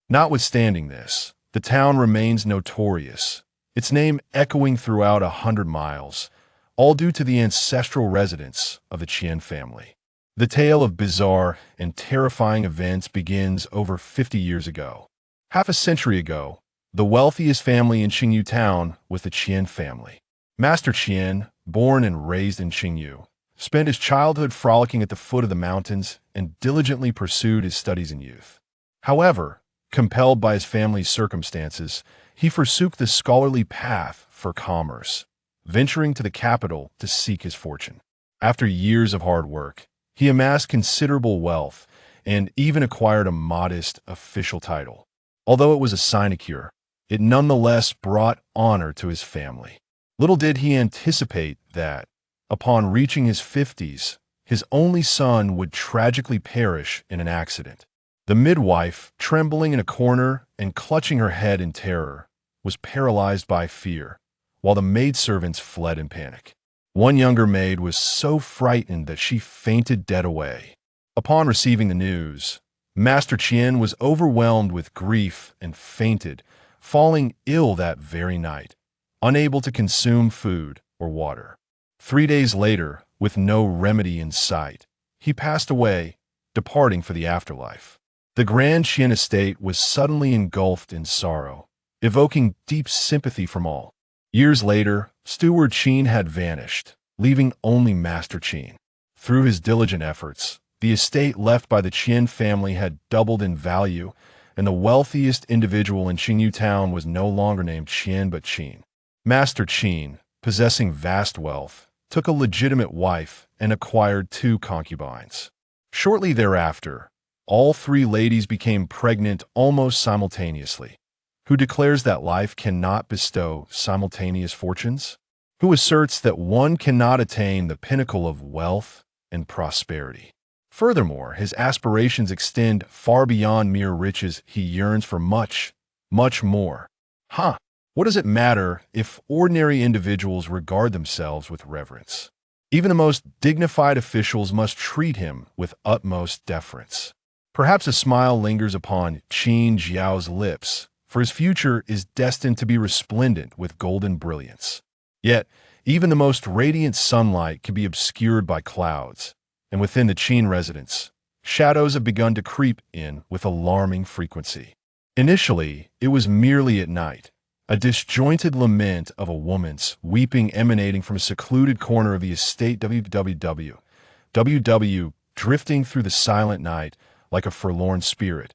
Notwithstanding this, the town remains notorious, its name echoing throughout 100 miles, all due to the ancestral residence of the Qian family. The tale of bizarre and terrifying events begins over 50 years ago. Half a century ago, the wealthiest family in Qingyu town was the Qian family. Master Qian, born and raised in Qingyu, spent his childhood frolicking at the foot of the mountains and diligently pursued his studies in youth. However, compelled by his family's circumstances, he forsook the scholarly path for commerce, venturing to the capital to seek his fortune. After years of hard work, he amassed considerable wealth and even acquired a modest official title. Although it was a sinecure, it nonetheless brought honor to his family. Little did he anticipate that, upon reaching his 50s, his only son would tragically perish in an accident. The midwife, trembling in a corner and clutching her head in terror, was paralyzed by fear, while the maidservants fled in panic. One younger maid was so frightened that she fainted dead away. Upon receiving the news, Master Qian was overwhelmed with grief and fainted, falling ill that very night, unable to consume food or water. 3 days later, with no remedy in sight, he passed away, departing for the afterlife. The grand Qian estate was suddenly engulfed in sorrow, evoking deep sympathy from all. Years later, Steward Qin had vanished, leaving only Master Qin. Through his diligent efforts, the estate left by the Qian family had doubled in value, and the wealthiest individual in Qingyu town was no longer named Qian but Qin. Master Qin, possessing vast wealth, took a legitimate wife and acquired 2 concubines. Shortly thereafter, all 3 ladies became pregnant almost simultaneously. Who declares that life cannot bestow simultaneous fortunes? Who asserts that one cannot attain the pinnacle of wealth and prosperity? Furthermore, his aspirations extend far beyond mere riches. He yearns for much, much more. What does it matter if ordinary individuals regard themselves with reverence? Even the most dignified officials must treat him with utmost deference. Perhaps a smile lingers upon Qin Jiao's lips, for his future is destined to be resplendent with golden brilliance. Yet, even the most radiant sunlight can be obscured by clouds, and within the Qin residence, shadows have begun to creep in with alarming frequency. Initially, it was merely at night, a disjointed lament of a woman's weeping emanating from a secluded corner of the estate www, drifting through the silent night like a forlorn spirit,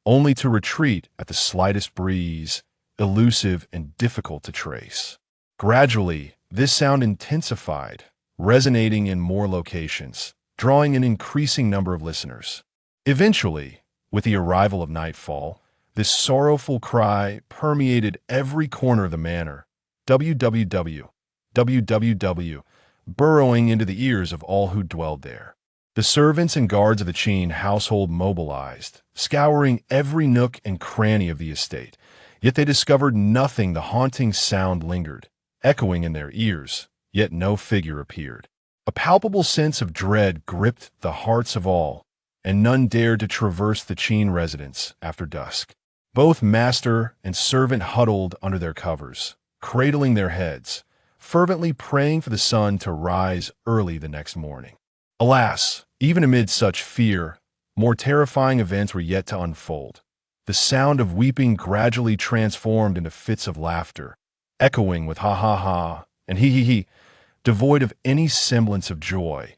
only to retreat at the slightest breeze, elusive and difficult to trace. Gradually, this sound intensified, resonating in more locations, drawing an increasing number of listeners. Eventually, with the arrival of nightfall, this sorrowful cry permeated every corner of the manor, www, burrowing into the ears of all who dwelled there. The servants and guards of the Qin household mobilized, scouring every nook and cranny of the estate, yet they discovered nothing. The haunting sound lingered, echoing in their ears, yet no figure appeared. A palpable sense of dread gripped the hearts of all, and none dared to traverse the Qin residence after dusk. Both master and servant huddled under their covers, cradling their heads, fervently praying for the sun to rise early the next morning. Alas, even amid such fear, more terrifying events were yet to unfold. The sound of weeping gradually transformed into fits of laughter, echoing with ha ha ha and he he, devoid of any semblance of joy,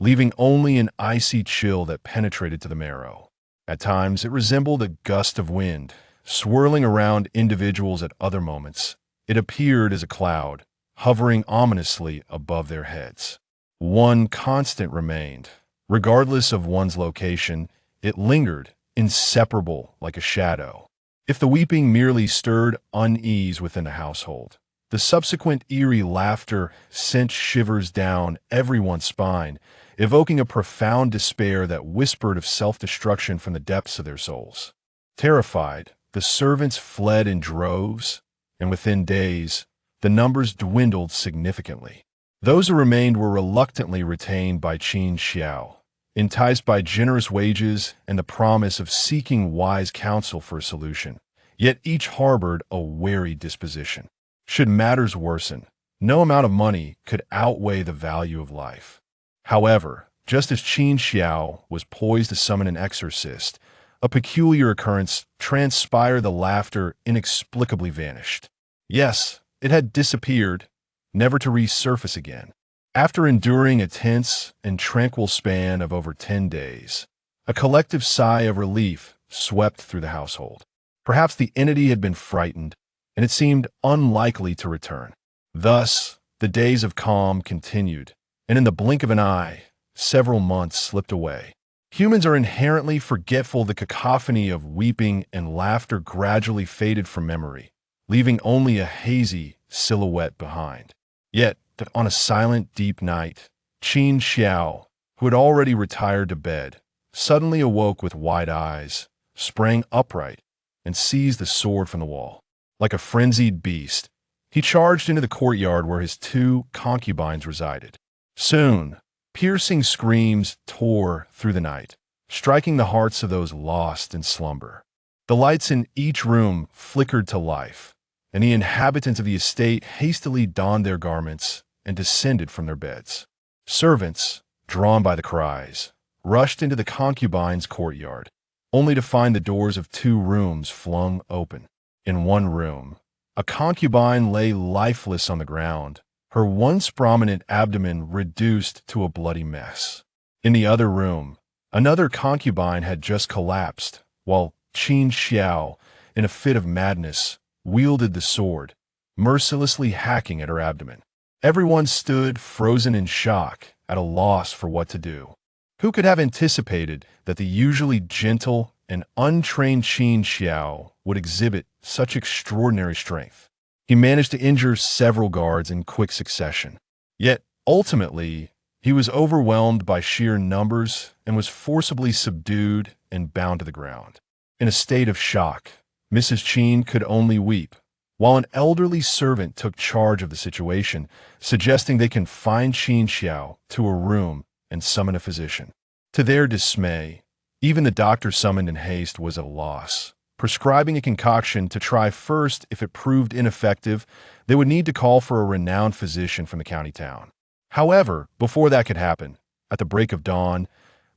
leaving only an icy chill that penetrated to the marrow. At times, it resembled a gust of wind, swirling around individuals. At other moments, it appeared as a cloud, hovering ominously above their heads. One constant remained. Regardless of one's location, it lingered, inseparable like a shadow. If the weeping merely stirred unease within the household, the subsequent eerie laughter sent shivers down everyone's spine, evoking a profound despair that whispered of self-destruction from the depths of their souls. Terrified, the servants fled in droves, and within days, the numbers dwindled significantly. Those who remained were reluctantly retained by Qin Xiao, enticed by generous wages and the promise of seeking wise counsel for a solution. Yet each harbored a wary disposition. Should matters worsen, no amount of money could outweigh the value of life. However, just as Qin Xiao was poised to summon an exorcist, a peculiar occurrence transpired. The laughter inexplicably vanished. Yes, it had disappeared, never to resurface again. After enduring a tense and tranquil span of over 10 days, a collective sigh of relief swept through the household. Perhaps the entity had been frightened, and it seemed unlikely to return. Thus, the days of calm continued, and in the blink of an eye, several months slipped away. Humans are inherently forgetful. The cacophony of weeping and laughter gradually faded from memory, leaving only a hazy silhouette behind. Yet, on a silent, deep night, Qin Xiao, who had already retired to bed, suddenly awoke with wide eyes, sprang upright, and seized the sword from the wall. Like a frenzied beast, he charged into the courtyard where his 2 concubines resided. Soon, piercing screams tore through the night, striking the hearts of those lost in slumber. The lights in each room flickered to life, and the inhabitants of the estate hastily donned their garments and descended from their beds. Servants, drawn by the cries, rushed into the concubines' courtyard, only to find the doors of 2 rooms flung open. In one room, a concubine lay lifeless on the ground, her once prominent abdomen reduced to a bloody mess. In the other room, another concubine had just collapsed, while Qin Xiao, in a fit of madness, wielded the sword, mercilessly hacking at her abdomen. Everyone stood frozen in shock, at a loss for what to do. Who could have anticipated that the usually gentle and untrained Qin Xiao would exhibit such extraordinary strength? He managed to injure several guards in quick succession. Yet, ultimately, he was overwhelmed by sheer numbers and was forcibly subdued and bound to the ground. In a state of shock, Mrs. Qin could only weep, while an elderly servant took charge of the situation, suggesting they confine Qin Xiao to a room and summon a physician. To their dismay, even the doctor summoned in haste was at a loss. Prescribing a concoction to try first, if it proved ineffective, they would need to call for a renowned physician from the county town. However, before that could happen, at the break of dawn,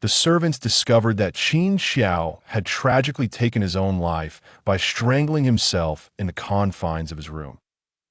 the servants discovered that Qin Xiao had tragically taken his own life by strangling himself in the confines of his room.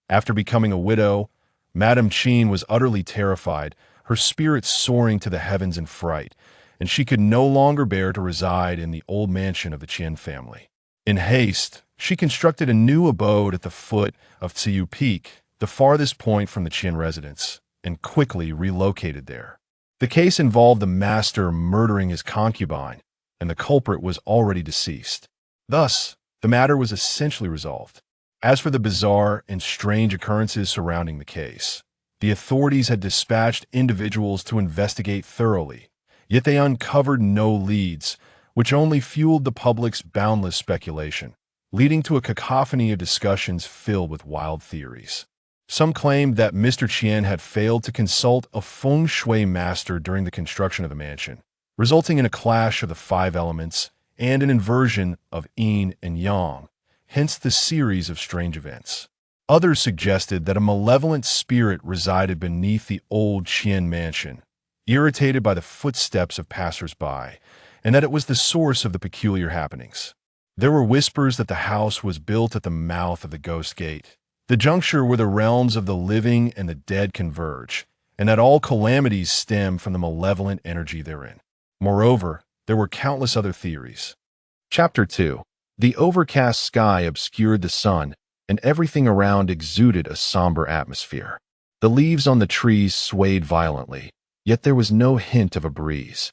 After becoming a widow, Madame Qin was utterly terrified, her spirits soaring to the heavens in fright, and she could no longer bear to reside in the old mansion of the Qian family. In haste, she constructed a new abode at the foot of Qiyu Peak, the farthest point from the Qian residence, and quickly relocated there. The case involved the master murdering his concubine, and the culprit was already deceased. Thus, the matter was essentially resolved. As for the bizarre and strange occurrences surrounding the case, the authorities had dispatched individuals to investigate thoroughly, yet they uncovered no leads, which only fueled the public's boundless speculation, leading to a cacophony of discussions filled with wild theories. Some claimed that Mr. Qian had failed to consult a feng shui master during the construction of the mansion, resulting in a clash of the 5 elements and an inversion of yin and yang, hence the series of strange events. Others suggested that a malevolent spirit resided beneath the old Qian mansion, irritated by the footsteps of passers-by, and that it was the source of the peculiar happenings. There were whispers that the house was built at the mouth of the Ghost Gate, the juncture where the realms of the living and the dead converge, and that all calamities stem from the malevolent energy therein. Moreover, there were countless other theories. Chapter 2. The overcast sky obscured the sun, and everything around exuded a somber atmosphere. The leaves on the trees swayed violently, yet there was no hint of a breeze,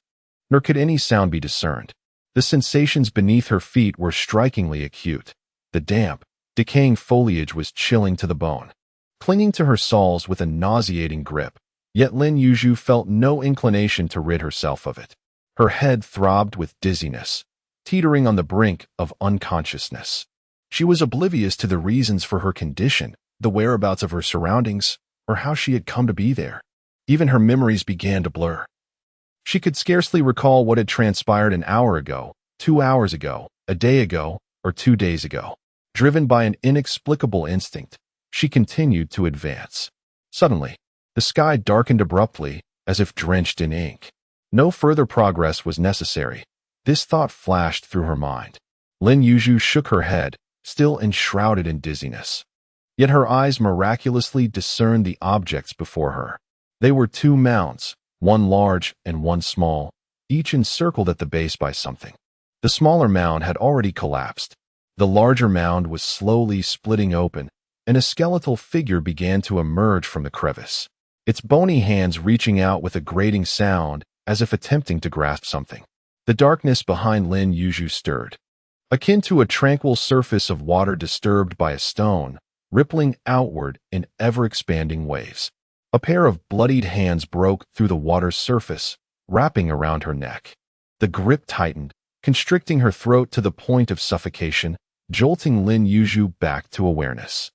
nor could any sound be discerned. The sensations beneath her feet were strikingly acute. The damp, decaying foliage was chilling to the bone, clinging to her soles with a nauseating grip, yet Lin Yuzhu felt no inclination to rid herself of it. Her head throbbed with dizziness, teetering on the brink of unconsciousness. She was oblivious to the reasons for her condition, the whereabouts of her surroundings, or how she had come to be there. Even her memories began to blur. She could scarcely recall what had transpired an hour ago, 2 hours ago, a day ago, or 2 days ago. Driven by an inexplicable instinct, she continued to advance. Suddenly, the sky darkened abruptly, as if drenched in ink. No further progress was necessary. This thought flashed through her mind. Lin Yuzhu shook her head, still enshrouded in dizziness. Yet her eyes miraculously discerned the objects before her. They were 2 mounds, one large and one small, each encircled at the base by something. The smaller mound had already collapsed. The larger mound was slowly splitting open, and a skeletal figure began to emerge from the crevice, its bony hands reaching out with a grating sound as if attempting to grasp something. The darkness behind Lin Yuzhu stirred, akin to a tranquil surface of water disturbed by a stone, rippling outward in ever-expanding waves. A pair of bloodied hands broke through the water's surface, wrapping around her neck. The grip tightened, constricting her throat to the point of suffocation, jolting Lin Yuzhu back to awareness.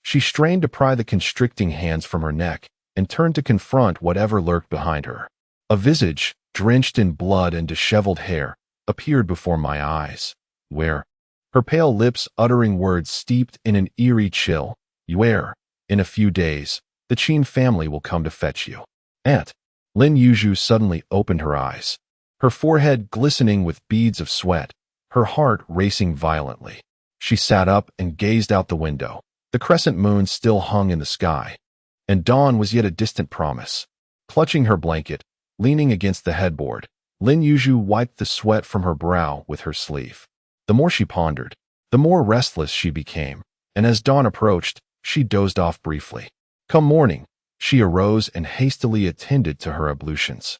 She strained to pry the constricting hands from her neck and turned to confront whatever lurked behind her. A visage, drenched in blood and disheveled hair, appeared before my eyes, where, her pale lips uttering words steeped in an eerie chill, where, in a few days, the Qin family will come to fetch you. Aunt. Lin Yuzhu suddenly opened her eyes, her forehead glistening with beads of sweat, her heart racing violently. She sat up and gazed out the window. The crescent moon still hung in the sky, and dawn was yet a distant promise. Clutching her blanket, leaning against the headboard, Lin Yuzhu wiped the sweat from her brow with her sleeve. The more she pondered, the more restless she became, and as dawn approached, she dozed off briefly. Come morning, she arose and hastily attended to her ablutions.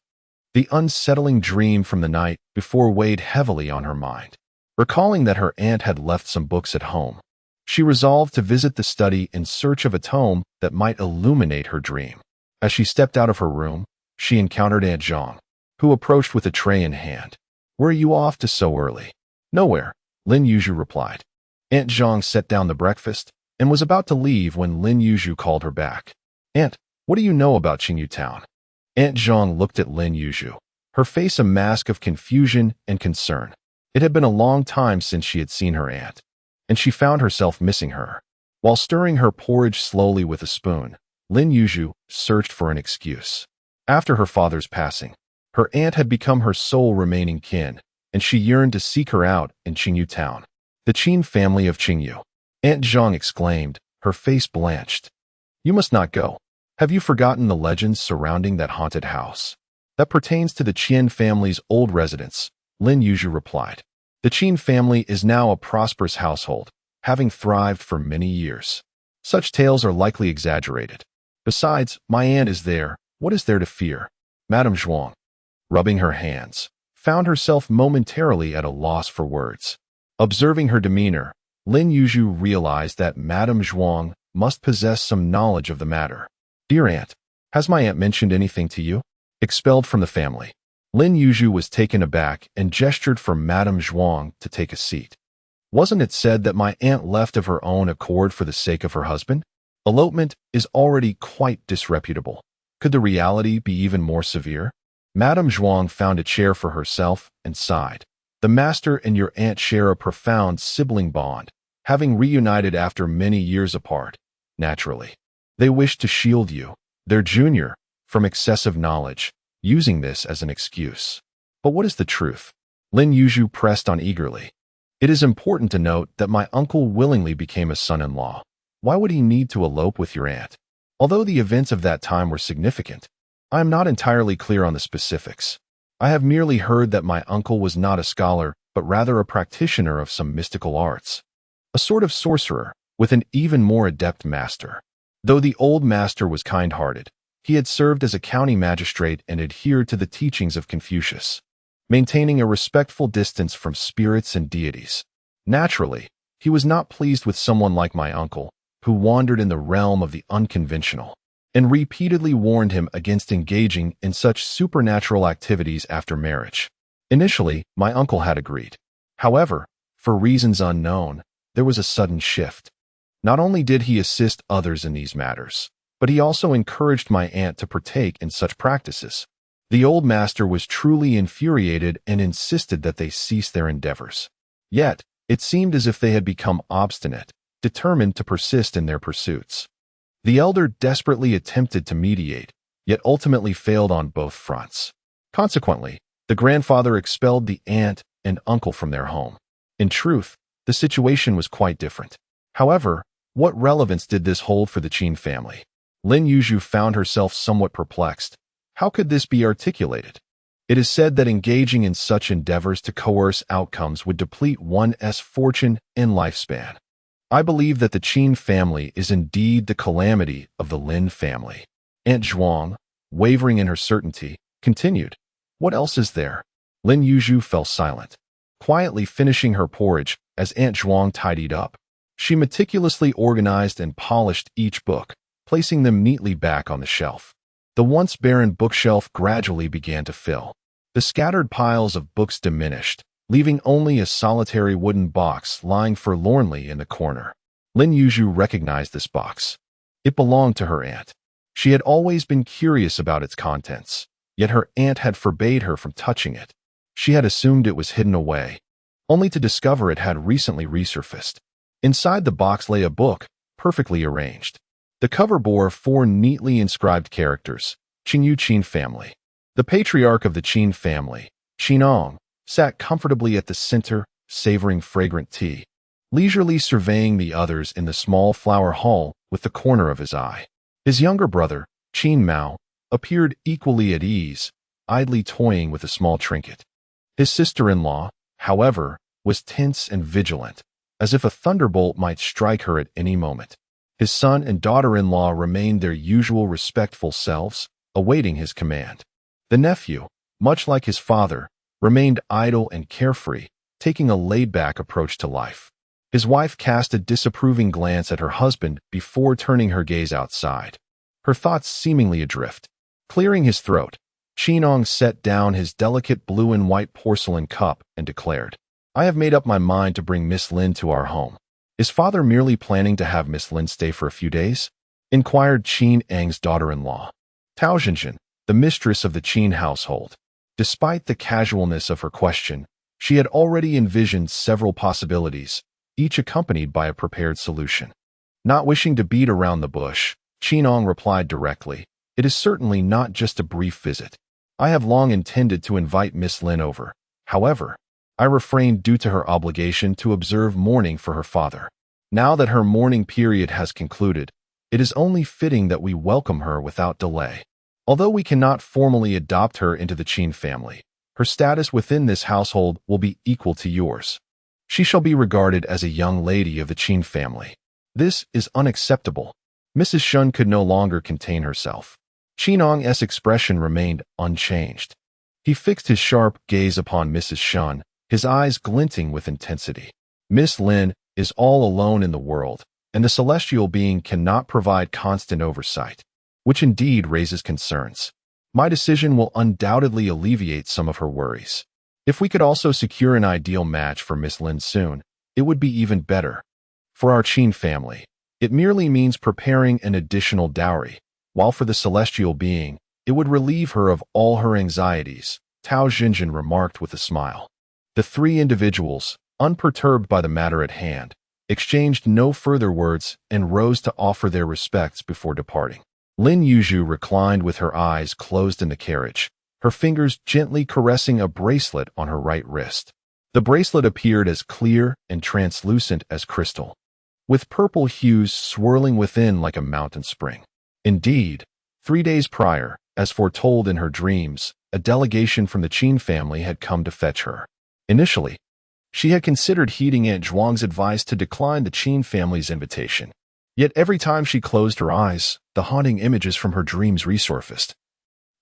The unsettling dream from the night before weighed heavily on her mind. Recalling that her aunt had left some books at home, she resolved to visit the study in search of a tome that might illuminate her dream. As she stepped out of her room, she encountered Aunt Zhang, who approached with a tray in hand. Where are you off to so early? Nowhere, Lin Yuzhu replied. Aunt Zhang set down the breakfast and was about to leave when Lin Yuzhu called her back. Aunt, what do you know about Qingyu town? Aunt Zhang looked at Lin Yuzhu, her face a mask of confusion and concern. It had been a long time since she had seen her aunt, and she found herself missing her. While stirring her porridge slowly with a spoon, Lin Yuzhu searched for an excuse. After her father's passing, her aunt had become her sole remaining kin, and she yearned to seek her out in Qingyu town. The Qin family of Qingyu. Aunt Zhang exclaimed, her face blanched. You must not go. Have you forgotten the legends surrounding that haunted house? That pertains to the Qian family's old residence, Lin Yuzhu replied. The Qin family is now a prosperous household, having thrived for many years. Such tales are likely exaggerated. Besides, my aunt is there. What is there to fear? Madame Zhuang, rubbing her hands, found herself momentarily at a loss for words. Observing her demeanor, Lin Yuzhu realized that Madame Zhuang must possess some knowledge of the matter. Dear aunt, has my aunt mentioned anything to you? Expelled from the family. Lin Yuzhu was taken aback and gestured for Madame Zhuang to take a seat. Wasn't it said that my aunt left of her own accord for the sake of her husband? Elopement is already quite disreputable. Could the reality be even more severe? Madame Zhuang found a chair for herself and sighed. The master and your aunt share a profound sibling bond, having reunited after many years apart. Naturally, they wish to shield you, their junior, from excessive knowledge, using this as an excuse. But what is the truth? Lin Yuzhu pressed on eagerly. It is important to note that my uncle willingly became a son-in-law. Why would he need to elope with your aunt? Although the events of that time were significant, I am not entirely clear on the specifics. I have merely heard that my uncle was not a scholar, but rather a practitioner of some mystical arts. A sort of sorcerer, with an even more adept master. Though the old master was kind-hearted, he had served as a county magistrate and adhered to the teachings of Confucius, maintaining a respectful distance from spirits and deities. Naturally, he was not pleased with someone like my uncle, who wandered in the realm of the unconventional, and repeatedly warned him against engaging in such supernatural activities after marriage. Initially, my uncle had agreed. However, for reasons unknown, there was a sudden shift. Not only did he assist others in these matters, but he also encouraged my aunt to partake in such practices. The old master was truly infuriated and insisted that they cease their endeavors. Yet, it seemed as if they had become obstinate, determined to persist in their pursuits. The elder desperately attempted to mediate, yet ultimately failed on both fronts. Consequently, the grandfather expelled the aunt and uncle from their home. In truth, the situation was quite different. However, what relevance did this hold for the Qin family? Lin Yuzhu found herself somewhat perplexed. How could this be articulated? It is said that engaging in such endeavors to coerce outcomes would deplete one's fortune and lifespan. I believe that the Qin family is indeed the calamity of the Lin family. Aunt Zhuang, wavering in her certainty, continued, "What else is there?" Lin Yuzhu fell silent, quietly finishing her porridge as Aunt Zhuang tidied up. She meticulously organized and polished each book, placing them neatly back on the shelf. The once barren bookshelf gradually began to fill. The scattered piles of books diminished, leaving only a solitary wooden box lying forlornly in the corner. Lin Yuzhu recognized this box. It belonged to her aunt. She had always been curious about its contents, yet her aunt had forbade her from touching it. She had assumed it was hidden away, only to discover it had recently resurfaced. Inside the box lay a book, perfectly arranged. The cover bore 4 neatly inscribed characters, Qingyu Qin family. The patriarch of the Qin family, Qin Ang, sat comfortably at the center, savoring fragrant tea, leisurely surveying the others in the small flower hall with the corner of his eye. His younger brother, Qin Mao, appeared equally at ease, idly toying with a small trinket. His sister-in-law, however, was tense and vigilant, as if a thunderbolt might strike her at any moment. His son and daughter-in-law remained their usual respectful selves, awaiting his command. The nephew, much like his father, remained idle and carefree, taking a laid-back approach to life. His wife cast a disapproving glance at her husband before turning her gaze outside, her thoughts seemingly adrift. Clearing his throat, Qin Ang set down his delicate blue and white porcelain cup and declared, "I have made up my mind to bring Miss Lin to our home." "Is father merely planning to have Miss Lin stay for a few days?" inquired Qin Ang's daughter-in-law, Tao Zhenzhen, the mistress of the Qin household. Despite the casualness of her question, she had already envisioned several possibilities, each accompanied by a prepared solution. Not wishing to beat around the bush, Qin Ang replied directly, "It is certainly not just a brief visit. I have long intended to invite Miss Lin over. However, I refrained due to her obligation to observe mourning for her father. Now that her mourning period has concluded, it is only fitting that we welcome her without delay. Although we cannot formally adopt her into the Qin family, her status within this household will be equal to yours. She shall be regarded as a young lady of the Qin family. This is unacceptable." Mrs. Shun could no longer contain herself. Qin Ang's expression remained unchanged. He fixed his sharp gaze upon Mrs. Shun, his eyes glinting with intensity. "Miss Lin is all alone in the world, and the celestial being cannot provide constant oversight, which indeed raises concerns. My decision will undoubtedly alleviate some of her worries. If we could also secure an ideal match for Miss Lin soon, it would be even better. For our Qin family, it merely means preparing an additional dowry, while for the celestial being, it would relieve her of all her anxieties," Tao Zhenzhen remarked with a smile. The 3 individuals, unperturbed by the matter at hand, exchanged no further words and rose to offer their respects before departing. Lin Yuzhu reclined with her eyes closed in the carriage, her fingers gently caressing a bracelet on her right wrist. The bracelet appeared as clear and translucent as crystal, with purple hues swirling within like a mountain spring. Indeed, 3 days prior, as foretold in her dreams, a delegation from the Qin family had come to fetch her. Initially, she had considered heeding Aunt Zhuang's advice to decline the Qin family's invitation. Yet every time she closed her eyes, the haunting images from her dreams resurfaced,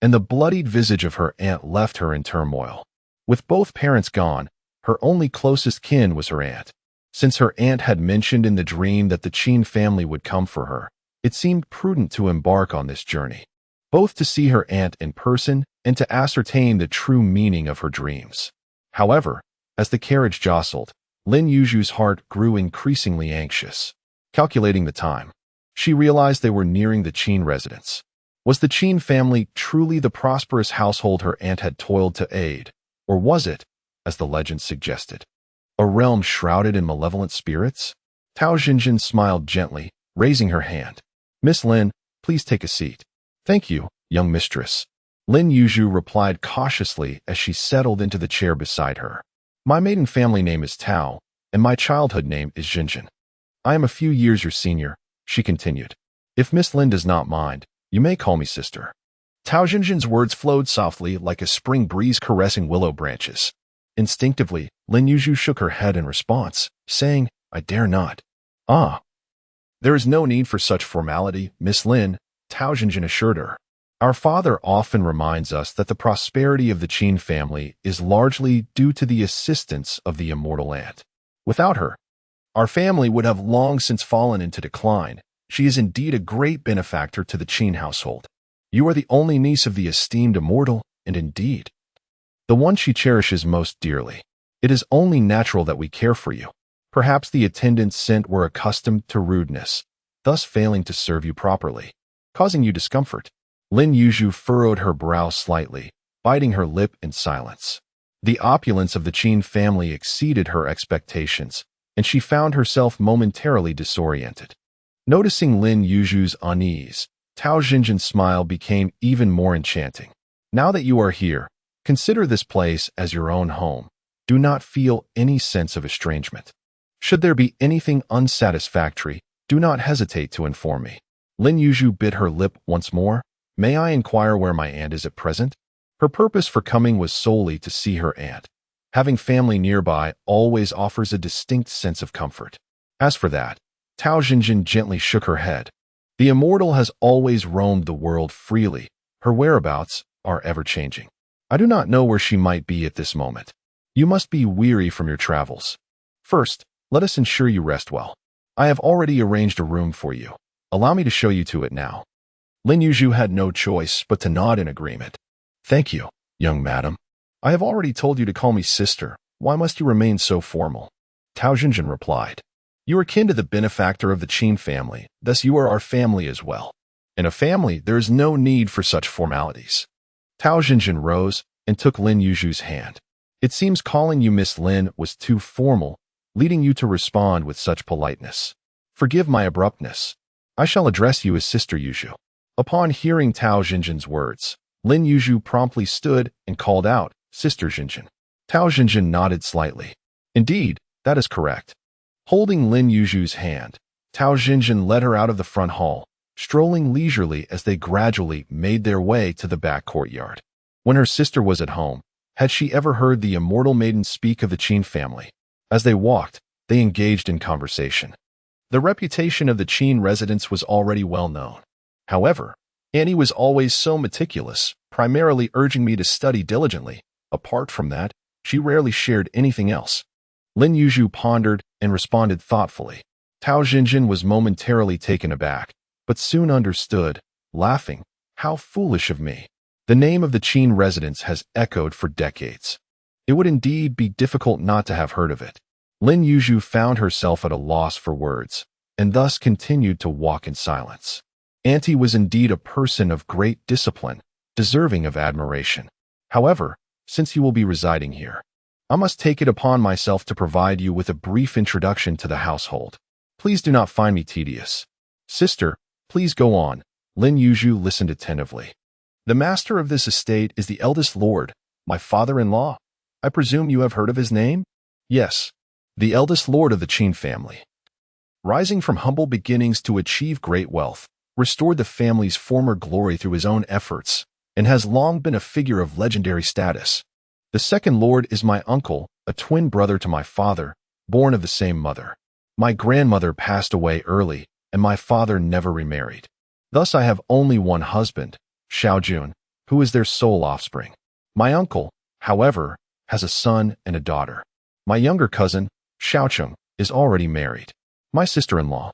and the bloodied visage of her aunt left her in turmoil. With both parents gone, her only closest kin was her aunt. Since her aunt had mentioned in the dream that the Qin family would come for her, it seemed prudent to embark on this journey, both to see her aunt in person and to ascertain the true meaning of her dreams. However, as the carriage jostled, Lin Yuzhu's heart grew increasingly anxious. Calculating the time, she realized they were nearing the Qin residence. Was the Qin family truly the prosperous household her aunt had toiled to aid, or was it, as the legend suggested, a realm shrouded in malevolent spirits? Tao Zhenzhen smiled gently, raising her hand. Miss Lin, please take a seat. Thank you, young mistress. Lin Yuzhu replied cautiously as she settled into the chair beside her. My maiden family name is Tao, and my childhood name is Zhenzhen. I am a few years your senior, she continued. If Miss Lin does not mind, you may call me sister. Tao Zhenzhen's words flowed softly like a spring breeze caressing willow branches. Instinctively, Lin Yuzhu shook her head in response, saying, I dare not. Ah. There is no need for such formality, Miss Lin, Tao Zhenzhen assured her. Our father often reminds us that the prosperity of the Qin family is largely due to the assistance of the immortal aunt. Without her, our family would have long since fallen into decline. She is indeed a great benefactor to the Qin household. You are the only niece of the esteemed immortal, and indeed, the one she cherishes most dearly. It is only natural that we care for you. Perhaps the attendants sent were accustomed to rudeness, thus failing to serve you properly, causing you discomfort. Lin Yuzhu furrowed her brow slightly, biting her lip in silence. The opulence of the Qin family exceeded her expectations, and she found herself momentarily disoriented. Noticing Lin Yuzhu's unease, Tao Zhenzhen's smile became even more enchanting. Now that you are here, consider this place as your own home. Do not feel any sense of estrangement. Should there be anything unsatisfactory, do not hesitate to inform me. Lin Yuzhu bit her lip once more. May I inquire where my aunt is at present? Her purpose for coming was solely to see her aunt. Having family nearby always offers a distinct sense of comfort. As for that, Tao Zhenzhen gently shook her head. The immortal has always roamed the world freely. Her whereabouts are ever-changing. I do not know where she might be at this moment. You must be weary from your travels. First, let us ensure you rest well. I have already arranged a room for you. Allow me to show you to it now. Lin Yuzhu had no choice but to nod in agreement. Thank you, young madam. I have already told you to call me sister. Why must you remain so formal? Tao Zhenzhen replied. You are kin to the benefactor of the Qin family, thus you are our family as well. In a family, there is no need for such formalities. Tao Zhenzhen rose and took Lin Yuzhu's hand. It seems calling you Miss Lin was too formal, leading you to respond with such politeness. Forgive my abruptness. I shall address you as Sister Yuzhu. Upon hearing Tao Zhenzhen's words, Lin Yuzhu promptly stood and called out, Sister Zhenzhen. Tao Zhenzhen nodded slightly. Indeed, that is correct. Holding Lin Yuzhu's hand, Tao Zhenzhen led her out of the front hall, strolling leisurely as they gradually made their way to the back courtyard. When her sister was at home, had she ever heard the immortal maiden speak of the Qin family? As they walked, they engaged in conversation. The reputation of the Qin residents was already well known. However, Annie was always so meticulous, primarily urging me to study diligently. Apart from that, she rarely shared anything else. Lin Yuzhu pondered and responded thoughtfully. Tao Zhenzhen was momentarily taken aback, but soon understood, laughing, how foolish of me. The name of the Qin residence has echoed for decades. It would indeed be difficult not to have heard of it. Lin Yuzhu found herself at a loss for words, and thus continued to walk in silence. Auntie was indeed a person of great discipline, deserving of admiration. However, since you will be residing here, I must take it upon myself to provide you with a brief introduction to the household. Please do not find me tedious. Sister, please go on. Lin Yuzhu listened attentively. The master of this estate is the eldest lord, my father-in-law. I presume you have heard of his name? Yes, the eldest lord of the Qin family. Rising from humble beginnings to achieve great wealth, restored the family's former glory through his own efforts, and has long been a figure of legendary status. The second lord is my uncle, a twin brother to my father, born of the same mother. My grandmother passed away early, and my father never remarried. Thus I have only one husband, Shaojun, who is their sole offspring. My uncle, however, has a son and a daughter. My younger cousin, Shaocheng, is already married. My sister-in-law,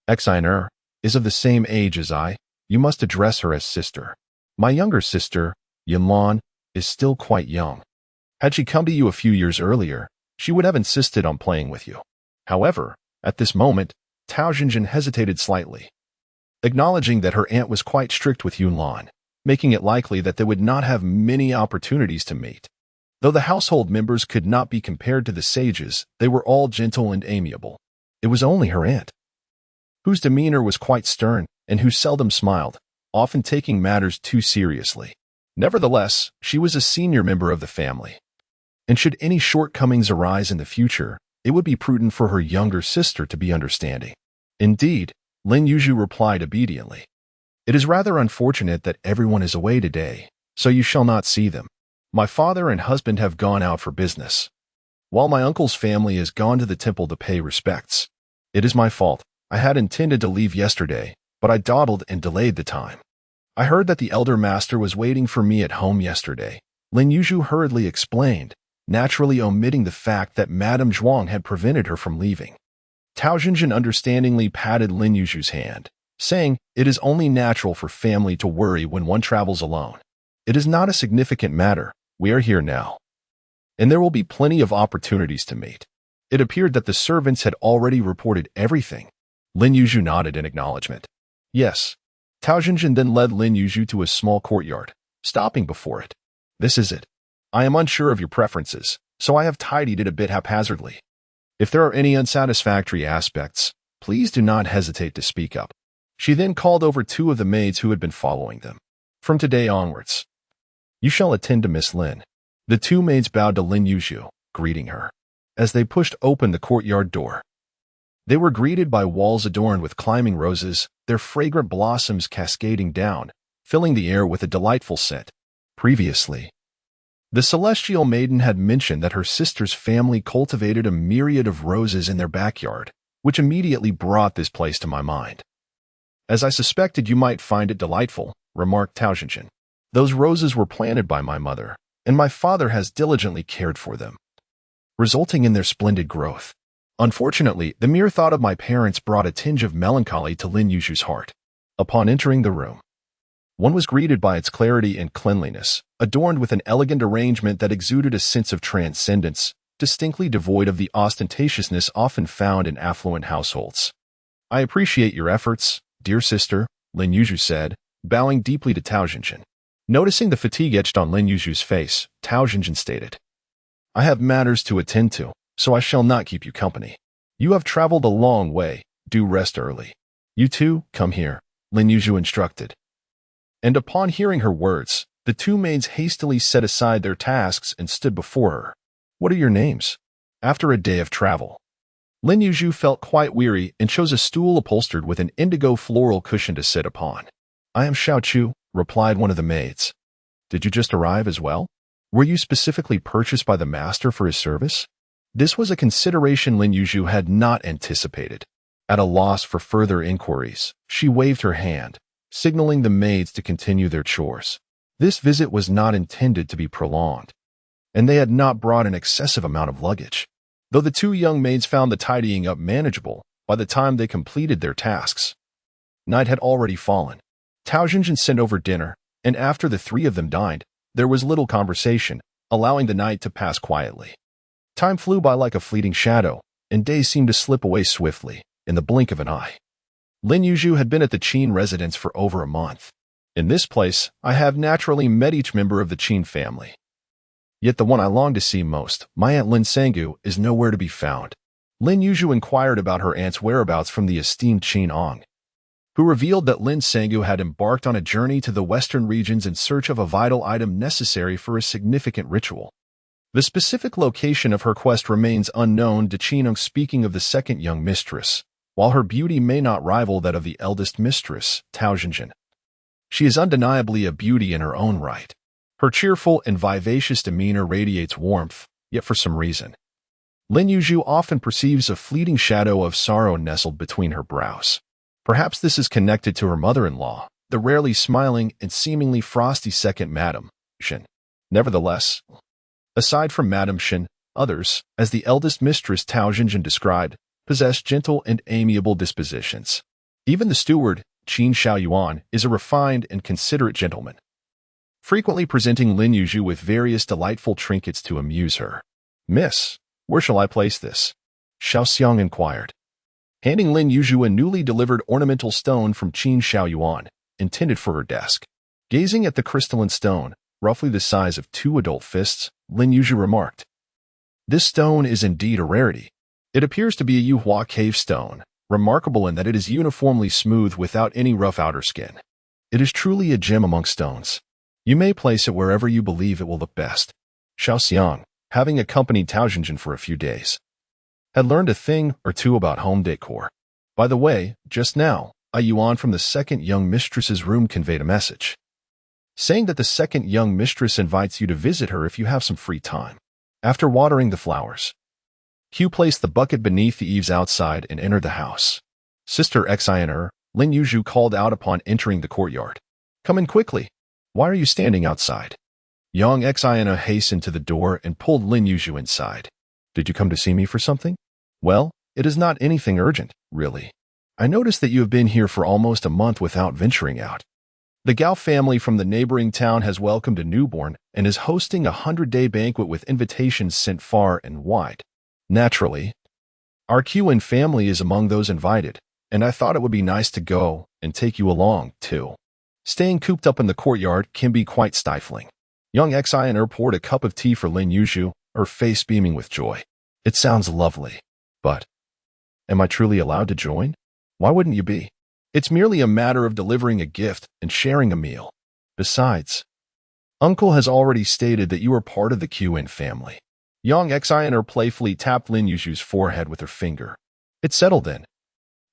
Qian, is of the same age as I. You must address her as sister. My younger sister, Yun, is still quite young. Had she come to you a few years earlier, she would have insisted on playing with you. However, at this moment, Tao Zhenzhen hesitated slightly. acknowledging that her aunt was quite strict with Yunlan, making it likely that they would not have many opportunities to meet. Though the household members could not be compared to the sages, they were all gentle and amiable. It was only her aunt, whose demeanor was quite stern and who seldom smiled, often taking matters too seriously. Nevertheless, she was a senior member of the family, and should any shortcomings arise in the future, it would be prudent for her younger sister to be understanding. Indeed, Lin Yuzhu replied obediently. It is rather unfortunate that everyone is away today, so you shall not see them. My father and husband have gone out for business, while my uncle's family has gone to the temple to pay respects. It is my fault. I had intended to leave yesterday, but I dawdled and delayed the time. I heard that the elder master was waiting for me at home yesterday, Lin Yuzhu hurriedly explained, naturally omitting the fact that Madame Zhuang had prevented her from leaving. Tao Zhenzhen understandingly patted Lin Yuzhu's hand, saying, "It is only natural for family to worry when one travels alone. It is not a significant matter. We are here now, and there will be plenty of opportunities to meet." It appeared that the servants had already reported everything. Lin Yuzhu nodded in acknowledgement. Yes. Tao Zhenzhen then led Lin Yuzhu to a small courtyard, stopping before it. This is it. I am unsure of your preferences, so I have tidied it a bit haphazardly. If there are any unsatisfactory aspects, please do not hesitate to speak up. She then called over two of the maids who had been following them. From today onwards, you shall attend to Miss Lin. The two maids bowed to Lin Yuzhu, greeting her. As they pushed open the courtyard door, they were greeted by walls adorned with climbing roses, their fragrant blossoms cascading down, filling the air with a delightful scent. Previously, the celestial maiden had mentioned that her sister's family cultivated a myriad of roses in their backyard, which immediately brought this place to my mind. As I suspected you might find it delightful, remarked Tao Zhenzhen. Those roses were planted by my mother, and my father has diligently cared for them, resulting in their splendid growth. Unfortunately, the mere thought of my parents brought a tinge of melancholy to Lin Yuzhu's heart. Upon entering the room, one was greeted by its clarity and cleanliness, adorned with an elegant arrangement that exuded a sense of transcendence, distinctly devoid of the ostentatiousness often found in affluent households. I appreciate your efforts, dear sister, Lin Yuzhu said, bowing deeply to Tao Zhenzhen. Noticing the fatigue etched on Lin Yuzhu's face, Tao Zhenzhen stated, I have matters to attend to, so I shall not keep you company. You have traveled a long way, do rest early. You too, come here, Lin Yuzhu instructed. And upon hearing her words, the two maids hastily set aside their tasks and stood before her. What are your names? After a day of travel, Lin Yuzhu felt quite weary and chose a stool upholstered with an indigo floral cushion to sit upon. I am Xiaochu, replied one of the maids. Did you just arrive as well? Were you specifically purchased by the master for his service? This was a consideration Lin Yuzhu had not anticipated. At a loss for further inquiries, she waved her hand, signaling the maids to continue their chores. This visit was not intended to be prolonged, and they had not brought an excessive amount of luggage. Though the two young maids found the tidying up manageable, by the time they completed their tasks, night had already fallen. Tao Zhenzhen sent over dinner, and after the three of them dined, there was little conversation, allowing the night to pass quietly. Time flew by like a fleeting shadow, and days seemed to slip away swiftly, in the blink of an eye. Lin Yuzhu had been at the Qin residence for over a month. In this place, I have naturally met each member of the Qin family. Yet the one I long to see most, my aunt Lin Sanggu, is nowhere to be found. Lin Yuzhu inquired about her aunt's whereabouts from the esteemed Qin Ang, who revealed that Lin Sanggu had embarked on a journey to the western regions in search of a vital item necessary for a significant ritual. The specific location of her quest remains unknown to Qin Ang. Speaking of the second young mistress, while her beauty may not rival that of the eldest mistress, Tao Zhenzhen, she is undeniably a beauty in her own right. Her cheerful and vivacious demeanor radiates warmth, yet for some reason, Lin Yuzhu often perceives a fleeting shadow of sorrow nestled between her brows. Perhaps this is connected to her mother-in-law, the rarely smiling and seemingly frosty second Madame Shen. Nevertheless, aside from Madame Shen, others, as the eldest mistress Tao Zhenzhen described, possess gentle and amiable dispositions. Even the steward, Qin Shaojun, is a refined and considerate gentleman, frequently presenting Lin Yuzhu with various delightful trinkets to amuse her. Miss, where shall I place this? Xiao Xiang inquired. handing Lin Yuzhu a newly delivered ornamental stone from Qin Shaojun, intended for her desk. Gazing at the crystalline stone, roughly the size of 2 adult fists, Lin Yuzhu remarked, "This stone is indeed a rarity. It appears to be a Yuhua cave stone, remarkable in that it is uniformly smooth without any rough outer skin. It is truly a gem among stones. You may place it wherever you believe it will look best." Xiao Xiang, having accompanied Tao Zhenzhen for a few days, had learned a thing or two about home decor. By the way, just now, a yuan from the second young mistress's room conveyed a message, saying that the second young mistress invites you to visit her if you have some free time. After watering the flowers, Hugh placed the bucket beneath the eaves outside and entered the house. "Sister Xian, Lin Yuzhu called out upon entering the courtyard. "Come in quickly. Why are you standing outside?" Young Xian hastened to the door and pulled Lin Yuzhu inside. "Did you come to see me for something?" "Well, it is not anything urgent, really. I noticed that you have been here for almost a month without venturing out. The Gao family from the neighboring town has welcomed a newborn and is hosting a 100-day banquet with invitations sent far and wide. Naturally, our Qian family is among those invited, and I thought it would be nice to go and take you along, too. Staying cooped up in the courtyard can be quite stifling." Young Xian poured a cup of tea for Lin Yuzhu, her face beaming with joy. "It sounds lovely. But am I truly allowed to join? Why wouldn't you be? It's merely a matter of delivering a gift and sharing a meal. Besides, Uncle has already stated that you are part of the Qian family." Young Xian playfully tapped Lin Yuzhu's forehead with her finger. "It's settled then.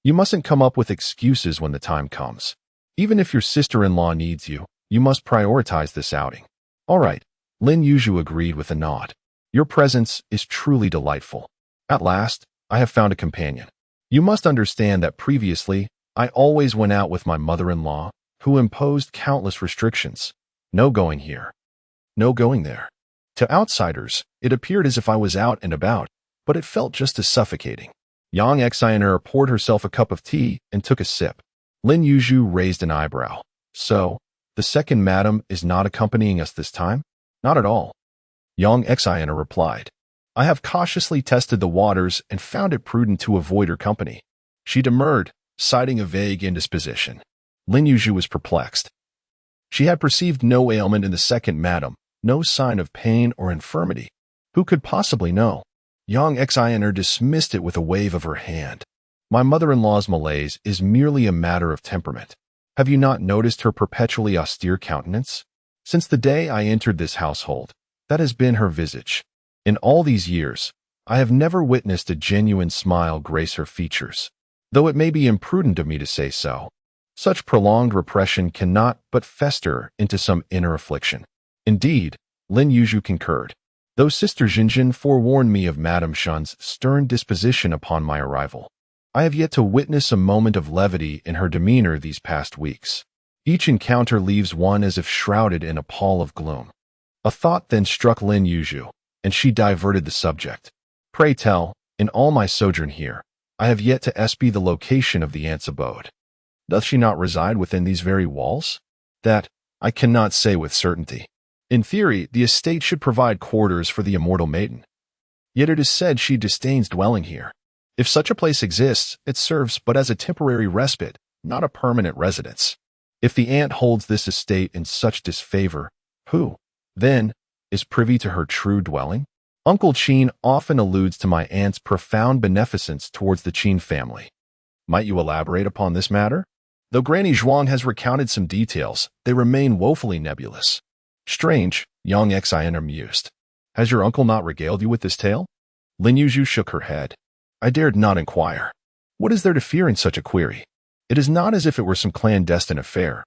You mustn't come up with excuses when the time comes. Even if your sister-in-law needs you, you must prioritize this outing." "All right," Lin Yuzhu agreed with a nod. "Your presence is truly delightful. At last, I have found a companion. You must understand that previously, I always went out with my mother-in-law, who imposed countless restrictions. No going here. No going there. To outsiders, it appeared as if I was out and about, but it felt just as suffocating." Young Xian poured herself a cup of tea and took a sip. Lin Yuzhu raised an eyebrow. "So, the second madam is not accompanying us this time?" "Not at all," Young Xian replied. "I have cautiously tested the waters and found it prudent to avoid her company." She demurred, citing a vague indisposition. Lin Yuzhu was perplexed. She had perceived no ailment in the second madam, no sign of pain or infirmity. Who could possibly know? Young Xian dismissed it with a wave of her hand. "My mother-in-law's malaise is merely a matter of temperament. Have you not noticed her perpetually austere countenance? Since the day I entered this household, that has been her visage. In all these years, I have never witnessed a genuine smile grace her features, though it may be imprudent of me to say so. Such prolonged repression cannot but fester into some inner affliction." Indeed, Lin Yuzhu concurred, though Sister Zhenzhen forewarned me of Madame Shun's stern disposition upon my arrival. I have yet to witness a moment of levity in her demeanor these past weeks. Each encounter leaves one as if shrouded in a pall of gloom. A thought then struck Lin Yuzhu, and she diverted the subject. "Pray tell, in all my sojourn here, I have yet to espy the location of the aunt's abode. Doth she not reside within these very walls?" "That I cannot say with certainty. In theory, the estate should provide quarters for the immortal maiden. Yet it is said she disdains dwelling here. If such a place exists, it serves but as a temporary respite, not a permanent residence. If the aunt holds this estate in such disfavor, who, then, is privy to her true dwelling?" Uncle Qin often alludes to my aunt's profound beneficence towards the Qin family. Might you elaborate upon this matter? Though Granny Zhuang has recounted some details, they remain woefully nebulous. Strange, Young Xian mused. Has your uncle not regaled you with this tale? Lin Yuzhu shook her head. I dared not inquire. What is there to fear in such a query? It is not as if it were some clandestine affair.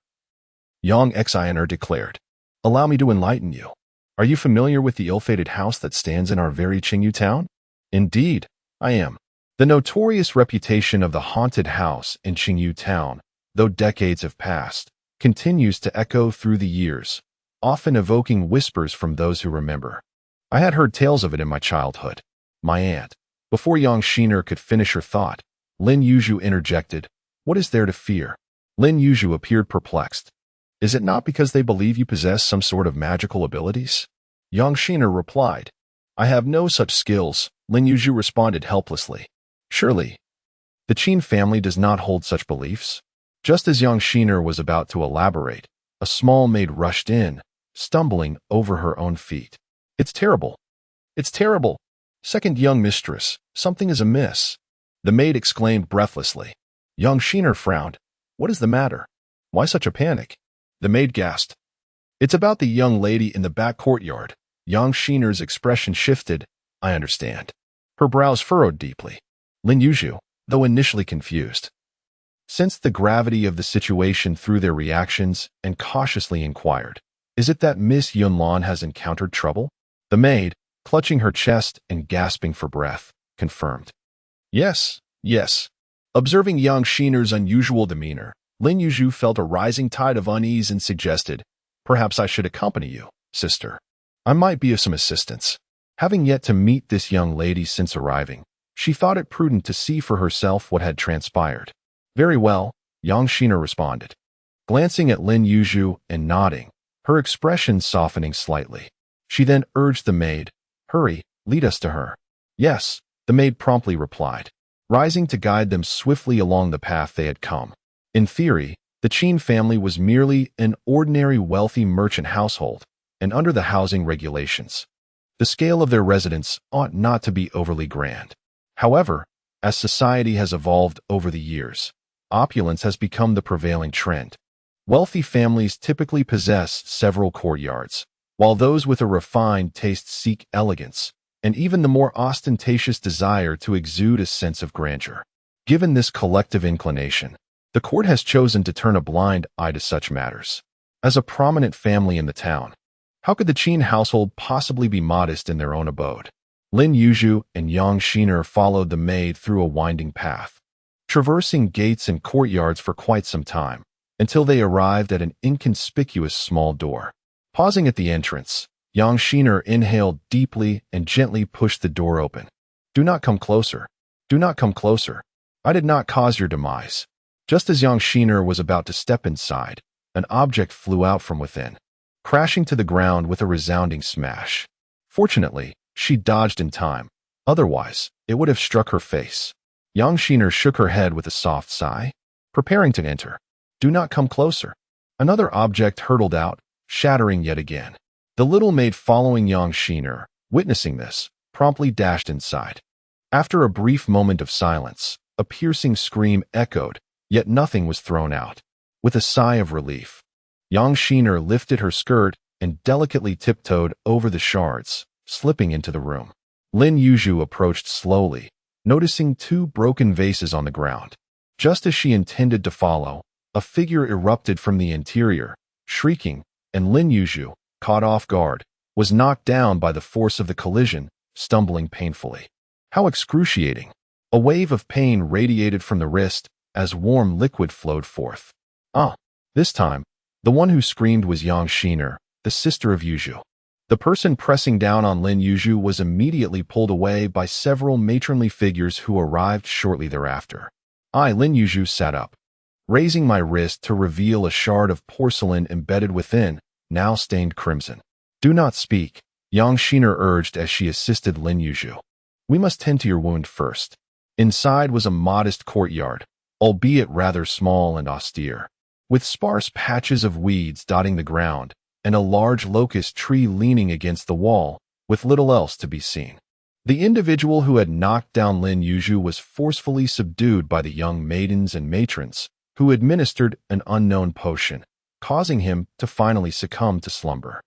Young Xian declared. Allow me to enlighten you. Are you familiar with the ill-fated house that stands in our very Qingyu town? Indeed, I am. The notorious reputation of the haunted house in Qingyu town, though decades have passed, continues to echo through the years, often evoking whispers from those who remember. I had heard tales of it in my childhood. My aunt. Before Yang Shiner could finish her thought, Lin Yuzhu interjected, What is there to fear? Lin Yuzhu appeared perplexed. Is it not because they believe you possess some sort of magical abilities? Yang Shiner replied, I have no such skills, Lin Yuzhu responded helplessly. Surely, The Qin family does not hold such beliefs. Just as young Shiner was about to elaborate, a small maid rushed in, stumbling over her own feet. It's terrible. It's terrible. Second young mistress, something is amiss. The maid exclaimed breathlessly. Young Shiner frowned. What is the matter? Why such a panic? The maid gasped. It's about the young lady in the back courtyard. Young Shiner's expression shifted. I understand. Her brows furrowed deeply. Lin Yuzhu, though initially confused, sensed the gravity of the situation through their reactions and cautiously inquired, is it that Miss Yunlan has encountered trouble? The maid, clutching her chest and gasping for breath, confirmed. Yes, yes. Observing young Shiner's unusual demeanor, Lin Yuzhu felt a rising tide of unease and suggested, perhaps I should accompany you, sister. I might be of some assistance. Having yet to meet this young lady since arriving, she thought it prudent to see for herself what had transpired. Very well, young Shiner responded, glancing at Lin Yuzhu and nodding, her expression softening slightly. She then urged the maid, hurry, lead us to her. Yes, the maid promptly replied, rising to guide them swiftly along the path they had come. In theory, the Qin family was merely an ordinary wealthy merchant household, and under the housing regulations, the scale of their residence ought not to be overly grand. However, as society has evolved over the years, opulence has become the prevailing trend. Wealthy families typically possess several courtyards, while those with a refined taste seek elegance, and even the more ostentatious desire to exude a sense of grandeur. Given this collective inclination, the court has chosen to turn a blind eye to such matters. As a prominent family in the town, how could the Qin household possibly be modest in their own abode? Lin Yuzhu and young Shiner followed the maid through a winding path, traversing gates and courtyards for quite some time, until they arrived at an inconspicuous small door. Pausing at the entrance, young Shiner inhaled deeply and gently pushed the door open. Do not come closer. Do not come closer. I did not cause your demise. Just as young Shiner was about to step inside, an object flew out from within, crashing to the ground with a resounding smash. Fortunately, she dodged in time. Otherwise, it would have struck her face. Young Shiner shook her head with a soft sigh, preparing to enter. Do not come closer. Another object hurtled out, shattering yet again. The little maid following young Shiner, witnessing this, promptly dashed inside. After a brief moment of silence, a piercing scream echoed, yet nothing was thrown out. With a sigh of relief, young Shiner lifted her skirt and delicately tiptoed over the shards, slipping into the room. Lin Yuzhu approached slowly, noticing two broken vases on the ground. Just as she intended to follow, a figure erupted from the interior, shrieking, and Lin Yuzhu, caught off guard, was knocked down by the force of the collision, stumbling painfully. How excruciating! A wave of pain radiated from the wrist as warm liquid flowed forth. This time, the one who screamed was young Shiner, the sister of Yuzhu. The person pressing down on Lin Yuzhu was immediately pulled away by several matronly figures who arrived shortly thereafter. Lin Yuzhu sat up, raising my wrist to reveal a shard of porcelain embedded within, now stained crimson. Do not speak, young Shiner urged as she assisted Lin Yuzhu. We must tend to your wound first. Inside was a modest courtyard, albeit rather small and austere, with sparse patches of weeds dotting the ground, and a large locust tree leaning against the wall, with little else to be seen. The individual who had knocked down Lin Yuzhu was forcefully subdued by the young maidens and matrons, who administered an unknown potion, causing him to finally succumb to slumber.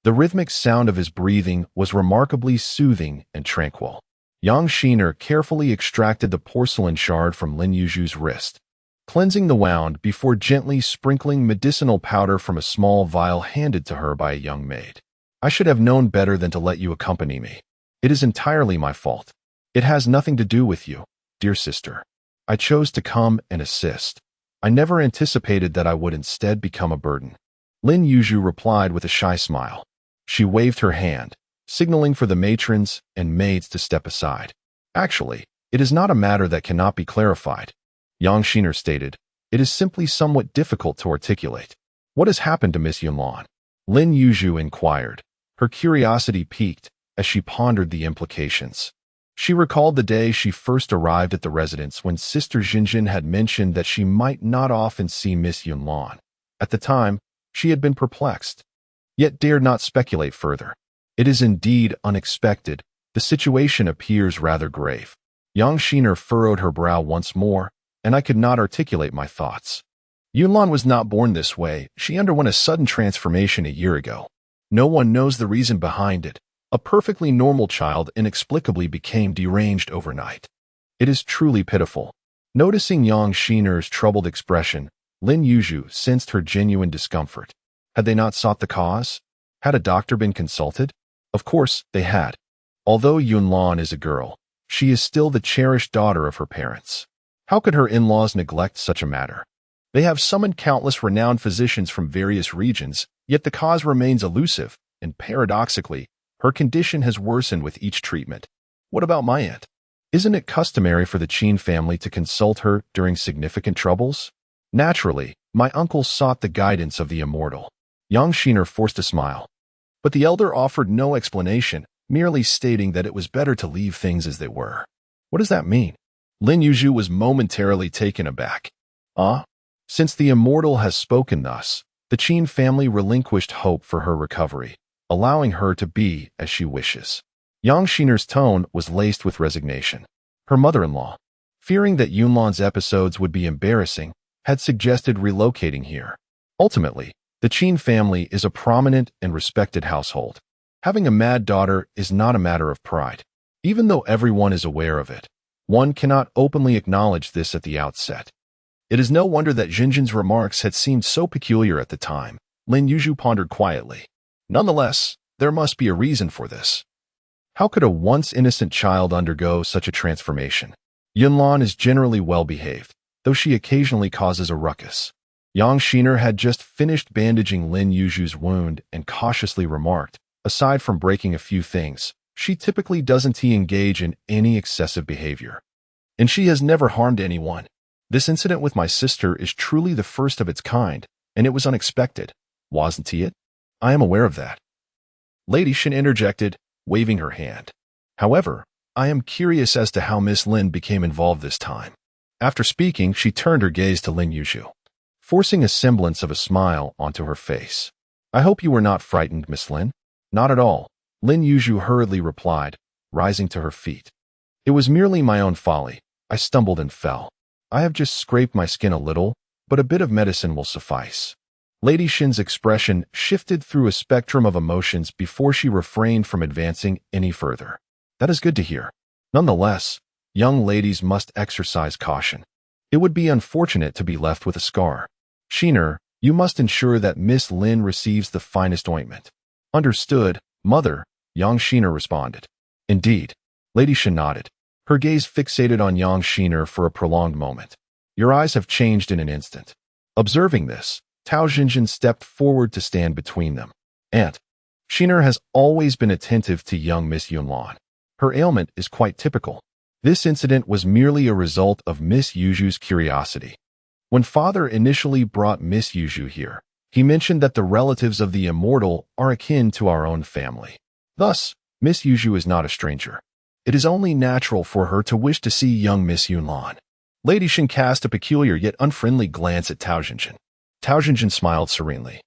The rhythmic sound of his breathing was remarkably soothing and tranquil. Young Shiner carefully extracted the porcelain shard from Lin Yuzhu's wrist, cleansing the wound before gently sprinkling medicinal powder from a small vial handed to her by a young maid. I should have known better than to let you accompany me. It is entirely my fault. It has nothing to do with you, dear sister. I chose to come and assist. I never anticipated that I would instead become a burden. Lin Yuzhu replied with a shy smile. She waved her hand, signaling for the matrons and maids to step aside. Actually, it is not a matter that cannot be clarified, young Shiner stated. It is simply somewhat difficult to articulate. What has happened to Miss Yunlan? Lin Yuzhu inquired, her curiosity piqued as she pondered the implications. She recalled the day she first arrived at the residence when Sister Zhenzhen had mentioned that she might not often see Miss Yunlan. At the time, she had been perplexed, yet dared not speculate further. It is indeed unexpected. The situation appears rather grave. Yang Shiner furrowed her brow once more, and I could not articulate my thoughts. Yunlan was not born this way. She underwent a sudden transformation a year ago. No one knows the reason behind it. A perfectly normal child inexplicably became deranged overnight. It is truly pitiful. Noticing Yang Shiner's troubled expression, Lin Yuzhu sensed her genuine discomfort. Had they not sought the cause? Had a doctor been consulted? Of course, they had. Although Yunlan is a girl, she is still the cherished daughter of her parents. How could her in-laws neglect such a matter? They have summoned countless renowned physicians from various regions, yet the cause remains elusive, and paradoxically, her condition has worsened with each treatment. What about my aunt? Isn't it customary for the Qin family to consult her during significant troubles? Naturally, my uncle sought the guidance of the immortal. Yang Shiner forced a smile. But the elder offered no explanation, merely stating that it was better to leave things as they were. What does that mean? Lin Yuzhu was momentarily taken aback. Since the immortal has spoken thus, the Qin family relinquished hope for her recovery, allowing her to be as she wishes. Yang Shiner's tone was laced with resignation. Her mother-in-law, fearing that Yunlan's episodes would be embarrassing, had suggested relocating here. Ultimately, the Qin family is a prominent and respected household. Having a mad daughter is not a matter of pride. Even though everyone is aware of it, one cannot openly acknowledge this at the outset. It is no wonder that Zhenzhen's remarks had seemed so peculiar at the time. Lin Yuzhu pondered quietly. Nonetheless, there must be a reason for this. How could a once innocent child undergo such a transformation? Yunlan is generally well-behaved, though she occasionally causes a ruckus. Yang Shiner had just finished bandaging Lin Yuzhu's wound and cautiously remarked, aside from breaking a few things, she typically doesn't engage in any excessive behavior. And she has never harmed anyone. This incident with my sister is truly the first of its kind, and it was unexpected, wasn't it? I am aware of that. Lady Shin interjected, waving her hand. However, I am curious as to how Miss Lin became involved this time. After speaking, she turned her gaze to Lin Yuzhu, forcing a semblance of a smile onto her face. I hope you were not frightened, Miss Lin. Not at all, Lin Yuzhu hurriedly replied, rising to her feet. It was merely my own folly. I stumbled and fell. I have just scraped my skin a little, but a bit of medicine will suffice. Lady Shin's expression shifted through a spectrum of emotions before she refrained from advancing any further. That is good to hear. Nonetheless, young ladies must exercise caution. It would be unfortunate to be left with a scar. Shiner, you must ensure that Miss Lin receives the finest ointment. Understood, Mother, Yang Shiner responded. Indeed. Lady Shin nodded, her gaze fixated on Yang Shiner for a prolonged moment. Your eyes have changed in an instant. Observing this, Tao Zhenzhen stepped forward to stand between them. Aunt, Shiner has always been attentive to young Miss Yunlan. Her ailment is quite typical. This incident was merely a result of Miss Yuzhu's curiosity. When Father initially brought Miss Yuzhu here, he mentioned that the relatives of the immortal are akin to our own family. Thus, Miss Yuzhu is not a stranger. It is only natural for her to wish to see young Miss Yunlan. Lady Shin cast a peculiar yet unfriendly glance at Tao Zhenzhen. Tao Zhenzhen smiled serenely.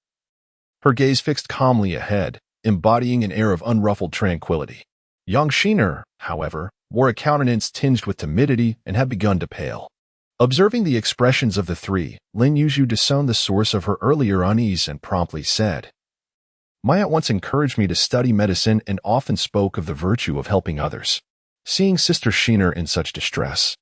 Her gaze fixed calmly ahead, embodying an air of unruffled tranquility. Yang Shiner, however, wore a countenance tinged with timidity and had begun to pale. Observing the expressions of the three, Lin Yuzhu discerned the source of her earlier unease and promptly said, My aunt once encouraged me to study medicine and often spoke of the virtue of helping others. Seeing Sister Shiner in such distress,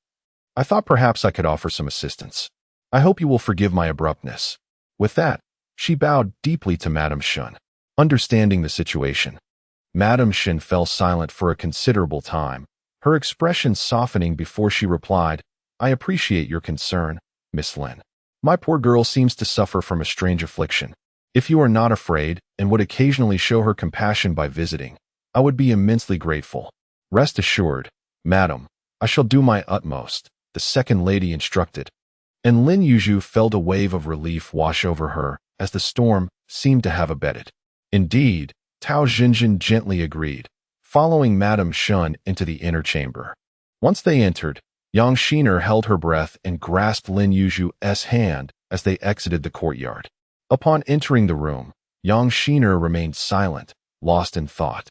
I thought perhaps I could offer some assistance. I hope you will forgive my abruptness. With that, she bowed deeply to Madame Shin. Understanding the situation, Madame Shin fell silent for a considerable time, her expression softening before she replied, I appreciate your concern, Miss Lin. My poor girl seems to suffer from a strange affliction. If you are not afraid and would occasionally show her compassion by visiting, I would be immensely grateful. Rest assured, Madam, I shall do my utmost, the second lady instructed. And Lin Yuzhu felt a wave of relief wash over her as the storm seemed to have abated. Indeed, Tao Zhenzhen gently agreed, following Madame Shun into the inner chamber. Once they entered, Yang Shiner held her breath and grasped Lin Yuzhu's hand as they exited the courtyard. Upon entering the room, Yang Shiner remained silent, lost in thought.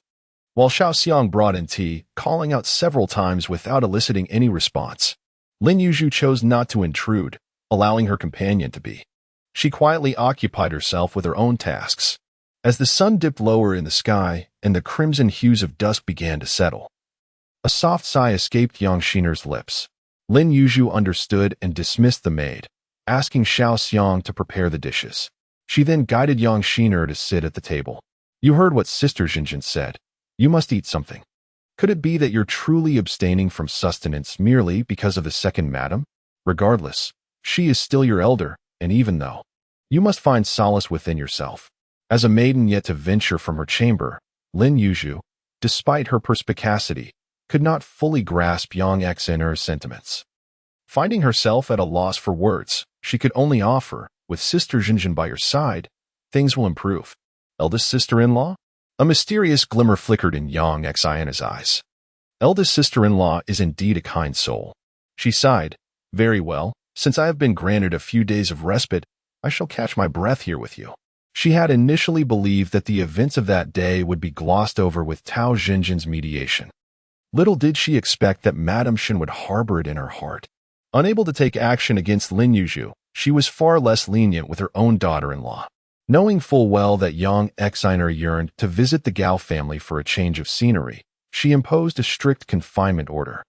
While Xiaoxiang brought in tea, calling out several times without eliciting any response, Lin Yuzhu chose not to intrude, allowing her companion to be. She quietly occupied herself with her own tasks. As the sun dipped lower in the sky and the crimson hues of dusk began to settle, a soft sigh escaped Yang Shiner's lips. Lin Yuzhu understood and dismissed the maid, asking Xiaoxiang to prepare the dishes. She then guided Yang Shiner to sit at the table. You heard what Sister Zhenzhen said. You must eat something. Could it be that you're truly abstaining from sustenance merely because of the second madam? Regardless, she is still your elder, and even though you must find solace within yourself. As a maiden yet to venture from her chamber, Lin Yuzhu, despite her perspicacity, could not fully grasp Yang Xner's sentiments. Finding herself at a loss for words, she could only offer, with Sister Zhenzhen by her side, things will improve. Eldest sister-in-law? A mysterious glimmer flickered in Yang Xina's eyes. Eldest sister-in-law is indeed a kind soul. She sighed. Very well, since I have been granted a few days of respite, I shall catch my breath here with you. She had initially believed that the events of that day would be glossed over with Tao Zhenzhen's mediation. Little did she expect that Madame Shen would harbor it in her heart. Unable to take action against Lin Yuzhu, she was far less lenient with her own daughter-in-law. Knowing full well that Yang Xiner yearned to visit the Gao family for a change of scenery, she imposed a strict confinement order,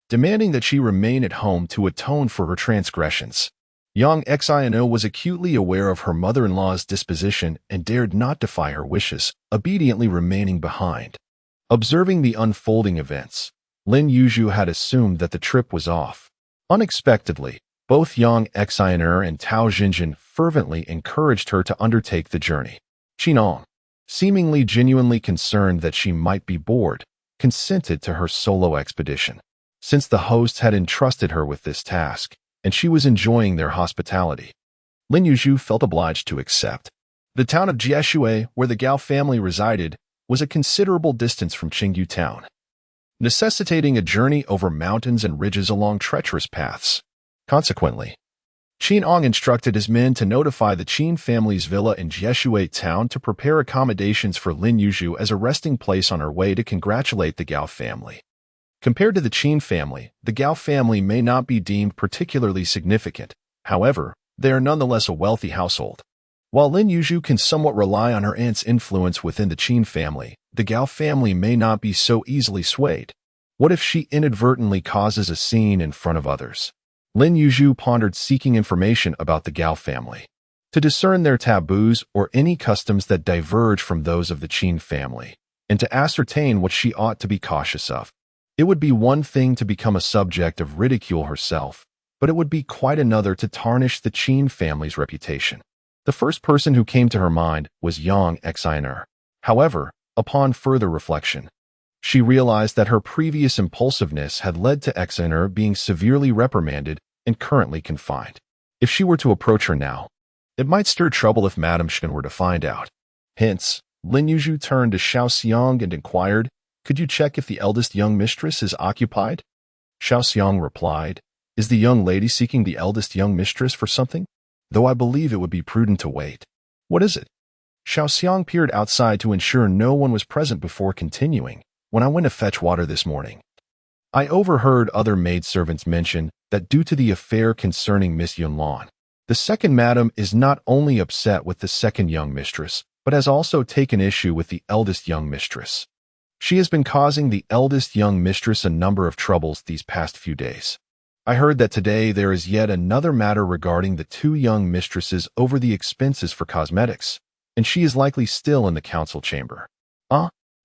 demanding that she remain at home to atone for her transgressions. Yang Xiner was acutely aware of her mother-in-law's disposition and dared not defy her wishes, obediently remaining behind. Observing the unfolding events, Lin Yuzhu had assumed that the trip was off. Unexpectedly, both Yang Xiner and Tao Zhenzhen fervently encouraged her to undertake the journey. Qin Ang, seemingly genuinely concerned that she might be bored, consented to her solo expedition. Since the hosts had entrusted her with this task, and she was enjoying their hospitality, Lin Yuzhu felt obliged to accept. The town of Jieshui, where the Gao family resided, was a considerable distance from Qingyu town, necessitating a journey over mountains and ridges along treacherous paths. Consequently, Qin Ang instructed his men to notify the Qin family's villa in Jieshui town to prepare accommodations for Lin Yuzhu as a resting place on her way to congratulate the Gao family. Compared to the Qin family, the Gao family may not be deemed particularly significant. However, they are nonetheless a wealthy household. While Lin Yuzhu can somewhat rely on her aunt's influence within the Qin family, the Gao family may not be so easily swayed. What if she inadvertently causes a scene in front of others? Lin Yuzhu pondered seeking information about the Gao family, to discern their taboos or any customs that diverge from those of the Qin family, and to ascertain what she ought to be cautious of. It would be one thing to become a subject of ridicule herself, but it would be quite another to tarnish the Qin family's reputation. The first person who came to her mind was Yang Xiner. However, upon further reflection, she realized that her previous impulsiveness had led to Xiner being severely reprimanded and currently confined. If she were to approach her now, it might stir trouble if Madame Shen were to find out. Hence, Lin Yuzhu turned to Xiaoxiang and inquired, "Could you check if the eldest young mistress is occupied?" Xiaoxiang replied, "Is the young lady seeking the eldest young mistress for something? Though I believe it would be prudent to wait." "What is it?" Xiaoxiang peered outside to ensure no one was present before continuing. "When I went to fetch water this morning, I overheard other maidservants mention that due to the affair concerning Miss Yunlan, the second madam is not only upset with the second young mistress, but has also taken issue with the eldest young mistress. She has been causing the eldest young mistress a number of troubles these past few days. I heard that today there is yet another matter regarding the two young mistresses over the expenses for cosmetics, and she is likely still in the council chamber."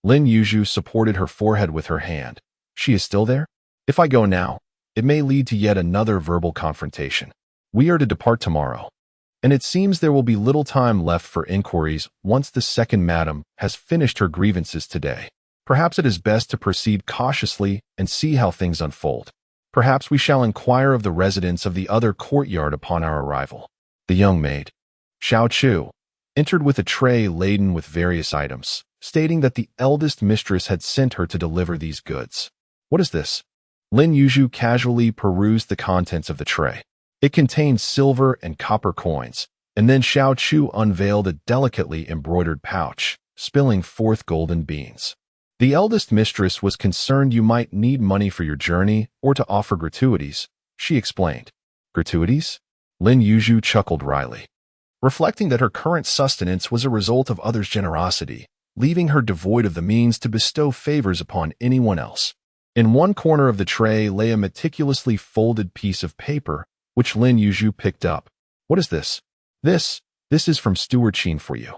Lin Yuzhu supported her forehead with her hand. "She is still there? If I go now, it may lead to yet another verbal confrontation. We are to depart tomorrow, and it seems there will be little time left for inquiries once the second madam has finished her grievances today. Perhaps it is best to proceed cautiously and see how things unfold. Perhaps we shall inquire of the residents of the other courtyard upon our arrival." The young maid, Xiao Chu, entered with a tray laden with various items. stating that the eldest mistress had sent her to deliver these goods. What is this? Lin Yuzhu casually perused the contents of the tray. It contained silver and copper coins, and then Xiao Chu unveiled a delicately embroidered pouch, spilling forth golden beans. The eldest mistress was concerned you might need money for your journey or to offer gratuities, she explained. Gratuities? Lin Yuzhu chuckled wryly, reflecting that her current sustenance was a result of others' generosity, leaving her devoid of the means to bestow favors upon anyone else. In one corner of the tray lay a meticulously folded piece of paper, which Lin Yuzhu picked up. What is this? This is from Steward Qin for you.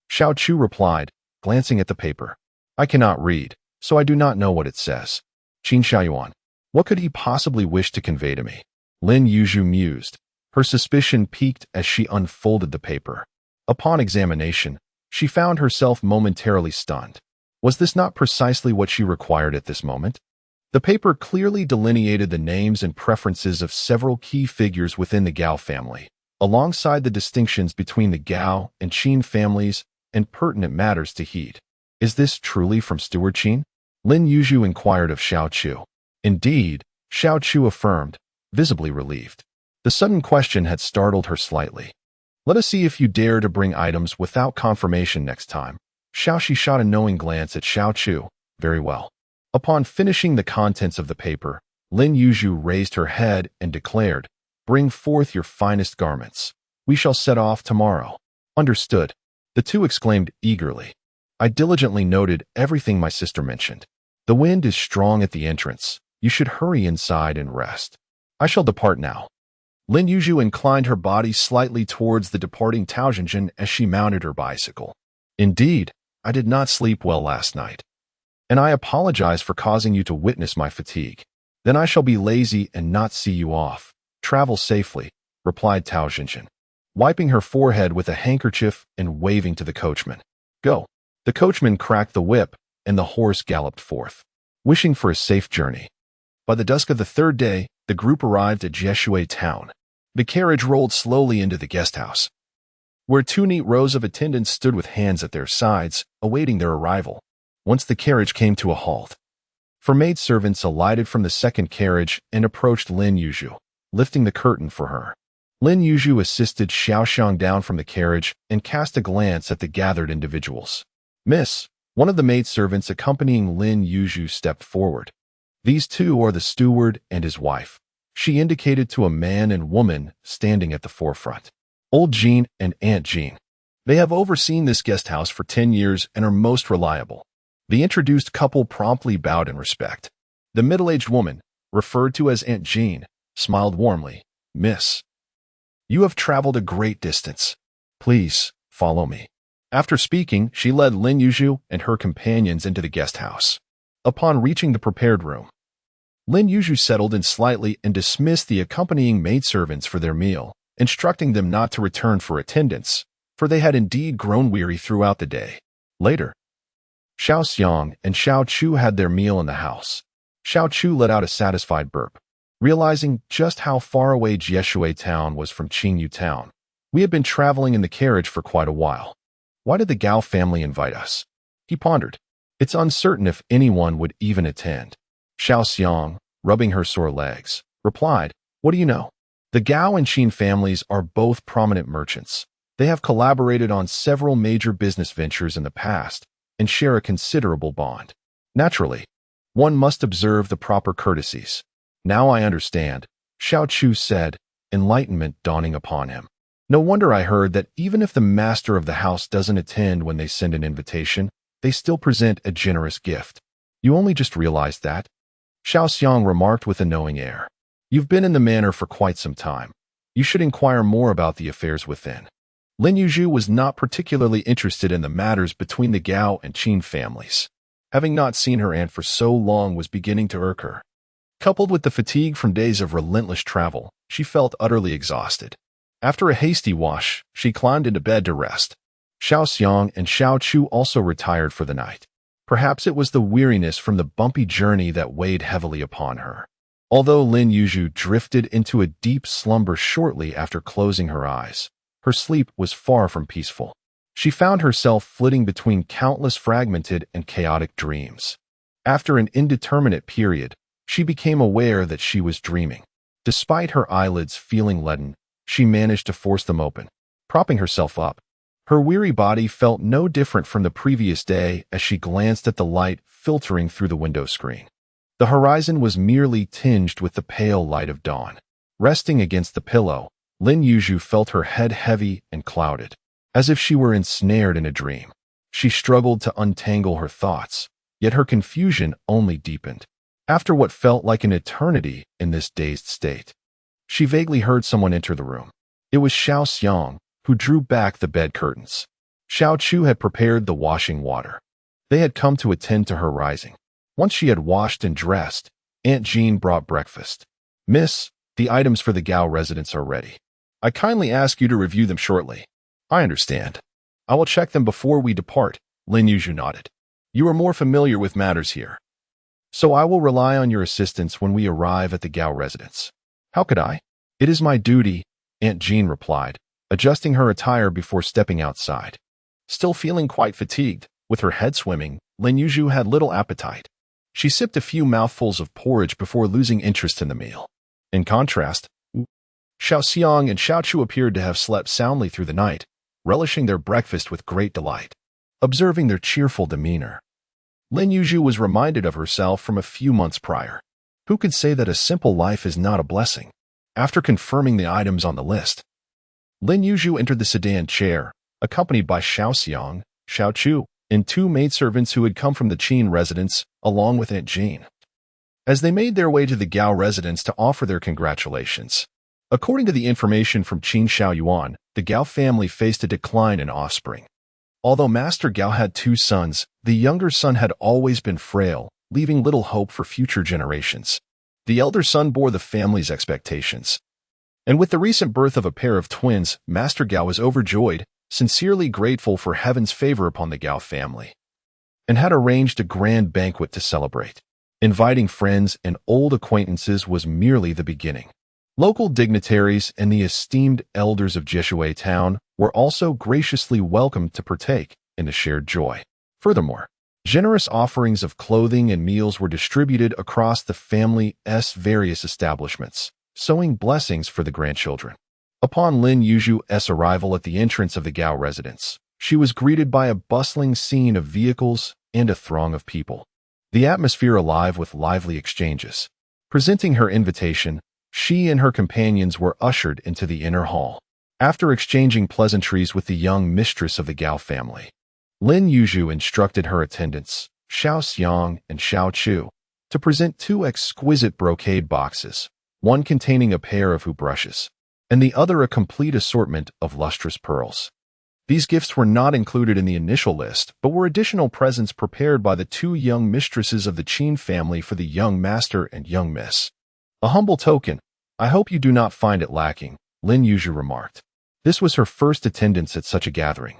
Xiao Chu replied, glancing at the paper. I cannot read, so I do not know what it says. Qin Shaojun. What could he possibly wish to convey to me? Lin Yuzhu mused. Her suspicion piqued as she unfolded the paper. Upon examination, she found herself momentarily stunned. Was this not precisely what she required at this moment? The paper clearly delineated the names and preferences of several key figures within the Gao family, alongside the distinctions between the Gao and Qin families and pertinent matters to heed. Is this truly from Steward Qin? Lin Yuzhu inquired of Xiao Chu. Indeed, Xiao Chu affirmed, visibly relieved. The sudden question had startled her slightly. Let us see if you dare to bring items without confirmation next time. Xiao Shi shot a knowing glance at Xiao Chu. Very well. Upon finishing the contents of the paper, Lin Yuzhu raised her head and declared, Bring forth your finest garments. We shall set off tomorrow. Understood. The two exclaimed eagerly. I diligently noted everything my sister mentioned. The wind is strong at the entrance. You should hurry inside and rest. I shall depart now. Lin Yuzhu inclined her body slightly towards the departing Tao Zhenzhen as she mounted her bicycle. Indeed, I did not sleep well last night, and I apologize for causing you to witness my fatigue. Then I shall be lazy and not see you off. Travel safely, replied Tao Zhenzhen, wiping her forehead with a handkerchief and waving to the coachman. Go. The coachman cracked the whip, and the horse galloped forth, wishing for a safe journey. By the dusk of the third day, the group arrived at Jieshui town. The carriage rolled slowly into the guest house, where two neat rows of attendants stood with hands at their sides, awaiting their arrival. Once the carriage came to a halt, four maidservants alighted from the second carriage and approached Lin Yuzhu, lifting the curtain for her. Lin Yuzhu assisted Xiaoxiang down from the carriage and cast a glance at the gathered individuals. Miss, one of the maidservants accompanying Lin Yuzhu stepped forward. These two are the steward and his wife. She indicated to a man and woman standing at the forefront. Old Jean and Aunt Jean. They have overseen this guest house for 10 years and are most reliable. The introduced couple promptly bowed in respect. The middle-aged woman, referred to as Aunt Jean, smiled warmly. Miss, you have traveled a great distance. Please, follow me. After speaking, she led Lin Yuzhu and her companions into the guest house. Upon reaching the prepared room, Lin Yuzhu settled in slightly and dismissed the accompanying maidservants for their meal, instructing them not to return for attendance, for they had indeed grown weary throughout the day. Later, Xiao Xiang and Xiao Chu had their meal in the house. Xiao Chu let out a satisfied burp, realizing just how far away Jieshui town was from Qingyu town. We had been traveling in the carriage for quite a while. Why did the Gao family invite us? He pondered. It's uncertain if anyone would even attend. Xiao Xiang, rubbing her sore legs, replied, What do you know? The Gao and Qin families are both prominent merchants. They have collaborated on several major business ventures in the past and share a considerable bond. Naturally, one must observe the proper courtesies. Now I understand, Xiao Chu said, enlightenment dawning upon him. No wonder I heard that even if the master of the house doesn't attend when they send an invitation, they still present a generous gift. You only just realized that? Xiao Xiang remarked with a knowing air. You've been in the manor for quite some time. You should inquire more about the affairs within. Lin Yuzhu was not particularly interested in the matters between the Gao and Qin families. Having not seen her aunt for so long was beginning to irk her. Coupled with the fatigue from days of relentless travel, she felt utterly exhausted. After a hasty wash, she climbed into bed to rest. Xiao Xiang and Xiao Chu also retired for the night. Perhaps it was the weariness from the bumpy journey that weighed heavily upon her. Although Lin Yuzhu drifted into a deep slumber shortly after closing her eyes, her sleep was far from peaceful. She found herself flitting between countless fragmented and chaotic dreams. After an indeterminate period, she became aware that she was dreaming. Despite her eyelids feeling leaden, she managed to force them open. Propping herself up, her weary body felt no different from the previous day as she glanced at the light filtering through the window screen. The horizon was merely tinged with the pale light of dawn. Resting against the pillow, Lin Yuzhu felt her head heavy and clouded, as if she were ensnared in a dream. She struggled to untangle her thoughts, yet her confusion only deepened. After what felt like an eternity in this dazed state, she vaguely heard someone enter the room. It was Xiao Xiang, who drew back the bed curtains. Xiao Chu had prepared the washing water. They had come to attend to her rising. Once she had washed and dressed, Aunt Jean brought breakfast. "Miss, the items for the Gao residence are ready. I kindly ask you to review them shortly." "I understand. I will check them before we depart," Lin Yuzhu nodded. "You are more familiar with matters here, so I will rely on your assistance when we arrive at the Gao residence." "How could I?" "It is my duty," Aunt Jean replied, adjusting her attire before stepping outside. Still feeling quite fatigued, with her head swimming, Lin Yuzhu had little appetite. She sipped a few mouthfuls of porridge before losing interest in the meal. In contrast, Xiao Xiang and Xiao Chu appeared to have slept soundly through the night, relishing their breakfast with great delight. Observing their cheerful demeanor, Lin Yuzhu was reminded of herself from a few months prior. Who could say that a simple life is not a blessing? After confirming the items on the list, Lin Yuzhu entered the sedan chair, accompanied by Xiao Xiang, Xiao Chu, and two maidservants who had come from the Qin residence, along with Aunt Jean. As they made their way to the Gao residence to offer their congratulations, according to the information from Qin Shaojun, the Gao family faced a decline in offspring. Although Master Gao had two sons, the younger son had always been frail, leaving little hope for future generations. The elder son bore the family's expectations. And with the recent birth of a pair of twins, Master Gao was overjoyed, sincerely grateful for heaven's favor upon the Gao family, and had arranged a grand banquet to celebrate. Inviting friends and old acquaintances was merely the beginning. Local dignitaries and the esteemed elders of Jishui town were also graciously welcomed to partake in the shared joy. Furthermore, generous offerings of clothing and meals were distributed across the family's various establishments, sowing blessings for the grandchildren. Upon Lin Yuzhu's arrival at the entrance of the Gao residence, she was greeted by a bustling scene of vehicles and a throng of people, the atmosphere alive with lively exchanges. Presenting her invitation, she and her companions were ushered into the inner hall. After exchanging pleasantries with the young mistress of the Gao family, Lin Yuzhu instructed her attendants, Xiao Xiang and Xiao Chu, to present two exquisite brocade boxes, one containing a pair of hoop brushes, and the other a complete assortment of lustrous pearls. These gifts were not included in the initial list, but were additional presents prepared by the two young mistresses of the Qin family for the young master and young miss. "A humble token. I hope you do not find it lacking," Lin Yuzhu remarked. This was her first attendance at such a gathering,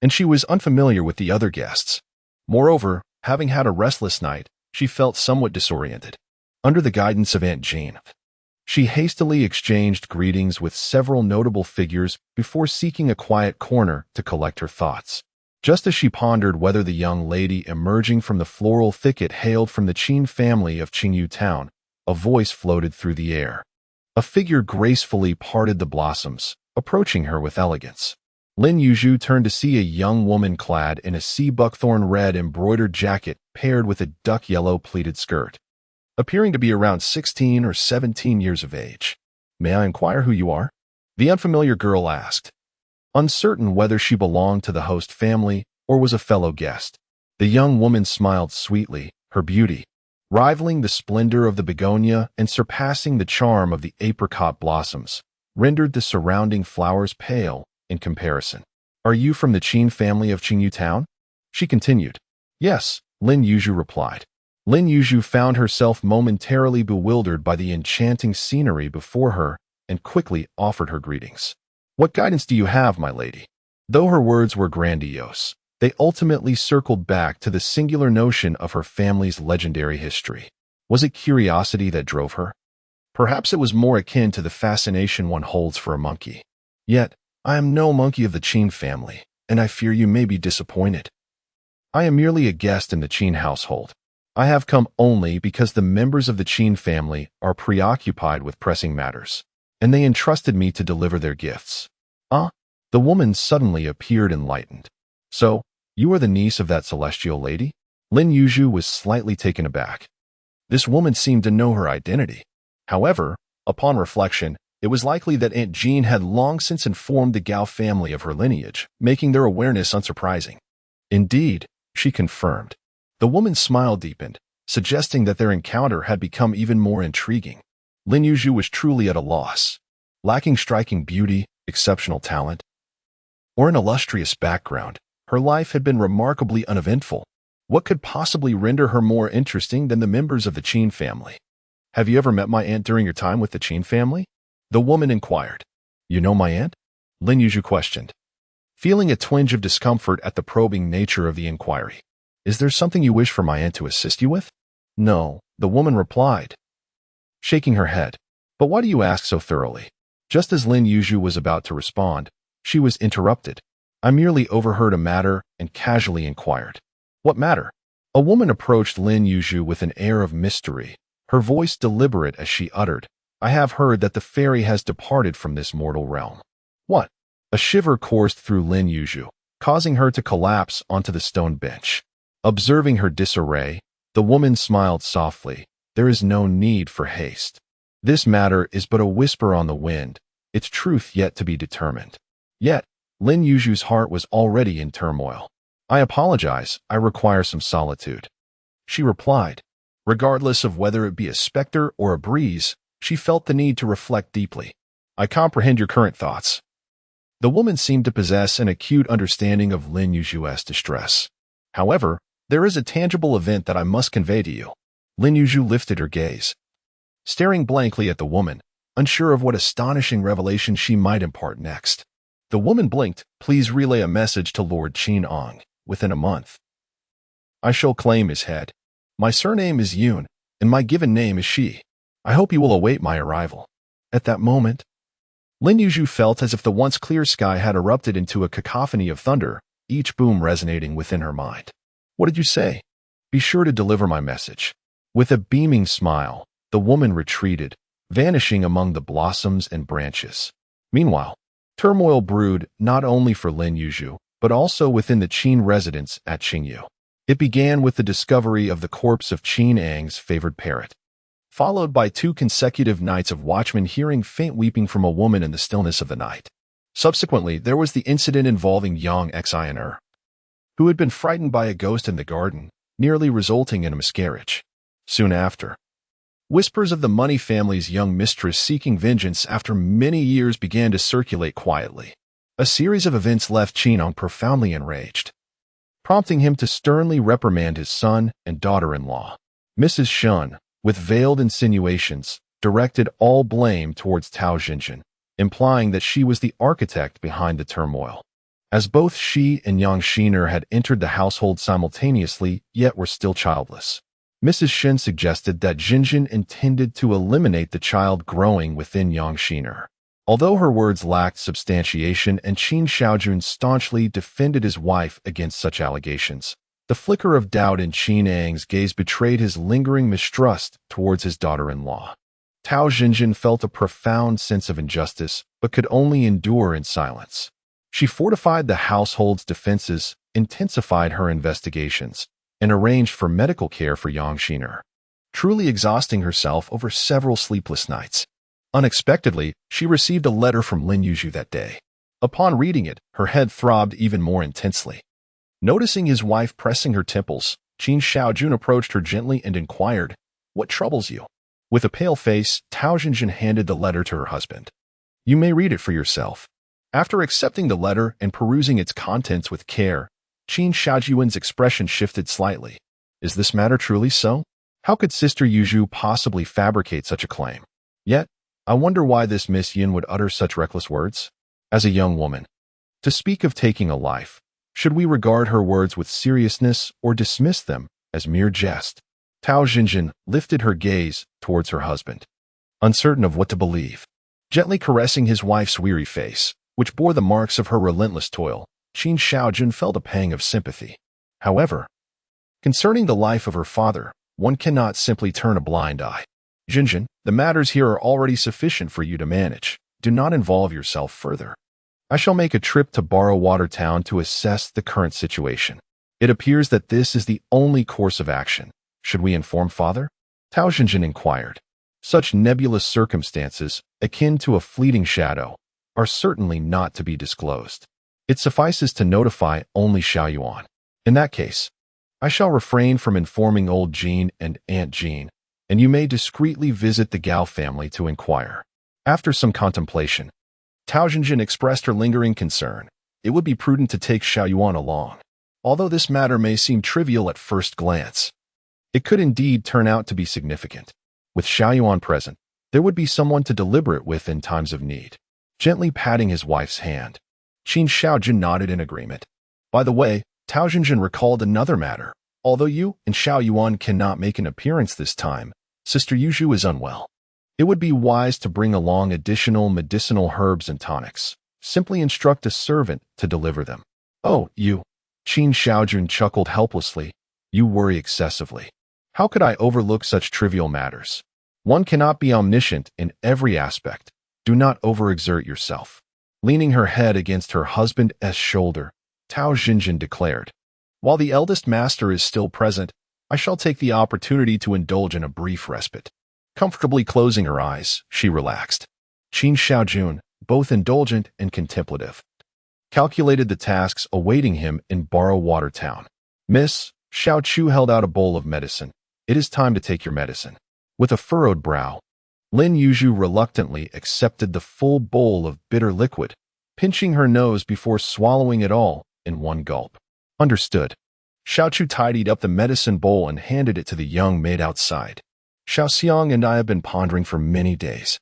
and she was unfamiliar with the other guests. Moreover, having had a restless night, she felt somewhat disoriented. Under the guidance of Aunt Jean, she hastily exchanged greetings with several notable figures before seeking a quiet corner to collect her thoughts. Just as she pondered whether the young lady emerging from the floral thicket hailed from the Qin family of Qingyu town, a voice floated through the air. A figure gracefully parted the blossoms, approaching her with elegance. Lin Yuzhu turned to see a young woman clad in a sea buckthorn red embroidered jacket paired with a duck yellow pleated skirt, appearing to be around 16 or 17 years of age. "May I inquire who you are?" the unfamiliar girl asked, uncertain whether she belonged to the host family or was a fellow guest. The young woman smiled sweetly, her beauty rivaling the splendor of the begonia and surpassing the charm of the apricot blossoms, rendered the surrounding flowers pale in comparison. "Are you from the Qin family of Qingyu town?" she continued. "Yes," Lin Yuzhu replied. Lin Yuzhu found herself momentarily bewildered by the enchanting scenery before her and quickly offered her greetings. "What guidance do you have, my lady?" Though her words were grandiose, they ultimately circled back to the singular notion of her family's legendary history. Was it curiosity that drove her? Perhaps it was more akin to the fascination one holds for a monkey. "Yet, I am no monkey of the Qin family," and I fear you may be disappointed. I am merely a guest in the Qin household. I have come only because the members of the Qin family are preoccupied with pressing matters, and they entrusted me to deliver their gifts. Ah, the woman suddenly appeared enlightened. So, you are the niece of that celestial lady? Lin Yuzhu was slightly taken aback. This woman seemed to know her identity. However, upon reflection, it was likely that Aunt Jean had long since informed the Gao family of her lineage, making their awareness unsurprising. Indeed, she confirmed. The woman's smile deepened, suggesting that their encounter had become even more intriguing. Lin Yuzhu was truly at a loss. Lacking striking beauty, exceptional talent, or an illustrious background, her life had been remarkably uneventful. What could possibly render her more interesting than the members of the Qin family? Have you ever met my aunt during your time with the Qin family? The woman inquired. You know my aunt? Lin Yuzhu questioned, feeling a twinge of discomfort at the probing nature of the inquiry. Is there something you wish for my aunt to assist you with? No, the woman replied, shaking her head. But why do you ask so thoroughly? Just as Lin Yuzhu was about to respond, she was interrupted. I merely overheard a matter and casually inquired. What matter? A woman approached Lin Yuzhu with an air of mystery, her voice deliberate as she uttered, I have heard that the fairy has departed from this mortal realm. What? A shiver coursed through Lin Yuzhu, causing her to collapse onto the stone bench. Observing her disarray, the woman smiled softly. There is no need for haste. This matter is but a whisper on the wind, its truth yet to be determined. Yet, Lin Yuzhu's heart was already in turmoil. I apologize, I require some solitude. She replied. Regardless of whether it be a specter or a breeze, she felt the need to reflect deeply. I comprehend your current thoughts. The woman seemed to possess an acute understanding of Lin Yuzhu's distress. However, there is a tangible event that I must convey to you. Lin Yuzhu lifted her gaze, staring blankly at the woman, unsure of what astonishing revelation she might impart next. The woman blinked. Please relay a message to Lord Qin Ang within a month. I shall claim his head. My surname is Yun, and my given name is Shiyi. I hope you will await my arrival. At that moment, Lin Yuzhu felt as if the once clear sky had erupted into a cacophony of thunder, each boom resonating within her mind. What did you say? Be sure to deliver my message. With a beaming smile, the woman retreated, vanishing among the blossoms and branches. Meanwhile, turmoil brewed not only for Lin Yuzhu, but also within the Qin residence at Qingyu. It began with the discovery of the corpse of Qin Ang's favored parrot, followed by 2 consecutive nights of watchmen hearing faint weeping from a woman in the stillness of the night. Subsequently, there was the incident involving young ex-heir, who had been frightened by a ghost in the garden, nearly resulting in a miscarriage. Soon after, whispers of the Money family's young mistress seeking vengeance after many years began to circulate quietly. A series of events left Qin Ang profoundly enraged, prompting him to sternly reprimand his son and daughter-in-law. Mrs. Shun, with veiled insinuations, directed all blame towards Tao Zhenzhen, implying that she was the architect behind the turmoil. As both she and young Shiner had entered the household simultaneously, yet were still childless, Mrs. Shin suggested that Zhenzhen intended to eliminate the child growing within young Shiner. Although her words lacked substantiation and Qin Shaojun staunchly defended his wife against such allegations, the flicker of doubt in Qin Ang's gaze betrayed his lingering mistrust towards his daughter-in-law. Tao Zhenzhen felt a profound sense of injustice, but could only endure in silence. She fortified the household's defenses, intensified her investigations, and arranged for medical care for young Shiner, truly exhausting herself over several sleepless nights. Unexpectedly, she received a letter from Lin Yuzhu that day. Upon reading it, her head throbbed even more intensely. Noticing his wife pressing her temples, Qin Shaojun approached her gently and inquired, "What troubles you?" With a pale face, Tao Zhenzhen handed the letter to her husband. "You may read it for yourself." After accepting the letter and perusing its contents with care, Qin Shaojun's expression shifted slightly. Is this matter truly so? How could Sister Yuzhu possibly fabricate such a claim? Yet, I wonder why this Miss Yin would utter such reckless words. As a young woman, to speak of taking a life, should we regard her words with seriousness or dismiss them as mere jest? Tao Zhenzhen lifted her gaze towards her husband, uncertain of what to believe. Gently caressing his wife's weary face, which bore the marks of her relentless toil, Qin Shaojun felt a pang of sympathy. However, concerning the life of her father, one cannot simply turn a blind eye. Zhenzhen, the matters here are already sufficient for you to manage. Do not involve yourself further. I shall make a trip to Borrow-Water Town to assess the current situation. It appears that this is the only course of action. Should we inform father? Tao Zhenzhen inquired. Such nebulous circumstances, akin to a fleeting shadow, are certainly not to be disclosed. It suffices to notify only Xiaoyuan. In that case, I shall refrain from informing old Jean and Aunt Jean, and you may discreetly visit the Gao family to inquire. After some contemplation, Tao Zhenzhen expressed her lingering concern. It would be prudent to take Xiaoyuan along. Although this matter may seem trivial at first glance, it could indeed turn out to be significant. With Xiaoyuan present, there would be someone to deliberate with in times of need. Gently patting his wife's hand, Qin Shaojun nodded in agreement. By the way, Tao Zhenzhen recalled another matter. Although you and Xiaoyuan cannot make an appearance this time, Sister Yuzhu is unwell. It would be wise to bring along additional medicinal herbs and tonics. Simply instruct a servant to deliver them. Oh, you. Qin Shaojun chuckled helplessly. You worry excessively. How could I overlook such trivial matters? One cannot be omniscient in every aspect. Do not overexert yourself. Leaning her head against her husband's shoulder, Tao Zhenzhen declared. While the eldest master is still present, I shall take the opportunity to indulge in a brief respite. Comfortably closing her eyes, she relaxed. Qin Shaojun, both indulgent and contemplative, calculated the tasks awaiting him in Borrow-Water Town. Miss, Xiao Chu held out a bowl of medicine. It is time to take your medicine. With a furrowed brow, Lin Yuzhu reluctantly accepted the full bowl of bitter liquid, pinching her nose before swallowing it all in one gulp. Understood. Xiao Chu tidied up the medicine bowl and handed it to the young maid outside. Xiao Xiang and I have been pondering for many days.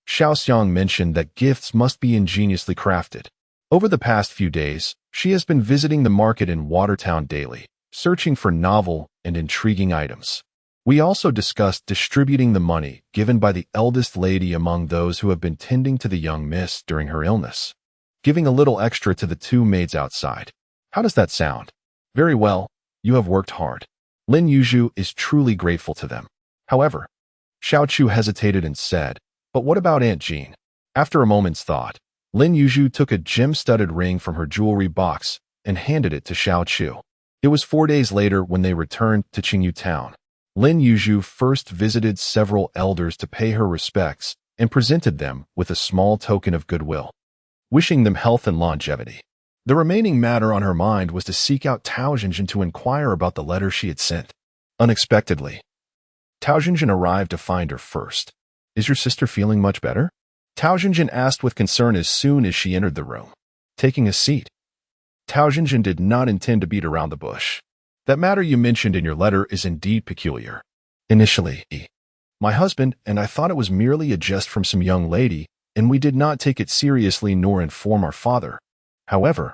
Xiao Xiang mentioned that gifts must be ingeniously crafted. Over the past few days, she has been visiting the market in Watertown daily, searching for novel and intriguing items. We also discussed distributing the money given by the eldest lady among those who have been tending to the young miss during her illness, giving a little extra to the two maids outside. How does that sound? Very well, you have worked hard. Lin Yuzhu is truly grateful to them. However, Xiao Chu hesitated and said, but what about Aunt Jean? After a moment's thought, Lin Yuzhu took a gem-studded ring from her jewelry box and handed it to Xiao Chu. It was 4 days later when they returned to Qingyu town. Lin Yuzhu first visited several elders to pay her respects and presented them with a small token of goodwill, wishing them health and longevity. The remaining matter on her mind was to seek out Tao Zhenzhen to inquire about the letter she had sent. Unexpectedly, Tao Zhenzhen arrived to find her first. Is your sister feeling much better? Tao Zhenzhen asked with concern as soon as she entered the room. Taking a seat, Tao Zhenzhen did not intend to beat around the bush. That matter you mentioned in your letter is indeed peculiar. Initially, my husband and I thought it was merely a jest from some young lady, and we did not take it seriously nor inform our father. However,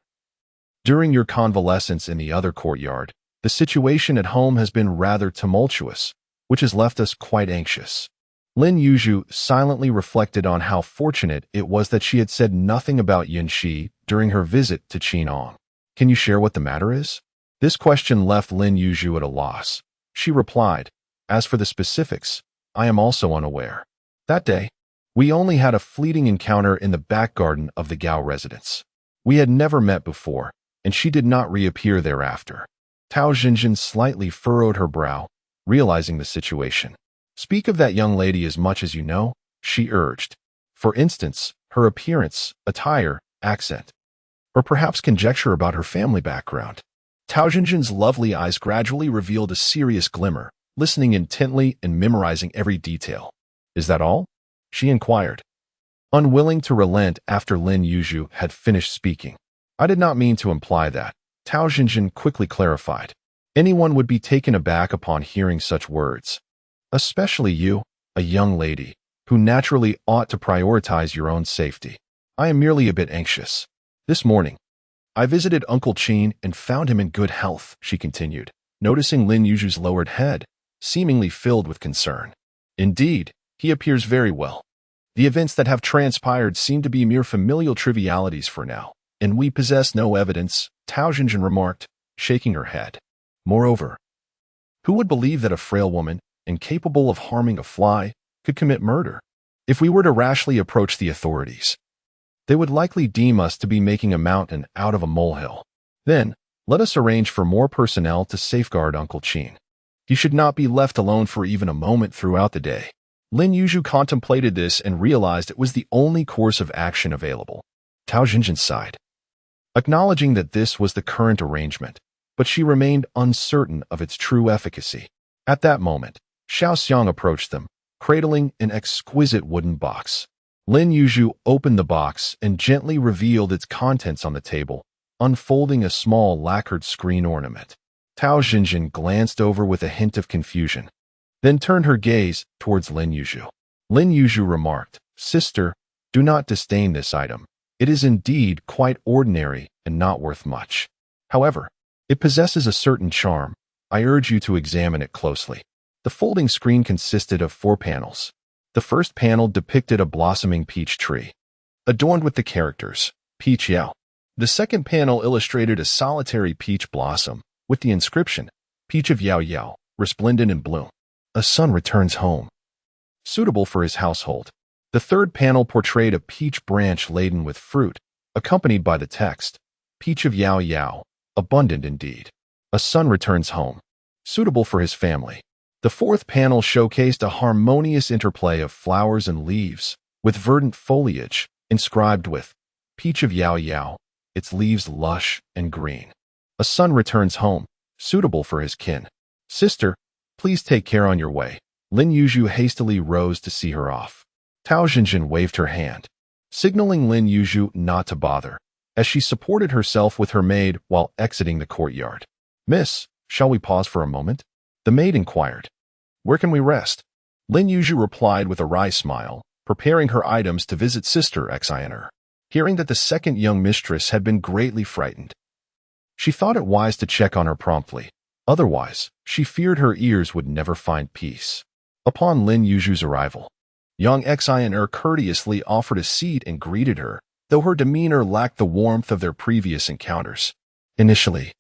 during your convalescence in the other courtyard, the situation at home has been rather tumultuous, which has left us quite anxious. Lin Yuzhu silently reflected on how fortunate it was that she had said nothing about Yun Shiyi during her visit to Qin Ang. Can you share what the matter is? This question left Lin Yuzhu at a loss. She replied, as for the specifics, I am also unaware. That day, we only had a fleeting encounter in the back garden of the Gao residence. We had never met before, and she did not reappear thereafter. Tao Zhenzhen slightly furrowed her brow, realizing the situation. Speak of that young lady as much as you know, she urged. For instance, her appearance, attire, accent, or perhaps conjecture about her family background. Tao Zhenzhen's lovely eyes gradually revealed a serious glimmer, listening intently and memorizing every detail. Is that all? She inquired, unwilling to relent after Lin Yuzhu had finished speaking. I did not mean to imply that, Tao Zhenzhen quickly clarified. Anyone would be taken aback upon hearing such words. Especially you, a young lady, who naturally ought to prioritize your own safety. I am merely a bit anxious. This morning, I visited Uncle Qin and found him in good health, she continued, noticing Lin Yuzhu's lowered head, seemingly filled with concern. Indeed, he appears very well. The events that have transpired seem to be mere familial trivialities for now. And we possess no evidence, Tao Zhenzhen remarked, shaking her head. Moreover, who would believe that a frail woman, incapable of harming a fly, could commit murder? If we were to rashly approach the authorities, they would likely deem us to be making a mountain out of a molehill. Then, let us arrange for more personnel to safeguard Uncle Qin. He should not be left alone for even a moment throughout the day. Lin Yuzhu contemplated this and realized it was the only course of action available. Tao Zhenzhen sighed, acknowledging that this was the current arrangement, but she remained uncertain of its true efficacy. At that moment, Xiao Xiang approached them, cradling an exquisite wooden box. Lin Yuzhu opened the box and gently revealed its contents on the table, unfolding a small lacquered screen ornament. Tao Zhenzhen glanced over with a hint of confusion, then turned her gaze towards Lin Yuzhu. Lin Yuzhu remarked, "Sister, do not disdain this item. It is indeed quite ordinary and not worth much. However, it possesses a certain charm. I urge you to examine it closely." The folding screen consisted of 4 panels. The first panel depicted a blossoming peach tree, adorned with the characters, Peach Yao. The second panel illustrated a solitary peach blossom, with the inscription, Peach of Yao Yao, resplendent in bloom. A son returns home, suitable for his household. The third panel portrayed a peach branch laden with fruit, accompanied by the text, Peach of Yao Yao, abundant indeed. A son returns home, suitable for his family. The fourth panel showcased a harmonious interplay of flowers and leaves, with verdant foliage, inscribed with, Peach of Yao Yao, its leaves lush and green. A son returns home, suitable for his kin. Sister, please take care on your way. Lin Yuzhu hastily rose to see her off. Tao Zhenzhen waved her hand, signaling Lin Yuzhu not to bother, as she supported herself with her maid while exiting the courtyard. Miss, shall we pause for a moment? The maid inquired. Where can we rest? Lin Yuzhu replied with a wry smile, preparing her items to visit Sister Xian. Hearing that the second young mistress had been greatly frightened, she thought it wise to check on her promptly. Otherwise, she feared her ears would never find peace. Upon Lin Yuzhu's arrival, young Xian courteously offered a seat and greeted her, though her demeanor lacked the warmth of their previous encounters. Initially,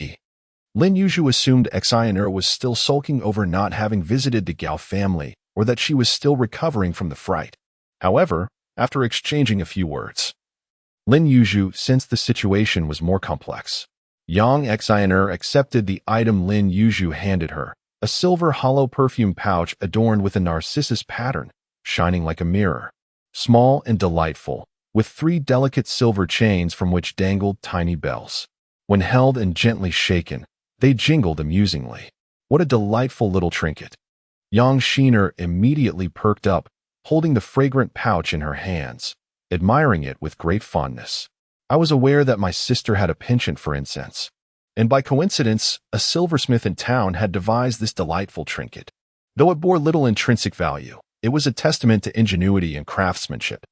Lin Yuzhu assumed Xian was still sulking over not having visited the Gao family, or that she was still recovering from the fright. However, after exchanging a few words, Lin Yuzhu sensed the situation was more complex. Young Xian accepted the item Lin Yuzhu handed her, a silver hollow perfume pouch adorned with a narcissus pattern, shining like a mirror. Small and delightful, with 3 delicate silver chains from which dangled tiny bells. When held and gently shaken, they jingled amusingly. What a delightful little trinket. Yang Shiner immediately perked up, holding the fragrant pouch in her hands, admiring it with great fondness. I was aware that my sister had a penchant for incense, and by coincidence, a silversmith in town had devised this delightful trinket. Though it bore little intrinsic value, it was a testament to ingenuity and craftsmanship.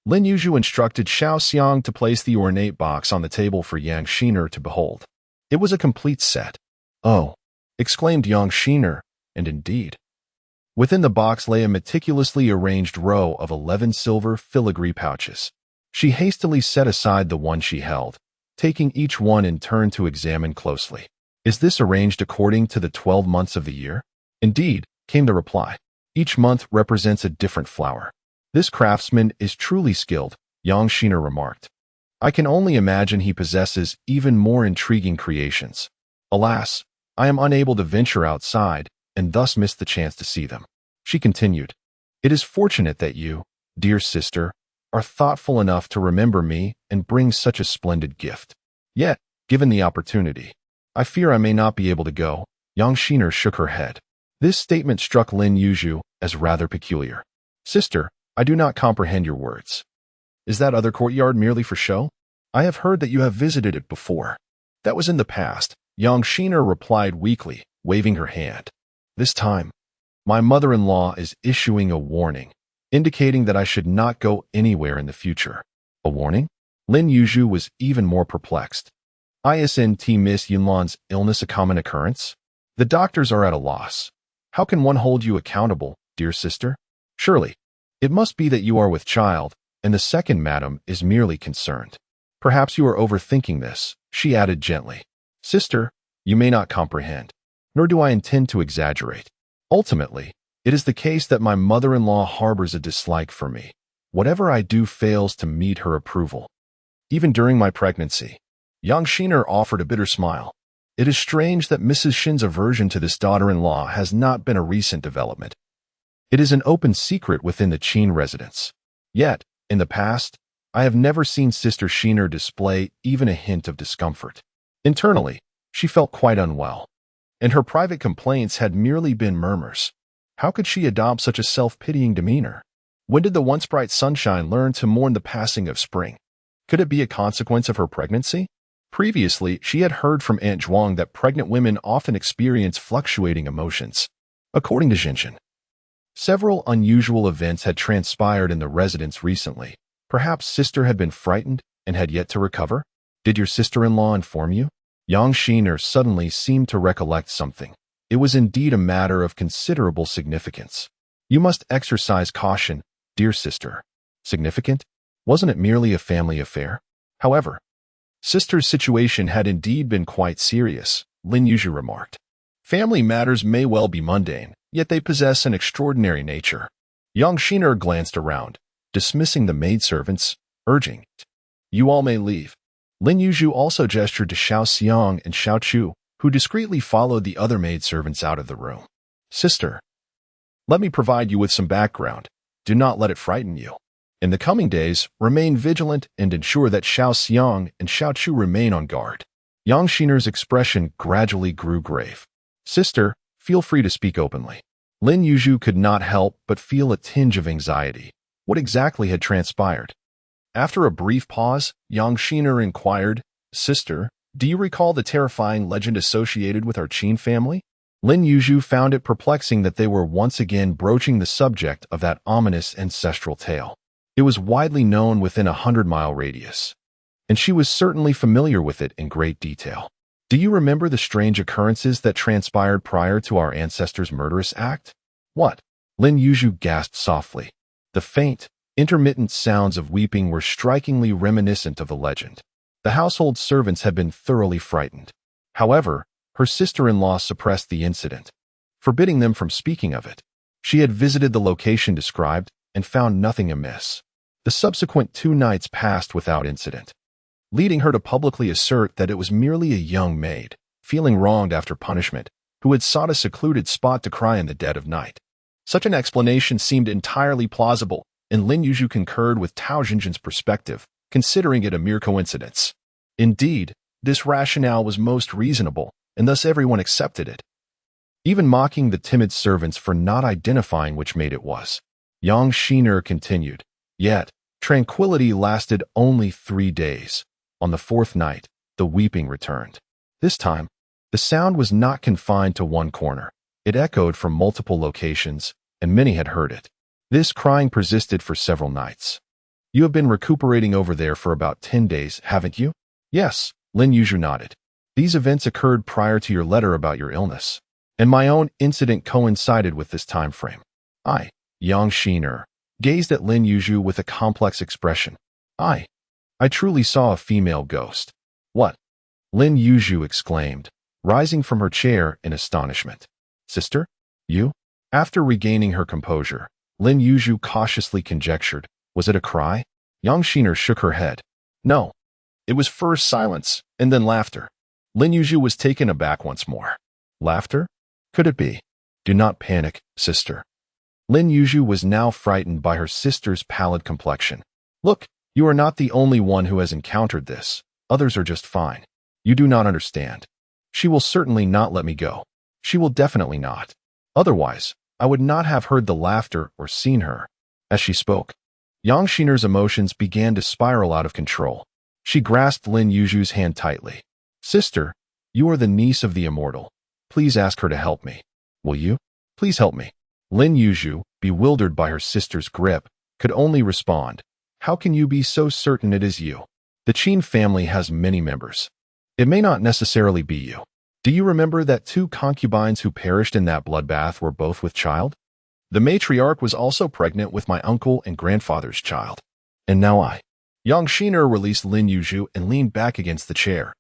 Lin Yuzhu instructed Xiao Xiang to place the ornate box on the table for Yang Shiner to behold. It was a complete set. "Oh!" exclaimed Yang Shiner, and indeed, within the box lay a meticulously arranged row of 11 silver filigree pouches. She hastily set aside the one she held, taking each one in turn to examine closely. "Is this arranged according to the 12 months of the year?" "Indeed," came the reply. "Each month represents a different flower." "This craftsman is truly skilled," Yang Shiner remarked. "I can only imagine he possesses even more intriguing creations. Alas, I am unable to venture outside and thus miss the chance to see them." She continued, "It is fortunate that you, dear sister, are thoughtful enough to remember me and bring such a splendid gift. Yet, given the opportunity, I fear I may not be able to go." Yang Shiner shook her head. This statement struck Lin Yuzhu as rather peculiar. "Sister, I do not comprehend your words. Is that other courtyard merely for show? I have heard that you have visited it before." "That was in the past," Yang Shiner replied weakly, waving her hand. "This time, my mother-in-law is issuing a warning, indicating that I should not go anywhere in the future." "A warning?" Lin Yuzhu was even more perplexed. "Isn't Miss Yunlan's illness a common occurrence? The doctors are at a loss. How can one hold you accountable, dear sister? Surely, it must be that you are with child, and the second madam is merely concerned." Perhaps you are overthinking this, she added gently. Sister, you may not comprehend, nor do I intend to exaggerate. Ultimately, it is the case that my mother-in-law harbors a dislike for me. Whatever I do fails to meet her approval. Even during my pregnancy. Young Shiyi offered a bitter smile. It is strange that Mrs. Shin's aversion to this daughter-in-law has not been a recent development. It is an open secret within the Qin residence. Yet, in the past, I have never seen Sister Shiyi display even a hint of discomfort. Internally, she felt quite unwell, and her private complaints had merely been murmurs. How could she adopt such a self-pitying demeanor? When did the once bright sunshine learn to mourn the passing of spring? Could it be a consequence of her pregnancy? Previously, she had heard from Aunt Zhuang that pregnant women often experience fluctuating emotions. According to Zhenzhen, several unusual events had transpired in the residence recently. Perhaps sister had been frightened and had yet to recover? Did your sister-in-law inform you? Yang Shiyi suddenly seemed to recollect something. It was indeed a matter of considerable significance. You must exercise caution, dear sister. Significant? Wasn't it merely a family affair? However, sister's situation had indeed been quite serious, Lin Yuzhu remarked. Family matters may well be mundane, yet they possess an extraordinary nature. Yang Shiyi glanced around, dismissing the maidservants, urging, You all may leave. Lin Yuzhu also gestured to Xiao Xiang and Xiao Chu, who discreetly followed the other maidservants out of the room. Sister, let me provide you with some background. Do not let it frighten you. In the coming days, remain vigilant and ensure that Xiao Xiang and Xiao Chu remain on guard. Yang Shiyi's expression gradually grew grave. Sister, feel free to speak openly. Lin Yuzhu could not help but feel a tinge of anxiety. What exactly had transpired? After a brief pause, Yang Shiyi inquired, Sister, do you recall the terrifying legend associated with our Qin family? Lin Yuzhu found it perplexing that they were once again broaching the subject of that ominous ancestral tale. It was widely known within a 100-mile radius, and she was certainly familiar with it in great detail. Do you remember the strange occurrences that transpired prior to our ancestors' murderous act? What? Lin Yuzhu gasped softly. The faint, intermittent sounds of weeping were strikingly reminiscent of the legend. The household servants had been thoroughly frightened. However, her sister-in-law suppressed the incident, forbidding them from speaking of it. She had visited the location described and found nothing amiss. The subsequent 2 nights passed without incident, leading her to publicly assert that it was merely a young maid, feeling wronged after punishment, who had sought a secluded spot to cry in the dead of night. Such an explanation seemed entirely plausible, and Lin Yuzhu concurred with Tao Zhenzhen's perspective, considering it a mere coincidence. Indeed, this rationale was most reasonable, and thus everyone accepted it, even mocking the timid servants for not identifying which maid it was. Yang Shiyi continued, Yet, tranquility lasted only 3 days. On the 4th night, the weeping returned. This time, the sound was not confined to one corner. It echoed from multiple locations, and many had heard it. This crying persisted for several nights. You have been recuperating over there for about 10 days, haven't you? Yes, Lin Yuzhu nodded. These events occurred prior to your letter about your illness, and my own incident coincided with this time frame. Yang Shiyi gazed at Lin Yuzhu with a complex expression. I truly saw a female ghost. What? Lin Yuzhu exclaimed, rising from her chair in astonishment. Sister? You? After regaining her composure, Lin Yuzhu cautiously conjectured, was it a cry? Yang Shiyi shook her head. No. It was first silence, and then laughter. Lin Yuzhu was taken aback once more. Laughter? Could it be? Do not panic, sister. Lin Yuzhu was now frightened by her sister's pallid complexion. Look, you are not the only one who has encountered this. Others are just fine. You do not understand. She will certainly not let me go. She will definitely not. Otherwise, I would not have heard the laughter or seen her. As she spoke, Yang Shiyi's emotions began to spiral out of control. She grasped Lin Yuzhu's hand tightly. Sister, you are the niece of the immortal. Please ask her to help me. Will you? Please help me. Lin Yuzhu, bewildered by her sister's grip, could only respond. How can you be so certain it is you? The Qin family has many members. It may not necessarily be you. Do you remember that 2 concubines who perished in that bloodbath were both with child? The matriarch was also pregnant with my uncle and grandfather's child. And now I. Yang Shiner released Lin Yuzhu and leaned back against the chair,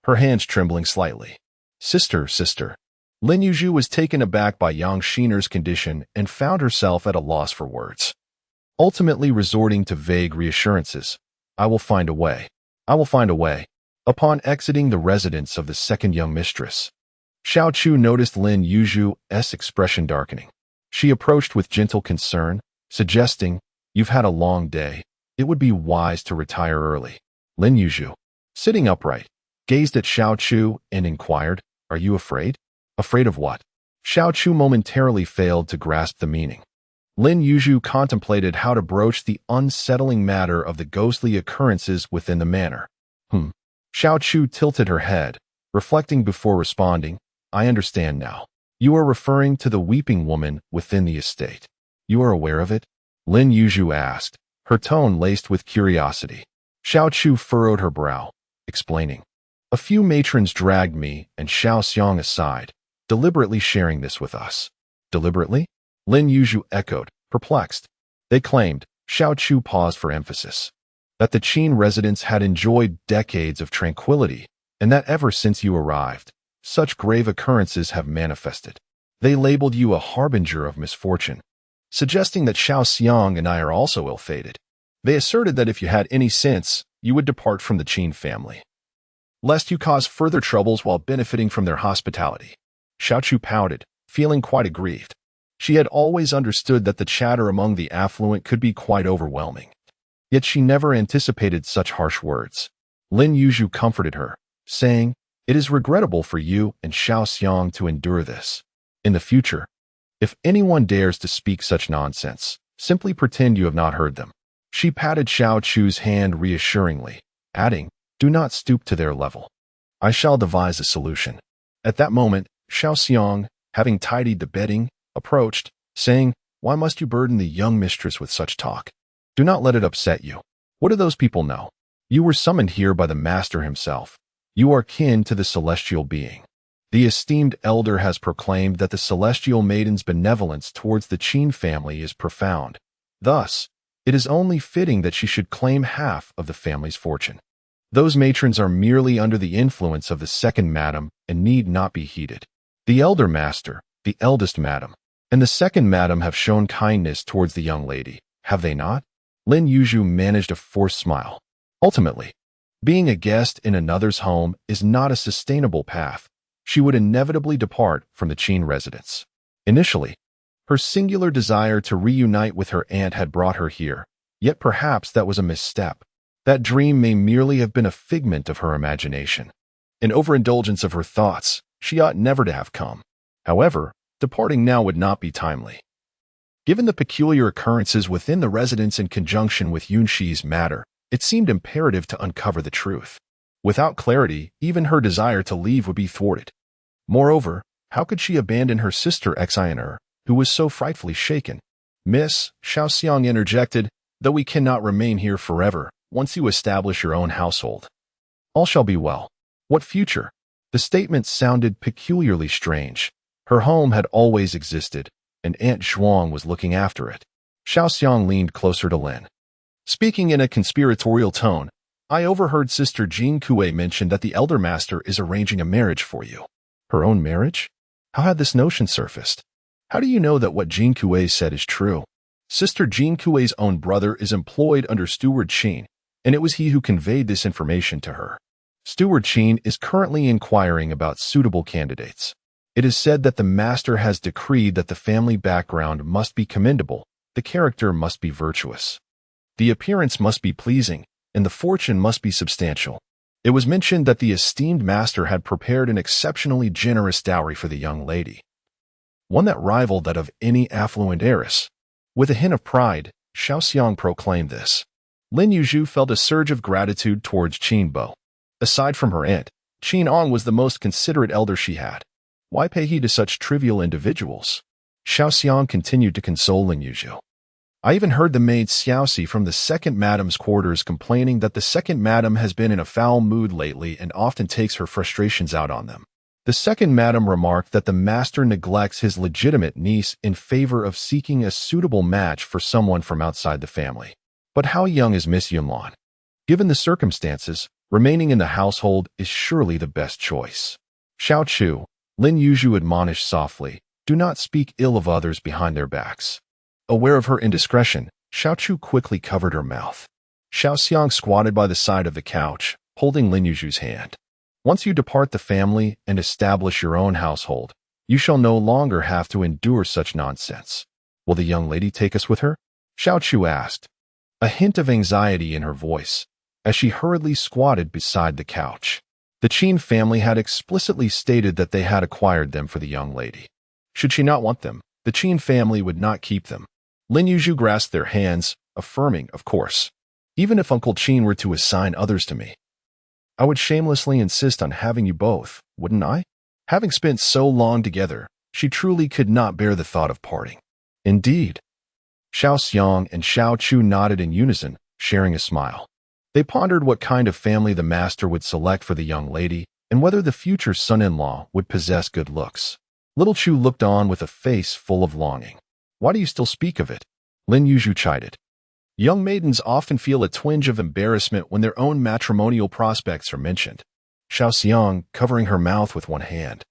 her hands trembling slightly. Sister. Lin Yuzhu was taken aback by Yang Shiner's condition and found herself at a loss for words, ultimately resorting to vague reassurances. I will find a way. Upon exiting the residence of the second young mistress, Xiao Chu noticed Lin Yuzhu's expression darkening. She approached with gentle concern, suggesting, "You've had a long day. It would be wise to retire early." Lin Yuzhu, sitting upright, gazed at Xiao Chu and inquired, "Are you afraid?" "Afraid of what?" Xiao Chu momentarily failed to grasp the meaning. Lin Yuzhu contemplated how to broach the unsettling matter of the ghostly occurrences within the manor. Xiao Chu tilted her head, reflecting before responding, "I understand now. You are referring to the weeping woman within the estate. You are aware of it?" Lin Yuzhu asked, her tone laced with curiosity. Xiao Chu furrowed her brow, explaining, "A few matrons dragged me and Xiao Xiang aside, deliberately sharing this with us." "Deliberately?" Lin Yuzhu echoed, perplexed. "They claimed," Xiao Chu paused for emphasis, "that the Qin residents had enjoyed decades of tranquility, and that ever since you arrived, such grave occurrences have manifested. They labeled you a harbinger of misfortune, suggesting that Xiao Xiang and I are also ill-fated. They asserted that if you had any sense, you would depart from the Qin family, lest you cause further troubles while benefiting from their hospitality." Xiao Chu pouted, feeling quite aggrieved. She had always understood that the chatter among the affluent could be quite overwhelming, yet she never anticipated such harsh words. Lin Yuzhu comforted her, saying, "It is regrettable for you and Xiao Xiang to endure this. In the future, if anyone dares to speak such nonsense, simply pretend you have not heard them." She patted Xiao Chu's hand reassuringly, adding, "Do not stoop to their level. I shall devise a solution." At that moment, Xiao Xiang, having tidied the bedding, approached, saying, "Why must you burden the young mistress with such talk? Do not let it upset you. What do those people know? You were summoned here by the master himself. You are kin to the celestial being. The esteemed elder has proclaimed that the celestial maiden's benevolence towards the Qin family is profound. Thus, it is only fitting that she should claim half of the family's fortune. Those matrons are merely under the influence of the second madam and need not be heeded. The elder master, the eldest madam, and the second madam have shown kindness towards the young lady, have they not?" Lin Yuzhu managed a forced smile. Ultimately, being a guest in another's home is not a sustainable path. She would inevitably depart from the Qin residence. Initially, her singular desire to reunite with her aunt had brought her here, yet perhaps that was a misstep. That dream may merely have been a figment of her imagination, an overindulgence of her thoughts. She ought never to have come. However, departing now would not be timely. Given the peculiar occurrences within the residence in conjunction with Yun Shiyi's matter, it seemed imperative to uncover the truth. Without clarity, even her desire to leave would be thwarted. Moreover, how could she abandon her sister Xian, who was so frightfully shaken? "Miss," Xiao Xiang interjected, "though we cannot remain here forever, once you establish your own household, all shall be well." What future? The statement sounded peculiarly strange. Her home had always existed, and Aunt Zhuang was looking after it. Xiao Xiang leaned closer to Lin, speaking in a conspiratorial tone. "I overheard Sister Jin Kuei mention that the elder master is arranging a marriage for you." "Her own marriage? How had this notion surfaced? How do you know that what Jin Kuei said is true?" "Sister Jin Kuei's own brother is employed under Steward Qin, and it was he who conveyed this information to her. Steward Qin is currently inquiring about suitable candidates. It is said that the master has decreed that the family background must be commendable, the character must be virtuous, the appearance must be pleasing, and the fortune must be substantial. It was mentioned that the esteemed master had prepared an exceptionally generous dowry for the young lady, one that rivaled that of any affluent heiress." With a hint of pride, Xiao Xiang proclaimed this. Lin Yuzhu felt a surge of gratitude towards Qin Bo. Aside from her aunt, Qin Ang was the most considerate elder she had. Why pay heed to such trivial individuals? Xiao Xiang continued to console Lin Yuzhu. "I even heard the maid Xiaoxi from the second madam's quarters complaining that the second madam has been in a foul mood lately and often takes her frustrations out on them. The second madam remarked that the master neglects his legitimate niece in favor of seeking a suitable match for someone from outside the family. But how young is Miss Yunlan? Given the circumstances, remaining in the household is surely the best choice. Xiao Chu, Lin Yuzhu admonished softly, do not speak ill of others behind their backs. Aware of her indiscretion, Xiao Chu quickly covered her mouth. Xiao Xiang squatted by the side of the couch, holding Lin Yuzhu's hand. Once you depart the family and establish your own household, you shall no longer have to endure such nonsense. Will the young lady take us with her? Xiao Chu asked, a hint of anxiety in her voice, as she hurriedly squatted beside the couch. The Qin family had explicitly stated that they had acquired them for the young lady. Should she not want them, the Qin family would not keep them. Lin Yuzhu grasped their hands, affirming, of course. Even if Uncle Qin were to assign others to me, I would shamelessly insist on having you both, wouldn't I? Having spent so long together, she truly could not bear the thought of parting. Indeed. Xiao Xiang and Xiao Chu nodded in unison, sharing a smile. They pondered what kind of family the master would select for the young lady and whether the future son-in-law would possess good looks. Little Chu looked on with a face full of longing. Why do you still speak of it? Lin Yuzhu chided. Young maidens often feel a twinge of embarrassment when their own matrimonial prospects are mentioned. Xiao Xiang, covering her mouth with one hand,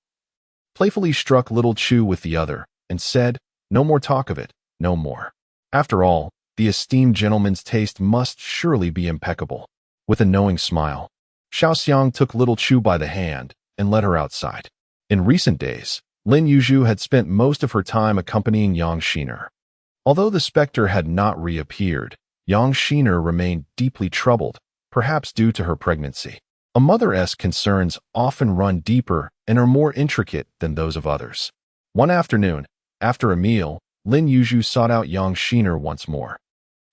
playfully struck Little Chu with the other and said, no more talk of it, no more. After all, the esteemed gentleman's taste must surely be impeccable. With a knowing smile, Xiao Xiang took Little Chu by the hand and led her outside. In recent days, Lin Yuzhu had spent most of her time accompanying Yang Shiner. Although the specter had not reappeared, Yang Shiner remained deeply troubled, perhaps due to her pregnancy. A mother's concerns often run deeper and are more intricate than those of others. One afternoon, after a meal, Lin Yuzhu sought out Yang Shiner once more.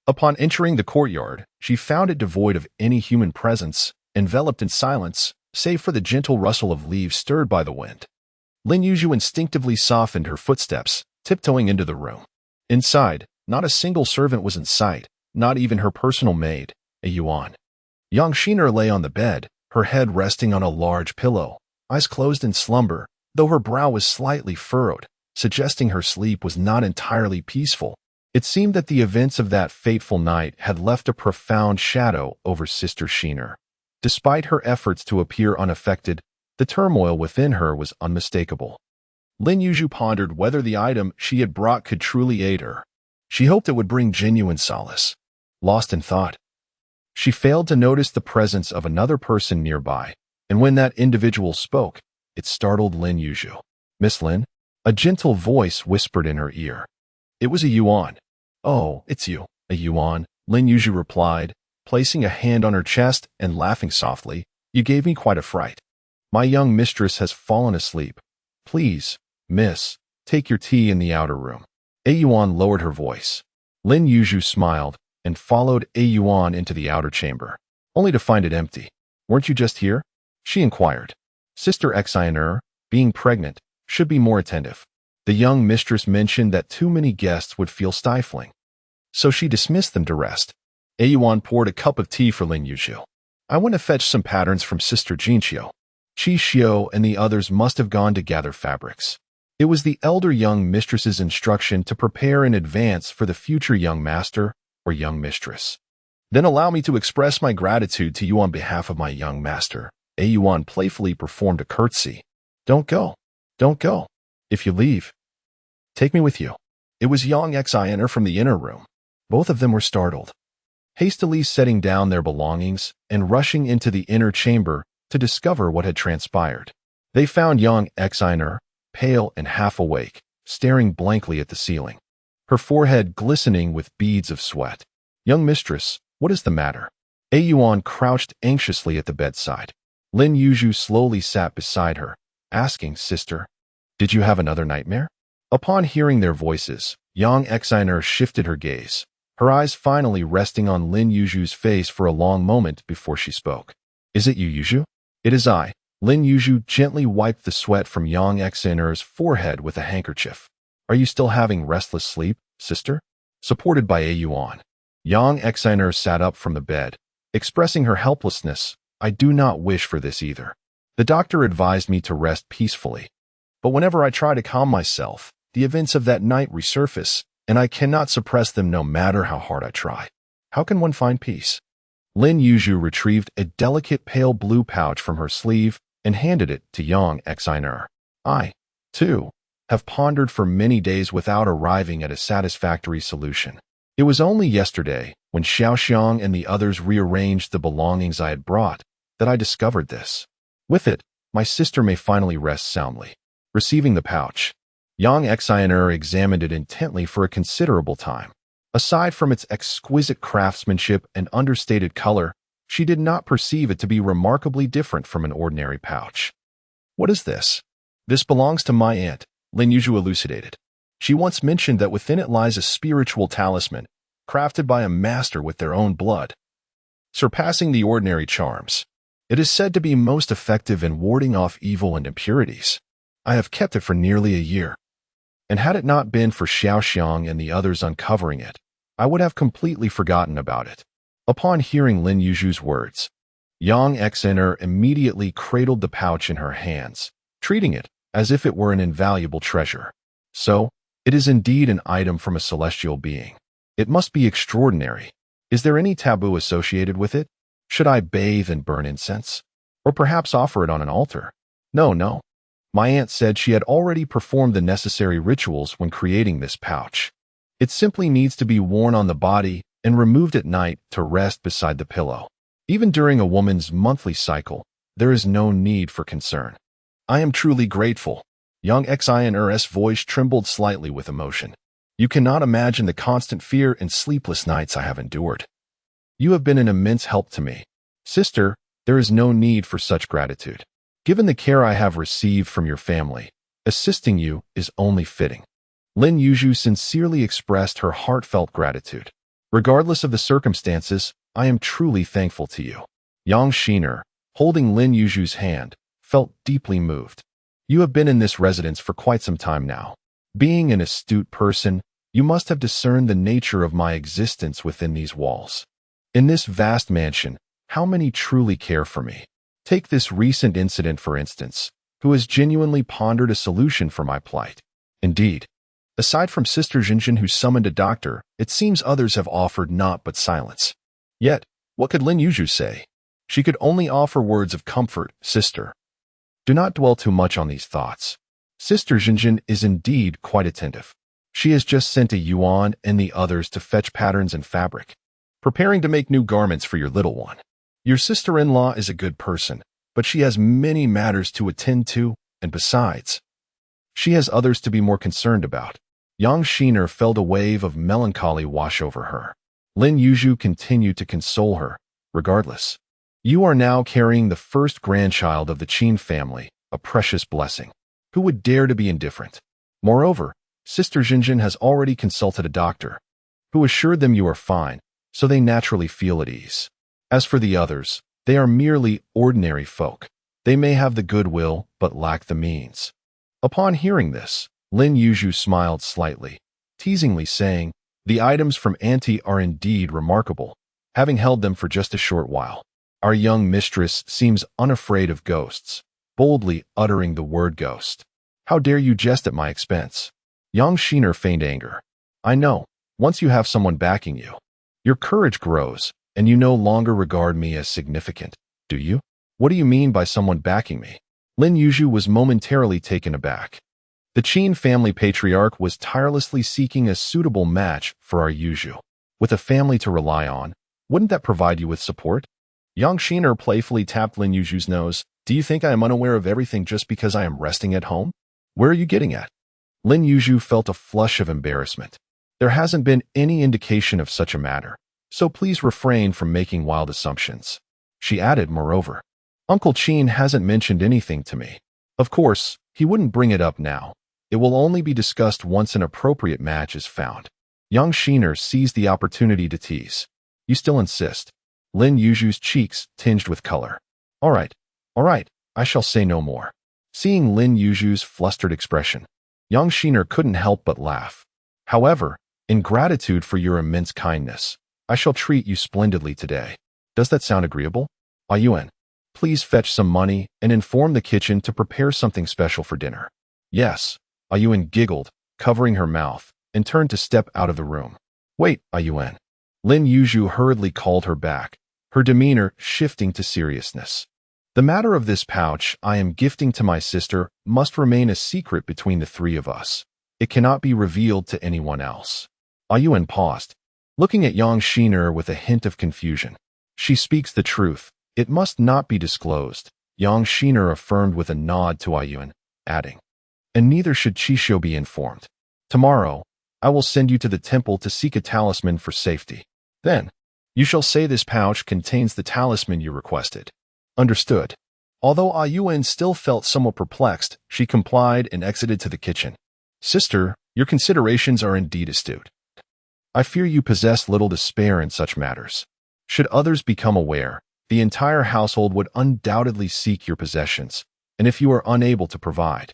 Upon entering the courtyard, she found it devoid of any human presence, enveloped in silence, save for the gentle rustle of leaves stirred by the wind. Lin Yuzhu instinctively softened her footsteps, tiptoeing into the room. Inside, not a single servant was in sight, not even her personal maid, a Yuan. Yang Shiner lay on the bed, her head resting on a large pillow, eyes closed in slumber, though her brow was slightly furrowed, suggesting her sleep was not entirely peaceful. It seemed that the events of that fateful night had left a profound shadow over Sister Shiner. Despite her efforts to appear unaffected, the turmoil within her was unmistakable. Lin Yuzhu pondered whether the item she had brought could truly aid her. She hoped it would bring genuine solace. Lost in thought, she failed to notice the presence of another person nearby, and when that individual spoke, it startled Lin Yuzhu. Miss Lin? A gentle voice whispered in her ear. It was a Yuan. Oh, it's you, a Yuan, Lin Yuzhu replied, placing a hand on her chest and laughing softly. You gave me quite a fright. My young mistress has fallen asleep. Please, miss, take your tea in the outer room. A Yuan lowered her voice. Lin Yuzhu smiled and followed A Yuan into the outer chamber, only to find it empty. Weren't you just here? She inquired. Sister Xianer, being pregnant, should be more attentive. The young mistress mentioned that too many guests would feel stifling, so she dismissed them to rest. A Yuan poured a cup of tea for Lin Yuzhu. I went to fetch some patterns from Sister Jinqiu. Qi Xiu and the others must have gone to gather fabrics. It was the elder young mistress's instruction to prepare in advance for the future young master or young mistress. Then allow me to express my gratitude to you on behalf of my young master. A Yuan playfully performed a curtsy. Don't go. Don't go. If you leave, take me with you. It was Yang Xianer from the inner room. Both of them were startled, hastily setting down their belongings and rushing into the inner chamber to discover what had transpired. They found Yang Xianer, pale and half awake, staring blankly at the ceiling, her forehead glistening with beads of sweat. Young mistress, what is the matter? A Yuan crouched anxiously at the bedside. Lin Yuzhu slowly sat beside her, asking, Sister, did you have another nightmare? Upon hearing their voices, Yang Xianer shifted her gaze, her eyes finally resting on Lin Yuzhu's face for a long moment before she spoke. Is it you, Yuzhu? It is I. Lin Yuzhu gently wiped the sweat from Yang Xianer's forehead with a handkerchief. Are you still having restless sleep, sister? Supported by A Yuan, Yang Xianer sat up from the bed, expressing her helplessness. I do not wish for this either. The doctor advised me to rest peacefully. But whenever I try to calm myself, the events of that night resurface, and I cannot suppress them no matter how hard I try. How can one find peace? Lin Yuzhu retrieved a delicate pale blue pouch from her sleeve and handed it to Yang Xiner. I, too, have pondered for many days without arriving at a satisfactory solution. It was only yesterday, when Xiaoxiang and the others rearranged the belongings I had brought, that I discovered this. With it, my sister may finally rest soundly. Receiving the pouch, Yang Xiner examined it intently for a considerable time. Aside from its exquisite craftsmanship and understated color, she did not perceive it to be remarkably different from an ordinary pouch. What is this? This belongs to my aunt, Lin Yuzhu elucidated. She once mentioned that within it lies a spiritual talisman, crafted by a master with their own blood, surpassing the ordinary charms. It is said to be most effective in warding off evil and impurities. I have kept it for nearly a year, and had it not been for Xiaoxiang and the others uncovering it, I would have completely forgotten about it. Upon hearing Lin Yuzhu's words, Yang Xiner immediately cradled the pouch in her hands, treating it as if it were an invaluable treasure. So, it is indeed an item from a celestial being. It must be extraordinary. Is there any taboo associated with it? Should I bathe and burn incense? Or perhaps offer it on an altar? No. My aunt said she had already performed the necessary rituals when creating this pouch. It simply needs to be worn on the body and removed at night to rest beside the pillow. Even during a woman's monthly cycle, there is no need for concern. I am truly grateful. Young Xiner's voice trembled slightly with emotion. You cannot imagine the constant fear and sleepless nights I have endured. You have been an immense help to me. Sister, there is no need for such gratitude. Given the care I have received from your family, assisting you is only fitting. Lin Yuzhu sincerely expressed her heartfelt gratitude. Regardless of the circumstances, I am truly thankful to you. Yang Shiner, holding Lin Yuzhu's hand, felt deeply moved. You have been in this residence for quite some time now. Being an astute person, you must have discerned the nature of my existence within these walls. In this vast mansion, how many truly care for me? Take this recent incident for instance, who has genuinely pondered a solution for my plight. Indeed, aside from Sister Zhenzhen who summoned a doctor, it seems others have offered naught but silence. Yet, what could Lin Yuzhu say? She could only offer words of comfort. Sister, do not dwell too much on these thoughts. Sister Zhenzhen is indeed quite attentive. She has just sent a Yuan and the others to fetch patterns and fabric, preparing to make new garments for your little one. Your sister-in-law is a good person, but she has many matters to attend to, and besides, she has others to be more concerned about. Yang Shiner felt a wave of melancholy wash over her. Lin Yuzhu continued to console her. Regardless, you are now carrying the first grandchild of the Qin family, a precious blessing. Who would dare to be indifferent? Moreover, Sister Zhenzhen has already consulted a doctor, who assured them you are fine, so they naturally feel at ease. As for the others, they are merely ordinary folk. They may have the goodwill, but lack the means. Upon hearing this, Lin Yuzhu smiled slightly, teasingly saying, the items from Auntie are indeed remarkable, having held them for just a short while. Our young mistress seems unafraid of ghosts, boldly uttering the word ghost. How dare you jest at my expense? Yang Shiner feigned anger. I know, once you have someone backing you, your courage grows, and you no longer regard me as significant, do you? What do you mean by someone backing me? Lin Yuzhu was momentarily taken aback. The Qin family patriarch was tirelessly seeking a suitable match for our Yuzhu. With a family to rely on, wouldn't that provide you with support? Yang Shiner playfully tapped Lin Yuzhu's nose. Do you think I am unaware of everything just because I am resting at home? Where are you getting at? Lin Yuzhu felt a flush of embarrassment. There hasn't been any indication of such a matter, so please refrain from making wild assumptions. She added, moreover, Uncle Qin hasn't mentioned anything to me. Of course, he wouldn't bring it up now. It will only be discussed once an appropriate match is found. Yang Shiner seized the opportunity to tease. You still insist? Lin Yuzhu's cheeks tinged with color. All right, I shall say no more. Seeing Lin Yuzhu's flustered expression, Yang Shiner couldn't help but laugh. However, in gratitude for your immense kindness, I shall treat you splendidly today. Does that sound agreeable? Yuan, please fetch some money and inform the kitchen to prepare something special for dinner. Yes, Yuan giggled, covering her mouth, and turned to step out of the room. Wait, Yuan. Lin Yuzhu hurriedly called her back, her demeanor shifting to seriousness. The matter of this pouch I am gifting to my sister must remain a secret between the three of us. It cannot be revealed to anyone else. Yuan paused, looking at Yang Shiner with a hint of confusion. She speaks the truth. It must not be disclosed, Yang Shiner affirmed with a nod to Yuan, adding, and neither should Qishou be informed. Tomorrow, I will send you to the temple to seek a talisman for safety. Then, you shall say this pouch contains the talisman you requested. Understood. Although Yuan still felt somewhat perplexed, she complied and exited to the kitchen. Sister, your considerations are indeed astute. I fear you possess little to spare in such matters. Should others become aware, the entire household would undoubtedly seek your possessions, and if you are unable to provide,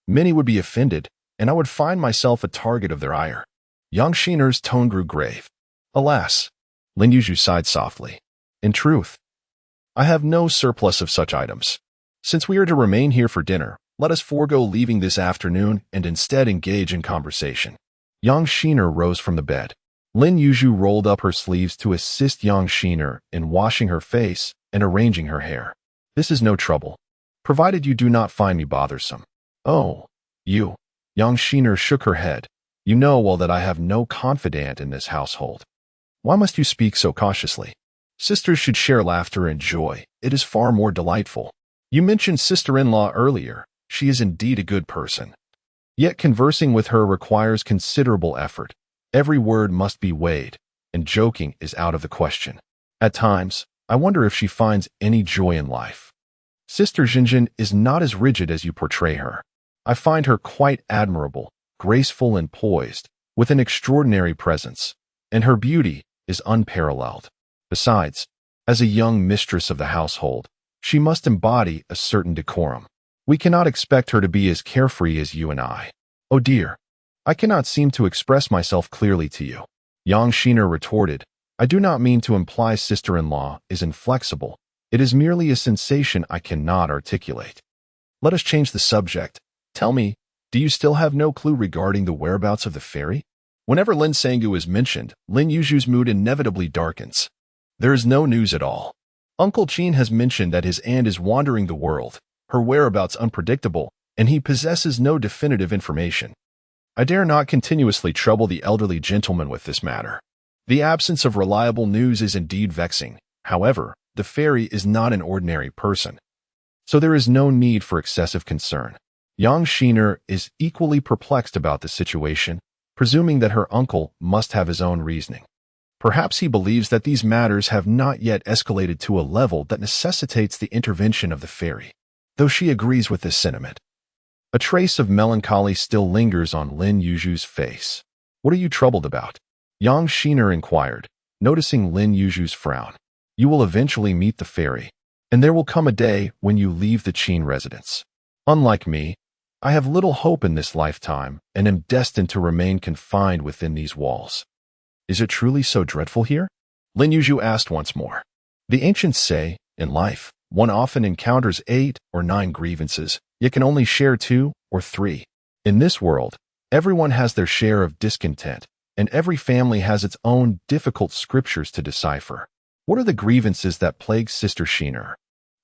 many would be offended, and I would find myself a target of their ire. Yang Shiner's tone grew grave. Alas, Lin Yuzhu sighed softly. In truth, I have no surplus of such items. Since we are to remain here for dinner, let us forego leaving this afternoon and instead engage in conversation. Yang Shiner rose from the bed. Lin Yuzhu rolled up her sleeves to assist Yang Shiner in washing her face and arranging her hair. This is no trouble, provided you do not find me bothersome. Oh, you. Yang Shiner shook her head. You know well that I have no confidant in this household. Why must you speak so cautiously? Sisters should share laughter and joy. It is far more delightful. You mentioned sister-in-law earlier. She is indeed a good person. Yet conversing with her requires considerable effort. Every word must be weighed, and joking is out of the question. At times, I wonder if she finds any joy in life. Sister Zhenzhen is not as rigid as you portray her. I find her quite admirable, graceful and poised, with an extraordinary presence, and her beauty is unparalleled. Besides, as a young mistress of the household, she must embody a certain decorum. We cannot expect her to be as carefree as you and I. Oh dear, I cannot seem to express myself clearly to you. Yang Shiner retorted, I do not mean to imply sister-in-law is inflexible. It is merely a sensation I cannot articulate. Let us change the subject. Tell me, do you still have no clue regarding the whereabouts of the fairy? Whenever Lin Sanggu is mentioned, Lin Yuzhu's mood inevitably darkens. There is no news at all. Uncle Qin has mentioned that his aunt is wandering the world, her whereabouts unpredictable, and he possesses no definitive information. I dare not continuously trouble the elderly gentleman with this matter. The absence of reliable news is indeed vexing. However, the fairy is not an ordinary person, so there is no need for excessive concern. Yang Shiner is equally perplexed about the situation, presuming that her uncle must have his own reasoning. Perhaps he believes that these matters have not yet escalated to a level that necessitates the intervention of the fairy, though she agrees with this sentiment. A trace of melancholy still lingers on Lin Yuzhu's face. What are you troubled about? Yang Shiner inquired, noticing Lin Yuzhu's frown. You will eventually meet the fairy, and there will come a day when you leave the Qin residence. Unlike me, I have little hope in this lifetime and am destined to remain confined within these walls. Is it truly so dreadful here? Lin Yuzhu asked once more. The ancients say, in life, one often encounters 8 or 9 grievances, yet can only share 2 or 3. In this world, everyone has their share of discontent, and every family has its own difficult scriptures to decipher. What are the grievances that plague Sister Shiner?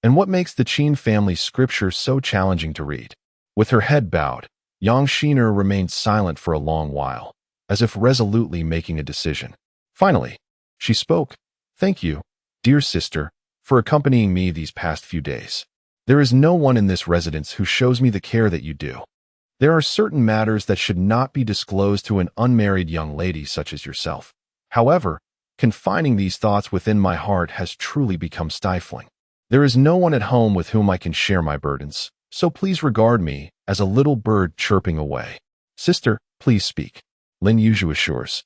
And what makes the Qin family's scripture so challenging to read? With her head bowed, Yang Shiner remained silent for a long while, as if resolutely making a decision. Finally, she spoke. Thank you, dear sister, for accompanying me these past few days. There is no one in this residence who shows me the care that you do. There are certain matters that should not be disclosed to an unmarried young lady such as yourself. However, confining these thoughts within my heart has truly become stifling. There is no one at home with whom I can share my burdens, so please regard me as a little bird chirping away. Sister, please speak. Lin Yuzhu assures.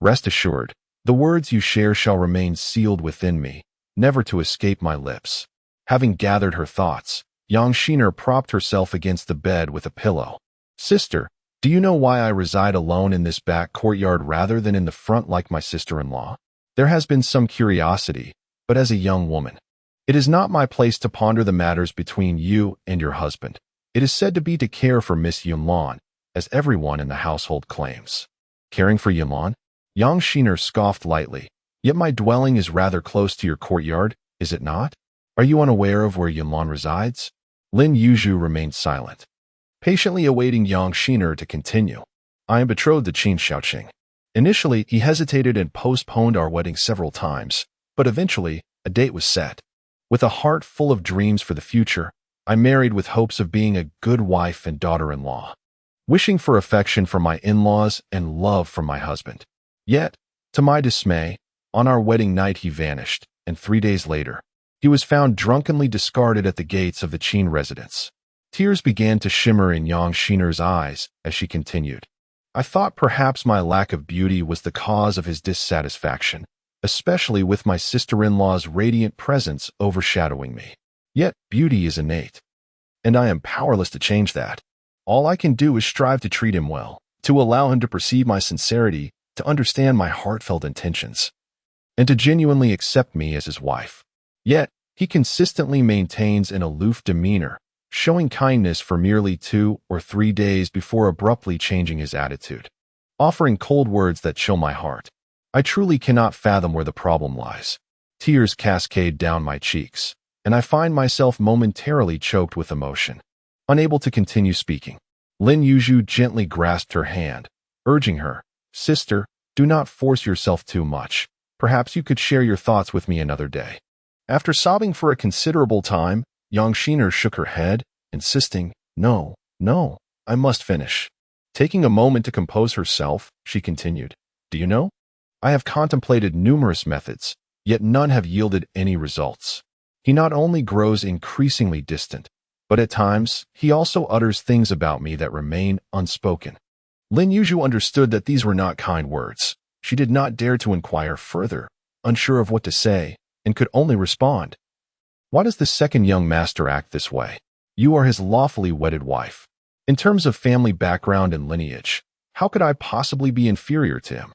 Rest assured, the words you share shall remain sealed within me, never to escape my lips. Having gathered her thoughts, Yang Shiner propped herself against the bed with a pillow. Sister, do you know why I reside alone in this back courtyard rather than in the front like my sister-in-law? There has been some curiosity, but as a young woman, it is not my place to ponder the matters between you and your husband. It is said to be to care for Miss Yunlan, as everyone in the household claims. Caring for Yunlan? Yang Shiner scoffed lightly. Yet my dwelling is rather close to your courtyard, is it not? Are you unaware of where Yunlan resides? Lin Yuzhu remained silent, patiently awaiting Yang Shiner to continue. I am betrothed to Qin Shaojun. Initially, he hesitated and postponed our wedding several times, but eventually, a date was set. With a heart full of dreams for the future, I married with hopes of being a good wife and daughter-in-law, wishing for affection from my in-laws and love from my husband. Yet, to my dismay, on our wedding night he vanished, and 3 days later, he was found drunkenly discarded at the gates of the Qin residence. Tears began to shimmer in Yang Shiner's eyes as she continued. I thought perhaps my lack of beauty was the cause of his dissatisfaction, especially with my sister-in-law's radiant presence overshadowing me. Yet, beauty is innate, and I am powerless to change that. All I can do is strive to treat him well, to allow him to perceive my sincerity, to understand my heartfelt intentions, and to genuinely accept me as his wife. Yet, he consistently maintains an aloof demeanor, showing kindness for merely 2 or 3 days before abruptly changing his attitude, offering cold words that chill my heart. I truly cannot fathom where the problem lies. Tears cascade down my cheeks, and I find myself momentarily choked with emotion, unable to continue speaking. Lin Yuzhu gently grasped her hand, urging her, "Sister, do not force yourself too much. Perhaps you could share your thoughts with me another day." After sobbing for a considerable time, Yang Shiner shook her head, insisting, No, I must finish." Taking a moment to compose herself, she continued, "Do you know? I have contemplated numerous methods, yet none have yielded any results. He not only grows increasingly distant, but at times, he also utters things about me that remain unspoken." Lin Yuzhu understood that these were not kind words. She did not dare to inquire further, unsure of what to say, and could only respond, "Why does the second young master act this way? You are his lawfully wedded wife. In terms of family background and lineage, how could I possibly be inferior to him?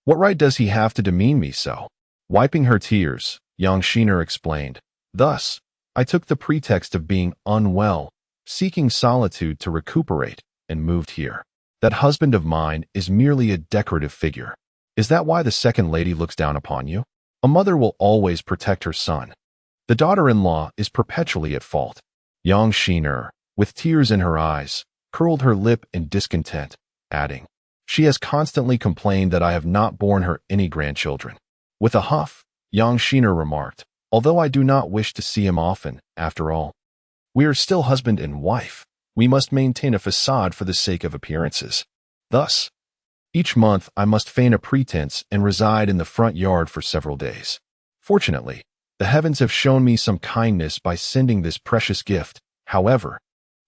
What right does he have to demean me so?" Wiping her tears, Yang Shiner explained, "Thus, I took the pretext of being unwell, seeking solitude to recuperate, and moved here. That husband of mine is merely a decorative figure. Is that why the second lady looks down upon you? A mother will always protect her son. The daughter-in-law is perpetually at fault." Yang Shiner, with tears in her eyes, curled her lip in discontent, adding, "She has constantly complained that I have not borne her any grandchildren." With a huff, Yang Shiner remarked, "Although I do not wish to see him often, after all, we are still husband and wife. We must maintain a facade for the sake of appearances. Thus, each month I must feign a pretense and reside in the front yard for several days. Fortunately, the heavens have shown me some kindness by sending this precious gift. However,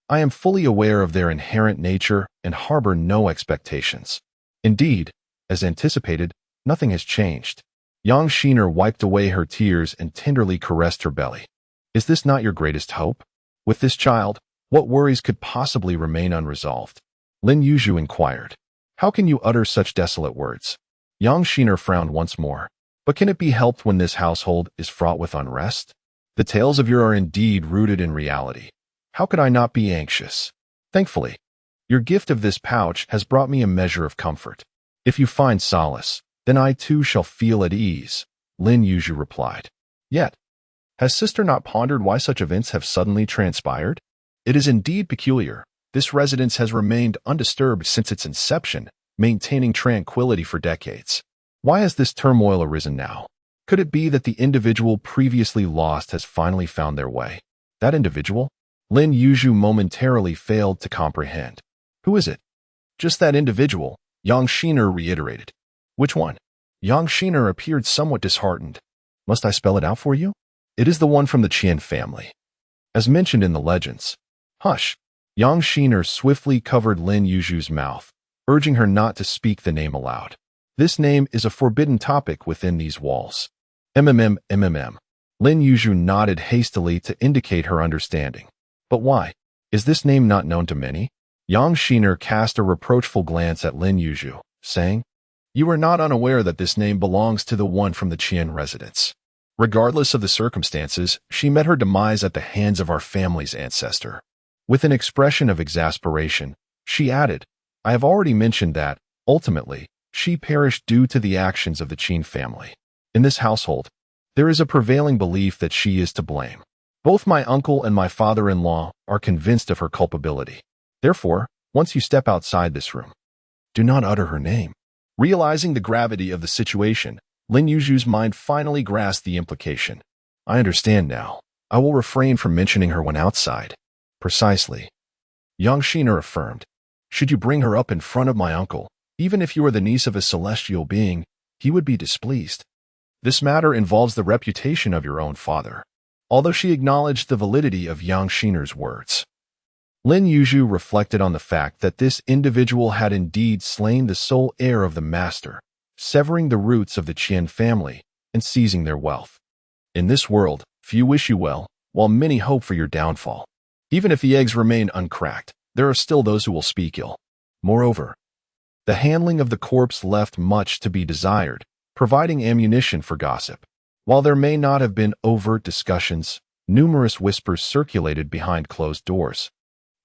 I am fully aware of their inherent nature and harbor no expectations. Indeed, as anticipated, nothing has changed." Yang Shiner wiped away her tears and tenderly caressed her belly. "Is this not your greatest hope? With this child, what worries could possibly remain unresolved?" Lin Yuzhu inquired. "How can you utter such desolate words?" Yang Shiner frowned once more. "But can it be helped when this household is fraught with unrest? The tales of yours are indeed rooted in reality. How could I not be anxious? Thankfully, your gift of this pouch has brought me a measure of comfort. If you find solace, then I too shall feel at ease," Lin Yuzhu replied. "Yet, has sister not pondered why such events have suddenly transpired? It is indeed peculiar. This residence has remained undisturbed since its inception, maintaining tranquility for decades. Why has this turmoil arisen now? Could it be that the individual previously lost has finally found their way?" "That individual?" Lin Yuzhu momentarily failed to comprehend. "Who is it?" "Just that individual," Yang Shiner reiterated. "Which one?" Yang Shiner appeared somewhat disheartened. "Must I spell it out for you? It is the one from the Qian family, as mentioned in the legends." "Hush!" Yang Shiner swiftly covered Lin Yuzhu's mouth, urging her not to speak the name aloud. "This name is a forbidden topic within these walls." Lin Yuzhu nodded hastily to indicate her understanding. "But why? Is this name not known to many?" Yang Shiner cast a reproachful glance at Lin Yuzhu, saying, "You are not unaware that this name belongs to the one from the Qian residence. Regardless of the circumstances, she met her demise at the hands of our family's ancestor." With an expression of exasperation, she added, "I have already mentioned that, ultimately, she perished due to the actions of the Qin family. In this household, there is a prevailing belief that she is to blame. Both my uncle and my father-in-law are convinced of her culpability. Therefore, once you step outside this room, do not utter her name. Realizing the gravity of the situation, Lin Yuzhu's mind finally grasped the implication. I understand now. I will refrain from mentioning her when outside. Precisely. Yang Shiner affirmed. Should you bring her up in front of my uncle, even if you are the niece of a celestial being, he would be displeased. This matter involves the reputation of your own father. Although she acknowledged the validity of Yang Shiner's words, Lin Yuzhu reflected on the fact that this individual had indeed slain the sole heir of the master, severing the roots of the Qian family and seizing their wealth. In this world, few wish you well, while many hope for your downfall. Even if the eggs remain uncracked, there are still those who will speak ill. Moreover, the handling of the corpse left much to be desired, providing ammunition for gossip. While there may not have been overt discussions, numerous whispers circulated behind closed doors,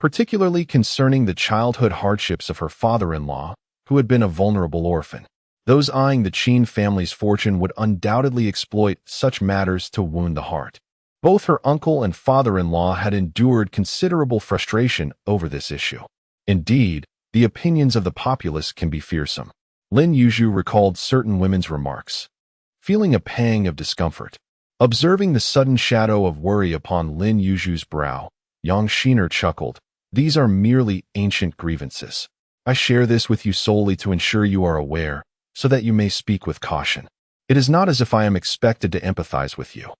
particularly concerning the childhood hardships of her father-in-law, who had been a vulnerable orphan. Those eyeing the Qin family's fortune would undoubtedly exploit such matters to wound the heart. Both her uncle and father-in-law had endured considerable frustration over this issue. Indeed, the opinions of the populace can be fearsome. Lin Yuzhu recalled certain women's remarks, feeling a pang of discomfort. Observing the sudden shadow of worry upon Lin Yuzhu's brow, Yang Shiner chuckled. These are merely ancient grievances. I share this with you solely to ensure you are aware, so that you may speak with caution. It is not as if I am expected to empathize with you.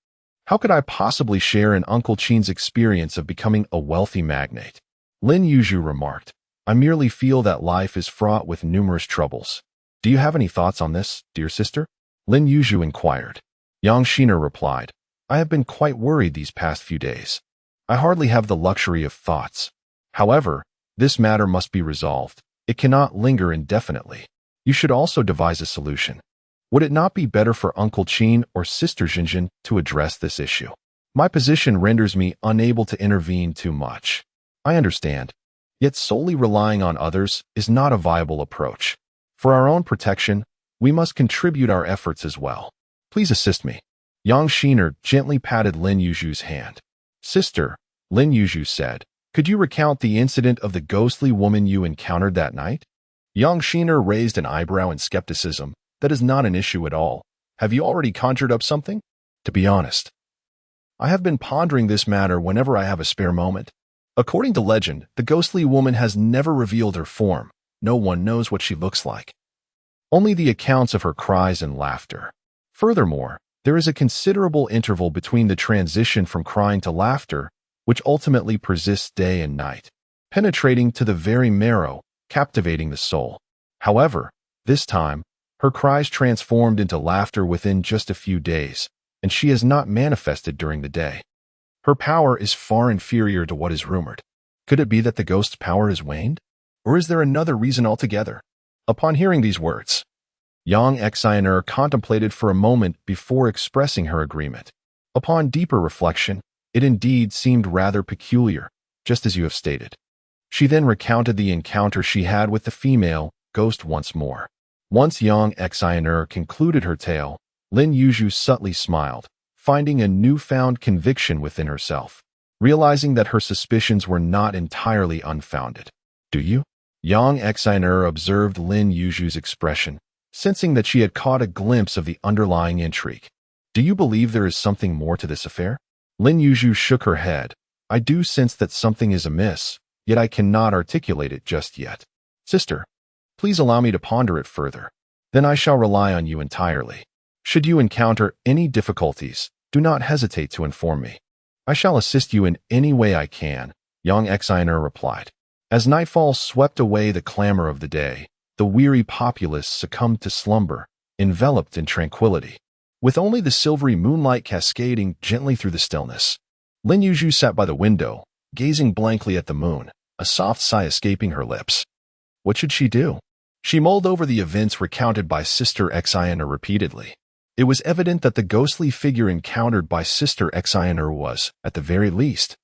How could I possibly share in Uncle Qin's experience of becoming a wealthy magnate? Lin Yuzhu remarked, I merely feel that life is fraught with numerous troubles. Do you have any thoughts on this, dear sister? Lin Yuzhu inquired. Yang Shiner replied, I have been quite worried these past few days. I hardly have the luxury of thoughts. However, this matter must be resolved. It cannot linger indefinitely. You should also devise a solution. Would it not be better for Uncle Qin or Sister Zhenzhen to address this issue? My position renders me unable to intervene too much. I understand. Yet solely relying on others is not a viable approach. For our own protection, we must contribute our efforts as well. Please assist me. Yang Shiner gently patted Lin Yuzhu's hand. Sister, Lin Yuzhu said, could you recount the incident of the ghostly woman you encountered that night? Yang Shiner raised an eyebrow in skepticism. That is not an issue at all. Have you already conjured up something? To be honest, I have been pondering this matter whenever I have a spare moment. According to legend, the ghostly woman has never revealed her form. No one knows what she looks like. Only the accounts of her cries and laughter. Furthermore, there is a considerable interval between the transition from crying to laughter, which ultimately persists day and night, penetrating to the very marrow, captivating the soul. However, this time, her cries transformed into laughter within just a few days, and she has not manifested during the day. Her power is far inferior to what is rumored. Could it be that the ghost's power has waned? Or is there another reason altogether? Upon hearing these words, Yang Xiner contemplated for a moment before expressing her agreement. Upon deeper reflection, it indeed seemed rather peculiar, just as you have stated. She then recounted the encounter she had with the female ghost once more. Once Yang Xiner concluded her tale, Lin Yuzhu subtly smiled, finding a newfound conviction within herself, realizing that her suspicions were not entirely unfounded. Do you? Yang Xiner observed Lin Yuzhu's expression, sensing that she had caught a glimpse of the underlying intrigue. Do you believe there is something more to this affair? Lin Yuzhu shook her head. I do sense that something is amiss, yet I cannot articulate it just yet. Sister, please allow me to ponder it further. Then I shall rely on you entirely. Should you encounter any difficulties, do not hesitate to inform me. I shall assist you in any way I can, Yang Xiner replied. As nightfall swept away the clamor of the day, the weary populace succumbed to slumber, enveloped in tranquility. With only the silvery moonlight cascading gently through the stillness, Lin Yuzhu sat by the window, gazing blankly at the moon, a soft sigh escaping her lips. What should she do? She mulled over the events recounted by Sister Xiner repeatedly. It was evident that the ghostly figure encountered by Sister Xiner was, at the very least,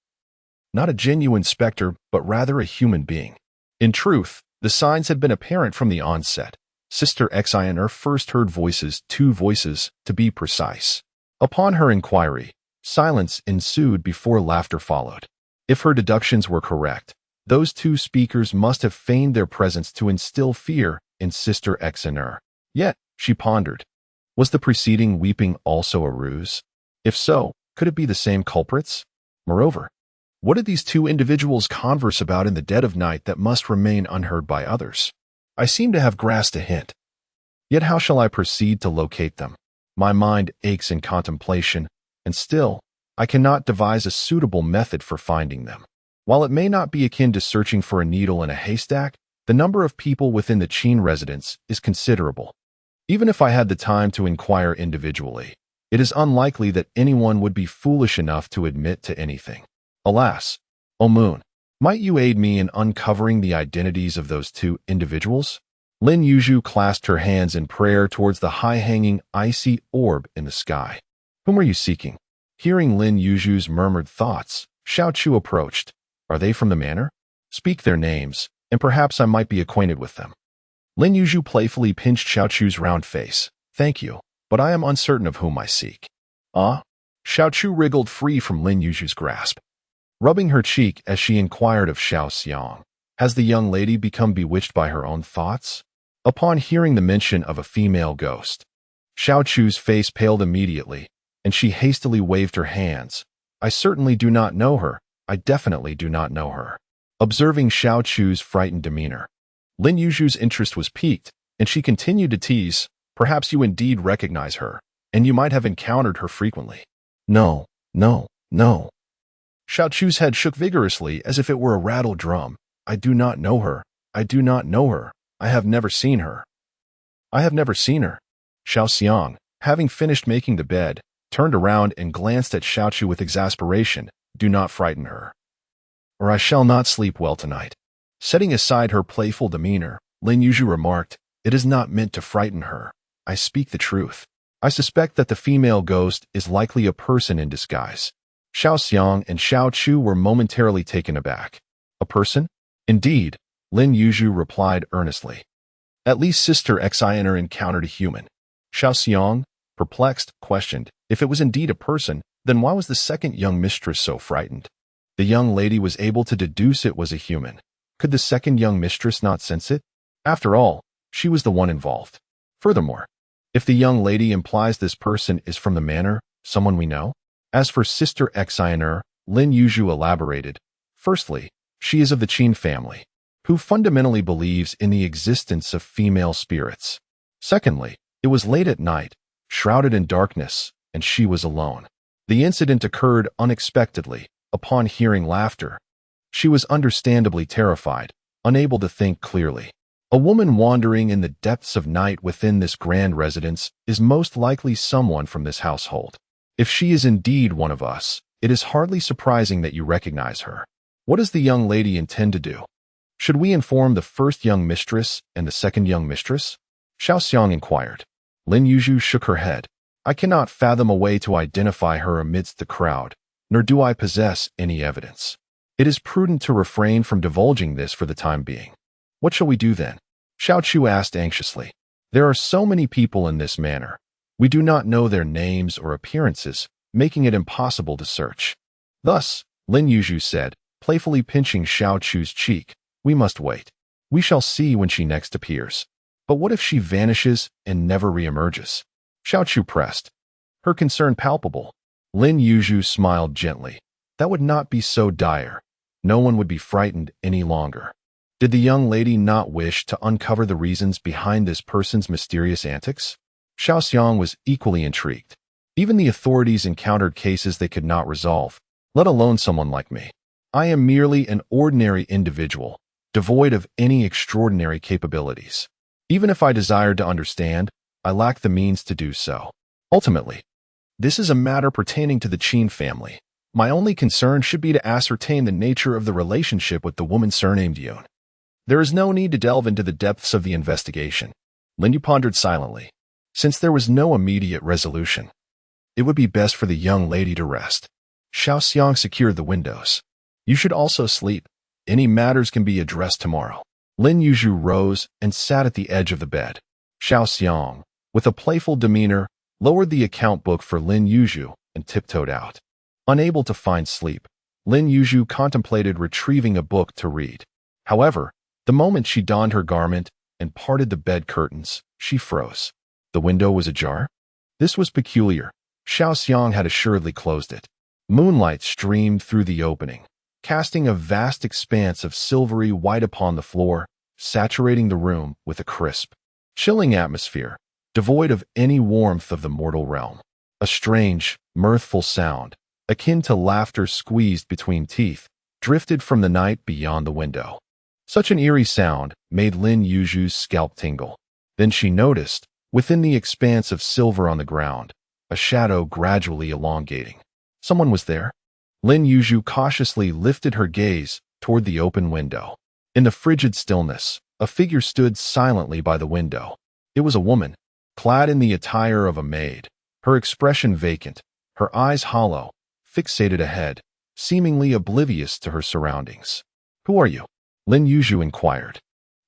not a genuine specter, but rather a human being. In truth, the signs had been apparent from the onset. Sister Qian first heard voices, 2 voices, to be precise. Upon her inquiry, silence ensued before laughter followed. If her deductions were correct, those 2 speakers must have feigned their presence to instill fear in Sister Qian. Yet, she pondered, was the preceding weeping also a ruse? If so, could it be the same culprits? Moreover, what did these 2 individuals converse about in the dead of night that must remain unheard by others? I seem to have grasped a hint. Yet how shall I proceed to locate them? My mind aches in contemplation, and still, I cannot devise a suitable method for finding them. While it may not be akin to searching for a needle in a haystack, the number of people within the Qin residence is considerable. Even if I had the time to inquire individually, it is unlikely that anyone would be foolish enough to admit to anything. Alas, O moon, might you aid me in uncovering the identities of those 2 individuals? Lin Yuzhu clasped her hands in prayer towards the high-hanging, icy orb in the sky. Whom are you seeking? Hearing Lin Yuzhu's murmured thoughts, Xiaochu approached. Are they from the manor? Speak their names, and perhaps I might be acquainted with them. Lin Yuzhu playfully pinched Xiaochu's round face. Thank you, but I am uncertain of whom I seek. Ah? Xiaochu wriggled free from Lin Yuzhu's grasp. Rubbing her cheek as she inquired of Xiao Xiang, has the young lady become bewitched by her own thoughts? Upon hearing the mention of a female ghost, Xiaochu's face paled immediately, and she hastily waved her hands. I certainly do not know her. I definitely do not know her. Observing Xiaochu's frightened demeanor, Lin Yuzhu's interest was piqued, and she continued to tease. Perhaps you indeed recognize her, and you might have encountered her frequently. No, no, no. Xiaochu's head shook vigorously as if it were a rattled drum. I do not know her. I do not know her. I have never seen her. I have never seen her. Xiao Xiang, having finished making the bed, turned around and glanced at Xiaochu with exasperation. Do not frighten her, or I shall not sleep well tonight. Setting aside her playful demeanor, Lin Yuzhu remarked, it is not meant to frighten her. I speak the truth. I suspect that the female ghost is likely a person in disguise. Xiao Xiang and Xiaochu were momentarily taken aback. A person? Indeed, Lin Yuzhu replied earnestly. At least Sister Qian encountered a human. Xiao Xiang, perplexed, questioned, if it was indeed a person, then why was the second young mistress so frightened? The young lady was able to deduce it was a human. Could the second young mistress not sense it? After all, she was the one involved. Furthermore, if the young lady implies this person is from the manor, someone we know? As for Sister Qian, Lin Yuzhu elaborated. Firstly, she is of the Qin family, who fundamentally believes in the existence of female spirits. Secondly, it was late at night, shrouded in darkness, and she was alone. The incident occurred unexpectedly, upon hearing laughter. She was understandably terrified, unable to think clearly. A woman wandering in the depths of night within this grand residence is most likely someone from this household. If she is indeed one of us, it is hardly surprising that you recognize her. What does the young lady intend to do? Should we inform the first young mistress and the second young mistress? Xiao Xiang inquired. Lin Yuzhu shook her head. I cannot fathom a way to identify her amidst the crowd, nor do I possess any evidence. It is prudent to refrain from divulging this for the time being. What shall we do then? Xiaochu asked anxiously. There are so many people in this manor. We do not know their names or appearances, making it impossible to search. Thus, Lin Yuzhu said, playfully pinching Xiaochu's cheek, we must wait. We shall see when she next appears. But what if she vanishes and never reemerges? Xiaochu pressed, her concern palpable. Lin Yuzhu smiled gently. That would not be so dire. No one would be frightened any longer. Did the young lady not wish to uncover the reasons behind this person's mysterious antics? Xiao Xiang was equally intrigued. Even the authorities encountered cases they could not resolve, let alone someone like me. I am merely an ordinary individual, devoid of any extraordinary capabilities. Even if I desired to understand, I lack the means to do so. Ultimately, this is a matter pertaining to the Qin family. My only concern should be to ascertain the nature of the relationship with the woman surnamed Yun. There is no need to delve into the depths of the investigation. Lin Yu pondered silently. Since there was no immediate resolution, it would be best for the young lady to rest. Xiao Xiang secured the windows. You should also sleep. Any matters can be addressed tomorrow. Lin Yuzhu rose and sat at the edge of the bed. Xiao Xiang, with a playful demeanor, lowered the account book for Lin Yuzhu and tiptoed out. Unable to find sleep, Lin Yuzhu contemplated retrieving a book to read. However, the moment she donned her garment and parted the bed curtains, she froze. The window was ajar? This was peculiar. Xiao Xiang had assuredly closed it. Moonlight streamed through the opening, casting a vast expanse of silvery white upon the floor, saturating the room with a crisp, chilling atmosphere, devoid of any warmth of the mortal realm. A strange, mirthful sound, akin to laughter squeezed between teeth, drifted from the night beyond the window. Such an eerie sound made Lin Yuzhu's scalp tingle. Then she noticed, within the expanse of silver on the ground, a shadow gradually elongating. Someone was there. Lin Yuzhu cautiously lifted her gaze toward the open window. In the frigid stillness, a figure stood silently by the window. It was a woman, clad in the attire of a maid, her expression vacant, her eyes hollow, fixated ahead, seemingly oblivious to her surroundings. "Who are you?" Lin Yuzhu inquired.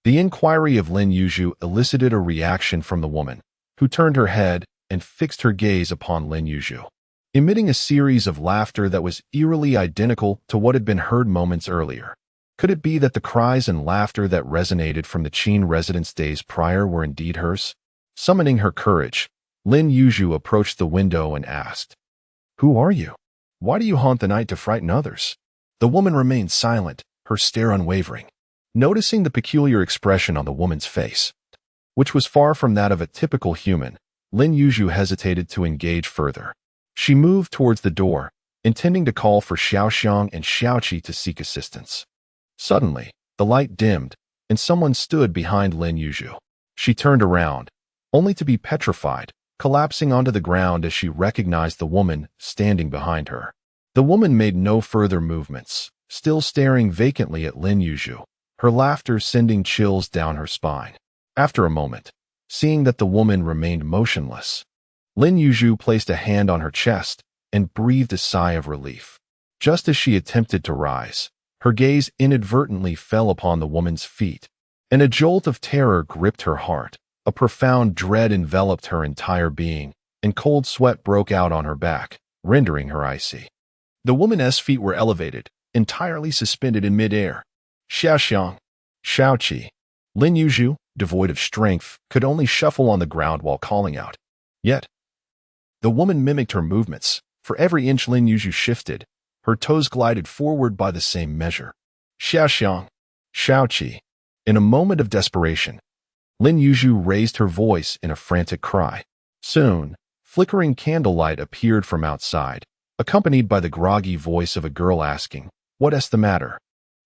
The inquiry of Lin Yuzhu elicited a reaction from the woman, who turned her head and fixed her gaze upon Lin Yuzhu, emitting a series of laughter that was eerily identical to what had been heard moments earlier. Could it be that the cries and laughter that resonated from the Qin residence days prior were indeed hers? Summoning her courage, Lin Yuzhu approached the window and asked, "Who are you? Why do you haunt the night to frighten others?" The woman remained silent, her stare unwavering. Noticing the peculiar expression on the woman's face, which was far from that of a typical human, Lin Yuzhu hesitated to engage further. She moved towards the door, intending to call for Xiao Xiang and Xiaoqi to seek assistance. Suddenly, the light dimmed, and someone stood behind Lin Yuzhu. She turned around, only to be petrified, collapsing onto the ground as she recognized the woman standing behind her. The woman made no further movements, still staring vacantly at Lin Yuzhu, her laughter sending chills down her spine. After a moment, seeing that the woman remained motionless, Lin Yuzhu placed a hand on her chest and breathed a sigh of relief. Just as she attempted to rise, her gaze inadvertently fell upon the woman's feet, and a jolt of terror gripped her heart. A profound dread enveloped her entire being, and cold sweat broke out on her back, rendering her icy. The woman's feet were elevated, entirely suspended in midair. Xiao Xiang, Xiaoqi. Lin Yuzhu, devoid of strength, could only shuffle on the ground while calling out. Yet, the woman mimicked her movements. For every inch Lin Yuzhu shifted, her toes glided forward by the same measure. Xiao Xiang, Xiaoqi. In a moment of desperation, Lin Yuzhu raised her voice in a frantic cry. Soon, flickering candlelight appeared from outside, accompanied by the groggy voice of a girl asking, "What's the matter?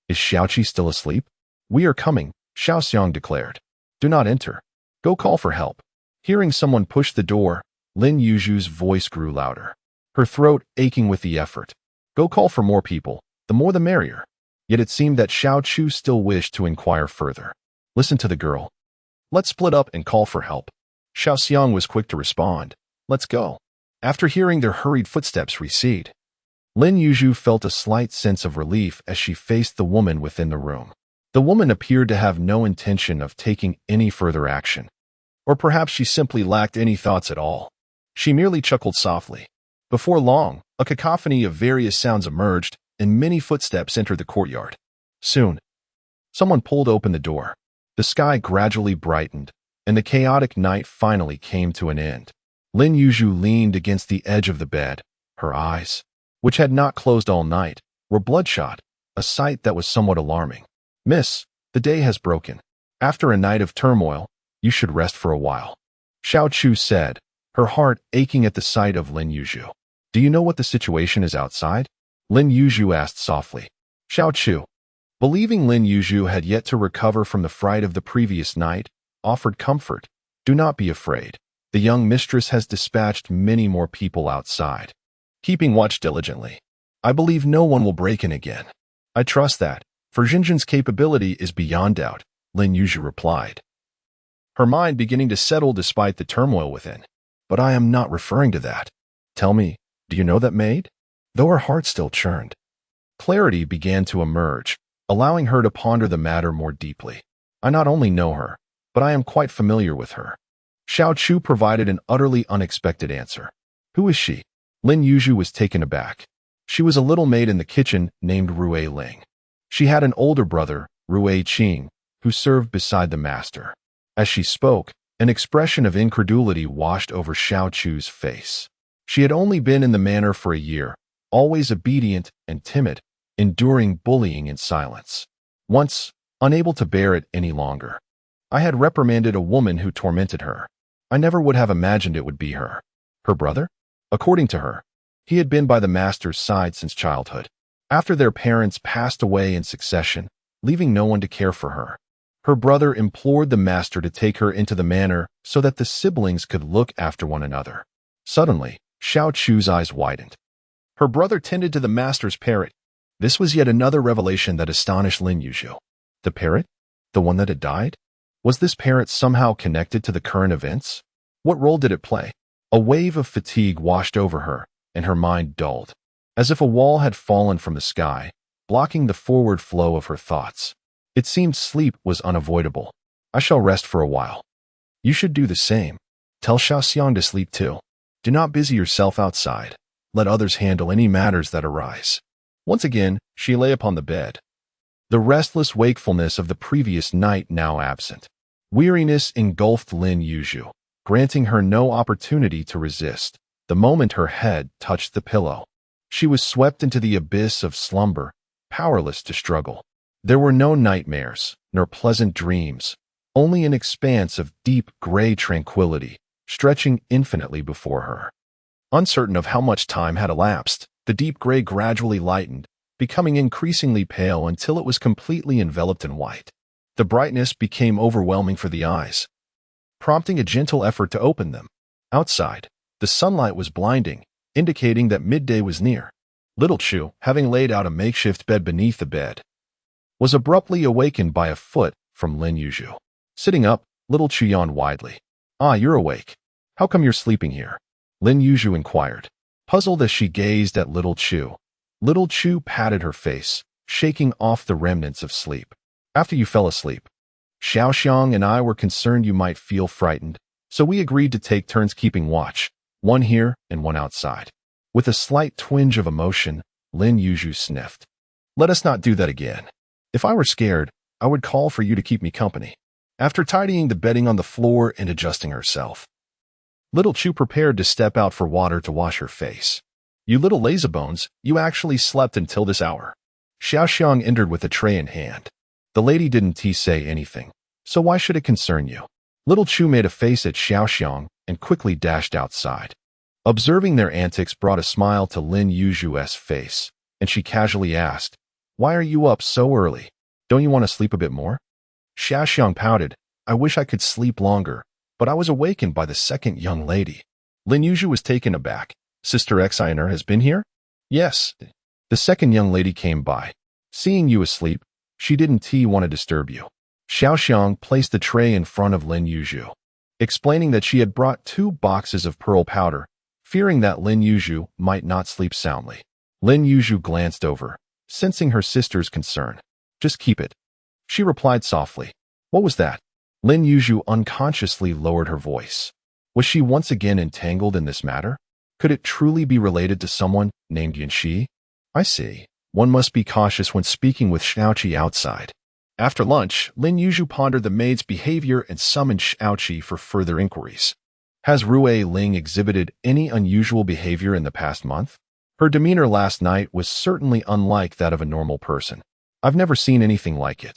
Is Xiaoqi still asleep?" "We are coming," Xiao Xiang declared. "Do not enter. Go call for help." Hearing someone push the door, Lin Yuzhu's voice grew louder, her throat aching with the effort. "Go call for more people, the more the merrier." Yet it seemed that Xiao Chu still wished to inquire further. "Listen to the girl. Let's split up and call for help." Xiao Xiang was quick to respond. "Let's go." After hearing their hurried footsteps recede, Lin Yuzhu felt a slight sense of relief as she faced the woman within the room. The woman appeared to have no intention of taking any further action. Or perhaps she simply lacked any thoughts at all. She merely chuckled softly. Before long, a cacophony of various sounds emerged, and many footsteps entered the courtyard. Soon, someone pulled open the door. The sky gradually brightened, and the chaotic night finally came to an end. Lin Yuzhu leaned against the edge of the bed. Her eyes, which had not closed all night, were bloodshot, a sight that was somewhat alarming. "Miss, the day has broken. After a night of turmoil, you should rest for a while," Xiao Chu said, her heart aching at the sight of Lin Yuzhu. "Do you know what the situation is outside?" Lin Yuzhu asked softly. Xiao Chu, believing Lin Yuzhu had yet to recover from the fright of the previous night, offered comfort. "Do not be afraid. The young mistress has dispatched many more people outside, keeping watch diligently. I believe no one will break in again. I trust that, for Zhenzhen's capability is beyond doubt," Lin Yuzhu replied, her mind beginning to settle despite the turmoil within. "But I am not referring to that. Tell me, do you know that maid?" Though her heart still churned, clarity began to emerge, allowing her to ponder the matter more deeply. "I not only know her, but I am quite familiar with her. Xiao Chu provided an utterly unexpected answer. Who is she? Lin Yuzhu was taken aback. She was a little maid in the kitchen named Rui Ling. She had an older brother, Rui Qing, who served beside the master. As she spoke, an expression of incredulity washed over Xiao Chu's face. She had only been in the manor for a year, always obedient and timid, enduring bullying in silence. Once, unable to bear it any longer, I had reprimanded a woman who tormented her. I never would have imagined it would be her. Her brother? According to her, he had been by the master's side since childhood. After their parents passed away in succession, leaving no one to care for her, her brother implored the master to take her into the manor so that the siblings could look after one another. Suddenly, Xiao Chu's eyes widened. Her brother tended to the master's parrot. This was yet another revelation that astonished Lin Yuzhu. The parrot? The one that had died? Was this parrot somehow connected to the current events? What role did it play? A wave of fatigue washed over her, and her mind dulled, as if a wall had fallen from the sky, blocking the forward flow of her thoughts. It seemed sleep was unavoidable. I shall rest for a while. You should do the same. Tell Xiaoxiang to sleep too. Do not busy yourself outside. Let others handle any matters that arise. Once again, she lay upon the bed. The restless wakefulness of the previous night now absent. Weariness engulfed Lin Yuzhu, granting her no opportunity to resist. The moment her head touched the pillow, she was swept into the abyss of slumber, powerless to struggle. There were no nightmares, nor pleasant dreams, only an expanse of deep gray tranquility, stretching infinitely before her. Uncertain of how much time had elapsed, the deep gray gradually lightened, becoming increasingly pale until it was completely enveloped in white. The brightness became overwhelming for the eyes, prompting a gentle effort to open them. Outside, the sunlight was blinding, indicating that midday was near. Little Chu, having laid out a makeshift bed beneath the bed, was abruptly awakened by a foot from Lin Yuzhu. Sitting up, Little Chu yawned widely. Ah, you're awake. How come you're sleeping here? Lin Yuzhu inquired. Puzzled as she gazed at Little Chu, Little Chu patted her face, shaking off the remnants of sleep. After you fell asleep, Xiaoxiang and I were concerned you might feel frightened, so we agreed to take turns keeping watch, one here and one outside. With a slight twinge of emotion, Lin Yuzhu sniffed. Let us not do that again. If I were scared, I would call for you to keep me company. After tidying the bedding on the floor and adjusting herself, Little Chu prepared to step out for water to wash her face. You little lazybones, you actually slept until this hour. Xiaoxiang entered with a tray in hand. The lady didn't say anything, so why should it concern you? Little Chu made a face at Xiaoxiang and quickly dashed outside. Observing their antics brought a smile to Lin Yuzhu's face, and she casually asked, Why are you up so early? Don't you want to sleep a bit more? Xiaoxiang pouted, I wish I could sleep longer, but I was awakened by the second young lady. Lin Yuzhu was taken aback. Sister Xiner has been here? Yes. The second young lady came by. Seeing you asleep, she didn't want to disturb you. Xiaoxiang placed the tray in front of Lin Yuzhu, explaining that she had brought 2 boxes of pearl powder, fearing that Lin Yuzhu might not sleep soundly. Lin Yuzhu glanced over, sensing her sister's concern. Just keep it. She replied softly. What was that? Lin Yuzhu unconsciously lowered her voice. Was she once again entangled in this matter? Could it truly be related to someone named Yun Shiyi? I see. One must be cautious when speaking with Xiaoqi outside. After lunch, Lin Yuzhu pondered the maid's behavior and summoned Xiaoqi for further inquiries. Has Rui Ling exhibited any unusual behavior in the past month? Her demeanor last night was certainly unlike that of a normal person. I've never seen anything like it.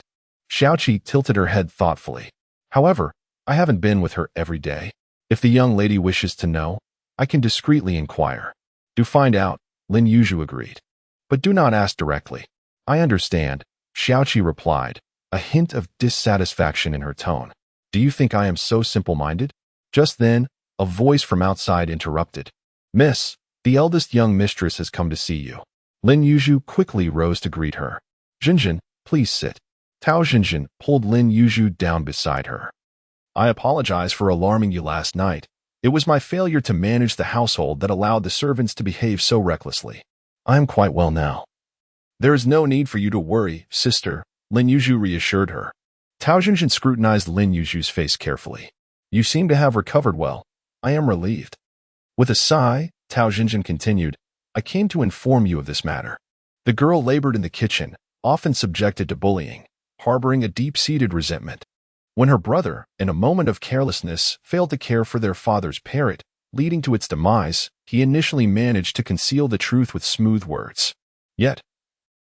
Xiaoqi tilted her head thoughtfully. However, I haven't been with her every day. If the young lady wishes to know, I can discreetly inquire. Do find out, Lin Yuzhu agreed. But do not ask directly. I understand, Xiaoqi replied, a hint of dissatisfaction in her tone. Do you think I am so simple-minded? Just then, a voice from outside interrupted. Miss, the eldest young mistress has come to see you. Lin Yuzhu quickly rose to greet her. Zhenzhen, please sit. Tao Zhenzhen pulled Lin Yuzhu down beside her. I apologize for alarming you last night. It was my failure to manage the household that allowed the servants to behave so recklessly. I am quite well now. There is no need for you to worry, sister, Lin Yuzhu reassured her. Tao Zhenzhen scrutinized Lin Yuzhu's face carefully. You seem to have recovered well. I am relieved. With a sigh, Tao Zhenzhen continued, I came to inform you of this matter. The girl labored in the kitchen, often subjected to bullying, harboring a deep-seated resentment. When her brother, in a moment of carelessness, failed to care for their father's parrot, leading to its demise, he initially managed to conceal the truth with smooth words. Yet,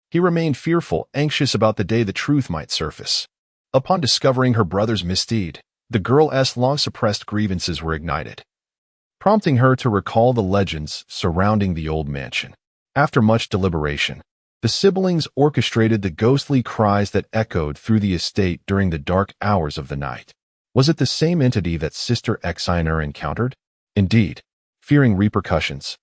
he remained fearful, anxious about the day the truth might surface. Upon discovering her brother's misdeed, the girl's long-suppressed grievances were ignited, prompting her to recall the legends surrounding the old mansion. After much deliberation, the siblings orchestrated the ghostly cries that echoed through the estate during the dark hours of the night. Was it the same entity that Sister Qian encountered? Indeed, fearing repercussions,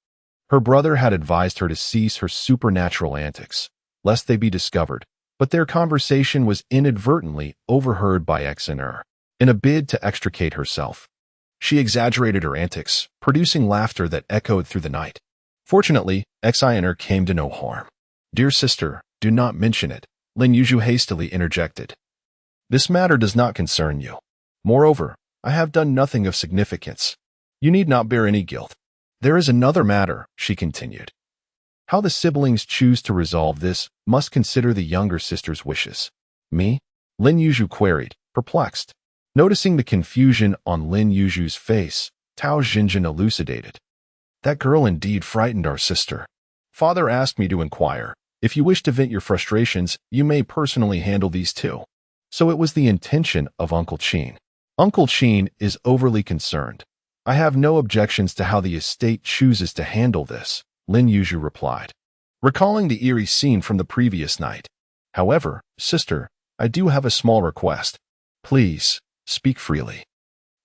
her brother had advised her to cease her supernatural antics, lest they be discovered, but their conversation was inadvertently overheard by Qian. In a bid to extricate herself, she exaggerated her antics, producing laughter that echoed through the night. Fortunately, Qian came to no harm. Dear sister, do not mention it, Lin Yuzhu hastily interjected. This matter does not concern you. Moreover, I have done nothing of significance. You need not bear any guilt. There is another matter, she continued. How the siblings choose to resolve this must consider the younger sister's wishes. Me? Lin Yuzhu queried, perplexed. Noticing the confusion on Lin Yuzhu's face, Tao Zhenzhen elucidated. That girl indeed frightened our sister. Father asked me to inquire. If you wish to vent your frustrations, you may personally handle these too. So it was the intention of Uncle Qin. Uncle Qin is overly concerned. I have no objections to how the estate chooses to handle this, Lin Yuzhu replied, recalling the eerie scene from the previous night. However, sister, I do have a small request. Please, speak freely.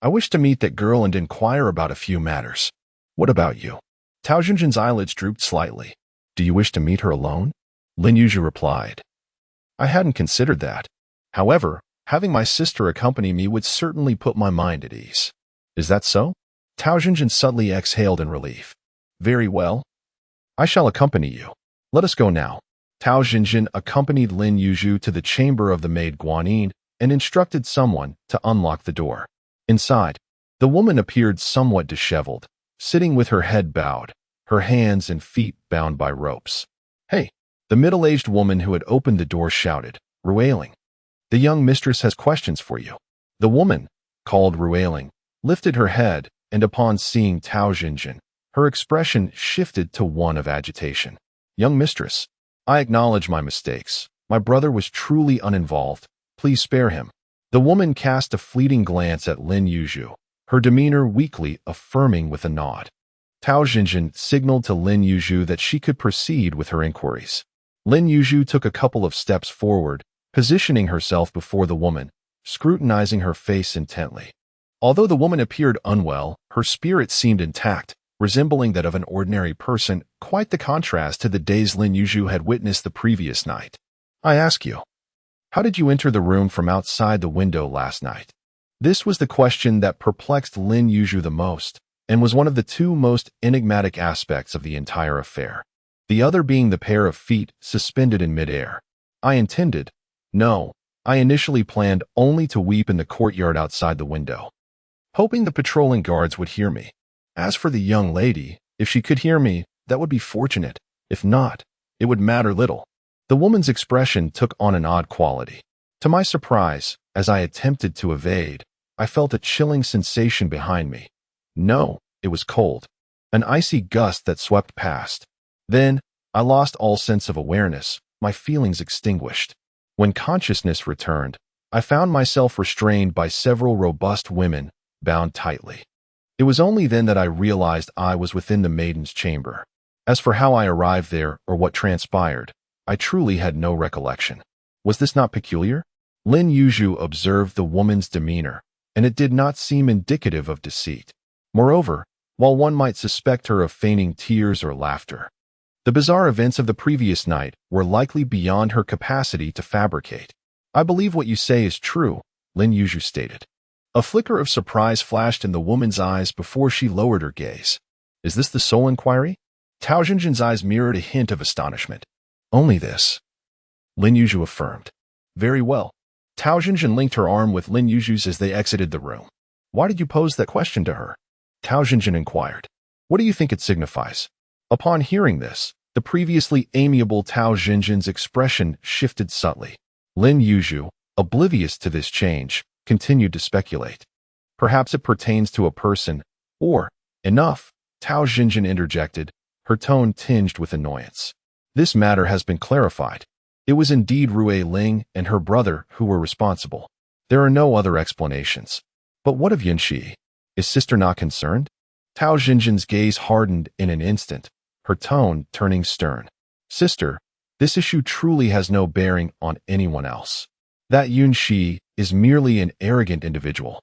I wish to meet that girl and inquire about a few matters. What about you? Tao Zhenzhen's eyelids drooped slightly. Do you wish to meet her alone? Lin Yuzhu replied. I hadn't considered that. However, having my sister accompany me would certainly put my mind at ease. Is that so? Tao Zhenzhen subtly exhaled in relief. Very well. I shall accompany you. Let us go now. Tao Zhenzhen accompanied Lin Yuzhu to the chamber of the maid Guanyin and instructed someone to unlock the door. Inside, the woman appeared somewhat disheveled, sitting with her head bowed, her hands and feet bound by ropes. Hey! The middle-aged woman who had opened the door shouted, Ruailing. The young mistress has questions for you. The woman, called Ruailing, lifted her head, and upon seeing Tao Zhenzhen, her expression shifted to one of agitation. Young mistress, I acknowledge my mistakes. My brother was truly uninvolved. Please spare him. The woman cast a fleeting glance at Lin Yuzhu, her demeanor weakly affirming with a nod. Tao Zhenzhen signaled to Lin Yuzhu that she could proceed with her inquiries. Lin Yuzhu took a couple of steps forward, positioning herself before the woman, scrutinizing her face intently. Although the woman appeared unwell, her spirit seemed intact, resembling that of an ordinary person, quite the contrast to the days Lin Yuzhu had witnessed the previous night. I ask you, how did you enter the room from outside the window last night? This was the question that perplexed Lin Yuzhu the most, and was one of the two most enigmatic aspects of the entire affair. The other being the pair of feet suspended in midair. I initially planned only to weep in the courtyard outside the window, hoping the patrolling guards would hear me. As for the young lady, if she could hear me, that would be fortunate. If not, it would matter little. The woman's expression took on an odd quality. To my surprise, as I attempted to evade, I felt a chilling sensation behind me. No, it was cold. An icy gust that swept past. Then, I lost all sense of awareness, my feelings extinguished. When consciousness returned, I found myself restrained by several robust women, bound tightly. It was only then that I realized I was within the maiden's chamber. As for how I arrived there or what transpired, I truly had no recollection. Was this not peculiar? Lin Yuzhu observed the woman's demeanor, and it did not seem indicative of deceit. Moreover, while one might suspect her of feigning tears or laughter, the bizarre events of the previous night were likely beyond her capacity to fabricate. I believe what you say is true, Lin Yuzhu stated. A flicker of surprise flashed in the woman's eyes before she lowered her gaze. Is this the sole inquiry? Tao Zhenzhen's eyes mirrored a hint of astonishment. Only this, Lin Yuzhu affirmed. Very well. Tao Zhenzhen linked her arm with Lin Yuzhu's as they exited the room. Why did you pose that question to her? Tao Zhenzhen inquired. What do you think it signifies? Upon hearing this, the previously amiable Tao Zhenzhen's expression shifted subtly. Lin Yuzhu, oblivious to this change, continued to speculate. Perhaps it pertains to a person, or, enough, Tao Zhenzhen interjected, her tone tinged with annoyance. This matter has been clarified. It was indeed Rui Ling and her brother who were responsible. There are no other explanations. But what of Yun Shiyi? Is sister not concerned? Tao Zhenzhen's gaze hardened in an instant, her tone turning stern. Sister, this issue truly has no bearing on anyone else. That Yun Shiyi is merely an arrogant individual,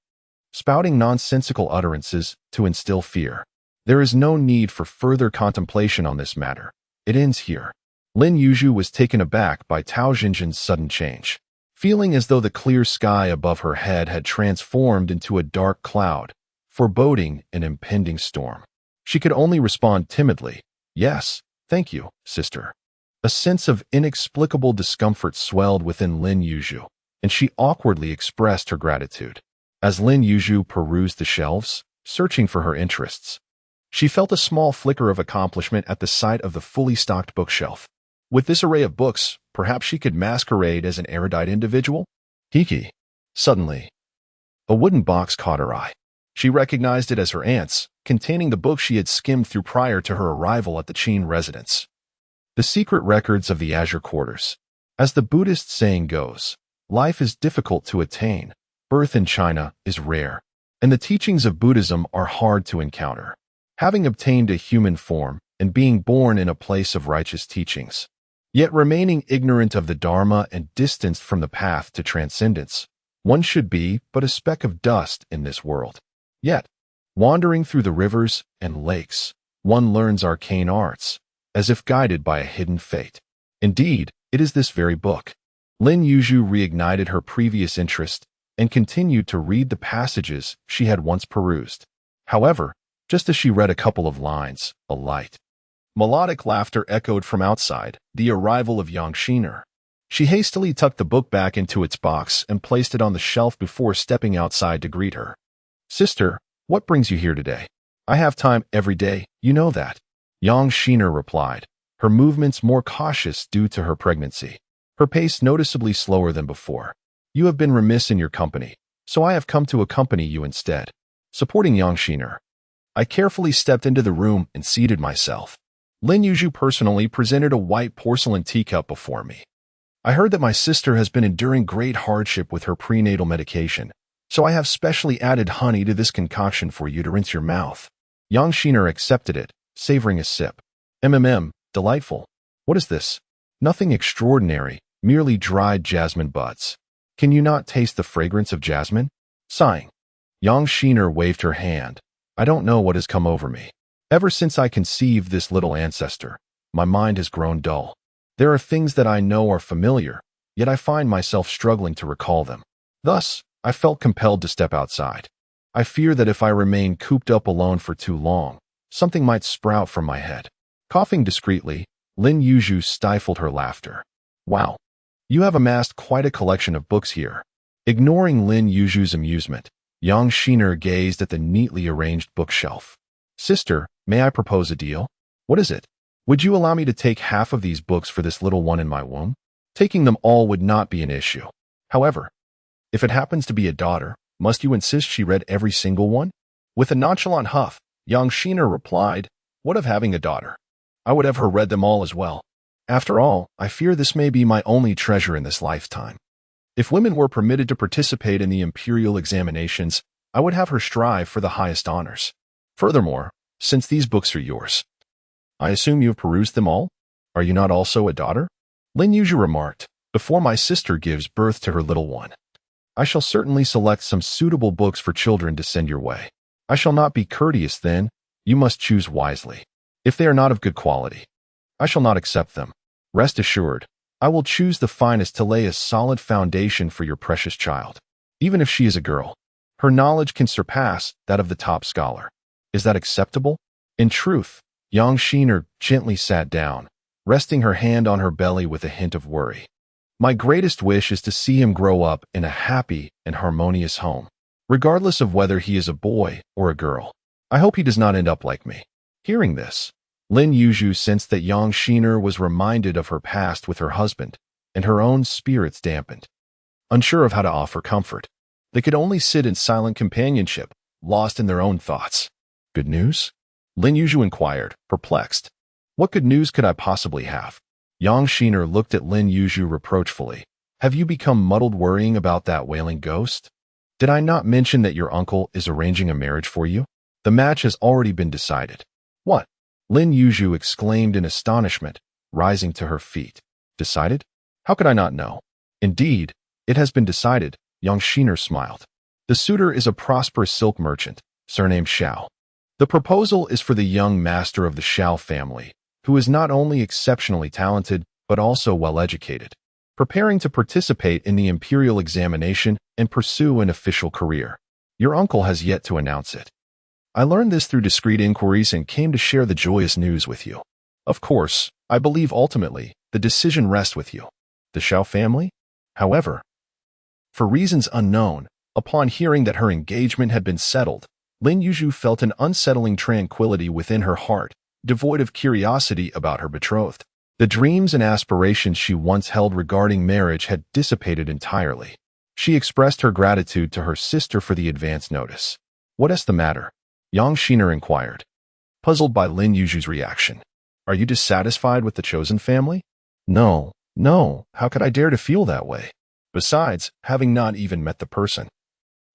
spouting nonsensical utterances to instill fear. There is no need for further contemplation on this matter. It ends here. Lin Yuzhu was taken aback by Tao Zhenzhen's sudden change. Feeling as though the clear sky above her head had transformed into a dark cloud, foreboding an impending storm. She could only respond timidly, "Yes, thank you, sister." A sense of inexplicable discomfort swelled within Lin Yuzhu, and she awkwardly expressed her gratitude. As Lin Yuzhu perused the shelves, searching for her interests, she felt a small flicker of accomplishment at the sight of the fully stocked bookshelf. With this array of books, perhaps she could masquerade as an erudite individual? Hiki. Suddenly, a wooden box caught her eye. She recognized it as her aunt's, containing the books she had skimmed through prior to her arrival at the Qin residence. The secret records of the Azure Quarters. As the Buddhist saying goes, life is difficult to attain, birth in China is rare, and the teachings of Buddhism are hard to encounter. Having obtained a human form and being born in a place of righteous teachings, yet remaining ignorant of the Dharma and distanced from the path to transcendence, one should be but a speck of dust in this world. Yet, wandering through the rivers and lakes, one learns arcane arts, as if guided by a hidden fate. Indeed, it is this very book. Lin Yuzhu reignited her previous interest and continued to read the passages she had once perused. However, just as she read a couple of lines, a light, melodic laughter echoed from outside, the arrival of young Shiyi. She hastily tucked the book back into its box and placed it on the shelf before stepping outside to greet her. Sister, what brings you here today? I have time every day, you know that. Yang Shiyi replied, her movements more cautious due to her pregnancy, her pace noticeably slower than before. You have been remiss in your company, so I have come to accompany you instead. Supporting Yang Shiyi, I carefully stepped into the room and seated myself. Lin Yuzhu personally presented a white porcelain teacup before me. I heard that my sister has been enduring great hardship with her prenatal medication, so I have specially added honey to this concoction for you to rinse your mouth. Yang Shiyi accepted it, savoring a sip. Delightful. What is this? Nothing extraordinary, merely dried jasmine buds. Can you not taste the fragrance of jasmine? Sighing, Yang Shiyi waved her hand. I don't know what has come over me. Ever since I conceived this little ancestor, my mind has grown dull. There are things that I know are familiar, yet I find myself struggling to recall them. Thus, I felt compelled to step outside. I fear that if I remain cooped up alone for too long, something might sprout from my head. Coughing discreetly, Lin Yuzhu stifled her laughter. Wow, you have amassed quite a collection of books here. Ignoring Lin Yuzhu's amusement, Yang Shiyi gazed at the neatly arranged bookshelf. Sister, may I propose a deal? What is it? Would you allow me to take half of these books for this little one in my womb? Taking them all would not be an issue. However, if it happens to be a daughter, must you insist she read every single one? With a nonchalant huff, Yang Shiyi replied, what of having a daughter? I would have her read them all as well. After all, I fear this may be my only treasure in this lifetime. If women were permitted to participate in the imperial examinations, I would have her strive for the highest honors. Furthermore, since these books are yours, I assume you have perused them all? Are you not also a daughter? Lin Yuzhu remarked, before my sister gives birth to her little one, I shall certainly select some suitable books for children to send your way. I shall not be courteous then, you must choose wisely. If they are not of good quality, I shall not accept them. Rest assured, I will choose the finest to lay a solid foundation for your precious child. Even if she is a girl, her knowledge can surpass that of the top scholar. Is that acceptable? In truth, Yang Shiyi gently sat down, resting her hand on her belly with a hint of worry. My greatest wish is to see him grow up in a happy and harmonious home. regardless of whether he is a boy or a girl. I hope he does not end up like me." Hearing this, Lin Yuzhu sensed that Yang Shiner was reminded of her past with her husband, and her own spirits dampened. Unsure of how to offer comfort, they could only sit in silent companionship, lost in their own thoughts. "Good news?" Lin Yuzhu inquired, perplexed. "What good news could I possibly have?" Yang Shiner looked at Lin Yuzhu reproachfully. "Have you become muddled worrying about that wailing ghost? Did I not mention that your uncle is arranging a marriage for you? The match has already been decided." "What?" Lin Yuzhu exclaimed in astonishment, rising to her feet. "Decided? How could I not know?" "Indeed, it has been decided," Yang Shiner smiled. "The suitor is a prosperous silk merchant, surnamed Xiao. The proposal is for the young master of the Xiao family, who is not only exceptionally talented, but also well-educated, preparing to participate in the imperial examination and pursue an official career. Your uncle has yet to announce it. I learned this through discreet inquiries and came to share the joyous news with you. Of course, I believe ultimately, the decision rests with you. The Xiao family? However, for reasons unknown, upon hearing that her engagement had been settled, Lin Yuzhu felt an unsettling tranquility within her heart, devoid of curiosity about her betrothed. The dreams and aspirations she once held regarding marriage had dissipated entirely. She expressed her gratitude to her sister for the advance notice. "What is the matter?" Yang Shiner inquired, puzzled by Lin Yuzhu's reaction. "Are you dissatisfied with the chosen family?" No, how could I dare to feel that way? Besides, having not even met the person,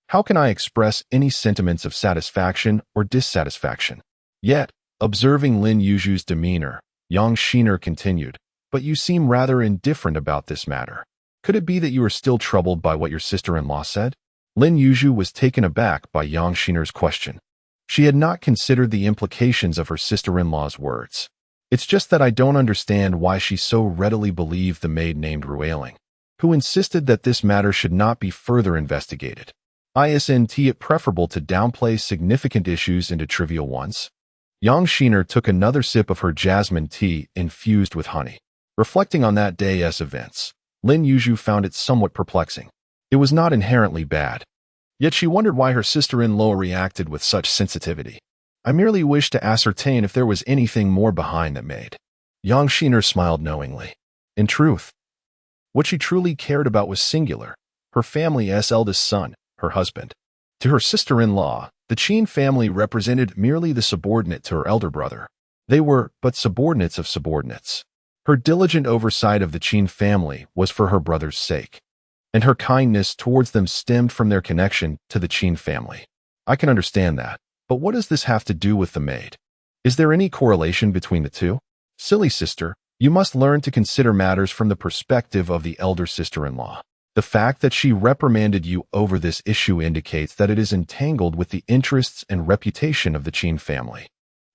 how can I express any sentiments of satisfaction or dissatisfaction?" Yet, observing Lin Yuzhu's demeanor, Yang Shiner continued, "But you seem rather indifferent about this matter. Could it be that you are still troubled by what your sister-in-law said?" Lin Yuzhu was taken aback by Yang Shiner's question. She had not considered the implications of her sister-in-law's words. "It's just that I don't understand why she so readily believed the maid named Ruiling, who insisted that this matter should not be further investigated. Isn't it preferable to downplay significant issues into trivial ones?" Yang Shiner took another sip of her jasmine tea infused with honey. Reflecting on that day's events, Lin Yuzhu found it somewhat perplexing. It was not inherently bad. Yet she wondered why her sister-in-law reacted with such sensitivity. "I merely wished to ascertain if there was anything more behind that maid." Yang Shiner smiled knowingly. In truth, what she truly cared about was singular: her family's eldest son, her husband. To her sister-in-law, the Qin family represented merely the subordinate to her elder brother. They were but subordinates of subordinates. Her diligent oversight of the Qin family was for her brother's sake, and her kindness towards them stemmed from their connection to the Qin family. I can understand that, but what does this have to do with the maid? Is there any correlation between the two? Silly sister, you must learn to consider matters from the perspective of the elder sister-in-law. The fact that she reprimanded you over this issue indicates that it is entangled with the interests and reputation of the Qin family,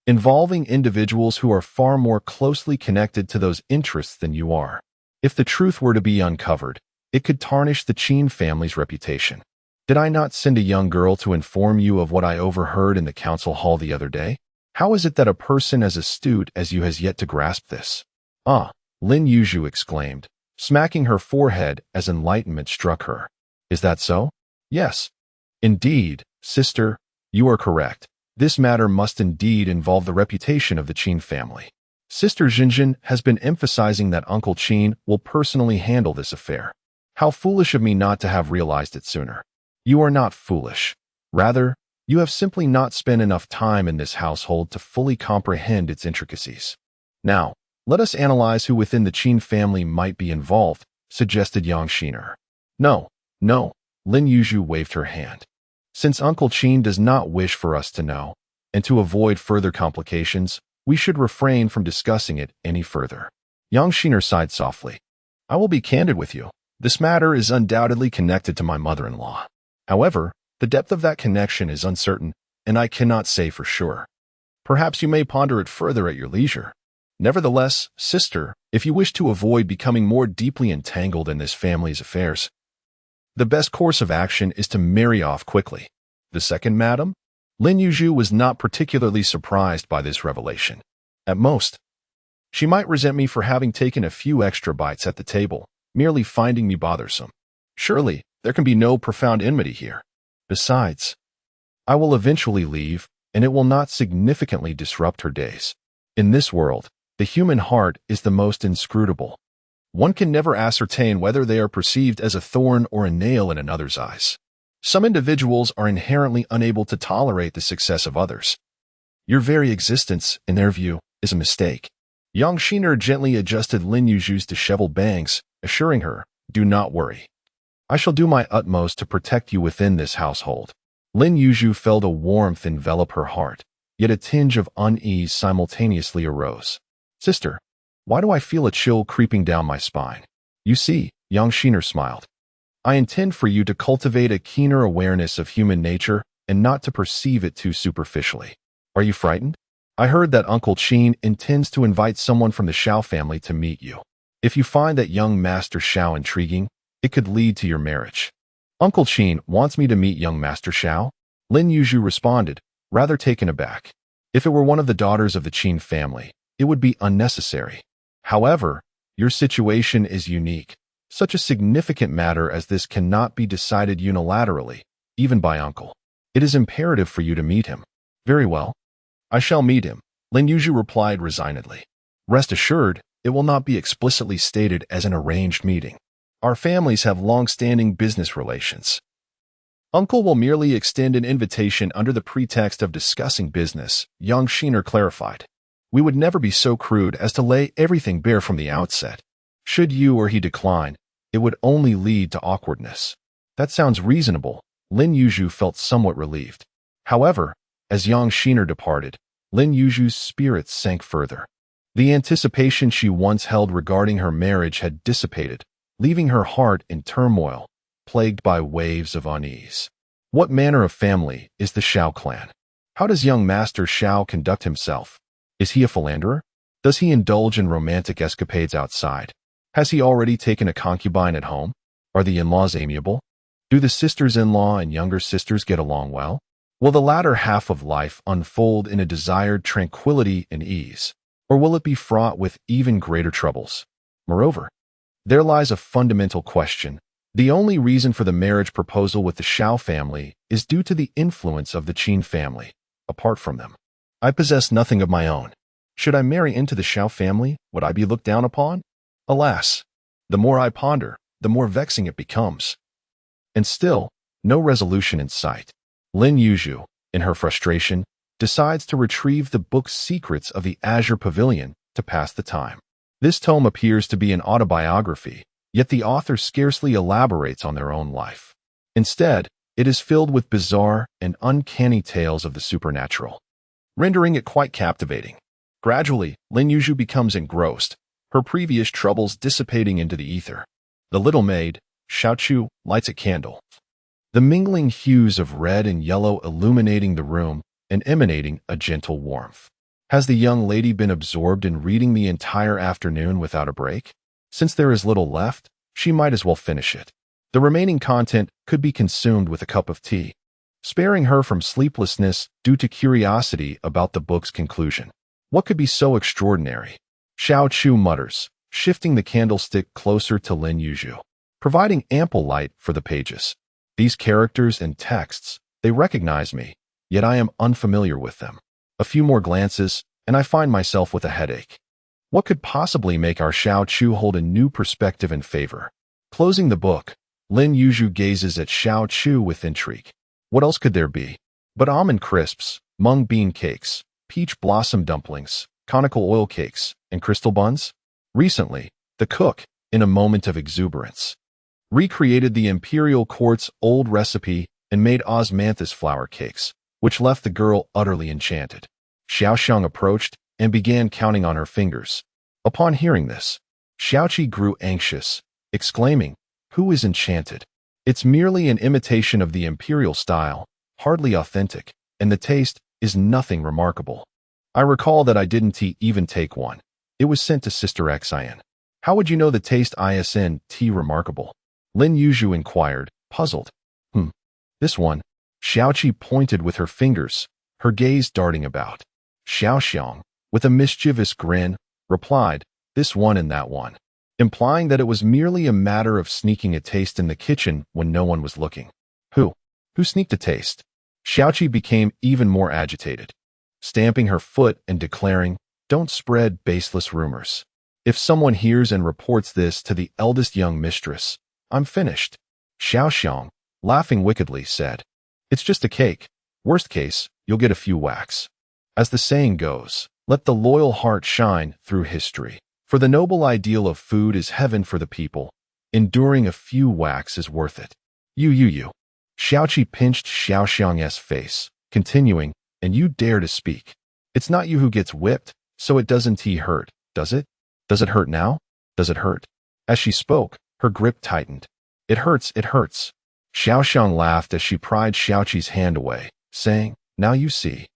involving individuals who are far more closely connected to those interests than you are. If the truth were to be uncovered, it could tarnish the Qin family's reputation. Did I not send a young girl to inform you of what I overheard in the council hall the other day? How is it that a person as astute as you has yet to grasp this? "Ah," Lin Yuzhu exclaimed, smacking her forehead as enlightenment struck her. "Is that so?" "Yes. Indeed, sister, you are correct. This matter must indeed involve the reputation of the Qin family. Sister Zhenzhen has been emphasizing that Uncle Qin will personally handle this affair. How foolish of me not to have realized it sooner." "You are not foolish. Rather, you have simply not spent enough time in this household to fully comprehend its intricacies. Now, let us analyze who within the Qin family might be involved," suggested Yang Shiner. No, Lin Yuzhu waved her hand. "Since Uncle Qin does not wish for us to know, and to avoid further complications, we should refrain from discussing it any further." Yang Shiner sighed softly. "I will be candid with you. This matter is undoubtedly connected to my mother-in-law. However, the depth of that connection is uncertain, and I cannot say for sure. Perhaps you may ponder it further at your leisure. Nevertheless, sister, if you wish to avoid becoming more deeply entangled in this family's affairs, the best course of action is to marry off quickly." "The second, madam?" Lin Yuzhu was not particularly surprised by this revelation. At most, she might resent me for having taken a few extra bites at the table, merely finding me bothersome. Surely, there can be no profound enmity here. Besides, I will eventually leave, and it will not significantly disrupt her days. In this world, the human heart is the most inscrutable. One can never ascertain whether they are perceived as a thorn or a nail in another's eyes. Some individuals are inherently unable to tolerate the success of others. Your very existence, in their view, is a mistake. Yang Shiyi gently adjusted Lin Yuzhu's disheveled bangs, assuring her, "Do not worry. I shall do my utmost to protect you within this household." Lin Yuzhu felt a warmth envelop her heart, yet a tinge of unease simultaneously arose. "Sister, why do I feel a chill creeping down my spine?" "You see," Yang Shiyi smiled, "I intend for you to cultivate a keener awareness of human nature and not to perceive it too superficially. Are you frightened? I heard that Uncle Qin intends to invite someone from the Shao family to meet you. If you find that young Master Shao intriguing, it could lead to your marriage." "Uncle Qin wants me to meet young Master Shao?" Lin Yuzhu responded, rather taken aback. "If it were one of the daughters of the Qin family, it would be unnecessary. However, your situation is unique. Such a significant matter as this cannot be decided unilaterally, even by Uncle. It is imperative for you to meet him." "Very well. I shall meet him," Lin Yuzhu replied resignedly. "Rest assured, it will not be explicitly stated as an arranged meeting. Our families have long-standing business relations. Uncle will merely extend an invitation under the pretext of discussing business," Yang Shiyi clarified. "We would never be so crude as to lay everything bare from the outset. Should you or he decline, it would only lead to awkwardness." "That sounds reasonable." Lin Yuzhu felt somewhat relieved. However, as Yang Shiyi departed, Lin Yuzhu's spirits sank further. The anticipation she once held regarding her marriage had dissipated, leaving her heart in turmoil, plagued by waves of unease. What manner of family is the Shao clan? How does young Master Shao conduct himself? Is he a philanderer? Does he indulge in romantic escapades outside? Has he already taken a concubine at home? Are the in-laws amiable? Do the sisters-in-law and younger sisters get along well? Will the latter half of life unfold in a desired tranquility and ease, or will it be fraught with even greater troubles? Moreover, there lies a fundamental question. The only reason for the marriage proposal with the Shao family is due to the influence of the Qin family. Apart from them, I possess nothing of my own. Should I marry into the Shao family, would I be looked down upon? Alas, the more I ponder, the more vexing it becomes. And still, no resolution in sight. Lin Yuzhu, in her frustration, decides to retrieve the book's Secrets of the Azure Pavilion to pass the time. This tome appears to be an autobiography, yet the author scarcely elaborates on their own life. Instead, it is filled with bizarre and uncanny tales of the supernatural, rendering it quite captivating. Gradually, Lin Yuzhu becomes engrossed, her previous troubles dissipating into the ether. The little maid, Xiaochu, lights a candle, the mingling hues of red and yellow illuminating the room and emanating a gentle warmth. Has the young lady been absorbed in reading the entire afternoon without a break? Since there is little left, she might as well finish it. The remaining content could be consumed with a cup of tea, sparing her from sleeplessness due to curiosity about the book's conclusion. What could be so extraordinary? Xiao Chu mutters, shifting the candlestick closer to Lin Yuzhu, providing ample light for the pages. These characters and texts, they recognize me, yet I am unfamiliar with them. A few more glances, and I find myself with a headache. What could possibly make our Xiao Chu hold a new perspective and favor? Closing the book, Lin Yuzhu gazes at Xiao Chu with intrigue. What else could there be? But almond crisps, mung bean cakes, peach blossom dumplings, conical oil cakes, and crystal buns? Recently, the cook, in a moment of exuberance, recreated the imperial court's old recipe and made osmanthus flower cakes, which left the girl utterly enchanted. Xiaoxiang approached and began counting on her fingers. Upon hearing this, Xiaoqi grew anxious, exclaiming, "Who is enchanted? It's merely an imitation of the imperial style, hardly authentic, and the taste is nothing remarkable. I recall that I didn't even take one. It was sent to Sister Xin. How would you know the taste isn't remarkable?" Lin Yuzhu inquired, puzzled. This one." Xiaoqi pointed with her fingers, her gaze darting about. Xiaoxiang, with a mischievous grin, replied, "This one and that one," implying that it was merely a matter of sneaking a taste in the kitchen when no one was looking. "Who? Who sneaked a taste? Xiaoqi became even more agitated, stamping her foot and declaring, "Don't spread baseless rumors. If someone hears and reports this to the eldest young mistress, I'm finished." Xiaoxiang, laughing wickedly, said, "It's just a cake. Worst case, you'll get a few whacks. As the saying goes, let the loyal heart shine through history. For the noble ideal of food is heaven for the people. Enduring a few whacks is worth it." You. Xiaoqi pinched Xiaoxiang's face, continuing, "And you dare to speak. It's not you who gets whipped, so it doesn't hurt, does it? Does it hurt now? Does it hurt?" As she spoke, her grip tightened. It hurts. Xiaoxiang laughed as she pried Xiaoqi's hand away, saying, "Now you see."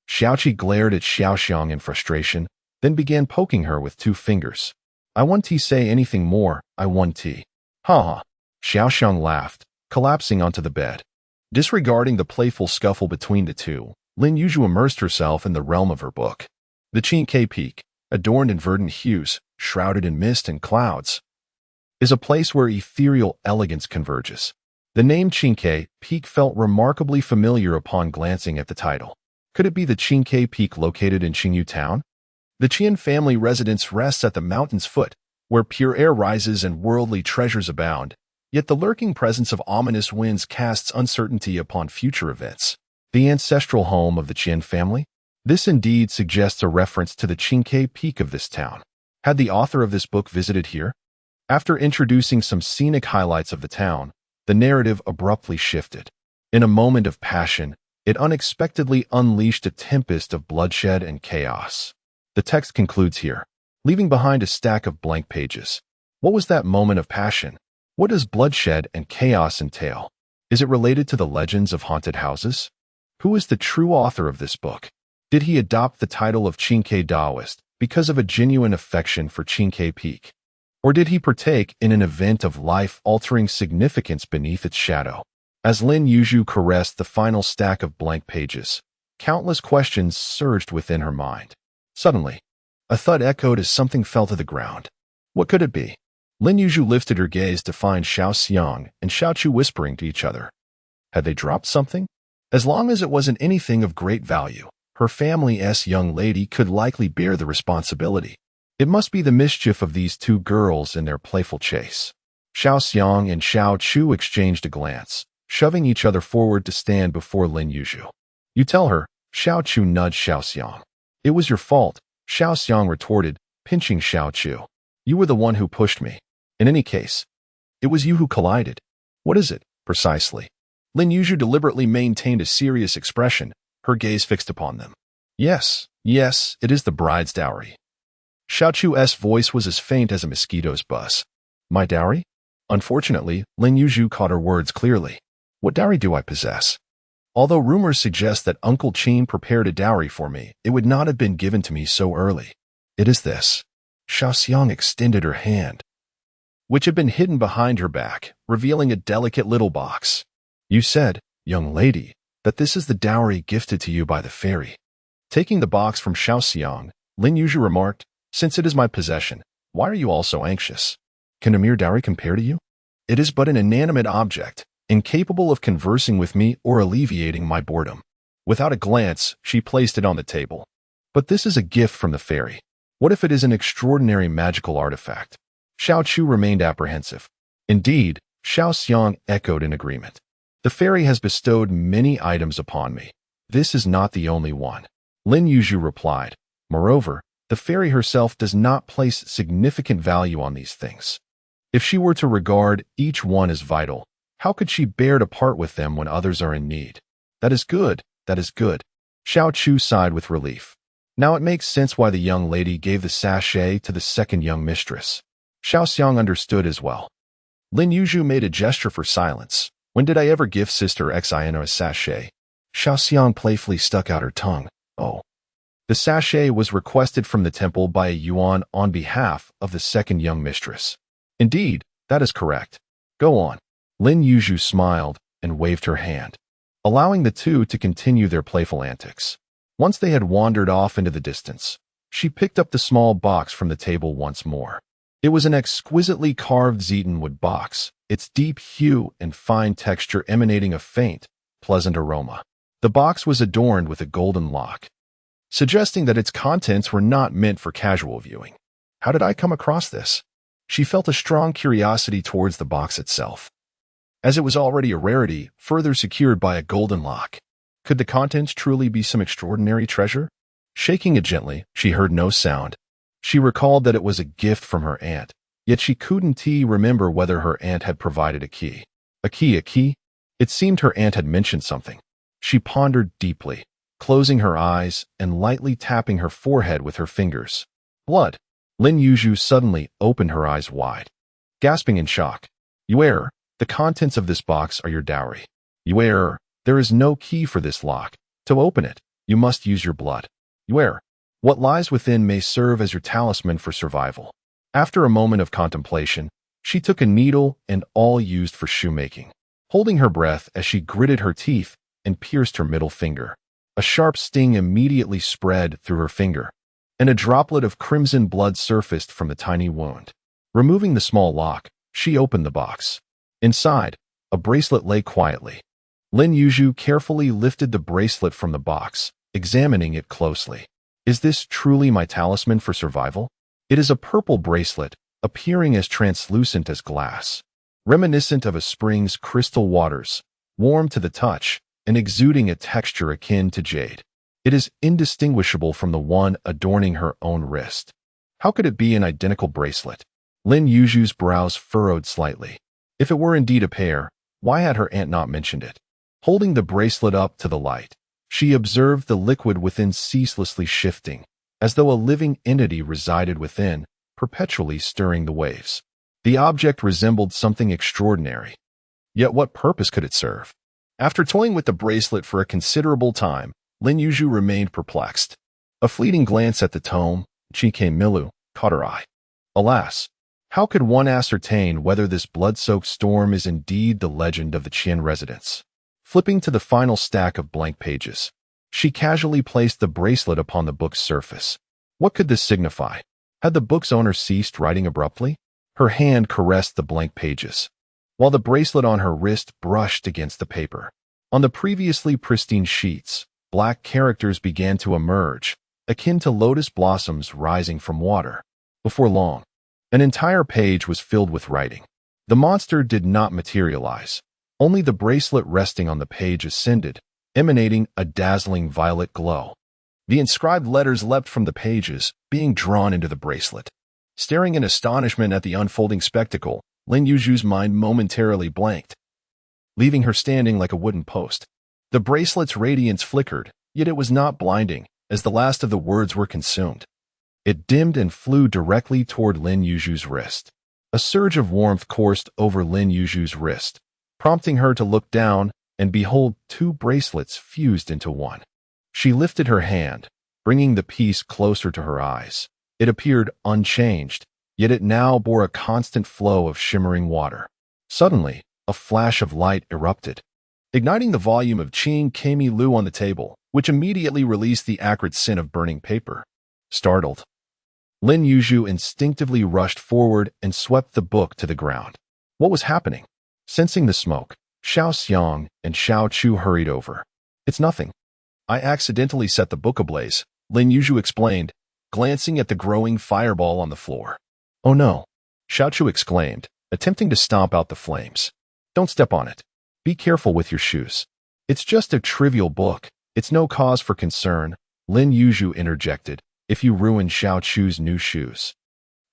Xiaoqi glared at Xiaoxiang in frustration, then began poking her with 2 fingers. "I want to say anything more, I want to." Ha. Xiaoxiang laughed, collapsing onto the bed. Disregarding the playful scuffle between the two, Lin Yuzhu immersed herself in the realm of her book. The Qin Peak, adorned in verdant hues, shrouded in mist and clouds, is a place where ethereal elegance converges. The name Qin Peak felt remarkably familiar upon glancing at the title. Could it be the Qin Peak located in Qingyu town? The Qian family residence rests at the mountain's foot, where pure air rises and worldly treasures abound, yet the lurking presence of ominous winds casts uncertainty upon future events. The ancestral home of the Qian family? This indeed suggests a reference to the Qin Peak of this town. Had the author of this book visited here? After introducing some scenic highlights of the town, the narrative abruptly shifted. In a moment of passion, it unexpectedly unleashed a tempest of bloodshed and chaos. The text concludes here, leaving behind a stack of blank pages. What was that moment of passion? What does bloodshed and chaos entail? Is it related to the legends of haunted houses? Who is the true author of this book? Did he adopt the title of Qin Daoist because of a genuine affection for Qin Peak? Or did he partake in an event of life-altering significance beneath its shadow? As Lin Yuzhu caressed the final stack of blank pages, countless questions surged within her mind. Suddenly, a thud echoed as something fell to the ground. What could it be? Lin Yuzhu lifted her gaze to find Xiaoxiang and Xiaoqi whispering to each other. Had they dropped something? As long as it wasn't anything of great value, her family's young lady could likely bear the responsibility. It must be the mischief of these 2 girls in their playful chase. Xiaoxiang and Xiaoqi exchanged a glance, shoving each other forward to stand before Lin Yuzhu. "You tell her," Xiaoqi nudged Xiaoxiang. "It was your fault," Xiaoxiang retorted, pinching Xiaoqi. "You were the one who pushed me. In any case, it was you who collided. What is it, precisely?" Lin Yuzhu deliberately maintained a serious expression, her gaze fixed upon them. Yes, it is the bride's dowry." Xiaoqi's voice was as faint as a mosquito's buzz. "My dowry?" Unfortunately, Lin Yuzhu caught her words clearly. "What dowry do I possess? Although rumors suggest that Uncle Qin prepared a dowry for me, it would not have been given to me so early. It is this." Xiaoxiang extended her hand, which had been hidden behind her back, revealing a delicate little box. "You said, young lady, that this is the dowry gifted to you by the fairy." Taking the box from Xiaoxiang, Lin Yuzhu remarked, "Since it is my possession, why are you all so anxious? Can a mere dowry compare to you? It is but an inanimate object, incapable of conversing with me or alleviating my boredom." Without a glance, she placed it on the table. "But this is a gift from the fairy. What if it is an extraordinary magical artifact?" Xiaoqi remained apprehensive. "Indeed," Xiaoxiang echoed in agreement. "The fairy has bestowed many items upon me. This is not the only one." Lin Yuzhu replied. "Moreover, the fairy herself does not place significant value on these things. If she were to regard each one as vital, how could she bear to part with them when others are in need?" That is good. Xiaoqi sighed with relief. Now it makes sense why the young lady gave the sachet to the second young mistress. Xiaoxiang understood as well. Lin Yuzhu made a gesture for silence. "When did I ever give Sister Xian a sachet?" Xiaoxiang playfully stuck out her tongue. "Oh." The sachet was requested from the temple by a Yuan on behalf of the second young mistress. "Indeed, that is correct. Go on." Lin Yuzhu smiled and waved her hand, allowing the two to continue their playful antics. Once they had wandered off into the distance, she picked up the small box from the table once more. It was an exquisitely carved Zetenwood box, its deep hue and fine texture emanating a faint, pleasant aroma. The box was adorned with a golden lock, suggesting that its contents were not meant for casual viewing. How did I come across this? She felt a strong curiosity towards the box itself, as it was already a rarity, further secured by a golden lock. Could the contents truly be some extraordinary treasure? Shaking it gently, she heard no sound. She recalled that it was a gift from her aunt, yet she couldn't remember whether her aunt had provided a key. A key? It seemed her aunt had mentioned something. She pondered deeply, closing her eyes and lightly tapping her forehead with her fingers. Blood. Lin Yuzhu suddenly opened her eyes wide, gasping in shock. You err. The contents of this box are your dowry. You err. There is no key for this lock. To open it, you must use your blood. You err. What lies within may serve as your talisman for survival. After a moment of contemplation, she took a needle and awl used for shoemaking, holding her breath as she gritted her teeth and pierced her middle finger. A sharp sting immediately spread through her finger, and a droplet of crimson blood surfaced from the tiny wound. Removing the small lock, she opened the box. Inside, a bracelet lay quietly. Lin Yuzhu carefully lifted the bracelet from the box, examining it closely. Is this truly my talisman for survival? It is a purple bracelet, appearing as translucent as glass, reminiscent of a spring's crystal waters, warm to the touch and exuding a texture akin to jade. It is indistinguishable from the one adorning her own wrist. How could it be an identical bracelet? Lin Yuzhu's brows furrowed slightly. If it were indeed a pair, why had her aunt not mentioned it? Holding the bracelet up to the light, she observed the liquid within ceaselessly shifting, as though a living entity resided within, perpetually stirring the waves. The object resembled something extraordinary. Yet what purpose could it serve? After toying with the bracelet for a considerable time, Lin Yuzhu remained perplexed. A fleeting glance at the tome, Qin Milu, caught her eye. Alas, how could one ascertain whether this blood-soaked storm is indeed the legend of the Qian residence? Flipping to the final stack of blank pages, she casually placed the bracelet upon the book's surface. What could this signify? Had the book's owner ceased writing abruptly? Her hand caressed the blank pages, while the bracelet on her wrist brushed against the paper. On the previously pristine sheets, black characters began to emerge, akin to lotus blossoms rising from water. Before long, an entire page was filled with writing. The monster did not materialize. Only the bracelet resting on the page ascended, emanating a dazzling violet glow. The inscribed letters leapt from the pages, being drawn into the bracelet. Staring in astonishment at the unfolding spectacle, Lin Yuzhu's mind momentarily blanked, leaving her standing like a wooden post. The bracelet's radiance flickered, yet it was not blinding, as the last of the words were consumed. It dimmed and flew directly toward Lin Yuzhu's wrist. A surge of warmth coursed over Lin Yuzhu's wrist, prompting her to look down and behold two bracelets fused into one. She lifted her hand, bringing the piece closer to her eyes. It appeared unchanged, yet it now bore a constant flow of shimmering water. Suddenly, a flash of light erupted, igniting the volume of Qin Lu on the table, which immediately released the acrid scent of burning paper. Startled, Lin Yuzhu instinctively rushed forward and swept the book to the ground. What was happening? Sensing the smoke, Xiao Xiang and Xiao Chu hurried over. It's nothing. I accidentally set the book ablaze, Lin Yuzhu explained, glancing at the growing fireball on the floor. Oh no, Xiao Chu exclaimed, attempting to stomp out the flames. Don't step on it. Be careful with your shoes. It's just a trivial book. It's no cause for concern, Lin Yuzhu interjected, if you ruin Xiao Chu's new shoes.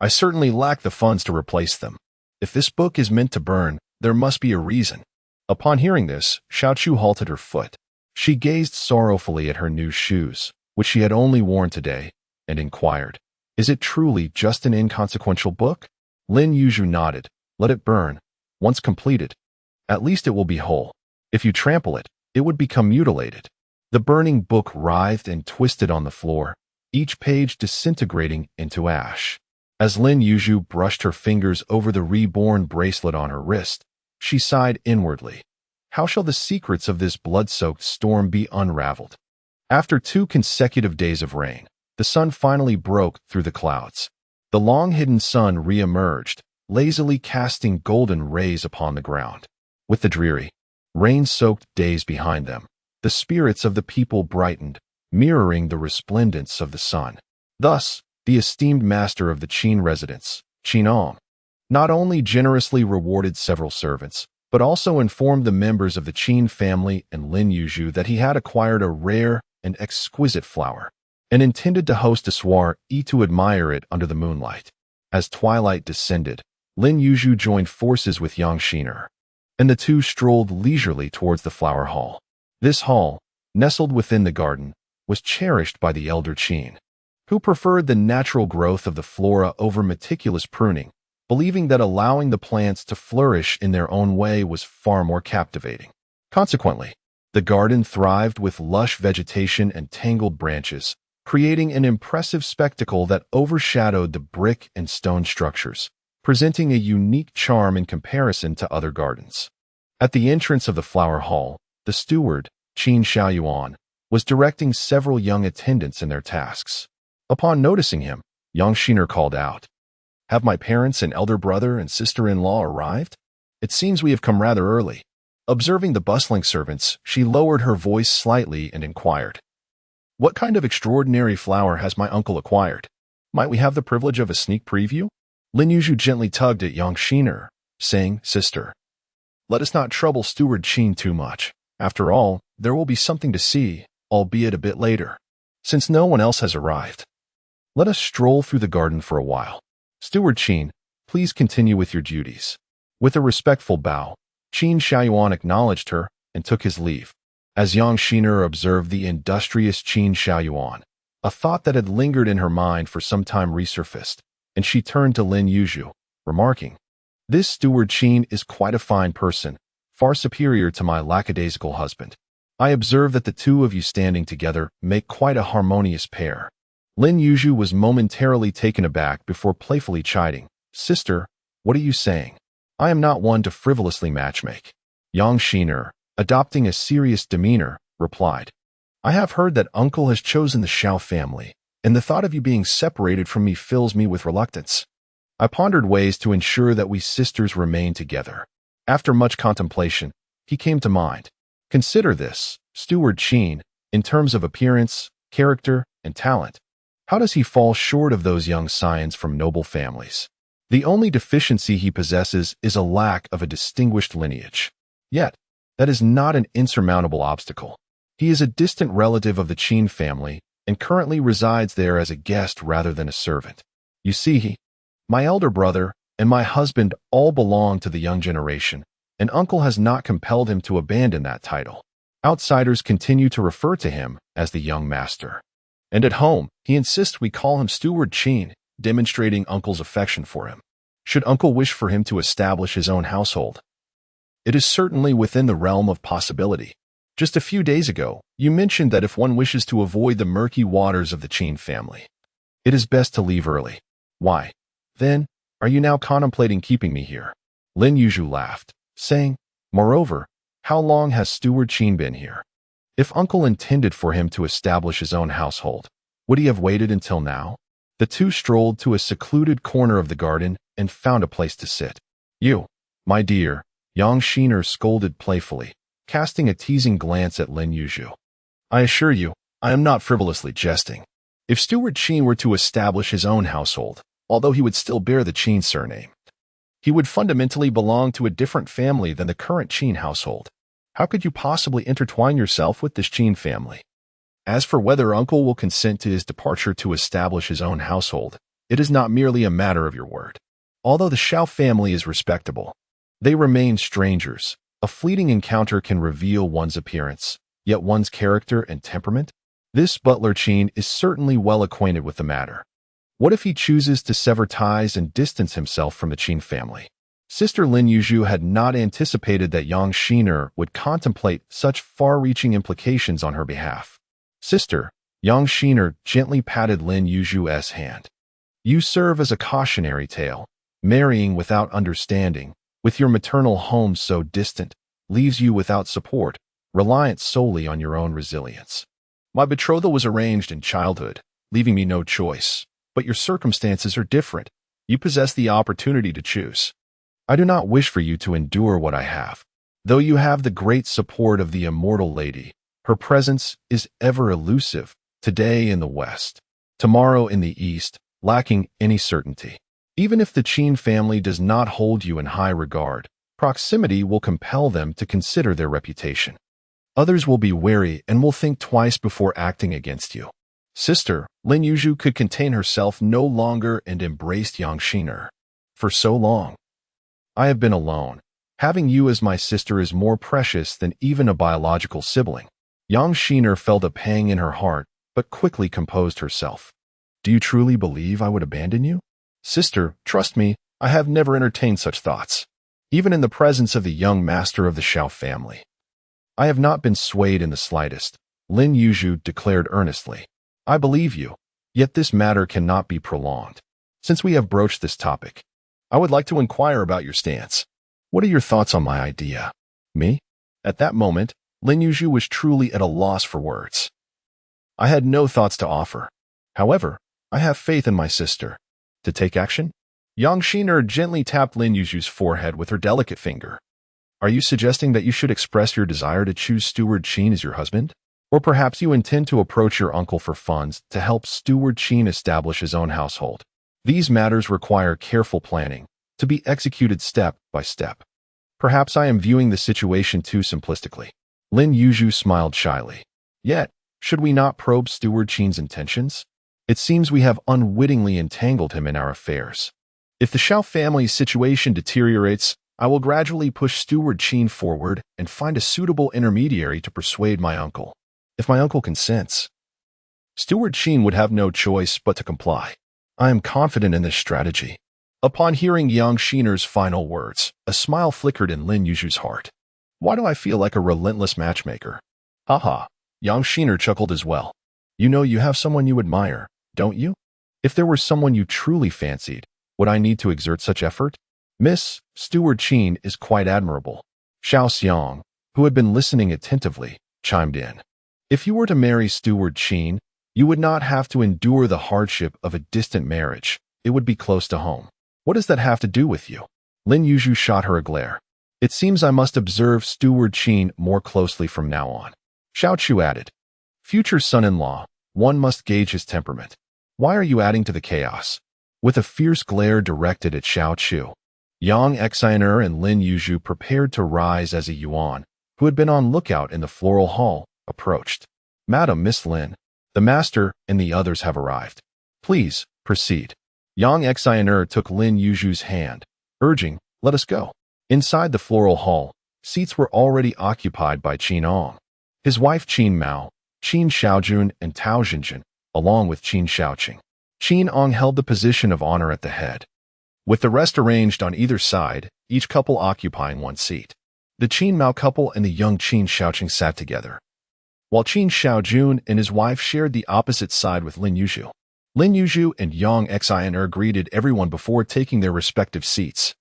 I certainly lack the funds to replace them. If this book is meant to burn, there must be a reason. Upon hearing this, Xiao Chu halted her foot. She gazed sorrowfully at her new shoes, which she had only worn today, and inquired, is it truly just an inconsequential book? Lin Yuzhu nodded. Let it burn. Once completed, at least it will be whole. If you trample it, it would become mutilated. The burning book writhed and twisted on the floor, each page disintegrating into ash. As Lin Yuzhu brushed her fingers over the reborn bracelet on her wrist, she sighed inwardly. How shall the secrets of this blood-soaked storm be unraveled? After 2 consecutive days of rain, the sun finally broke through the clouds. The long-hidden sun re-emerged, lazily casting golden rays upon the ground. With the dreary, Rain-soaked days behind them. The spirits of the people brightened, mirroring the resplendence of the sun. Thus, the esteemed master of the Qin residence, Qin Ang, not only generously rewarded several servants, but also informed the members of the Qin family and Lin Yuzhu that he had acquired a rare and exquisite flower, and intended to host a soiree to admire it under the moonlight. As twilight descended, Lin Yuzhu joined forces with Yang Shiyi, and the two strolled leisurely towards the flower hall. This hall, nestled within the garden, was cherished by the elder Qin, who preferred the natural growth of the flora over meticulous pruning, believing that allowing the plants to flourish in their own way was far more captivating. Consequently, the garden thrived with lush vegetation and tangled branches, creating an impressive spectacle that overshadowed the brick and stone structures, presenting a unique charm in comparison to other gardens. At the entrance of the flower hall, the steward, Qin Shaojun, was directing several young attendants in their tasks. Upon noticing him, Yang Shiyi called out, "Have my parents and elder brother and sister-in-law arrived? It seems we have come rather early." Observing the bustling servants, she lowered her voice slightly and inquired, "What kind of extraordinary flower has my uncle acquired? Might we have the privilege of a sneak preview?" Lin Yuzhu gently tugged at Yang Shiyi, saying, "Sister, let us not trouble Steward Qin too much. After all, there will be something to see, albeit a bit later. Since no one else has arrived, let us stroll through the garden for a while. Steward Qin, please continue with your duties." With a respectful bow, Qin Shaojun acknowledged her and took his leave. As Yang Shiyi observed the industrious Qin Shaojun, a thought that had lingered in her mind for some time resurfaced, and she turned to Lin Yuzhu, remarking, "This Steward Qin is quite a fine person, far superior to my lackadaisical husband. I observe that the two of you standing together make quite a harmonious pair." Lin Yuzhu was momentarily taken aback before playfully chiding, "Sister, what are you saying? I am not one to frivolously matchmake." Yang Shiyi, adopting a serious demeanor, replied, "I have heard that uncle has chosen the Shao family, and the thought of you being separated from me fills me with reluctance. I pondered ways to ensure that we sisters remain together. After much contemplation, he came to mind. Consider this, Steward Qin, in terms of appearance, character, and talent. How does he fall short of those young scions from noble families? The only deficiency he possesses is a lack of a distinguished lineage. Yet, that is not an insurmountable obstacle. He is a distant relative of the Qin family and currently resides there as a guest rather than a servant. You see, my elder brother and my husband all belong to the young generation, and uncle has not compelled him to abandon that title. Outsiders continue to refer to him as the young master. And at home, he insists we call him Steward Qin, demonstrating uncle's affection for him. Should uncle wish for him to establish his own household, it is certainly within the realm of possibility. Just a few days ago, you mentioned that if one wishes to avoid the murky waters of the Qin family, it is best to leave early. Why, then, are you now contemplating keeping me here?" Lin Yuzhu laughed, saying, "Moreover, how long has Steward Qin been here? If uncle intended for him to establish his own household, would he have waited until now?" The two strolled to a secluded corner of the garden and found a place to sit. "You, my dear," Yang Shiyi scolded playfully, casting a teasing glance at Lin Yuzhu. "I assure you, I am not frivolously jesting. If Steward Qin were to establish his own household, although he would still bear the Qin surname, he would fundamentally belong to a different family than the current Qin household. How could you possibly intertwine yourself with this Qin family? As for whether uncle will consent to his departure to establish his own household, it is not merely a matter of your word. Although the Shao family is respectable, they remain strangers. A fleeting encounter can reveal one's appearance, yet one's character and temperament. This butler Qin is certainly well acquainted with the matter. What if he chooses to sever ties and distance himself from the Qin family?" Sister Lin Yuzhu had not anticipated that Yang Shiyi would contemplate such far-reaching implications on her behalf. "Sister," Yang Shiyi gently patted Lin Yuzhu's hand. "You serve as a cautionary tale. Marrying without understanding, with your maternal home so distant, leaves you without support, reliant solely on your own resilience. My betrothal was arranged in childhood, leaving me no choice, but your circumstances are different. You possess the opportunity to choose. I do not wish for you to endure what I have. Though you have the great support of the immortal lady, her presence is ever elusive, today in the West, tomorrow in the East, lacking any certainty. Even if the Qin family does not hold you in high regard, proximity will compel them to consider their reputation. Others will be wary and will think twice before acting against you. Sister, Lin Yuzhu could contain herself no longer and embraced Yang Shiyi. For so long, I have been alone. Having you as my sister is more precious than even a biological sibling. Yang Shiyi felt a pang in her heart, but quickly composed herself. Do you truly believe I would abandon you? Sister, trust me, I have never entertained such thoughts. Even in the presence of the young master of the Shao family. I have not been swayed in the slightest, Lin Yuzhu declared earnestly. I believe you, yet this matter cannot be prolonged. Since we have broached this topic, I would like to inquire about your stance. What are your thoughts on my idea? Me? At that moment, Lin Yuzhu was truly at a loss for words. I had no thoughts to offer. However, I have faith in my sister. To take action? Yang Shiyi gently tapped Lin Yuzhu's forehead with her delicate finger. Are you suggesting that you should express your desire to choose Steward Qin as your husband? Or perhaps you intend to approach your uncle for funds to help Steward Qin establish his own household. These matters require careful planning, to be executed step by step. Perhaps I am viewing the situation too simplistically. Lin Yuzhu smiled shyly. Yet, should we not probe Steward Qin's intentions? It seems we have unwittingly entangled him in our affairs. If the Shao family's situation deteriorates, I will gradually push Steward Qin forward and find a suitable intermediary to persuade my uncle. If my uncle consents, Steward Qin would have no choice but to comply. I am confident in this strategy. Upon hearing Yang Shiyi's final words, a smile flickered in Lin Yuzhu's heart. Why do I feel like a relentless matchmaker? Haha, Yang Shiyi chuckled as well. You know you have someone you admire, don't you? If there were someone you truly fancied, would I need to exert such effort? Miss, Steward Qin is quite admirable. Xiao Xiang, who had been listening attentively, chimed in. If you were to marry Steward Qin, you would not have to endure the hardship of a distant marriage. It would be close to home. What does that have to do with you? Lin Yuzhu shot her a glare. It seems I must observe Steward Qin more closely from now on. Xiao Chu added. Future son-in-law, one must gauge his temperament. Why are you adding to the chaos? With a fierce glare directed at Xiao Chu, Yang Xiyi and Lin Yuzhu prepared to rise as a Yuan, who had been on lookout in the floral hall, approached. Madam, Miss Lin, the master and the others have arrived. Please, proceed. Yang Xiyi took Lin Yuzhu's hand, urging, let us go. Inside the floral hall, seats were already occupied by Qin Ang, his wife Qin Mao, Qin Shaojun and Tao Zhenzhen, along with Qin Shaoqing. Qin Ang held the position of honor at the head, with the rest arranged on either side, each couple occupying one seat. The Qin Mao couple and the young Qin Shaoqing sat together, while Qin Shaojun and his wife shared the opposite side with Lin Yuzhu. Lin Yuzhu and Yang Xiyi greeted everyone before taking their respective seats.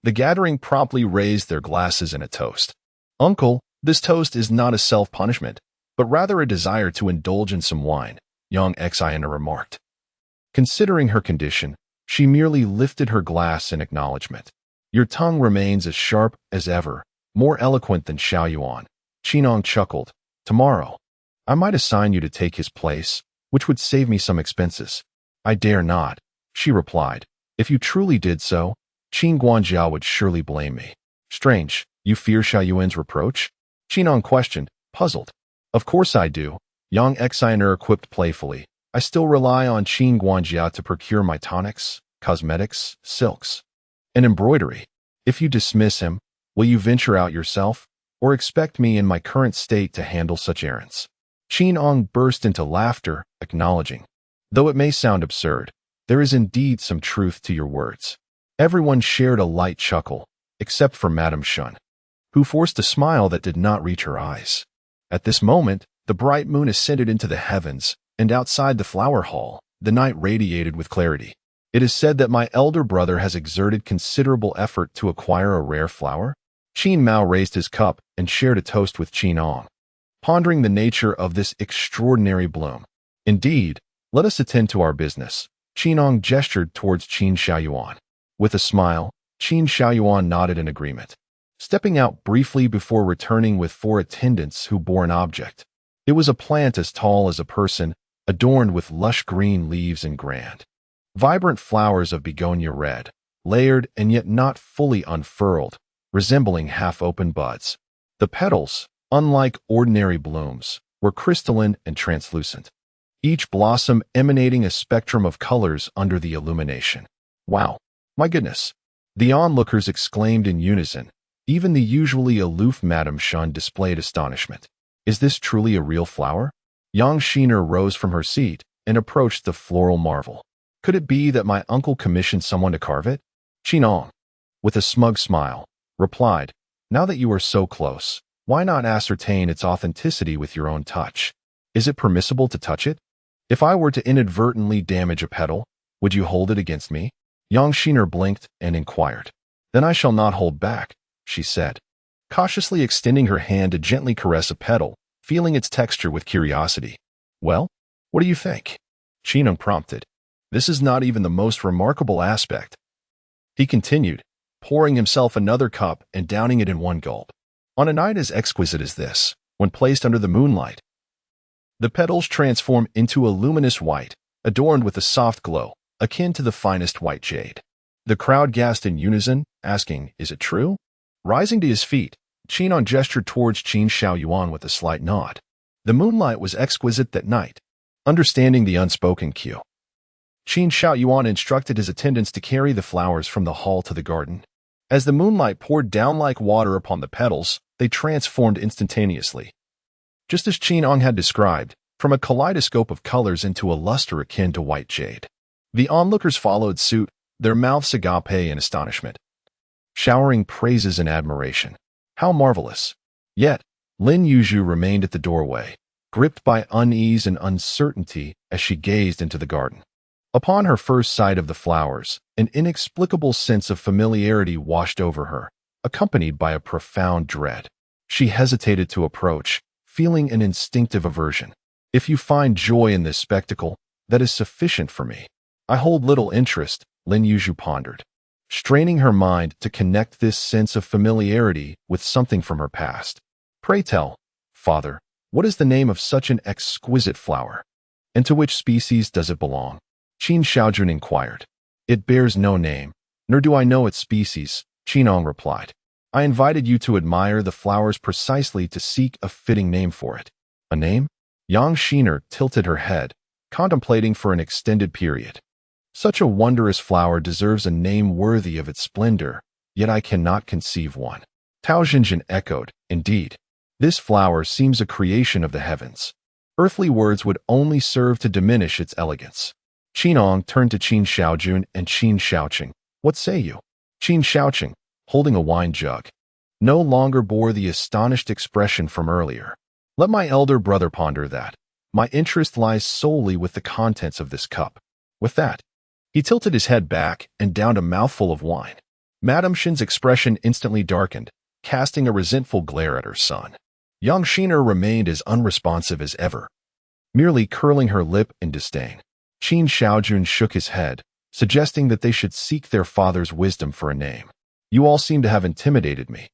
The gathering promptly raised their glasses in a toast. Uncle, this toast is not a self-punishment, but rather a desire to indulge in some wine, Yang Xiyi remarked. Considering her condition, she merely lifted her glass in acknowledgement. Your tongue remains as sharp as ever, more eloquent than Shaoyuan. Qin Ang chuckled. Tomorrow, I might assign you to take his place, which would save me some expenses. I dare not, she replied. If you truly did so, Qin Guanjiao would surely blame me. Strange, you fear Shaoyuan's reproach? Qin Ang questioned, puzzled. Of course I do, Yang Xiyi quipped playfully. I still rely on Qin Guanjiao to procure my tonics, cosmetics, silks, and embroidery. If you dismiss him, will you venture out yourself, or expect me in my current state to handle such errands? Qin Ang burst into laughter, acknowledging. Though it may sound absurd, there is indeed some truth to your words. Everyone shared a light chuckle, except for Madame Shun, who forced a smile that did not reach her eyes. At this moment, the bright moon ascended into the heavens, and outside the flower hall, the night radiated with clarity. It is said that my elder brother has exerted considerable effort to acquire a rare flower. Qin Mao raised his cup and shared a toast with Qin Ang, pondering the nature of this extraordinary bloom. Indeed, let us attend to our business. Qin Ang gestured towards Qin Shaoyuan. With a smile, Qin Shaoyuan nodded in agreement. stepping out briefly before returning with 4 attendants who bore an object. It was a plant as tall as a person, adorned with lush green leaves and grand, vibrant flowers of begonia red, layered and yet not fully unfurled, resembling half-open buds. The petals, unlike ordinary blooms, were crystalline and translucent, each blossom emanating a spectrum of colors under the illumination. Wow! My goodness! The onlookers exclaimed in unison. Even the usually aloof Madame Shun displayed astonishment. Is this truly a real flower? Yang Shiner rose from her seat and approached the floral marvel. Could it be that my uncle commissioned someone to carve it? Qin Ang, with a smug smile, replied, now that you are so close, why not ascertain its authenticity with your own touch? Is it permissible to touch it? If I were to inadvertently damage a petal, would you hold it against me? Yang Shiner blinked and inquired. Then I shall not hold back, she said, cautiously extending her hand to gently caress a petal, feeling its texture with curiosity. Well, what do you think? Qin Ang prompted. This is not even the most remarkable aspect. He continued, pouring himself another cup and downing it in one gulp. On a night as exquisite as this, when placed under the moonlight, the petals transform into a luminous white, adorned with a soft glow, akin to the finest white jade. The crowd gasped in unison, asking, is it true? Rising to his feet, Qin Ang gestured towards Qin Shaojun with a slight nod. The moonlight was exquisite that night. Understanding the unspoken cue, Qin Shaojun instructed his attendants to carry the flowers from the hall to the garden. As the moonlight poured down like water upon the petals, they transformed instantaneously. Just as Qin Ang had described, from a kaleidoscope of colors into a luster akin to white jade. The onlookers followed suit, their mouths agape in astonishment, showering praises and admiration. How marvelous! Yet, Lin Yuzhu remained at the doorway, gripped by unease and uncertainty as she gazed into the garden. Upon her first sight of the flowers, an inexplicable sense of familiarity washed over her, accompanied by a profound dread. She hesitated to approach, feeling an instinctive aversion. If you find joy in this spectacle, that is sufficient for me. I hold little interest, Lin Yuzhu pondered, straining her mind to connect this sense of familiarity with something from her past. Pray tell, father, what is the name of such an exquisite flower? And to which species does it belong? Qin Shaojun inquired. It bears no name, nor do I know its species, Qin Ang replied. I invited you to admire the flowers precisely to seek a fitting name for it. A name? Yang Shiner tilted her head, contemplating for an extended period. Such a wondrous flower deserves a name worthy of its splendor, yet I cannot conceive one. Tao Zhenzhen echoed, indeed. This flower seems a creation of the heavens. Earthly words would only serve to diminish its elegance. Qin Ang turned to Qin Shaojun and Qin Shaoqing. What say you? Qin Shaoqing, holding a wine jug, no longer bore the astonished expression from earlier. Let my elder brother ponder that. My interest lies solely with the contents of this cup. With that, he tilted his head back and downed a mouthful of wine. Madame Shin's expression instantly darkened, casting a resentful glare at her son. Yang Shiner remained as unresponsive as ever, merely curling her lip in disdain. Qin Shaojun shook his head, suggesting that they should seek their father's wisdom for a name. You all seem to have intimidated me,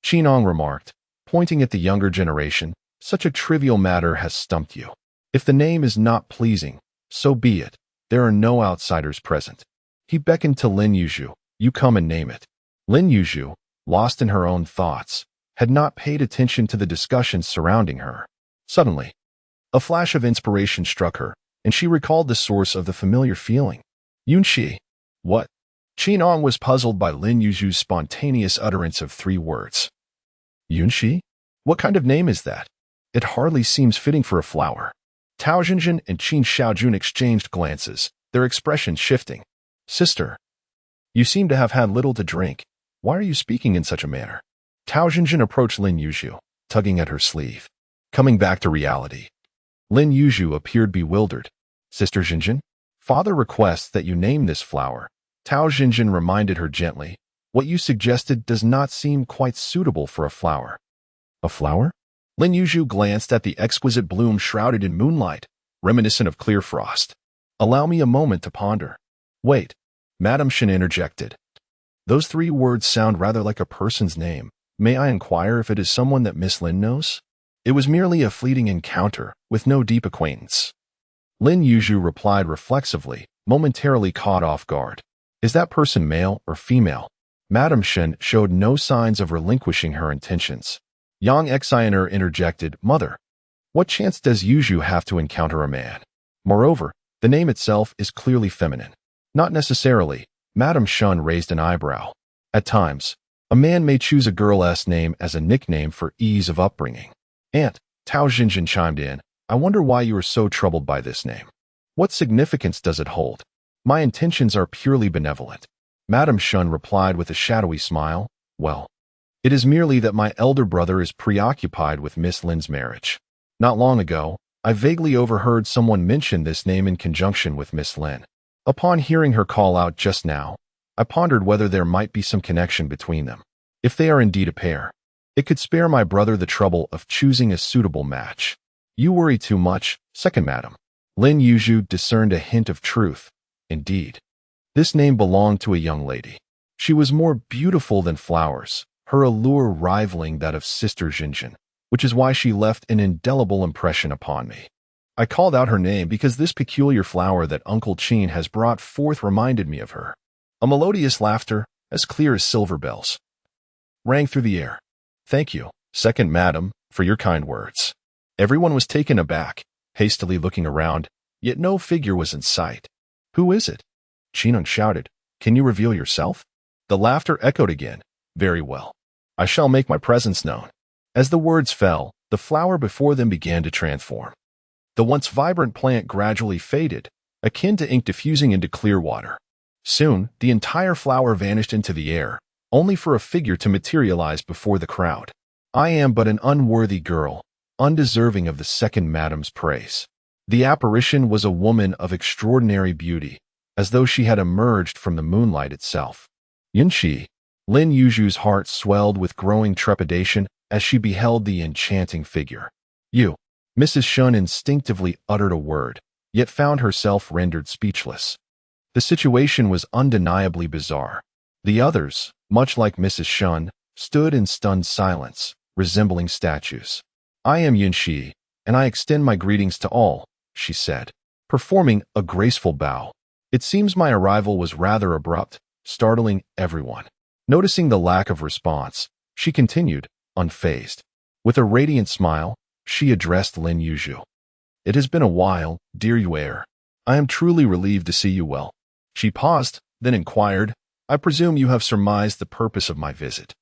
Qin Ang remarked, pointing at the younger generation. Such a trivial matter has stumped you. If the name is not pleasing, so be it. There are no outsiders present. He beckoned to Lin Yuzhu. You come and name it. Lin Yuzhu, lost in her own thoughts, had not paid attention to the discussions surrounding her. Suddenly, a flash of inspiration struck her, and she recalled the source of the familiar feeling. Yun Shiyi. What? Qin Ang was puzzled by Lin Yuzhu's spontaneous utterance of 3 words. Yun Shiyi? What kind of name is that? It hardly seems fitting for a flower. Tao Zhenzhen and Qin Shaojun exchanged glances, their expressions shifting. Sister, you seem to have had little to drink. Why are you speaking in such a manner? Tao Zhenzhen approached Lin Yuzhu, tugging at her sleeve. Coming back to reality. Lin Yuzhu appeared bewildered. Sister Zhenzhen, father requests that you name this flower. Tao Zhenzhen reminded her gently. What you suggested does not seem quite suitable for a flower. A flower? Lin Yuzhu glanced at the exquisite bloom shrouded in moonlight, reminiscent of clear frost. Allow me a moment to ponder. Wait, Madame Shin interjected. Those 3 words sound rather like a person's name. May I inquire if it is someone that Miss Lin knows? It was merely a fleeting encounter, with no deep acquaintance. Lin Yuzhu replied reflexively, momentarily caught off guard. Is that person male or female? Madame Shen showed no signs of relinquishing her intentions. Yang Xiner interjected, Mother, what chance does Yuzhu have to encounter a man? Moreover, the name itself is clearly feminine. Not necessarily. Madame Shen raised an eyebrow. At times, a man may choose a girl's name as a nickname for ease of upbringing. Aunt, Tao Zhenzhen chimed in, I wonder why you are so troubled by this name. What significance does it hold? My intentions are purely benevolent. Madame Shen replied with a shadowy smile, Well, it is merely that my elder brother is preoccupied with Miss Lin's marriage. Not long ago, I vaguely overheard someone mention this name in conjunction with Miss Lin. Upon hearing her call out just now, I pondered whether there might be some connection between them. If they are indeed a pair, it could spare my brother the trouble of choosing a suitable match. You worry too much, second madam. Lin Yuzhu discerned a hint of truth. Indeed, this name belonged to a young lady. She was more beautiful than flowers, her allure rivaling that of Sister Zhenzhen, which is why she left an indelible impression upon me. I called out her name because this peculiar flower that Uncle Qin has brought forth reminded me of her. A melodious laughter, as clear as silver bells, rang through the air. Thank you, second madam, for your kind words. Everyone was taken aback, hastily looking around, yet no figure was in sight. Who is it? Qin Ang shouted. Can you reveal yourself? The laughter echoed again. Very well. I shall make my presence known. As the words fell, the flower before them began to transform. The once vibrant plant gradually faded, akin to ink diffusing into clear water. Soon, the entire flower vanished into the air, only for a figure to materialize before the crowd. I am but an unworthy girl, undeserving of the second madam's praise. The apparition was a woman of extraordinary beauty, as though she had emerged from the moonlight itself. Yun Shiyi. Lin Yuzhu's heart swelled with growing trepidation as she beheld the enchanting figure. You. Mrs. Shun instinctively uttered a word, yet found herself rendered speechless. The situation was undeniably bizarre. The others, much like Mrs. Shun, stood in stunned silence, resembling statues. I am Yun Shiyi, and I extend my greetings to all, she said, performing a graceful bow. It seems my arrival was rather abrupt, startling everyone. Noticing the lack of response, she continued, unfazed. With a radiant smile, she addressed Lin Yuzhu. It has been a while, dear heir. I am truly relieved to see you well. She paused, then inquired, I presume you have surmised the purpose of my visit.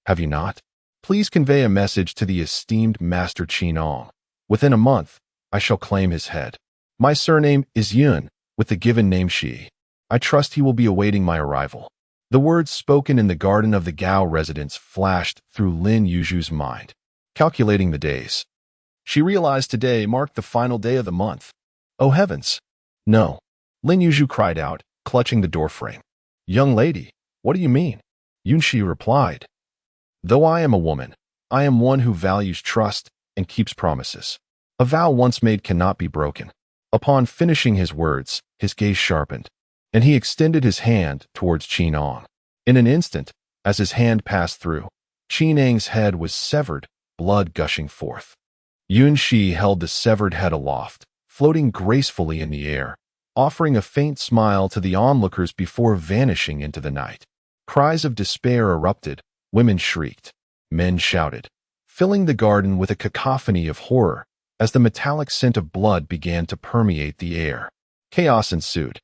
Have you not? Please convey a message to the esteemed Master Qin Ang. Within a month, I shall claim his head. My surname is Yun, with the given name Shi. I trust he will be awaiting my arrival. The words spoken in the garden of the Gao residence flashed through Lin Yuzhu's mind. Calculating the days, she realized today marked the final day of the month. Oh heavens! No! Lin Yuzhu cried out, clutching the doorframe. Young lady, what do you mean? Yun Shiyi replied. Though I am a woman, I am one who values trust and keeps promises. A vow once made cannot be broken. Upon finishing his words, his gaze sharpened, and he extended his hand towards Qin Ang. In an instant, as his hand passed through, Qin Ang's head was severed, blood gushing forth. Yun Shiyi held the severed head aloft, floating gracefully in the air, offering a faint smile to the onlookers before vanishing into the night. Cries of despair erupted, women shrieked, men shouted, filling the garden with a cacophony of horror as the metallic scent of blood began to permeate the air. Chaos ensued,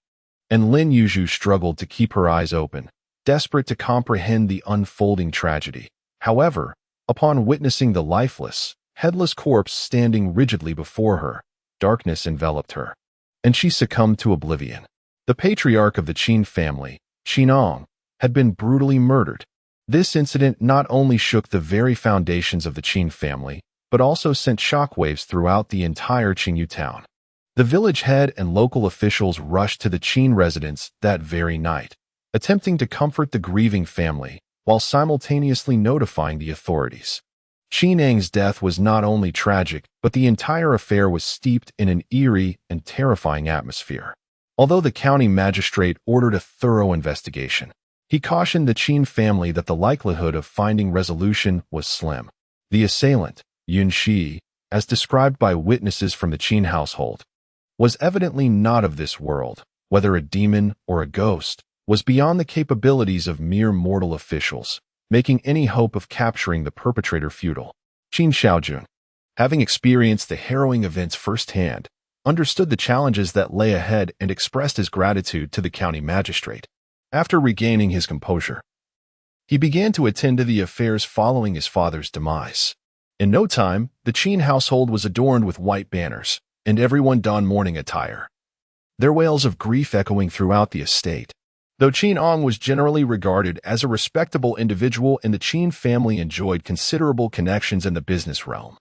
and Lin Yuzhu struggled to keep her eyes open, desperate to comprehend the unfolding tragedy. However, upon witnessing the lifeless, headless corpse standing rigidly before her, darkness enveloped her, and she succumbed to oblivion. The patriarch of the Qin family, Qin Ang, had been brutally murdered. This incident not only shook the very foundations of the Qin family, but also sent shockwaves throughout the entire Qingyu town. The village head and local officials rushed to the Qin residence that very night, attempting to comfort the grieving family while simultaneously notifying the authorities. Qin Ang's death was not only tragic, but the entire affair was steeped in an eerie and terrifying atmosphere. Although the county magistrate ordered a thorough investigation, He cautioned the Qin family that the likelihood of finding resolution was slim. The assailant, Yun Shiyi, as described by witnesses from the Qin household, was evidently not of this world. Whether a demon or a ghost, was beyond the capabilities of mere mortal officials, making any hope of capturing the perpetrator futile. Qin Shaojun, having experienced the harrowing events firsthand, understood the challenges that lay ahead and expressed his gratitude to the county magistrate. After regaining his composure, he began to attend to the affairs following his father's demise. In no time, the Qin household was adorned with white banners, and everyone donned mourning attire, their wails of grief echoing throughout the estate. Though Qin Ang was generally regarded as a respectable individual and the Qin family enjoyed considerable connections in the business realm,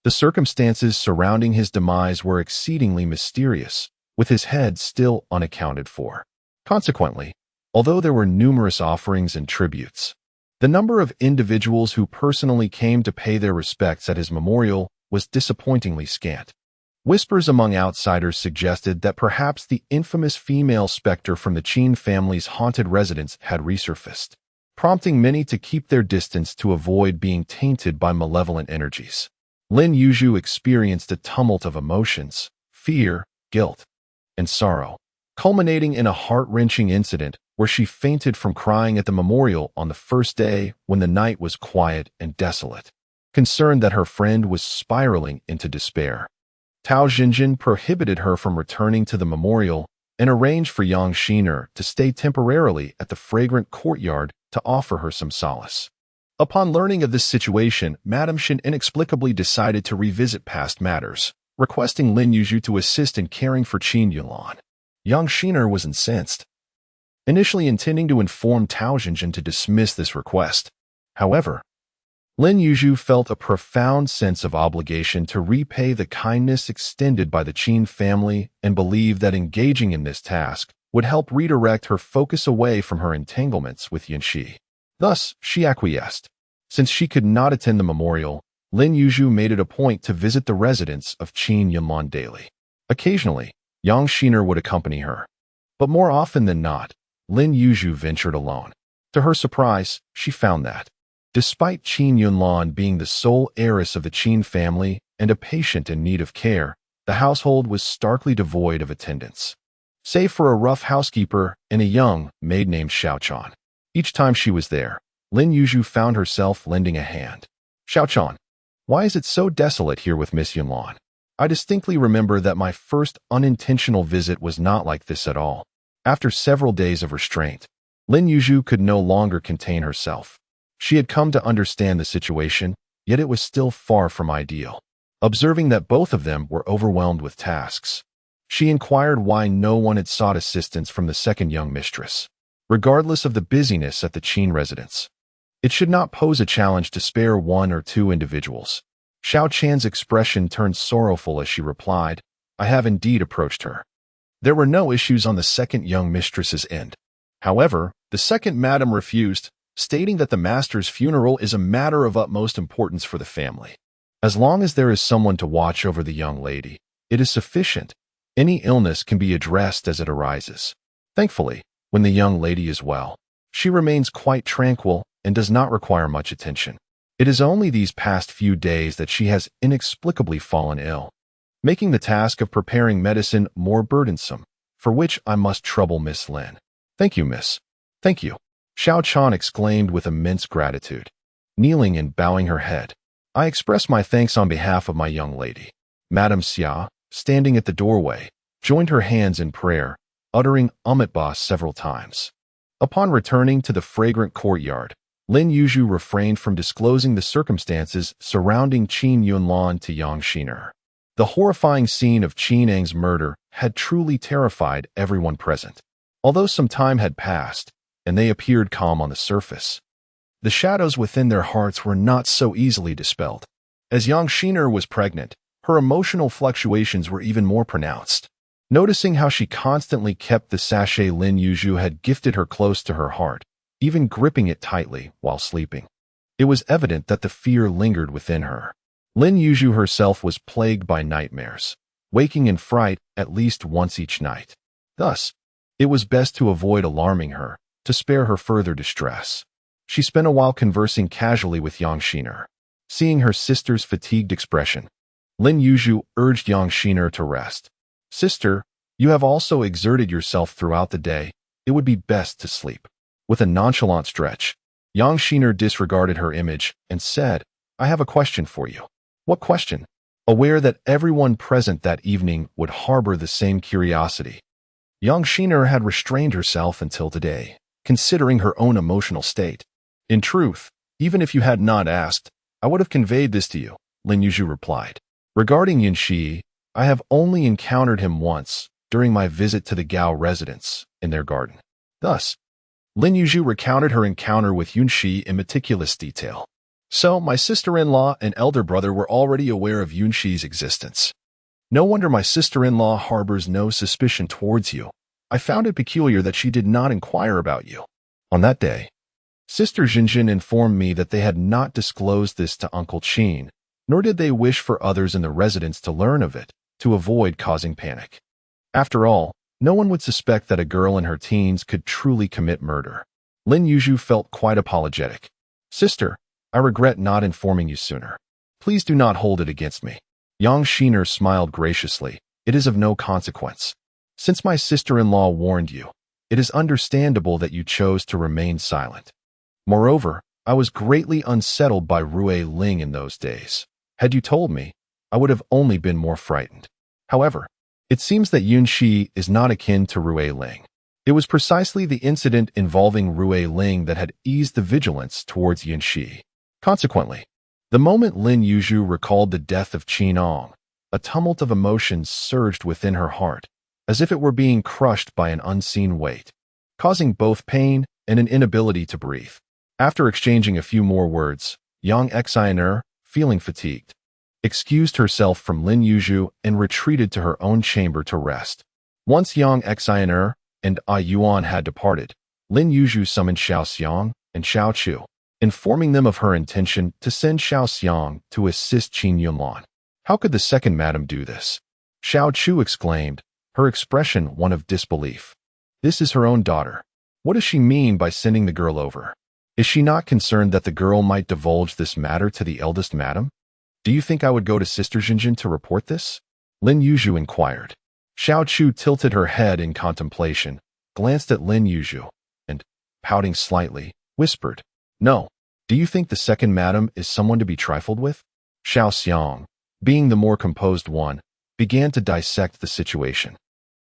the circumstances surrounding his demise were exceedingly mysterious, with his head still unaccounted for. Consequently, although there were numerous offerings and tributes, the number of individuals who personally came to pay their respects at his memorial was disappointingly scant. Whispers among outsiders suggested that perhaps the infamous female specter from the Qin family's haunted residence had resurfaced, prompting many to keep their distance to avoid being tainted by malevolent energies. Lin Yuzhu experienced a tumult of emotions, fear, guilt, and sorrow, culminating in a heart-wrenching incident where she fainted from crying at the memorial on the first day when the night was quiet and desolate. Concerned that her friend was spiraling into despair, Tao Zhenzhen prohibited her from returning to the memorial and arranged for Yang Shiyi to stay temporarily at the fragrant courtyard to offer her some solace. Upon learning of this situation, Madame Shen inexplicably decided to revisit past matters, requesting Lin Yuzhu to assist in caring for Qin Yunlan. Yang Shiyi was incensed, initially intending to inform Tao Zhenzhen to dismiss this request. However, Lin Yuzhu felt a profound sense of obligation to repay the kindness extended by the Qin family and believed that engaging in this task would help redirect her focus away from her entanglements with Yun Shiyi. Thus, she acquiesced. Since she could not attend the memorial, Lin Yuzhu made it a point to visit the residence of Qin Yunlan daily. Occasionally, Yang Shiyi would accompany her, but more often than not, Lin Yuzhu ventured alone. To her surprise, she found that, despite Qin Yunlan being the sole heiress of the Qin family and a patient in need of care, the household was starkly devoid of attendants, save for a rough housekeeper and a young maid named Xiaochan. Each time she was there, Lin Yuzhu found herself lending a hand. "Xiaochan, why is it so desolate here with Miss Yunlan? I distinctly remember that my first unintentional visit was not like this at all." After several days of restraint, Lin Yuzhu could no longer contain herself. She had come to understand the situation, yet it was still far from ideal. Observing that both of them were overwhelmed with tasks, she inquired why no one had sought assistance from the second young mistress. Regardless of the busyness at the Qin residence, it should not pose a challenge to spare one or two individuals. Xiao Chan's expression turned sorrowful as she replied, "I have indeed approached her." There were no issues on the second young mistress's end. However, the second madam refused, stating that the master's funeral is a matter of utmost importance for the family. As long as there is someone to watch over the young lady, it is sufficient. Any illness can be addressed as it arises. Thankfully, when the young lady is well, she remains quite tranquil and does not require much attention. It is only these past few days that she has inexplicably fallen ill, making the task of preparing medicine more burdensome, for which I must trouble Miss Lin. "Thank you, miss. Thank you," Xiaochan exclaimed with immense gratitude. Kneeling and bowing her head, "I express my thanks on behalf of my young lady." Madame Xia, standing at the doorway, joined her hands in prayer, uttering Amitabha several times. Upon returning to the fragrant courtyard, Lin Yuzhu refrained from disclosing the circumstances surrounding Qin Yunlan to Yang Shiyi. The horrifying scene of Qin Ang's murder had truly terrified everyone present. Although some time had passed, and they appeared calm on the surface, the shadows within their hearts were not so easily dispelled. As Yang Shiyi was pregnant, her emotional fluctuations were even more pronounced. Noticing how she constantly kept the sachet Lin Yuzhu had gifted her close to her heart, even gripping it tightly while sleeping, it was evident that the fear lingered within her. Lin Yuzhu herself was plagued by nightmares, waking in fright at least once each night. Thus, it was best to avoid alarming her, to spare her further distress. She spent a while conversing casually with Yang Shiner. Seeing her sister's fatigued expression, Lin Yuzhu urged Yang Shiner to rest. "Sister, you have also exerted yourself throughout the day. It would be best to sleep." With a nonchalant stretch, Yang Shiner disregarded her image and said, "I have a question for you." "What question?" Aware that everyone present that evening would harbor the same curiosity, Yang Shiner had restrained herself until today, considering her own emotional state. "In truth, even if you had not asked, I would have conveyed this to you," Lin Yuzhu replied. "Regarding Yun Shiyi, I have only encountered him once during my visit to the Gao residence in their garden." Thus, Lin Yuzhu recounted her encounter with Yun Shiyi in meticulous detail. "So, my sister-in-law and elder brother were already aware of Yun Shiyi's existence. No wonder my sister-in-law harbors no suspicion towards you. I found it peculiar that she did not inquire about you. On that day, Sister Zhenzhen informed me that they had not disclosed this to Uncle Qin, nor did they wish for others in the residence to learn of it, to avoid causing panic. After all, no one would suspect that a girl in her teens could truly commit murder." Lin Yuzhu felt quite apologetic. "Sister, I regret not informing you sooner. Please do not hold it against me." Yang Shiner smiled graciously. "It is of no consequence. Since my sister-in-law warned you, it is understandable that you chose to remain silent. Moreover, I was greatly unsettled by Rui Ling in those days. Had you told me, I would have only been more frightened. However, it seems that Yun Shiyi is not akin to Rui Ling. It was precisely the incident involving Rui Ling that had eased the vigilance towards Yun Shiyi. Consequently, the moment Lin Yuzhu recalled the death of Qin Ang, a tumult of emotions surged within her heart, as if it were being crushed by an unseen weight, causing both pain and an inability to breathe. After exchanging a few more words, Yang Xiner, feeling fatigued, excused herself from Lin Yuzhu and retreated to her own chamber to rest. Once Yang Xiner and Yuan had departed, Lin Yuzhu summoned Xiao Xiang and Xiao Chu, informing them of her intention to send Xiao Xiang to assist Qin Yunlan. "How could the second madam do this?" Xiao Chu exclaimed, her expression one of disbelief. "This is her own daughter. What does she mean by sending the girl over? Is she not concerned that the girl might divulge this matter to the eldest madam? Do you think I would go to Sister Zhenzhen to report this?" Lin Yuzhu inquired. Xiao Chu tilted her head in contemplation, glanced at Lin Yuzhu, and, pouting slightly, whispered, "No. Do you think the second madam is someone to be trifled with?" Xiao Xiang, being the more composed one, began to dissect the situation.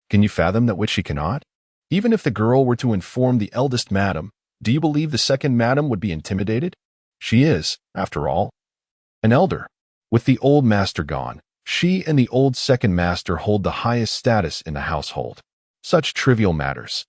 "Can you fathom that which she cannot? Even if the girl were to inform the eldest madam, do you believe the second madam would be intimidated? She is, after all, an elder. With the old master gone, she and the old second master hold the highest status in the household. Such trivial matters.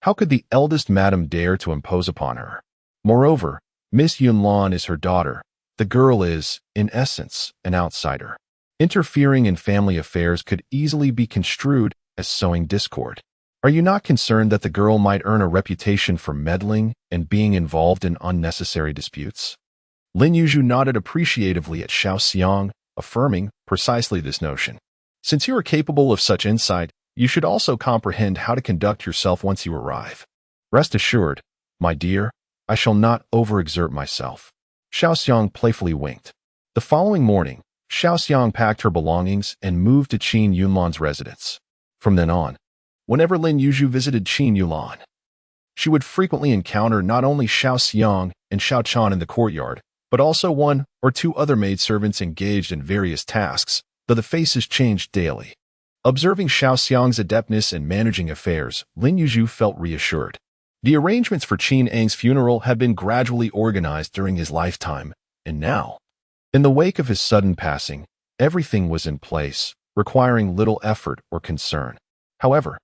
How could the eldest madam dare to impose upon her? Moreover, Miss Yunlan is her daughter. The girl is, in essence, an outsider. Interfering in family affairs could easily be construed as sowing discord. Are you not concerned that the girl might earn a reputation for meddling and being involved in unnecessary disputes?" Lin Yuzhu nodded appreciatively at Xiao Xiang, affirming precisely this notion. "Since you are capable of such insight, you should also comprehend how to conduct yourself once you arrive. Rest assured, my dear, I shall not overexert myself." Xiao Xiang playfully winked. The following morning, Xiao Xiang packed her belongings and moved to Qin Yunlan's residence. From then on, whenever Lin Yuzhu visited Qin Yunlan, she would frequently encounter not only Xiao Xiang and Xiao Chan in the courtyard, but also one or two other maidservants engaged in various tasks, though the faces changed daily. Observing Xiao Xiang's adeptness in managing affairs, Lin Yuzhu felt reassured. The arrangements for Qin Ang's funeral had been gradually organized during his lifetime, and now, in the wake of his sudden passing, everything was in place, requiring little effort or concern. However,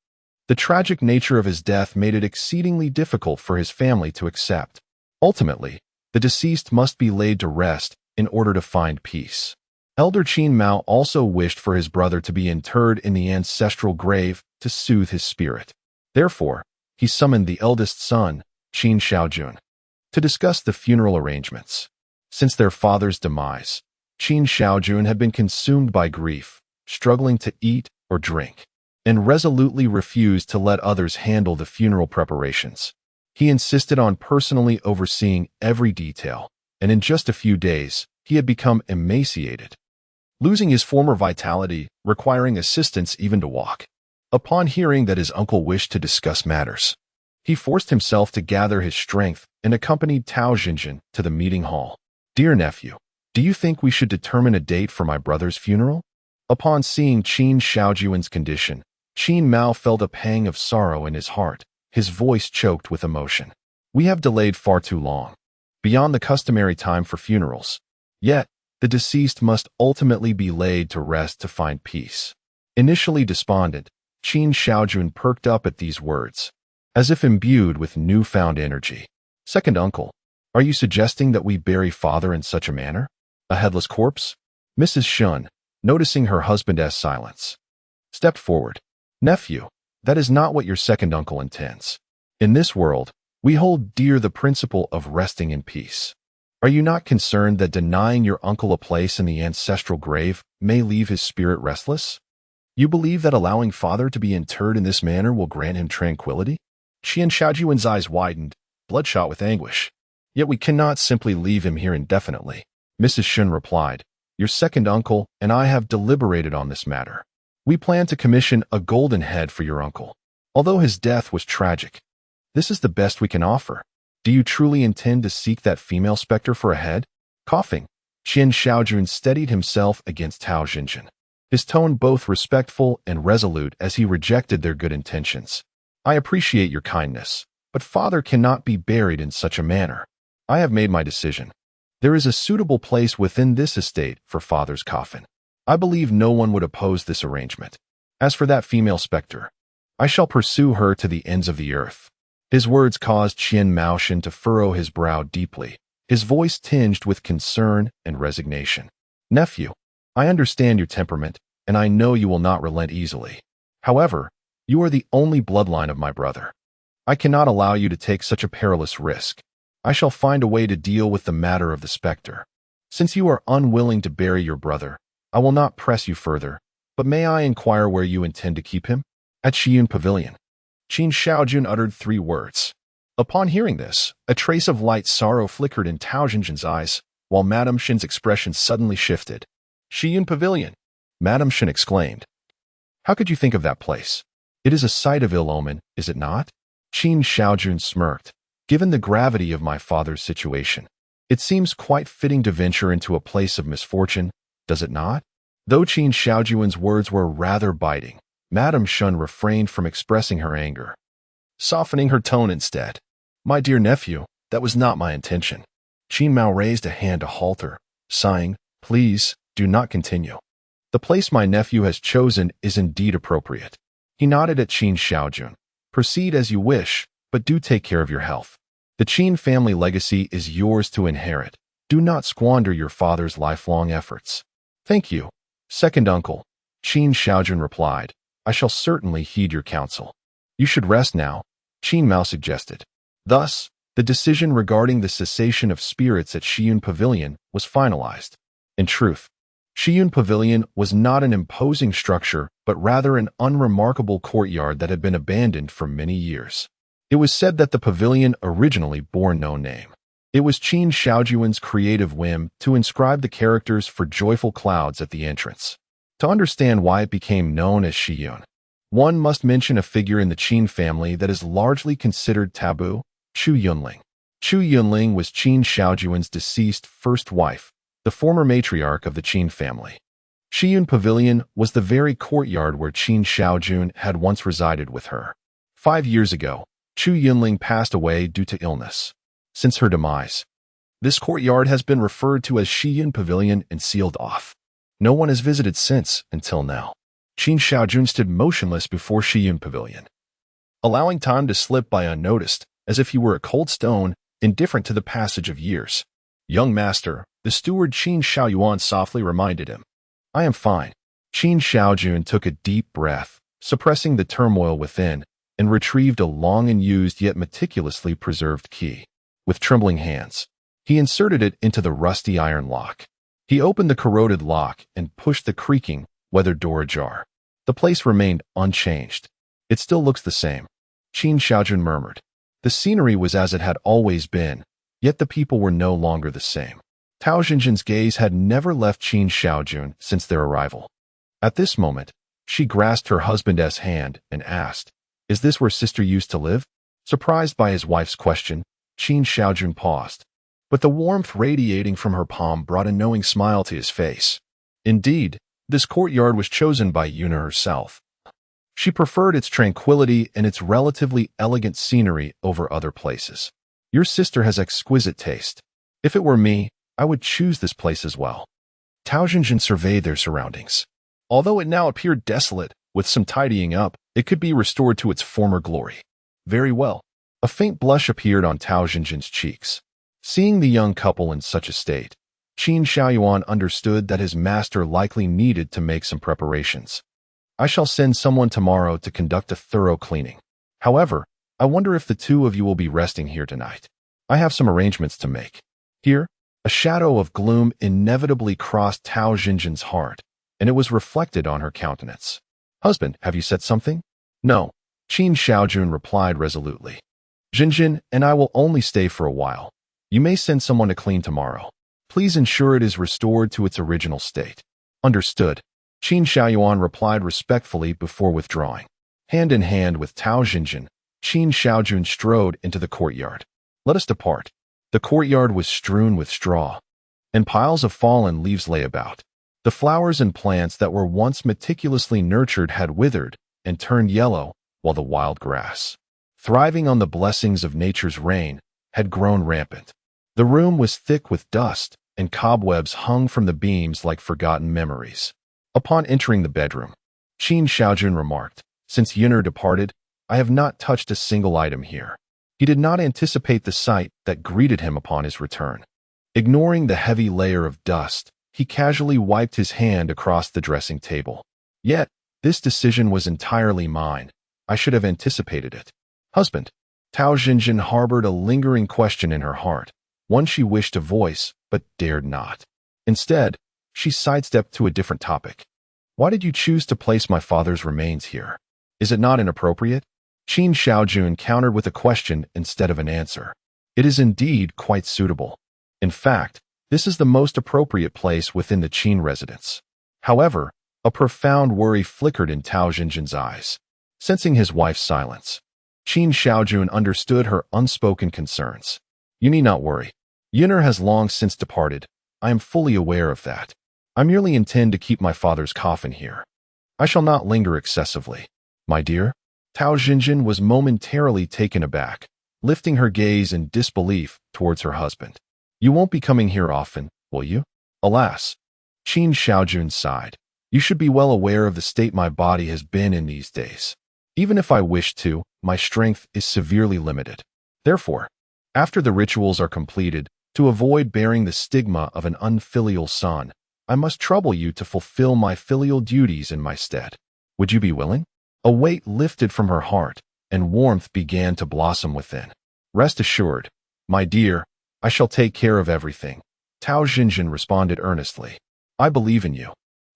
the tragic nature of his death made it exceedingly difficult for his family to accept. Ultimately, the deceased must be laid to rest in order to find peace. Elder Qin Mao also wished for his brother to be interred in the ancestral grave to soothe his spirit. Therefore, he summoned the eldest son, Qin Shaojun, to discuss the funeral arrangements. Since their father's demise, Qin Shaojun had been consumed by grief, struggling to eat or drink, and resolutely refused to let others handle the funeral preparations. He insisted on personally overseeing every detail, and in just a few days, he had become emaciated, losing his former vitality, requiring assistance even to walk. Upon hearing that his uncle wished to discuss matters, he forced himself to gather his strength and accompanied Tao Zhenzhen to the meeting hall. "Dear nephew, do you think we should determine a date for my brother's funeral?" Upon seeing Qin Shaojun's condition, Qin Mao felt a pang of sorrow in his heart, his voice choked with emotion. "We have delayed far too long, beyond the customary time for funerals. Yet, the deceased must ultimately be laid to rest to find peace." Initially despondent, Qin Shaojun perked up at these words, as if imbued with newfound energy. "Second uncle, are you suggesting that we bury father in such a manner? A headless corpse?" Mrs. Shun, noticing her husband's silence, stepped forward. "Nephew, that is not what your second uncle intends. In this world, we hold dear the principle of resting in peace. Are you not concerned that denying your uncle a place in the ancestral grave may leave his spirit restless? You believe that allowing father to be interred in this manner will grant him tranquility?" Qin Shaojun's eyes widened, bloodshot with anguish. "Yet we cannot simply leave him here indefinitely." Mrs. Shun replied, "Your second uncle and I have deliberated on this matter. We plan to commission a golden head for your uncle. Although his death was tragic, this is the best we can offer. Do you truly intend to seek that female specter for a head?" Coughing, Qin Shaojun steadied himself against Tao Zhenzhen, his tone both respectful and resolute as he rejected their good intentions. "I appreciate your kindness, but father cannot be buried in such a manner. I have made my decision. There is a suitable place within this estate for father's coffin. I believe no one would oppose this arrangement. As for that female specter, I shall pursue her to the ends of the earth." His words caused Qian Maoshan to furrow his brow deeply, his voice tinged with concern and resignation. "Nephew, I understand your temperament, and I know you will not relent easily. However, you are the only bloodline of my brother. I cannot allow you to take such a perilous risk. I shall find a way to deal with the matter of the specter. Since you are unwilling to bury your brother, I will not press you further, but may I inquire where you intend to keep him?" "At Shiyun Pavilion." Qin Shaojun uttered 3 words. Upon hearing this, a trace of light sorrow flickered in Tao Zhenzhen's eyes, while Madame Shin's expression suddenly shifted. "Shiyun Pavilion," Madame Shin exclaimed. "How could you think of that place? It is a sight of ill omen, is it not?" Qin Shaojun smirked. "Given the gravity of my father's situation, it seems quite fitting to venture into a place of misfortune, does it not?" Though Qin Shaojun's words were rather biting, Madame Shun refrained from expressing her anger, softening her tone instead. "My dear nephew, that was not my intention." Qin Mao raised a hand to halt her, sighing, "Please, do not continue. The place my nephew has chosen is indeed appropriate." He nodded at Qin Shaojun. "Proceed as you wish, but do take care of your health. The Qin family legacy is yours to inherit. Do not squander your father's lifelong efforts." "Thank you, second uncle," Qin Shaojun replied. "I shall certainly heed your counsel." "You should rest now," Qin Mao suggested. Thus, the decision regarding the cessation of spirits at Shiyun Pavilion was finalized. In truth, Shiyun Pavilion was not an imposing structure, but rather an unremarkable courtyard that had been abandoned for many years. It was said that the pavilion originally bore no name. It was Qin Shaojun's creative whim to inscribe the characters for joyful clouds at the entrance. To understand why it became known as Shiyun, one must mention a figure in the Qin family that is largely considered taboo, Chu Yunling. Chu Yunling was Qin Shaojun's deceased first wife, the former matriarch of the Qin family. Shiyun Pavilion was the very courtyard where Qin Shaojun had once resided with her. 5 years ago, Chu Yunling passed away due to illness. Since her demise, this courtyard has been referred to as Shiyun Pavilion and sealed off. No one has visited since, until now. Qin Shaojun stood motionless before Shiyun Pavilion, allowing time to slip by unnoticed, as if he were a cold stone, indifferent to the passage of years. "Young master," the steward Qin Shaoyuan softly reminded him. "I am fine." Qin Shaojun took a deep breath, suppressing the turmoil within, and retrieved a long and used yet meticulously preserved key. With trembling hands, he inserted it into the rusty iron lock. He opened the corroded lock and pushed the creaking, weathered door ajar. The place remained unchanged. "It still looks the same," Qin Shaojun murmured. The scenery was as it had always been, yet the people were no longer the same. Tao Zhenzhen's gaze had never left Qin Shaojun since their arrival. At this moment, she grasped her husband's hand and asked, "Is this where sister used to live?" Surprised by his wife's question, Qin Shaojun paused, but the warmth radiating from her palm brought a knowing smile to his face. Indeed, this courtyard was chosen by Yun herself. She preferred its tranquility and its relatively elegant scenery over other places. "Your sister has exquisite taste. If it were me, I would choose this place as well." Tao Zhenzhen surveyed their surroundings. Although it now appeared desolate, with some tidying up, it could be restored to its former glory. Very well. A faint blush appeared on Tao Zhenzhen's cheeks. Seeing the young couple in such a state, Qin Shaojun understood that his master likely needed to make some preparations. "I shall send someone tomorrow to conduct a thorough cleaning. However, I wonder if the two of you will be resting here tonight. I have some arrangements to make." Here, a shadow of gloom inevitably crossed Tao Zhenzhen's heart, and it was reflected on her countenance. "Husband, have you said something?" "No," Qin Shaojun replied resolutely. "Zhenzhen and I will only stay for a while. You may send someone to clean tomorrow. Please ensure it is restored to its original state." "Understood," Qin Shaojun replied respectfully before withdrawing. Hand in hand with Tao Zhenzhen, Qin Shaojun strode into the courtyard. "Let us depart." The courtyard was strewn with straw, and piles of fallen leaves lay about. The flowers and plants that were once meticulously nurtured had withered and turned yellow, while the wild grass, thriving on the blessings of nature's rain, had grown rampant. The room was thick with dust, and cobwebs hung from the beams like forgotten memories. Upon entering the bedroom, Qin Shaojun remarked, "Since Yun departed, I have not touched a single item here." He did not anticipate the sight that greeted him upon his return. Ignoring the heavy layer of dust, he casually wiped his hand across the dressing table. "Yet, this decision was entirely mine. I should have anticipated it." "Husband." Tao Zhenzhen harbored a lingering question in her heart, one she wished to voice, but dared not. Instead, she sidestepped to a different topic. "Why did you choose to place my father's remains here? Is it not inappropriate?" Qin Shaojun countered with a question instead of an answer. "It is indeed quite suitable. In fact, this is the most appropriate place within the Qin residence." However, a profound worry flickered in Tao Zhenzhen's eyes. Sensing his wife's silence, Qin Shaojun understood her unspoken concerns. "You need not worry. Yun has long since departed. I am fully aware of that. I merely intend to keep my father's coffin here. I shall not linger excessively." "My dear?" Tao Zhenzhen was momentarily taken aback, lifting her gaze in disbelief towards her husband. "You won't be coming here often, will you?" "Alas," Qin Shaojun sighed. "You should be well aware of the state my body has been in these days. Even if I wish to, my strength is severely limited. Therefore, after the rituals are completed, to avoid bearing the stigma of an unfilial son, I must trouble you to fulfill my filial duties in my stead. Would you be willing?" A weight lifted from her heart, and warmth began to blossom within. "Rest assured, my dear, I shall take care of everything," Tao Zhenzhen responded earnestly. "I believe in you,"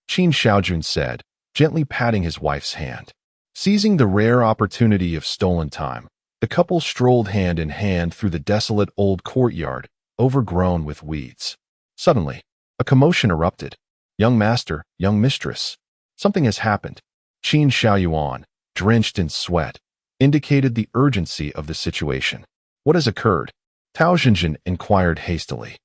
Qin Shaojun said, gently patting his wife's hand. Seizing the rare opportunity of stolen time, the couple strolled hand in hand through the desolate old courtyard, overgrown with weeds. Suddenly, a commotion erupted. "Young master, young mistress, something has happened." Qin Shaojun, drenched in sweat, indicated the urgency of the situation. "What has occurred?" Tao Zhenzhen inquired hastily.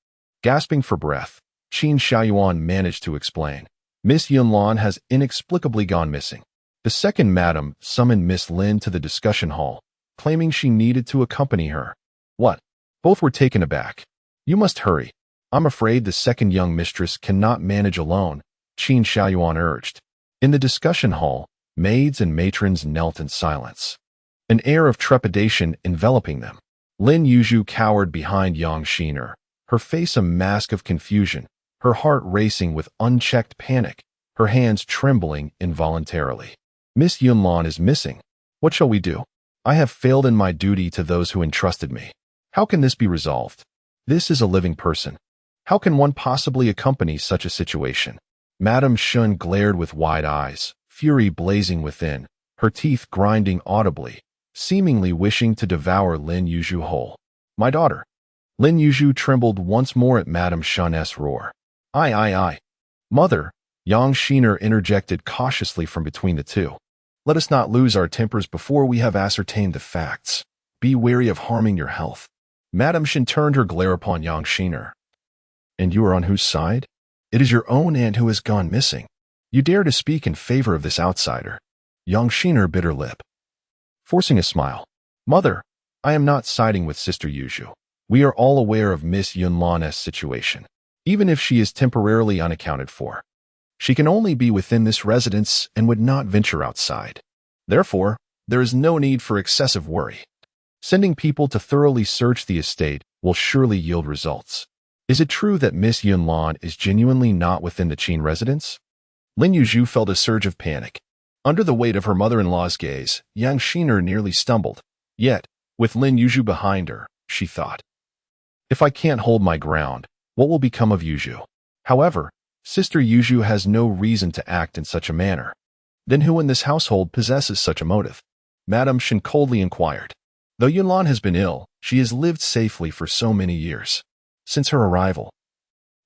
Gasping for breath, Qin Shaojun managed to explain. "Miss Yunlan has inexplicably gone missing." The second madam summoned Miss Lin to the discussion hall, claiming she needed to accompany her. "What?" Both were taken aback. "You must hurry. I'm afraid the second young mistress cannot manage alone," Qin Shaojun urged. In the discussion hall, maids and matrons knelt in silence, an air of trepidation enveloping them. Lin Yuzhu cowered behind Yang Xiner, her face a mask of confusion, her heart racing with unchecked panic, her hands trembling involuntarily. "Miss Yunlan is missing. What shall we do? I have failed in my duty to those who entrusted me. How can this be resolved? This is a living person. How can one possibly accompany such a situation?" Madame Shun glared with wide eyes, fury blazing within, her teeth grinding audibly. seemingly wishing to devour Lin Yuzhu whole. "My daughter." Lin Yuzhu trembled once more at Madame Shun's roar. "I. Mother," Yang Shiner interjected cautiously from between the two. "Let us not lose our tempers before we have ascertained the facts. Be wary of harming your health." Madame Shin turned her glare upon Yang Shiner. "And you are on whose side? It is your own aunt who has gone missing. You dare to speak in favor of this outsider." Yang Shiner bit her lip, forcing a smile. "Mother, I am not siding with Sister Yuzhu. We are all aware of Miss Yunlan's situation. Even if she is temporarily unaccounted for, she can only be within this residence and would not venture outside. Therefore, there is no need for excessive worry. Sending people to thoroughly search the estate will surely yield results. Is it true that Miss Yunlan is genuinely not within the Qin residence?" Lin Yuzhu felt a surge of panic. Under the weight of her mother-in-law's gaze, Yang Shiner nearly stumbled. Yet, with Lin Yuzhu behind her, she thought, "If I can't hold my ground, what will become of Yuzhu?" However, Sister Yuzhu has no reason to act in such a manner. Then who in this household possesses such a motive? Madame Shin coldly inquired. Though Yunlan has been ill, she has lived safely for so many years. Since her arrival,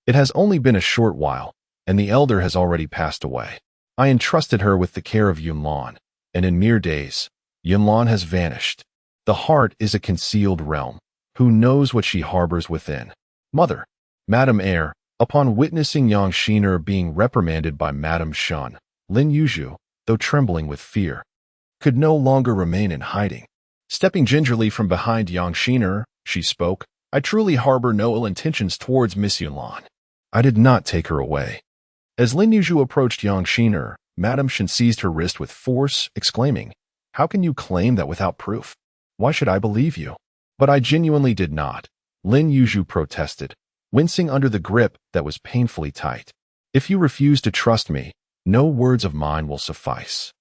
it has only been a short while, and the elder has already passed away. I entrusted her with the care of Yunlan, and in mere days, Yunlan has vanished. The heart is a concealed realm. Who knows what she harbors within? Mother, Madame Heir, upon witnessing Yang Shiner being reprimanded by Madame Shun, Lin Yuzhu, though trembling with fear, could no longer remain in hiding. Stepping gingerly from behind Yang Shiner, she spoke, "I truly harbor no ill intentions towards Miss Yunlan. I did not take her away." As Lin Yuzhu approached Yang Shiner, Madame Shin seized her wrist with force, exclaiming, "How can you claim that without proof? Why should I believe you?" "But I genuinely did not," Lin Yuzhu protested, wincing under the grip that was painfully tight. "If you refuse to trust me, no words of mine will suffice.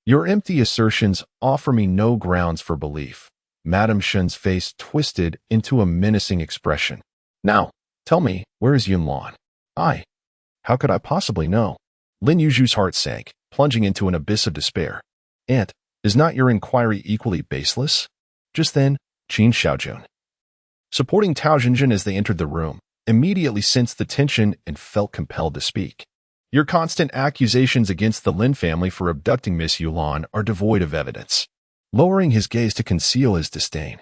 Your empty assertions offer me no grounds for belief." Madame Shin's face twisted into a menacing expression. "Now, tell me, where is Yunlan?" How could I possibly know?" Lin Yuzhu's heart sank, plunging into an abyss of despair. "Aunt, is not your inquiry equally baseless?" Just then, Qin Shaojun, supporting Tao Zhenzhen as they entered the room, immediately sensed the tension and felt compelled to speak. "Your constant accusations against the Lin family for abducting Miss Yunlan are devoid of evidence." Lowering his gaze to conceal his disdain,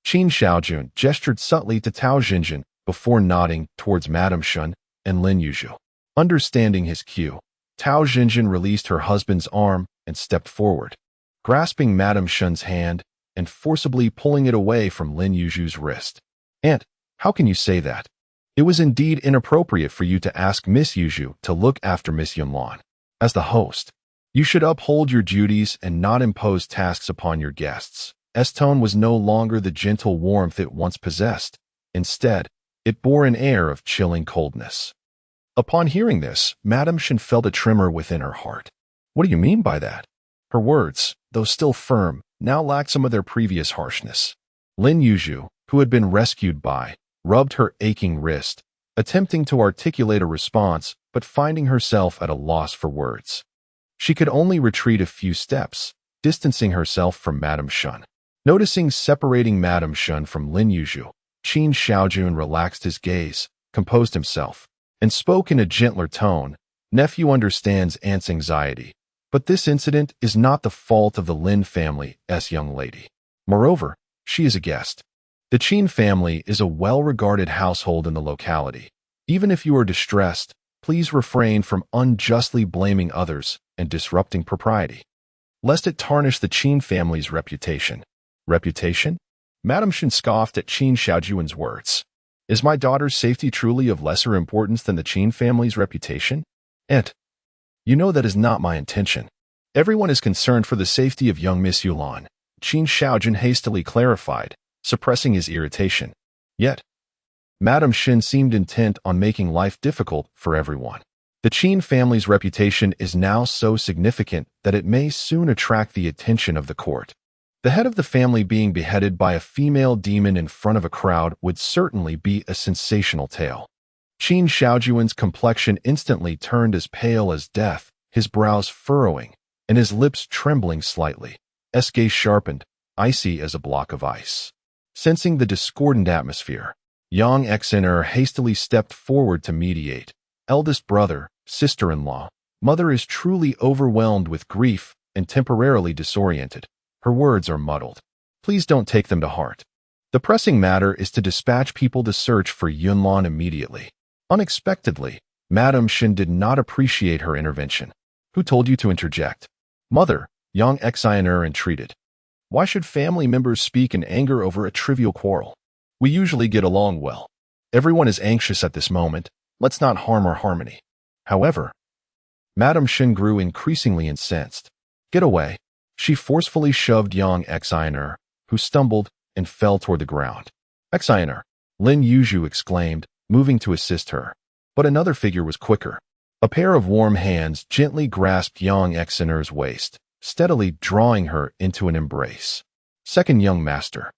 Qin Shaojun gestured subtly to Tao Zhenzhen before nodding towards Madame Shun and Lin Yuzhu. Understanding his cue, Tao Zhenzhen released her husband's arm and stepped forward, grasping Madame Shun's hand and forcibly pulling it away from Lin Yuzhu's wrist. "Aunt, how can you say that? It was indeed inappropriate for you to ask Miss Yuzhu to look after Miss Yunlan. As the host, you should uphold your duties and not impose tasks upon your guests." S tone was no longer the gentle warmth it once possessed. Instead, it bore an air of chilling coldness. Upon hearing this, Madame Shin felt a tremor within her heart. "What do you mean by that?" Her words, though still firm, now lacked some of their previous harshness. Lin Yuzhu, who had been rescued by, rubbed her aching wrist, attempting to articulate a response, but finding herself at a loss for words. She could only retreat a few steps, distancing herself from Madame Shun. Noticing separating Madame Shun from Lin Yuzhu, Qin Shaojun relaxed his gaze, composed himself, and spoke in a gentler tone. "Nephew understands aunt's anxiety, but this incident is not the fault of the Lin family's young lady. Moreover, she is a guest. The Qin family is a well-regarded household in the locality. Even if you are distressed, please refrain from unjustly blaming others and disrupting propriety, lest it tarnish the Qin family's reputation." "Reputation?" Madame Shin scoffed at Qin Shaojun's words. "Is my daughter's safety truly of lesser importance than the Qin family's reputation? Aunt, you know that is not my intention. Everyone is concerned for the safety of young Miss Yunlan," Qin Shaojun hastily clarified, suppressing his irritation. Yet, Madame Shin seemed intent on making life difficult for everyone. "The Qin family's reputation is now so significant that it may soon attract the attention of the court. The head of the family being beheaded by a female demon in front of a crowd would certainly be a sensational tale." Qin Shaojun's complexion instantly turned as pale as death, his brows furrowing, and his lips trembling slightly. His gaze sharpened, icy as a block of ice. Sensing the discordant atmosphere, Yang Xin'er hastily stepped forward to mediate. Eldest brother, sister-in-law, mother is truly overwhelmed with grief and temporarily disoriented. Her words are muddled. Please don't take them to heart. The pressing matter is to dispatch people to search for Yunlan immediately. Unexpectedly, Madame Shin did not appreciate her intervention. Who told you to interject? Mother, Yang Xin'er entreated. Why should family members speak in anger over a trivial quarrel? We usually get along well. Everyone is anxious at this moment. Let's not harm our harmony. However, Madame Shin grew increasingly incensed. Get away. She forcefully shoved Yang Xin'er, who stumbled and fell toward the ground. Xin'er, Lin Yuzhu exclaimed, moving to assist her. But another figure was quicker. A pair of warm hands gently grasped Yang Xin'er's waist, steadily drawing her into an embrace. Second young master.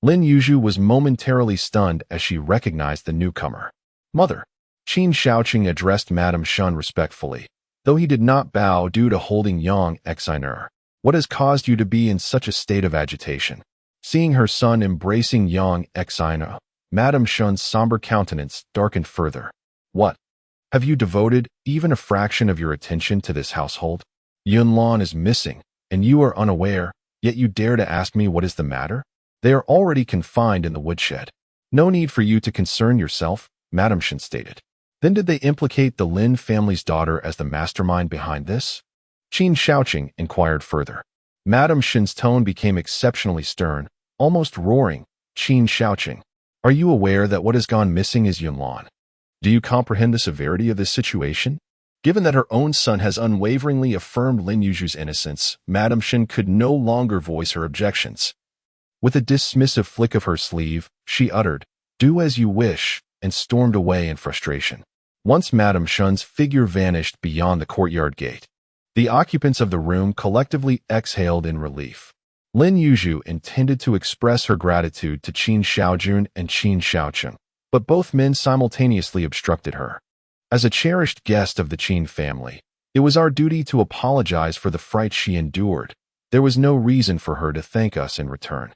Lin Yuzhu was momentarily stunned as she recognized the newcomer. Mother. Qin Shaojun addressed Madame Shun respectfully, though he did not bow due to holding Yang Xin'er. What has caused you to be in such a state of agitation? Seeing her son embracing Yang Xin'er, Madame Shun's somber countenance darkened further. What? Have you devoted even a fraction of your attention to this household? Yunlan is missing, and you are unaware, yet you dare to ask me what is the matter? They are already confined in the woodshed. No need for you to concern yourself, Madame Shin stated. Then did they implicate the Lin family's daughter as the mastermind behind this? Qin Shaojun inquired further. Madame Shin's tone became exceptionally stern, almost roaring. Qin Shaojun, are you aware that what has gone missing is Yunlan? Do you comprehend the severity of this situation? Given that her own son has unwaveringly affirmed Lin Yuzhu's innocence, Madame Shin could no longer voice her objections. With a dismissive flick of her sleeve, she uttered, "Do as you wish," and stormed away in frustration. Once Madame Shun's figure vanished beyond the courtyard gate, the occupants of the room collectively exhaled in relief. Lin Yuzhu intended to express her gratitude to Qin Shaojun and Qin Shaojun, but both men simultaneously obstructed her. As a cherished guest of the Qin family, it was our duty to apologize for the fright she endured. There was no reason for her to thank us in return.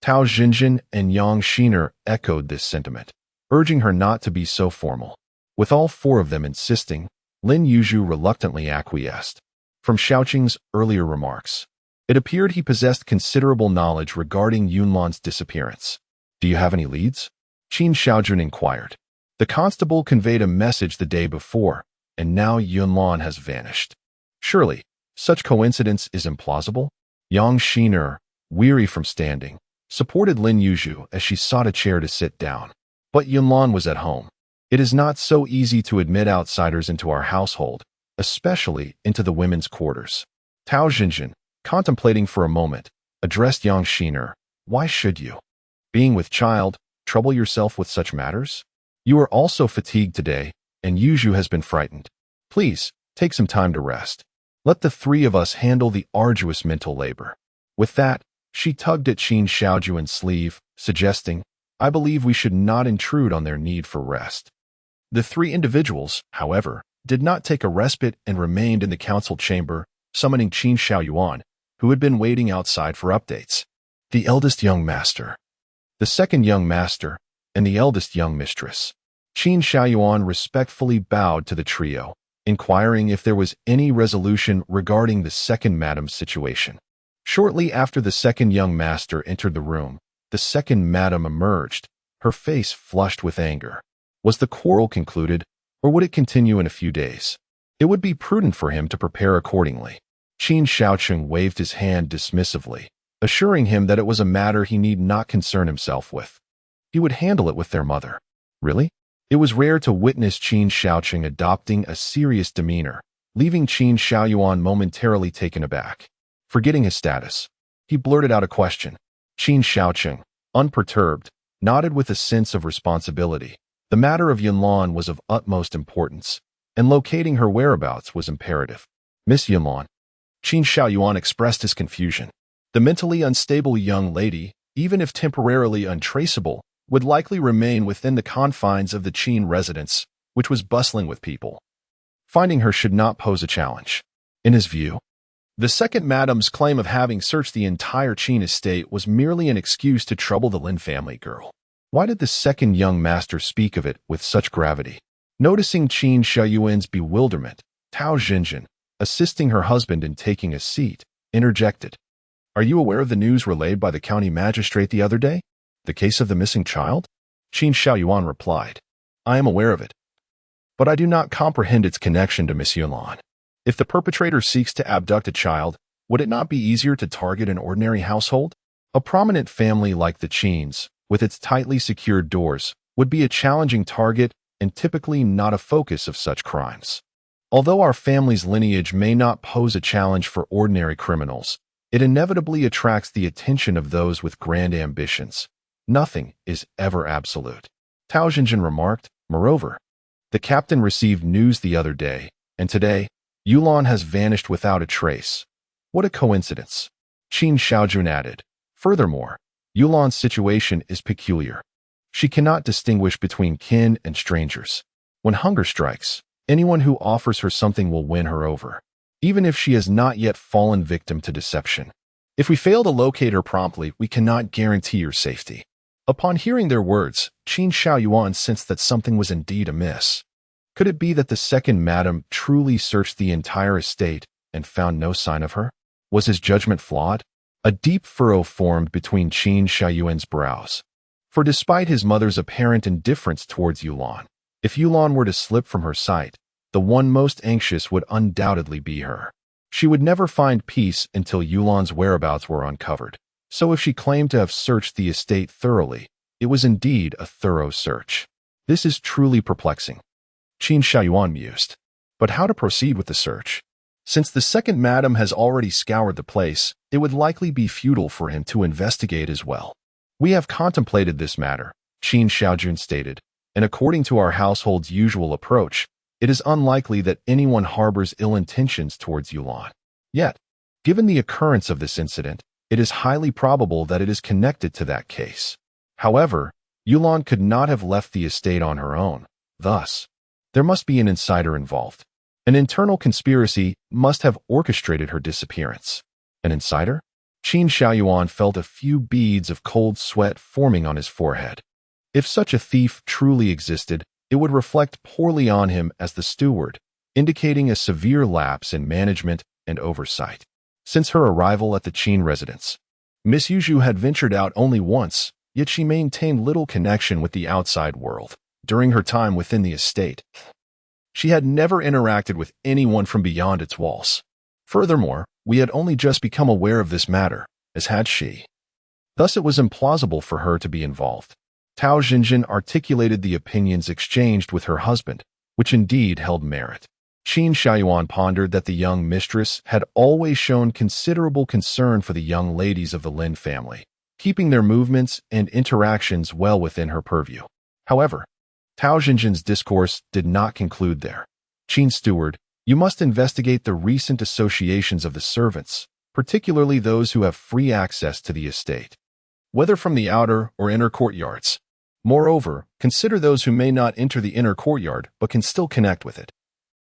Tao Zhenzhen and Yang Xin'er echoed this sentiment, urging her not to be so formal. With all four of them insisting, Lin Yuzhu reluctantly acquiesced. From Shaoqing's earlier remarks, it appeared he possessed considerable knowledge regarding Yunlan's disappearance. Do you have any leads? Qin Shaojun inquired. The constable conveyed a message the day before, and now Yunlan has vanished. Surely, such coincidence is implausible? Yang Xin'er, weary from standing, supported Lin Yuzhu as she sought a chair to sit down. But Yunlan was at home. It is not so easy to admit outsiders into our household, especially into the women's quarters. Tao Zhenzhen, contemplating for a moment, addressed Yang Xin'er. Why should you? Being with child, trouble yourself with such matters? You are also fatigued today, and Yuzhu has been frightened. Please, take some time to rest. Let the three of us handle the arduous mental labor. With that, she tugged at Qin Shaojun's sleeve, suggesting, I believe we should not intrude on their need for rest. The three individuals, however, did not take a respite and remained in the council chamber, summoning Qin Shaoyuan, who had been waiting outside for updates. The eldest young master, the second young master, and the eldest young mistress. Qin Shaoyuan respectfully bowed to the trio, inquiring if there was any resolution regarding the second madam's situation. Shortly after the second young master entered the room, the second madam emerged, her face flushed with anger. Was the quarrel concluded, or would it continue in a few days? It would be prudent for him to prepare accordingly. Qin Shaojun waved his hand dismissively, assuring him that it was a matter he need not concern himself with. He would handle it with their mother. Really? It was rare to witness Qin Shaojun adopting a serious demeanor, leaving Qin Shaoyuan momentarily taken aback. Forgetting his status, he blurted out a question. Qin Shaojun, unperturbed, nodded with a sense of responsibility. The matter of Yunlan was of utmost importance, and locating her whereabouts was imperative. Miss Yunlan. Qin Shaoyuan expressed his confusion. The mentally unstable young lady, even if temporarily untraceable, would likely remain within the confines of the Qin residence, which was bustling with people. Finding her should not pose a challenge. In his view, The second madam's claim of having searched the entire Qin estate was merely an excuse to trouble the Lin family girl. Why did the second young master speak of it with such gravity? Noticing Qin Shaojun's bewilderment, Tao Zhenzhen, assisting her husband in taking a seat, interjected. Are you aware of the news relayed by the county magistrate the other day? The case of the missing child? Qin Shaojun replied. I am aware of it, but I do not comprehend its connection to Miss Yunlan. If the perpetrator seeks to abduct a child, would it not be easier to target an ordinary household? A prominent family like the Qins, with its tightly secured doors, would be a challenging target and typically not a focus of such crimes. Although our family's lineage may not pose a challenge for ordinary criminals, it inevitably attracts the attention of those with grand ambitions. Nothing is ever absolute. Tao Zhenzhen remarked. Moreover, the captain received news the other day, and today, Yulan has vanished without a trace. What a coincidence. Qin Shaojun added. Furthermore, Yulan's situation is peculiar. She cannot distinguish between kin and strangers. When hunger strikes, anyone who offers her something will win her over, even if she has not yet fallen victim to deception. If we fail to locate her promptly, we cannot guarantee her safety. Upon hearing their words, Qin Shaojun sensed that something was indeed amiss. Could it be that the second madam truly searched the entire estate and found no sign of her? Was his judgment flawed? A deep furrow formed between Qin Shaojun's brows. For despite his mother's apparent indifference towards Yulan, if Yulan were to slip from her sight, the one most anxious would undoubtedly be her. She would never find peace until Yulan's whereabouts were uncovered. So if she claimed to have searched the estate thoroughly, it was indeed a thorough search. This is truly perplexing. Qin Shaojun mused. But how to proceed with the search? Since the second madam has already scoured the place, it would likely be futile for him to investigate as well. We have contemplated this matter, Qin Shaojun stated, and according to our household's usual approach, it is unlikely that anyone harbors ill intentions towards Yulan. Yet, given the occurrence of this incident, it is highly probable that it is connected to that case. However, Yulan could not have left the estate on her own. Thus, there must be an insider involved. An internal conspiracy must have orchestrated her disappearance. An insider? Qin Shaojun felt a few beads of cold sweat forming on his forehead. If such a thief truly existed, it would reflect poorly on him as the steward, indicating a severe lapse in management and oversight. Since her arrival at the Qin residence, Miss Yuzhu had ventured out only once, yet she maintained little connection with the outside world. During her time within the estate, she had never interacted with anyone from beyond its walls. Furthermore, we had only just become aware of this matter, as had she. Thus it was implausible for her to be involved. Tao Zhenzhen articulated the opinions exchanged with her husband, which indeed held merit. Qin Shaojun pondered that the young mistress had always shown considerable concern for the young ladies of the Lin family, keeping their movements and interactions well within her purview. However, Tao Zhenzhen's discourse did not conclude there. Qin steward, you must investigate the recent associations of the servants, particularly those who have free access to the estate, whether from the outer or inner courtyards. Moreover, consider those who may not enter the inner courtyard but can still connect with it,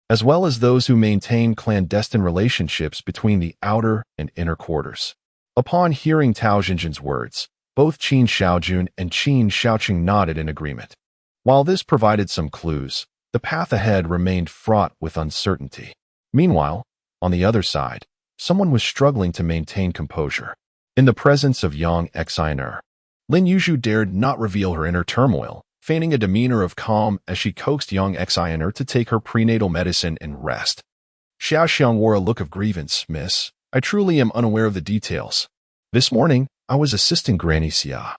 as well as those who maintain clandestine relationships between the outer and inner quarters. Upon hearing Tao Zhenzhen's words, both Qin Shaojun and Qin Shaoqing nodded in agreement. While this provided some clues, the path ahead remained fraught with uncertainty. Meanwhile, on the other side, someone was struggling to maintain composure. In the presence of young Xian, Lin Yuzhu dared not reveal her inner turmoil, feigning a demeanor of calm as she coaxed young Xian to take her prenatal medicine and rest. Xiao Xiang wore a look of grievance. Miss, I truly am unaware of the details. This morning, I was assisting Granny Xia,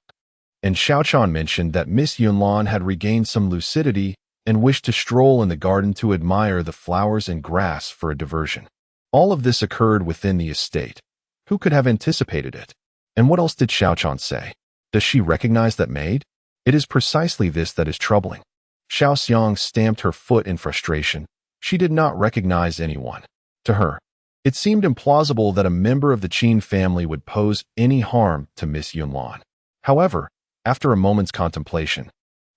and Xiao Chan mentioned that Miss Yunlan had regained some lucidity and wished to stroll in the garden to admire the flowers and grass for a diversion. All of this occurred within the estate. Who could have anticipated it? And what else did Xiao Chan say? Does she recognize that maid? It is precisely this that is troubling. Xiao Xiang stamped her foot in frustration. She did not recognize anyone. To her, it seemed implausible that a member of the Qin family would pose any harm to Miss Yunlan. However, after a moment's contemplation,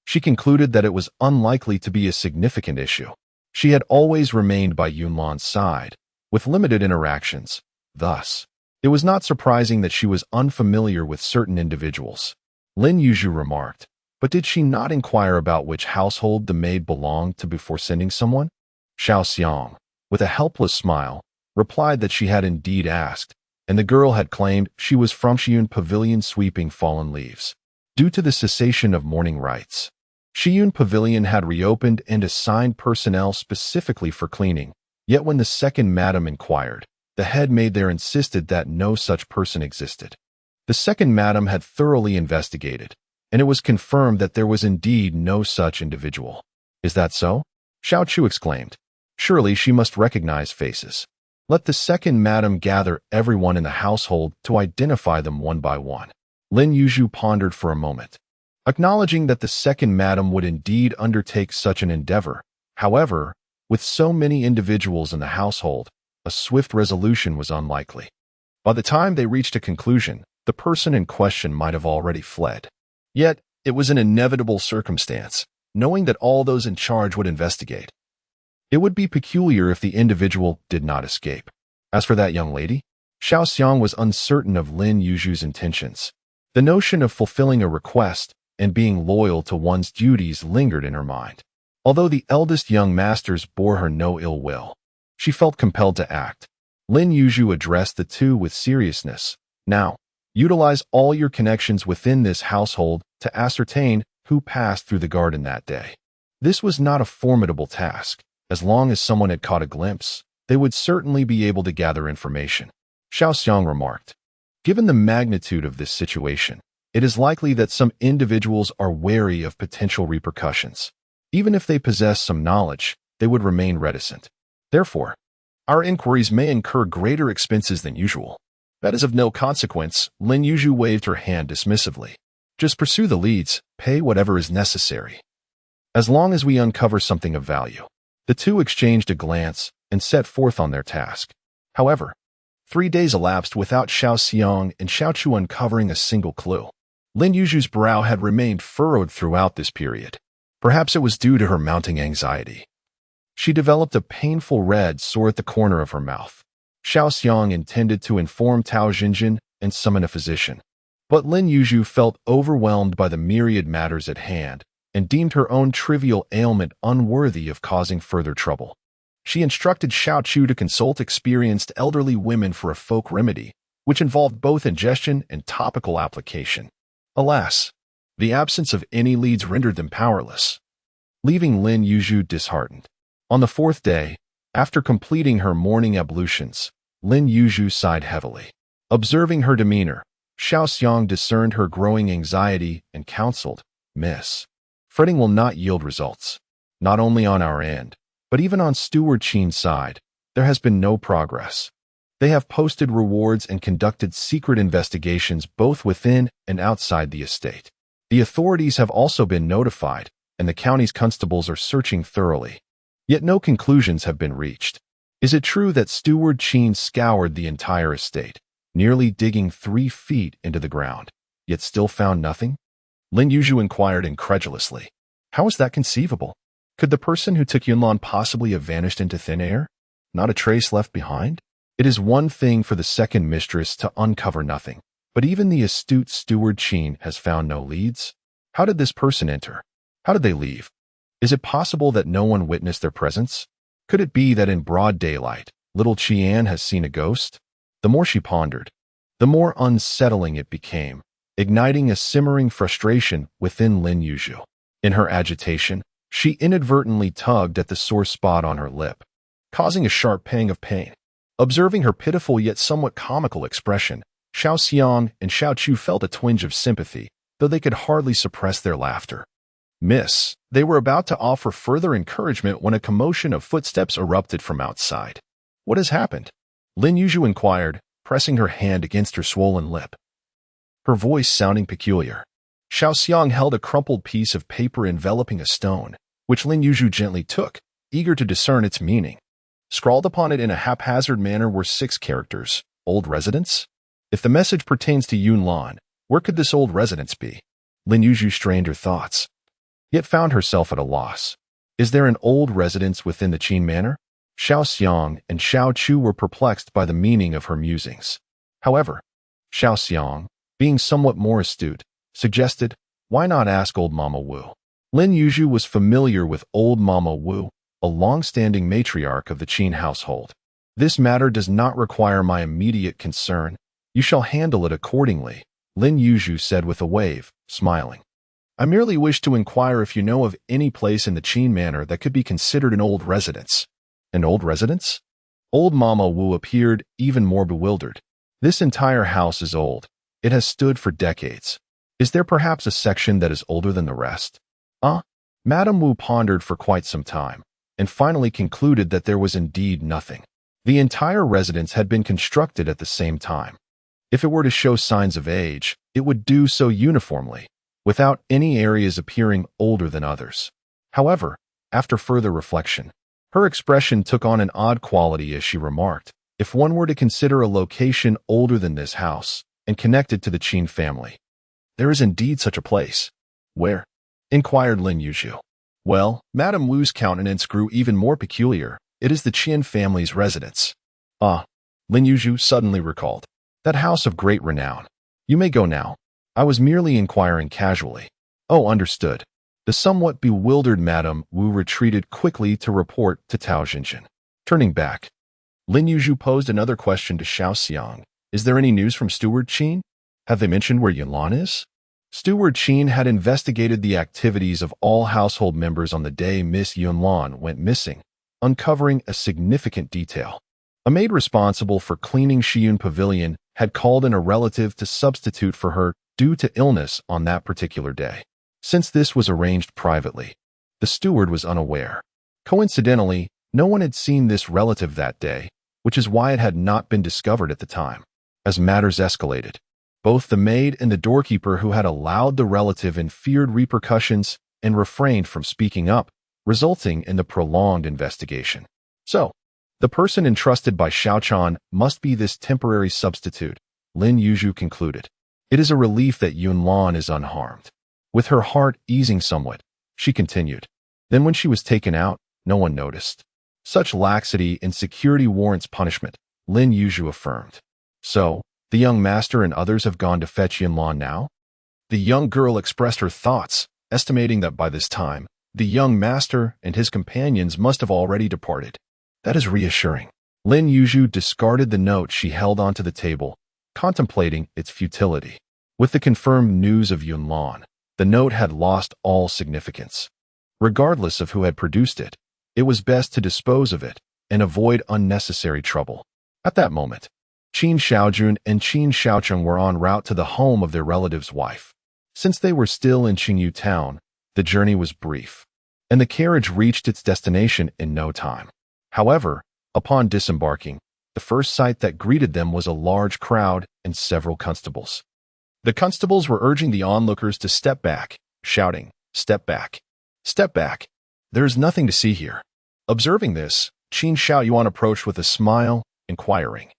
she concluded that it was unlikely to be a significant issue. She had always remained by Yunlan's side, with limited interactions, Thus, it was not surprising that she was unfamiliar with certain individuals. Lin Yuzhu remarked, but did she not inquire about which household the maid belonged to before sending someone? Xiao Xiang, with a helpless smile, replied that she had indeed asked, and the girl had claimed she was from Shiyun Pavilion sweeping fallen leaves. Due to the cessation of mourning rites, Shiyun Pavilion had reopened and assigned personnel specifically for cleaning, yet when the second madam inquired, the head maid there insisted that no such person existed. The second madam had thoroughly investigated, and it was confirmed that there was indeed no such individual. Is that so? Xiao Chu exclaimed. Surely she must recognize faces. Let the second madam gather everyone in the household to identify them one by one. Lin Yuzhu pondered for a moment, acknowledging that the second madam would indeed undertake such an endeavor. However, with so many individuals in the household, a swift resolution was unlikely. By the time they reached a conclusion, the person in question might have already fled. Yet, it was an inevitable circumstance, knowing that all those in charge would investigate. It would be peculiar if the individual did not escape. As for that young lady, Xiao Xiang was uncertain of Lin Yuzhu's intentions. The notion of fulfilling a request and being loyal to one's duties lingered in her mind. Although the eldest young masters bore her no ill will, she felt compelled to act. Lin Yuzhu addressed the two with seriousness. Now, utilize all your connections within this household to ascertain who passed through the garden that day. This was not a formidable task. As long as someone had caught a glimpse, they would certainly be able to gather information. Xiao Xiang remarked. Given the magnitude of this situation, it is likely that some individuals are wary of potential repercussions. Even if they possess some knowledge, they would remain reticent. Therefore, our inquiries may incur greater expenses than usual. That is of no consequence. Lin Yuzhu waved her hand dismissively. Just pursue the leads, pay whatever is necessary. As long as we uncover something of value. The two exchanged a glance and set forth on their task. However, 3 days elapsed without Xiao Xiang and Xiao Chu uncovering a single clue. Lin Yuzhu's brow had remained furrowed throughout this period. Perhaps it was due to her mounting anxiety. She developed a painful red sore at the corner of her mouth. Xiao Xiang intended to inform Tao Zhenzhen and summon a physician. But Lin Yuzhu felt overwhelmed by the myriad matters at hand and deemed her own trivial ailment unworthy of causing further trouble. She instructed Xiao Chu to consult experienced elderly women for a folk remedy, which involved both ingestion and topical application. Alas, the absence of any leads rendered them powerless, leaving Lin Yuzhu disheartened. On the 4th day, after completing her morning ablutions, Lin Yuzhu sighed heavily. Observing her demeanor, Xiao Xiang discerned her growing anxiety and counseled, Miss, fretting will not yield results. Not only on our end, but even on Steward Qin's side, there has been no progress. They have posted rewards and conducted secret investigations both within and outside the estate. The authorities have also been notified, and the county's constables are searching thoroughly. Yet no conclusions have been reached. Is it true that Steward Qin scoured the entire estate, nearly digging 3 feet into the ground, yet still found nothing? Lin Yuzhu inquired incredulously. How is that conceivable? Could the person who took Yunlan possibly have vanished into thin air? Not a trace left behind? It is one thing for the second mistress to uncover nothing, but even the astute Steward Qin has found no leads. How did this person enter? How did they leave? Is it possible that no one witnessed their presence? Could it be that in broad daylight, little Qian has seen a ghost? The more she pondered, the more unsettling it became, igniting a simmering frustration within Lin Yuzhu. In her agitation, she inadvertently tugged at the sore spot on her lip, causing a sharp pang of pain. Observing her pitiful yet somewhat comical expression, Xiao Xiang and Xiao Chu felt a twinge of sympathy, though they could hardly suppress their laughter. Miss, they were about to offer further encouragement when a commotion of footsteps erupted from outside. What has happened? Lin Yuzhu inquired, pressing her hand against her swollen lip, her voice sounding peculiar. Xiao Xiang held a crumpled piece of paper enveloping a stone, which Lin Yuzhu gently took, eager to discern its meaning. Scrawled upon it in a haphazard manner were 6 characters. Old residence? If the message pertains to Yunlan, where could this old residence be? Lin Yuzhu strained her thoughts, yet found herself at a loss. Is there an old residence within the Qin Manor? Xiao Xiang and Xiao Chu were perplexed by the meaning of her musings. However, Xiao Xiang, being somewhat more astute, suggested, why not ask old Mama Wu? Lin Yuzhu was familiar with old Mama Wu, a long-standing matriarch of the Qin household. This matter does not require my immediate concern. You shall handle it accordingly, Lin Yuzhu said with a wave, smiling. I merely wish to inquire if you know of any place in the Qin Manor that could be considered an old residence. An old residence? Old Mama Wu appeared even more bewildered. This entire house is old. It has stood for decades. Is there perhaps a section that is older than the rest? Madame Wu pondered for quite some time, and finally concluded that there was indeed nothing. The entire residence had been constructed at the same time. If it were to show signs of age, it would do so uniformly, without any areas appearing older than others. However, after further reflection, her expression took on an odd quality as she remarked, if one were to consider a location older than this house and connected to the Qin family. There is indeed such a place. Where? Inquired Lin Yuzhu. Well, Madame Wu's countenance grew even more peculiar. It is the Qian family's residence. Lin Yuzhu suddenly recalled. That house of great renown. You may go now. I was merely inquiring casually. Oh, understood. The somewhat bewildered Madame Wu retreated quickly to report to Tao Zhenzhen. Turning back, Lin Yuzhu posed another question to Xiao Xiang. Is there any news from Steward Qin? Have they mentioned where Yunlan is? Steward Qin had investigated the activities of all household members on the day Miss Yunlan went missing, uncovering a significant detail. A maid responsible for cleaning Shiyun Pavilion had called in a relative to substitute for her due to illness on that particular day. Since this was arranged privately, the steward was unaware. Coincidentally, no one had seen this relative that day, which is why it had not been discovered at the time. As matters escalated, both the maid and the doorkeeper who had allowed the relative in feared repercussions and refrained from speaking up, resulting in the prolonged investigation. So, the person entrusted by Xiaochan must be this temporary substitute, Lin Yuzhu concluded. It is a relief that Yunlan is unharmed. With her heart easing somewhat, she continued. Then when she was taken out, no one noticed. Such laxity in security warrants punishment, Lin Yuzhu affirmed. So, the young master and others have gone to fetch Yunlan now? The young girl expressed her thoughts, estimating that by this time, the young master and his companions must have already departed. That is reassuring. Lin Yuzhu discarded the note she held onto the table, contemplating its futility. With the confirmed news of Yunlan, the note had lost all significance. Regardless of who had produced it, it was best to dispose of it and avoid unnecessary trouble. At that moment, Qin Shaojun and Qin Shaojun were en route to the home of their relative's wife. Since they were still in Qingyu town, the journey was brief, and the carriage reached its destination in no time. However, upon disembarking, the first sight that greeted them was a large crowd and several constables. The constables were urging the onlookers to step back, shouting, "Step back! Step back! There is nothing to see here." Observing this, Qin Shaoyuan approached with a smile, inquiring,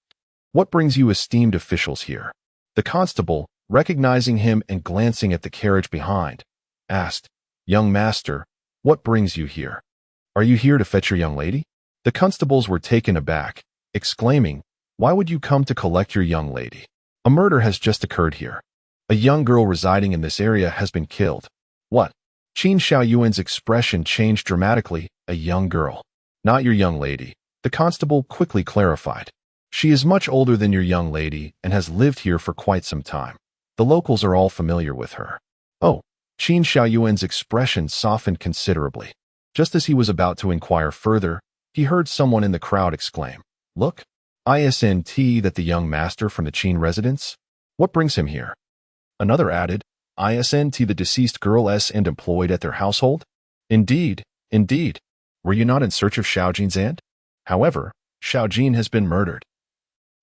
"What brings you esteemed officials here?" The constable, recognizing him and glancing at the carriage behind, asked, "Young master, what brings you here? Are you here to fetch your young lady?" The constables were taken aback, exclaiming, "Why would you come to collect your young lady? A murder has just occurred here. A young girl residing in this area has been killed." "What?" Qin Shaoyuan's expression changed dramatically. "A young girl. Not your young lady," the constable quickly clarified. "She is much older than your young lady and has lived here for quite some time. The locals are all familiar with her." "Oh." Qin Shaoyuan's expression softened considerably. Just as he was about to inquire further, he heard someone in the crowd exclaim, "Look, isn't that the young master from the Qin residence? What brings him here?" Another added, "Isn't the deceased girl and employed at their household?" Indeed. Were you not in search of Xiaojin's aunt? However, Xiaojin has been murdered."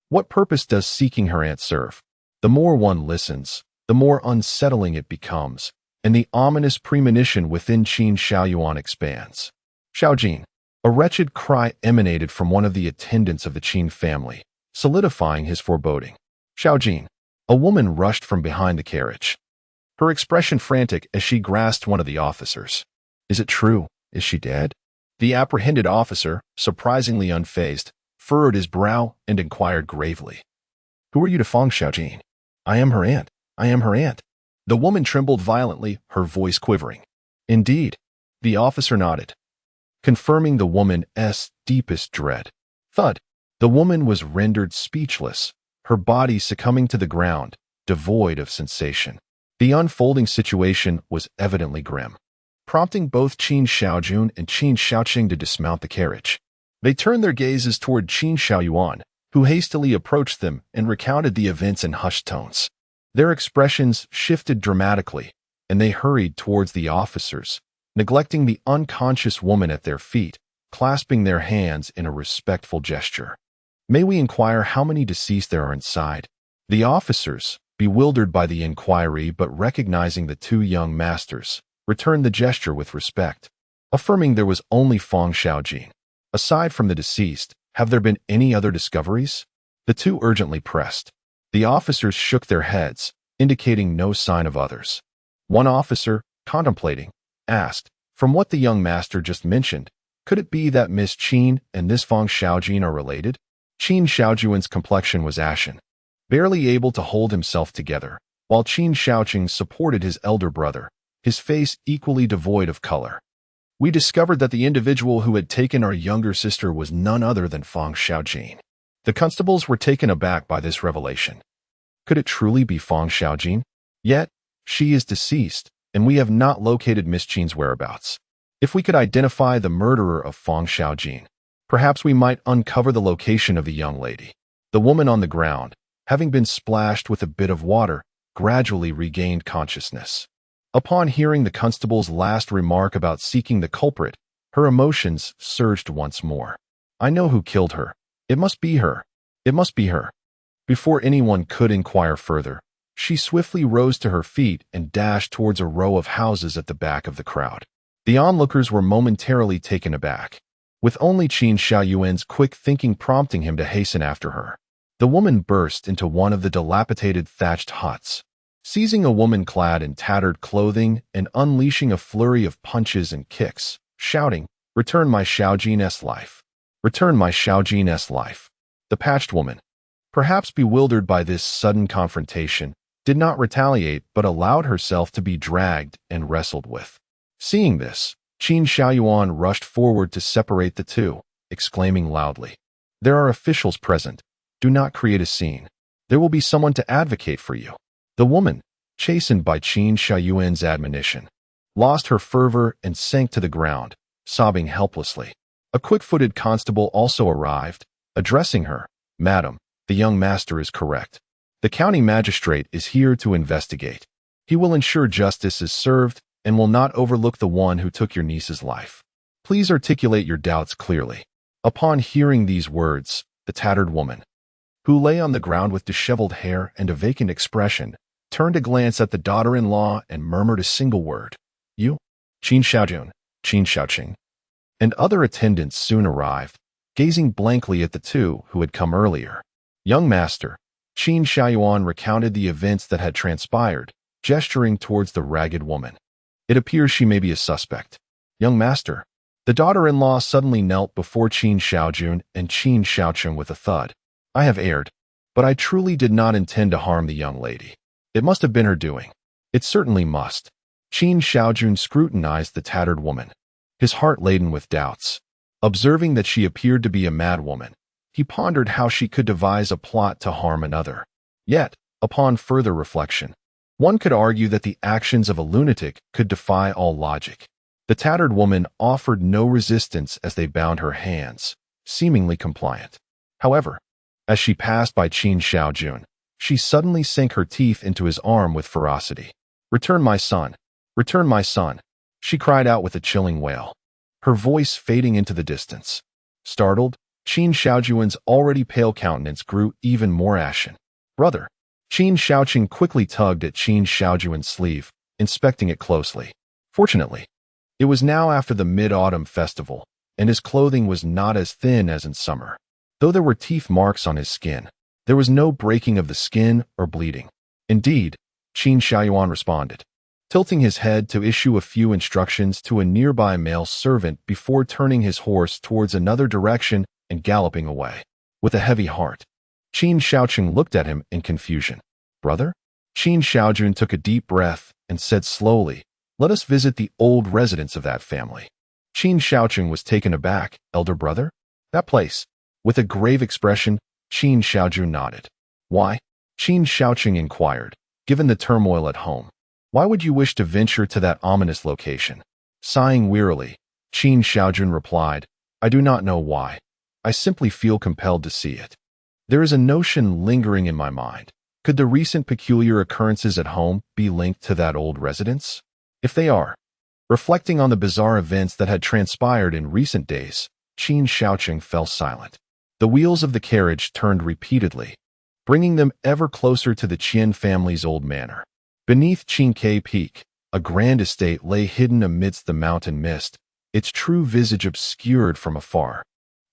What purpose does seeking her aunt serve? The more one listens, the more unsettling it becomes, and the ominous premonition within Qin Shaoyuan expands. "Xiaojin." A wretched cry emanated from one of the attendants of the Qin family, solidifying his foreboding. "Xiaojin." A woman rushed from behind the carriage, her expression frantic as she grasped one of the officers. "Is it true? Is she dead?" The apprehended officer, surprisingly unfazed, furrowed his brow and inquired gravely, "Who are you to Feng Shaojun?" "I am her aunt. I am her aunt." The woman trembled violently, her voice quivering. "Indeed." The officer nodded, confirming the woman's deepest dread. Thud. The woman was rendered speechless, her body succumbing to the ground, devoid of sensation. The unfolding situation was evidently grim, prompting both Qin Shaojun and Qin Shaoqing to dismount the carriage. They turned their gazes toward Qin Shaoyuan, who hastily approached them and recounted the events in hushed tones. Their expressions shifted dramatically, and they hurried towards the officers, neglecting the unconscious woman at their feet, clasping their hands in a respectful gesture. "May we inquire how many deceased there are inside?" The officers, bewildered by the inquiry but recognizing the two young masters, returned the gesture with respect, affirming there was only Feng Shaojun. "Aside from the deceased, have there been any other discoveries?" The two urgently pressed. The officers shook their heads, indicating no sign of others. One officer, contemplating, asked, "From what the young master just mentioned, could it be that Miss Qin and this Feng Shaojun are related?" Qin Shaojuan's complexion was ashen, barely able to hold himself together, while Qin Shaoqing supported his elder brother, his face equally devoid of color. "We discovered that the individual who had taken our younger sister was none other than Feng Shaojun." The constables were taken aback by this revelation. Could it truly be Feng Shaojun? Yet, she is deceased, and we have not located Miss Qin's whereabouts. If we could identify the murderer of Feng Shaojun, perhaps we might uncover the location of the young lady. The woman on the ground, having been splashed with a bit of water, gradually regained consciousness. Upon hearing the constable's last remark about seeking the culprit, her emotions surged once more. "I know who killed her. It must be her. It must be her." Before anyone could inquire further, she swiftly rose to her feet and dashed towards a row of houses at the back of the crowd. The onlookers were momentarily taken aback, with only Qin Shaoyuan's quick thinking prompting him to hasten after her. The woman burst into one of the dilapidated thatched huts, seizing a woman clad in tattered clothing and unleashing a flurry of punches and kicks, shouting, "Return my Shaojun's life! Return my Shaojun's life!" The patched woman, perhaps bewildered by this sudden confrontation, did not retaliate but allowed herself to be dragged and wrestled with. Seeing this, Qin Shaoyuan rushed forward to separate the two, exclaiming loudly, "There are officials present. Do not create a scene. There will be someone to advocate for you." The woman, chastened by Qin Shaoyuan's admonition, lost her fervor and sank to the ground, sobbing helplessly. A quick-footed constable also arrived, addressing her, "Madam, the young master is correct. The county magistrate is here to investigate. He will ensure justice is served and will not overlook the one who took your niece's life. Please articulate your doubts clearly." Upon hearing these words, the tattered woman, who lay on the ground with disheveled hair and a vacant expression, turned a glance at the daughter-in-law and murmured a single word, "You?" Qin Shaojun, Qin Shaoqing, and other attendants soon arrived, gazing blankly at the two who had come earlier. "Young master," Qin Shaoyuan recounted the events that had transpired, gesturing towards the ragged woman. "It appears she may be a suspect." "Young master." The daughter-in-law suddenly knelt before Qin Shaojun and Qin Shaoqing with a thud. "I have erred, but I truly did not intend to harm the young lady. It must have been her doing. It certainly must." Qin Shaojun scrutinized the tattered woman, his heart laden with doubts. Observing that she appeared to be a madwoman, he pondered how she could devise a plot to harm another. Yet, upon further reflection, one could argue that the actions of a lunatic could defy all logic. The tattered woman offered no resistance as they bound her hands, seemingly compliant. However, as she passed by Qin Shaojun, she suddenly sank her teeth into his arm with ferocity. "Return my son! Return my son!" she cried out with a chilling wail, her voice fading into the distance. Startled, Qin Shaojuan's already pale countenance grew even more ashen. "Brother!" Qin Shaoqing quickly tugged at Qin Shaojuan's sleeve, inspecting it closely. Fortunately, it was now after the mid-autumn festival, and his clothing was not as thin as in summer. Though there were teeth marks on his skin, there was no breaking of the skin or bleeding. "Indeed," Qin Shaoyuan responded. tilting his head to issue a few instructions to a nearby male servant before turning his horse towards another direction and galloping away. With a heavy heart, Qin Shaojun looked at him in confusion. "Brother?" Qin Shaojun took a deep breath and said slowly, "Let us visit the old residence of that family." Qin Shaojun was taken aback. "Elder brother? That place?" With a grave expression, Qin Shaojun nodded. "Why?" Qin Shaojun inquired. "Given the turmoil at home, why would you wish to venture to that ominous location?" Sighing wearily, Qin Shaojun replied, "I do not know why. I simply feel compelled to see it. There is a notion lingering in my mind. Could the recent peculiar occurrences at home be linked to that old residence? If they are." Reflecting on the bizarre events that had transpired in recent days, Qin Shaojun fell silent. The wheels of the carriage turned repeatedly, bringing them ever closer to the Qian family's old manor. Beneath Qingyu Peak, a grand estate lay hidden amidst the mountain mist, its true visage obscured from afar,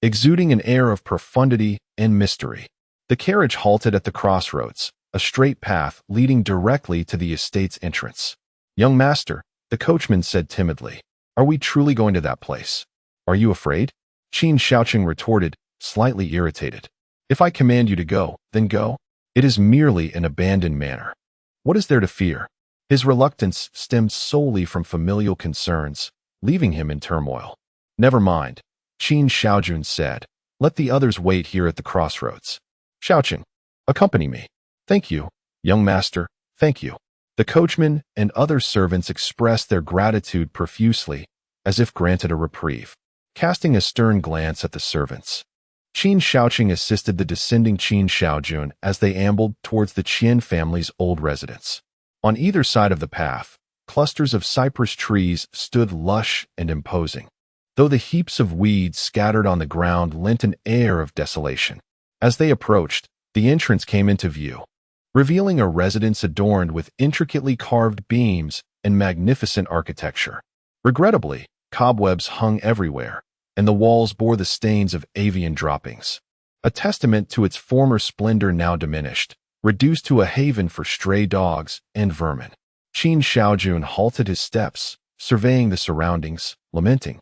exuding an air of profundity and mystery. The carriage halted at the crossroads, a straight path leading directly to the estate's entrance. "Young master," the coachman said timidly, "are we truly going to that place? Are you afraid?" Qin Shaojun retorted, slightly irritated. "If I command you to go, then go. It is merely an abandoned manor. What is there to fear?" His reluctance stemmed solely from familial concerns, leaving him in turmoil. "Never mind," Qin Shaojun said. "Let the others wait here at the crossroads. Shaojun, accompany me." "Thank you, young master, thank you." The coachman and other servants expressed their gratitude profusely, as if granted a reprieve. Casting a stern glance at the servants, Qin Shaojun assisted the descending Qin Shaojun as they ambled towards the Qian family's old residence. On either side of the path, clusters of cypress trees stood lush and imposing, though the heaps of weeds scattered on the ground lent an air of desolation. As they approached, the entrance came into view, revealing a residence adorned with intricately carved beams and magnificent architecture. Regrettably, cobwebs hung everywhere, and the walls bore the stains of avian droppings, a testament to its former splendor now diminished, reduced to a haven for stray dogs and vermin. Qin Shaojun halted his steps, surveying the surroundings, lamenting,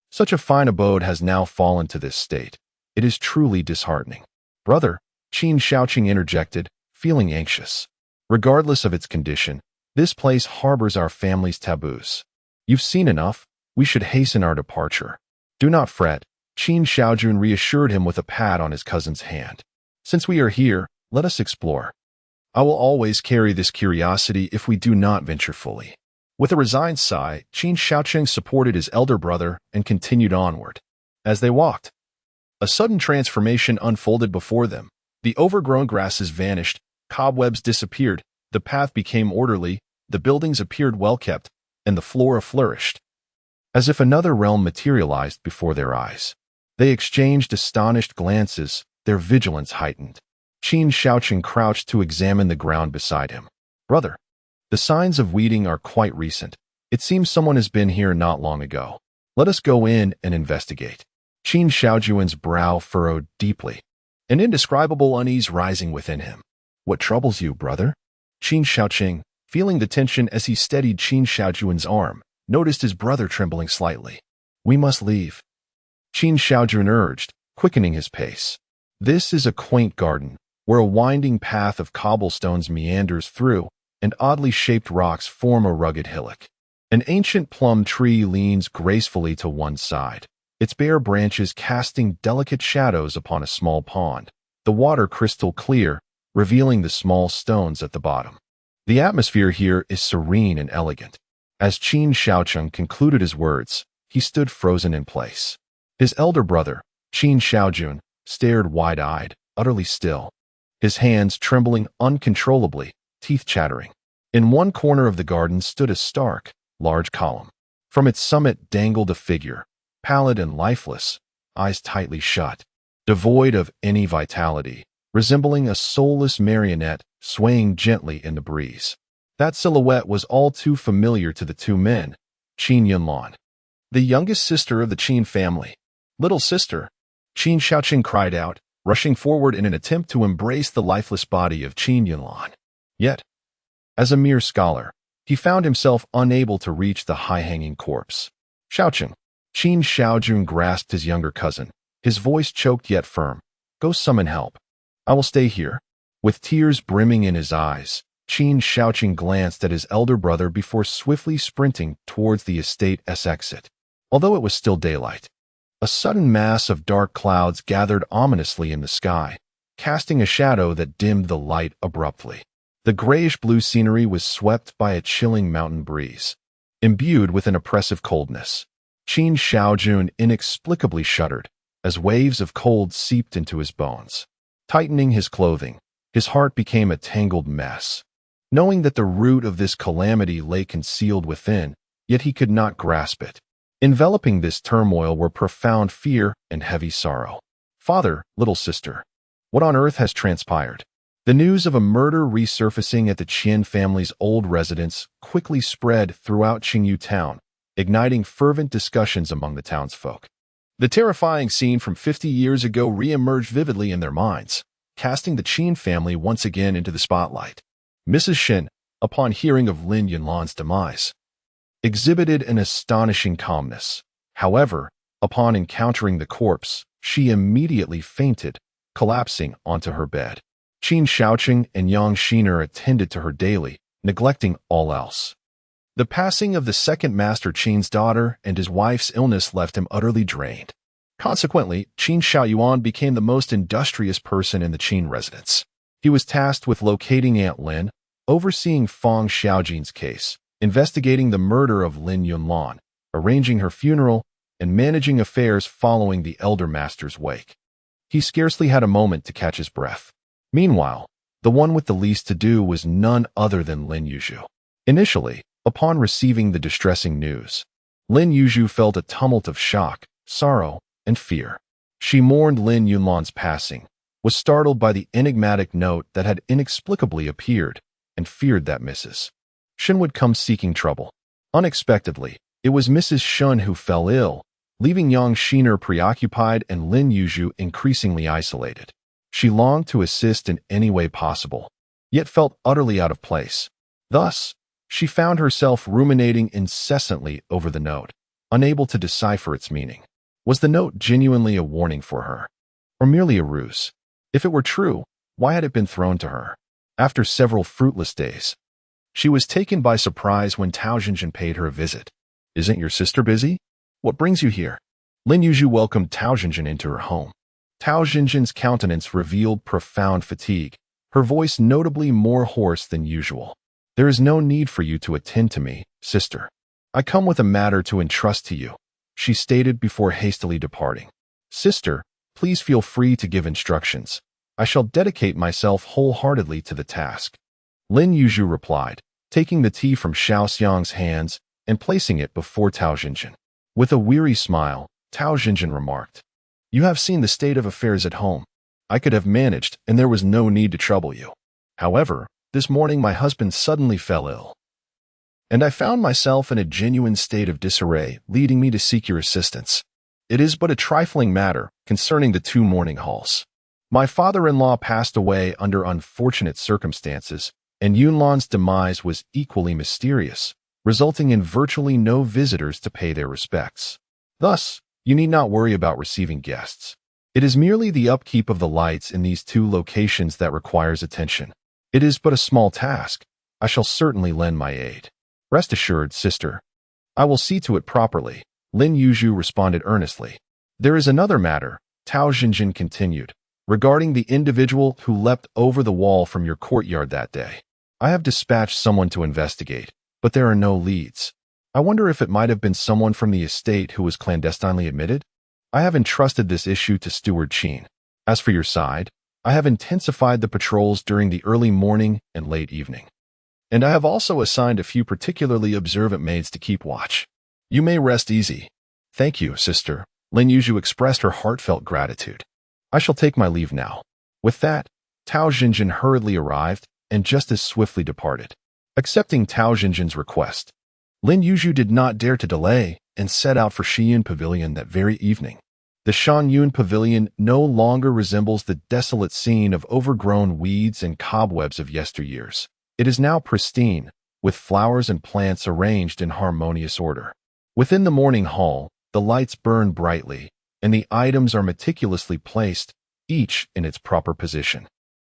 "Such a fine abode has now fallen to this state. It is truly disheartening." "Brother," Qin Shaojun interjected, feeling anxious. "Regardless of its condition, this place harbors our family's taboos. You've seen enough. We should hasten our departure." "Do not fret," Qin Shaojun reassured him with a pat on his cousin's hand. "Since we are here, let us explore. I will always carry this curiosity if we do not venture fully." With a resigned sigh, Qin Shaojun supported his elder brother and continued onward. As they walked, a sudden transformation unfolded before them. The overgrown grasses vanished, cobwebs disappeared, the path became orderly, the buildings appeared well-kept, and the flora flourished. As if another realm materialized before their eyes. They exchanged astonished glances, their vigilance heightened. Qin Shaojun crouched to examine the ground beside him. "Brother, the signs of weeding are quite recent. It seems someone has been here not long ago. Let us go in and investigate." Qin Shaojun's brow furrowed deeply, an indescribable unease rising within him. "What troubles you, brother?" Qin Shaojun, feeling the tension as he steadied Qin Shaojun's arm, noticed his brother trembling slightly. "We must leave," Qin Shaojun urged, quickening his pace. "This is a quaint garden, where a winding path of cobblestones meanders through, and oddly shaped rocks form a rugged hillock. An ancient plum tree leans gracefully to one side, its bare branches casting delicate shadows upon a small pond, the water crystal clear, revealing the small stones at the bottom. The atmosphere here is serene and elegant." As Qin Shaojun concluded his words, he stood frozen in place. His elder brother, Qin Shaojun, stared wide-eyed, utterly still, his hands trembling uncontrollably, teeth chattering. In one corner of the garden stood a stark, large column. From its summit dangled a figure, pallid and lifeless, eyes tightly shut, devoid of any vitality, resembling a soulless marionette swaying gently in the breeze. That silhouette was all too familiar to the two men, Qin Yunlan, the youngest sister of the Qin family. "Little sister," Qin Shaojun cried out, rushing forward in an attempt to embrace the lifeless body of Qin Yunlan. Yet, as a mere scholar, he found himself unable to reach the high-hanging corpse. Shaojun. Qin Shaojun grasped his younger cousin, his voice choked yet firm. Go summon help. I will stay here. With tears brimming in his eyes, Qin Shaojun glanced at his elder brother before swiftly sprinting towards the estate's exit. Although it was still daylight, a sudden mass of dark clouds gathered ominously in the sky, casting a shadow that dimmed the light abruptly. The grayish-blue scenery was swept by a chilling mountain breeze, imbued with an oppressive coldness. Qin Shaojun inexplicably shuddered as waves of cold seeped into his bones. Tightening his clothing, his heart became a tangled mess. Knowing that the root of this calamity lay concealed within, yet he could not grasp it. Enveloping this turmoil were profound fear and heavy sorrow. Father, little sister, what on earth has transpired? The news of a murder resurfacing at the Qian family's old residence quickly spread throughout Qingyu town, igniting fervent discussions among the townsfolk. The terrifying scene from 50 years ago re-emerged vividly in their minds, casting the Qin family once again into the spotlight. Mrs. Shen, upon hearing of Lin Yunlan's demise, exhibited an astonishing calmness. However, upon encountering the corpse, she immediately fainted, collapsing onto her bed. Qin Shaojun and Yang Shiner attended to her daily, neglecting all else. The passing of the second master Qin's daughter and his wife's illness left him utterly drained. Consequently, Qin Shaoyuan became the most industrious person in the Qin residence. He was tasked with locating Aunt Lin, overseeing Fang Xiaojin's case, investigating the murder of Lin Yunlan, arranging her funeral, and managing affairs following the elder master's wake. He scarcely had a moment to catch his breath. Meanwhile, the one with the least to do was none other than Lin Yuzhu. Initially, upon receiving the distressing news, Lin Yuzhu felt a tumult of shock, sorrow, and fear. She mourned Lin Yunlan's passing, was startled by the enigmatic note that had inexplicably appeared, and feared that Mrs. Shen would come seeking trouble. Unexpectedly, it was Mrs. Shen who fell ill, leaving Yang Shiner preoccupied and Lin Yuzhu increasingly isolated. She longed to assist in any way possible, yet felt utterly out of place. Thus, she found herself ruminating incessantly over the note, unable to decipher its meaning. Was the note genuinely a warning for her, or merely a ruse? If it were true, why had it been thrown to her? After several fruitless days, she was taken by surprise when Tao Zhenzhen paid her a visit. Isn't your sister busy? What brings you here? Lin Yuzhu welcomed Tao Zhenzhen into her home. Tao Zhenzhen's countenance revealed profound fatigue, her voice notably more hoarse than usual. There is no need for you to attend to me, sister. I come with a matter to entrust to you, she stated before hastily departing. Sister, please feel free to give instructions. I shall dedicate myself wholeheartedly to the task. Lin Yuzhu replied, taking the tea from Xiao Xiang's hands and placing it before Tao Zhenzhen. With a weary smile, Tao Zhenzhen remarked, You have seen the state of affairs at home. I could have managed, and there was no need to trouble you. However, this morning my husband suddenly fell ill, and I found myself in a genuine state of disarray, leading me to seek your assistance. It is but a trifling matter concerning the 2 mourning halls. My father-in-law passed away under unfortunate circumstances, and Yunlan's demise was equally mysterious, resulting in virtually no visitors to pay their respects. Thus, you need not worry about receiving guests. It is merely the upkeep of the lights in these 2 locations that requires attention. It is but a small task. I shall certainly lend my aid. Rest assured, sister. I will see to it properly, Lin Yuzhu responded earnestly. There is another matter, Tao Zhenzhen continued, regarding the individual who leapt over the wall from your courtyard that day. I have dispatched someone to investigate, but there are no leads. I wonder if it might have been someone from the estate who was clandestinely admitted? I have entrusted this issue to Steward Qin. As for your side, I have intensified the patrols during the early morning and late evening. And I have also assigned a few particularly observant maids to keep watch. You may rest easy. Thank you, sister. Lin Yuzhu expressed her heartfelt gratitude. I shall take my leave now. With that, Tao Zhenzhen hurriedly arrived and just as swiftly departed. Accepting Tao Zhenzhen's request, Lin Yuzhu did not dare to delay and set out for Shiyun Pavilion that very evening. The Shanyun Pavilion no longer resembles the desolate scene of overgrown weeds and cobwebs of yesteryears. It is now pristine, with flowers and plants arranged in harmonious order. Within the morning hall, the lights burn brightly, and the items are meticulously placed, each in its proper position.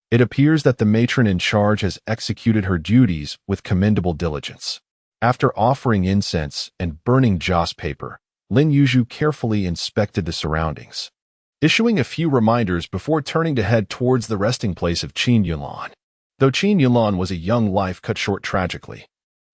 It appears that the matron in charge has executed her duties with commendable diligence. After offering incense and burning joss paper, Lin Yuzhu carefully inspected the surroundings, issuing a few reminders before turning to head towards the resting place of Qin Yunlan. Though Qin Yunlan was a young life cut short tragically,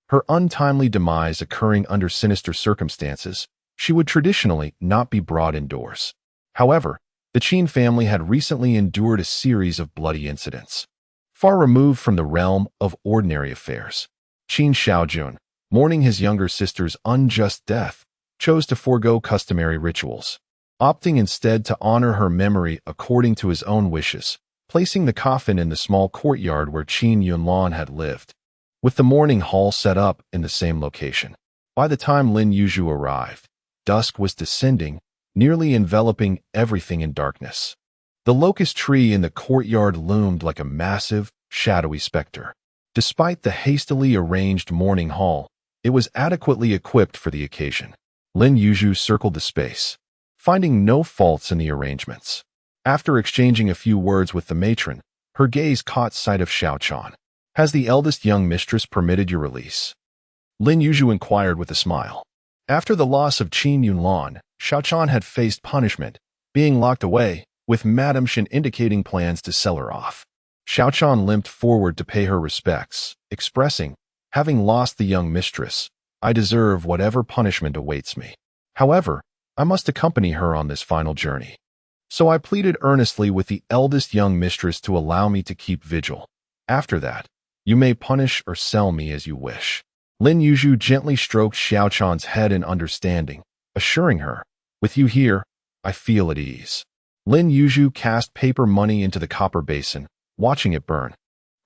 her untimely demise occurring under sinister circumstances, she would traditionally not be brought indoors. However, the Qin family had recently endured a series of bloody incidents. Far removed from the realm of ordinary affairs, Qin Shaojun, mourning his younger sister's unjust death, chose to forego customary rituals, opting instead to honor her memory according to his own wishes, placing the coffin in the small courtyard where Qin Yunlan had lived, with the mourning hall set up in the same location. By the time Lin Yuzhu arrived, dusk was descending, nearly enveloping everything in darkness. The locust tree in the courtyard loomed like a massive, shadowy specter. Despite the hastily arranged mourning hall, it was adequately equipped for the occasion. Lin Yuzhu circled the space, finding no faults in the arrangements. After exchanging a few words with the matron, her gaze caught sight of Xiaochan. "Has the eldest young mistress permitted your release?" Lin Yuzhu inquired with a smile. After the loss of Qin Yunlan, Xiaochan had faced punishment, being locked away, with Madame Shen indicating plans to sell her off. Xiaochan limped forward to pay her respects, expressing, "Having lost the young mistress, I deserve whatever punishment awaits me. However, I must accompany her on this final journey. So I pleaded earnestly with the eldest young mistress to allow me to keep vigil. After that, you may punish or sell me as you wish." Lin Yuzhu gently stroked Xiaochan's head in understanding, assuring her, "With you here, I feel at ease." Lin Yuzhu cast paper money into the copper basin, watching it burn,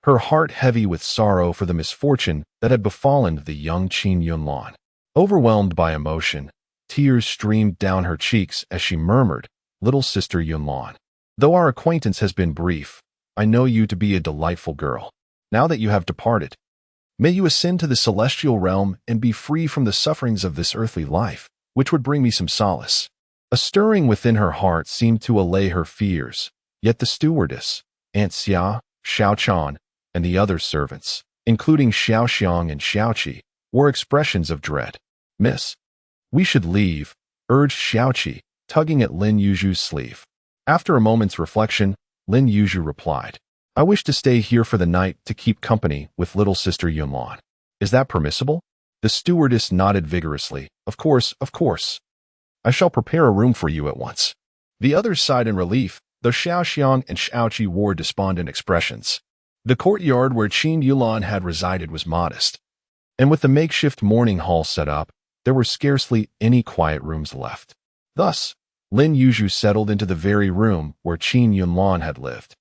her heart heavy with sorrow for the misfortune that had befallen the young Qin Yunlan. Overwhelmed by emotion, tears streamed down her cheeks as she murmured, "Little sister Yunlan, though our acquaintance has been brief, I know you to be a delightful girl. Now that you have departed, may you ascend to the celestial realm and be free from the sufferings of this earthly life, which would bring me some solace." A stirring within her heart seemed to allay her fears, yet the stewardess, Aunt Xia, Xiaochan, and the other servants, including Xiaoxiang and Xiaoqi, wore expressions of dread. "Miss, we should leave," urged Xiaoqi, tugging at Lin Yuzhu's sleeve. After a moment's reflection, Lin Yuzhu replied, "I wish to stay here for the night to keep company with little sister Yunlan. Is that permissible?" The stewardess nodded vigorously. Of course, of course. I shall prepare a room for you at once." The others sighed in relief, though Xiaoxiang and Xiaoqi wore despondent expressions. The courtyard where Qin Yunlan had resided was modest, and with the makeshift mourning hall set up, there were scarcely any quiet rooms left. Thus, Lin Yuzhu settled into the very room where Qin Yunlan had lived.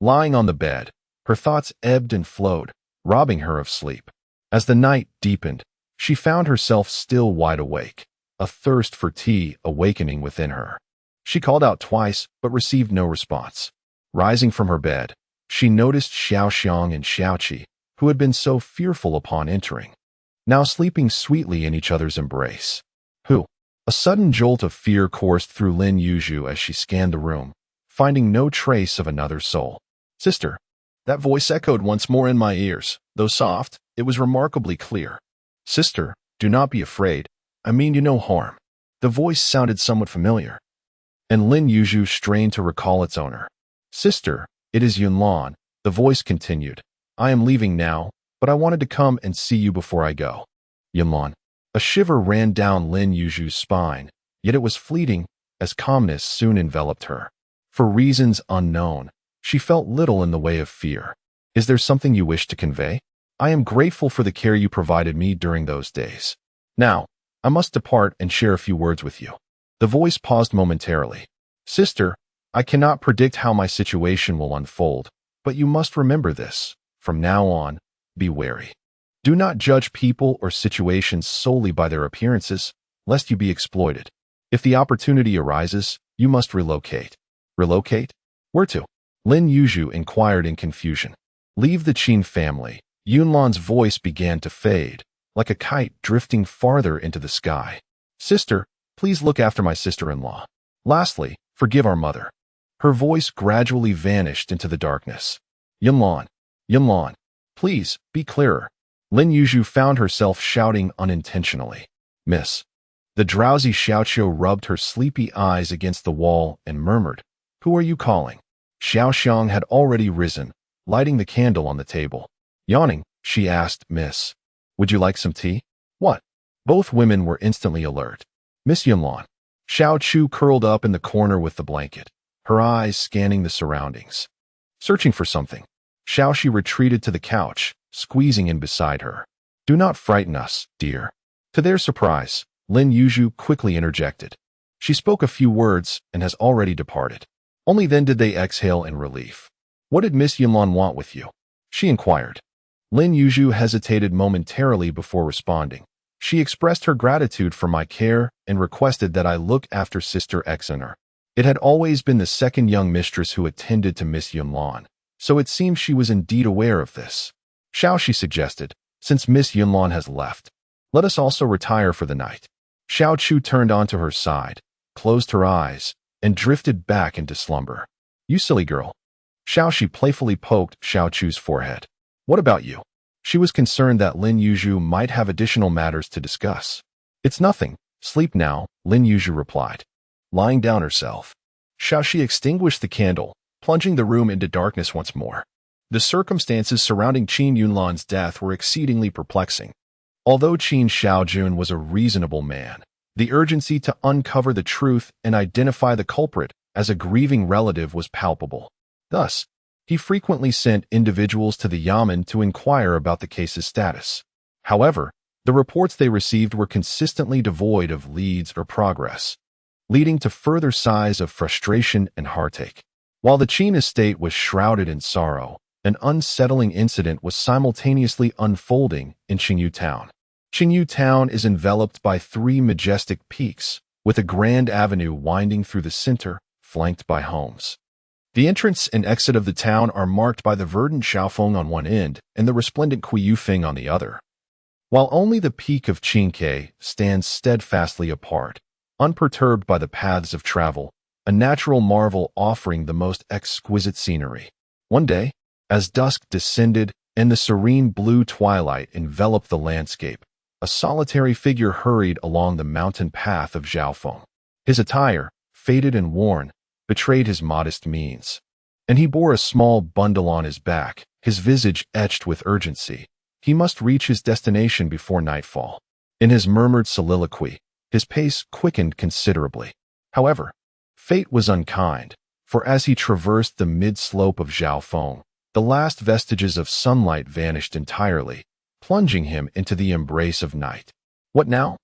Lying on the bed, her thoughts ebbed and flowed, robbing her of sleep. As the night deepened, she found herself still wide awake, a thirst for tea awakening within her. She called out twice, but received no response. Rising from her bed, she noticed Xiaoxiang and Xiaoqi, who had been so fearful upon entering, now sleeping sweetly in each other's embrace. "Who?" A sudden jolt of fear coursed through Lin Yuzhu as she scanned the room, finding no trace of another soul. "Sister." That voice echoed once more in my ears. Though soft, it was remarkably clear. "Sister, do not be afraid. I mean you no harm." The voice sounded somewhat familiar, and Lin Yuzhu strained to recall its owner. "Sister, it is Yunlan," the voice continued. "I am leaving now, but I wanted to come and see you before I go." Yunlan. A shiver ran down Lin Yuzhu's spine, yet it was fleeting, as calmness soon enveloped her. For reasons unknown, she felt little in the way of fear. "Is there something you wish to convey? I am grateful for the care you provided me during those days. Now, I must depart and share a few words with you." The voice paused momentarily. "Sister, I cannot predict how my situation will unfold, but you must remember this. From now on, be wary. Do not judge people or situations solely by their appearances, lest you be exploited. If the opportunity arises, you must relocate." "Relocate? Where to?" Lin Yuzhu inquired in confusion. "Leave the Qin family, Yunlan's voice began to fade, like a kite drifting farther into the sky. Sister, please look after my sister-in-law. Lastly, forgive our mother. Her voice gradually vanished into the darkness. Yunlan, please, be clearer. Lin Yuzhu found herself shouting unintentionally. Miss. The drowsy Xiaoqiu rubbed her sleepy eyes against the wall and murmured, Who are you calling? Xiao Xiang had already risen, lighting the candle on the table. Yawning, she asked, Miss, would you like some tea? What? Both women were instantly alert. Miss Yunlan. Xiao Chu curled up in the corner with the blanket, her eyes scanning the surroundings. Searching for something, Xiaoxi retreated to the couch, squeezing in beside her. Do not frighten us, dear. To their surprise, Lin Yuzhu quickly interjected. She spoke a few words and has already departed. Only then did they exhale in relief. What did Miss Yunlan want with you? She inquired. Lin Yuzhu hesitated momentarily before responding. She expressed her gratitude for my care and requested that I look after Sister Exener. It had always been the second young mistress who attended to Miss Yunlan, so it seemed she was indeed aware of this. Xiaoxi suggested, since Miss Yunlan has left, let us also retire for the night. Xiao Chu turned onto her side, closed her eyes, and drifted back into slumber. You silly girl. Xiaoxi playfully poked Xiao Chu's forehead. What about you? She was concerned that Lin Yuzhu might have additional matters to discuss. It's nothing. Sleep now, Lin Yuzhu replied, lying down herself. Xiaoxi extinguished the candle, plunging the room into darkness once more. The circumstances surrounding Qin Yunlan's death were exceedingly perplexing. Although Qin Shaojun was a reasonable man, the urgency to uncover the truth and identify the culprit as a grieving relative was palpable. Thus, he frequently sent individuals to the Yamen to inquire about the case's status. However, the reports they received were consistently devoid of leads or progress, leading to further sighs of frustration and heartache. While the Qin estate was shrouded in sorrow, an unsettling incident was simultaneously unfolding in Qingyu town. Qingyu town is enveloped by 3 majestic peaks, with a grand avenue winding through the center, flanked by homes. The entrance and exit of the town are marked by the verdant Shaofeng on one end and the resplendent Qiyufeng on the other. While only the peak of Qingke stands steadfastly apart, unperturbed by the paths of travel, a natural marvel offering the most exquisite scenery. One day, as dusk descended and the serene blue twilight enveloped the landscape, a solitary figure hurried along the mountain path of Zhaofeng. His attire, faded and worn, betrayed his modest means, and he bore a small bundle on his back, his visage etched with urgency. He must reach his destination before nightfall. In his murmured soliloquy, his pace quickened considerably. However, fate was unkind, for as he traversed the mid-slope of Zhaofeng, the last vestiges of sunlight vanished entirely, plunging him into the embrace of night. What now?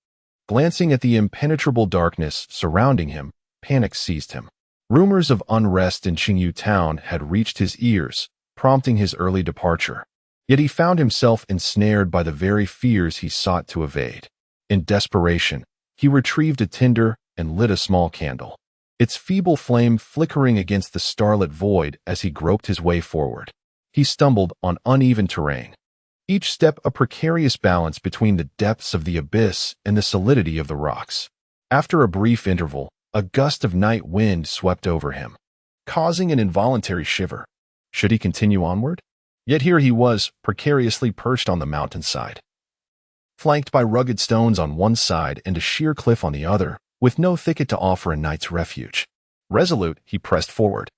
Glancing at the impenetrable darkness surrounding him, panic seized him. Rumors of unrest in Qingyu town had reached his ears, prompting his early departure. Yet he found himself ensnared by the very fears he sought to evade. In desperation, he retrieved a tinder and lit a small candle, its feeble flame flickering against the starlit void as he groped his way forward. He stumbled on uneven terrain, each step a precarious balance between the depths of the abyss and the solidity of the rocks. After a brief interval, a gust of night wind swept over him, causing an involuntary shiver. Should he continue onward? Yet here he was, precariously perched on the mountainside, flanked by rugged stones on one side and a sheer cliff on the other, with no thicket to offer a night's refuge. Resolute, he pressed forward.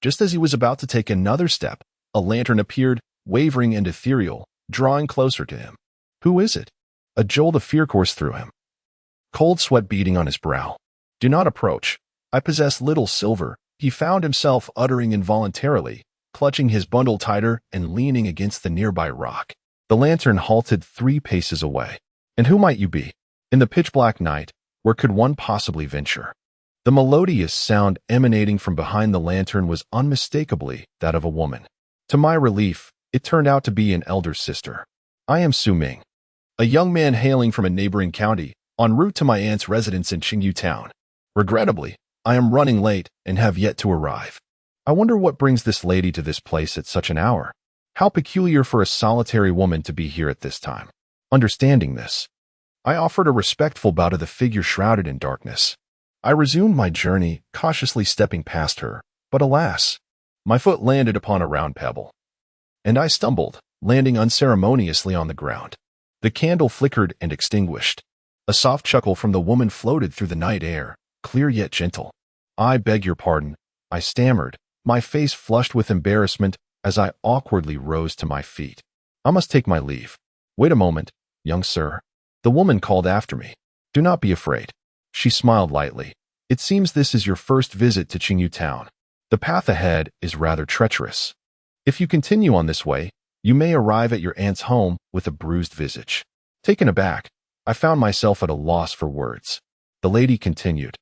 Just as he was about to take another step, a lantern appeared, wavering and ethereal, drawing closer to him. Who is it? A jolt of fear coursed through him, cold sweat beading on his brow. Do not approach. I possess little silver, he found himself uttering involuntarily, clutching his bundle tighter and leaning against the nearby rock. The lantern halted 3 paces away. And who might you be? In the pitch-black night, where could one possibly venture? The melodious sound emanating from behind the lantern was unmistakably that of a woman. To my relief, it turned out to be an elder sister. I am Su Ming, a young man hailing from a neighboring county, en route to my aunt's residence in Qingyu town. Regrettably, I am running late and have yet to arrive. I wonder what brings this lady to this place at such an hour. How peculiar for a solitary woman to be here at this time. Understanding this, I offered a respectful bow to the figure shrouded in darkness. I resumed my journey, cautiously stepping past her, but alas, my foot landed upon a round pebble, and I stumbled, landing unceremoniously on the ground. The candle flickered and extinguished. A soft chuckle from the woman floated through the night air, clear yet gentle. "I beg your pardon," I stammered, my face flushed with embarrassment as I awkwardly rose to my feet. "I must take my leave." "Wait a moment, young sir," the woman called after me. "Do not be afraid." She smiled lightly. "It seems this is your first visit to Qingyu town. The path ahead is rather treacherous. If you continue on this way, you may arrive at your aunt's home with a bruised visage." Taken aback, I found myself at a loss for words. The lady continued,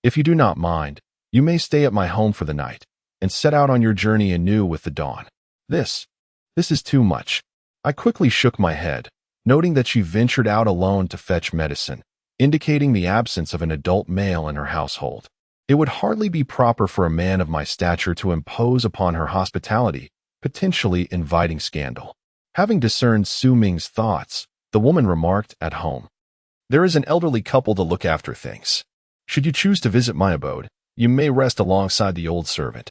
"If you do not mind, you may stay at my home for the night, and set out on your journey anew with the dawn." This is too much. I quickly shook my head, noting that she ventured out alone to fetch medicine, indicating the absence of an adult male in her household. It would hardly be proper for a man of my stature to impose upon her hospitality, potentially inviting scandal. Having discerned Su Ming's thoughts, the woman remarked, "At home, there is an elderly couple to look after things. Should you choose to visit my abode, you may rest alongside the old servant,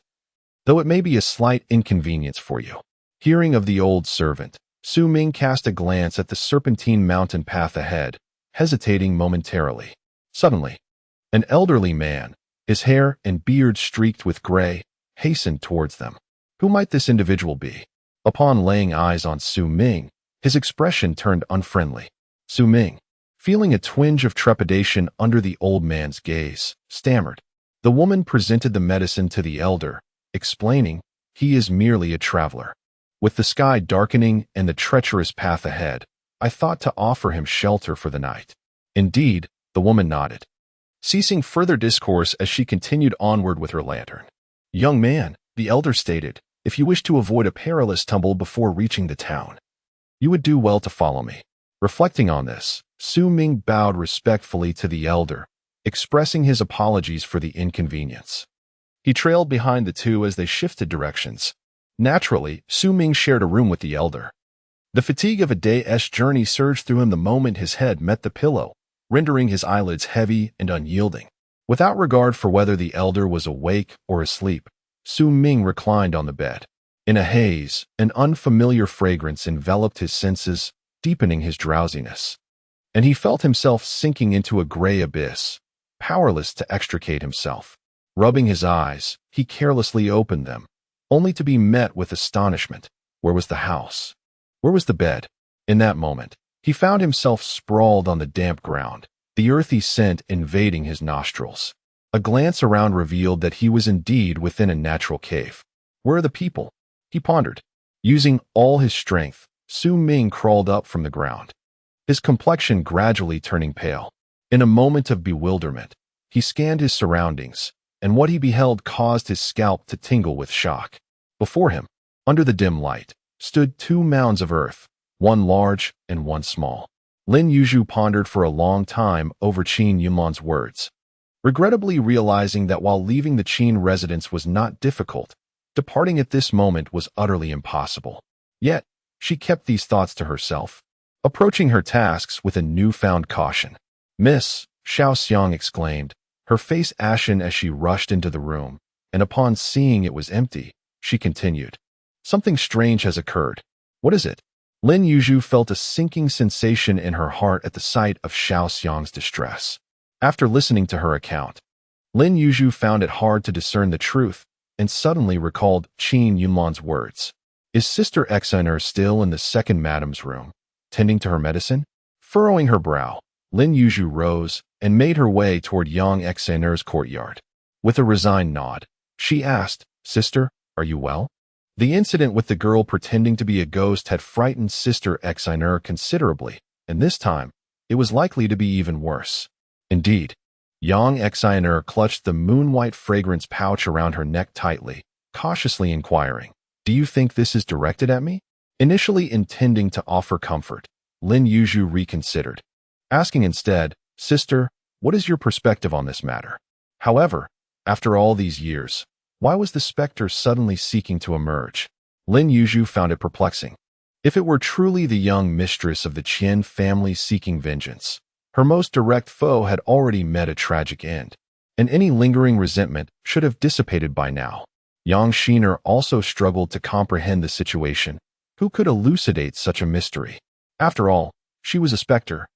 though it may be a slight inconvenience for you." Hearing of the old servant, Su Ming cast a glance at the serpentine mountain path ahead, hesitating momentarily. Suddenly, an elderly man, his hair and beard streaked with gray, hastened towards them. Who might this individual be? Upon laying eyes on Su Ming, his expression turned unfriendly. Su Ming, feeling a twinge of trepidation under the old man's gaze, stammered. The woman presented the medicine to the elder, explaining, "He is merely a traveler." With the sky darkening and the treacherous path ahead, I thought to offer him shelter for the night. "Indeed," the woman nodded, ceasing further discourse as she continued onward with her lantern. "Young man," the elder stated, "if you wish to avoid a perilous tumble before reaching the town, you would do well to follow me." Reflecting on this, Su Ming bowed respectfully to the elder, expressing his apologies for the inconvenience. He trailed behind the two as they shifted directions. Naturally, Su Ming shared a room with the elder. The fatigue of a day's journey surged through him the moment his head met the pillow, rendering his eyelids heavy and unyielding. Without regard for whether the elder was awake or asleep, Su Ming reclined on the bed. In a haze, an unfamiliar fragrance enveloped his senses, deepening his drowsiness, and he felt himself sinking into a gray abyss, powerless to extricate himself. Rubbing his eyes, he carelessly opened them, only to be met with astonishment. Where was the house? Where was the bed? In that moment, he found himself sprawled on the damp ground, the earthy scent invading his nostrils. A glance around revealed that he was indeed within a natural cave. Where are the people? He pondered. Using all his strength, Su Ming crawled up from the ground, his complexion gradually turning pale. In a moment of bewilderment, he scanned his surroundings, and what he beheld caused his scalp to tingle with shock. Before him, under the dim light, stood two mounds of earth, one large and one small. Lin Yuzhu pondered for a long time over Qin Yunlan's words, regrettably realizing that while leaving the Qin residence was not difficult, departing at this moment was utterly impossible. Yet, she kept these thoughts to herself, approaching her tasks with a newfound caution. "Miss," Xiao Xiang exclaimed, her face ashen as she rushed into the room, and upon seeing it was empty, she continued, "Something strange has occurred." "What is it?" Lin Yuzhu felt a sinking sensation in her heart at the sight of Xiao Xiang's distress. After listening to her account, Lin Yuzhu found it hard to discern the truth and suddenly recalled Qin Yunlan's words. Is Sister Xiner still in the second madam's room, tending to her medicine? Furrowing her brow, Lin Yuzhu rose and made her way toward Yang Xiner's courtyard. With a resigned nod, she asked, "Sister, are you well?" The incident with the girl pretending to be a ghost had frightened Sister Xiner considerably, and this time, it was likely to be even worse. Indeed, Yang Xiner clutched the moon-white fragrance pouch around her neck tightly, cautiously inquiring, "Do you think this is directed at me?" Initially intending to offer comfort, Lin Yuzhu reconsidered, asking instead, "Sister, what is your perspective on this matter?" However, after all these years, why was the specter suddenly seeking to emerge? Lin Yuzhu found it perplexing. If it were truly the young mistress of the Qian family seeking vengeance, her most direct foe had already met a tragic end, and any lingering resentment should have dissipated by now. Yang Shiner also struggled to comprehend the situation. Who could elucidate such a mystery? After all, she was a specter,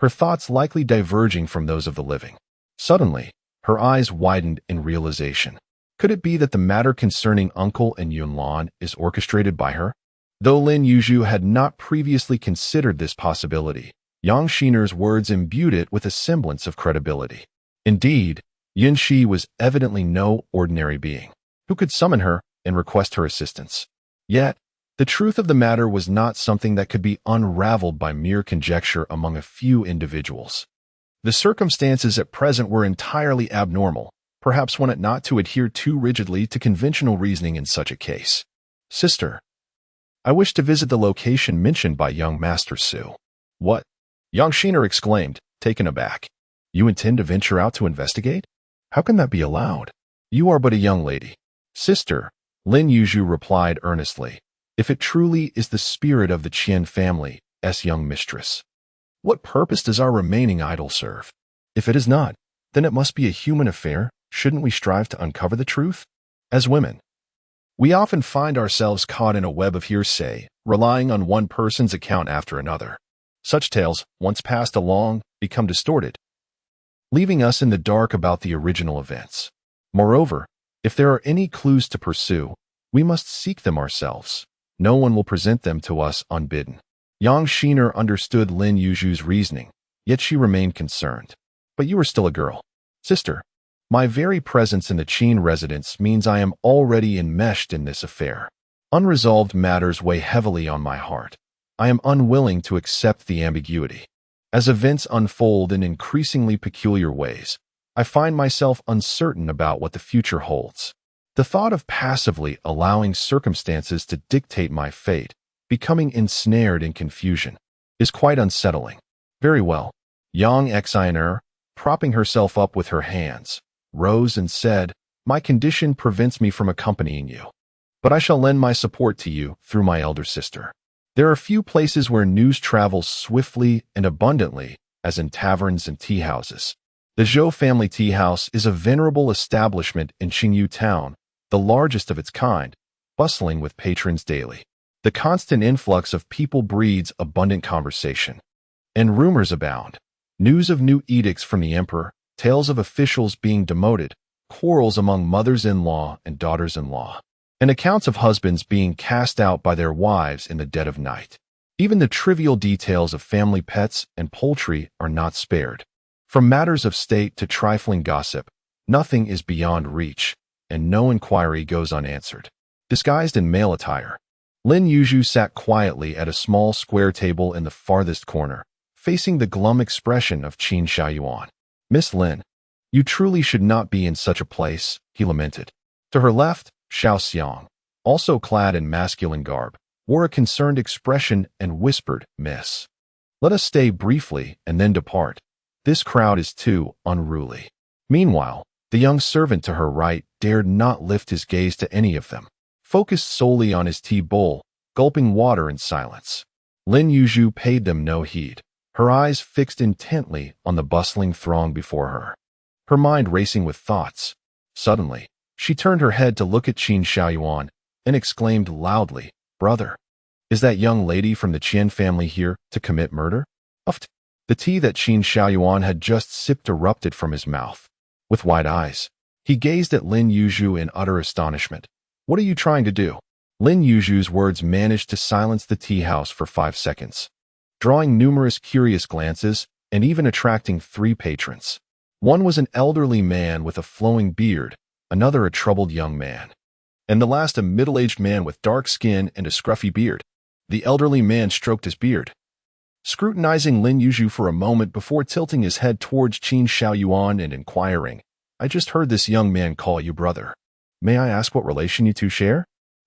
her thoughts likely diverging from those of the living. Suddenly, her eyes widened in realization. Could it be that the matter concerning Uncle and Yunlan is orchestrated by her? Though Lin Yuzhu had not previously considered this possibility, Yang Shiner's words imbued it with a semblance of credibility. Indeed, Yun Shiyi was evidently no ordinary being who could summon her and request her assistance. Yet, the truth of the matter was not something that could be unraveled by mere conjecture among a few individuals. The circumstances at present were entirely abnormal. Perhaps one ought not to adhere too rigidly to conventional reasoning in such a case. Sister, I wish to visit the location mentioned by young Master Su. What? Yang Shiner exclaimed, taken aback. You intend to venture out to investigate? How can that be allowed? You are but a young lady. Sister, Lin Yuzhu replied earnestly, if it truly is the spirit of the Qian family's young mistress, what purpose does our remaining idol serve? If it is not, then it must be a human affair. Shouldn't we strive to uncover the truth? As women, we often find ourselves caught in a web of hearsay, relying on one person's account after another. Such tales, once passed along, become distorted, leaving us in the dark about the original events. Moreover, if there are any clues to pursue, we must seek them ourselves. No one will present them to us unbidden. Yang Shiner understood Lin Yuzhu's reasoning, yet she remained concerned. But you are still a girl. Sister, my very presence in the Qin residence means I am already enmeshed in this affair. Unresolved matters weigh heavily on my heart. I am unwilling to accept the ambiguity. As events unfold in increasingly peculiar ways, I find myself uncertain about what the future holds. The thought of passively allowing circumstances to dictate my fate, becoming ensnared in confusion, is quite unsettling. Very well. Yang Xiner, propping herself up with her hands, rose and said, my condition prevents me from accompanying you, but I shall lend my support to you through my elder sister. There are few places where news travels swiftly and abundantly as in taverns and tea houses. The Zhou family tea house is a venerable establishment in Qingyu town, the largest of its kind, bustling with patrons daily. The constant influx of people breeds abundant conversation, and rumors abound. News of new edicts from the emperor, tales of officials being demoted, quarrels among mothers-in-law and daughters-in-law, and accounts of husbands being cast out by their wives in the dead of night. Even the trivial details of family pets and poultry are not spared. From matters of state to trifling gossip, nothing is beyond reach, and no inquiry goes unanswered. Disguised in male attire, Lin Yuzhu sat quietly at a small square table in the farthest corner, facing the glum expression of Qin Shaojun. Miss Lin, you truly should not be in such a place, he lamented. To her left, Xiao Xiang, also clad in masculine garb, wore a concerned expression and whispered, Miss, let us stay briefly and then depart. This crowd is too unruly. Meanwhile, the young servant to her right dared not lift his gaze to any of them, focused solely on his tea bowl, gulping water in silence. Lin Yuzhu paid them no heed, her eyes fixed intently on the bustling throng before her, her mind racing with thoughts. Suddenly, she turned her head to look at Qin Shaojun and exclaimed loudly, Brother, is that young lady from the Qian family here to commit murder? Uft. The tea that Qin Shaojun had just sipped erupted from his mouth. With wide eyes, he gazed at Lin Yuzhu in utter astonishment. What are you trying to do? Lin Yuzhu's words managed to silence the tea house for 5 seconds, drawing numerous curious glances and even attracting 3 patrons. One was an elderly man with a flowing beard, another a troubled young man, and the last a middle-aged man with dark skin and a scruffy beard. The elderly man stroked his beard, scrutinizing Lin Yuzhu for a moment before tilting his head towards Qin Shaojun and inquiring, I just heard this young man call you brother. May I ask what relation you two share?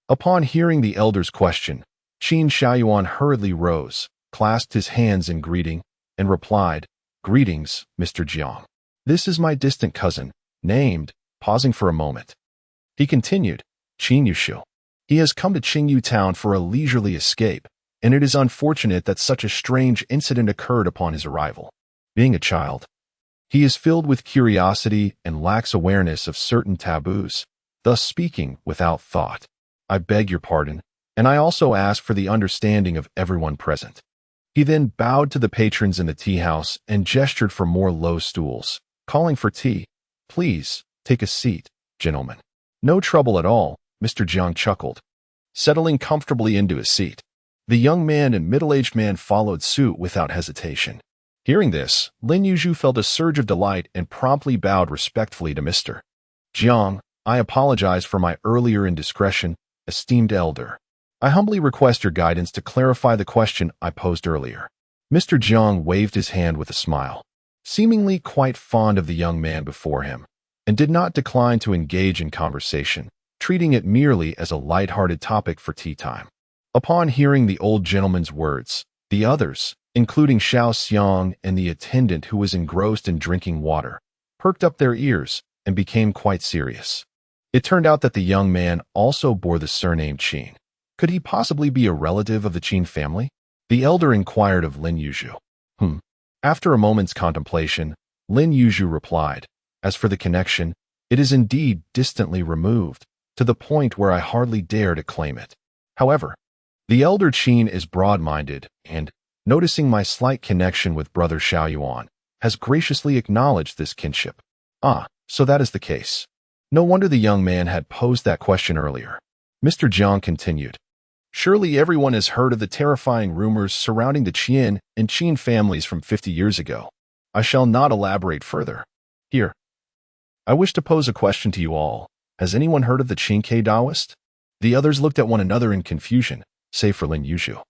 Upon hearing the elder's question, Qin Shaojun hurriedly rose, clasped his hands in greeting, and replied, Greetings, Mr. Jiang. This is my distant cousin, named, pausing for a moment. He continued, Qingyu. He has come to Qingyu town for a leisurely escape, and it is unfortunate that such a strange incident occurred upon his arrival. Being a child, he is filled with curiosity and lacks awareness of certain taboos, thus speaking without thought. I beg your pardon, and I also ask for the understanding of everyone present. He then bowed to the patrons in the tea house and gestured for more low stools, calling for tea. Please, take a seat, gentlemen. No trouble at all, Mr. Jiang chuckled, settling comfortably into his seat. The young man and middle-aged man followed suit without hesitation. Hearing this, Lin Yuzhu felt a surge of delight and promptly bowed respectfully to Mr. Jiang. I apologize for my earlier indiscretion, esteemed elder. I humbly request your guidance to clarify the question I posed earlier. Mr. Jiang waved his hand with a smile, seemingly quite fond of the young man before him, and did not decline to engage in conversation, treating it merely as a light-hearted topic for tea time. Upon hearing the old gentleman's words, the others, including Xiao Xiang and the attendant who was engrossed in drinking water, perked up their ears and became quite serious. It turned out that the young man also bore the surname Qin. Could he possibly be a relative of the Qin family? The elder inquired of Lin Yuzhu. After a moment's contemplation, Lin Yuzhu replied, as for the connection, it is indeed distantly removed, to the point where I hardly dare to claim it. However, the elder Qin is broad-minded and, noticing my slight connection with brother Shaoyuan, has graciously acknowledged this kinship. Ah, so that is the case. No wonder the young man had posed that question earlier. Mr. Jiang continued. Surely everyone has heard of the terrifying rumors surrounding the Qian and Qin families from 50 years ago. I shall not elaborate further. Here, I wish to pose a question to you all. Has anyone heard of the Qin Taoist? The others looked at one another in confusion, save for Lin Yuzhu,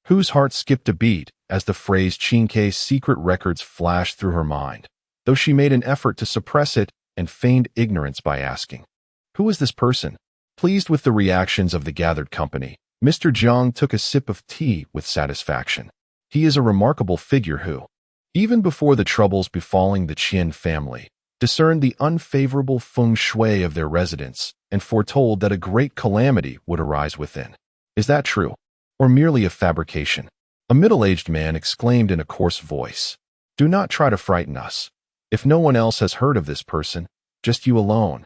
whose heart skipped a beat as the phrase Qin secret records flashed through her mind, though she made an effort to suppress it and feigned ignorance by asking, "Who is this person?" Pleased with the reactions of the gathered company, Mr. Jiang took a sip of tea with satisfaction. He is a remarkable figure who, even before the troubles befalling the Qian family, discerned the unfavorable feng shui of their residence and foretold that a great calamity would arise within. Is that true, or merely a fabrication? A middle-aged man exclaimed in a coarse voice, "Do not try to frighten us. If no one else has heard of this person, just you alone,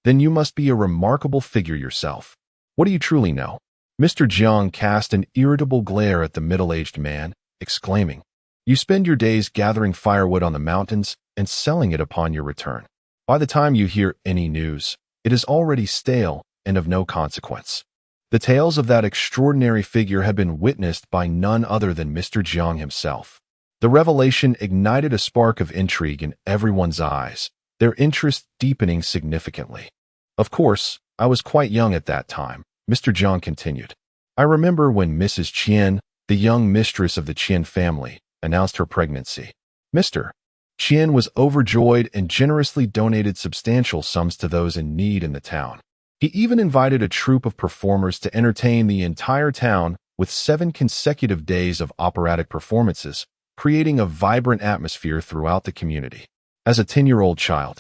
then you must be a remarkable figure yourself. What do you truly know?" Mr. Jiang cast an irritable glare at the middle-aged man, exclaiming, "You spend your days gathering firewood on the mountains and selling it upon your return. By the time you hear any news, it is already stale and of no consequence." The tales of that extraordinary figure had been witnessed by none other than Mr. Jiang himself. The revelation ignited a spark of intrigue in everyone's eyes, their interest deepening significantly. "Of course, I was quite young at that time," Mr. Jiang continued. "I remember when Mrs. Qian, the young mistress of the Qian family, announced her pregnancy. Mr. Qian was overjoyed and generously donated substantial sums to those in need in the town. He even invited a troupe of performers to entertain the entire town with 7 consecutive days of operatic performances, creating a vibrant atmosphere throughout the community. As a 10-year-old child,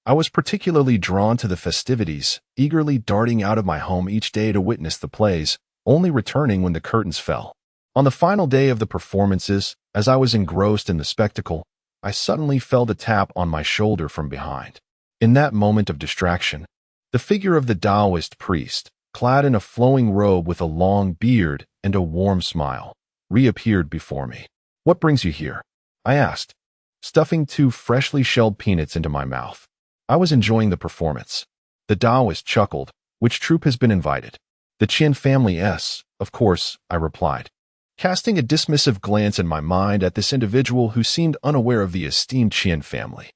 I was particularly drawn to the festivities, eagerly darting out of my home each day to witness the plays, only returning when the curtains fell. On the final day of the performances, as I was engrossed in the spectacle, I suddenly felt a tap on my shoulder from behind. In that moment of distraction, the figure of the Taoist priest, clad in a flowing robe with a long beard and a warm smile, reappeared before me. "What brings you here?" I asked, stuffing 2 freshly shelled peanuts into my mouth. I was enjoying the performance. The Taoist chuckled. "Which troupe has been invited?" "The Qian family S, of course," I replied, casting a dismissive glance in my mind at this individual who seemed unaware of the esteemed Qian family.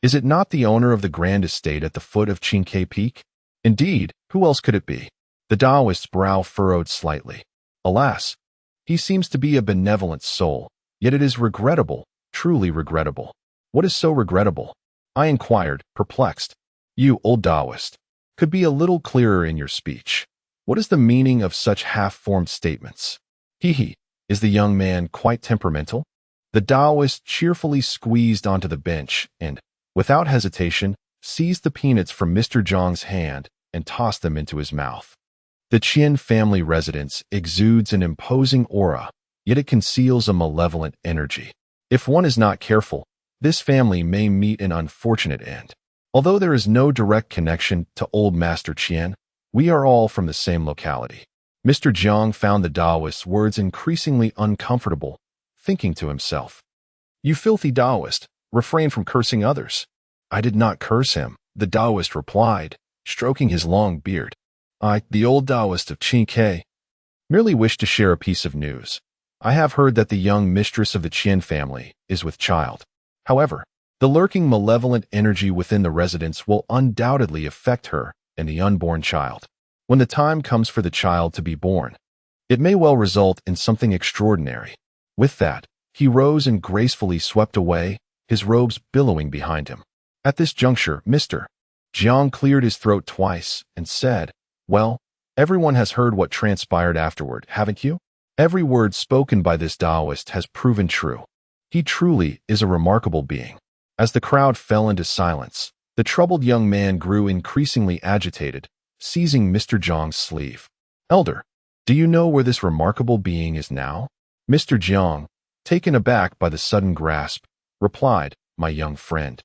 "Is it not the owner of the grand estate at the foot of Qin Peak?" "Indeed, who else could it be?" The Taoist's brow furrowed slightly. "Alas, he seems to be a benevolent soul, yet it is regrettable, truly regrettable." "What is so regrettable?" I inquired, perplexed. "You, old Taoist, could be a little clearer in your speech. What is the meaning of such half-formed statements?" "He, is the young man quite temperamental?" The Taoist cheerfully squeezed onto the bench and, without hesitation, seized the peanuts from Mr. Jiang's hand and tossed them into his mouth. The Qian family residence exudes an imposing aura, yet it conceals a malevolent energy. If one is not careful, this family may meet an unfortunate end. Although there is no direct connection to Old Master Qian, we are all from the same locality. Mr. Jiang found the Taoist's words increasingly uncomfortable, thinking to himself, "You filthy Taoist, refrain from cursing others." "I did not curse him," the Taoist replied, stroking his long beard. "I, the old Taoist of Qin, merely wish to share a piece of news. I have heard that the young mistress of the Qian family is with child. However, the lurking malevolent energy within the residence will undoubtedly affect her and the unborn child. When the time comes for the child to be born, it may well result in something extraordinary." With that, he rose and gracefully swept away, his robes billowing behind him. At this juncture, Mr. Jiang cleared his throat twice and said, "Well, everyone has heard what transpired afterward, haven't you?" Every word spoken by this Taoist has proven true. He truly is a remarkable being. As the crowd fell into silence, the troubled young man grew increasingly agitated, seizing Mr. Jiang's sleeve. "Elder, do you know where this remarkable being is now?" Mr. Jiang, taken aback by the sudden grasp, replied, "My young friend,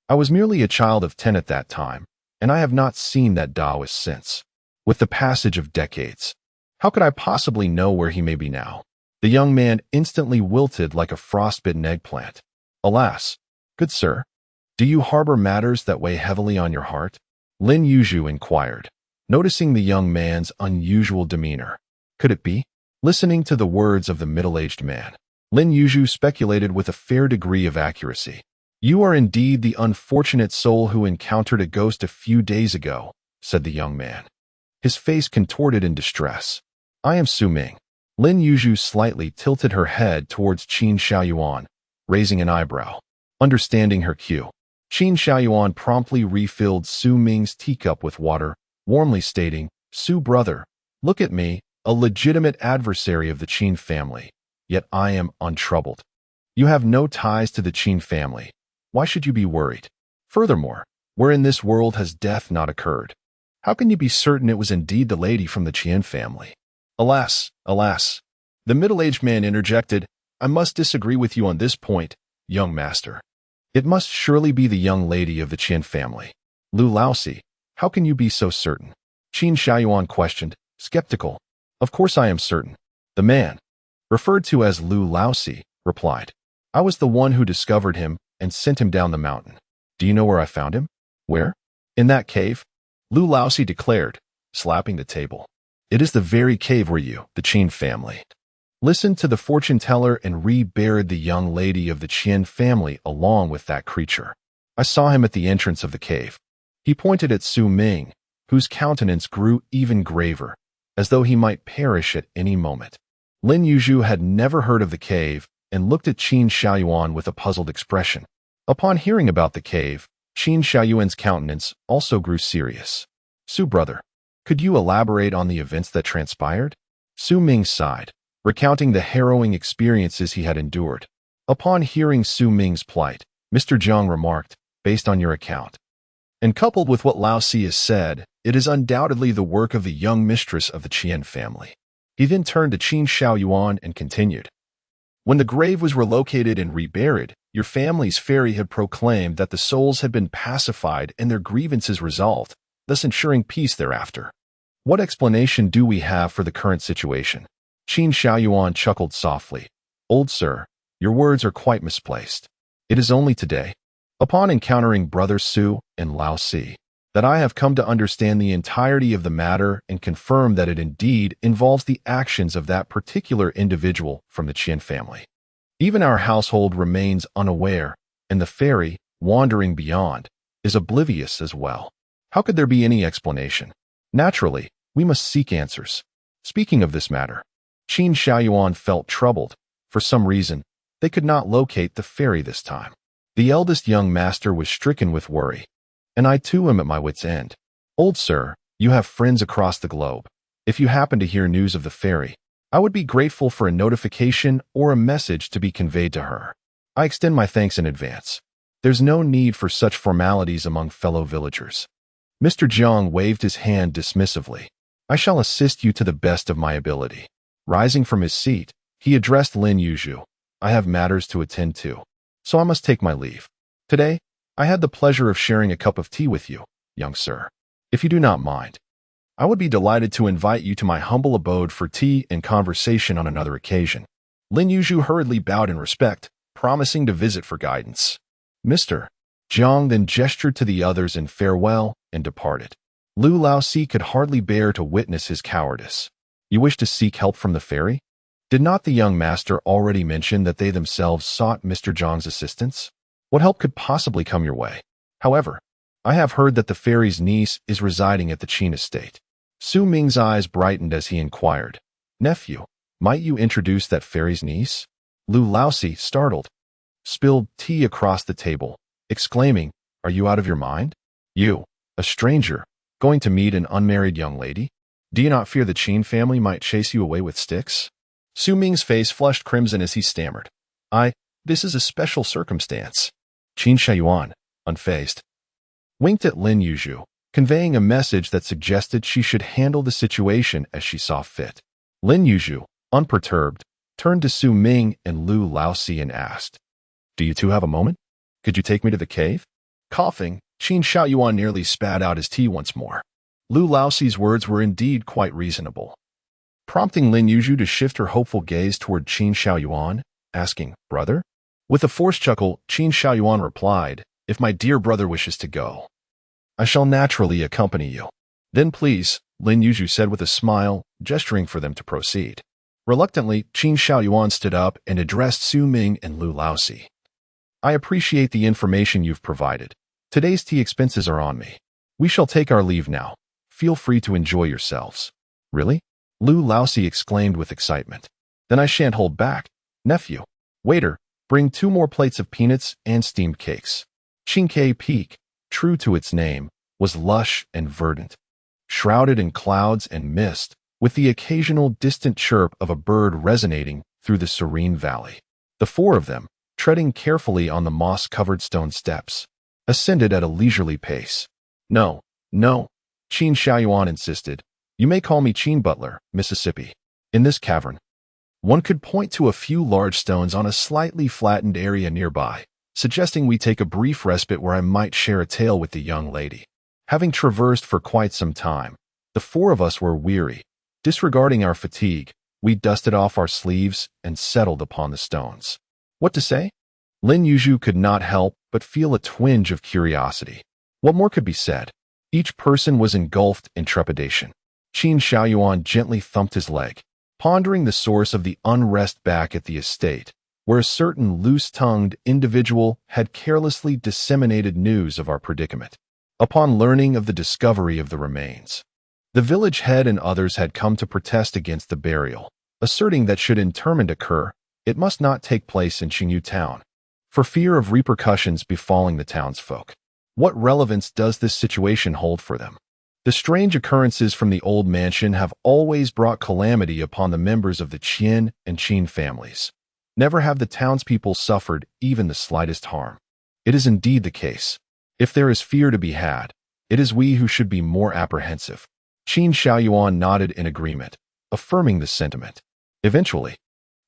I was merely a child of 10 at that time, and I have not seen that Taoist since. With the passage of decades, how could I possibly know where he may be now?" The young man instantly wilted like a frostbitten eggplant. "Alas, good sir, do you harbor matters that weigh heavily on your heart?" Lin Yuzhu inquired, noticing the young man's unusual demeanor. Could it be? Listening to the words of the middle-aged man, Lin Yuzhu speculated with a fair degree of accuracy. "You are indeed the unfortunate soul who encountered a ghost a few days ago," said the young man, his face contorted in distress. "I am Su Ming." Lin Yuzhu slightly tilted her head towards Qin Shaojun, raising an eyebrow. Understanding her cue, Qin Shaojun promptly refilled Su Ming's teacup with water, warmly stating, "Su brother, look at me, a legitimate adversary of the Qin family, yet I am untroubled. You have no ties to the Qin family. Why should you be worried? Furthermore, where in this world has death not occurred? How can you be certain it was indeed the lady from the Qian family?" "Alas, alas," the middle-aged man interjected, "I must disagree with you on this point, young master. It must surely be the young lady of the Qian family." "Lu Laosi, how can you be so certain?" Qin Shaojun questioned, skeptical. "Of course I am certain." The man, referred to as Lu Laosi, replied, "I was the one who discovered him and sent him down the mountain. Do you know where I found him?" "Where?" "In that cave," Lu Laosi declared, slapping the table. "It is the very cave where you, the Qin family, listened to the fortune-teller and reburied the young lady of the Qian family along with that creature. I saw him at the entrance of the cave." He pointed at Su Ming, whose countenance grew even graver, as though he might perish at any moment. Lin Yuzhu had never heard of the cave and looked at Qin Shaojun with a puzzled expression. Upon hearing about the cave, Qin Shaoyun's countenance also grew serious. "Su brother, could you elaborate on the events that transpired?" Su Ming sighed, recounting the harrowing experiences he had endured. Upon hearing Su Ming's plight, Mr. Jiang remarked, "Based on your account, and coupled with what Lao Si has said, it is undoubtedly the work of the young mistress of the Qian family." He then turned to Qin Shaojun and continued, "When the grave was relocated and reburied, your family's fairy had proclaimed that the souls had been pacified and their grievances resolved, thus ensuring peace thereafter. What explanation do we have for the current situation?" Qin Shaojun chuckled softly. "Old sir, your words are quite misplaced. It is only today, upon encountering Brother Su and Lao Si, that I have come to understand the entirety of the matter and confirm that it indeed involves the actions of that particular individual from the Qian family. Even our household remains unaware, and the fairy, wandering beyond, is oblivious as well. How could there be any explanation? Naturally, we must seek answers. Speaking of this matter," Qin Shaojun felt troubled. For some reason, they could not locate the fairy this time. The eldest young master was stricken with worry. "And I too am at my wit's end. Old sir, you have friends across the globe. If you happen to hear news of the fairy, I would be grateful for a notification or a message to be conveyed to her. I extend my thanks in advance. There's no need for such formalities among fellow villagers." Mr. Jiang waved his hand dismissively. I shall assist you to the best of my ability. Rising from his seat, he addressed Lin Yuzhu. I have matters to attend to, so I must take my leave. Today, I had the pleasure of sharing a cup of tea with you, young sir. If you do not mind, I would be delighted to invite you to my humble abode for tea and conversation on another occasion. Lin Yuzhu hurriedly bowed in respect, promising to visit for guidance. Mr. Jiang then gestured to the others in farewell and departed. Lu Laozi could hardly bear to witness his cowardice. You wish to seek help from the fairy? Did not the young master already mention that they themselves sought Mr. Zhang's assistance? What help could possibly come your way? However, I have heard that the fairy's niece is residing at the Qin estate. Su Ming's eyes brightened as he inquired, Nephew, might you introduce that fairy's niece? Lu Laozi, startled, spilled tea across the table, exclaiming, Are you out of your mind? You, a stranger, going to meet an unmarried young lady? Do you not fear the Qin family might chase you away with sticks? Su Ming's face flushed crimson as he stammered. This is a special circumstance. Qin Shaojun, unfazed, winked at Lin Yuzhu, conveying a message that suggested she should handle the situation as she saw fit. Lin Yuzhu, unperturbed, turned to Su Ming and Lu Laozi and asked, Do you two have a moment? Could you take me to the cave? Coughing, Qin Shaojun nearly spat out his tea once more. Lu Laozi's words were indeed quite reasonable, prompting Lin Yuzhu to shift her hopeful gaze toward Qin Shaojun, asking, Brother? With a forced chuckle, Qin Shaojun replied, If my dear brother wishes to go, I shall naturally accompany you. Then please, Lin Yuzhu said with a smile, gesturing for them to proceed. Reluctantly, Qin Shaojun stood up and addressed Su Ming and Lu Laozi. I appreciate the information you've provided. Today's tea expenses are on me. We shall take our leave now. Feel free to enjoy yourselves. Really? Lu Laozi exclaimed with excitement. Then I shan't hold back. Nephew, waiter, bring 2 more plates of peanuts and steamed cakes. Qingke Peak, true to its name, was lush and verdant, shrouded in clouds and mist, with the occasional distant chirp of a bird resonating through the serene valley. The 4 of them, treading carefully on the moss-covered stone steps, ascended at a leisurely pace. No, Qin Shaojun insisted. You may call me Qin Butler, Mississippi. In this cavern, one could point to a few large stones on a slightly flattened area nearby, suggesting we take a brief respite where I might share a tale with the young lady. Having traversed for quite some time, the 4 of us were weary. Disregarding our fatigue, we dusted off our sleeves and settled upon the stones. What to say? Lin Yuzhu could not help but feel a twinge of curiosity. What more could be said? Each person was engulfed in trepidation. Qin Shaojun gently thumped his leg, pondering the source of the unrest back at the estate, where a certain loose-tongued individual had carelessly disseminated news of our predicament. Upon learning of the discovery of the remains, the village head and others had come to protest against the burial, asserting that should interment occur, it must not take place in Qingyu town, for fear of repercussions befalling the townsfolk. What relevance does this situation hold for them? The strange occurrences from the old mansion have always brought calamity upon the members of the Qian and Qin families. Never have the townspeople suffered even the slightest harm. It is indeed the case. If there is fear to be had, it is we who should be more apprehensive. Qin Shaojun nodded in agreement, affirming the sentiment. Eventually,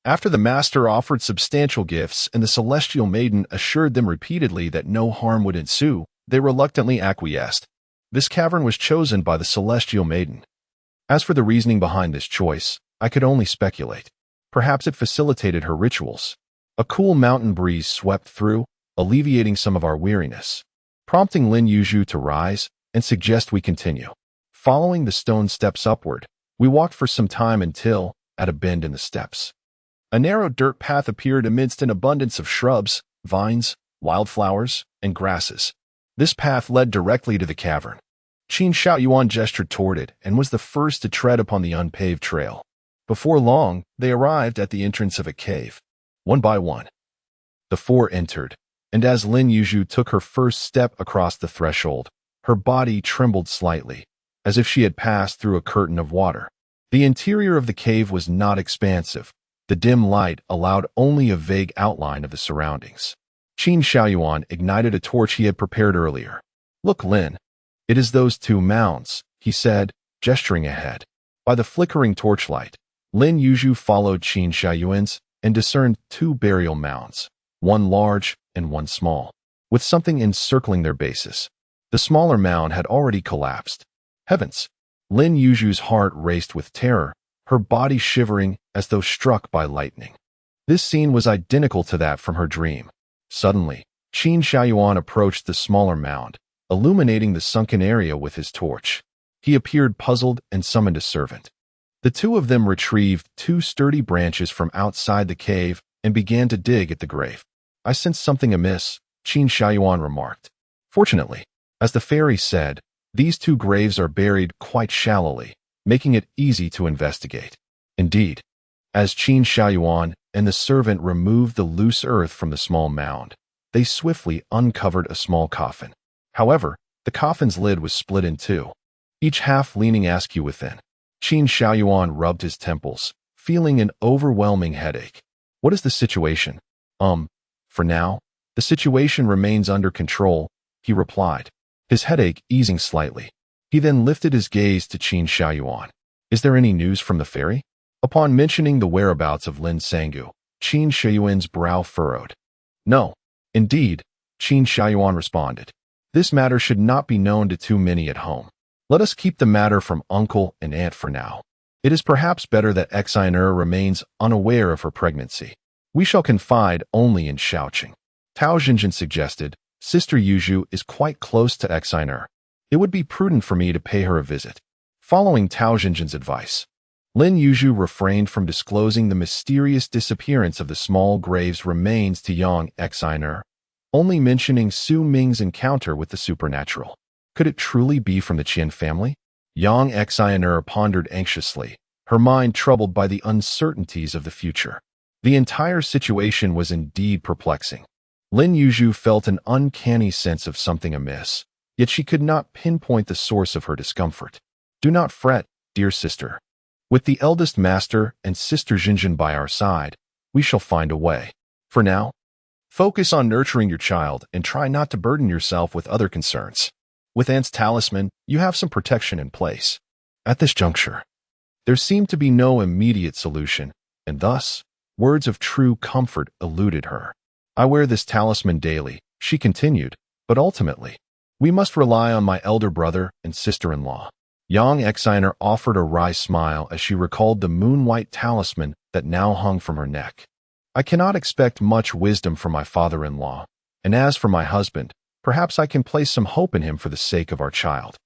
after the master offered substantial gifts and the celestial maiden assured them repeatedly that no harm would ensue, they reluctantly acquiesced. This cavern was chosen by the celestial maiden. As for the reasoning behind this choice, I could only speculate. Perhaps it facilitated her rituals. A cool mountain breeze swept through, alleviating some of our weariness, prompting Lin Yuzhu to rise and suggest we continue. Following the stone steps upward, we walked for some time until, at a bend in the steps, a narrow dirt path appeared amidst an abundance of shrubs, vines, wildflowers, and grasses. This path led directly to the cavern. Qin Shaojun gestured toward it and was the first to tread upon the unpaved trail. Before long, they arrived at the entrance of a cave. One by one, the 4 entered, and as Lin Yuzhu took her first step across the threshold, her body trembled slightly, as if she had passed through a curtain of water. The interior of the cave was not expansive. The dim light allowed only a vague outline of the surroundings. Qin Shaojun ignited a torch he had prepared earlier. Look, Lin. It is those 2 mounds, he said, gesturing ahead. By the flickering torchlight, Lin Yuzhu followed Qin Shaojun's and discerned two burial mounds, one large and one small, with something encircling their bases. The smaller mound had already collapsed. Heavens! Lin Yuzhu's heart raced with terror, her body shivering as though struck by lightning. This scene was identical to that from her dream. Suddenly, Qin Shaojun approached the smaller mound, illuminating the sunken area with his torch. He appeared puzzled and summoned a servant. The two of them retrieved two sturdy branches from outside the cave and began to dig at the grave. "I sense something amiss," Qin Shaojun remarked. Fortunately, as the fairy said, these two graves are buried quite shallowly, making it easy to investigate. Indeed, as Qin Shaojun and the servant removed the loose earth from the small mound, they swiftly uncovered a small coffin. However, the coffin's lid was split in two, each half leaning askew within. Qin Shaojun rubbed his temples, feeling an overwhelming headache. "What is the situation?" For now, the situation remains under control," he replied, his headache easing slightly. He then lifted his gaze to Qin Shaojun. "Is there any news from the fairy?" Upon mentioning the whereabouts of Lin Sangyu, Qin Shaojun's brow furrowed. "No, indeed," Qin Shaojun responded. "This matter should not be known to too many at home. Let us keep the matter from uncle and aunt for now. It is perhaps better that Qian remains unaware of her pregnancy. We shall confide only in Shaoqing." Tao Zhenzhen suggested, "Sister Yuzhu is quite close to Qian. It would be prudent for me to pay her a visit." Following Tao Zhenzhen's advice, Lin Yuzhu refrained from disclosing the mysterious disappearance of the small grave's remains to young Qian, only mentioning Su Ming's encounter with the supernatural. Could it truly be from the Qian family? Young Qian pondered anxiously, her mind troubled by the uncertainties of the future. The entire situation was indeed perplexing. Lin Yuzhu felt an uncanny sense of something amiss, yet she could not pinpoint the source of her discomfort. "Do not fret, dear sister. With the eldest master and Sister Zhenzhen by our side, we shall find a way. For now, focus on nurturing your child and try not to burden yourself with other concerns. With Aunt's talisman, you have some protection in place." At this juncture, there seemed to be no immediate solution, and thus, words of true comfort eluded her. "I wear this talisman daily," she continued, "but ultimately, we must rely on my elder brother and sister-in-law." Young Qian offered a wry smile as she recalled the moon-white talisman that now hung from her neck. "I cannot expect much wisdom from my father-in-law, and as for my husband, perhaps I can place some hope in him for the sake of our child."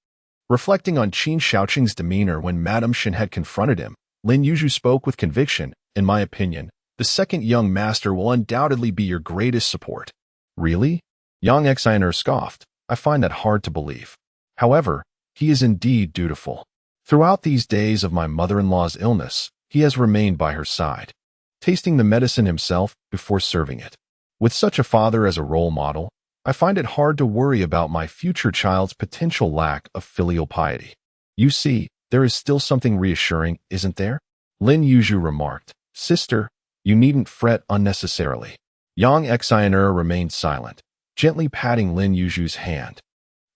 Reflecting on Qin Shaoqing's demeanor when Madame Shen had confronted him, Lin Yuzhu spoke with conviction. "In my opinion, the second young master will undoubtedly be your greatest support." "Really?" Young Qian scoffed. "I find that hard to believe. However, he is indeed dutiful. Throughout these days of my mother-in-law's illness, he has remained by her side, tasting the medicine himself before serving it. With such a father as a role model, I find it hard to worry about my future child's potential lack of filial piety." "You see, there is still something reassuring, isn't there?" Lin Yuzhu remarked. "Sister, you needn't fret unnecessarily." Young Qian remained silent, gently patting Lin Yuzhu's hand.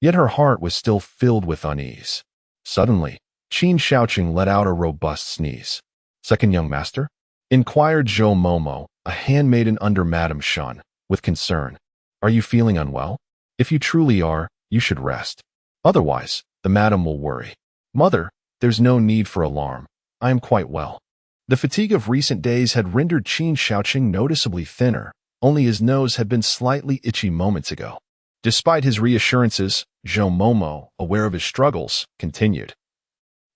Yet her heart was still filled with unease. Suddenly, Qin Shaojun let out a robust sneeze. "Second young master?" inquired Zhou Momo, a handmaiden under Madame Shen, with concern. "Are you feeling unwell? If you truly are, you should rest. Otherwise, the madam will worry." "Mother, there's no need for alarm. I am quite well." The fatigue of recent days had rendered Qin Shaojun noticeably thinner, only his nose had been slightly itchy moments ago. Despite his reassurances, Zhou Momo, aware of his struggles, continued.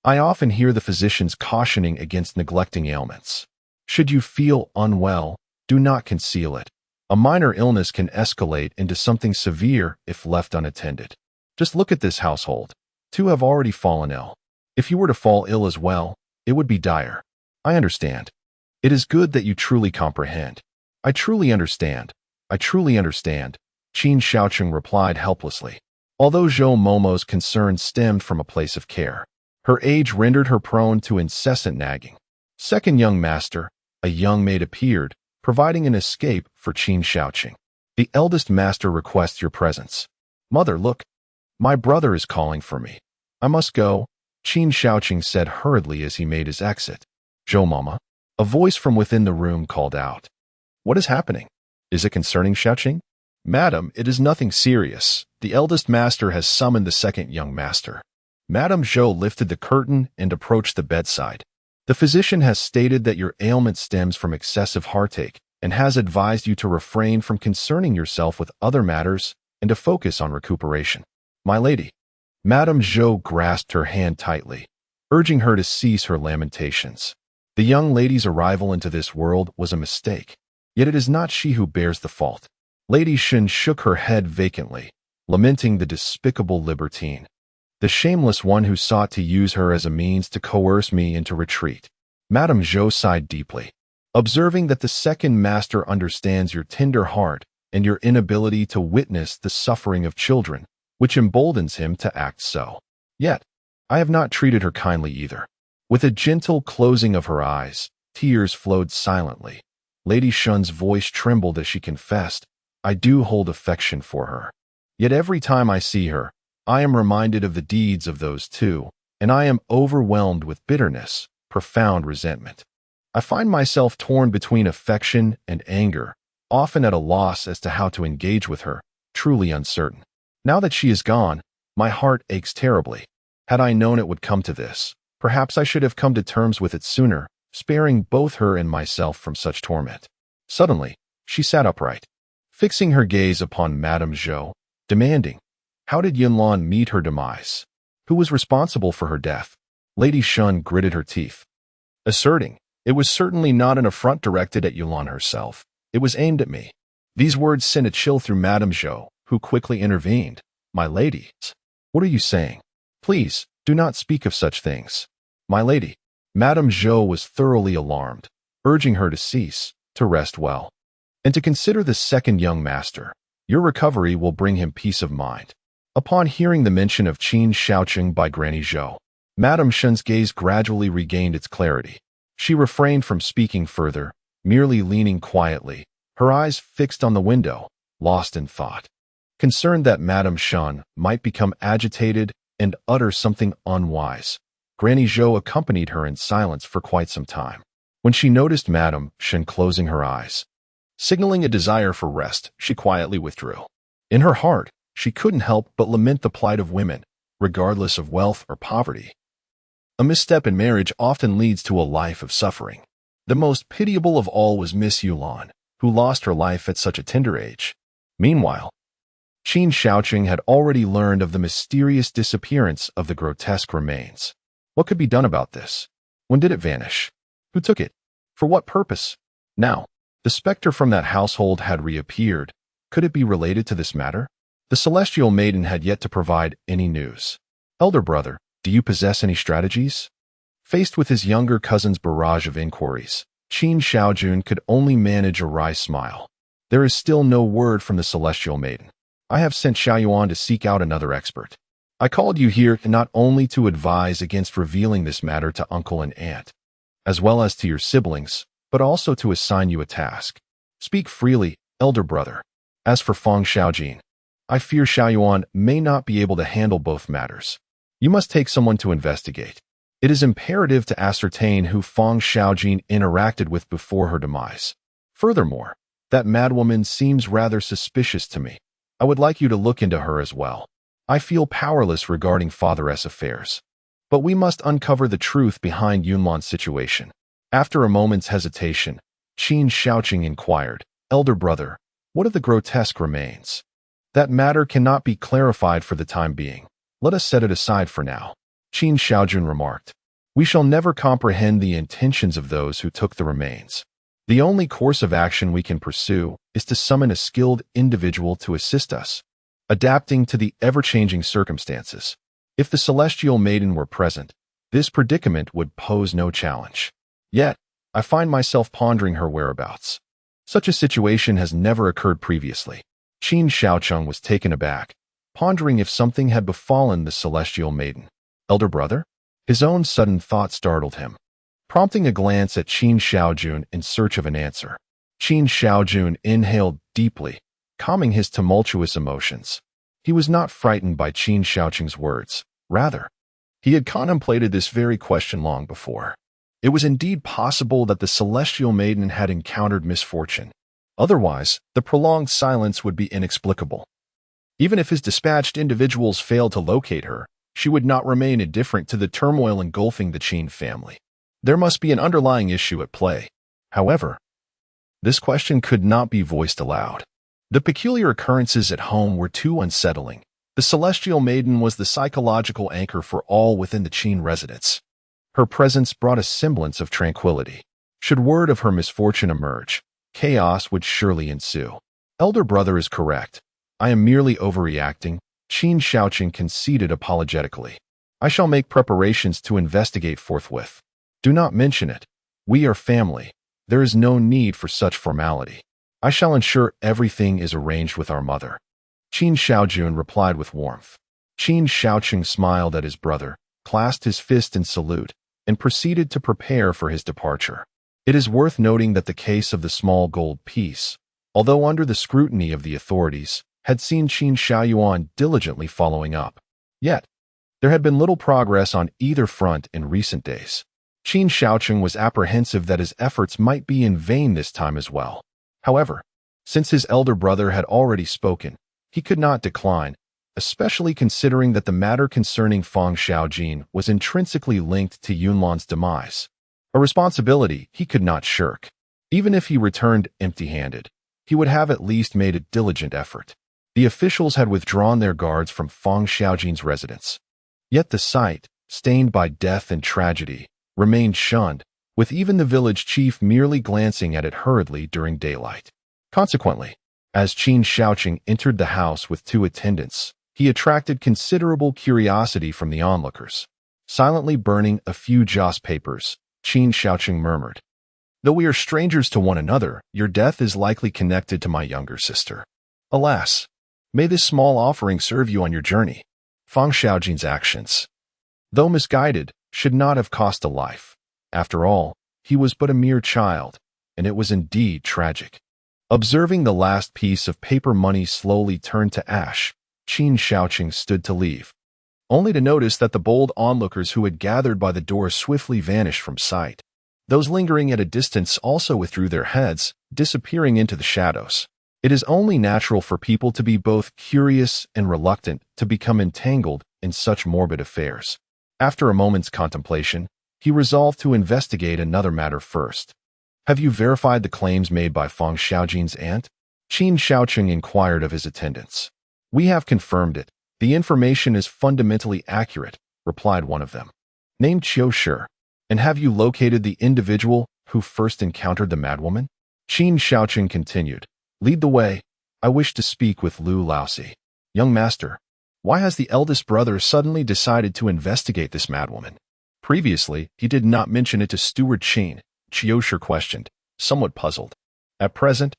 "I often hear the physicians cautioning against neglecting ailments. Should you feel unwell, do not conceal it. A minor illness can escalate into something severe if left unattended. Just look at this household. Two have already fallen ill. If you were to fall ill as well, it would be dire. I understand. It is good that you truly comprehend." "I truly understand. I truly understand," Qin Shaojun replied helplessly. Although Zhou Momo's concern stemmed from a place of care, her age rendered her prone to incessant nagging. Second young master, a young maid appeared, providing an escape for Qin Shaojun. "The eldest master requests your presence." "Mother, look. My brother is calling for me. I must go." Qin Shaojun said hurriedly as he made his exit. "Zhou Mama?" A voice from within the room called out. "What is happening? Is it concerning Shaojun?" "Madam, it is nothing serious. The eldest master has summoned the second young master." Madame Zhou lifted the curtain and approached the bedside. "The physician has stated that your ailment stems from excessive heartache and has advised you to refrain from concerning yourself with other matters and to focus on recuperation. My lady." Madame Zhou grasped her hand tightly, urging her to cease her lamentations. The young lady's arrival into this world was a mistake, yet it is not she who bears the fault. Lady Shun shook her head vacantly, lamenting the despicable libertine, the shameless one who sought to use her as a means to coerce me into retreat. Madame Zhou sighed deeply, observing that the second master understands your tender heart and your inability to witness the suffering of children, which emboldens him to act so. Yet, I have not treated her kindly either. With a gentle closing of her eyes, tears flowed silently. Lady Shun's voice trembled as she confessed, "I do hold affection for her. Yet every time I see her, I am reminded of the deeds of those two, and I am overwhelmed with bitterness, profound resentment. I find myself torn between affection and anger, often at a loss as to how to engage with her, truly uncertain. Now that she is gone, my heart aches terribly. Had I known it would come to this, perhaps I should have come to terms with it sooner, sparing both her and myself from such torment." Suddenly, she sat upright, fixing her gaze upon Madame Zhou, demanding, "How did Yunlan meet her demise? Who was responsible for her death?" Lady Shun gritted her teeth, asserting, "It was certainly not an affront directed at Yunlan herself. It was aimed at me." These words sent a chill through Madame Zhou, who quickly intervened. "My lady, what are you saying? Please, do not speak of such things." "My lady." Madame Zhou was thoroughly alarmed, urging her to cease, to rest well, and to consider the second young master. Your recovery will bring him peace of mind. Upon hearing the mention of Qin Shaojun by Granny Zhou, Madame Shun's gaze gradually regained its clarity. She refrained from speaking further, merely leaning quietly, her eyes fixed on the window, lost in thought. Concerned that Madame Shun might become agitated and utter something unwise, Granny Zhou accompanied her in silence for quite some time. When she noticed Madame Shun closing her eyes, signaling a desire for rest, she quietly withdrew. In her heart, she couldn't help but lament the plight of women, regardless of wealth or poverty. A misstep in marriage often leads to a life of suffering. The most pitiable of all was Miss Yulan, who lost her life at such a tender age. Meanwhile, Qin Shaojun had already learned of the mysterious disappearance of the grotesque remains. What could be done about this? When did it vanish? Who took it? For what purpose? Now, the specter from that household had reappeared. Could it be related to this matter? The celestial maiden had yet to provide any news. "Elder brother, do you possess any strategies?" Faced with his younger cousin's barrage of inquiries, Qin Shaojun could only manage a wry smile. "There is still no word from the celestial maiden. I have sent Xiaoyuan to seek out another expert. I called you here not only to advise against revealing this matter to uncle and aunt, as well as to your siblings, but also to assign you a task. Speak freely, elder brother. As for Feng Xiaojin, I fear Xiaoyuan may not be able to handle both matters. You must take someone to investigate. It is imperative to ascertain who Feng Xiaojin interacted with before her demise. Furthermore, that madwoman seems rather suspicious to me. I would like you to look into her as well. I feel powerless regarding Fatheress affairs. But we must uncover the truth behind Yunlan's situation." After a moment's hesitation, Qin Shaojun inquired, "Elder brother, what of the grotesque remains?" "That matter cannot be clarified for the time being. Let us set it aside for now," Qin Shaojun remarked. "We shall never comprehend the intentions of those who took the remains. The only course of action we can pursue is to summon a skilled individual to assist us, adapting to the ever-changing circumstances. If the celestial maiden were present, this predicament would pose no challenge. Yet, I find myself pondering her whereabouts. Such a situation has never occurred previously." Qin Shaojun was taken aback, pondering if something had befallen the celestial maiden. "Elder brother?" His own sudden thought startled him, prompting a glance at Qin Shaojun in search of an answer. Qin Shaojun inhaled deeply, calming his tumultuous emotions. He was not frightened by Qin Shaojun's words. Rather, He had contemplated this very question long before. It was indeed possible that the celestial maiden had encountered misfortune. Otherwise, the prolonged silence would be inexplicable. Even if his dispatched individuals failed to locate her, she would not remain indifferent to the turmoil engulfing the Qin family. There must be an underlying issue at play. However, this question could not be voiced aloud. The peculiar occurrences at home were too unsettling. The celestial maiden was the psychological anchor for all within the Qin residence. Her presence brought a semblance of tranquility. Should word of her misfortune emerge, chaos would surely ensue. Elder brother is correct. I am merely overreacting, Qin Shaojun conceded apologetically. I shall make preparations to investigate forthwith. Do not mention it. We are family. There is no need for such formality. I shall ensure everything is arranged with our mother. Qin Shaojun replied with warmth. Qin Shaojun smiled at his brother, clasped his fist in salute, and proceeded to prepare for his departure. It is worth noting that the case of the small gold piece, although under the scrutiny of the authorities, had seen Qin Shaoyuan diligently following up. Yet, there had been little progress on either front in recent days. Qin Shaojun was apprehensive that his efforts might be in vain this time as well. However, since his elder brother had already spoken, he could not decline, especially considering that the matter concerning Fang Xiaojin was intrinsically linked to Yunlan's demise, a responsibility he could not shirk. Even if he returned empty-handed, he would have at least made a diligent effort. The officials had withdrawn their guards from Fang Xiaojin's residence. Yet the site, stained by death and tragedy, remained shunned, with even the village chief merely glancing at it hurriedly during daylight. Consequently, as Qin Shaojun entered the house with 2 attendants, he attracted considerable curiosity from the onlookers. Silently burning a few joss papers, Qin Shaojun murmured, "Though we are strangers to one another, your death is likely connected to my younger sister. Alas, may this small offering serve you on your journey." Fang Xiaojin's actions, though misguided, should not have cost a life. After all, he was but a mere child, and it was indeed tragic. Observing the last piece of paper money slowly turn to ash, Qin Shaojun stood to leave, only to notice that the bold onlookers who had gathered by the door swiftly vanished from sight. Those lingering at a distance also withdrew their heads, disappearing into the shadows. It is only natural for people to be both curious and reluctant to become entangled in such morbid affairs. After a moment's contemplation, he resolved to investigate another matter first. "Have you verified the claims made by Fang Xiaojin's aunt?" Qin Shaojun inquired of his attendants. "We have confirmed it. The information is fundamentally accurate," replied one of them. "Named Qiu Shi. And have you located the individual who first encountered the madwoman?" Qin Shaojun continued. "Lead the way. I wish to speak with Lu Laosi." "Young master, why has the eldest brother suddenly decided to investigate this madwoman? Previously, he did not mention it to Steward Qin," Qiu Shi questioned, somewhat puzzled. "At present,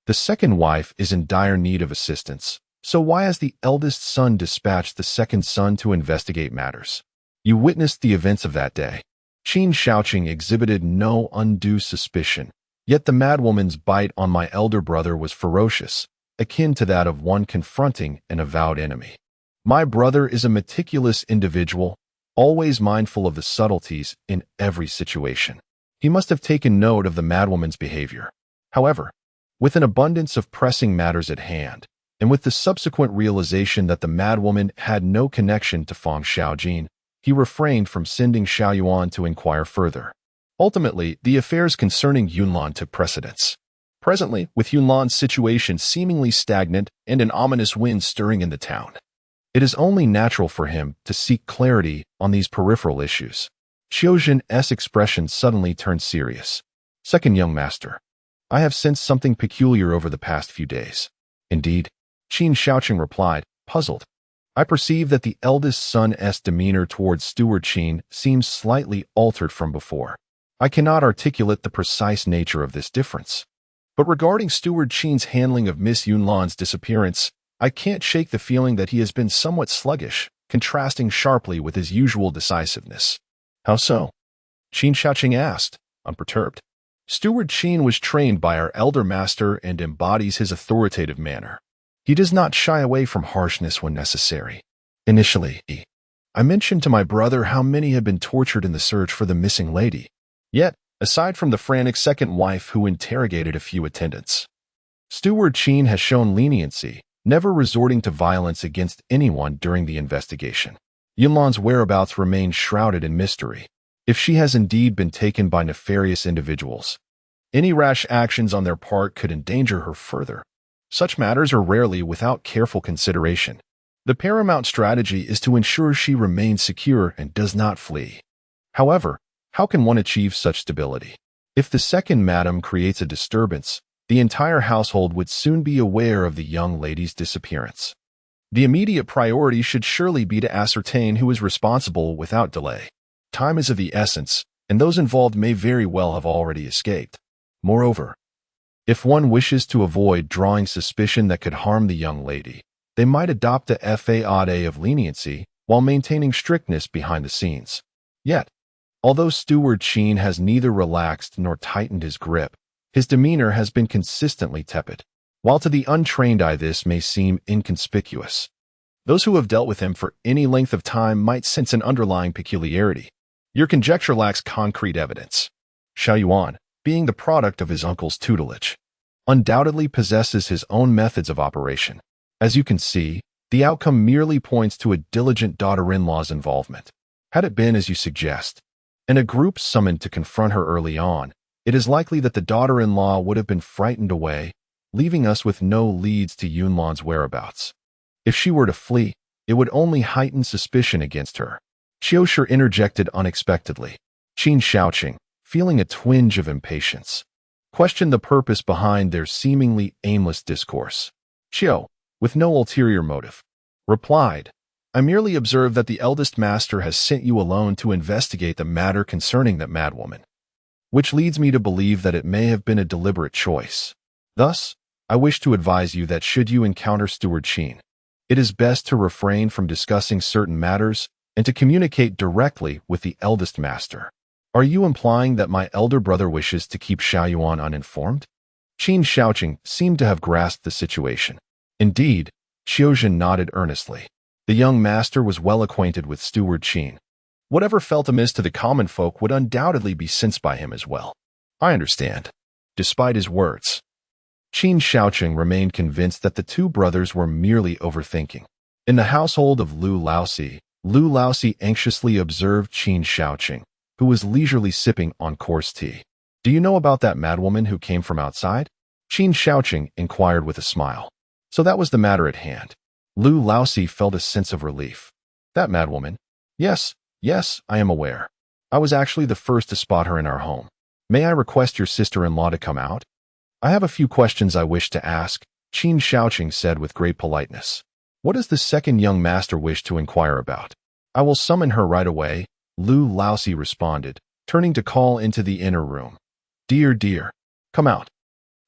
the second wife is in dire need of assistance, so why has the eldest son dispatched the second son to investigate matters? You witnessed the events of that day." Qin Shaojun exhibited no undue suspicion, yet the madwoman's bite on my elder brother was ferocious, akin to that of one confronting an avowed enemy. "My brother is a meticulous individual, always mindful of the subtleties in every situation. He must have taken note of the madwoman's behavior. However, with an abundance of pressing matters at hand, and with the subsequent realization that the madwoman had no connection to Fang Xiaojin, he refrained from sending Xiaoyuan to inquire further. Ultimately, the affairs concerning Yunlan took precedence. Presently, with Yunlan's situation seemingly stagnant and an ominous wind stirring in the town, it is only natural for him to seek clarity on these peripheral issues." Qiuzhen's expression suddenly turned serious. "Second young master, I have sensed something peculiar over the past few days." "Indeed?" Qin Shaojun replied, puzzled. "I perceive that the eldest son's demeanor towards Steward Qin seems slightly altered from before. I cannot articulate the precise nature of this difference. But regarding Steward Qin's handling of Miss Yunlan's disappearance, I can't shake the feeling that he has been somewhat sluggish, contrasting sharply with his usual decisiveness." "How so?" Qin Shaojun asked, unperturbed. "Steward Qin was trained by our elder master and embodies his authoritative manner. He does not shy away from harshness when necessary. Initially, I mentioned to my brother how many had been tortured in the search for the missing lady. Yet, aside from the frantic second wife who interrogated a few attendants, Steward Qin has shown leniency, never resorting to violence against anyone during the investigation. Yunlan's whereabouts remain shrouded in mystery. If she has indeed been taken by nefarious individuals, any rash actions on their part could endanger her further. Such matters are rarely without careful consideration. The paramount strategy is to ensure she remains secure and does not flee. However, how can one achieve such stability? If the second madam creates a disturbance, the entire household would soon be aware of the young lady's disappearance. The immediate priority should surely be to ascertain who is responsible without delay. Time is of the essence, and those involved may very well have already escaped. Moreover, if one wishes to avoid drawing suspicion that could harm the young lady, they might adopt a faade of leniency while maintaining strictness behind the scenes. Yet, although Steward Qin has neither relaxed nor tightened his grip, his demeanor has been consistently tepid. While to the untrained eye this may seem inconspicuous, those who have dealt with him for any length of time might sense an underlying peculiarity. Your conjecture lacks concrete evidence. Shaoyuan, being the product of his uncle's tutelage, undoubtedly possesses his own methods of operation. As you can see, the outcome merely points to a diligent daughter-in-law's involvement. Had it been as you suggest, and a group summoned to confront her early on, it is likely that the daughter-in-law would have been frightened away, leaving us with no leads to Yunlan's whereabouts. If she were to flee, it would only heighten suspicion against her. Qiushi interjected unexpectedly. Qin Shaojun, feeling a twinge of impatience, questioned the purpose behind their seemingly aimless discourse. Qiu, with no ulterior motive, replied, I merely observed that the eldest master has sent you alone to investigate the matter concerning that madwoman, which leads me to believe that it may have been a deliberate choice. Thus, I wish to advise you that should you encounter Steward Qin, it is best to refrain from discussing certain matters and to communicate directly with the eldest master. Are you implying that my elder brother wishes to keep Shaoyuan uninformed? Qin Shaojun seemed to have grasped the situation. Indeed, Qiuzhen nodded earnestly. The young master was well acquainted with Steward Qin. Whatever felt amiss to the common folk would undoubtedly be sensed by him as well. I understand. Despite his words, Qin Shaojun remained convinced that the two brothers were merely overthinking. In the household of Lu Laozi anxiously observed Qin Shaojun, who was leisurely sipping on coarse tea. Do you know about that madwoman who came from outside? Qin Shaojun inquired with a smile. So that was the matter at hand. Lu Laozi felt a sense of relief. That madwoman? Yes, I am aware. I was actually the first to spot her in our home. May I request your sister-in-law to come out? I have a few questions I wish to ask, Qin Shaojun said with great politeness. What does the second young master wish to inquire about? I will summon her right away, Lu Laozi responded, turning to call into the inner room. Dear, come out.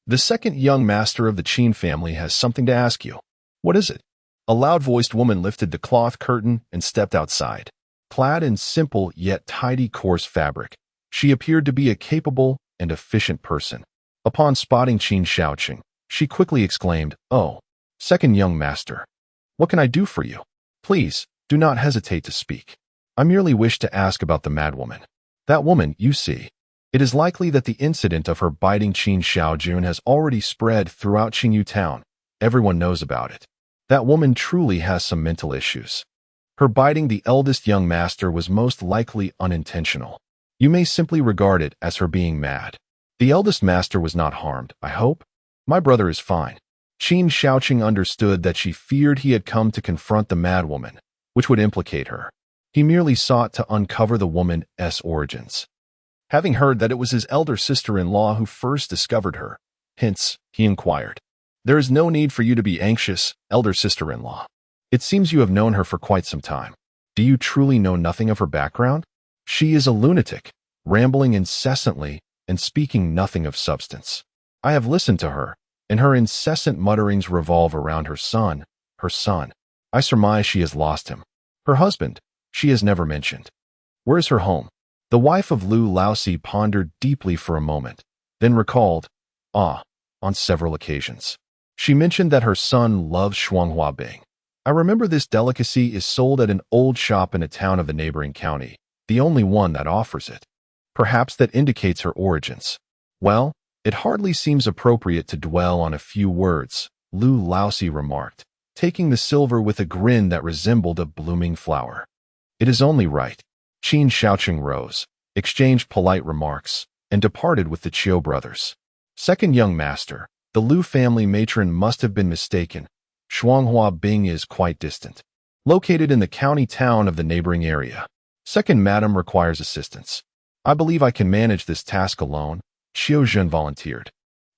The second young master of the Qin family has something to ask you. What is it? A loud-voiced woman lifted the cloth curtain and stepped outside. Clad in simple yet tidy coarse fabric, she appeared to be a capable and efficient person. Upon spotting Qin Shaojun, she quickly exclaimed, Oh, second young master. What can I do for you? Please, do not hesitate to speak. I merely wish to ask about the madwoman. That woman, you see. It is likely that the incident of her biting Qin Shaojun has already spread throughout Qingyu town. Everyone knows about it. That woman truly has some mental issues. Her biting the eldest young master was most likely unintentional. You may simply regard it as her being mad. The eldest master was not harmed, I hope? My brother is fine. Qin Shaojun understood that she feared he had come to confront the madwoman, which would implicate her. He merely sought to uncover the woman's origins. Having heard that it was his elder sister-in-law who first discovered her, hence, he inquired, There is no need for you to be anxious, elder sister-in-law. It seems you have known her for quite some time. Do you truly know nothing of her background? She is a lunatic, rambling incessantly and speaking nothing of substance. I have listened to her, and her incessant mutterings revolve around her son. I surmise she has lost him. Her husband, she has never mentioned. Where is her home? The wife of Lu Laozi pondered deeply for a moment, then recalled, on several occasions. She mentioned that her son loves Shuanghua Bing. I remember this delicacy is sold at an old shop in a town of the neighboring county, the only one that offers it. Perhaps that indicates her origins. Well, it hardly seems appropriate to dwell on a few words, Lu Laosi remarked, taking the silver with a grin that resembled a blooming flower. It is only right. Qin Shaojun rose, exchanged polite remarks, and departed with the Qiu brothers. Second young master, the Lu family matron must have been mistaken. Shuanghua Bing is quite distant. Located in the county town of the neighboring area. Second madam requires assistance. I believe I can manage this task alone, Qiuzhen volunteered.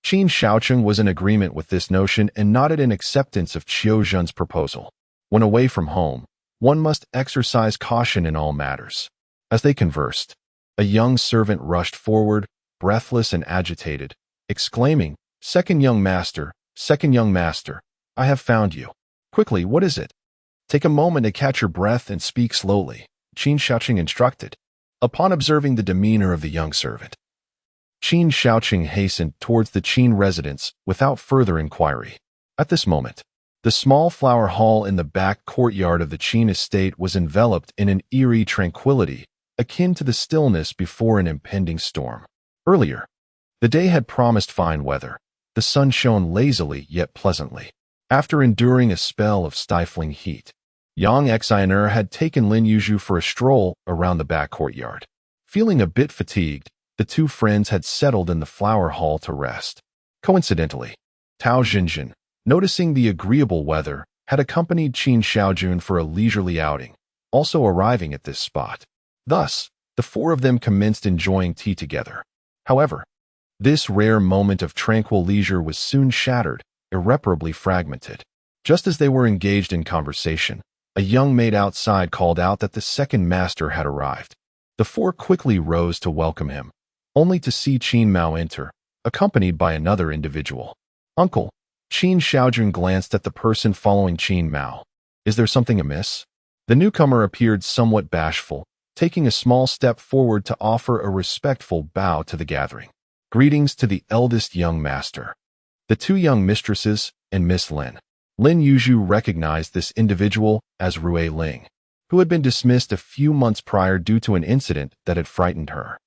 Qin Shaojun was in agreement with this notion and nodded in acceptance of Qiuzhen's proposal. When away from home, one must exercise caution in all matters. As they conversed, a young servant rushed forward, breathless and agitated, exclaiming, second young master, I have found you. Quickly, what is it? Take a moment to catch your breath and speak slowly, Qin Shaojun instructed. Upon observing the demeanor of the young servant, Qin Shaojun hastened towards the Qin residence without further inquiry. At this moment, the small flower hall in the back courtyard of the Qin estate was enveloped in an eerie tranquility, akin to the stillness before an impending storm. Earlier, the day had promised fine weather. The sun shone lazily yet pleasantly. After enduring a spell of stifling heat, Yang Exiner had taken Lin Yuzhu for a stroll around the back courtyard. Feeling a bit fatigued, the two friends had settled in the flower hall to rest. Coincidentally, Tao Zhenzhen, noticing the agreeable weather, had accompanied Qin Shaojun for a leisurely outing, also arriving at this spot. Thus, the four of them commenced enjoying tea together. However, this rare moment of tranquil leisure was soon shattered, irreparably fragmented. Just as they were engaged in conversation, a young maid outside called out that the second master had arrived. The four quickly rose to welcome him, only to see Qin Mao enter, accompanied by another individual. Uncle, Qin Shaojun glanced at the person following Qin Mao. Is there something amiss? The newcomer appeared somewhat bashful, taking a small step forward to offer a respectful bow to the gathering. Greetings to the eldest young master. The two young mistresses and Miss Lin. Lin Yuzhu recognized this individual as Rui Ling, who had been dismissed a few months prior due to an incident that had frightened her.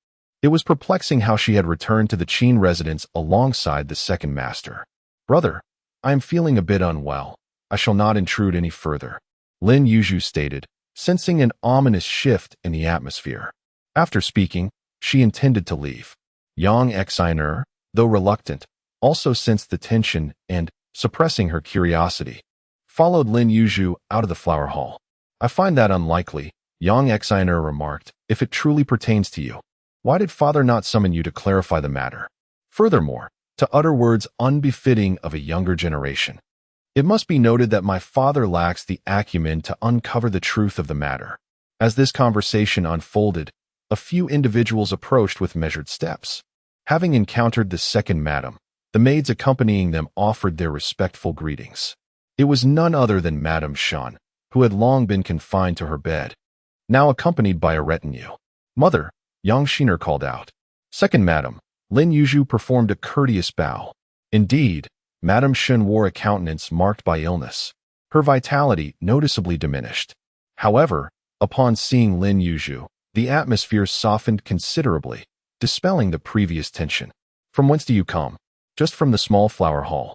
It was perplexing how she had returned to the Qin residence alongside the second master. Brother, I am feeling a bit unwell. I shall not intrude any further, Lin Yuzhu stated, sensing an ominous shift in the atmosphere. After speaking, she intended to leave. Yang Exiner, though reluctant, also sensed the tension and, suppressing her curiosity, followed Lin Yuzhu out of the flower hall. I find that unlikely, Yang Exiner remarked, if it truly pertains to you. Why did father not summon you to clarify the matter? Furthermore, to utter words unbefitting of a younger generation. It must be noted that my father lacks the acumen to uncover the truth of the matter. As this conversation unfolded, a few individuals approached with measured steps. Having encountered the second madam, the maids accompanying them offered their respectful greetings. It was none other than Madame Shan, who had long been confined to her bed, now accompanied by a retinue. Mother, Yang Shiner called out. Second madam, Lin Yuzhu performed a courteous bow. Indeed, Madame Shan wore a countenance marked by illness. Her vitality noticeably diminished. However, upon seeing Lin Yuzhu, the atmosphere softened considerably, dispelling the previous tension. From whence do you come? Just from the small flower hall.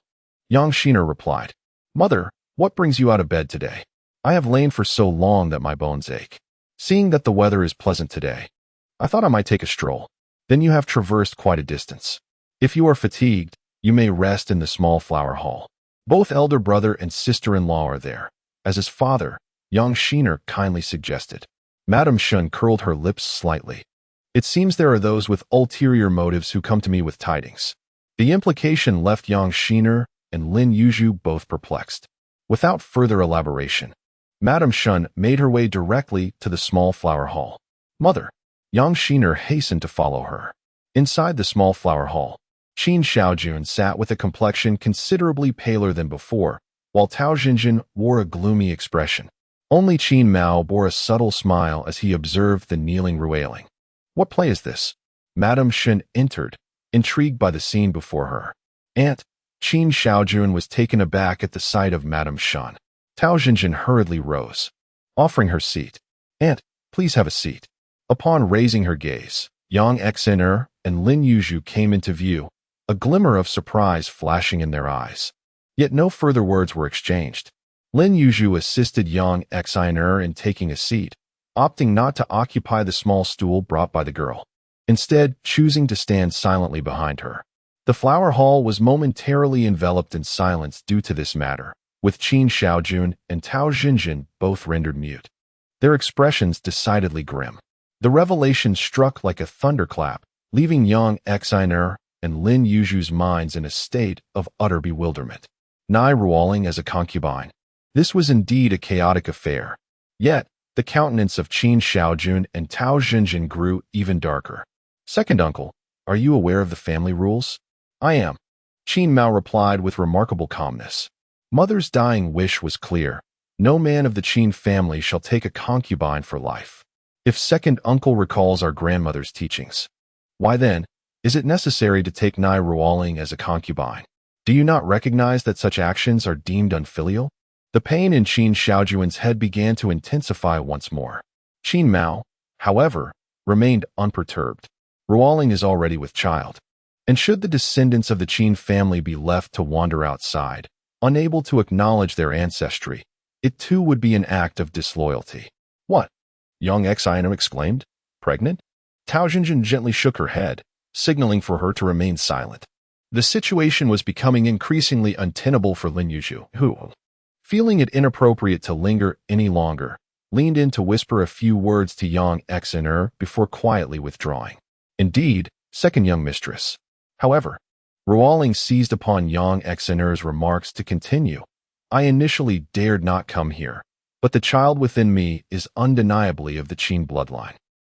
Yang Shiner replied. Mother, what brings you out of bed today? I have lain for so long that my bones ache. Seeing that the weather is pleasant today, I thought I might take a stroll. Then you have traversed quite a distance. If you are fatigued, you may rest in the small flower hall. Both elder brother and sister-in-law are there, as his father, Yang Shiner, kindly suggested. Madame Shun curled her lips slightly. It seems there are those with ulterior motives who come to me with tidings. The implication left Yang Shiner and Lin Yuzhu both perplexed. Without further elaboration, Madame Shun made her way directly to the small flower hall. Mother, Yang Shiner hastened to follow her. Inside the small flower hall, Qin Shaojun sat with a complexion considerably paler than before, while Tao Zhenzhen wore a gloomy expression. Only Qin Mao bore a subtle smile as he observed the kneeling Ruiling. What play is this? Madame Shun entered, intrigued by the scene before her. Aunt, Qin Shaojun was taken aback at the sight of Madame Shun. Tao Zhenzhen hurriedly rose, offering her seat. "Aunt, please have a seat." Upon raising her gaze, Yang Xin'er and Lin Yuzhu came into view, a glimmer of surprise flashing in their eyes. Yet no further words were exchanged. Lin Yuzhu assisted Yang Xin'er in taking a seat, opting not to occupy the small stool brought by the girl, instead choosing to stand silently behind her. The flower hall was momentarily enveloped in silence due to this matter, with Qin Shaojun and Tao Zhenzhen both rendered mute, their expressions decidedly grim. The revelation struck like a thunderclap, leaving Yang Xin'er and Lin Yuzhu's minds in a state of utter bewilderment. Nai Ruoling as a concubine. This was indeed a chaotic affair. Yet, the countenance of Qin Shaojun and Tao Zhenzhen grew even darker. "Second uncle, are you aware of the family rules?" "I am," Qin Mao replied with remarkable calmness. Mother's dying wish was clear. No man of the Qin family shall take a concubine for life. If second uncle recalls our grandmother's teachings, why then is it necessary to take Nai Ruoling as a concubine? Do you not recognize that such actions are deemed unfilial? The pain in Qin Shaojun's head began to intensify once more. Qin Mao, however, remained unperturbed. Ruoling is already with child. And should the descendants of the Qin family be left to wander outside, unable to acknowledge their ancestry, it too would be an act of disloyalty. "What?" Yang Xin'er exclaimed. "Pregnant?" Tao Zhenzhen gently shook her head, signaling for her to remain silent. The situation was becoming increasingly untenable for Lin Yuzhu, who, feeling it inappropriate to linger any longer, leaned in to whisper a few words to Yang Xin'er before quietly withdrawing. "Indeed, second young mistress." However, Ruoling seized upon Yang Xin'er's remarks to continue. "I initially dared not come here, but the child within me is undeniably of the Qin bloodline.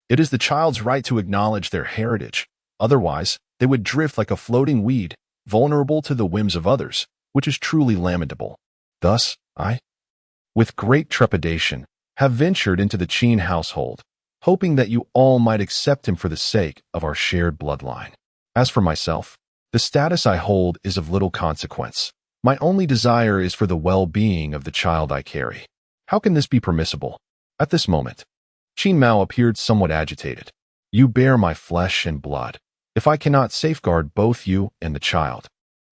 It is the child's right to acknowledge their heritage. Otherwise, they would drift like a floating weed, vulnerable to the whims of others, which is truly lamentable. Thus, I, with great trepidation, have ventured into the Qin household, hoping that you all might accept him for the sake of our shared bloodline. As for myself, the status I hold is of little consequence. My only desire is for the well-being of the child I carry. How can this be permissible?" At this moment, Qin Mao appeared somewhat agitated. "You bear my flesh and blood. If I cannot safeguard both you and the child,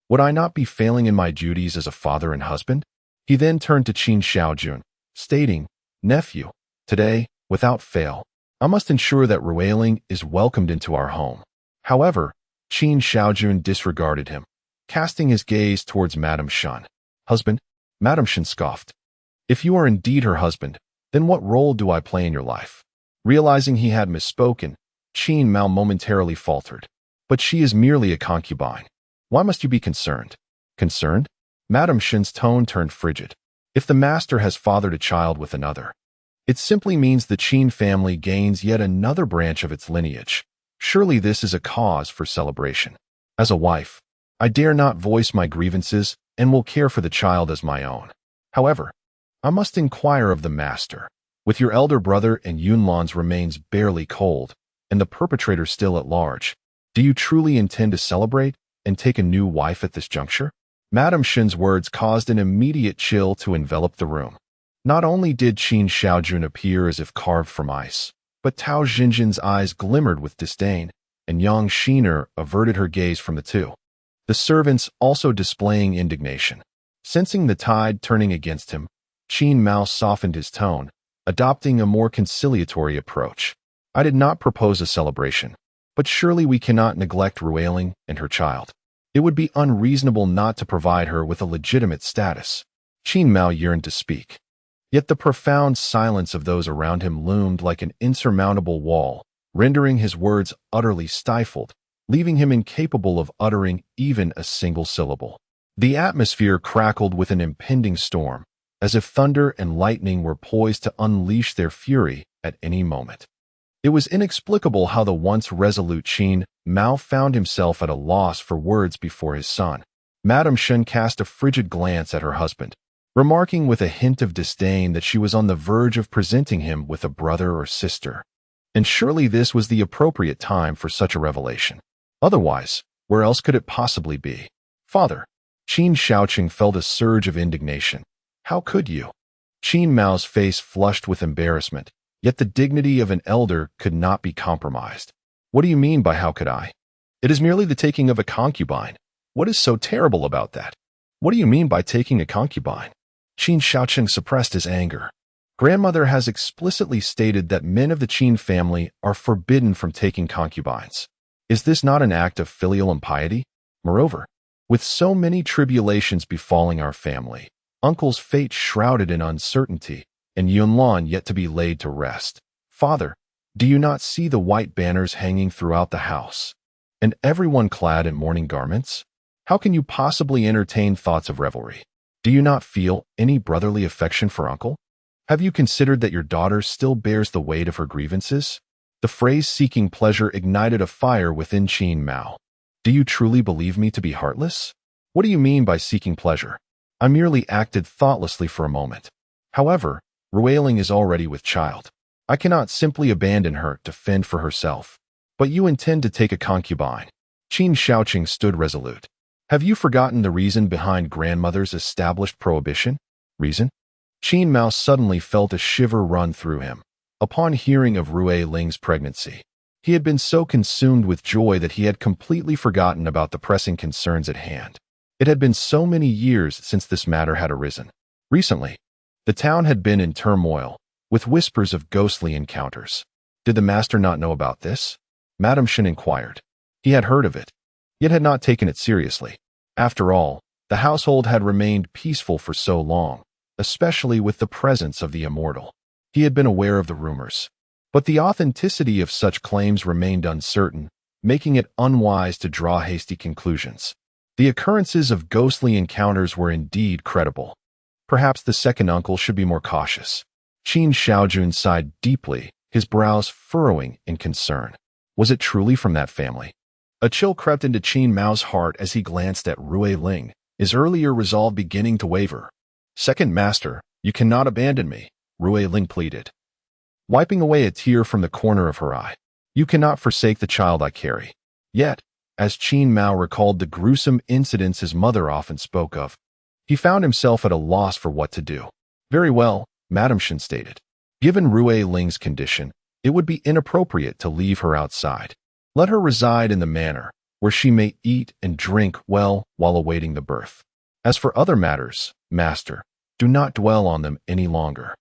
would I not be failing in my duties as a father and husband?" He then turned to Qin Shaojun, stating, "Nephew, today, without fail, I must ensure that Ruoling is welcomed into our home." However, Qin Shaojun disregarded him, casting his gaze towards Madame Shen. "Husband?" Madame Shen scoffed. "If you are indeed her husband, then what role do I play in your life?" Realizing he had misspoken, Qin Mao momentarily faltered. "But she is merely a concubine. Why must you be concerned?" "Concerned?" Madame Shen's tone turned frigid. "If the master has fathered a child with another, it simply means the Qin family gains yet another branch of its lineage. Surely this is a cause for celebration. As a wife, I dare not voice my grievances and will care for the child as my own. However, I must inquire of the master. With your elder brother and Yunlan's remains barely cold, and the perpetrator still at large, do you truly intend to celebrate and take a new wife at this juncture?" Madame Shen's words caused an immediate chill to envelop the room. Not only did Qin Shaojun appear as if carved from ice, but Tao Zhenzhen's eyes glimmered with disdain, and Yang Xin'er averted her gaze from the two, the servants also displaying indignation. Sensing the tide turning against him, Qin Mao softened his tone, adopting a more conciliatory approach. "I did not propose a celebration, but surely we cannot neglect Ruoling and her child. It would be unreasonable not to provide her with a legitimate status." Qin Mao yearned to speak. Yet the profound silence of those around him loomed like an insurmountable wall, rendering his words utterly stifled, leaving him incapable of uttering even a single syllable. The atmosphere crackled with an impending storm, as if thunder and lightning were poised to unleash their fury at any moment. It was inexplicable how the once resolute Qin Mao found himself at a loss for words before his son. Madame Shen cast a frigid glance at her husband, remarking with a hint of disdain that she was on the verge of presenting him with a brother or sister. And surely this was the appropriate time for such a revelation. Otherwise, where else could it possibly be? "Father!" Qin Shaojun felt a surge of indignation, How could you? Qin Mao's face flushed with embarrassment, yet the dignity of an elder could not be compromised. What do you mean by how could I? It is merely the taking of a concubine. What is so terrible about that? What do you mean by taking a concubine? Qin Shaojun suppressed his anger. Grandmother has explicitly stated that men of the Qin family are forbidden from taking concubines. Is this not an act of filial impiety? Moreover, with so many tribulations befalling our family, uncle's fate shrouded in uncertainty, and Yunlan yet to be laid to rest. Father, do you not see the white banners hanging throughout the house, and everyone clad in mourning garments? How can you possibly entertain thoughts of revelry? Do you not feel any brotherly affection for uncle? Have you considered that your daughter still bears the weight of her grievances? The phrase seeking pleasure ignited a fire within Qin Mao. Do you truly believe me to be heartless? What do you mean by seeking pleasure? I merely acted thoughtlessly for a moment. However, Ruiling is already with child. I cannot simply abandon her to fend for herself. But you intend to take a concubine. Qin Shaojun stood resolute. Have you forgotten the reason behind grandmother's established prohibition? Reason? Qin Mao suddenly felt a shiver run through him. Upon hearing of Ruiling's pregnancy, he had been so consumed with joy that he had completely forgotten about the pressing concerns at hand. It had been so many years since this matter had arisen. Recently, the town had been in turmoil, with whispers of ghostly encounters. Did the master not know about this? Madame Shen inquired. He had heard of it, yet had not taken it seriously. After all, the household had remained peaceful for so long, especially with the presence of the immortal. He had been aware of the rumors, but the authenticity of such claims remained uncertain, making it unwise to draw hasty conclusions. The occurrences of ghostly encounters were indeed credible. Perhaps the second uncle should be more cautious. Qin Shaojun sighed deeply, his brows furrowing in concern. Was it truly from that family? A chill crept into Qin Mao's heart as he glanced at Ruiling, his earlier resolve beginning to waver. Second master, you cannot abandon me, Ruiling pleaded, wiping away a tear from the corner of her eye. You cannot forsake the child I carry. Yet, as Qin Mao recalled the gruesome incidents his mother often spoke of, he found himself at a loss for what to do. Very well, Madame Shen stated. Given Ruiling's condition, it would be inappropriate to leave her outside. Let her reside in the manor, where she may eat and drink well while awaiting the birth. As for other matters, master, do not dwell on them any longer.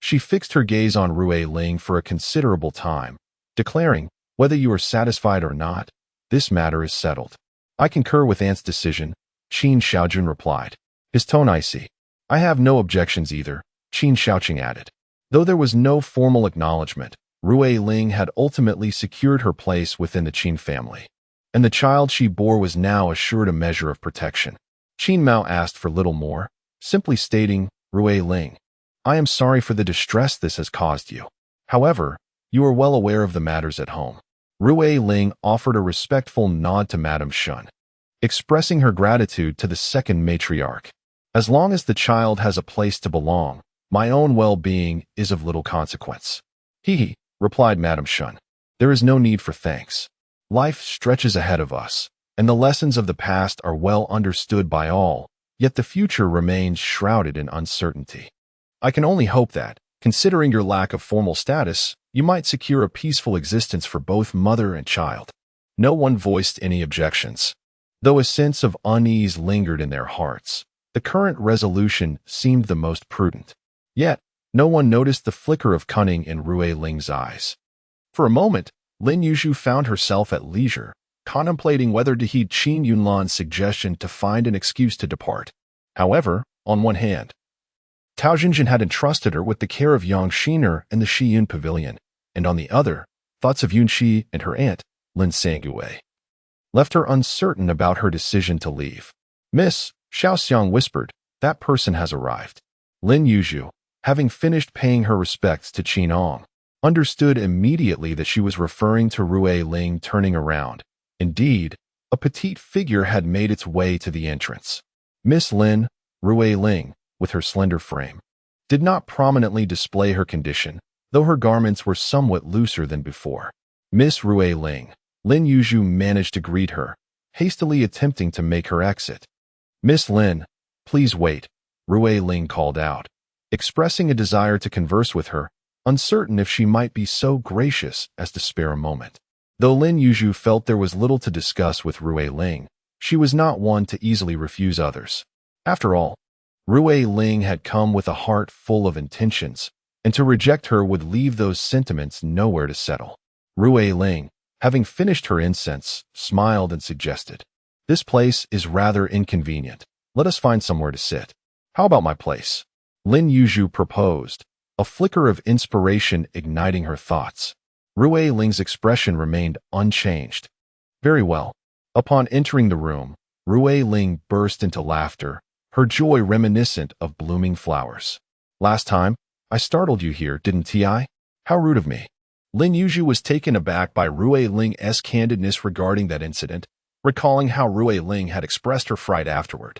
She fixed her gaze on Ruiling for a considerable time, declaring, whether you are satisfied or not, this matter is settled. I concur with aunt's decision, Qin Shaojun replied, his tone icy. I have no objections either, Qin Shaojun added. Though there was no formal acknowledgement, Ruiling had ultimately secured her place within the Qin family, and the child she bore was now assured a measure of protection. Qin Mao asked for little more, simply stating, Ruiling, I am sorry for the distress this has caused you. However, you are well aware of the matters at home. Ruiling offered a respectful nod to Madame Shen, expressing her gratitude to the second matriarch. As long as the child has a place to belong, my own well-being is of little consequence. He, replied Madame Shen. There is no need for thanks. Life stretches ahead of us, and the lessons of the past are well understood by all, yet the future remains shrouded in uncertainty. I can only hope that, considering your lack of formal status, you might secure a peaceful existence for both mother and child. No one voiced any objections. Though a sense of unease lingered in their hearts, the current resolution seemed the most prudent. Yet, no one noticed the flicker of cunning in Ruiling's eyes. For a moment, Lin Yuzhu found herself at leisure, contemplating whether to heed Qin Yunlan's suggestion to find an excuse to depart. However, on one hand, Tao Zhenzhen had entrusted her with the care of young Shiner and the Shiyun pavilion, and on the other, thoughts of Yun Shiyi and her aunt, Lin Sangyue, left her uncertain about her decision to leave. Miss, Xiaoxiang whispered, that person has arrived. Lin Yuzhu, having finished paying her respects to Qin Ang, understood immediately that she was referring to Ruiling turning around. Indeed, a petite figure had made its way to the entrance. Miss Lin, Ruiling, with her slender frame, did not prominently display her condition, though her garments were somewhat looser than before. Miss Ruiling, Lin Yuzhu managed to greet her, hastily attempting to make her exit. Miss Lin, please wait, Rui Ling called out, expressing a desire to converse with her, uncertain if she might be so gracious as to spare a moment. Though Lin Yuzhu felt there was little to discuss with Rui Ling, she was not one to easily refuse others. After all, Rui Ling had come with a heart full of intentions, and to reject her would leave those sentiments nowhere to settle. Rui Ling, having finished her incense, smiled and suggested, "This place is rather inconvenient. Let us find somewhere to sit." "How about my place?" Lin Yuzhu proposed, a flicker of inspiration igniting her thoughts. Rui Ling's expression remained unchanged. "Very well." Upon entering the room, Rui Ling burst into laughter, her joy reminiscent of blooming flowers. "Last time, I startled you here, didn't I? How rude of me." Lin Yuzhu was taken aback by Rui Ling's candidness regarding that incident, recalling how Rui Ling had expressed her fright afterward.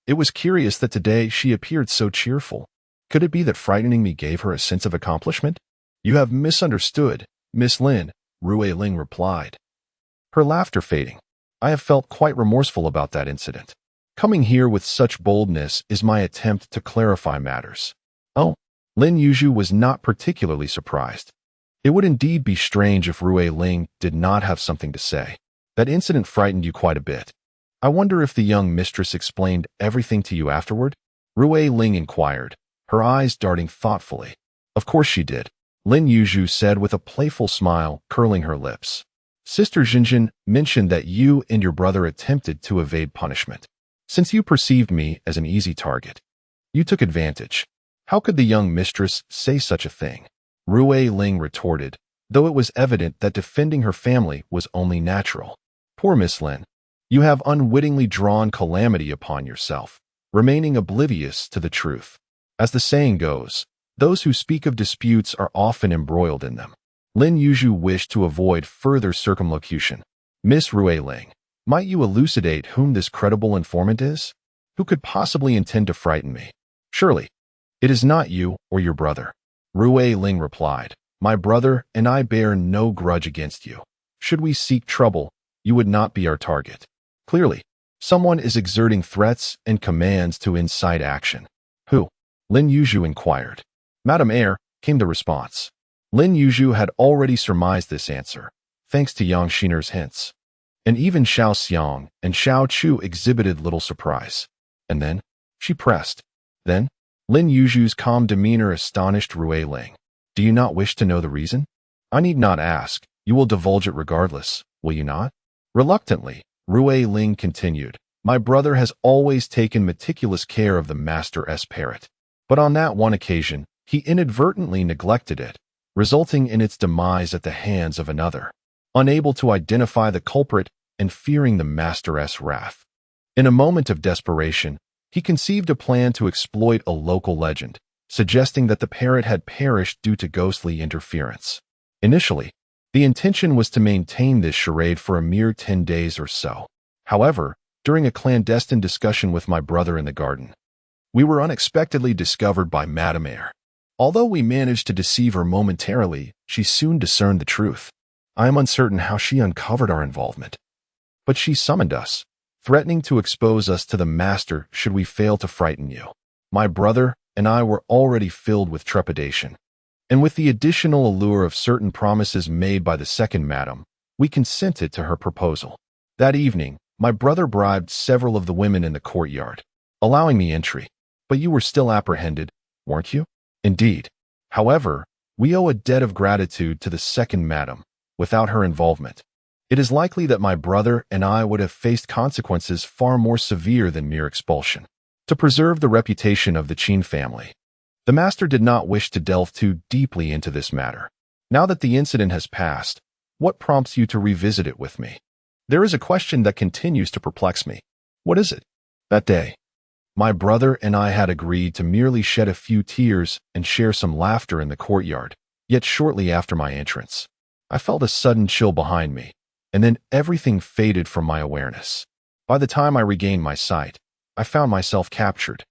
It was curious that today she appeared so cheerful. Could it be that frightening me gave her a sense of accomplishment? "You have misunderstood, Miss Lin," Rui Ling replied, her laughter fading. "I have felt quite remorseful about that incident. Coming here with such boldness is my attempt to clarify matters." "Oh." Lin Yuzhu was not particularly surprised. It would indeed be strange if Rui Ling did not have something to say. "That incident frightened you quite a bit. I wonder if the young mistress explained everything to you afterward?" Rui Ling inquired, her eyes darting thoughtfully. "Of course she did," Lin Yuzhu said with a playful smile, curling her lips. "Sister Zhenzhen mentioned that you and your brother attempted to evade punishment. Since you perceived me as an easy target, you took advantage. How could the young mistress say such a thing?" Rui Ling retorted, though it was evident that defending her family was only natural. "Poor Miss Lin. You have unwittingly drawn calamity upon yourself, remaining oblivious to the truth. As the saying goes, those who speak of disputes are often embroiled in them." Lin Yuzhu wished to avoid further circumlocution. "Miss Rui Ling, might you elucidate whom this credible informant is? Who could possibly intend to frighten me? Surely, it is not you or your brother." Rui Ling replied, "My brother and I bear no grudge against you. Should we seek trouble, you would not be our target. Clearly, someone is exerting threats and commands to incite action." "Who?" Lin Yuzhu inquired. "Madam Heir," came the response. Lin Yuzhu had already surmised this answer, thanks to Yang Xiner's hints. And even Xiao Xiang and Xiao Chu exhibited little surprise. And then, she pressed. "Then?" Lin Yuzhu's calm demeanor astonished Rui Ling. "Do you not wish to know the reason?" "I need not ask. You will divulge it regardless, will you not?" Reluctantly, Rui Ling continued, "My brother has always taken meticulous care of the master's parrot. But on that one occasion, he inadvertently neglected it, resulting in its demise at the hands of another. Unable to identify the culprit and fearing the master's wrath, in a moment of desperation, he conceived a plan to exploit a local legend, suggesting that the parrot had perished due to ghostly interference. Initially, the intention was to maintain this charade for a mere 10 days or so. However, during a clandestine discussion with my brother in the garden, we were unexpectedly discovered by Madame Heir. Although we managed to deceive her momentarily, she soon discerned the truth. I am uncertain how she uncovered our involvement. But she summoned us, threatening to expose us to the master should we fail to frighten you. My brother and I were already filled with trepidation, and with the additional allure of certain promises made by the second madam, we consented to her proposal. That evening, my brother bribed several of the women in the courtyard, allowing me entry. But you were still apprehended, weren't you? Indeed. However, we owe a debt of gratitude to the second madam. Without her involvement, it is likely that my brother and I would have faced consequences far more severe than mere expulsion. To preserve the reputation of the Qin family, the master did not wish to delve too deeply into this matter. Now that the incident has passed, what prompts you to revisit it with me? There is a question that continues to perplex me. What is it? That day, my brother and I had agreed to merely shed a few tears and share some laughter in the courtyard, yet shortly after my entrance, I felt a sudden chill behind me, and then everything faded from my awareness. By the time I regained my sight, I found myself captured.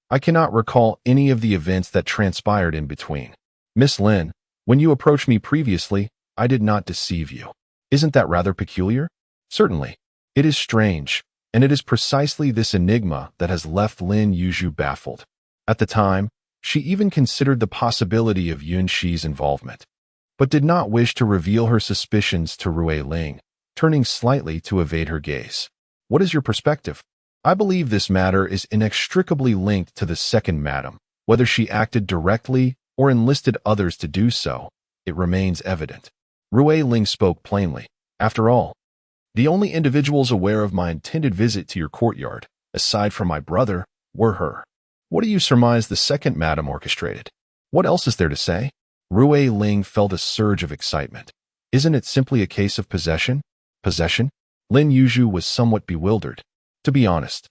I cannot recall any of the events that transpired in between. Miss Lin, when you approached me previously, I did not deceive you. Isn't that rather peculiar? Certainly. It is strange, And it is precisely this enigma that has left Lin Yuzhu baffled. At the time, she even considered the possibility of Yun Shiyi's involvement, but did not wish to reveal her suspicions to Rui Ling, turning slightly to evade her gaze. What is your perspective? I believe this matter is inextricably linked to the second madam. Whether she acted directly or enlisted others to do so, it remains evident. Rui Ling spoke plainly. After all, the only individuals aware of my intended visit to your courtyard, aside from my brother, were her. What do you surmise the second madam orchestrated? What else is there to say? Rui Ling felt a surge of excitement. Isn't it simply a case of possession? Possession? Lin Yuzhu was somewhat bewildered. To be honest,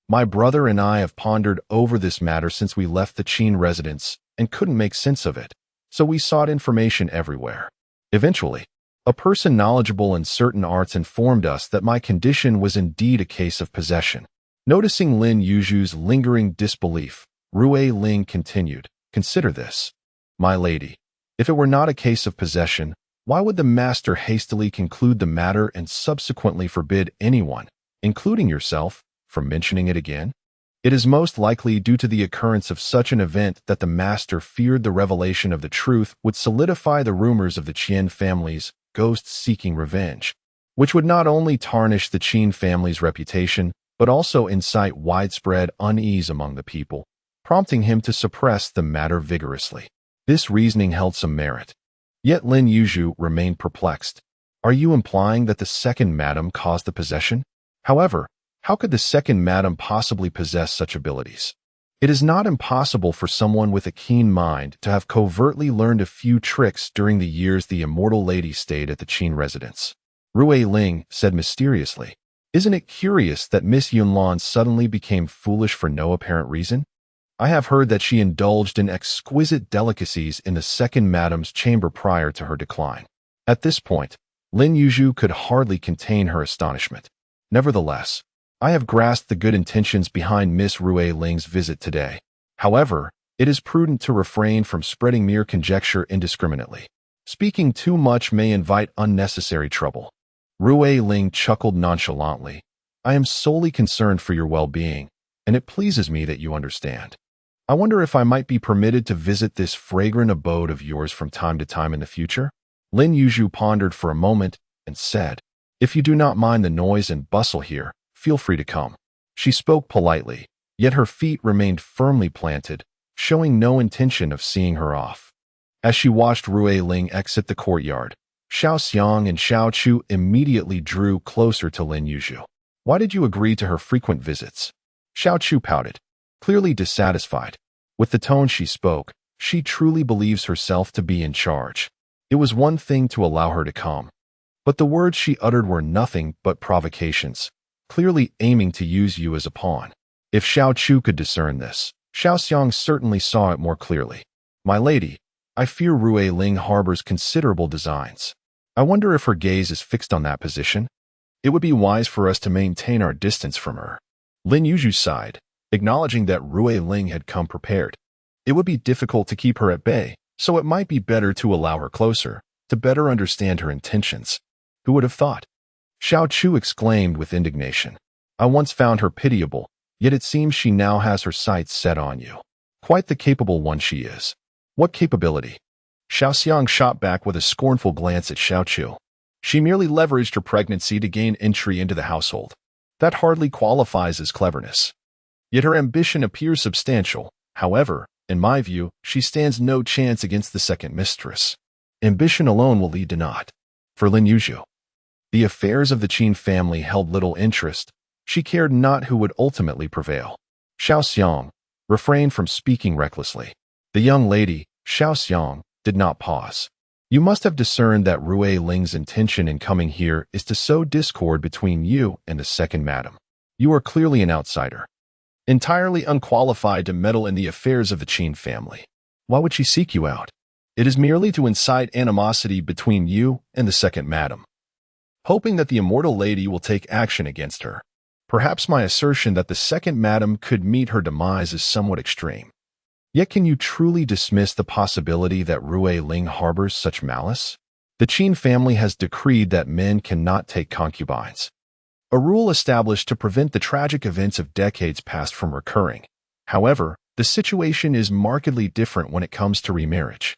my brother and I have pondered over this matter since we left the Qin residence and couldn't make sense of it, so we sought information everywhere. Eventually, a person knowledgeable in certain arts informed us that my condition was indeed a case of possession. Noticing Lin Yuzhu's lingering disbelief, Rui Ling continued, "Consider this, my lady. If it were not a case of possession, why would the master hastily conclude the matter and subsequently forbid anyone, including yourself, from mentioning it again? It is most likely due to the occurrence of such an event that the master feared the revelation of the truth would solidify the rumors of the Qian family's ghosts seeking revenge, which would not only tarnish the Qin family's reputation, but also incite widespread unease among the people, prompting him to suppress the matter vigorously." This reasoning held some merit. Yet Lin Yuzhu remained perplexed. Are you implying that the second madam caused the possession? However, how could the second madam possibly possess such abilities? It is not impossible for someone with a keen mind to have covertly learned a few tricks during the years the immortal lady stayed at the Qin residence. Rui Ling said mysteriously, "Isn't it curious that Miss Yunlan suddenly became foolish for no apparent reason? I have heard that she indulged in exquisite delicacies in the second madam's chamber prior to her decline." At this point, Lin Yuzhu could hardly contain her astonishment. Nevertheless, I have grasped the good intentions behind Miss Rui Ling's visit today. However, it is prudent to refrain from spreading mere conjecture indiscriminately. Speaking too much may invite unnecessary trouble. Rui Ling chuckled nonchalantly. "I am solely concerned for your well-being, and it pleases me that you understand. I wonder if I might be permitted to visit this fragrant abode of yours from time to time in the future?" Lin Yuzhu pondered for a moment and said, "If you do not mind the noise and bustle here, feel free to come." She spoke politely, yet her feet remained firmly planted, showing no intention of seeing her off. As she watched Rui Ling exit the courtyard, Xiao Xiang and Xiao Chu immediately drew closer to Lin Yuzhu. "Why did you agree to her frequent visits?" Xiao Chu pouted, clearly dissatisfied. With the tone she spoke, she truly believes herself to be in charge. It was one thing to allow her to come, but the words she uttered were nothing but provocations, clearly aiming to use you as a pawn. If Xiao Chu could discern this, Xiao Xiang certainly saw it more clearly. "My lady, I fear Rui Ling harbors considerable designs. I wonder if her gaze is fixed on that position. It would be wise for us to maintain our distance from her." Lin Yuzhu sighed, acknowledging that Rui Ling had come prepared. It would be difficult to keep her at bay, so it might be better to allow her closer, to better understand her intentions. Who would have thought? Xiao Chu exclaimed with indignation. "I once found her pitiable, yet it seems she now has her sights set on you. Quite the capable one she is." "What capability?" Xiao Xiang shot back with a scornful glance at Xiao Chu. "She merely leveraged her pregnancy to gain entry into the household. That hardly qualifies as cleverness. Yet her ambition appears substantial. However, in my view, she stands no chance against the second mistress. Ambition alone will lead to naught." For Lin Yuzhu, the affairs of the Qin family held little interest. She cared not who would ultimately prevail. Xiao Xiang refrained from speaking recklessly. The young lady, Xiao Xiang, did not pause. "You must have discerned that Rui Ling's intention in coming here is to sow discord between you and the second madam. You are clearly an outsider, entirely unqualified to meddle in the affairs of the Qin family. Why would she seek you out? It is merely to incite animosity between you and the second madam, hoping that the immortal lady will take action against her. Perhaps my assertion that the second madam could meet her demise is somewhat extreme. Yet can you truly dismiss the possibility that Rui Ling harbors such malice? The Qin family has decreed that men cannot take concubines. a rule established to prevent the tragic events of decades past from recurring. However, the situation is markedly different when it comes to remarriage.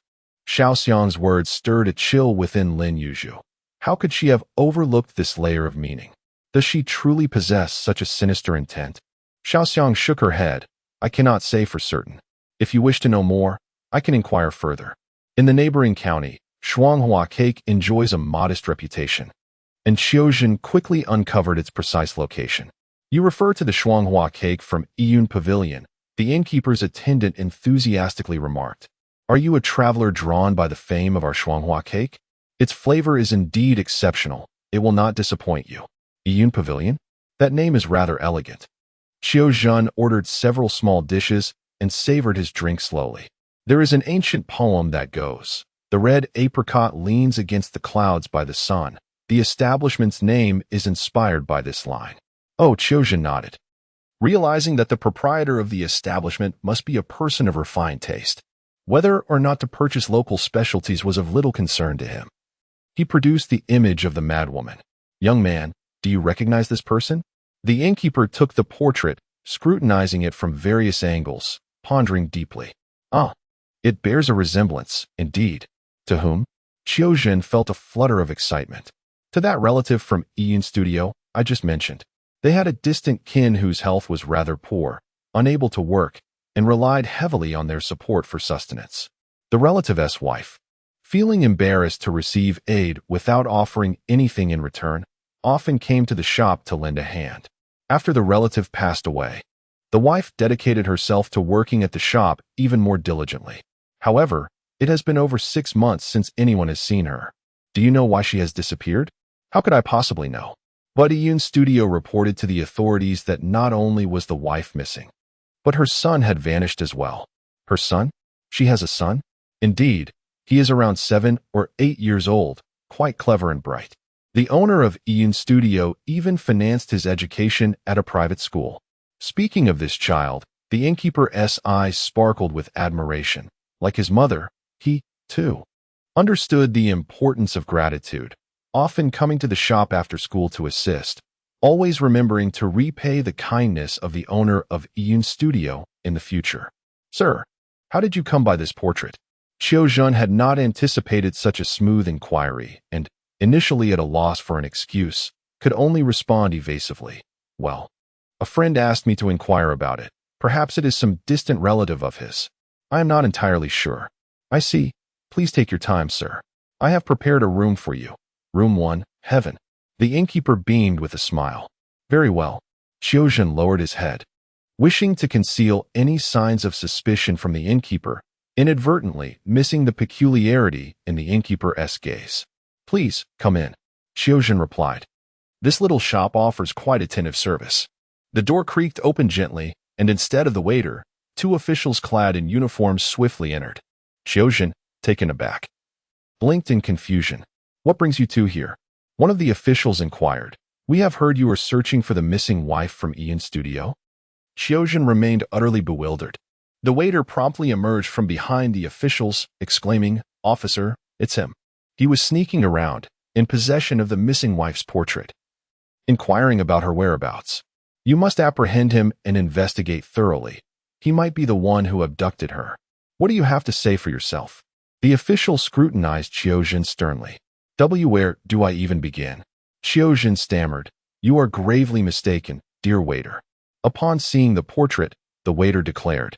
Xiao Xiang's words stirred a chill within Lin Yuzhu. How could she have overlooked this layer of meaning? Does she truly possess such a sinister intent? Xiao Xiang shook her head. I cannot say for certain. If you wish to know more, I can inquire further. In the neighboring county, Shuanghua cake enjoys a modest reputation, and Shaojun quickly uncovered its precise location. You refer to the Shuanghua cake from Yun Pavilion, the innkeeper's attendant enthusiastically remarked. Are you a traveler drawn by the fame of our Shuanghua cake? Its flavor is indeed exceptional. It will not disappoint you. Yun Pavilion? That name is rather elegant. Xiaojun ordered several small dishes and savored his drink slowly. There is an ancient poem that goes, "The red apricot leans against the clouds by the sun." The establishment's name is inspired by this line. Oh, Xiaojun nodded, realizing that the proprietor of the establishment must be a person of refined taste. Whether or not to purchase local specialties was of little concern to him. He produced the image of the madwoman. Young man, do you recognize this person? The innkeeper took the portrait, scrutinizing it from various angles, pondering deeply. Ah, it bears a resemblance, indeed. To whom? Xiaojun felt a flutter of excitement. To that relative from Yun Studio I just mentioned. They had a distant kin whose health was rather poor, unable to work, and relied heavily on their support for sustenance. The relative's wife, feeling embarrassed to receive aid without offering anything in return, often came to the shop to lend a hand. After the relative passed away, the wife dedicated herself to working at the shop even more diligently. However, it has been over 6 months since anyone has seen her. Do you know why she has disappeared? How could I possibly know? But Yun Studio reported to the authorities that not only was the wife missing, but her son had vanished as well. Her son? She has a son? Indeed, he is around 7 or 8 years old, quite clever and bright. The owner of Yun Studio even financed his education at a private school. Speaking of this child, the innkeeper's eyes sparkled with admiration. Like his mother, he, too, understood the importance of gratitude, often coming to the shop after school to assist, always remembering to repay the kindness of the owner of Yun Studio in the future. Sir, how did you come by this portrait? Xiaojun had not anticipated such a smooth inquiry and, initially at a loss for an excuse, could only respond evasively. Well, a friend asked me to inquire about it. Perhaps it is some distant relative of his. I am not entirely sure. I see. Please take your time, sir. I have prepared a room for you. Room 1, heaven. The innkeeper beamed with a smile. Very well. Xiaojun lowered his head, wishing to conceal any signs of suspicion from the innkeeper, inadvertently missing the peculiarity in the innkeeper's gaze. Please, come in, Xiaojun replied. This little shop offers quite attentive service. The door creaked open gently, and instead of the waiter, 2 officials clad in uniforms swiftly entered. Xiaojun, taken aback, blinked in confusion. What brings you two here? One of the officials inquired. We have heard you are searching for the missing wife from Yun Studio. Xiaojun remained utterly bewildered. The waiter promptly emerged from behind the officials, exclaiming, Officer, it's him. He was sneaking around, in possession of the missing wife's portrait, inquiring about her whereabouts. You must apprehend him and investigate thoroughly. He might be the one who abducted her. What do you have to say for yourself? The official scrutinized Xiaojun sternly. Where do I even begin? Xiaojun stammered. You are gravely mistaken, dear waiter. Upon seeing the portrait, the waiter declared.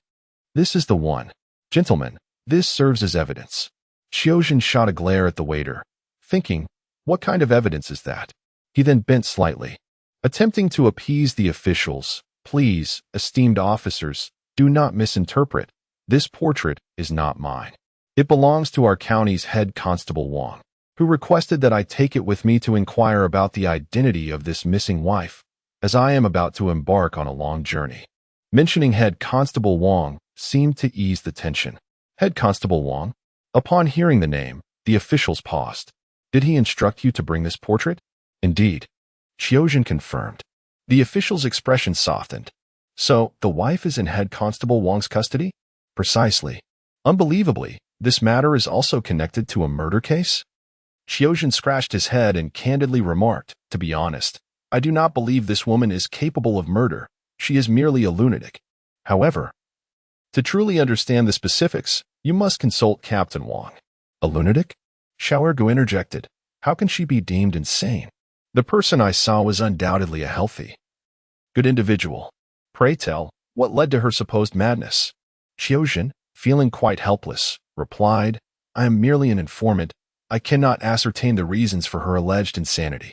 This is the one. Gentlemen, this serves as evidence. Xiaojun shot a glare at the waiter, thinking, what kind of evidence is that? He then bent slightly, attempting to appease the officials. Please, esteemed officers, do not misinterpret. This portrait is not mine. It belongs to our county's head constable Wang, who requested that I take it with me to inquire about the identity of this missing wife, as I am about to embark on a long journey. Mentioning head constable Wang seemed to ease the tension. Head constable Wang? Upon hearing the name, the officials paused. Did he instruct you to bring this portrait? Indeed. Xiaojun confirmed. The official's expression softened. So, the wife is in head constable Wang's custody? Precisely. Unbelievably, this matter is also connected to a murder case? Xiaojun scratched his head and candidly remarked, to be honest, I do not believe this woman is capable of murder. She is merely a lunatic. However, to truly understand the specifics, you must consult Captain Wang. A lunatic? Xiao Ergu interjected. How can she be deemed insane? The person I saw was undoubtedly a healthy, good individual. Pray tell, what led to her supposed madness? Shaojun, feeling quite helpless, replied, I am merely an informant. I cannot ascertain the reasons for her alleged insanity.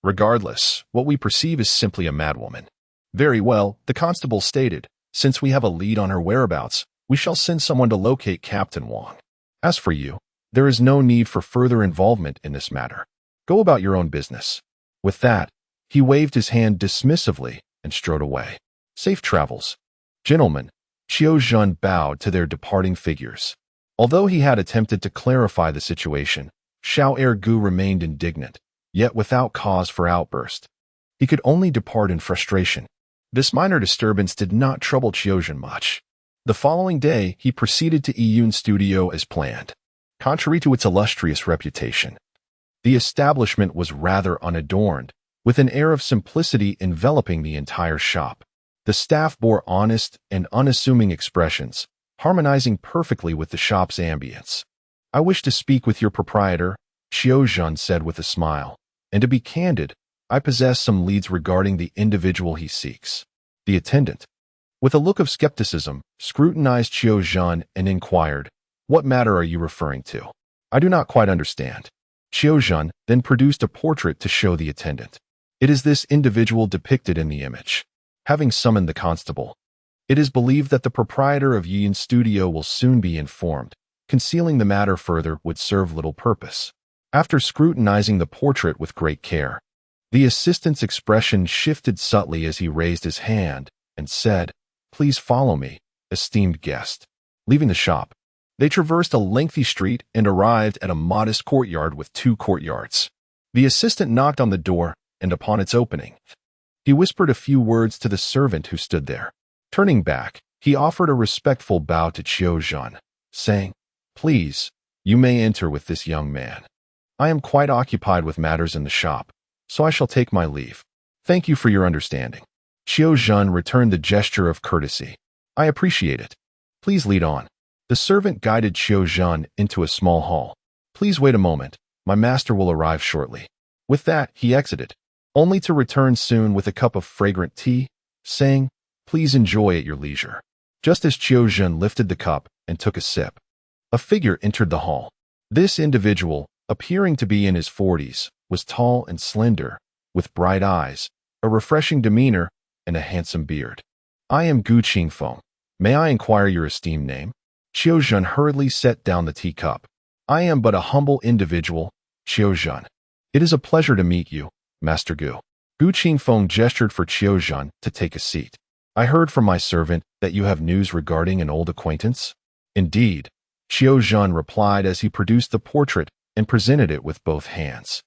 Regardless, what we perceive is simply a madwoman. Very well, the constable stated. Since we have a lead on her whereabouts, we shall send someone to locate Captain Wang. As for you, there is no need for further involvement in this matter. Go about your own business. With that, he waved his hand dismissively and strode away. Safe travels. Gentlemen, Qiao bowed to their departing figures. Although he had attempted to clarify the situation, Xiao Ergu remained indignant, yet without cause for outburst. He could only depart in frustration. This minor disturbance did not trouble Qiao much. The following day, he proceeded to Yun's studio as planned. Contrary to its illustrious reputation, the establishment was rather unadorned, with an air of simplicity enveloping the entire shop. The staff bore honest and unassuming expressions, harmonizing perfectly with the shop's ambience. I wish to speak with your proprietor, Qiao said with a smile, and to be candid, I possess some leads regarding the individual he seeks. The attendant, with a look of skepticism, scrutinized Qiao and inquired, what matter are you referring to? I do not quite understand. Qiao then produced a portrait to show the attendant. It is this individual depicted in the image. Having summoned the constable, it is believed that the proprietor of Yun's studio will soon be informed. Concealing the matter further would serve little purpose. After scrutinizing the portrait with great care, the assistant's expression shifted subtly as he raised his hand and said, Please follow me, esteemed guest. Leaving the shop, they traversed a lengthy street and arrived at a modest courtyard with 2 courtyards. The assistant knocked on the door, and upon its opening, he whispered a few words to the servant who stood there. Turning back, he offered a respectful bow to Qiao, saying, Please, you may enter with this young man. I am quite occupied with matters in the shop, so I shall take my leave. Thank you for your understanding. Qiao returned the gesture of courtesy. I appreciate it. Please lead on. The servant guided Qiao into a small hall. Please wait a moment. My master will arrive shortly. With that, he exited, only to return soon with a cup of fragrant tea, saying, Please enjoy at your leisure. Just as Qiao lifted the cup and took a sip, a figure entered the hall. This individual, appearing to be in his 40s, was tall and slender, with bright eyes, a refreshing demeanor, and a handsome beard. I am Gu Qingfeng. May I inquire your esteemed name? Qiao hurriedly set down the teacup. I am but a humble individual, Qiao. It is a pleasure to meet you, Master Gu. Gu Qingfeng gestured for Qiao to take a seat. I heard from my servant that you have news regarding an old acquaintance. Indeed, Qiao replied as he produced the portrait and presented it with both hands.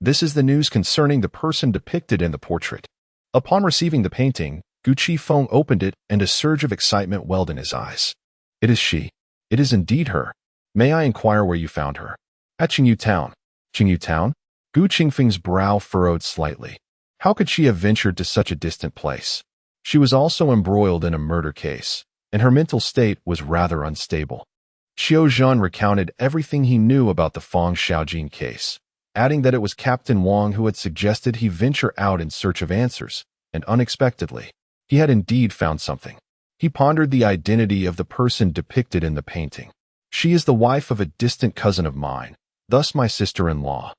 This is the news concerning the person depicted in the portrait. Upon receiving the painting, Gu Qingfeng opened it and a surge of excitement welled in his eyes. It is she. It is indeed her. May I inquire where you found her? At Qingyu town. Qingyu town? Gu Qingfeng's brow furrowed slightly. How could she have ventured to such a distant place? She was also embroiled in a murder case, and her mental state was rather unstable. Qiao recounted everything he knew about the Feng Shaojun case, adding that it was Captain Wang who had suggested he venture out in search of answers, and unexpectedly, he had indeed found something. He pondered the identity of the person depicted in the painting. She is the wife of a distant cousin of mine, thus my sister-in-law,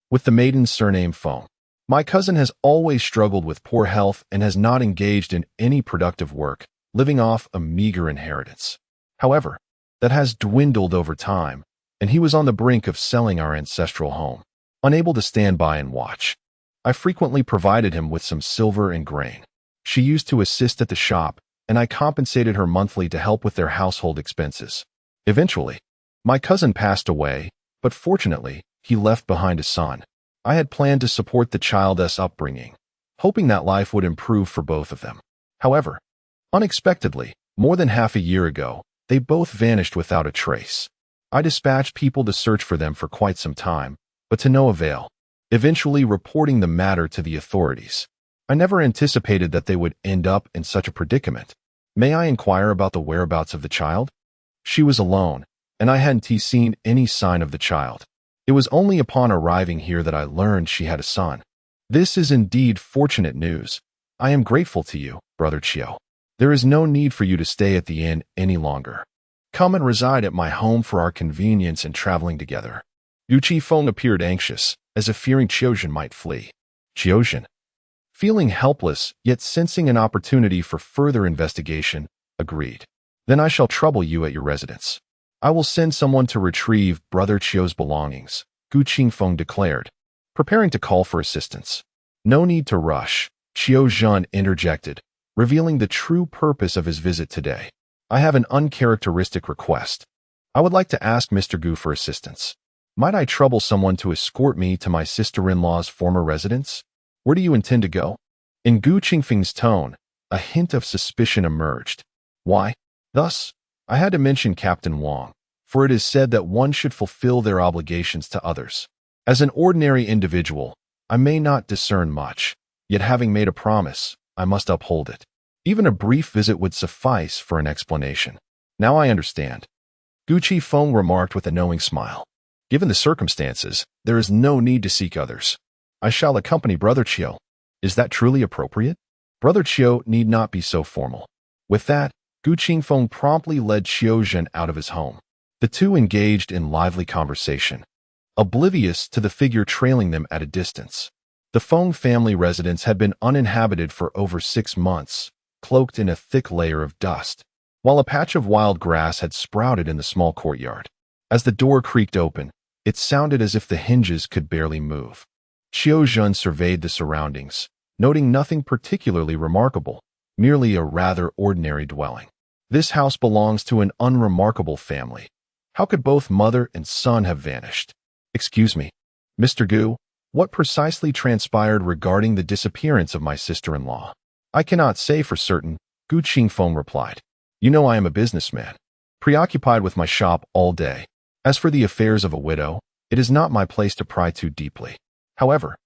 with the maiden surname Feng. My cousin has always struggled with poor health and has not engaged in any productive work, living off a meager inheritance. However, that has dwindled over time, and he was on the brink of selling our ancestral home, unable to stand by and watch. I frequently provided him with some silver and grain. She used to assist at the shop, and I compensated her monthly to help with their household expenses. Eventually, my cousin passed away, but fortunately, he left behind a son. I had planned to support the child's upbringing, hoping that life would improve for both of them. However, unexpectedly, more than half a year ago, they both vanished without a trace. I dispatched people to search for them for quite some time, but to no avail. eventually reporting the matter to the authorities. I never anticipated that they would end up in such a predicament. May I inquire about the whereabouts of the child? She was alone, and I hadn't seen any sign of the child. It was only upon arriving here that I learned she had a son. This is indeed fortunate news. I am grateful to you, Brother Qiu. There is no need for you to stay at the inn any longer. Come and reside at my home for our convenience in traveling together. Yu Qifeng appeared anxious, as if fearing Qiaojun might flee. Qiaojun, feeling helpless, yet sensing an opportunity for further investigation, agreed. Then I shall trouble you at your residence. I will send someone to retrieve Brother Qiu's belongings, Gu Qingfeng declared, preparing to call for assistance. No need to rush, Qiaojun interjected, revealing the true purpose of his visit today. I have an uncharacteristic request. I would like to ask Mr. Gu for assistance. Might I trouble someone to escort me to my sister-in-law's former residence? Where do you intend to go? In Gu Qingfeng's tone, a hint of suspicion emerged. Why? Thus, I had to mention Captain Wang, for it is said that one should fulfill their obligations to others. As an ordinary individual, I may not discern much, yet having made a promise, I must uphold it. Even a brief visit would suffice for an explanation. Now I understand. Gu Qifeng remarked with a knowing smile. Given the circumstances, there is no need to seek others. I shall accompany Brother Qiu. Is that truly appropriate? Brother Qiu need not be so formal. With that, Gu Qingfeng promptly led Qiaojun out of his home. The two engaged in lively conversation, oblivious to the figure trailing them at a distance. The Feng family residence had been uninhabited for over 6 months, cloaked in a thick layer of dust, while a patch of wild grass had sprouted in the small courtyard. As the door creaked open, it sounded as if the hinges could barely move. Qiaojun surveyed the surroundings, noting nothing particularly remarkable, merely a rather ordinary dwelling. This house belongs to an unremarkable family. How could both mother and son have vanished? Excuse me, Mr. Gu, what precisely transpired regarding the disappearance of my sister-in-law? I cannot say for certain, Gu Qingfeng replied. You know I am a businessman, preoccupied with my shop all day. As for the affairs of a widow, it is not my place to pry too deeply. However,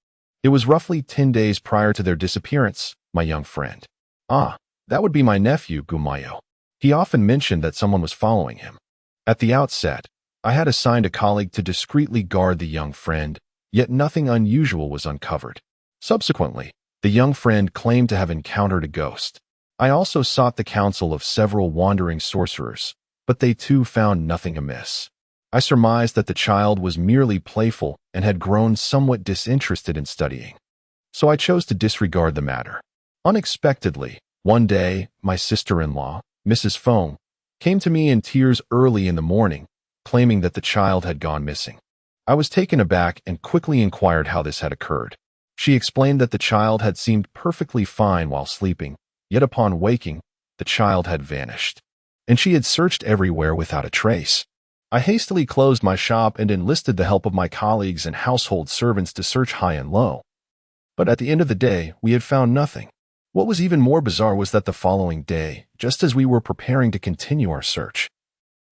it was roughly 10 days prior to their disappearance, my young friend. Ah, that would be my nephew, Gumayo. He often mentioned that someone was following him. At the outset, I had assigned a colleague to discreetly guard the young friend, yet nothing unusual was uncovered. Subsequently, the young friend claimed to have encountered a ghost. I also sought the counsel of several wandering sorcerers, but they too found nothing amiss. I surmised that the child was merely playful and had grown somewhat disinterested in studying. So I chose to disregard the matter. Unexpectedly, one day, my sister-in-law, Mrs. Feng, came to me in tears early in the morning, claiming that the child had gone missing. I was taken aback and quickly inquired how this had occurred. She explained that the child had seemed perfectly fine while sleeping, yet upon waking, the child had vanished, and she had searched everywhere without a trace. I hastily closed my shop and enlisted the help of my colleagues and household servants to search high and low. But at the end of the day, we had found nothing. What was even more bizarre was that the following day, just as we were preparing to continue our search,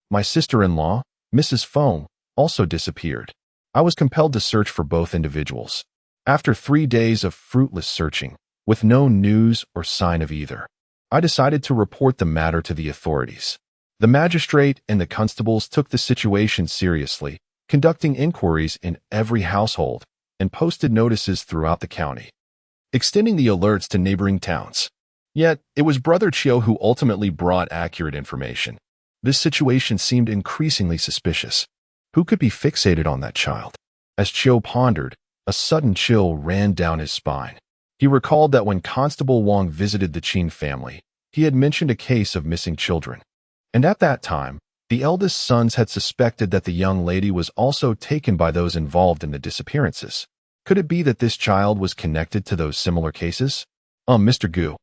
my sister-in-law, Mrs. Feng, also disappeared. I was compelled to search for both individuals. After 3 days of fruitless searching, with no news or sign of either, I decided to report the matter to the authorities. The magistrate and the constables took the situation seriously, conducting inquiries in every household and posted notices throughout the county, extending the alerts to neighboring towns. Yet, it was Brother Qiu who ultimately brought accurate information. This situation seemed increasingly suspicious. Who could be fixated on that child? As Qiu pondered, a sudden chill ran down his spine. He recalled that when Constable Wang visited the Qin family, he had mentioned a case of missing children. And at that time, the eldest sons had suspected that the young lady was also taken by those involved in the disappearances. Could it be that this child was connected to those similar cases? Mr. Gu,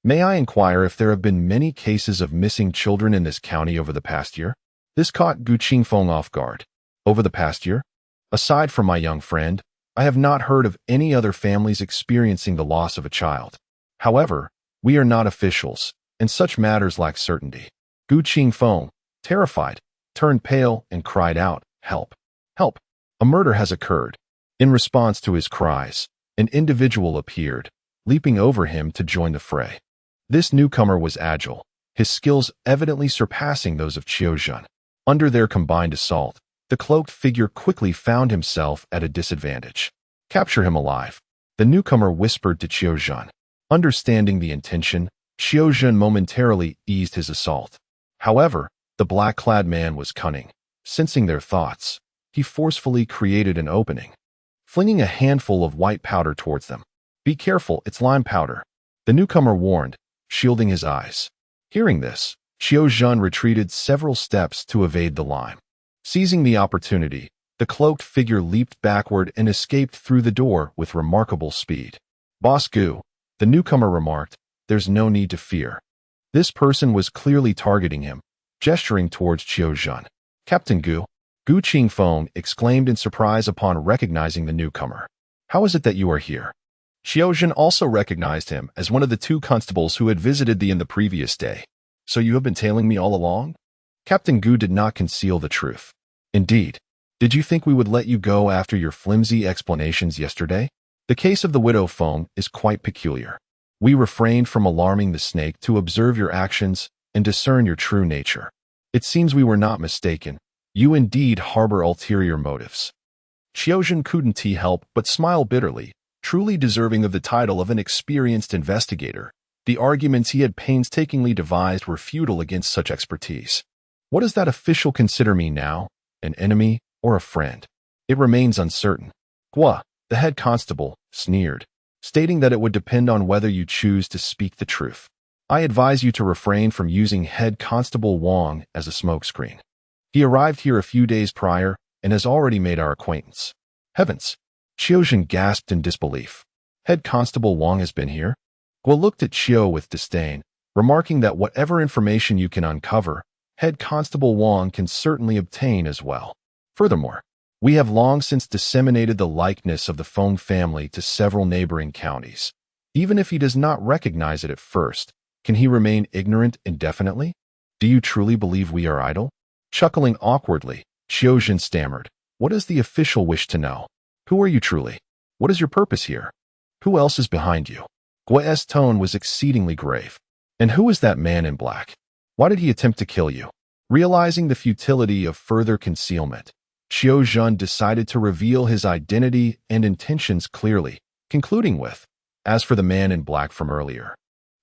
may I inquire if there have been many cases of missing children in this county over the past year? This caught Gu Qingfeng off guard. Over the past year? Aside from my young friend, I have not heard of any other families experiencing the loss of a child. However, we are not officials, and such matters lack certainty. Gu Qingfeng, terrified, turned pale and cried out, "Help! Help! A murder has occurred. In response to his cries, an individual appeared, leaping over him to join the fray. This newcomer was agile, his skills evidently surpassing those of Shaojun. Under their combined assault, the cloaked figure quickly found himself at a disadvantage. Capture him alive, the newcomer whispered to Shaojun. Understanding the intention, Shaojun momentarily eased his assault. However, the black-clad man was cunning. Sensing their thoughts, he forcefully created an opening, flinging a handful of white powder towards them. Be careful, it's lime powder, the newcomer warned, shielding his eyes. Hearing this, Shaojun retreated several steps to evade the lime. Seizing the opportunity, the cloaked figure leaped backward and escaped through the door with remarkable speed. Boss Gu, the newcomer remarked, there's no need to fear. This person was clearly targeting him, gesturing towards Shaojun. Captain Gu, Gu Qingfeng exclaimed in surprise upon recognizing the newcomer. How is it that you are here? Shaojun also recognized him as one of the two constables who had visited the inn the previous day. So you have been tailing me all along? Captain Gu did not conceal the truth. Indeed. Did you think we would let you go after your flimsy explanations yesterday? The case of the widow Feng is quite peculiar. We refrained from alarming the snake to observe your actions and discern your true nature. It seems we were not mistaken. You indeed harbor ulterior motives. Shaojun couldn't help but smile bitterly, truly deserving of the title of an experienced investigator. The arguments he had painstakingly devised were futile against such expertise. What does that official consider me now? An enemy or a friend? It remains uncertain. Gua, the head constable, sneered, stating that it would depend on whether you choose to speak the truth. I advise you to refrain from using head constable Wang as a smokescreen. He arrived here a few days prior and has already made our acquaintance. Heavens! Shaojun gasped in disbelief. Head constable Wang has been here? Gua looked at Qiu with disdain, remarking that whatever information you can uncover, head constable Wang can certainly obtain as well. Furthermore, we have long since disseminated the likeness of the Feng family to several neighboring counties. Even if he does not recognize it at first, can he remain ignorant indefinitely? Do you truly believe we are idle? Chuckling awkwardly, Shaojun stammered. What does the official wish to know? Who are you truly? What is your purpose here? Who else is behind you? Gua's tone was exceedingly grave. And who is that man in black? Why did he attempt to kill you? Realizing the futility of further concealment, Shaojun decided to reveal his identity and intentions clearly, concluding with, as for the man in black from earlier,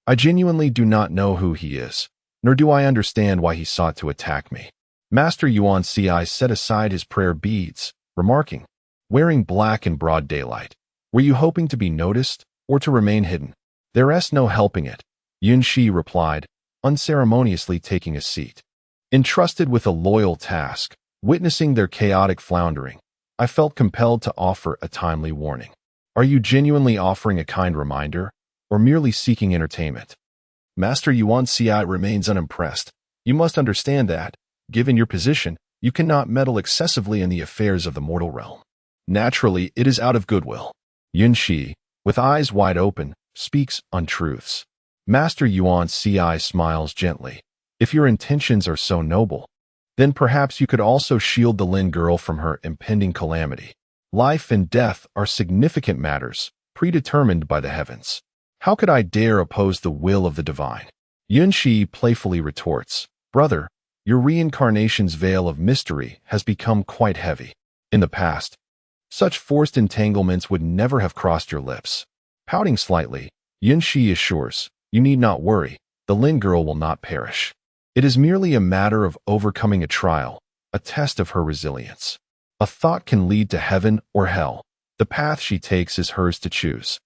I genuinely do not know who he is, nor do I understand why he sought to attack me. Master Yun Shiyi set aside his prayer beads, remarking, wearing black in broad daylight, were you hoping to be noticed or to remain hidden? There's no helping it, Yun Shiyi replied, unceremoniously taking a seat. Entrusted with a loyal task, witnessing their chaotic floundering, I felt compelled to offer a timely warning. Are you genuinely offering a kind reminder, or merely seeking entertainment? Master Yun Shiyi remains unimpressed. You must understand that, given your position, you cannot meddle excessively in the affairs of the mortal realm. Naturally, it is out of goodwill. Yun Shiyi, with eyes wide open, speaks untruths. Master Yun Shiyi smiles gently. If your intentions are so noble, then perhaps you could also shield the Lin girl from her impending calamity. Life and death are significant matters, predetermined by the heavens. How could I dare oppose the will of the divine? Yun Shiyi playfully retorts, brother, your reincarnation's veil of mystery has become quite heavy. In the past, such forced entanglements would never have crossed your lips. Pouting slightly, Yun Shiyi assures, you need not worry, the Lin girl will not perish. It is merely a matter of overcoming a trial, a test of her resilience. A thought can lead to heaven or hell. The path she takes is hers to choose.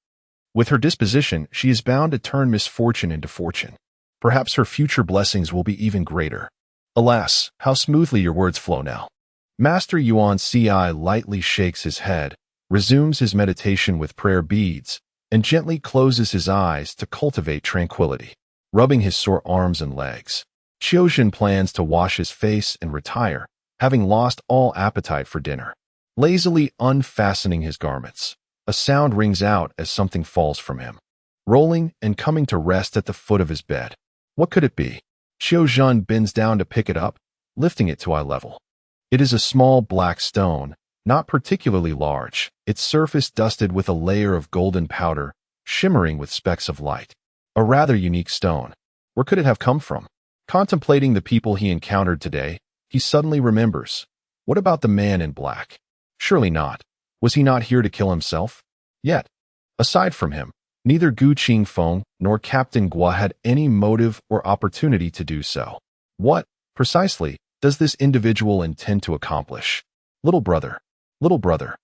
With her disposition, she is bound to turn misfortune into fortune. Perhaps her future blessings will be even greater. Alas, how smoothly your words flow now. Master Yun Shiyi lightly shakes his head, resumes his meditation with prayer beads, and gently closes his eyes to cultivate tranquility, rubbing his sore arms and legs. Shaojun plans to wash his face and retire, having lost all appetite for dinner. Lazily unfastening his garments, a sound rings out as something falls from him, rolling and coming to rest at the foot of his bed. What could it be? Shaojun bends down to pick it up, lifting it to eye level. It is a small black stone, not particularly large, its surface dusted with a layer of golden powder, shimmering with specks of light. A rather unique stone. Where could it have come from? Contemplating the people he encountered today, he suddenly remembers. What about the man in black? Surely not. Was he not here to kill himself? Yet, aside from him, neither Gu Qingfeng nor Captain Gua had any motive or opportunity to do so. What, precisely, does this individual intend to accomplish? Little brother. Little brother.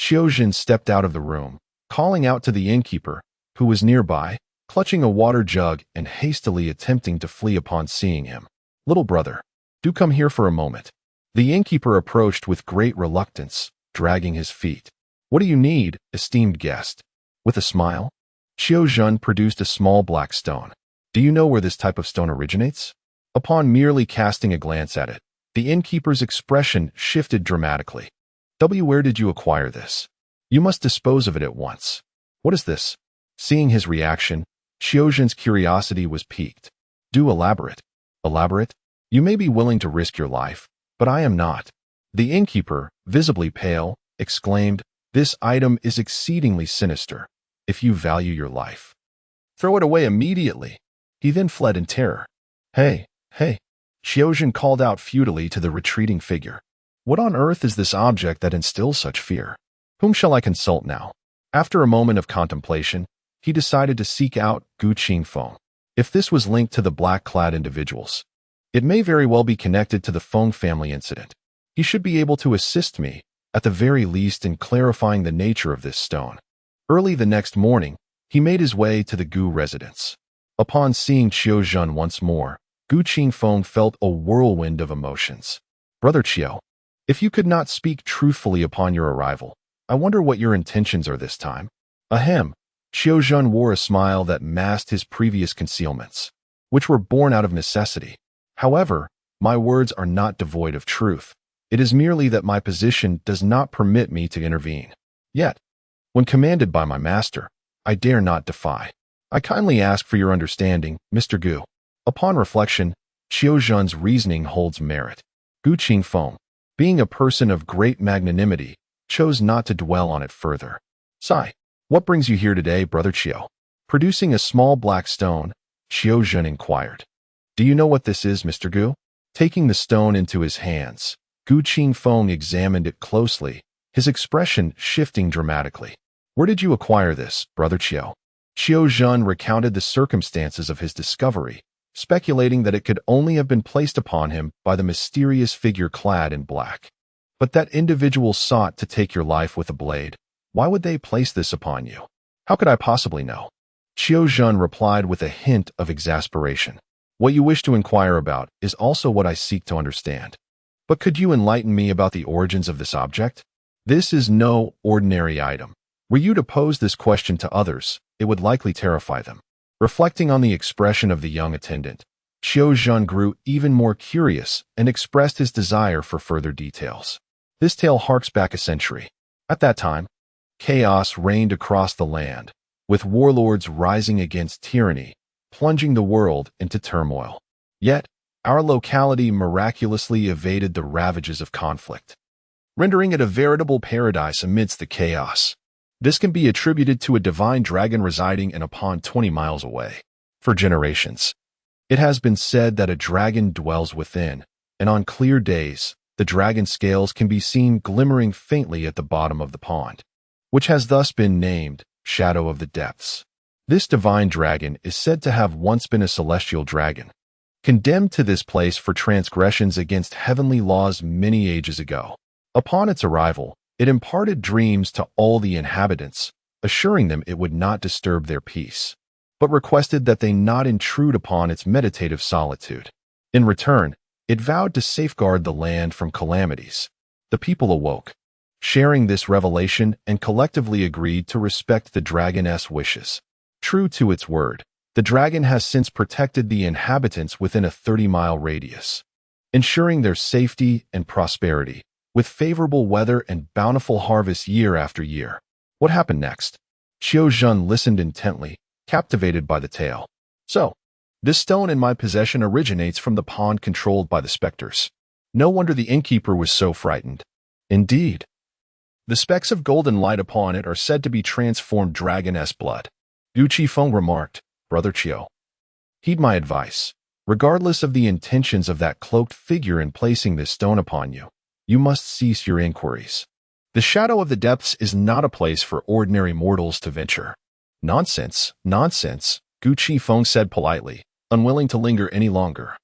Shaojun stepped out of the room, calling out to the innkeeper, who was nearby, clutching a water jug and hastily attempting to flee upon seeing him. Little brother, do come here for a moment. The innkeeper approached with great reluctance, dragging his feet. What do you need, esteemed guest? With a smile, Shaojun produced a small black stone. Do you know where this type of stone originates? Upon merely casting a glance at it, the innkeeper's expression shifted dramatically. Where did you acquire this? You must dispose of it at once. What is this? Seeing his reaction, Shaojun's curiosity was piqued. Do elaborate. Elaborate? You may be willing to risk your life, but I am not. The innkeeper, visibly pale, exclaimed, This item is exceedingly sinister. If you value your life, throw it away immediately. He then fled in terror. Hey, hey. Shaojun called out futilely to the retreating figure. What on earth is this object that instills such fear? Whom shall I consult now? After a moment of contemplation, he decided to seek out Gu Qingfeng. If this was linked to the black-clad individuals, it may very well be connected to the Feng family incident. He should be able to assist me, at the very least, in clarifying the nature of this stone. Early the next morning, he made his way to the Gu residence. Upon seeing Shaojun once more, Gu Qingfeng felt a whirlwind of emotions. Brother Qiao, if you could not speak truthfully upon your arrival, I wonder what your intentions are this time. Ahem. Shaojun wore a smile that masked his previous concealments, which were born out of necessity. However, my words are not devoid of truth. It is merely that my position does not permit me to intervene. Yet, when commanded by my master, I dare not defy. I kindly ask for your understanding, Mr. Gu. Upon reflection, Shaojun's reasoning holds merit. Gu Qingfeng, being a person of great magnanimity, chose not to dwell on it further. Sigh. What brings you here today, Brother Qiao? Producing a small black stone, Shaojun inquired. Do you know what this is, Mr. Gu? Taking the stone into his hands, Gu Qingfeng examined it closely, his expression shifting dramatically. Where did you acquire this, Brother Qiao? Shaojun recounted the circumstances of his discovery, speculating that it could only have been placed upon him by the mysterious figure clad in black. But that individual sought to take your life with a blade. Why would they place this upon you? How could I possibly know? Shaojun replied with a hint of exasperation. What you wish to inquire about is also what I seek to understand. But could you enlighten me about the origins of this object? This is no ordinary item. Were you to pose this question to others, it would likely terrify them. Reflecting on the expression of the young attendant, Shaojun grew even more curious and expressed his desire for further details. This tale harks back a century. At that time, chaos reigned across the land, with warlords rising against tyranny, plunging the world into turmoil. Yet, our locality miraculously evaded the ravages of conflict, rendering it a veritable paradise amidst the chaos. This can be attributed to a divine dragon residing in a pond 20 miles away. For generations, it has been said that a dragon dwells within, and on clear days, the dragon scales can be seen glimmering faintly at the bottom of the pond, which has thus been named Shadow of the Depths. This divine dragon is said to have once been a celestial dragon, condemned to this place for transgressions against heavenly laws many ages ago. Upon its arrival, it imparted dreams to all the inhabitants, assuring them it would not disturb their peace, but requested that they not intrude upon its meditative solitude. In return, it vowed to safeguard the land from calamities. The people awoke, sharing this revelation, and collectively agreed to respect the dragoness' wishes. True to its word, the dragon has since protected the inhabitants within a 30-mile radius, ensuring their safety and prosperity, with favorable weather and bountiful harvests year after year. What happened next? Shaojun listened intently, captivated by the tale. So, this stone in my possession originates from the pond controlled by the specters. No wonder the innkeeper was so frightened. Indeed. The specks of golden light upon it are said to be transformed dragoness blood. Gu Qifeng remarked, Brother Qiu, heed my advice. Regardless of the intentions of that cloaked figure in placing this stone upon you, you must cease your inquiries. The shadow of the depths is not a place for ordinary mortals to venture. Nonsense, nonsense, Gu Qifeng said politely, unwilling to linger any longer,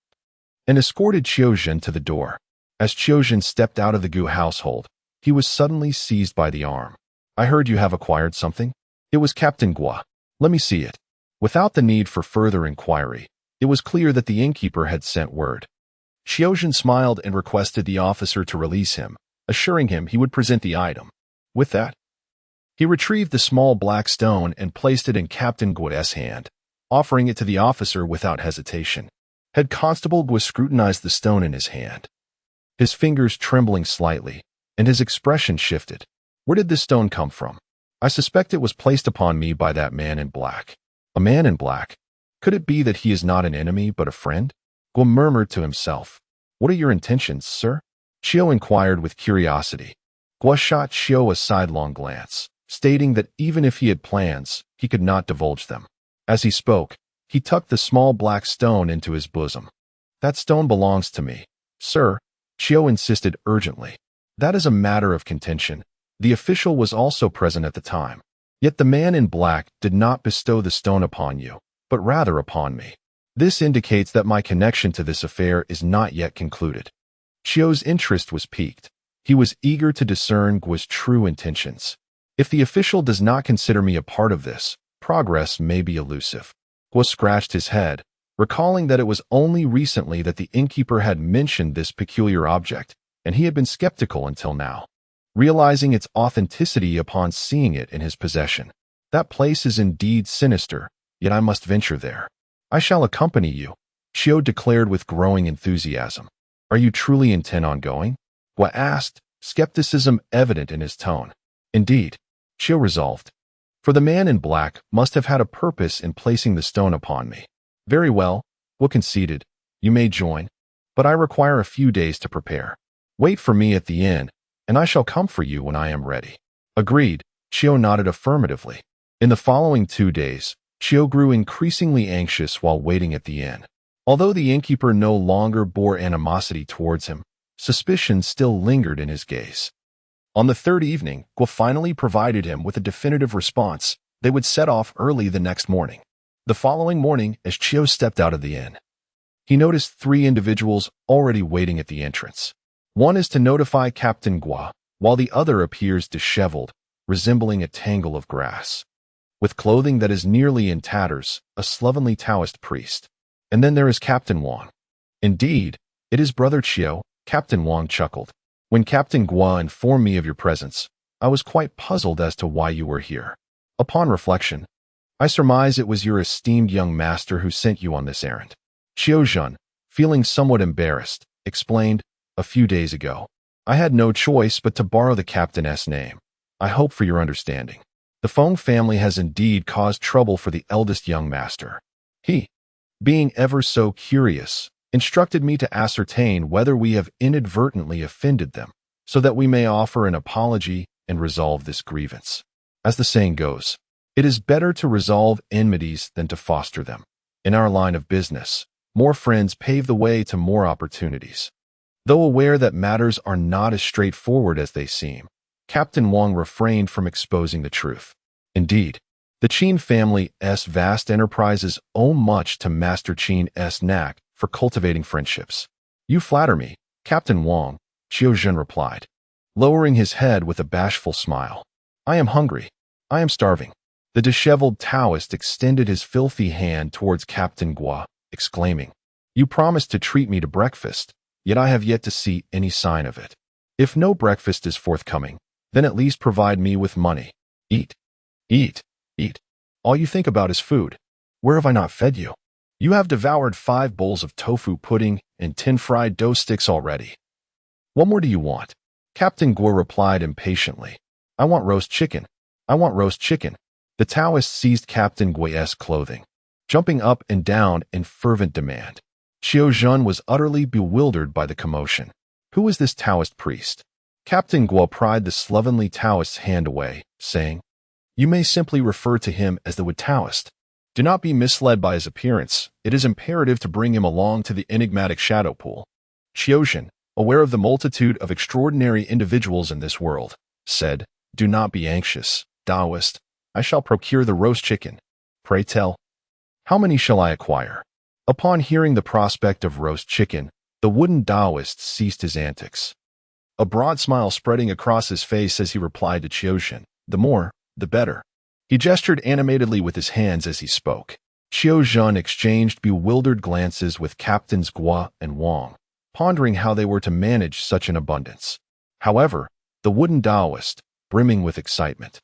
and escorted Shaojun to the door. As Shaojun stepped out of the Gu household, he was suddenly seized by the arm. I heard you have acquired something? It was Captain Gua. Let me see it. Without the need for further inquiry, it was clear that the innkeeper had sent word. Shaojun smiled and requested the officer to release him, assuring him he would present the item. With that, he retrieved the small black stone and placed it in Captain Gua's hand, offering it to the officer without hesitation. Head Constable Gua scrutinized the stone in his hand, his fingers trembling slightly, and his expression shifted. Where did this stone come from? I suspect it was placed upon me by that man in black. A man in black? Could it be that he is not an enemy but a friend? Gua murmured to himself. What are your intentions, sir? Qiu inquired with curiosity. Gua shot Qiu a sidelong glance, stating that even if he had plans, he could not divulge them. As he spoke, he tucked the small black stone into his bosom. That stone belongs to me, sir, Qiu insisted urgently. That is a matter of contention. The official was also present at the time. Yet the man in black did not bestow the stone upon you, but rather upon me. This indicates that my connection to this affair is not yet concluded. Qiu's interest was piqued. He was eager to discern Gua's true intentions. If the official does not consider me a part of this, progress may be elusive. Gua scratched his head, recalling that it was only recently that the innkeeper had mentioned this peculiar object, and he had been skeptical until now, realizing its authenticity upon seeing it in his possession. That place is indeed sinister, yet I must venture there. I shall accompany you, Qiu declared with growing enthusiasm. Are you truly intent on going? Gua asked, skepticism evident in his tone. Indeed, Qiu resolved. For the man in black must have had a purpose in placing the stone upon me. Very well, Gua conceded. You may join, but I require a few days to prepare. Wait for me at the inn, and I shall come for you when I am ready. Agreed, Qiu nodded affirmatively. In the following 2 days, Qiu grew increasingly anxious while waiting at the inn. Although the innkeeper no longer bore animosity towards him, suspicion still lingered in his gaze. On the third evening, Gua finally provided him with a definitive response. They would set off early the next morning. The following morning, as Qiu stepped out of the inn, he noticed 3 individuals already waiting at the entrance. One is to notify Captain Gua, while the other appears disheveled, resembling a tangle of grass, with clothing that is nearly in tatters, a slovenly Taoist priest. And then there is Captain Wang. Indeed, it is Brother Qiu, Captain Wang chuckled. When Captain Gua informed me of your presence, I was quite puzzled as to why you were here. Upon reflection, I surmise it was your esteemed young master who sent you on this errand. Shaojun, feeling somewhat embarrassed, explained, a few days ago, I had no choice but to borrow the captain's name. I hope for your understanding. The Feng family has indeed caused trouble for the eldest young master. He, being ever so curious, instructed me to ascertain whether we have inadvertently offended them, so that we may offer an apology and resolve this grievance. As the saying goes, it is better to resolve enmities than to foster them. In our line of business, more friends pave the way to more opportunities. Though aware that matters are not as straightforward as they seem, Captain Wang refrained from exposing the truth. Indeed, the Qin family's vast enterprises owe much to Master Qin's knack for cultivating friendships. You flatter me, Captain Wang, Shaojun replied, lowering his head with a bashful smile. I am hungry. I am starving. The disheveled Taoist extended his filthy hand towards Captain Gua, exclaiming, You promised to treat me to breakfast, yet I have yet to see any sign of it. If no breakfast is forthcoming, then at least provide me with money. Eat, eat, eat. All you think about is food. Where have I not fed you? You have devoured 5 bowls of tofu pudding and 10 fried dough sticks already. What more do you want? Captain Gua replied impatiently. I want roast chicken. I want roast chicken. The Taoist seized Captain Gua's clothing, jumping up and down in fervent demand. Shaojun was utterly bewildered by the commotion. Who was this Taoist priest? Captain Guo pried the slovenly Taoist's hand away, saying, "You may simply refer to him as the Wood Taoist. Do not be misled by his appearance. It is imperative to bring him along to the enigmatic shadow pool." Shaojun, aware of the multitude of extraordinary individuals in this world, said, "Do not be anxious, Taoist. I shall procure the roast chicken. Pray tell, how many shall I acquire?" Upon hearing the prospect of roast chicken, the wooden Taoist ceased his antics. A broad smile spreading across his face as he replied to Shaojun, "The more, the better." He gestured animatedly with his hands as he spoke. Shaojun exchanged bewildered glances with Captains Guo and Wang, pondering how they were to manage such an abundance. However, the wooden Taoist, brimming with excitement,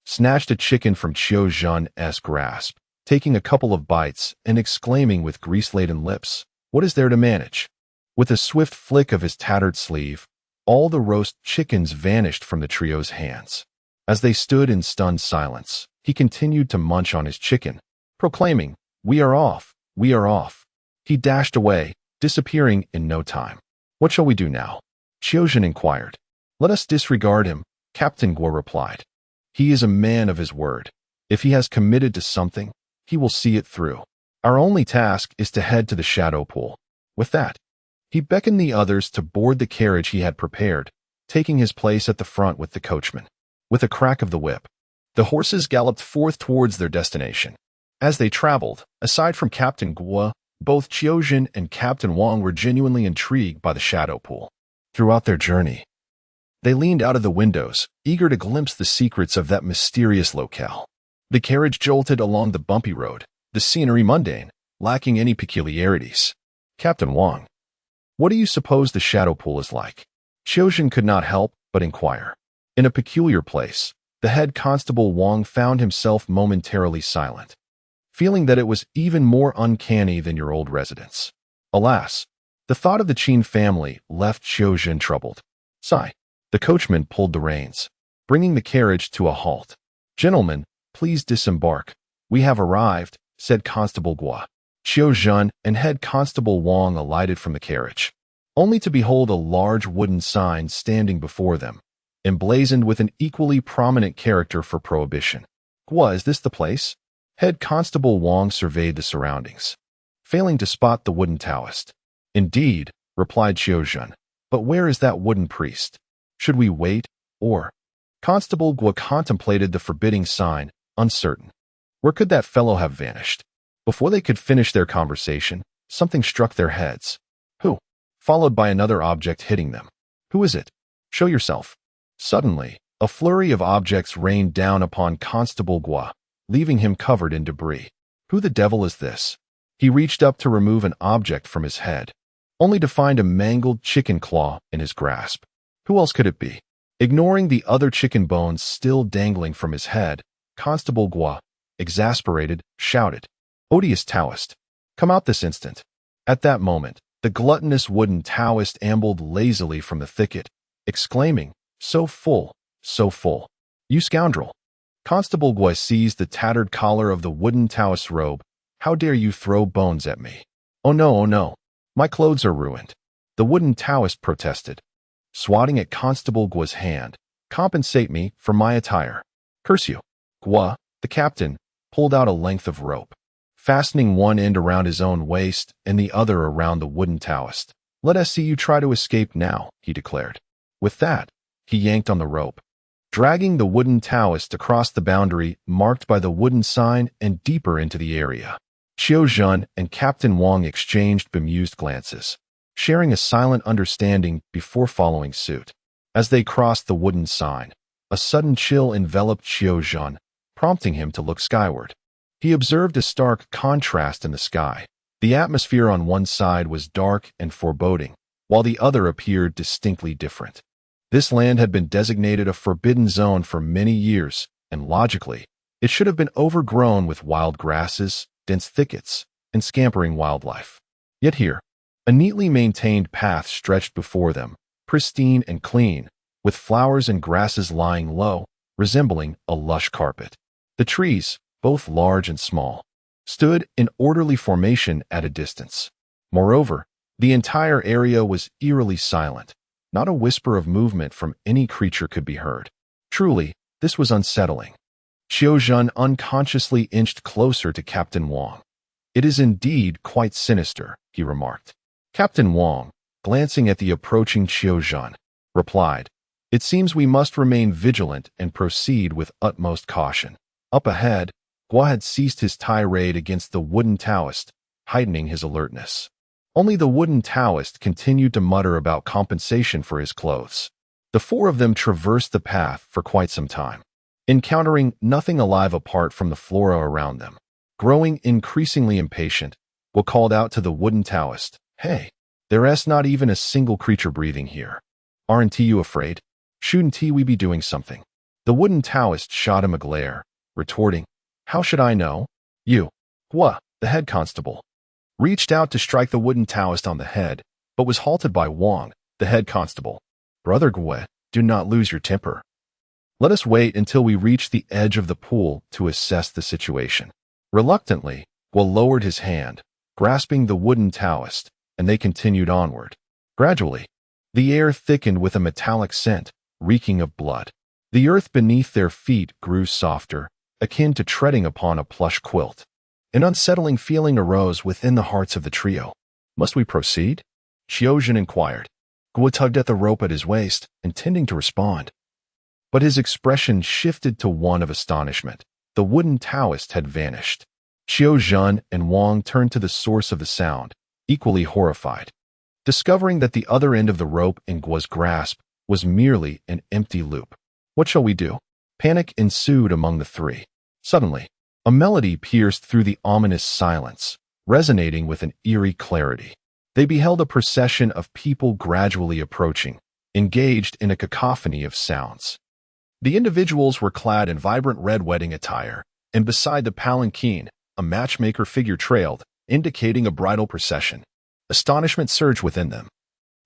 snatched a chicken from Shaojun's grasp, taking a couple of bites and exclaiming with grease-laden lips, "What is there to manage?" With a swift flick of his tattered sleeve, all the roast chickens vanished from the trio's hands. As they stood in stunned silence, he continued to munch on his chicken, proclaiming, "We are off, we are off." He dashed away, disappearing in no time. "What shall we do now?" Shaojun inquired. "Let us disregard him," Captain Guo replied. "He is a man of his word. If he has committed to something, he will see it through. Our only task is to head to the shadow pool." With that, he beckoned the others to board the carriage he had prepared, taking his place at the front with the coachman. With a crack of the whip, the horses galloped forth towards their destination. As they traveled, aside from Captain Guo, both Shaojun and Captain Wang were genuinely intrigued by the shadow pool. Throughout their journey, they leaned out of the windows, eager to glimpse the secrets of that mysterious locale. The carriage jolted along the bumpy road, the scenery mundane, lacking any peculiarities. "Captain Wang, what do you suppose the shadow pool is like?" Shaojun could not help but inquire. In a peculiar place, the head constable Wang found himself momentarily silent, feeling that it was even more uncanny than your old residence. Alas, the thought of the Qin family left Shaojun troubled. Sigh. The coachman pulled the reins, bringing the carriage to a halt. "Gentlemen, please disembark. We have arrived," said Constable Guo. Shaojun and Head Constable Wang alighted from the carriage, only to behold a large wooden sign standing before them, emblazoned with an equally prominent character for prohibition. "Guo, is this the place?" Head Constable Wang surveyed the surroundings, failing to spot the wooden Taoist. "Indeed," replied Shaojun, "but where is that wooden priest? Should we wait, or—" Constable Guo contemplated the forbidding sign, uncertain. Where could that fellow have vanished? Before they could finish their conversation, something struck their heads. "Who?" followed by another object hitting them. "Who is it? Show yourself." Suddenly, a flurry of objects rained down upon Constable Guo, leaving him covered in debris. Who the devil is this? He reached up to remove an object from his head, only to find a mangled chicken claw in his grasp. Who else could it be? Ignoring the other chicken bones still dangling from his head, Constable Guo, exasperated, shouted, "Odious Taoist, come out this instant." At that moment, the gluttonous wooden Taoist ambled lazily from the thicket, exclaiming, "So full, so full. You scoundrel." Constable Guo seized the tattered collar of the wooden Taoist's robe. "How dare you throw bones at me?" Oh no, my clothes are ruined," the wooden Taoist protested, swatting at Constable Guo's hand. "Compensate me for my attire." "Curse you." Guo, the captain, pulled out a length of rope, fastening one end around his own waist and the other around the wooden Taoist. "Let us see you try to escape now," he declared. With that, he yanked on the rope, dragging the wooden Taoist across the boundary marked by the wooden sign and deeper into the area. Shaojun and Captain Wang exchanged bemused glances, sharing a silent understanding before following suit. As they crossed the wooden sign, a sudden chill enveloped Shaojun, prompting him to look skyward. He observed a stark contrast in the sky. The atmosphere on one side was dark and foreboding, while the other appeared distinctly different. This land had been designated a forbidden zone for many years, and logically, it should have been overgrown with wild grasses, dense thickets, and scampering wildlife. Yet here, a neatly maintained path stretched before them, pristine and clean, with flowers and grasses lying low, resembling a lush carpet. The trees, both large and small, stood in orderly formation at a distance. Moreover, the entire area was eerily silent, Not a whisper of movement from any creature could be heard. Truly, this was unsettling. Shaojun unconsciously inched closer to Captain Wang. "It is indeed quite sinister," he remarked. Captain Wang, glancing at the approaching Shaojun, replied, "It seems we must remain vigilant and proceed with utmost caution." Up ahead, Gua had ceased his tirade against the wooden Taoist, heightening his alertness. Only the wooden Taoist continued to mutter about compensation for his clothes. The four of them traversed the path for quite some time, encountering nothing alive apart from the flora around them. Growing increasingly impatient, Gua called out to the wooden Taoist, "Hey, there's not even a single creature breathing here. Aren't you afraid? Shouldn't we be doing something?" The wooden Taoist shot him a glare, retorting, "How should I know? You, Gua, the head constable," reached out to strike the wooden Taoist on the head, but was halted by Wang, the head constable. "Brother Gua, do not lose your temper. Let us wait until we reach the edge of the pool to assess the situation." Reluctantly, Gua lowered his hand, grasping the wooden Taoist, and they continued onward. Gradually, the air thickened with a metallic scent, reeking of blood. The earth beneath their feet grew softer, akin to treading upon a plush quilt. An unsettling feeling arose within the hearts of the trio. "Must we proceed?" Shaojun inquired. Gua tugged at the rope at his waist, intending to respond. But his expression shifted to one of astonishment. The wooden Taoist had vanished. Shaojun and Wang turned to the source of the sound, equally horrified, discovering that the other end of the rope in Gua's grasp was merely an empty loop. "What shall we do?" Panic ensued among the three. Suddenly, a melody pierced through the ominous silence, resonating with an eerie clarity. They beheld a procession of people gradually approaching, engaged in a cacophony of sounds. The individuals were clad in vibrant red wedding attire, and beside the palanquin, a matchmaker figure trailed, indicating a bridal procession. Astonishment surged within them.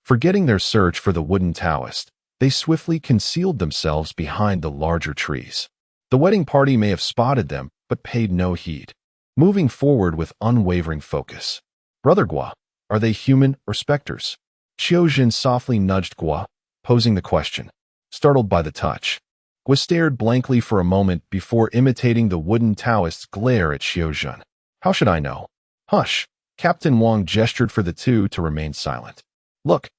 Forgetting their search for the wooden Taoist, they swiftly concealed themselves behind the larger trees. The wedding party may have spotted them, but paid no heed, moving forward with unwavering focus. "Brother Gua, are they human or specters?" Shaojun softly nudged Gua, posing the question. Startled by the touch, Gua stared blankly for a moment before imitating the wooden Taoist's glare at Shaojun. "How should I know?" "Hush!" Captain Wang gestured for the two to remain silent. "Look,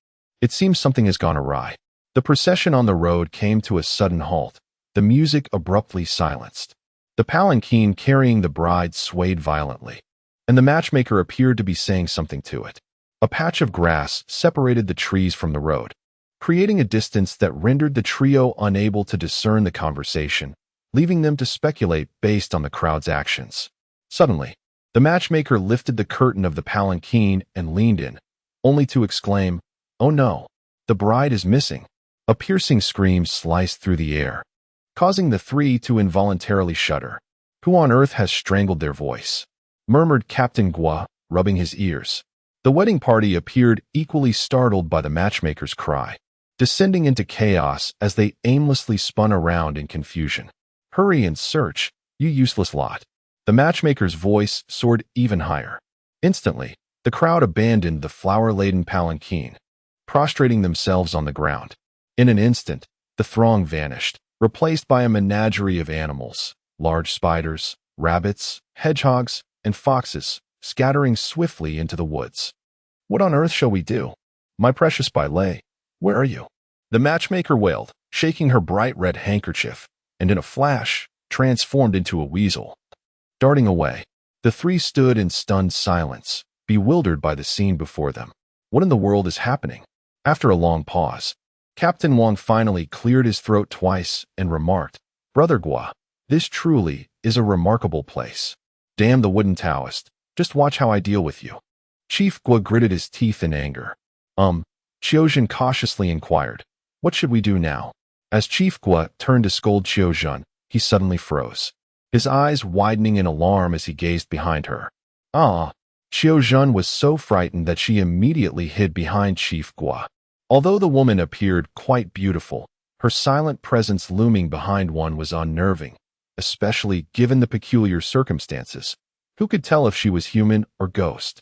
it seems something has gone awry." The procession on the road came to a sudden halt, the music abruptly silenced. The palanquin carrying the bride swayed violently, and the matchmaker appeared to be saying something to it. A patch of grass separated the trees from the road, creating a distance that rendered the trio unable to discern the conversation, leaving them to speculate based on the crowd's actions. Suddenly, the matchmaker lifted the curtain of the palanquin and leaned in, only to exclaim, "Oh no, the bride is missing." A piercing scream sliced through the air, causing the three to involuntarily shudder. "Who on earth has strangled their voice?" murmured Captain Gua, rubbing his ears. The wedding party appeared equally startled by the matchmaker's cry, descending into chaos as they aimlessly spun around in confusion. "Hurry and search, you useless lot." The matchmaker's voice soared even higher. Instantly, the crowd abandoned the flower-laden palanquin, prostrating themselves on the ground. In an instant, the throng vanished, replaced by a menagerie of animals, large spiders, rabbits, hedgehogs, and foxes, scattering swiftly into the woods. "What on earth shall we do? My precious Bailey, where are you?" the matchmaker wailed, shaking her bright red handkerchief, and in a flash, transformed into a weasel. Darting away, the three stood in stunned silence, bewildered by the scene before them. What in the world is happening? After a long pause, Captain Wang finally cleared his throat twice and remarked, "Brother Gua, this truly is a remarkable place. Damn the wooden Taoist, just watch how I deal with you." Chief Gua gritted his teeth in anger. Shaojun cautiously inquired, "What should we do now?" As Chief Gua turned to scold Shaojun, he suddenly froze, his eyes widening in alarm as he gazed behind her. Shaojun was so frightened that she immediately hid behind Chief Gua. Although the woman appeared quite beautiful, her silent presence looming behind one was unnerving, especially given the peculiar circumstances. Who could tell if she was human or ghost?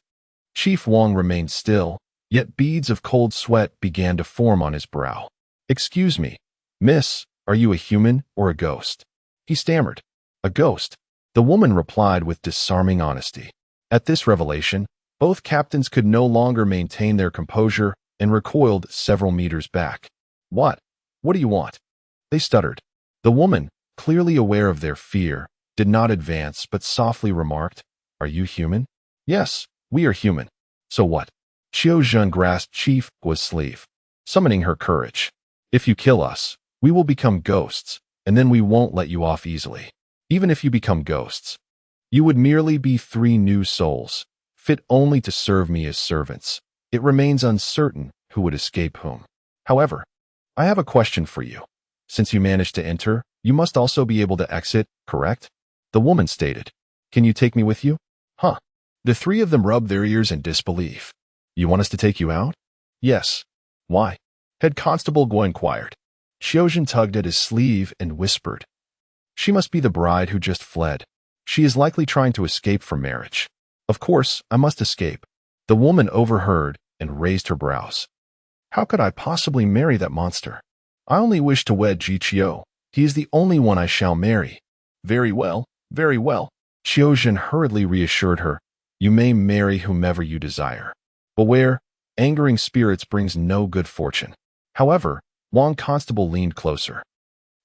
Chief Wang remained still, Yet beads of cold sweat began to form on his brow. "Excuse me, miss, are you a human or a ghost?" he stammered. "A ghost," the woman replied with disarming honesty. At this revelation, both captains could no longer maintain their composure and recoiled several meters back. What do you want?" they stuttered. The woman, clearly aware of their fear, did not advance but softly remarked, "Are you human?" "Yes, we are human." "So what?" Shaojun grasped Chief Guo's sleeve, summoning her courage. "If you kill us, we will become ghosts, and then we won't let you off easily. Even if you become ghosts, you would merely be 3 new souls, fit only to serve me as servants. It remains uncertain who would escape whom. However, I have a question for you. Since you managed to enter, you must also be able to exit, correct?" the woman stated. "Can you take me with you?" "Huh." The 3 of them rubbed their ears in disbelief. "You want us to take you out?" "Yes." "Why?" Head Constable Guo inquired. Shaojun tugged at his sleeve and whispered, "She must be the bride who just fled. She is likely trying to escape from marriage." "Of course, I must escape." The woman overheard and raised her brows. "How could I possibly marry that monster? I only wish to wed Ji Qiu. He is the only one I shall marry." Very well, very well." Shaojun hurriedly reassured her. "You may marry whomever you desire. Beware, angering spirits brings no good fortune." However, Wang Constable leaned closer.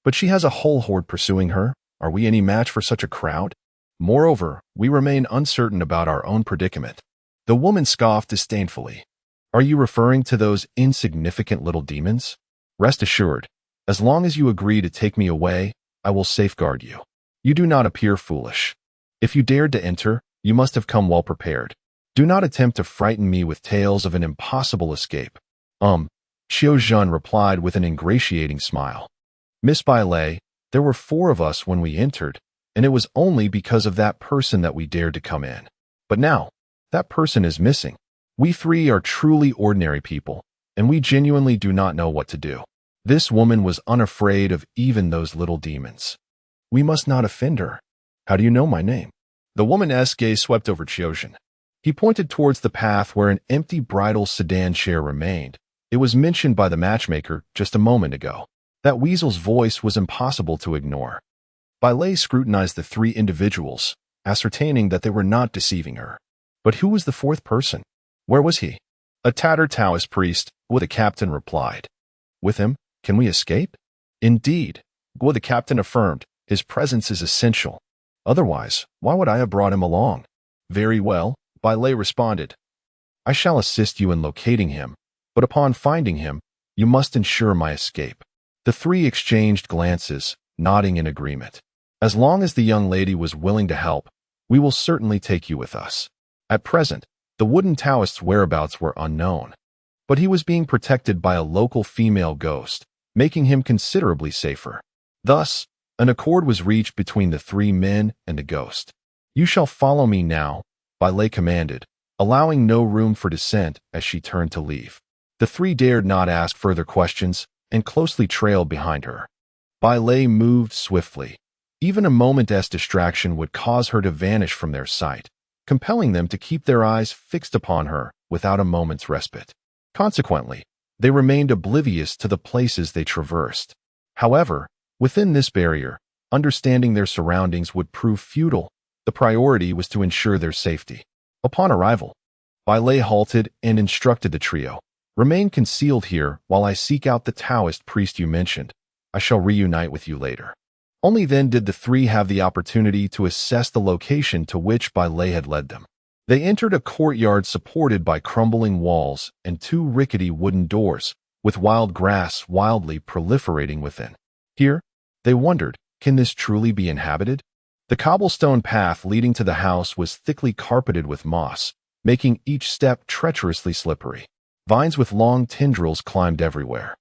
"But she has a whole horde pursuing her. Are we any match for such a crowd? Moreover, we remain uncertain about our own predicament." The woman scoffed disdainfully. "Are you referring to those insignificant little demons? Rest assured, as long as you agree to take me away, I will safeguard you. You do not appear foolish. If you dared to enter, you must have come well prepared. Do not attempt to frighten me with tales of an impossible escape." Shaojun replied with an ingratiating smile. "Miss Bailey, there were 4 of us when we entered, and it was only because of that person that we dared to come in. But now, that person is missing. We 3 are truly ordinary people, and we genuinely do not know what to do." This woman was unafraid of even those little demons. "We must not offend her. How do you know my name?" The woman's gaze swept over Shaojun. He pointed towards the path where an empty bridal sedan chair remained. It was mentioned by the matchmaker just a moment ago. That weasel's voice was impossible to ignore. Bailey scrutinized the 3 individuals, ascertaining that they were not deceiving her. But who was the 4th person? Where was he? "A tattered Taoist priest," Guo the captain replied. "With him, can we escape?" "Indeed," Guo the captain affirmed. "His presence is essential. Otherwise, why would I have brought him along?" "Very well," Bailey responded. "I shall assist you in locating him, but upon finding him, you must ensure my escape." The 3 exchanged glances, nodding in agreement. "As long as the young lady was willing to help, we will certainly take you with us." At present, the wooden Taoist's whereabouts were unknown, but he was being protected by a local female ghost, making him considerably safer. Thus, an accord was reached between the 3 men and the ghost. "You shall follow me now," Bailey commanded, allowing no room for dissent as she turned to leave. The 3 dared not ask further questions and closely trailed behind her. Bailey moved swiftly. Even a moment's distraction would cause her to vanish from their sight, compelling them to keep their eyes fixed upon her without a moment's respite. Consequently, they remained oblivious to the places they traversed. However, within this barrier, understanding their surroundings would prove futile. The priority was to ensure their safety. Upon arrival, Bailey halted and instructed the trio, "Remain concealed here while I seek out the Taoist priest you mentioned. I shall reunite with you later." Only then did the 3 have the opportunity to assess the location to which Bailey had led them. They entered a courtyard supported by crumbling walls and 2 rickety wooden doors, with wild grass wildly proliferating within. Here, they wondered, can this truly be inhabited? The cobblestone path leading to the house was thickly carpeted with moss, making each step treacherously slippery. Vines with long tendrils climbed everywhere,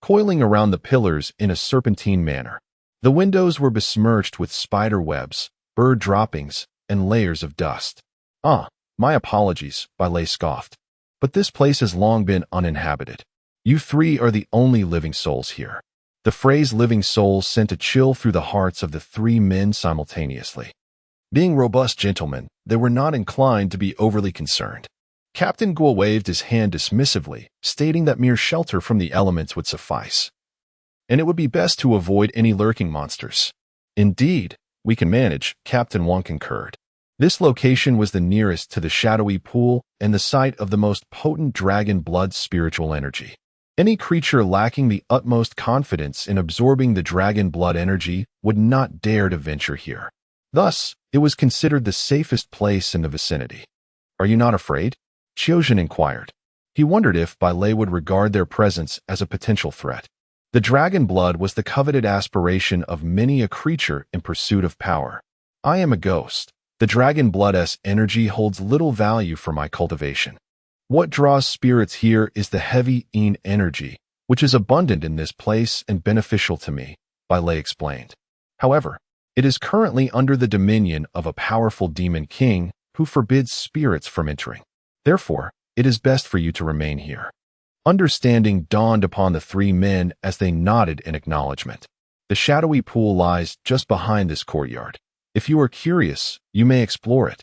coiling around the pillars in a serpentine manner. The windows were besmirched with spider webs, bird droppings, and layers of dust. My apologies," Bailey scoffed. "But this place has long been uninhabited. You 3 are the only living souls here." The phrase living souls sent a chill through the hearts of the 3 men simultaneously. Being robust gentlemen, they were not inclined to be overly concerned. Captain Guo waved his hand dismissively, stating that mere shelter from the elements would suffice, and it would be best to avoid any lurking monsters. Indeed, we can manage, Captain Wang concurred. This location was the nearest to the shadowy pool and the site of the most potent dragon blood spiritual energy. Any creature lacking the utmost confidence in absorbing the dragon blood energy would not dare to venture here. Thus, it was considered the safest place in the vicinity. Are you not afraid? Shaojun inquired. He wondered if Bai Lei would regard their presence as a potential threat. The dragon blood was the coveted aspiration of many a creature in pursuit of power. I am a ghost. The dragon blood's energy holds little value for my cultivation. What draws spirits here is the heavy Yin energy, which is abundant in this place and beneficial to me, Bai Lei explained. However, it is currently under the dominion of a powerful demon king who forbids spirits from entering. Therefore, it is best for you to remain here. Understanding dawned upon the three men as they nodded in acknowledgement. The shadowy pool lies just behind this courtyard. If you are curious, you may explore it.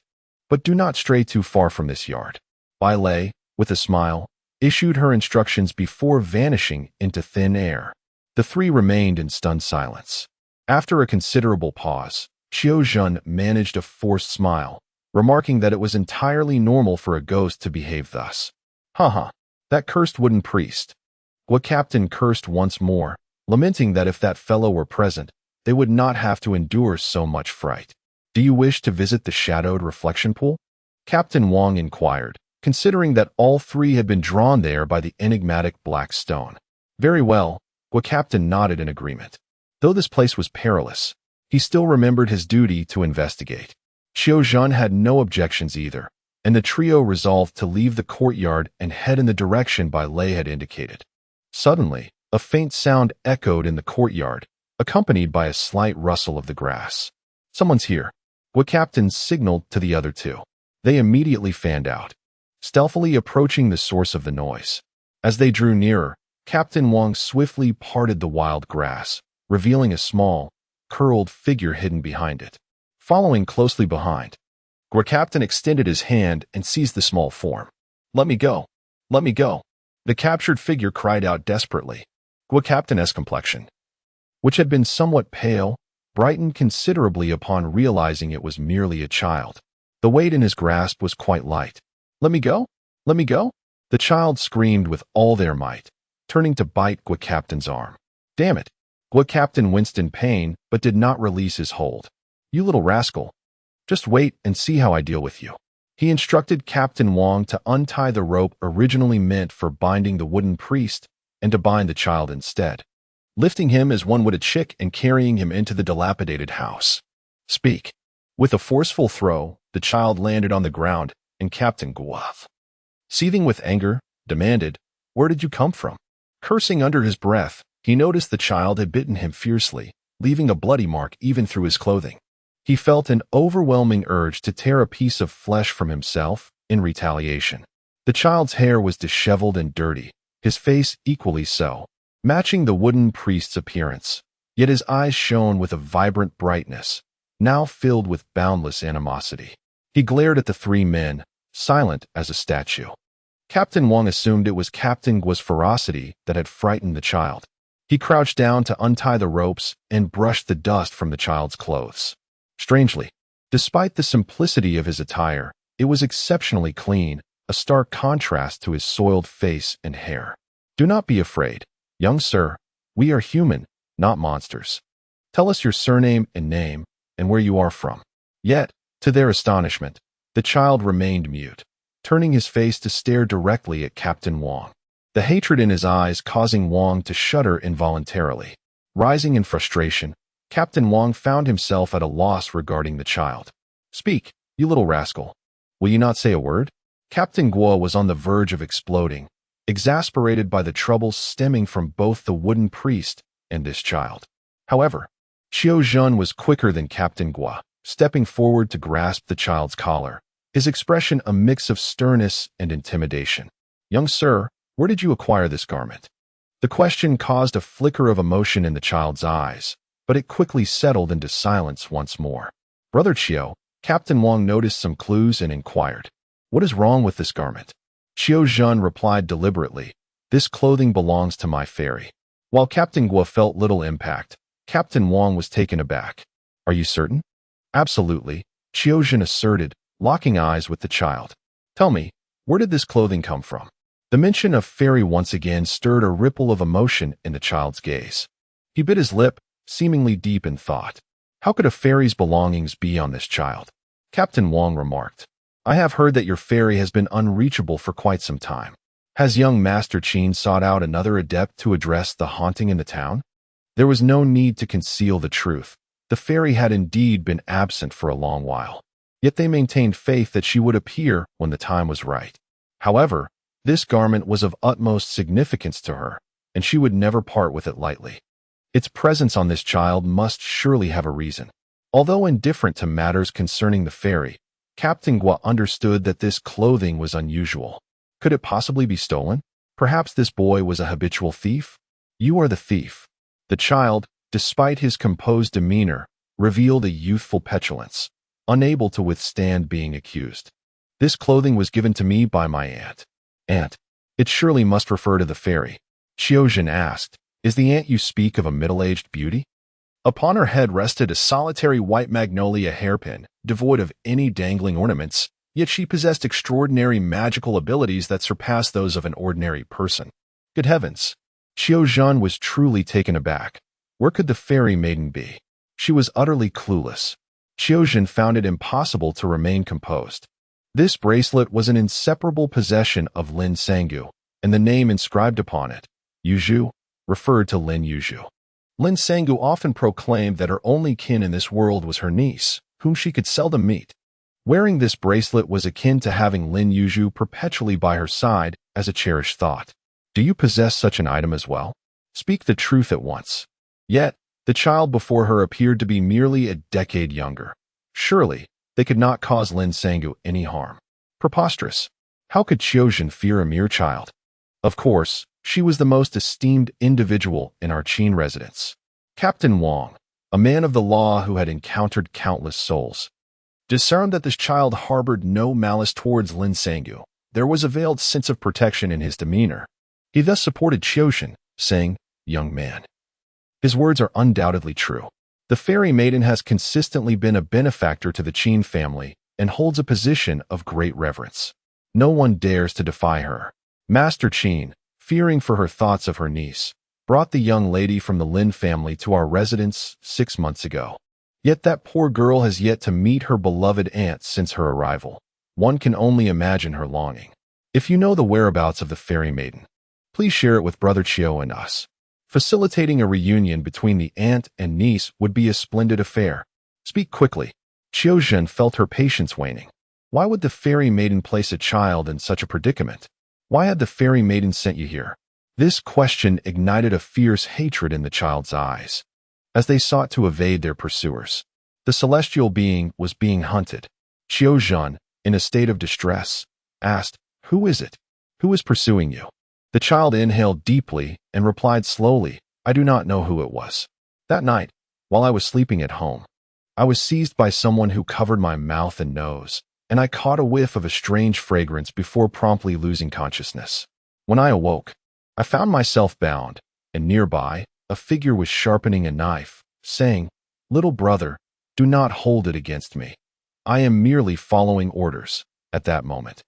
But do not stray too far from this yard. Bai Lei, with a smile, issued her instructions before vanishing into thin air. The three remained in stunned silence. After a considerable pause, Shaojun managed a forced smile, remarking that it was entirely normal for a ghost to behave thus. Haha, that cursed wooden priest. Gua Captain cursed once more, lamenting that if that fellow were present, they would not have to endure so much fright. Do you wish to visit the shadowed reflection pool? Captain Wang inquired, considering that all three had been drawn there by the enigmatic black stone. Very well, Gua Captain nodded in agreement. Though this place was perilous, he still remembered his duty to investigate. Shaojun had no objections either, and the trio resolved to leave the courtyard and head in the direction Bai Lei had indicated. Suddenly, a faint sound echoed in the courtyard, accompanied by a slight rustle of the grass. Someone's here. Gua Captain signaled to the other two. They immediately fanned out, stealthily approaching the source of the noise. As they drew nearer, Captain Wang swiftly parted the wild grass, revealing a small, curled figure hidden behind it. Following closely behind, Gua Captain extended his hand and seized the small form. Let me go! Let me go! The captured figure cried out desperately. Gua Captain's complexion, which had been somewhat pale, brightened considerably upon realizing it was merely a child. The weight in his grasp was quite light. Let me go! Let me go! The child screamed with all their might, turning to bite Gua Captain's arm. Damn it! Gua Captain winced in pain, but did not release his hold. You little rascal. Just wait and see how I deal with you. He instructed Captain Wang to untie the rope originally meant for binding the wooden priest and to bind the child instead, lifting him as one would a chick and carrying him into the dilapidated house. Speak. With a forceful throw, the child landed on the ground, and Captain Guo, seething with anger, demanded, Where did you come from? Cursing under his breath, he noticed the child had bitten him fiercely, leaving a bloody mark even through his clothing. He felt an overwhelming urge to tear a piece of flesh from himself in retaliation. The child's hair was disheveled and dirty, his face equally so, matching the wooden priest's appearance, yet his eyes shone with a vibrant brightness, now filled with boundless animosity. He glared at the three men, silent as a statue. Captain Wang assumed it was Captain Guo's ferocity that had frightened the child. He crouched down to untie the ropes and brushed the dust from the child's clothes. Strangely, despite the simplicity of his attire, it was exceptionally clean, a stark contrast to his soiled face and hair. Do not be afraid, young sir. We are human, not monsters. Tell us your surname and name, and where you are from. Yet, to their astonishment, the child remained mute, turning his face to stare directly at Captain Wang, the hatred in his eyes causing Wang to shudder involuntarily. Rising in frustration, Captain Wang found himself at a loss regarding the child. Speak, you little rascal. Will you not say a word? Captain Guo was on the verge of exploding, exasperated by the troubles stemming from both the wooden priest and this child. However, Shaojun was quicker than Captain Guo, stepping forward to grasp the child's collar, his expression a mix of sternness and intimidation. Young sir, where did you acquire this garment? The question caused a flicker of emotion in the child's eyes, but it quickly settled into silence once more. Brother Chiu, Captain Wang noticed some clues and inquired. What is wrong with this garment? Qiao replied deliberately, this clothing belongs to my fairy. While Captain Guo felt little impact, Captain Wang was taken aback. Are you certain? Absolutely, Qiao asserted, locking eyes with the child. Tell me, where did this clothing come from? The mention of fairy once again stirred a ripple of emotion in the child's gaze. He bit his lip, seemingly deep in thought. How could a fairy's belongings be on this child? Captain Wang remarked. I have heard that your fairy has been unreachable for quite some time. Has young Master Qin sought out another adept to address the haunting in the town? There was no need to conceal the truth. The fairy had indeed been absent for a long while. Yet they maintained faith that she would appear when the time was right. However, this garment was of utmost significance to her, and she would never part with it lightly. Its presence on this child must surely have a reason. Although indifferent to matters concerning the fairy, Captain Guo understood that this clothing was unusual. Could it possibly be stolen? Perhaps this boy was a habitual thief? You are the thief. The child, despite his composed demeanor, revealed a youthful petulance, unable to withstand being accused. This clothing was given to me by my aunt. Aunt? It surely must refer to the fairy. Qiao asked, is the aunt you speak of a middle-aged beauty? Upon her head rested a solitary white magnolia hairpin, devoid of any dangling ornaments, yet she possessed extraordinary magical abilities that surpassed those of an ordinary person. Good heavens! Qiao was truly taken aback. Where could the fairy maiden be? She was utterly clueless. Qiao found it impossible to remain composed. This bracelet was an inseparable possession of Lin Sangyu, and the name inscribed upon it, Yuzhu, referred to Lin Yuzhu. Lin Sangyu often proclaimed that her only kin in this world was her niece, whom she could seldom meet. Wearing this bracelet was akin to having Lin Yuzhu perpetually by her side as a cherished thought. Do you possess such an item as well? Speak the truth at once. Yet, the child before her appeared to be merely a decade younger. Surely, they could not cause Lin Sangyu any harm. Preposterous. How could Qiao fear a mere child? Of course, she was the most esteemed individual in our Qin residence. Captain Wang, a man of the law who had encountered countless souls, discerned that this child harbored no malice towards Lin Sangyu. There was a veiled sense of protection in his demeanor. He thus supported Qiao, saying, young man. His words are undoubtedly true. The fairy maiden has consistently been a benefactor to the Qin family and holds a position of great reverence. No one dares to defy her. Master Qin, fearing for her thoughts of her niece, brought the young lady from the Lin family to our residence 6 months ago. Yet that poor girl has yet to meet her beloved aunt since her arrival. One can only imagine her longing. If you know the whereabouts of the fairy maiden, please share it with Brother Qiao and us. Facilitating a reunion between the aunt and niece would be a splendid affair. Speak quickly. Qiao felt her patience waning. Why would the fairy maiden place a child in such a predicament? Why had the fairy maiden sent you here? This question ignited a fierce hatred in the child's eyes. As they sought to evade their pursuers, the celestial being was being hunted. Qiao, in a state of distress, asked, who is it? Who is pursuing you? The child inhaled deeply and replied slowly, I do not know who it was. That night, while I was sleeping at home, I was seized by someone who covered my mouth and nose, and I caught a whiff of a strange fragrance before promptly losing consciousness. When I awoke, I found myself bound, and nearby, a figure was sharpening a knife, saying, little brother, do not hold it against me. I am merely following orders. At that moment,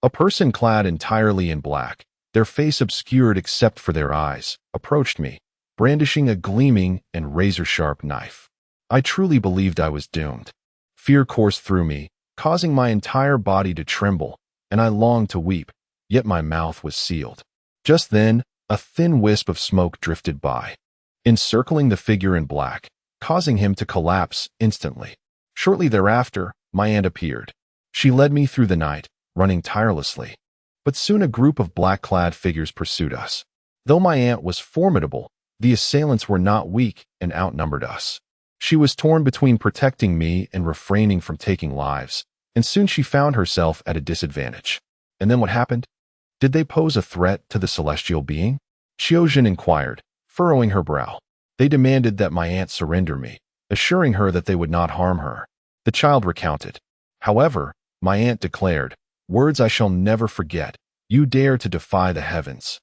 a person clad entirely in black, their face obscured except for their eyes, approached me, brandishing a gleaming and razor-sharp knife. I truly believed I was doomed. Fear coursed through me, causing my entire body to tremble, and I longed to weep, yet my mouth was sealed. Just then, a thin wisp of smoke drifted by, encircling the figure in black, causing him to collapse instantly. Shortly thereafter, my aunt appeared. She led me through the night, running tirelessly. But soon a group of black-clad figures pursued us. Though my aunt was formidable, the assailants were not weak and outnumbered us. She was torn between protecting me and refraining from taking lives, and soon she found herself at a disadvantage. And then what happened? Did they pose a threat to the celestial being? Qiao inquired, furrowing her brow. They demanded that my aunt surrender me, assuring her that they would not harm her. The child recounted. However, my aunt declared, Words I shall never forget. You dare to defy the heavens,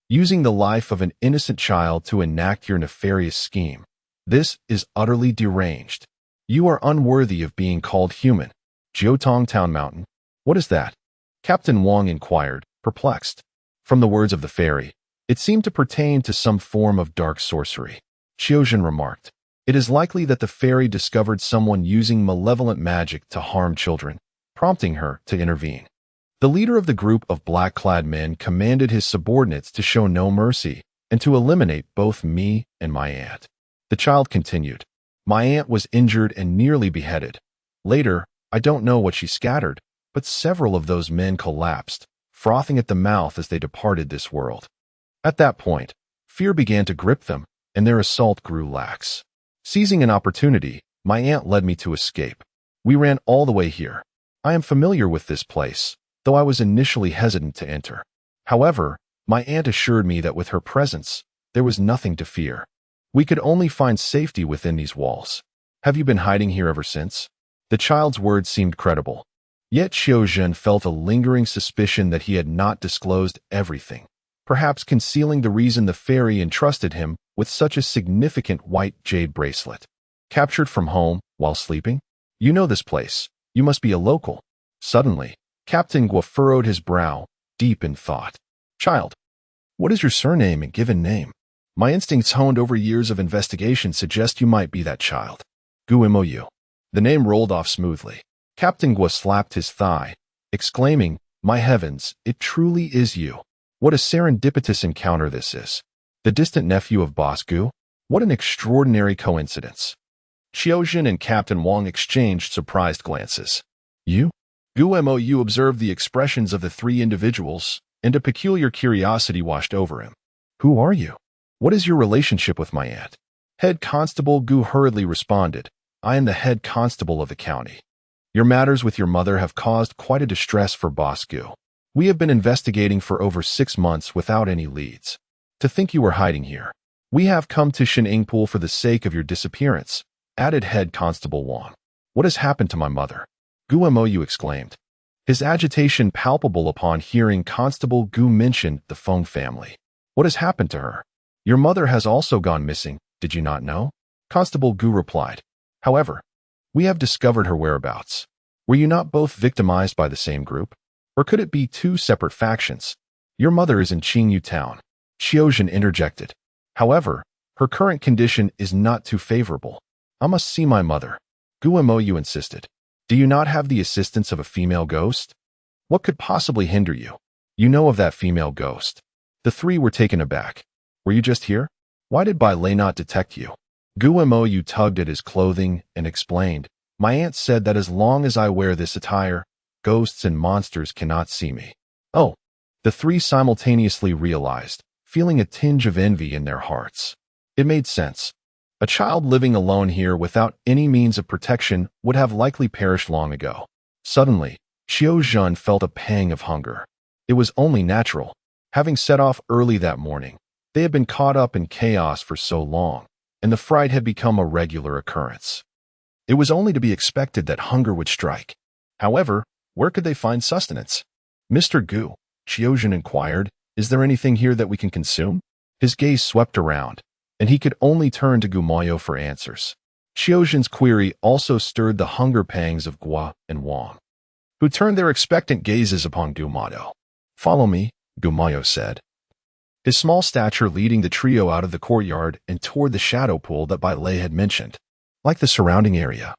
using the life of an innocent child to enact your nefarious scheme. This is utterly deranged. You are unworthy of being called human. Jiutong Town Mountain. What is that? Captain Wang inquired, perplexed. From the words of the fairy, it seemed to pertain to some form of dark sorcery. Shaojun remarked, it is likely that the fairy discovered someone using malevolent magic to harm children, prompting her to intervene. The leader of the group of black-clad men commanded his subordinates to show no mercy and to eliminate both me and my aunt. The child continued, my aunt was injured and nearly beheaded. Later, I don't know what she scattered, but several of those men collapsed, frothing at the mouth as they departed this world. At that point, fear began to grip them, and their assault grew lax. Seizing an opportunity, my aunt led me to escape. We ran all the way here. I am familiar with this place, though I was initially hesitant to enter. However, my aunt assured me that with her presence, there was nothing to fear. We could only find safety within these walls. Have you been hiding here ever since? The child's words seemed credible. Yet Shaojun felt a lingering suspicion that he had not disclosed everything, perhaps concealing the reason the fairy entrusted him with such a significant white jade bracelet. Captured from home while sleeping? You know this place. You must be a local. Suddenly, Captain Guo furrowed his brow, deep in thought. Child, what is your surname and given name? My instincts honed over years of investigation suggest you might be that child. Gu Mou. The name rolled off smoothly. Captain Guo slapped his thigh, exclaiming, my heavens, it truly is you. What a serendipitous encounter this is. The distant nephew of Boss Gu? What an extraordinary coincidence. Shaojun and Captain Wang exchanged surprised glances. You? Gu Mou observed the expressions of the three individuals, and a peculiar curiosity washed over him. Who are you? What is your relationship with my aunt? Head Constable Gu hurriedly responded, I am the head constable of the county. Your matters with your mother have caused quite a distress for Boss Gu. We have been investigating for over 6 months without any leads. To think you were hiding here. We have come to Qingpu for the sake of your disappearance, added Head Constable Wang. What has happened to my mother? Gu Mou exclaimed, his agitation palpable upon hearing Constable Gu mention the Feng family. What has happened to her? Your mother has also gone missing, did you not know? Constable Gu replied. However, we have discovered her whereabouts. Were you not both victimized by the same group? Or could it be 2 separate factions? Your mother is in Qingyu town. Shaojun interjected. However, her current condition is not too favorable. I must see my mother. Gu Mou insisted. Do you not have the assistance of a female ghost? What could possibly hinder you? You know of that female ghost. The three were taken aback. Were you just here? Why did Bai Lei not detect you? Gu Mou tugged at his clothing and explained, my aunt said that as long as I wear this attire, ghosts and monsters cannot see me. Oh, the three simultaneously realized, feeling a tinge of envy in their hearts. It made sense. A child living alone here without any means of protection would have likely perished long ago. Suddenly, Shaojun felt a pang of hunger. It was only natural. Having set off early that morning, they had been caught up in chaos for so long, and the fright had become a regular occurrence. It was only to be expected that hunger would strike. However, where could they find sustenance? Mr. Gu, Shaojun inquired, is there anything here that we can consume? His gaze swept around, and he could only turn to Gu Mou for answers. Shaojun's query also stirred the hunger pangs of Guo and Wang, who turned their expectant gazes upon Gu Mou. Follow me, Gu Mou said, his small stature leading the trio out of the courtyard and toward the shadow pool that Bai Lei had mentioned. Like the surrounding area,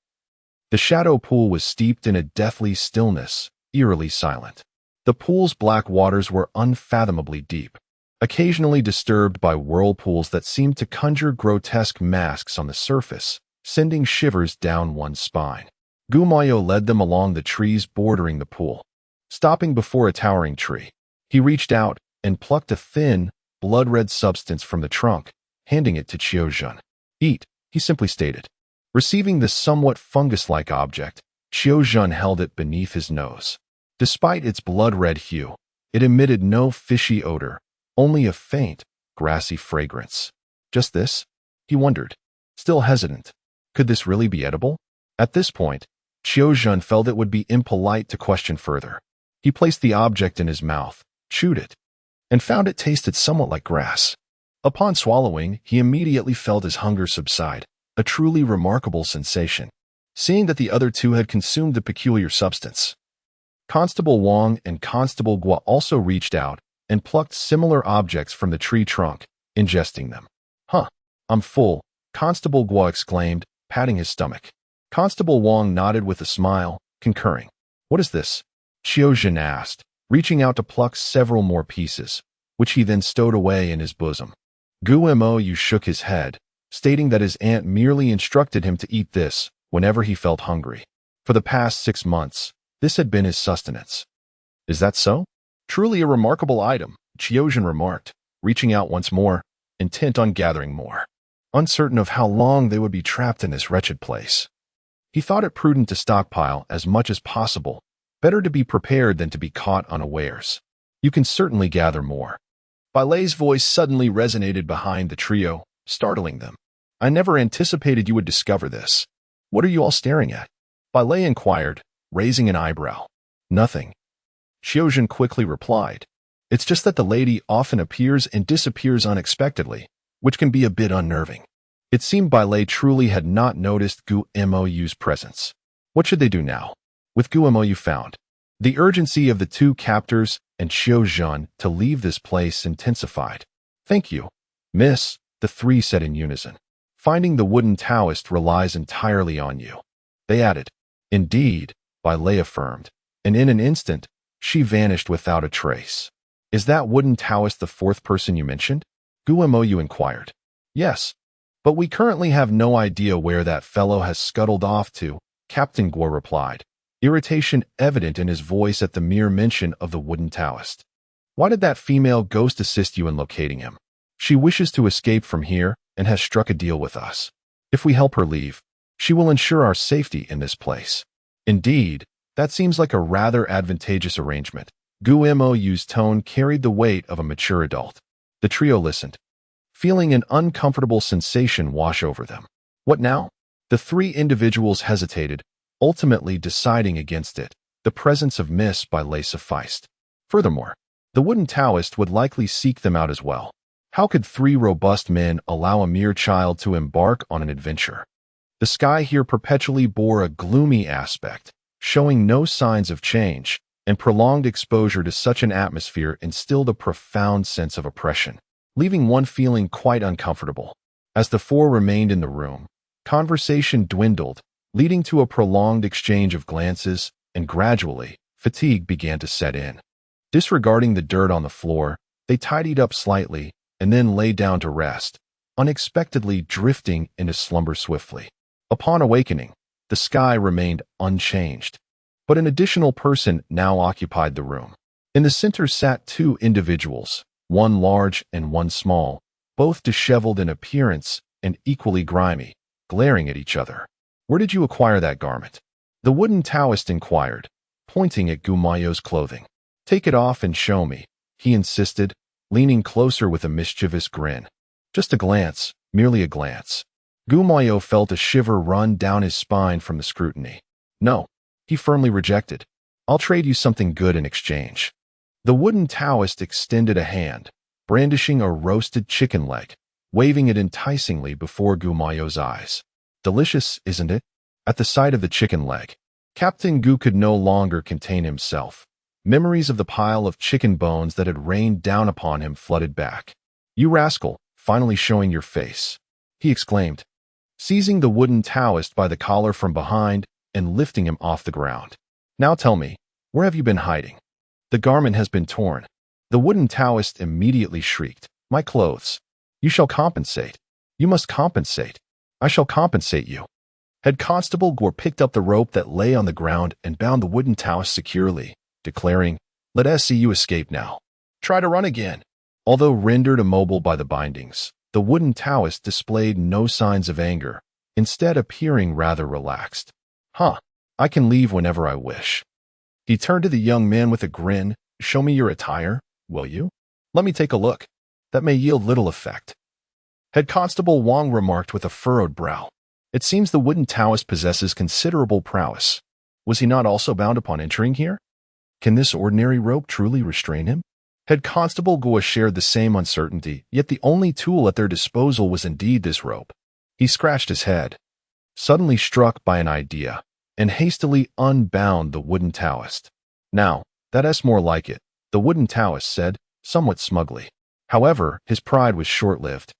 the shadow pool was steeped in a deathly stillness, eerily silent. The pool's black waters were unfathomably deep, occasionally disturbed by whirlpools that seemed to conjure grotesque masks on the surface, sending shivers down one's spine. Gu Mou led them along the trees bordering the pool. Stopping before a towering tree, he reached out and plucked a thin, blood-red substance from the trunk, handing it to Shaojun. Eat, he simply stated. Receiving the somewhat fungus-like object, Shaojun held it beneath his nose. Despite its blood-red hue, it emitted no fishy odor, only a faint, grassy fragrance. Just this? He wondered, still hesitant. Could this really be edible? At this point, Shaojun felt it would be impolite to question further. He placed the object in his mouth, chewed it, and found it tasted somewhat like grass. Upon swallowing, he immediately felt his hunger subside, a truly remarkable sensation. Seeing that the other two had consumed the peculiar substance, Constable Wang and Constable Guo also reached out and plucked similar objects from the tree trunk, ingesting them. Huh, I'm full, Constable Guo exclaimed, patting his stomach. Constable Wang nodded with a smile, concurring. What is this? Shaojun asked, reaching out to pluck several more pieces, which he then stowed away in his bosom. Gu Mo shook his head, stating that his aunt merely instructed him to eat this whenever he felt hungry. For the past 6 months, this had been his sustenance. Is that so? Truly a remarkable item, Shaojun remarked, reaching out once more, intent on gathering more. Uncertain of how long they would be trapped in this wretched place, he thought it prudent to stockpile as much as possible. Better to be prepared than to be caught unawares. You can certainly gather more. Bailei's voice suddenly resonated behind the trio, startling them. I never anticipated you would discover this. What are you all staring at? Bailei inquired, raising an eyebrow. Nothing. Shaojun quickly replied. It's just that the lady often appears and disappears unexpectedly, which can be a bit unnerving. It seemed Bailei truly had not noticed Gu Mo's presence. What should they do now? With Gu Mo found, the urgency of the two captors and Shaojun to leave this place intensified. Thank you, miss, the three said in unison. Finding the wooden Taoist relies entirely on you. They added. Indeed, Bailei affirmed, and in an instant, she vanished without a trace. Is that wooden Taoist the fourth person you mentioned? Gu Mo inquired. Yes, but we currently have no idea where that fellow has scuttled off to, Captain Guo replied, irritation evident in his voice at the mere mention of the wooden Taoist. Why did that female ghost assist you in locating him? She wishes to escape from here and has struck a deal with us. If we help her leave, she will ensure our safety in this place. Indeed, that seems like a rather advantageous arrangement. Gu Mo's tone carried the weight of a mature adult. The trio listened, feeling an uncomfortable sensation wash over them. What now? The three individuals hesitated, ultimately deciding against it. The presence of Miss Bailei sufficed. Furthermore, the wooden Taoist would likely seek them out as well. How could three robust men allow a mere child to embark on an adventure? The sky here perpetually bore a gloomy aspect, showing no signs of change, and prolonged exposure to such an atmosphere instilled a profound sense of oppression, leaving one feeling quite uncomfortable. As the four remained in the room, conversation dwindled, leading to a prolonged exchange of glances, and gradually, fatigue began to set in. Disregarding the dirt on the floor, they tidied up slightly, and then lay down to rest, unexpectedly drifting into slumber swiftly. Upon awakening, the sky remained unchanged, but an additional person now occupied the room. In the center sat two individuals, one large and one small, both disheveled in appearance and equally grimy, glaring at each other. Where did you acquire that garment? The wooden Taoist inquired, pointing at Gu Mo's clothing. Take it off and show me, he insisted, leaning closer with a mischievous grin. Just a glance, merely a glance. Gu Mo felt a shiver run down his spine from the scrutiny. No, he firmly rejected. I'll trade you something good in exchange. The wooden Taoist extended a hand, brandishing a roasted chicken leg, waving it enticingly before Gu Mo's eyes. Delicious, isn't it? At the sight of the chicken leg, Captain Gu could no longer contain himself. Memories of the pile of chicken bones that had rained down upon him flooded back. You rascal, finally showing your face, he exclaimed, seizing the wooden Taoist by the collar from behind and lifting him off the ground. Now tell me, where have you been hiding? The garment has been torn. The wooden Taoist immediately shrieked, my clothes. You shall compensate. You must compensate. I shall compensate you. Head Constable Guo picked up the rope that lay on the ground and bound the wooden Taoist securely, declaring, let us see you escape now. Try to run again. Although rendered immobile by the bindings, the wooden Taoist displayed no signs of anger, instead appearing rather relaxed. I can leave whenever I wish. He turned to the young man with a grin. Show me your attire, will you? Let me take a look. That may yield little effect. Head Constable Wang remarked with a furrowed brow. It seems the wooden Taoist possesses considerable prowess. Was he not also bound upon entering here? Can this ordinary rope truly restrain him? Head Constable Gua shared the same uncertainty, yet the only tool at their disposal was indeed this rope. He scratched his head, suddenly struck by an idea, and hastily unbound the wooden Taoist. Now, that's more like it, the wooden Taoist said, somewhat smugly. However, his pride was short-lived.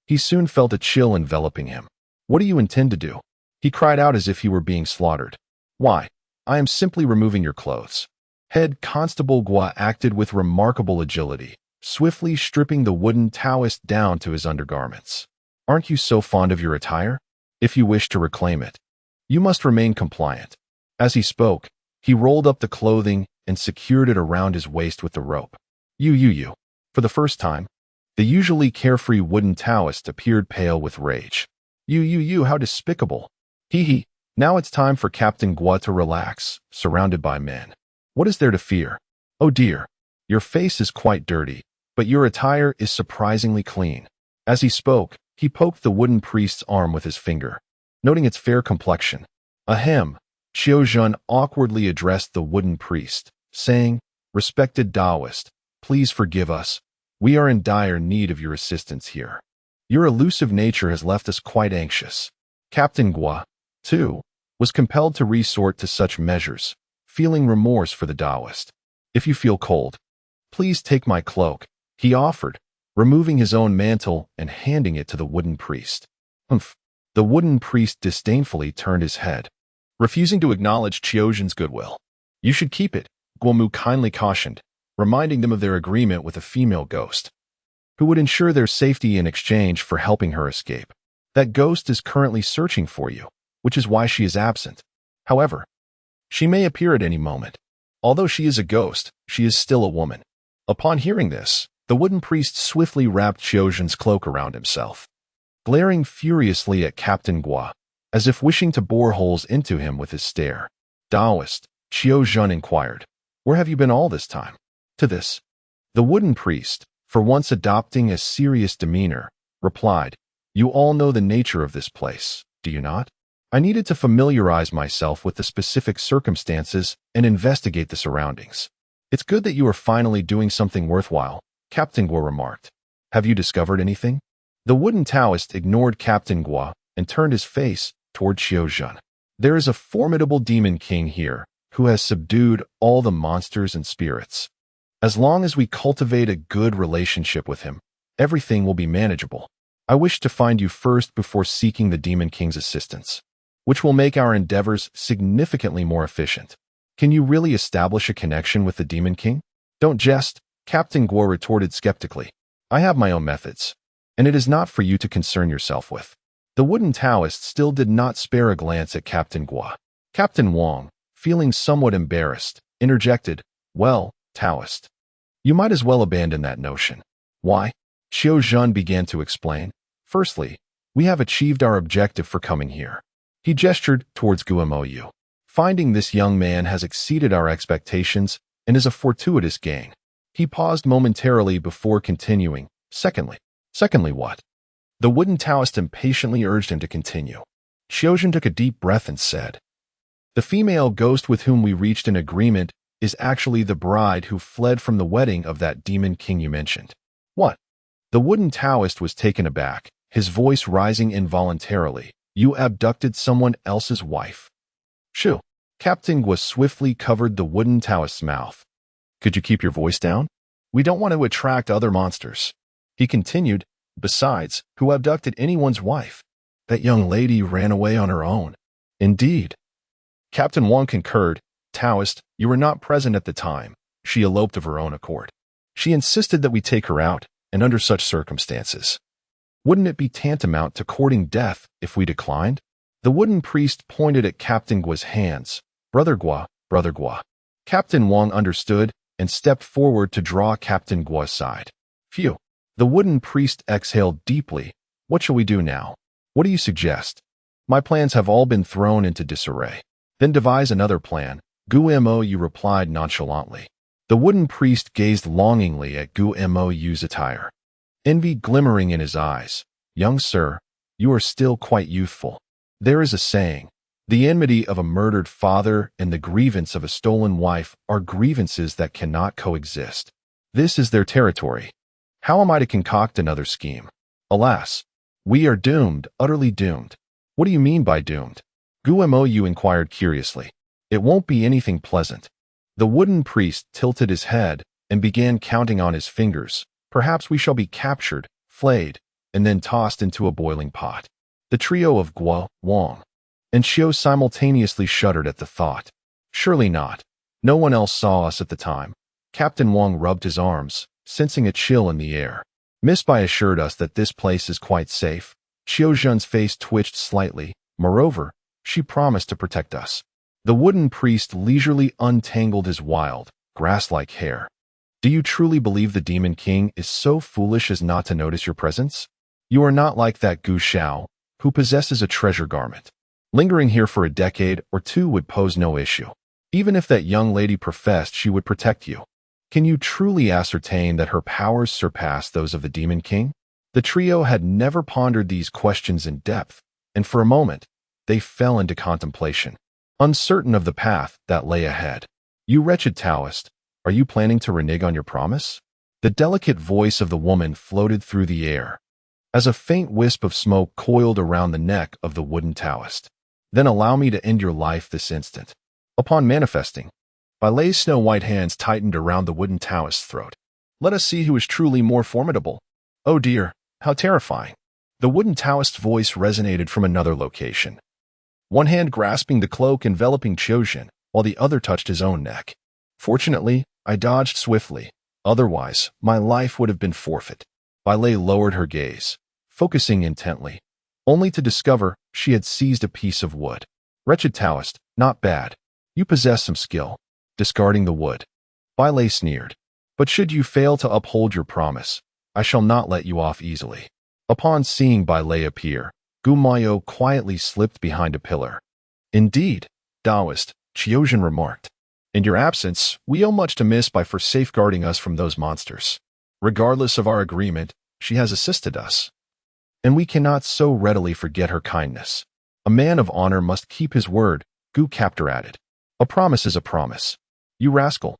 He soon felt a chill enveloping him. What do you intend to do? He cried out as if he were being slaughtered. Why, I am simply removing your clothes. Head Constable Gua acted with remarkable agility, swiftly stripping the wooden Taoist down to his undergarments. Aren't you so fond of your attire? If you wish to reclaim it, you must remain compliant. As he spoke, he rolled up the clothing and secured it around his waist with the rope. You. For the first time, the usually carefree wooden Taoist appeared pale with rage. You, how despicable. He. Now it's time for Captain Gua to relax, surrounded by men. What is there to fear? Oh dear, your face is quite dirty, but your attire is surprisingly clean. As he spoke, he poked the wooden priest's arm with his finger, noting its fair complexion. Ahem, Shaojun awkwardly addressed the wooden priest, saying, Respected Taoist, please forgive us. We are in dire need of your assistance here. Your elusive nature has left us quite anxious. Captain Gua, too, was compelled to resort to such measures, feeling remorse for the Taoist. If you feel cold, please take my cloak, he offered, removing his own mantle and handing it to the wooden priest. Humph. The wooden priest disdainfully turned his head, refusing to acknowledge Qiojun's goodwill. You should keep it, Guomu kindly cautioned, reminding them of their agreement with a female ghost, who would ensure their safety in exchange for helping her escape. That ghost is currently searching for you, which is why she is absent. However, she may appear at any moment. Although she is a ghost, she is still a woman. Upon hearing this, the wooden priest swiftly wrapped Qiojun's cloak around himself, glaring furiously at Captain Gua, as if wishing to bore holes into him with his stare. Taoist, Qiojun inquired, where have you been all this time? To this, the wooden priest, for once adopting a serious demeanor, replied, You all know the nature of this place, do you not? I needed to familiarize myself with the specific circumstances and investigate the surroundings. It's good that you are finally doing something worthwhile, Captain Gua remarked. Have you discovered anything? The wooden Taoist ignored Captain Gua and turned his face toward Qiojun. There is a formidable demon king here who has subdued all the monsters and spirits. As long as we cultivate a good relationship with him, everything will be manageable. I wish to find you first before seeking the demon king's assistance, which will make our endeavors significantly more efficient. Can you really establish a connection with the demon king? Don't jest, Captain Gua retorted skeptically. I have my own methods, and it is not for you to concern yourself with. The wooden Taoist still did not spare a glance at Captain Gua. Captain Wang, feeling somewhat embarrassed, interjected, Well, Taoist, you might as well abandon that notion. Why? Qiojun began to explain. Firstly, we have achieved our objective for coming here. He gestured towards Guomou. Finding this young man has exceeded our expectations and is a fortuitous gain. He paused momentarily before continuing. Secondly what? The wooden Taoist impatiently urged him to continue. Qiojun took a deep breath and said, The female ghost with whom we reached an agreement is actually the bride who fled from the wedding of that demon king you mentioned. What? The wooden Taoist was taken aback, his voice rising involuntarily. You abducted someone else's wife? Shoo. Captain Gua swiftly covered the wooden Taoist's mouth. Could you keep your voice down? We don't want to attract other monsters. He continued, Besides, who abducted anyone's wife? That young lady ran away on her own. Indeed. Captain Wang concurred. Taoist, you were not present at the time. She eloped of her own accord. She insisted that we take her out, and under such circumstances, wouldn't it be tantamount to courting death if we declined? The wooden priest pointed at Captain Gua's hands. Brother Gua. Captain Wang understood and stepped forward to draw Captain Gua aside. Phew. The wooden priest exhaled deeply. What shall we do now? What do you suggest? My plans have all been thrown into disarray. Then devise another plan. Guomou replied nonchalantly. The wooden priest gazed longingly at Guomou's attire, envy glimmering in his eyes. Young sir, you are still quite youthful. There is a saying, The enmity of a murdered father and the grievance of a stolen wife are grievances that cannot coexist. This is their territory. How am I to concoct another scheme? Alas, we are doomed, utterly doomed. What do you mean by doomed? Guo inquired curiously. It won't be anything pleasant. The wooden priest tilted his head and began counting on his fingers. Perhaps we shall be captured, flayed, and then tossed into a boiling pot. The trio of Guo, Wang, and Xiao simultaneously shuddered at the thought. Surely not. No one else saw us at the time. Captain Wang rubbed his arms, sensing a chill in the air. Miss Bai assured us that this place is quite safe. Xiaojun's face twitched slightly. Moreover, she promised to protect us. The wooden priest leisurely untangled his wild, grass-like hair. Do you truly believe the Demon King is so foolish as not to notice your presence? You are not like that Gu Shao, who possesses a treasure garment. Lingering here for a decade or two would pose no issue. Even if that young lady professed she would protect you. Can you truly ascertain that her powers surpass those of the Demon King? The trio had never pondered these questions in depth, and for a moment, they fell into contemplation, uncertain of the path that lay ahead. You wretched Taoist, are you planning to renege on your promise? The delicate voice of the woman floated through the air, as a faint wisp of smoke coiled around the neck of the wooden Taoist. Then allow me to end your life this instant. Upon manifesting, Bai Lei's snow-white hands tightened around the wooden Taoist's throat. Let us see who is truly more formidable. Oh dear, how terrifying. The wooden Taoist's voice resonated from another location. One hand grasping the cloak enveloping Qiaojun, while the other touched his own neck. Fortunately, I dodged swiftly. Otherwise, my life would have been forfeit. Bai Lei lowered her gaze, focusing intently, only to discover she had seized a piece of wood. Wretched Taoist, not bad. You possess some skill. Discarding the wood, Bai Lei sneered. But should you fail to uphold your promise, I shall not let you off easily. Upon seeing Bai Lei appear, Gu Mayo quietly slipped behind a pillar. Indeed, Taoist, Qiaojun remarked. In your absence, we owe much to Miss Bai for safeguarding us from those monsters. Regardless of our agreement, she has assisted us. And we cannot so readily forget her kindness. A man of honor must keep his word, Gu Captor added. A promise is a promise. You rascal.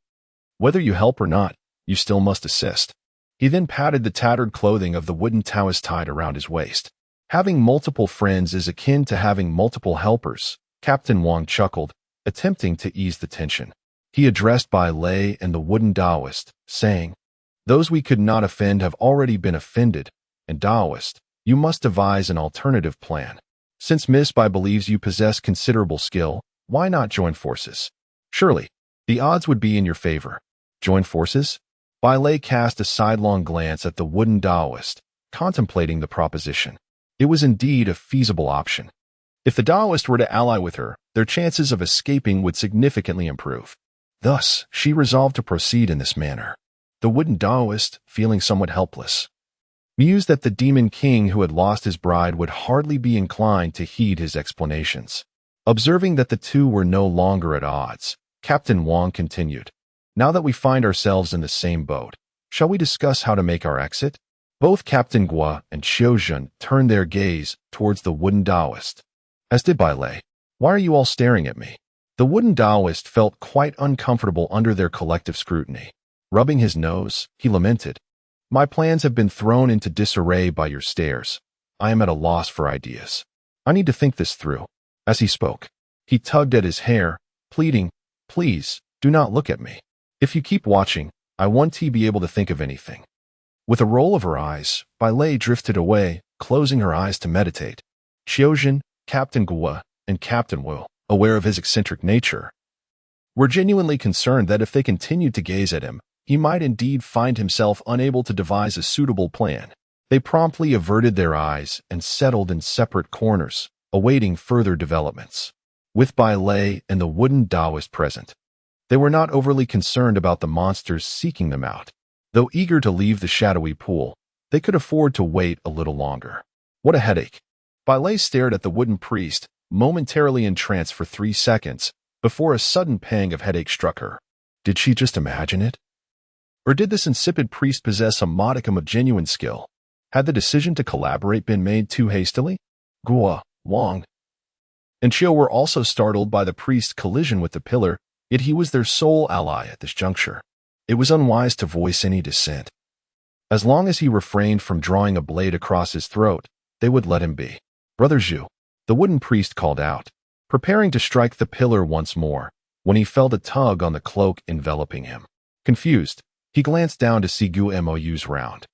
Whether you help or not, you still must assist. He then patted the tattered clothing of the wooden Taoist tied around his waist. Having multiple friends is akin to having multiple helpers, Captain Wang chuckled, attempting to ease the tension. He addressed Bai Lei and the wooden Taoist, saying, Those we could not offend have already been offended, and Taoist, you must devise an alternative plan. Since Miss Bai believes you possess considerable skill, why not join forces? Surely, the odds would be in your favor. Join forces? Bai Lei cast a sidelong glance at the wooden Taoist, contemplating the proposition. It was indeed a feasible option. If the Taoist were to ally with her, their chances of escaping would significantly improve. Thus, she resolved to proceed in this manner. The wooden Taoist, feeling somewhat helpless, mused that the Demon King who had lost his bride would hardly be inclined to heed his explanations. Observing that the two were no longer at odds, Captain Wang continued, Now that we find ourselves in the same boat, shall we discuss how to make our exit? Both Captain Guo and Qiaojun turned their gaze towards the wooden Taoist, as did Bai Lei. Why are you all staring at me? The wooden Taoist felt quite uncomfortable under their collective scrutiny. Rubbing his nose, he lamented, My plans have been thrown into disarray by your stares. I am at a loss for ideas. I need to think this through. As he spoke, he tugged at his hair, pleading, Please, do not look at me. If you keep watching, I won't be able to think of anything. With a roll of her eyes, Bai Lei drifted away, closing her eyes to meditate. Qiaojun, Captain Guo, and Captain Wu, aware of his eccentric nature, were genuinely concerned that if they continued to gaze at him, he might indeed find himself unable to devise a suitable plan. They promptly averted their eyes and settled in separate corners, awaiting further developments. With Bai Lei and the wooden Taoist present, they were not overly concerned about the monsters seeking them out. Though eager to leave the shadowy pool, they could afford to wait a little longer. What a headache. Bai Lei stared at the wooden priest, momentarily entranced for 3 seconds, before a sudden pang of headache struck her. Did she just imagine it? Or did this insipid priest possess a modicum of genuine skill? Had the decision to collaborate been made too hastily? Guo, Wang, and Qiu were also startled by the priest's collision with the pillar, yet he was their sole ally at this juncture. It was unwise to voice any dissent. As long as he refrained from drawing a blade across his throat, they would let him be. "Brother Zhu," the wooden priest called out, preparing to strike the pillar once more, when he felt a tug on the cloak enveloping him. Confused, he glanced down to see Gu Mo's round,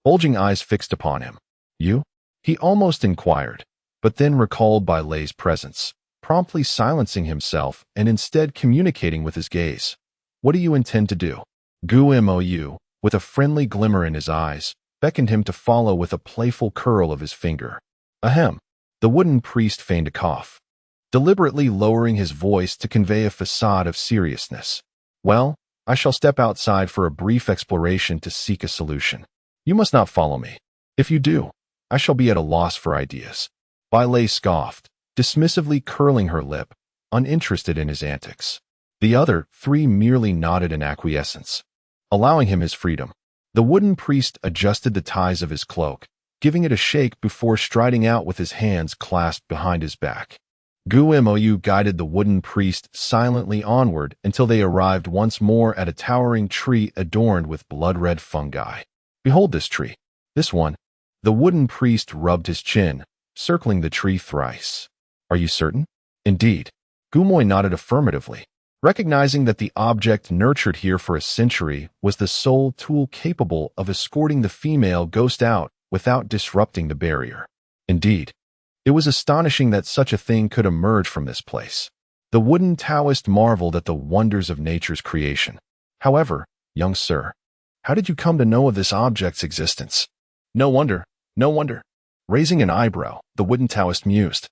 bulging eyes fixed upon him. "You?" he almost inquired, but then recalled Bai Lei's presence, promptly silencing himself and instead communicating with his gaze. "What do you intend to do?" Gu Mo, with a friendly glimmer in his eyes, beckoned him to follow with a playful curl of his finger. "Ahem." The wooden priest feigned a cough, deliberately lowering his voice to convey a facade of seriousness. "Well, I shall step outside for a brief exploration to seek a solution. You must not follow me. If you do, I shall be at a loss for ideas." Bai Lei scoffed, dismissively curling her lip, uninterested in his antics. The other three merely nodded in acquiescence, allowing him his freedom. The wooden priest adjusted the ties of his cloak, giving it a shake before striding out with his hands clasped behind his back. Gu Mou guided the wooden priest silently onward until they arrived once more at a towering tree adorned with blood-red fungi. "Behold this tree. This one." The wooden priest rubbed his chin, circling the tree thrice. "Are you certain?" "Indeed." Gumoy nodded affirmatively, recognizing that the object nurtured here for a century was the sole tool capable of escorting the female ghost out without disrupting the barrier. Indeed, it was astonishing that such a thing could emerge from this place. The wooden Taoist marveled at the wonders of nature's creation. "However, young sir, how did you come to know of this object's existence?" No wonder. Raising an eyebrow, the wooden Taoist mused.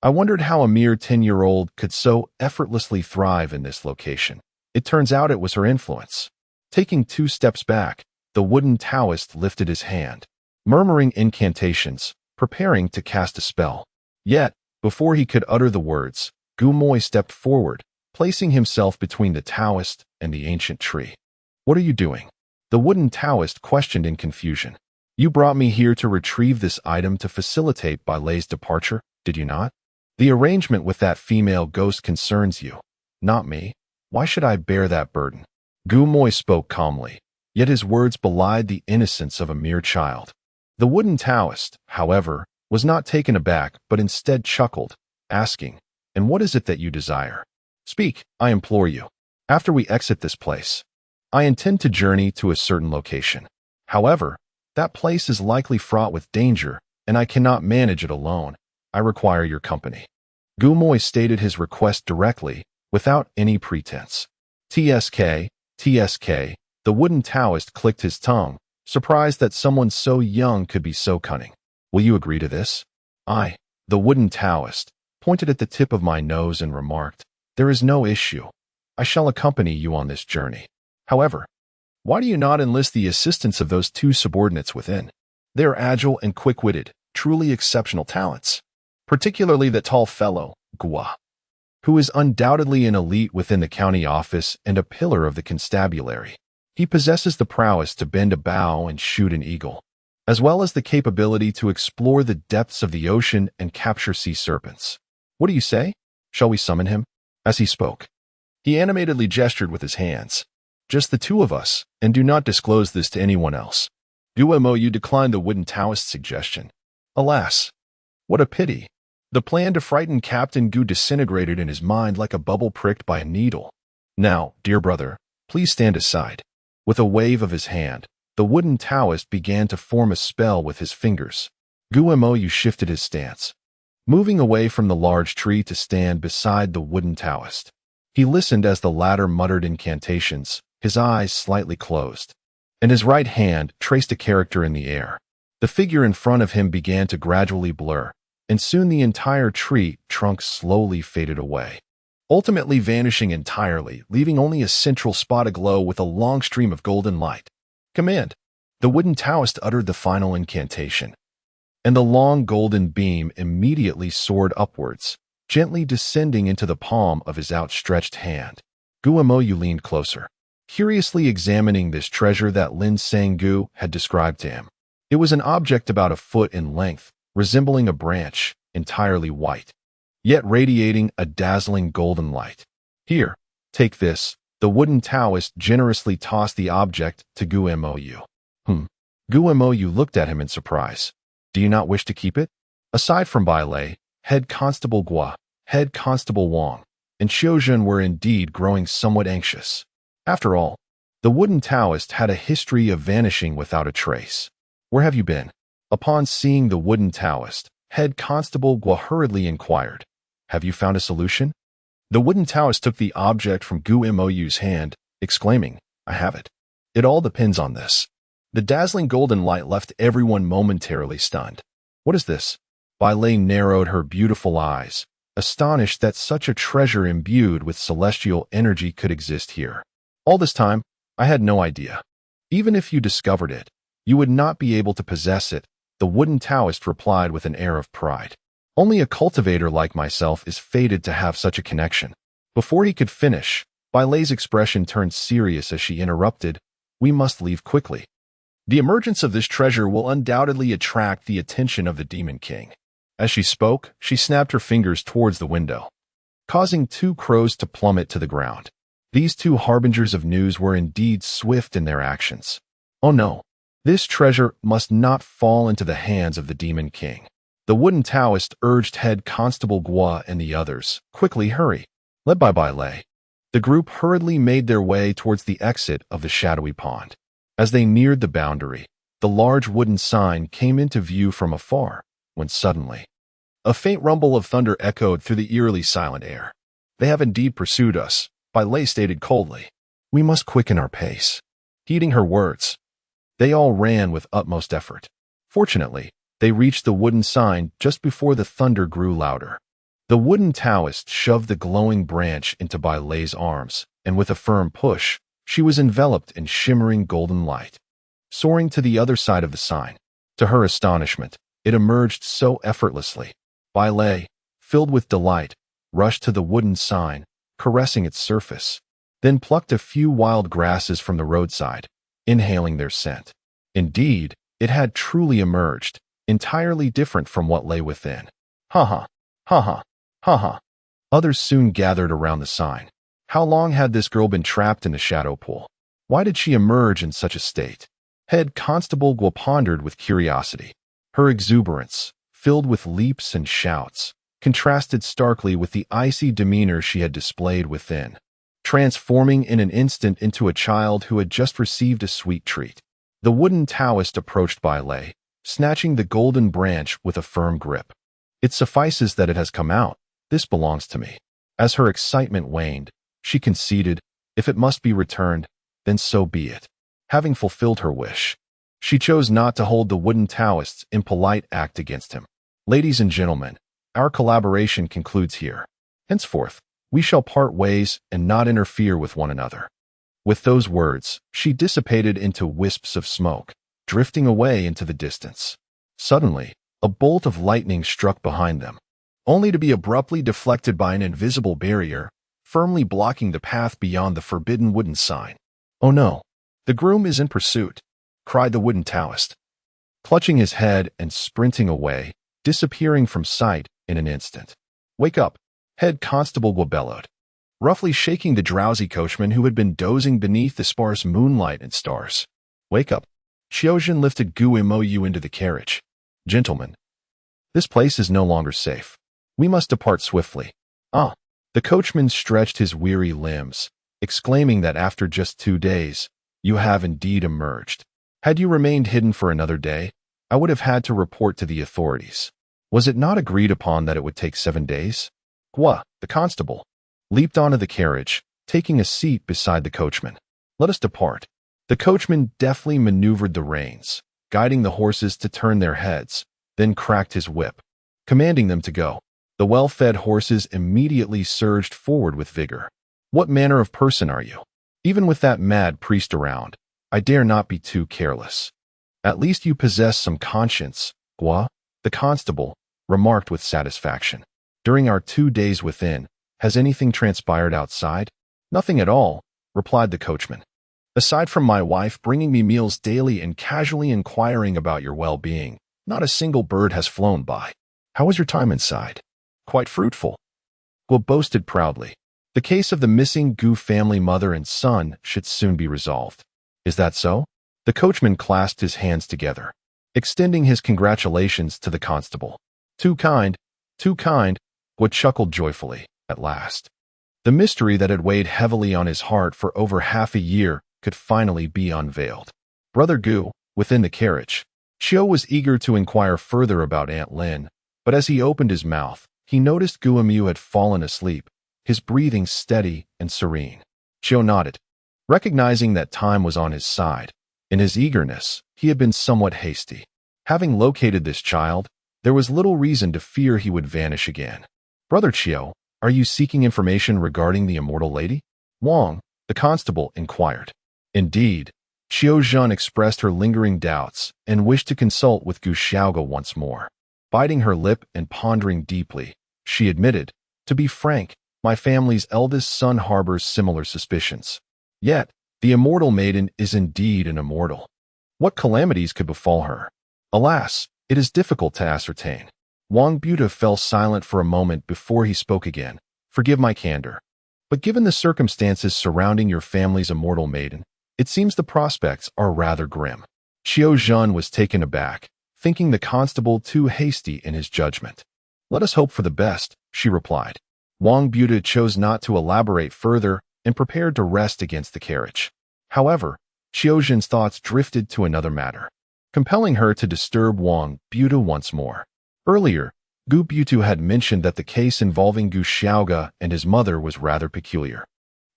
"I wondered how a mere 10-year-old could so effortlessly thrive in this location. It turns out it was her influence." Taking 2 steps back, the wooden Taoist lifted his hand, murmuring incantations, preparing to cast a spell. Yet, before he could utter the words, Gumoy stepped forward, placing himself between the Taoist and the ancient tree. "What are you doing?" the wooden Taoist questioned in confusion. "You brought me here to retrieve this item to facilitate Bai Lei's departure, did you not? The arrangement with that female ghost concerns you, not me. Why should I bear that burden?" Gumoy spoke calmly, yet his words belied the innocence of a mere child. The wooden Taoist, however, was not taken aback but instead chuckled, asking, "And what is it that you desire? Speak, I implore you. After we exit this place, I intend to journey to a certain location. However, that place is likely fraught with danger, and I cannot manage it alone. I require your company." Gumoy stated his request directly, without any pretense. TSK, the wooden Taoist clicked his tongue, surprised that someone so young could be so cunning. "Will you agree to this?" "I," the wooden Taoist, pointed at the tip of my nose and remarked, "There is no issue. I shall accompany you on this journey. However, why do you not enlist the assistance of those 2 subordinates within? They are agile and quick-witted, truly exceptional talents. Particularly that tall fellow, Gua, who is undoubtedly an elite within the county office and a pillar of the constabulary. He possesses the prowess to bend a bow and shoot an eagle, as well as the capability to explore the depths of the ocean and capture sea serpents. What do you say? Shall we summon him?" As he spoke, he animatedly gestured with his hands. "Just the 2 of us, and do not disclose this to anyone else." Guo declined the wooden Taoist suggestion. Alas, what a pity. The plan to frighten Captain Gu disintegrated in his mind like a bubble pricked by a needle. "Now, dear brother, please stand aside." With a wave of his hand, the wooden Taoist began to form a spell with his fingers. Guo shifted his stance, moving away from the large tree to stand beside the wooden Taoist. He listened as the latter muttered incantations, his eyes slightly closed, and his right hand traced a character in the air. The figure in front of him began to gradually blur, and soon the entire tree trunk slowly faded away, ultimately vanishing entirely, leaving only a central spot aglow with a long stream of golden light. "Command!" The wooden Taoist uttered the final incantation, and the long golden beam immediately soared upwards, gently descending into the palm of his outstretched hand. Guo leaned closer, curiously examining this treasure that Lin Sang-gu had described to him. It was an object about a foot in length, resembling a branch, entirely white. yet radiating a dazzling golden light. Here, take this. The wooden Taoist generously tossed the object to Guo. Guo looked at him in surprise. Do you not wish to keep it? Aside from Bai Lei, Head Constable Guo, Head Constable Wang, and Shaojun were indeed growing somewhat anxious. After all, the wooden Taoist had a history of vanishing without a trace. Where have you been? Upon seeing the wooden Taoist, Head Constable Guo hurriedly inquired, Have you found a solution? The wooden Taoist took the object from Guo's hand, exclaiming, I have it. It all depends on this. The dazzling golden light left everyone momentarily stunned. What is this? Bai Lei narrowed her beautiful eyes, astonished that such a treasure imbued with celestial energy could exist here. All this time, I had no idea. Even if you discovered it, you would not be able to possess it, the wooden Taoist replied with an air of pride. Only a cultivator like myself is fated to have such a connection. Before he could finish, Bai Lei's expression turned serious as she interrupted, We must leave quickly. The emergence of this treasure will undoubtedly attract the attention of the Demon King. As she spoke, she snapped her fingers towards the window, causing 2 crows to plummet to the ground. These 2 harbingers of news were indeed swift in their actions. Oh no, this treasure must not fall into the hands of the Demon King. The wooden Taoist urged Head Constable Guo and the others, Quickly hurry. Led by Bai Lei, the group hurriedly made their way towards the exit of the shadowy pond. As they neared the boundary, the large wooden sign came into view from afar, when suddenly, a faint rumble of thunder echoed through the eerily silent air. They have indeed pursued us, Bai Lei stated coldly. We must quicken our pace. Heeding her words, they all ran with utmost effort. Fortunately, they reached the wooden sign just before the thunder grew louder. The wooden Taoist shoved the glowing branch into Bai Lei's arms, and with a firm push, she was enveloped in shimmering golden light. Soaring to the other side of the sign, to her astonishment, it emerged so effortlessly. Bai Lei, filled with delight, rushed to the wooden sign, caressing its surface, then plucked a few wild grasses from the roadside, inhaling their scent. Indeed, it had truly emerged, entirely different from what lay within. Ha ha, ha ha, ha ha. Others soon gathered around the sign. How long had this girl been trapped in the shadow pool? Why did she emerge in such a state? Head Constable Guo pondered with curiosity. Her exuberance, filled with leaps and shouts, contrasted starkly with the icy demeanor she had displayed within, transforming in an instant into a child who had just received a sweet treat. The wooden Taoist approached Bai Lei, snatching the golden branch with a firm grip. It suffices that it has come out. This belongs to me. As her excitement waned, she conceded, if it must be returned, then so be it. Having fulfilled her wish, she chose not to hold the wooden Taoist's impolite act against him. Ladies and gentlemen, our collaboration concludes here. Henceforth, we shall part ways and not interfere with one another. With those words, she dissipated into wisps of smoke, drifting away into the distance. Suddenly, a bolt of lightning struck behind them, only to be abruptly deflected by an invisible barrier, firmly blocking the path beyond the forbidden wooden sign. Oh no, the groom is in pursuit, cried the wooden Taoist, clutching his head and sprinting away, disappearing from sight in an instant. Wake up, Head Constable Guo bellowed, roughly shaking the drowsy coachman who had been dozing beneath the sparse moonlight and stars. Wake up. Shaojun lifted Guo into the carriage. Gentlemen, this place is no longer safe. We must depart swiftly. Ah. The coachman stretched his weary limbs, exclaiming that after just 2 days, you have indeed emerged. Had you remained hidden for another day, I would have had to report to the authorities. Was it not agreed upon that it would take 7 days? Guo, the constable, leaped onto the carriage, taking a seat beside the coachman. Let us depart. The coachman deftly maneuvered the reins, guiding the horses to turn their heads, then cracked his whip, commanding them to go. The well-fed horses immediately surged forward with vigor. What manner of person are you? Even with that mad priest around, I dare not be too careless. At least you possess some conscience, Guo, the constable, remarked with satisfaction. During our 2 days within, has anything transpired outside? Nothing at all, replied the coachman. Aside from my wife bringing me meals daily and casually inquiring about your well-being, not a single bird has flown by. How was your time inside? Quite fruitful, Guo boasted proudly. The case of the missing Gu family mother and son should soon be resolved. Is that so? The coachman clasped his hands together, extending his congratulations to the constable. Too kind, Guo chuckled joyfully, at last. The mystery that had weighed heavily on his heart for over half a year could finally be unveiled. Brother Gu, within the carriage, Qiu was eager to inquire further about Aunt Lin, but as he opened his mouth, he noticed Guomyu had fallen asleep, his breathing steady and serene. Qiu nodded, recognizing that time was on his side. In his eagerness, he had been somewhat hasty. Having located this child, there was little reason to fear he would vanish again. Brother Qiu, are you seeking information regarding the immortal lady? Wang, the constable, inquired. Indeed, Qiu Zhen expressed her lingering doubts and wished to consult with Gu Xiaoge once more. Biting her lip and pondering deeply, she admitted, to be frank, my family's eldest son harbors similar suspicions. Yet, the immortal maiden is indeed an immortal. What calamities could befall her? Alas, it is difficult to ascertain. Wang Buta fell silent for a moment before he spoke again. Forgive my candor, but given the circumstances surrounding your family's immortal maiden, it seems the prospects are rather grim. Qiu Zhen was taken aback, thinking the constable too hasty in his judgment. Let us hope for the best, she replied. Wang Buta chose not to elaborate further and prepared to rest against the carriage. However, Qiu Zhen's thoughts drifted to another matter, compelling her to disturb Wang Buta once more. Earlier, Gu Butu had mentioned that the case involving Gu Xiaoge and his mother was rather peculiar.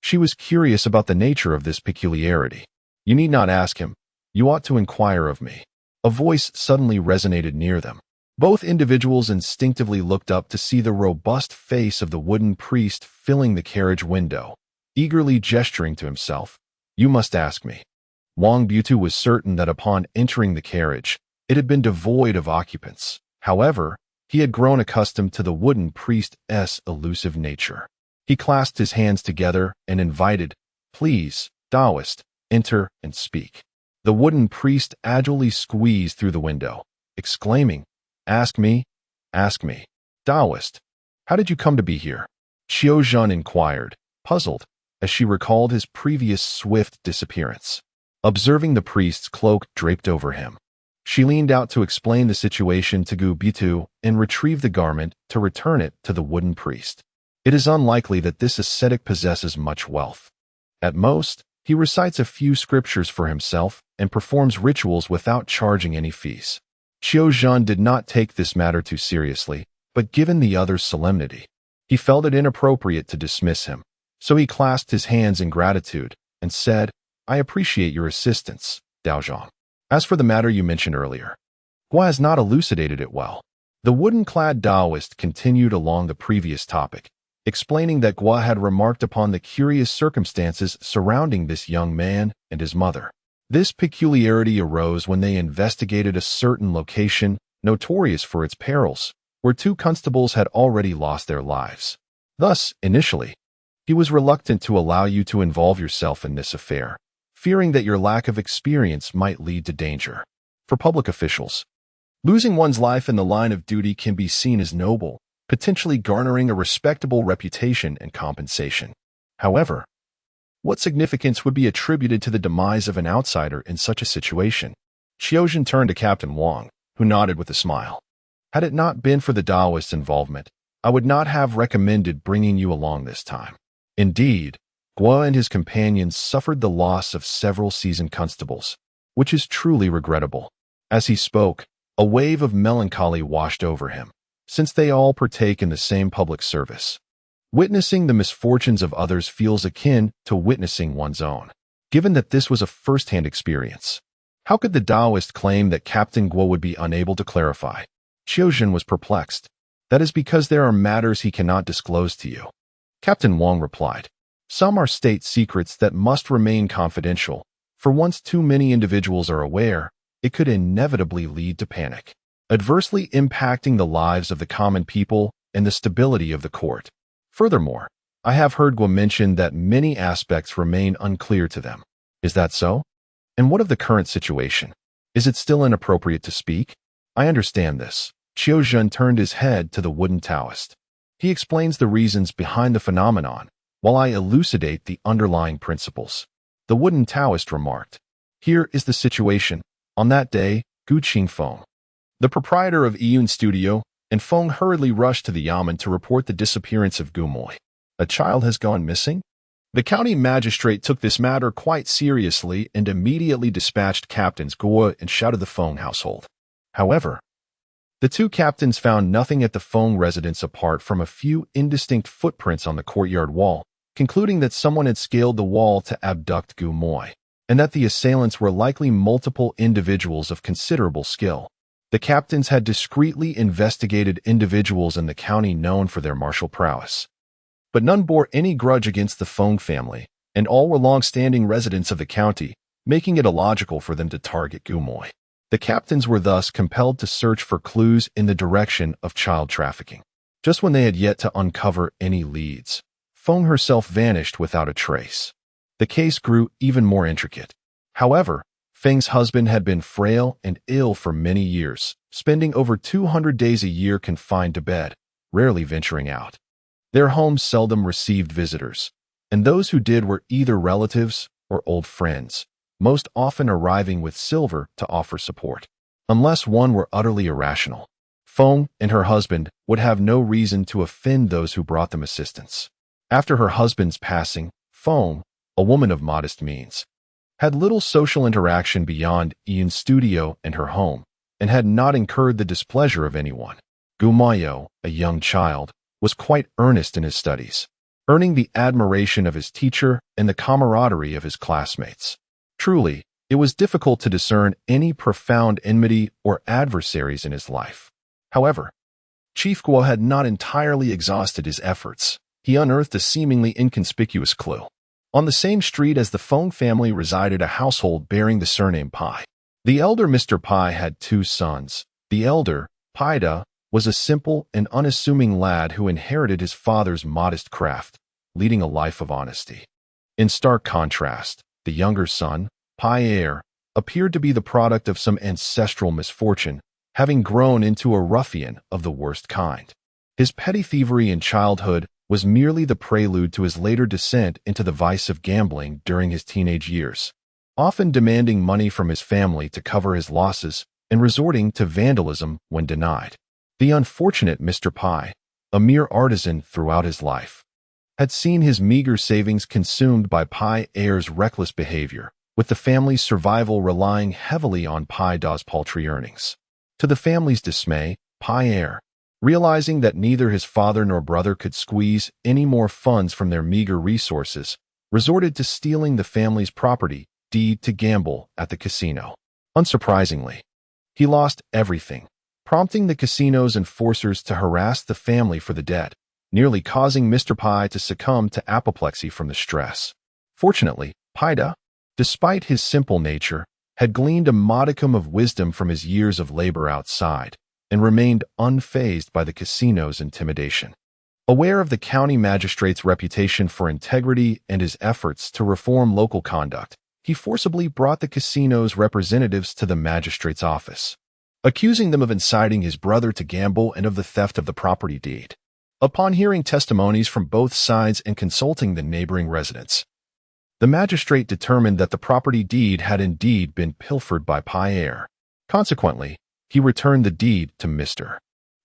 She was curious about the nature of this peculiarity. You need not ask him. You ought to inquire of me. A voice suddenly resonated near them. Both individuals instinctively looked up to see the robust face of the wooden priest filling the carriage window, eagerly gesturing to himself. You must ask me. Wang Butu was certain that upon entering the carriage, it had been devoid of occupants. However, he had grown accustomed to the wooden priest's elusive nature. He clasped his hands together and invited, Please, Taoist, enter and speak. The wooden priest agilely squeezed through the window, exclaiming, Ask me, Taoist, how did you come to be here? Qiu Zhen inquired, puzzled, as she recalled his previous swift disappearance. Observing the priest's cloak draped over him, she leaned out to explain the situation to Gu Bitu and retrieve the garment to return it to the wooden priest. It is unlikely that this ascetic possesses much wealth. At most, he recites a few scriptures for himself and performs rituals without charging any fees. Qiu Zhen did not take this matter too seriously, but given the other's solemnity, he felt it inappropriate to dismiss him, so he clasped his hands in gratitude and said, I appreciate your assistance, Dao Zhang. As for the matter you mentioned earlier, Gua has not elucidated it well. The wooden-clad Taoist continued along the previous topic, explaining that Gua had remarked upon the curious circumstances surrounding this young man and his mother. This peculiarity arose when they investigated a certain location, notorious for its perils, where two constables had already lost their lives. Thus, initially, he was reluctant to allow you to involve yourself in this affair, fearing that your lack of experience might lead to danger. For public officials, losing one's life in the line of duty can be seen as noble, potentially garnering a respectable reputation and compensation. However, what significance would be attributed to the demise of an outsider in such a situation? Qiu Zhen turned to Captain Wang, who nodded with a smile. Had it not been for the Taoist's involvement, I would not have recommended bringing you along this time. Indeed, Gua and his companions suffered the loss of several seasoned constables, which is truly regrettable. As he spoke, a wave of melancholy washed over him, since they all partake in the same public service. Witnessing the misfortunes of others feels akin to witnessing one's own. Given that this was a first-hand experience, how could the Taoist claim that Captain Guo would be unable to clarify? Qiu Zhen was perplexed. That is because there are matters he cannot disclose to you. Captain Wang replied. Some are state secrets that must remain confidential, for once too many individuals are aware, it could inevitably lead to panic, adversely impacting the lives of the common people and the stability of the court. Furthermore, I have heard Guo mention that many aspects remain unclear to them. Is that so? And what of the current situation? Is it still inappropriate to speak? I understand this. Qiu Zhen turned his head to the wooden Taoist. He explains the reasons behind the phenomenon, while I elucidate the underlying principles. The wooden Taoist remarked, "Here is the situation. On that day, Gu Qingfeng, the proprietor of Yun Studio, and Feng hurriedly rushed to the yamen to report the disappearance of Gu Moi. A child has gone missing?" The county magistrate took this matter quite seriously and immediately dispatched Captains Guo and Shao to the Feng household. However, the two captains found nothing at the Feng residence apart from a few indistinct footprints on the courtyard wall, concluding that someone had scaled the wall to abduct Gu Moi, and that the assailants were likely multiple individuals of considerable skill. The captains had discreetly investigated individuals in the county known for their martial prowess, but none bore any grudge against the Feng family, and all were long-standing residents of the county, making it illogical for them to target Gu Moi. The captains were thus compelled to search for clues in the direction of child trafficking. Just when they had yet to uncover any leads, Feng herself vanished without a trace. The case grew even more intricate. However, Feng's husband had been frail and ill for many years, spending over 200 days a year confined to bed, rarely venturing out. Their homes seldom received visitors, and those who did were either relatives or old friends, most often arriving with silver to offer support. Unless one were utterly irrational, Feng and her husband would have no reason to offend those who brought them assistance. After her husband's passing, Feng, a woman of modest means, had little social interaction beyond Yun's studio and her home, and had not incurred the displeasure of anyone. Gu Mayo, a young child, was quite earnest in his studies, earning the admiration of his teacher and the camaraderie of his classmates. Truly, it was difficult to discern any profound enmity or adversaries in his life. However, Chief Guo had not entirely exhausted his efforts. He unearthed a seemingly inconspicuous clue. On the same street as the Feng family resided a household bearing the surname Pai. The elder Mr. Pai had two sons. The elder, Paida, was a simple and unassuming lad who inherited his father's modest craft, leading a life of honesty. In stark contrast, the younger son, Pai Heir, appeared to be the product of some ancestral misfortune, having grown into a ruffian of the worst kind. His petty thievery in childhood was merely the prelude to his later descent into the vice of gambling during his teenage years, often demanding money from his family to cover his losses and resorting to vandalism when denied. The unfortunate Mr. Pai, a mere artisan throughout his life, had seen his meager savings consumed by Pai Heir's reckless behavior, with the family's survival relying heavily on Pai Da's paltry earnings. To the family's dismay, Pai Heir, realizing that neither his father nor brother could squeeze any more funds from their meager resources, resorted to stealing the family's property deed to gamble at the casino. Unsurprisingly, he lost everything, prompting the casino's enforcers to harass the family for the debt, nearly causing Mr. Pai to succumb to apoplexy from the stress. Fortunately, Paida, despite his simple nature, had gleaned a modicum of wisdom from his years of labor outside, and remained unfazed by the casino's intimidation. Aware of the county magistrate's reputation for integrity and his efforts to reform local conduct, he forcibly brought the casino's representatives to the magistrate's office, accusing them of inciting his brother to gamble and of the theft of the property deed. Upon hearing testimonies from both sides and consulting the neighboring residents, the magistrate determined that the property deed had indeed been pilfered by Pai Heir. Consequently, he returned the deed to Mr.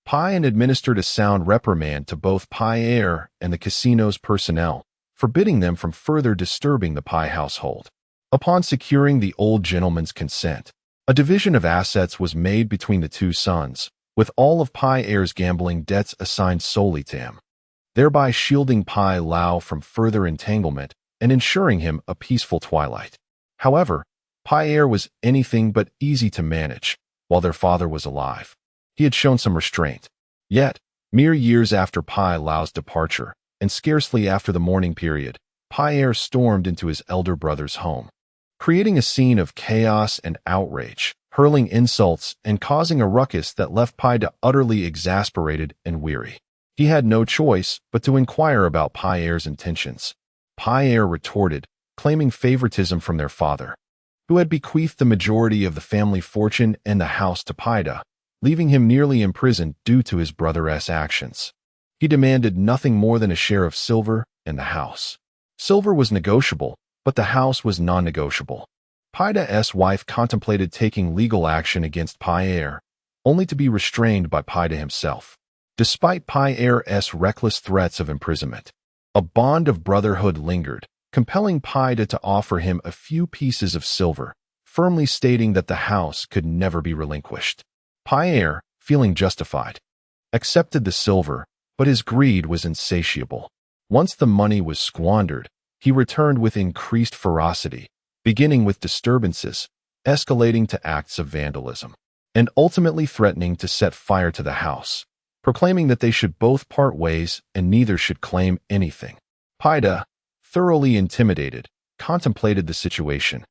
Pai and administered a sound reprimand to both Pai Heir and the casino's personnel, forbidding them from further disturbing the Pai household. Upon securing the old gentleman's consent, a division of assets was made between the two sons, with all of Pai Heir's gambling debts assigned solely to him, thereby shielding Pai Lao from further entanglement and ensuring him a peaceful twilight. However, Pai Heir was anything but easy to manage while their father was alive. He had shown some restraint. Yet, mere years after Pai Lao's departure, and scarcely after the mourning period, Pai Heir stormed into his elder brother's home, creating a scene of chaos and outrage, hurling insults and causing a ruckus that left Paida utterly exasperated and weary. He had no choice but to inquire about Pai Heir's intentions. Pai Heir retorted, claiming favoritism from their father, who had bequeathed the majority of the family fortune and the house to Paida, leaving him nearly imprisoned due to his brother's actions. He demanded nothing more than a share of silver and the house. Silver was negotiable, but the house was non-negotiable. Paida's wife contemplated taking legal action against Heir, only to be restrained by Paida himself. Despite Heir's reckless threats of imprisonment, a bond of brotherhood lingered, compelling Paida to offer him a few pieces of silver, firmly stating that the house could never be relinquished. Heir, feeling justified, accepted the silver, but his greed was insatiable. Once the money was squandered, he returned with increased ferocity, beginning with disturbances, escalating to acts of vandalism, and ultimately threatening to set fire to the house, proclaiming that they should both part ways and neither should claim anything. Paida, thoroughly intimidated, contemplated the situation,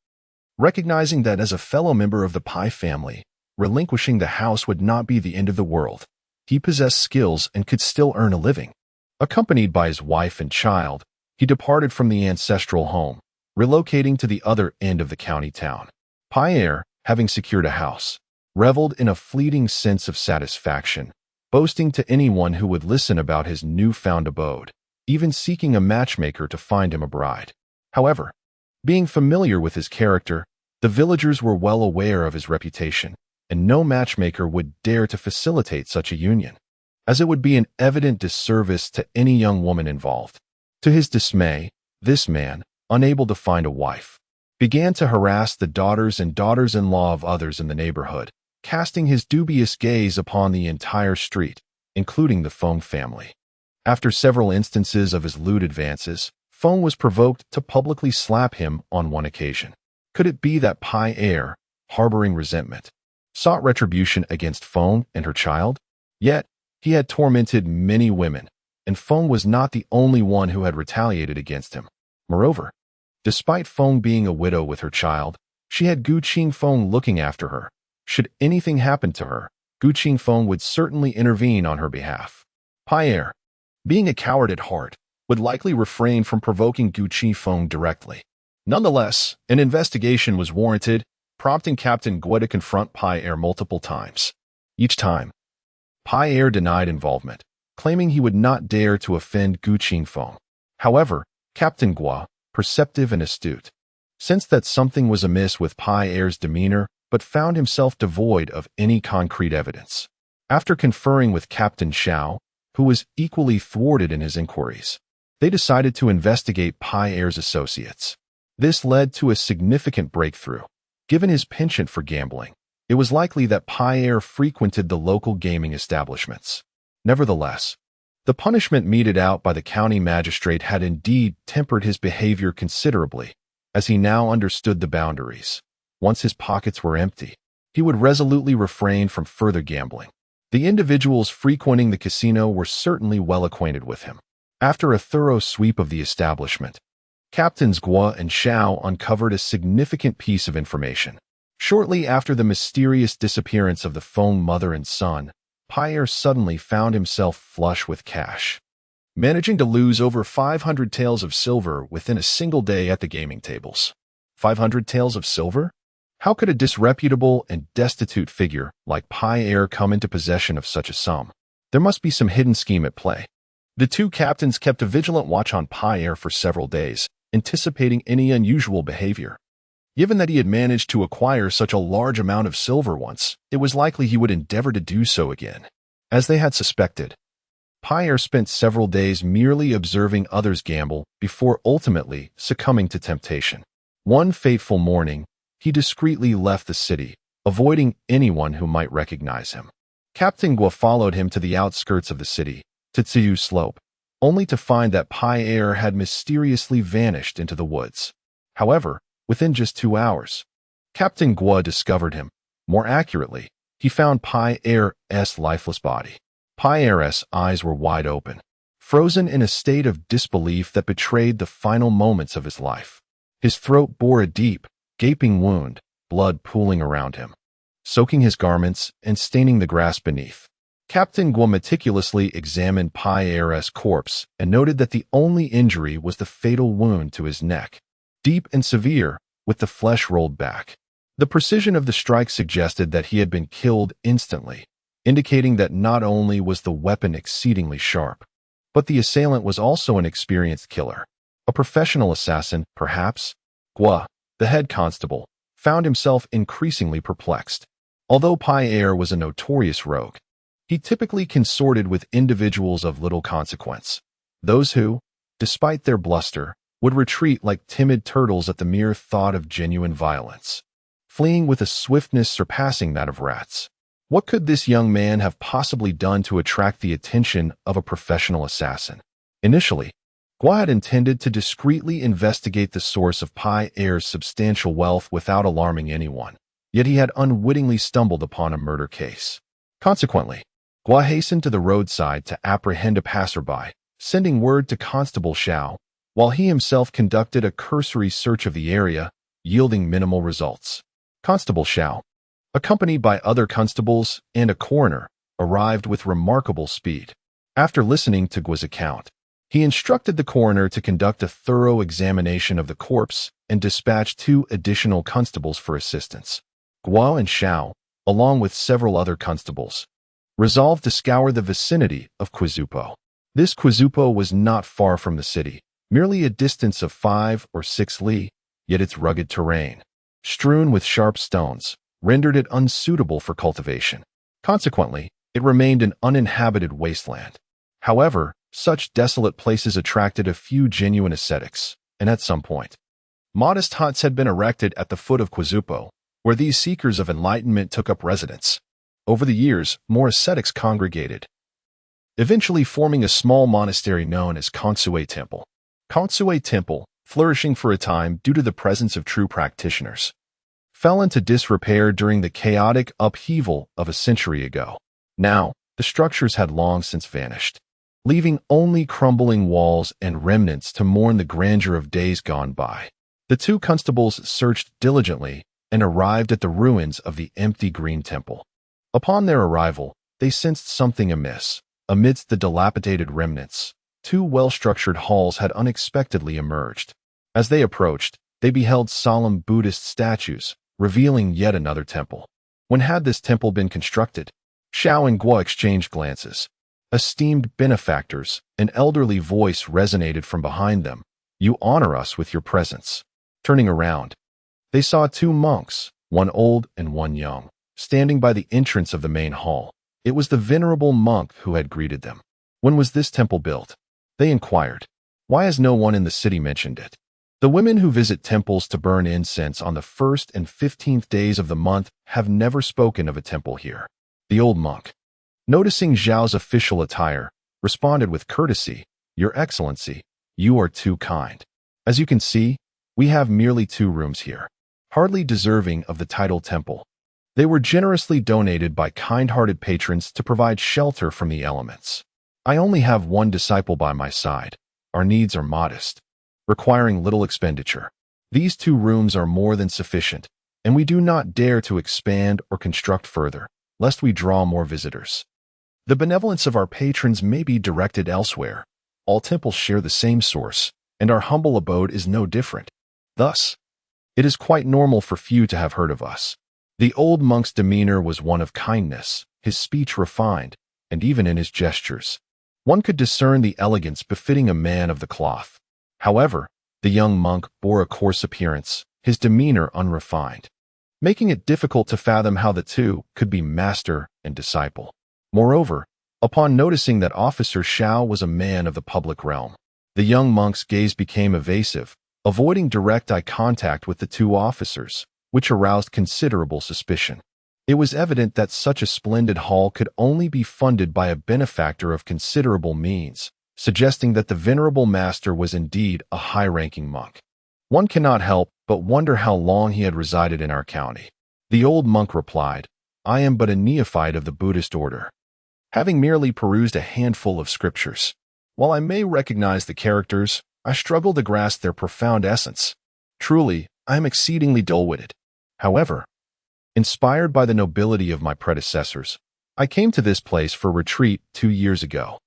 recognizing that as a fellow member of the Pai family, relinquishing the house would not be the end of the world. He possessed skills and could still earn a living. Accompanied by his wife and child, he departed from the ancestral home, relocating to the other end of the county town. Heir, having secured a house, reveled in a fleeting sense of satisfaction, boasting to anyone who would listen about his newfound abode, even seeking a matchmaker to find him a bride. However, being familiar with his character, the villagers were well aware of his reputation, and no matchmaker would dare to facilitate such a union, as it would be an evident disservice to any young woman involved. To his dismay, this man, unable to find a wife, began to harass the daughters and daughters-in-law of others in the neighborhood, casting his dubious gaze upon the entire street, including the Feng family. After several instances of his lewd advances, Feng was provoked to publicly slap him on one occasion. Could it be that Heir, harboring resentment, sought retribution against Feng and her child? Yet, he had tormented many women, and Feng was not the only one who had retaliated against him. Moreover, despite Feng being a widow with her child, she had Gu Qingfeng looking after her. Should anything happen to her, Gu Qingfeng would certainly intervene on her behalf. Heir, being a coward at heart, would likely refrain from provoking Gu Qingfeng directly. Nonetheless, an investigation was warranted, prompting Captain Guo to confront Heir multiple times. Each time, Heir denied involvement, claiming he would not dare to offend Gu Qingfeng. However, Captain Guo, perceptive and astute, sensed that something was amiss with Heir's demeanor, but found himself devoid of any concrete evidence. After conferring with Captain Xiao, who was equally thwarted in his inquiries, they decided to investigate Heir's associates. This led to a significant breakthrough. Given his penchant for gambling, it was likely that Heir frequented the local gaming establishments. Nevertheless, the punishment meted out by the county magistrate had indeed tempered his behavior considerably, as he now understood the boundaries. Once his pockets were empty, he would resolutely refrain from further gambling. The individuals frequenting the casino were certainly well acquainted with him. After a thorough sweep of the establishment, Captains Guo and Xiao uncovered a significant piece of information. Shortly after the mysterious disappearance of the Feng mother and son, Heir suddenly found himself flush with cash, managing to lose over 500 taels of silver within a single day at the gaming tables. 500 taels of silver? How could a disreputable and destitute figure like Heir come into possession of such a sum? There must be some hidden scheme at play. The two captains kept a vigilant watch on Heir for several days, anticipating any unusual behavior. Given that he had managed to acquire such a large amount of silver once, it was likely he would endeavor to do so again. As they had suspected, Heir spent several days merely observing others gamble before ultimately succumbing to temptation. One fateful morning, he discreetly left the city, avoiding anyone who might recognize him. Captain Guo followed him to the outskirts of the city, to Tsiyu Slope, only to find that Heir had mysteriously vanished into the woods. However, within just 2 hours, Captain Guo discovered him. More accurately, he found Heir's lifeless body. Heir's eyes were wide open, frozen in a state of disbelief that betrayed the final moments of his life. His throat bore a deep, gaping wound, blood pooling around him, soaking his garments and staining the grass beneath. Captain Guo meticulously examined Heir's corpse and noted that the only injury was the fatal wound to his neck, deep and severe, with the flesh rolled back. The precision of the strike suggested that he had been killed instantly, indicating that not only was the weapon exceedingly sharp, But the assailant was also an experienced killer. A professional assassin, perhaps? Gua, the head constable, found himself increasingly perplexed. Although heir was a notorious rogue, he typically consorted with individuals of little consequence. Those who, despite their bluster, would retreat like timid turtles at the mere thought of genuine violence, fleeing with a swiftness surpassing that of rats. What could this young man have possibly done to attract the attention of a professional assassin? Initially, Gua had intended to discreetly investigate the source of heir's substantial wealth without alarming anyone, yet he had unwittingly stumbled upon a murder case. Consequently, Gua hastened to the roadside to apprehend a passerby, sending word to Constable Xiao, while he himself conducted a cursory search of the area, yielding minimal results. Constable Xiao, accompanied by other constables and a coroner, arrived with remarkable speed. After listening to Gua's account, he instructed the coroner to conduct a thorough examination of the corpse and dispatch 2 additional constables for assistance. Gua and Xiao, along with several other constables, resolved to scour the vicinity of Qizupo. This Qizupo was not far from the city, merely a distance of 5 or 6 li, yet its rugged terrain, strewn with sharp stones, rendered it unsuitable for cultivation. Consequently, it remained an uninhabited wasteland. However, such desolate places attracted a few genuine ascetics, and at some point, modest huts had been erected at the foot of Qizupo, where these seekers of enlightenment took up residence. Over the years, more ascetics congregated, eventually forming a small monastery known as Qingyu Temple. Qingyu Temple, flourishing for a time due to the presence of true practitioners, fell into disrepair during the chaotic upheaval of a century ago. Now, the structures had long since vanished, leaving only crumbling walls and remnants to mourn the grandeur of days gone by. The 2 constables searched diligently and arrived at the ruins of the empty green temple. Upon their arrival, they sensed something amiss. Amidst the dilapidated remnants, 2 well-structured halls had unexpectedly emerged. As they approached, they beheld solemn Buddhist statues, revealing yet another temple. When had this temple been constructed? Xiao and Gua exchanged glances. Esteemed benefactors, an elderly voice resonated from behind them. You honor us with your presence. Turning around, they saw 2 monks, one old and one young, standing by the entrance of the main hall. It was the venerable monk who had greeted them. When was this temple built? They inquired. Why has no one in the city mentioned it? The women who visit temples to burn incense on the 1st and 15th days of the month have never spoken of a temple here. The old monk, noticing Zhao's official attire, responded with courtesy, Your Excellency, you are too kind. As you can see, we have merely 2 rooms here, hardly deserving of the title temple. They were generously donated by kind-hearted patrons to provide shelter from the elements. I only have 1 disciple by my side. Our needs are modest, requiring little expenditure. These 2 rooms are more than sufficient, and we do not dare to expand or construct further, lest we draw more visitors. The benevolence of our patrons may be directed elsewhere. All temples share the same source, and our humble abode is no different. Thus, it is quite normal for few to have heard of us. The old monk's demeanor was one of kindness, his speech refined, and even in his gestures, one could discern the elegance befitting a man of the cloth. However, the young monk bore a coarse appearance, his demeanor unrefined, making it difficult to fathom how the 2 could be master and disciple. Moreover, upon noticing that Officer Xiao was a man of the public realm, the young monk's gaze became evasive, avoiding direct eye contact with the 2 officers, which aroused considerable suspicion. It was evident that such a splendid hall could only be funded by a benefactor of considerable means, suggesting that the venerable master was indeed a high-ranking monk. One cannot help but wonder how long he had resided in our county. The old monk replied, I am but a neophyte of the Buddhist order, having merely perused a handful of scriptures. While I may recognize the characters, I struggle to grasp their profound essence. Truly, I am exceedingly dull-witted. However, inspired by the nobility of my predecessors, I came to this place for retreat 2 years ago.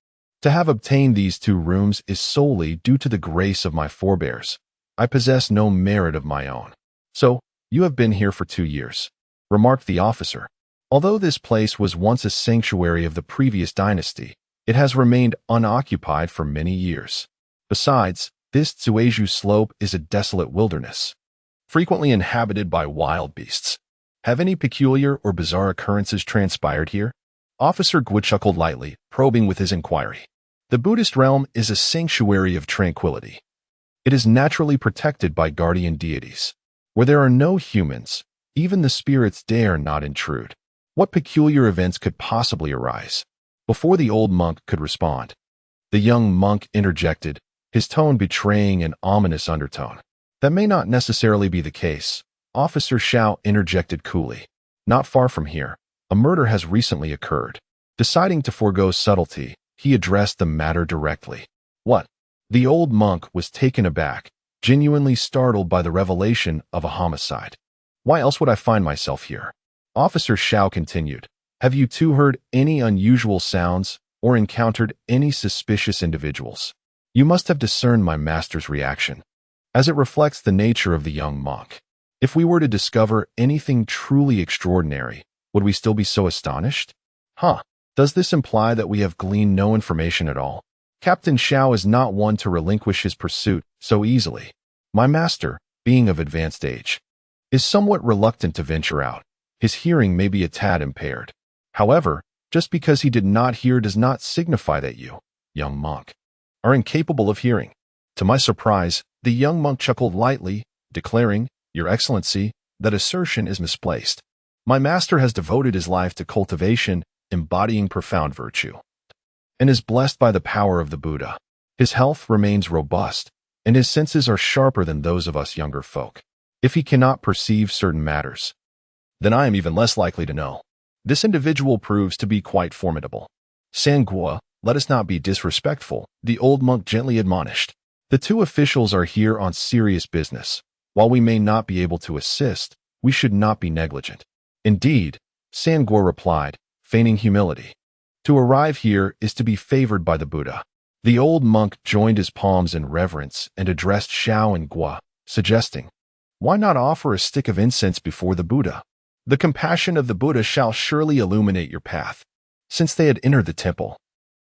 To have obtained these 2 rooms is solely due to the grace of my forebears. I possess no merit of my own. So, you have been here for 2 years, remarked the officer. Although this place was once a sanctuary of the previous dynasty, It has remained unoccupied for many years. Besides, this Zuizhu slope is a desolate wilderness, frequently inhabited by wild beasts. Have any peculiar or bizarre occurrences transpired here? Officer Guo chuckled lightly, probing with his inquiry. The Buddhist realm is a sanctuary of tranquility. It is naturally protected by guardian deities. Where there are no humans, even the spirits dare not intrude. What peculiar events could possibly arise? Before the old monk could respond, the young monk interjected, his tone betraying an ominous undertone. That may not necessarily be the case. Officer Xiao interjected coolly. Not far from here, a murder has recently occurred. Deciding to forego subtlety, he addressed the matter directly. What? The old monk was taken aback, genuinely startled by the revelation of a homicide. Why else would I find myself here? Officer Xiao continued. Have you two heard any unusual sounds or encountered any suspicious individuals? You must have discerned my master's reaction, as it reflects the nature of the young monk. If we were to discover anything truly extraordinary, would we still be so astonished? Does this imply that we have gleaned no information at all? Captain Xiao is not one to relinquish his pursuit so easily. My master, being of advanced age, is somewhat reluctant to venture out. His hearing may be a tad impaired. However, just because he did not hear does not signify that you, young monk, are incapable of hearing. To my surprise, the young monk chuckled lightly, declaring, Your Excellency, that assertion is misplaced. My master has devoted his life to cultivation, embodying profound virtue, and is blessed by the power of the Buddha. His health remains robust, and his senses are sharper than those of us younger folk. If he cannot perceive certain matters, then I am even less likely to know. This individual proves to be quite formidable. Sanguo, let us not be disrespectful, the old monk gently admonished. The two officials are here on serious business. While we may not be able to assist, we should not be negligent. Indeed, Sanguo replied, feigning humility. To arrive here is to be favored by the Buddha. The old monk joined his palms in reverence and addressed Xiao and Guo, suggesting, Why not offer a stick of incense before the Buddha? The compassion of the Buddha shall surely illuminate your path. Since they had entered the temple,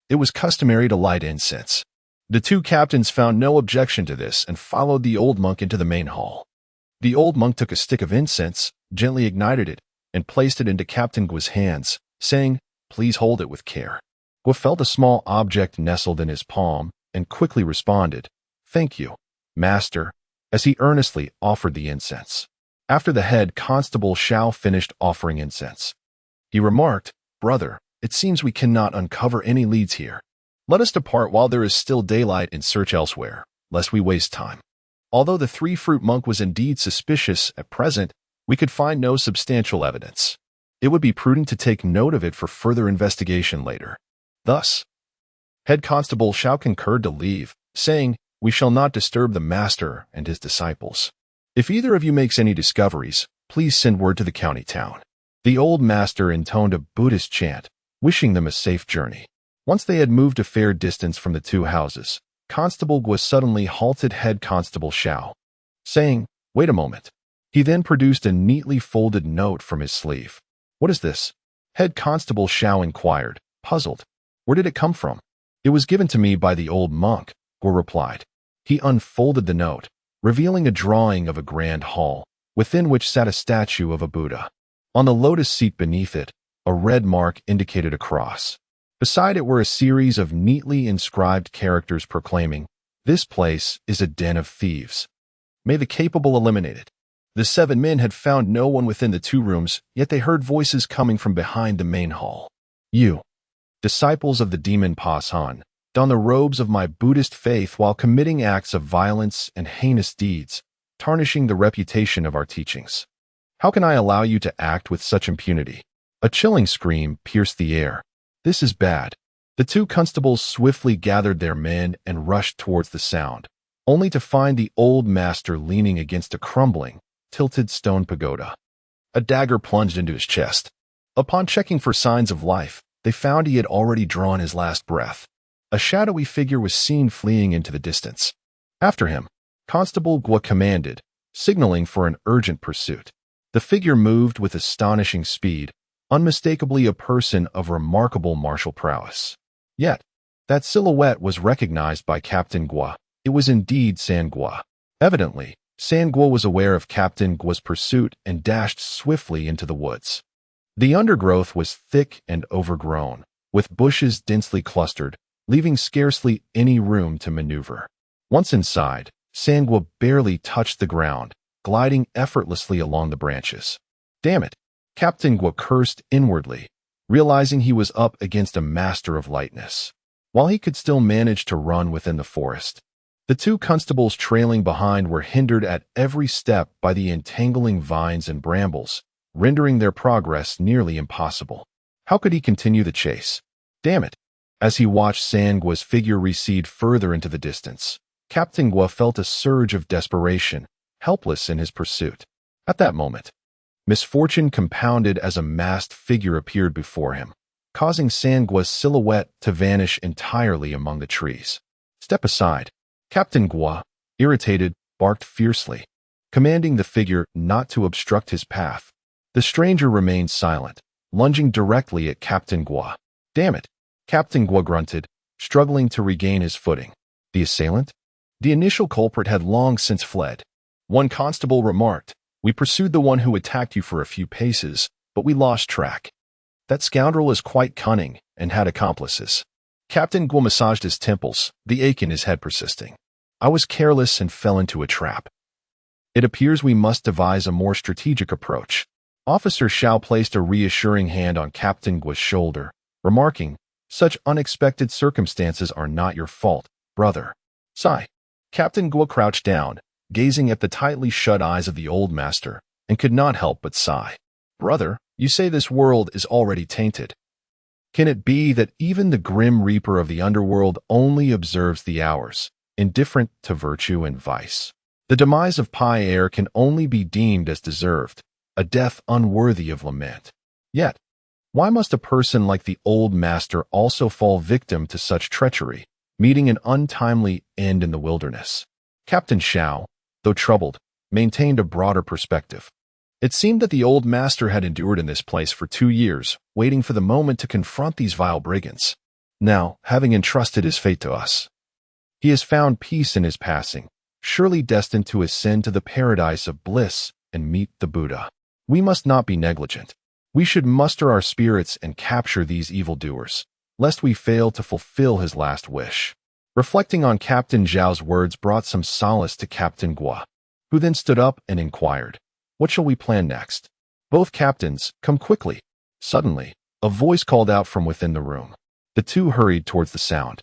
it was customary to light incense. The two captains found no objection to this and followed the old monk into the main hall. The old monk took a stick of incense, gently ignited it, and placed it into Captain Guo's hands, saying, Please hold it with care. Guo felt a small object nestled in his palm and quickly responded, Thank you, master, as he earnestly offered the incense. After the head constable Xiao finished offering incense, he remarked, Brother, it seems we cannot uncover any leads here. Let us depart while there is still daylight and search elsewhere, lest we waste time. Although the three-fruit monk was indeed suspicious at present, we could find no substantial evidence. It would be prudent to take note of it for further investigation later. Thus, Head Constable Xiao concurred to leave, saying, We shall not disturb the master and his disciples. If either of you makes any discoveries, please send word to the county town. The old master intoned a Buddhist chant, wishing them a safe journey. Once they had moved a fair distance from the two houses, Constable Guo suddenly halted Head Constable Xiao, saying, Wait a moment. He then produced a neatly folded note from his sleeve. What is this? Head Constable Xiao inquired, puzzled. Where did it come from? It was given to me by the old monk, Guo replied. He unfolded the note, revealing a drawing of a grand hall, within which sat a statue of a Buddha. On the lotus seat beneath it, a red mark indicated a cross. Beside it were a series of neatly inscribed characters proclaiming, This place is a den of thieves. May the capable eliminate it. The 7 men had found no one within the 2 rooms, yet they heard voices coming from behind the main hall. You, disciples of the demon Pasan, don the robes of my Buddhist faith while committing acts of violence and heinous deeds, tarnishing the reputation of our teachings. How can I allow you to act with such impunity? A chilling scream pierced the air. This is bad. The 2 constables swiftly gathered their men and rushed towards the sound, only to find the old master leaning against a crumbling, tilted stone pagoda. A dagger plunged into his chest. Upon checking for signs of life, they found he had already drawn his last breath. A shadowy figure was seen fleeing into the distance. After him, Constable Guo commanded, signaling for an urgent pursuit. The figure moved with astonishing speed, unmistakably a person of remarkable martial prowess. Yet, that silhouette was recognized by Captain Gua. It was indeed San Gua. Evidently, San Gua was aware of Captain Gua's pursuit and dashed swiftly into the woods. The undergrowth was thick and overgrown, with bushes densely clustered, leaving scarcely any room to maneuver. Once inside, San Gua barely touched the ground, gliding effortlessly along the branches. Damn it! Captain Gua cursed inwardly, realizing he was up against a master of lightness. While he could still manage to run within the forest, the two constables trailing behind were hindered at every step by the entangling vines and brambles, rendering their progress nearly impossible. How could he continue the chase? Damn it! As he watched San Gua's figure recede further into the distance, Captain Gua felt a surge of desperation, helpless in his pursuit. At that moment, misfortune compounded as a masked figure appeared before him, causing San Gua's silhouette to vanish entirely among the trees. Step aside. Captain Gua, irritated, barked fiercely, commanding the figure not to obstruct his path. The stranger remained silent, lunging directly at Captain Gua. Damn it! Captain Gua grunted, struggling to regain his footing. The assailant? The initial culprit had long since fled. One constable remarked, "We pursued the one who attacked you for a few paces, but we lost track. That scoundrel is quite cunning and had accomplices." Captain Gua massaged his temples, the ache in his head persisting. "I was careless and fell into a trap. It appears we must devise a more strategic approach." Officer Xiao placed a reassuring hand on Captain Gua's shoulder, remarking, "Such unexpected circumstances are not your fault, brother." Sigh. Captain Gua crouched down, gazing at the tightly shut eyes of the old master, and could not help but sigh. "Brother, you say this world is already tainted. Can it be that even the grim reaper of the underworld only observes the hours, indifferent to virtue and vice? The demise of heir can only be deemed as deserved, a death unworthy of lament. Yet, why must a person like the old master also fall victim to such treachery, meeting an untimely end in the wilderness?" Captain Xiao, though troubled, maintained a broader perspective. It seemed that the old master had endured in this place for 2 years, waiting for the moment to confront these vile brigands. Now, having entrusted his fate to us, he has found peace in his passing, surely destined to ascend to the paradise of bliss and meet the Buddha. We must not be negligent. We should muster our spirits and capture these evildoers, lest we fail to fulfill his last wish. Reflecting on Captain Zhao's words brought some solace to Captain Gua, who then stood up and inquired, "What shall we plan next?" "Both captains, come quickly." Suddenly, a voice called out from within the room. The two hurried towards the sound.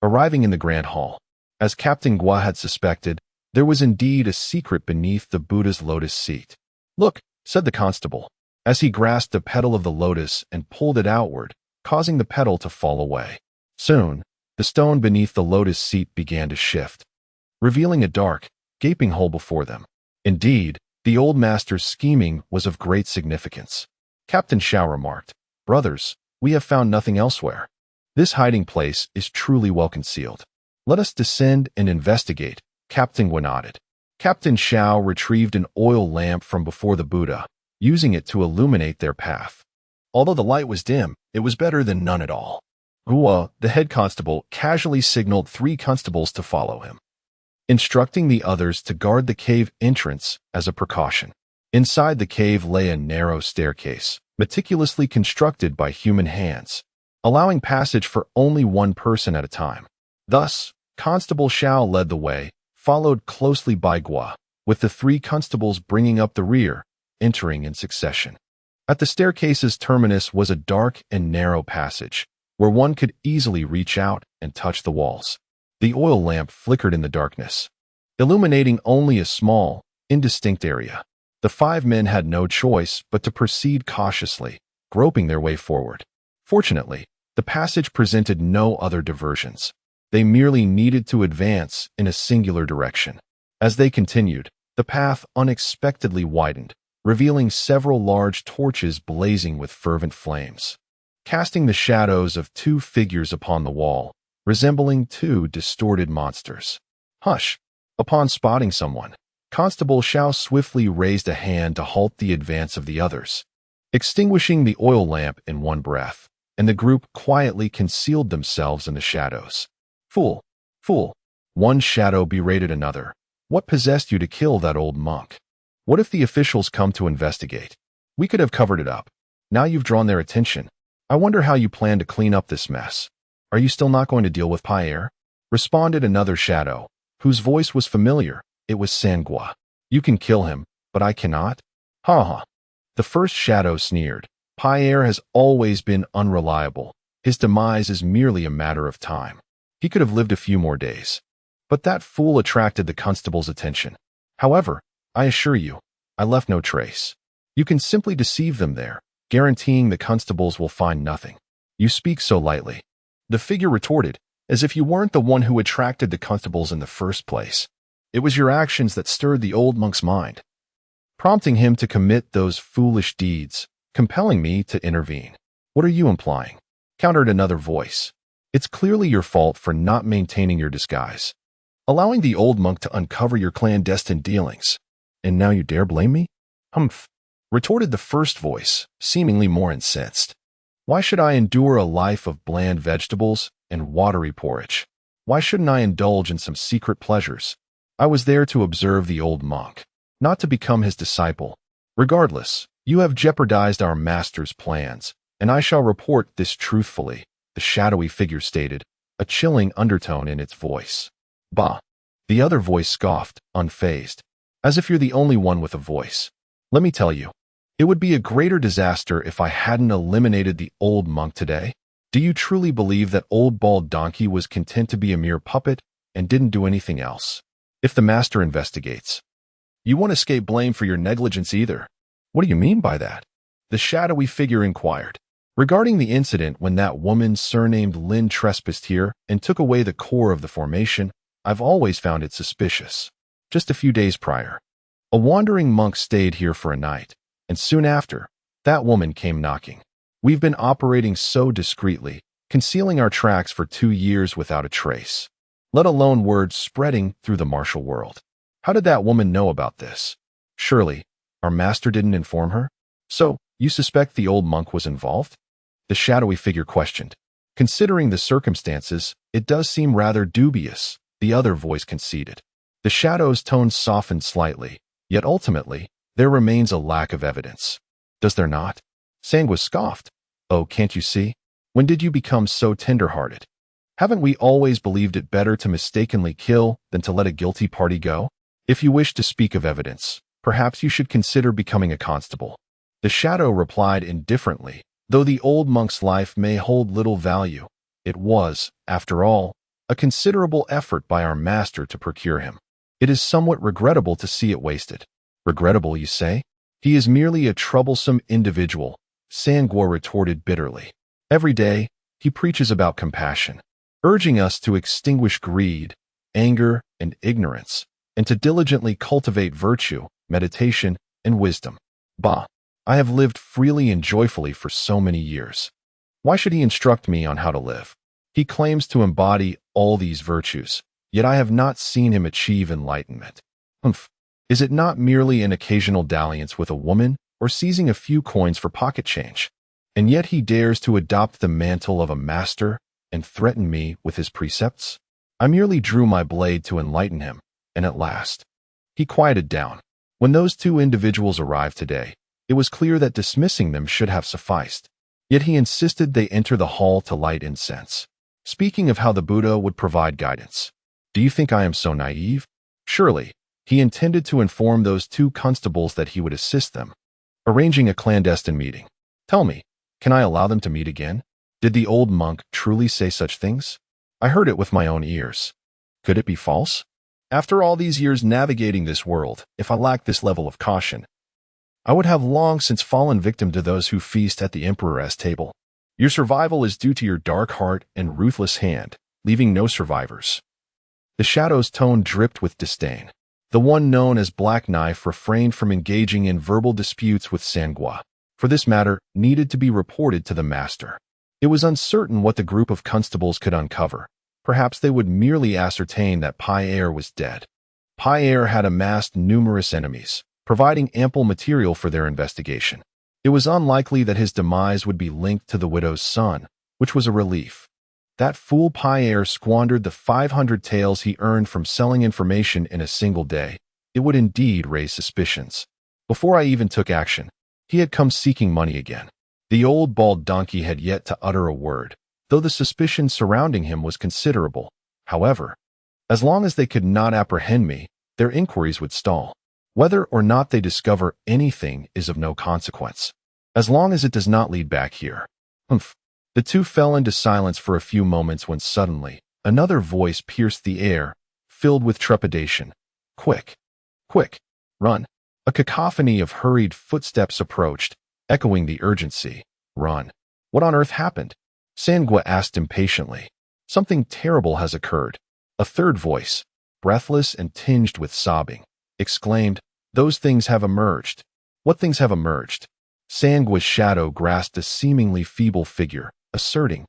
Arriving in the grand hall, as Captain Gua had suspected, there was indeed a secret beneath the Buddha's lotus seat. "Look," said the constable, as he grasped the petal of the lotus and pulled it outward, causing the petal to fall away. Soon, the stone beneath the lotus seat began to shift, revealing a dark, gaping hole before them. Indeed, the old master's scheming was of great significance. Captain Xiao remarked, "Brothers, we have found nothing elsewhere. This hiding place is truly well concealed. Let us descend and investigate." Captain Gua nodded. Captain Xiao retrieved an oil lamp from before the Buddha, using it to illuminate their path. Although the light was dim, it was better than none at all. Gua, the head constable, casually signaled 3 constables to follow him, instructing the others to guard the cave entrance as a precaution. Inside the cave lay a narrow staircase, meticulously constructed by human hands, allowing passage for only one person at a time. Thus, Constable Xiao led the way, followed closely by Gua, with the 3 constables bringing up the rear, entering in succession. At the staircase's terminus was a dark and narrow passage, where one could easily reach out and touch the walls. The oil lamp flickered in the darkness, illuminating only a small, indistinct area. The 5 men had no choice but to proceed cautiously, groping their way forward. Fortunately, the passage presented no other diversions. They merely needed to advance in a singular direction. As they continued, the path unexpectedly widened, revealing several large torches blazing with fervent flames, casting the shadows of 2 figures upon the wall, resembling 2 distorted monsters. "Hush!" Upon spotting someone, Constable Xiao swiftly raised a hand to halt the advance of the others, extinguishing the oil lamp in one breath. and the group quietly concealed themselves in the shadows. Fool! Fool! One shadow berated another. What possessed you to kill that old monk? What if the officials come to investigate? We could have covered it up. Now you've drawn their attention. I wonder how you plan to clean up this mess. Are you still not going to deal with heir? Responded another shadow, whose voice was familiar. It was Sangua. You can kill him, but I cannot? Ha ha. The first shadow sneered. Heir has always been unreliable. His demise is merely a matter of time. He could have lived a few more days. But that fool attracted the constable's attention. However, I assure you, I left no trace. You can simply deceive them there, guaranteeing the constables will find nothing. You speak so lightly. The figure retorted, as if you weren't the one who attracted the constables in the first place. It was your actions that stirred the old monk's mind, prompting him to commit those foolish deeds, compelling me to intervene. What are you implying? Countered another voice. It's clearly your fault for not maintaining your disguise, allowing the old monk to uncover your clandestine dealings. And now you dare blame me? Humph, retorted the first voice, seemingly more incensed. Why should I endure a life of bland vegetables and watery porridge? Why shouldn't I indulge in some secret pleasures? I was there to observe the old monk, not to become his disciple. Regardless, you have jeopardized our master's plans, and I shall report this truthfully, the shadowy figure stated, a chilling undertone in its voice. Bah! The other voice scoffed, unfazed. As if you're the only one with a voice. Let me tell you, it would be a greater disaster if I hadn't eliminated the old monk today. Do you truly believe that old bald donkey was content to be a mere puppet and didn't do anything else? If the master investigates, you won't escape blame for your negligence either. What do you mean by that? The shadowy figure inquired. Regarding the incident when that woman surnamed Lin trespassed here and took away the core of the formation, I've always found it suspicious. Just a few days prior, a wandering monk stayed here for a night, and soon after, that woman came knocking. We've been operating so discreetly, concealing our tracks for 2 years without a trace, let alone word spreading through the martial world. How did that woman know about this? Surely, our master didn't inform her? So, you suspect the old monk was involved? The shadowy figure questioned. Considering the circumstances, it does seem rather dubious, the other voice conceded. The shadow's tone softened slightly, yet ultimately, there remains a lack of evidence. Does there not? Sangua scoffed. Oh, can't you see? When did you become so tender-hearted? Haven't we always believed it better to mistakenly kill than to let a guilty party go? If you wish to speak of evidence, perhaps you should consider becoming a constable. The shadow replied indifferently, though the old monk's life may hold little value. It was, after all, a considerable effort by our master to procure him. It is somewhat regrettable to see it wasted. Regrettable, you say? He is merely a troublesome individual, Sangua retorted bitterly. Every day, he preaches about compassion, urging us to extinguish greed, anger, and ignorance, and to diligently cultivate virtue, meditation, and wisdom. Bah! I have lived freely and joyfully for so many years. Why should he instruct me on how to live? He claims to embody all these virtues, yet I have not seen him achieve enlightenment. Humph! Is it not merely an occasional dalliance with a woman or seizing a few coins for pocket change? And yet he dares to adopt the mantle of a master and threaten me with his precepts? I merely drew my blade to enlighten him, and at last, he quieted down. When those 2 individuals arrived today, it was clear that dismissing them should have sufficed. Yet he insisted they enter the hall to light incense, speaking of how the Buddha would provide guidance. Do you think I am so naive? Surely, he intended to inform those 2 constables that he would assist them, arranging a clandestine meeting. Tell me, can I allow them to meet again? Did the old monk truly say such things? I heard it with my own ears. Could it be false? After all these years navigating this world, if I lacked this level of caution, I would have long since fallen victim to those who feast at the emperor's table. Your survival is due to your dark heart and ruthless hand, leaving no survivors. The shadow's tone dripped with disdain. The one known as Black Knife refrained from engaging in verbal disputes with Sangua, for this matter needed to be reported to the master. It was uncertain what the group of constables could uncover. Perhaps they would merely ascertain that heir was dead. Heir had amassed numerous enemies, providing ample material for their investigation. It was unlikely that his demise would be linked to the widow's son, which was a relief. That fool heir squandered the 500 taels he earned from selling information in a single day. It would indeed raise suspicions. Before I even took action, he had come seeking money again. The old bald donkey had yet to utter a word, though the suspicion surrounding him was considerable. However, as long as they could not apprehend me, their inquiries would stall. Whether or not they discover anything is of no consequence, as long as it does not lead back here. Humph. The two fell into silence for a few moments when suddenly, another voice pierced the air, filled with trepidation. Quick! Quick! Run! A cacophony of hurried footsteps approached, echoing the urgency. Run! What on earth happened? Sangua asked impatiently. Something terrible has occurred. A third voice, breathless and tinged with sobbing, exclaimed, Those things have emerged. What things have emerged? Sangua's shadow grasped a seemingly feeble figure, asserting,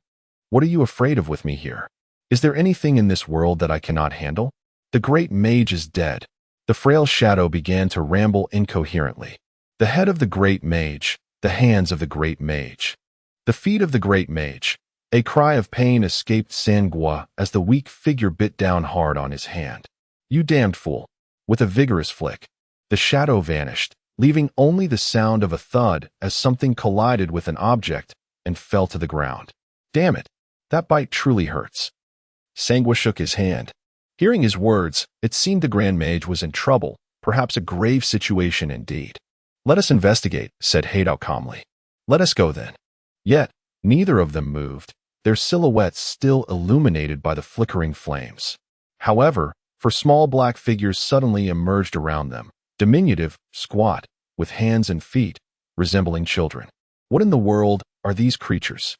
What are you afraid of with me here? Is there anything in this world that I cannot handle? The great mage is dead. The frail shadow began to ramble incoherently. The head of the great mage, the hands of the great mage, the feet of the great mage. A cry of pain escaped Sangua as the weak figure bit down hard on his hand. You damned fool. With a vigorous flick, the shadow vanished, leaving only the sound of a thud as something collided with an object and fell to the ground. Damn it, that bite truly hurts. Sangua shook his hand. Hearing his words, it seemed the Grand Mage was in trouble, perhaps a grave situation indeed. Let us investigate, said Hadao calmly. Let us go then. Yet, neither of them moved, their silhouettes still illuminated by the flickering flames. However, four small black figures suddenly emerged around them, diminutive, squat, with hands and feet, resembling children. What in the world are these creatures?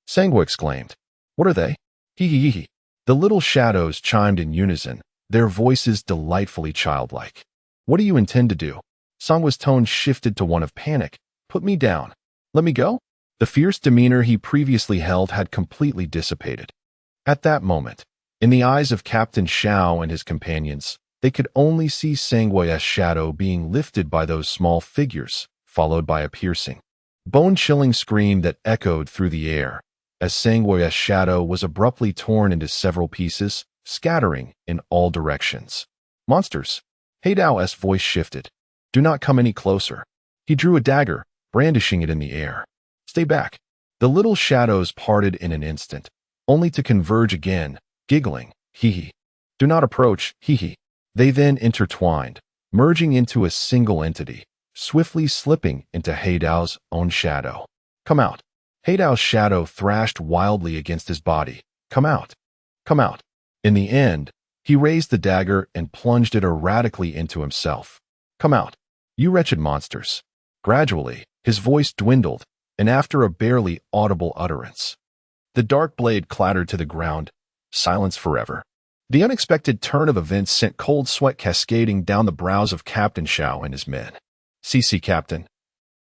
Sangua exclaimed. What are they? Hee. The little shadows chimed in unison, their voices delightfully childlike. What do you intend to do? Sangwa's tone shifted to one of panic. Put me down. Let me go? The fierce demeanor he previously held had completely dissipated. At that moment, in the eyes of Captain Xiao and his companions, they could only see Sangua's shadow being lifted by those small figures, followed by a piercing, bone-chilling scream that echoed through the air, as Sangua's shadow was abruptly torn into several pieces, scattering in all directions. Monsters! Hadao's voice shifted. Do not come any closer. He drew a dagger, brandishing it in the air. Stay back. The little shadows parted in an instant, only to converge again, giggling. Hee. Do not approach. Hee. They then intertwined, merging into a single entity, swiftly slipping into Hadao's own shadow. Come out. Hadao's shadow thrashed wildly against his body. Come out. Come out. In the end, he raised the dagger and plunged it erratically into himself. Come out. You wretched monsters. Gradually, his voice dwindled, and after a barely audible utterance, the dark blade clattered to the ground. Silence forever. The unexpected turn of events sent cold sweat cascading down the brows of Captain Xiao and his men. CC Captain.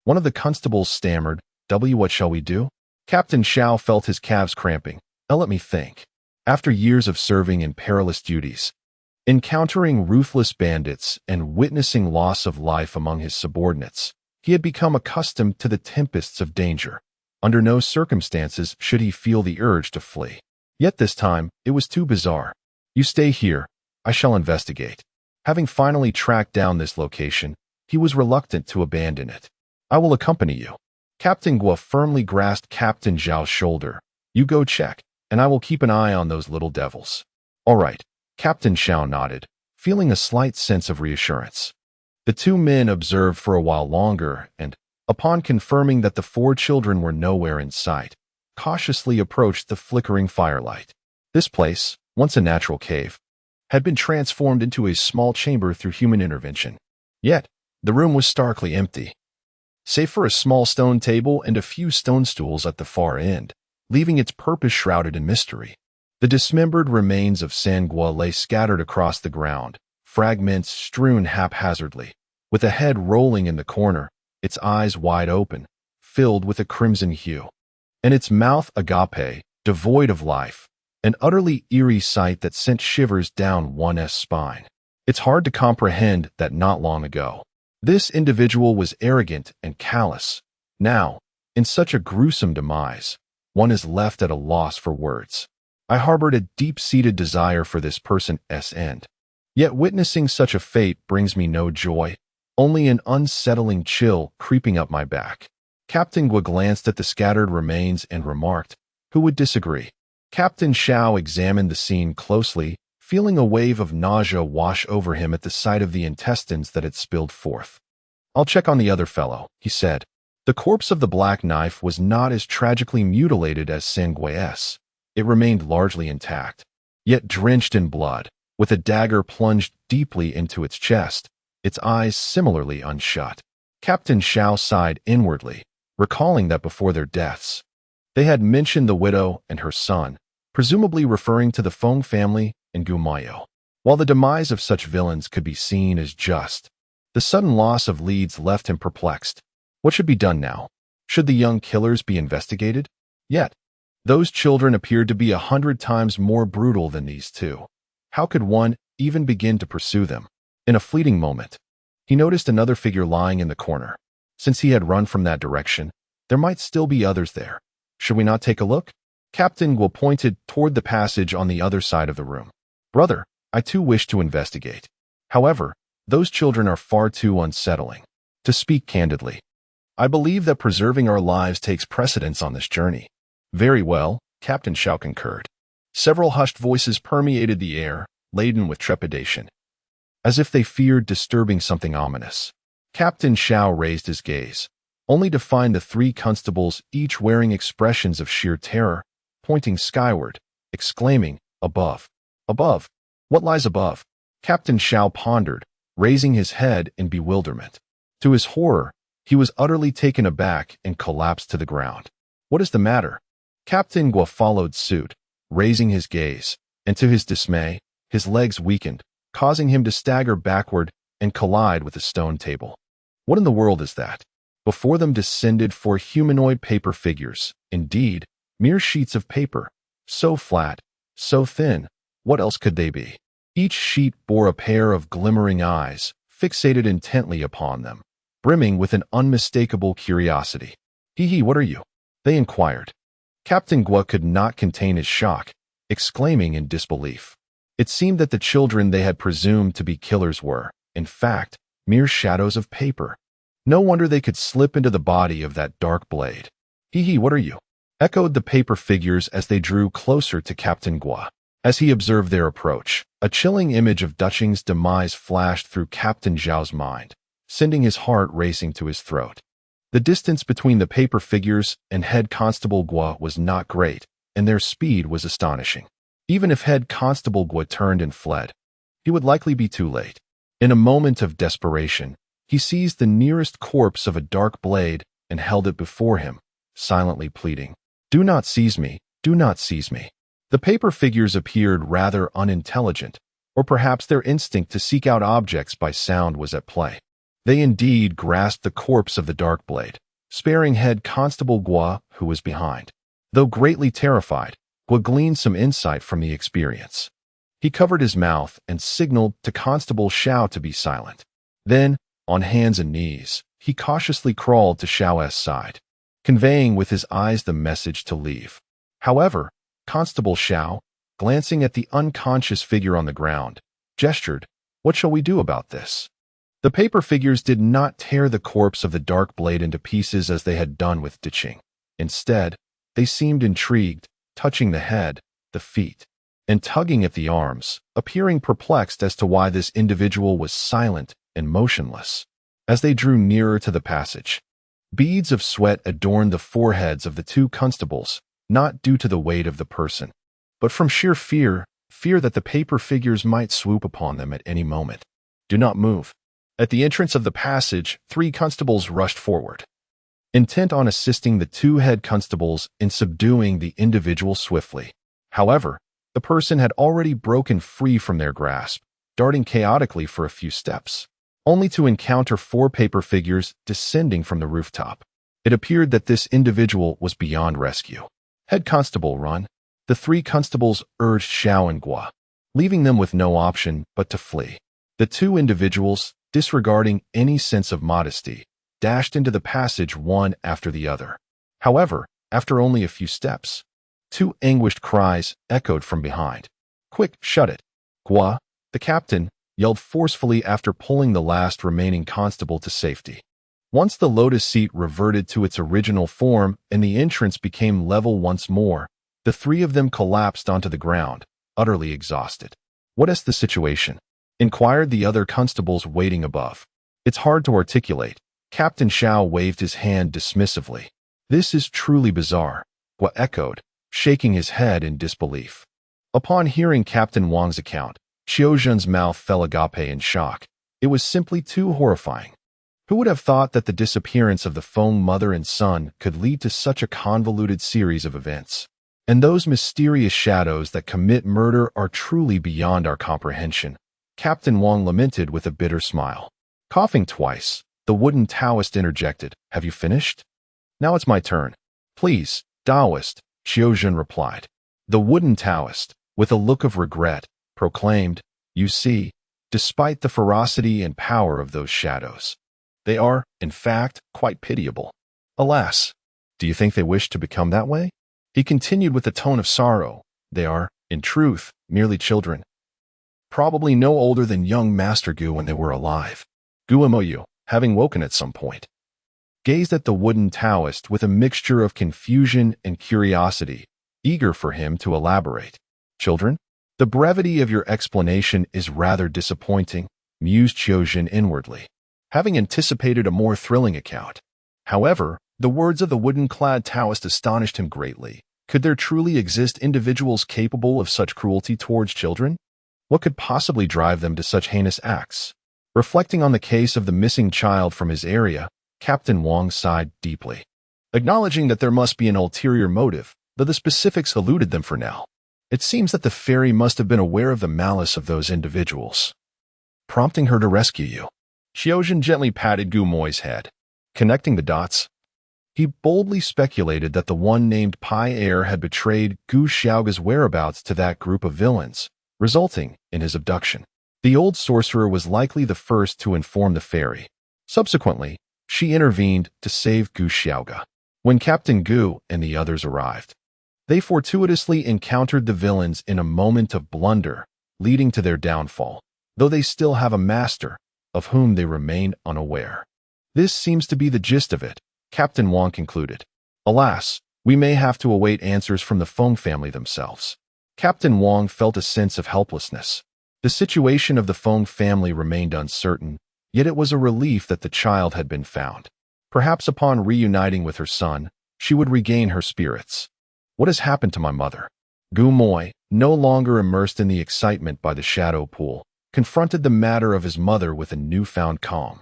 One of the constables stammered, What shall we do? Captain Xiao felt his calves cramping. Let me think. After years of serving in perilous duties, encountering ruthless bandits and witnessing loss of life among his subordinates, he had become accustomed to the tempests of danger. Under no circumstances should he feel the urge to flee. Yet this time, it was too bizarre. You stay here. I shall investigate. Having finally tracked down this location, he was reluctant to abandon it. I will accompany you. Captain Guo firmly grasped Captain Zhao's shoulder. You go check, and I will keep an eye on those little devils. All right. Captain Xiao nodded, feeling a slight sense of reassurance. The two men observed for a while longer and, upon confirming that the four children were nowhere in sight, cautiously approached the flickering firelight. This place, once a natural cave, had been transformed into a small chamber through human intervention. Yet, the room was starkly empty, save for a small stone table and a few stone stools at the far end, leaving its purpose shrouded in mystery. The dismembered remains of Sangua lay scattered across the ground, fragments strewn haphazardly, with a head rolling in the corner, its eyes wide open, filled with a crimson hue, and its mouth agape, devoid of life, an utterly eerie sight that sent shivers down one's spine. It's hard to comprehend that not long ago, this individual was arrogant and callous, Now, in such a gruesome demise, one is left at a loss for words. I harbored a deep-seated desire for this person's end. Yet witnessing such a fate brings me no joy, only an unsettling chill creeping up my back. Captain Gua glanced at the scattered remains and remarked, "Who would disagree?" Captain Xiao examined the scene closely, feeling a wave of nausea wash over him at the sight of the intestines that had spilled forth. "I'll check on the other fellow," he said. The corpse of the Black Knife was not as tragically mutilated as Sangui's. It remained largely intact, yet drenched in blood, with a dagger plunged deeply into its chest, its eyes similarly unshut. Captain Xiao sighed inwardly, recalling that before their deaths, they had mentioned the widow and her son, presumably referring to the Feng family and Gumayo. While the demise of such villains could be seen as just, the sudden loss of leads left him perplexed. What should be done now? Should the young killers be investigated? Yet, those children appeared to be 100 times more brutal than these two. How could one even begin to pursue them? In a fleeting moment, he noticed another figure lying in the corner. Since he had run from that direction, there might still be others there. Should we not take a look? Captain Guo pointed toward the passage on the other side of the room. "Brother, I too wish to investigate. However, those children are far too unsettling. To speak candidly, I believe that preserving our lives takes precedence on this journey." "Very well," Captain Xiao concurred. Several hushed voices permeated the air, laden with trepidation, as if they feared disturbing something ominous. Captain Xiao raised his gaze, only to find the three constables each wearing expressions of sheer terror, pointing skyward, exclaiming, "Above! Above! What lies above?" Captain Xiao pondered, raising his head in bewilderment. To his horror, he was utterly taken aback and collapsed to the ground. "What is the matter?" Captain Guo followed suit, raising his gaze, and to his dismay, his legs weakened, causing him to stagger backward and collide with a stone table. What in the world is that? Before them descended four humanoid paper figures, indeed, mere sheets of paper, so flat, so thin, what else could they be? Each sheet bore a pair of glimmering eyes, fixated intently upon them, brimming with an unmistakable curiosity. "Hee, what are you?" they inquired. Captain Guo could not contain his shock, exclaiming in disbelief. It seemed that the children they had presumed to be killers were, in fact, mere shadows of paper. No wonder they could slip into the body of that dark blade. "Hee, what are you?" echoed the paper figures as they drew closer to Captain Guo. As he observed their approach, a chilling image of Duching's demise flashed through Captain Zhao's mind, sending his heart racing to his throat. The distance between the paper figures and Head Constable Guo was not great, and their speed was astonishing. Even if Head Constable Guo turned and fled, he would likely be too late. In a moment of desperation, he seized the nearest corpse of a dark blade and held it before him, silently pleading, "Do not seize me, do not seize me." The paper figures appeared rather unintelligent, or perhaps their instinct to seek out objects by sound was at play. They indeed grasped the corpse of the dark blade, sparing Head Constable Guo, who was behind. Though greatly terrified, Guo gleaned some insight from the experience. He covered his mouth and signaled to Constable Xiao to be silent. Then, on hands and knees, he cautiously crawled to Xiao's side, conveying with his eyes the message to leave. However, Constable Xiao, glancing at the unconscious figure on the ground, gestured, "What shall we do about this?" The paper figures did not tear the corpse of the dark blade into pieces as they had done with Duching. Instead, they seemed intrigued, touching the head, the feet, and tugging at the arms, appearing perplexed as to why this individual was silent and motionless. As they drew nearer to the passage, beads of sweat adorned the foreheads of the two constables, not due to the weight of the person, but from sheer fear that the paper figures might swoop upon them at any moment. "Do not move." At the entrance of the passage, three constables rushed forward, intent on assisting the two head constables in subduing the individual swiftly. However, the person had already broken free from their grasp, darting chaotically for a few steps, only to encounter four paper figures descending from the rooftop. It appeared that this individual was beyond rescue. "Head Constable, run!" The three constables urged Xiao and Guo, leaving them with no option but to flee. The two individuals, disregarding any sense of modesty, dashed into the passage one after the other. However, after only a few steps, two anguished cries echoed from behind. "Quick, shut it!" "Gua," the captain yelled forcefully after pulling the last remaining constable to safety. Once the lotus seat reverted to its original form and the entrance became level once more, the three of them collapsed onto the ground, utterly exhausted. "What is the situation?" inquired the other constables waiting above. "It's hard to articulate." Captain Xiao waved his hand dismissively. "This is truly bizarre," Gua echoed, shaking his head in disbelief. Upon hearing Captain Wang's account, Xiaojun's mouth fell agape in shock. It was simply too horrifying. Who would have thought that the disappearance of the Feng mother and son could lead to such a convoluted series of events? And those mysterious shadows that commit murder are truly beyond our comprehension, Captain Wang lamented with a bitter smile. Coughing twice, the wooden Taoist interjected, "Have you finished?" "Now it's my turn." "Please, Taoist," Xiaojun replied. The wooden Taoist, with a look of regret, proclaimed, "You see, despite the ferocity and power of those shadows, they are, in fact, quite pitiable. Alas, do you think they wish to become that way?" He continued with a tone of sorrow. "They are, in truth, merely children, probably no older than young Master Gu when they were alive." Guimoyu, having woken at some point, gazed at the wooden Taoist with a mixture of confusion and curiosity, eager for him to elaborate. "Children? The brevity of your explanation is rather disappointing," mused Qiaojun inwardly, having anticipated a more thrilling account. However, the words of the wooden-clad Taoist astonished him greatly. Could there truly exist individuals capable of such cruelty towards children? What could possibly drive them to such heinous acts? Reflecting on the case of the missing child from his area, Captain Wang sighed deeply, acknowledging that there must be an ulterior motive, though the specifics eluded them for now. It seems that the fairy must have been aware of the malice of those individuals, prompting her to rescue you. Xiaojun gently patted Gu Moi's head. Connecting the dots, he boldly speculated that the one named Pai heir had betrayed Gu Xiaoga's whereabouts to that group of villains, resulting in his abduction. The old sorcerer was likely the first to inform the fairy. Subsequently, she intervened to save Gu Xiaoga. When Captain Gu and the others arrived, they fortuitously encountered the villains in a moment of blunder, leading to their downfall, though they still have a master, of whom they remain unaware. This seems to be the gist of it, Captain Wang concluded. Alas, we may have to await answers from the Feng family themselves. Captain Wang felt a sense of helplessness. The situation of the Feng family remained uncertain, yet it was a relief that the child had been found. Perhaps upon reuniting with her son, she would regain her spirits. What has happened to my mother? Gu Moi, no longer immersed in the excitement by the shadow pool, confronted the matter of his mother with a newfound calm.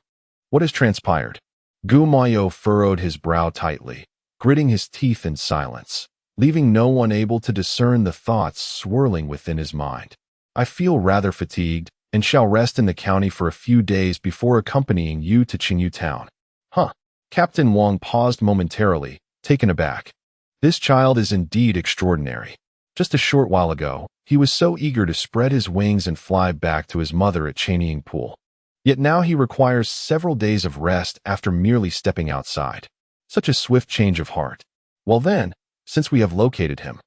What has transpired? Gu Moyo furrowed his brow tightly, gritting his teeth in silence, leaving no one able to discern the thoughts swirling within his mind. I feel rather fatigued and shall rest in the county for a few days before accompanying you to Qingyu town. Huh. Captain Wang paused momentarily, taken aback. This child is indeed extraordinary. Just a short while ago, he was so eager to spread his wings and fly back to his mother at Qingyu Pool. Yet now he requires several days of rest after merely stepping outside. Such a swift change of heart. Well then, since we have located him,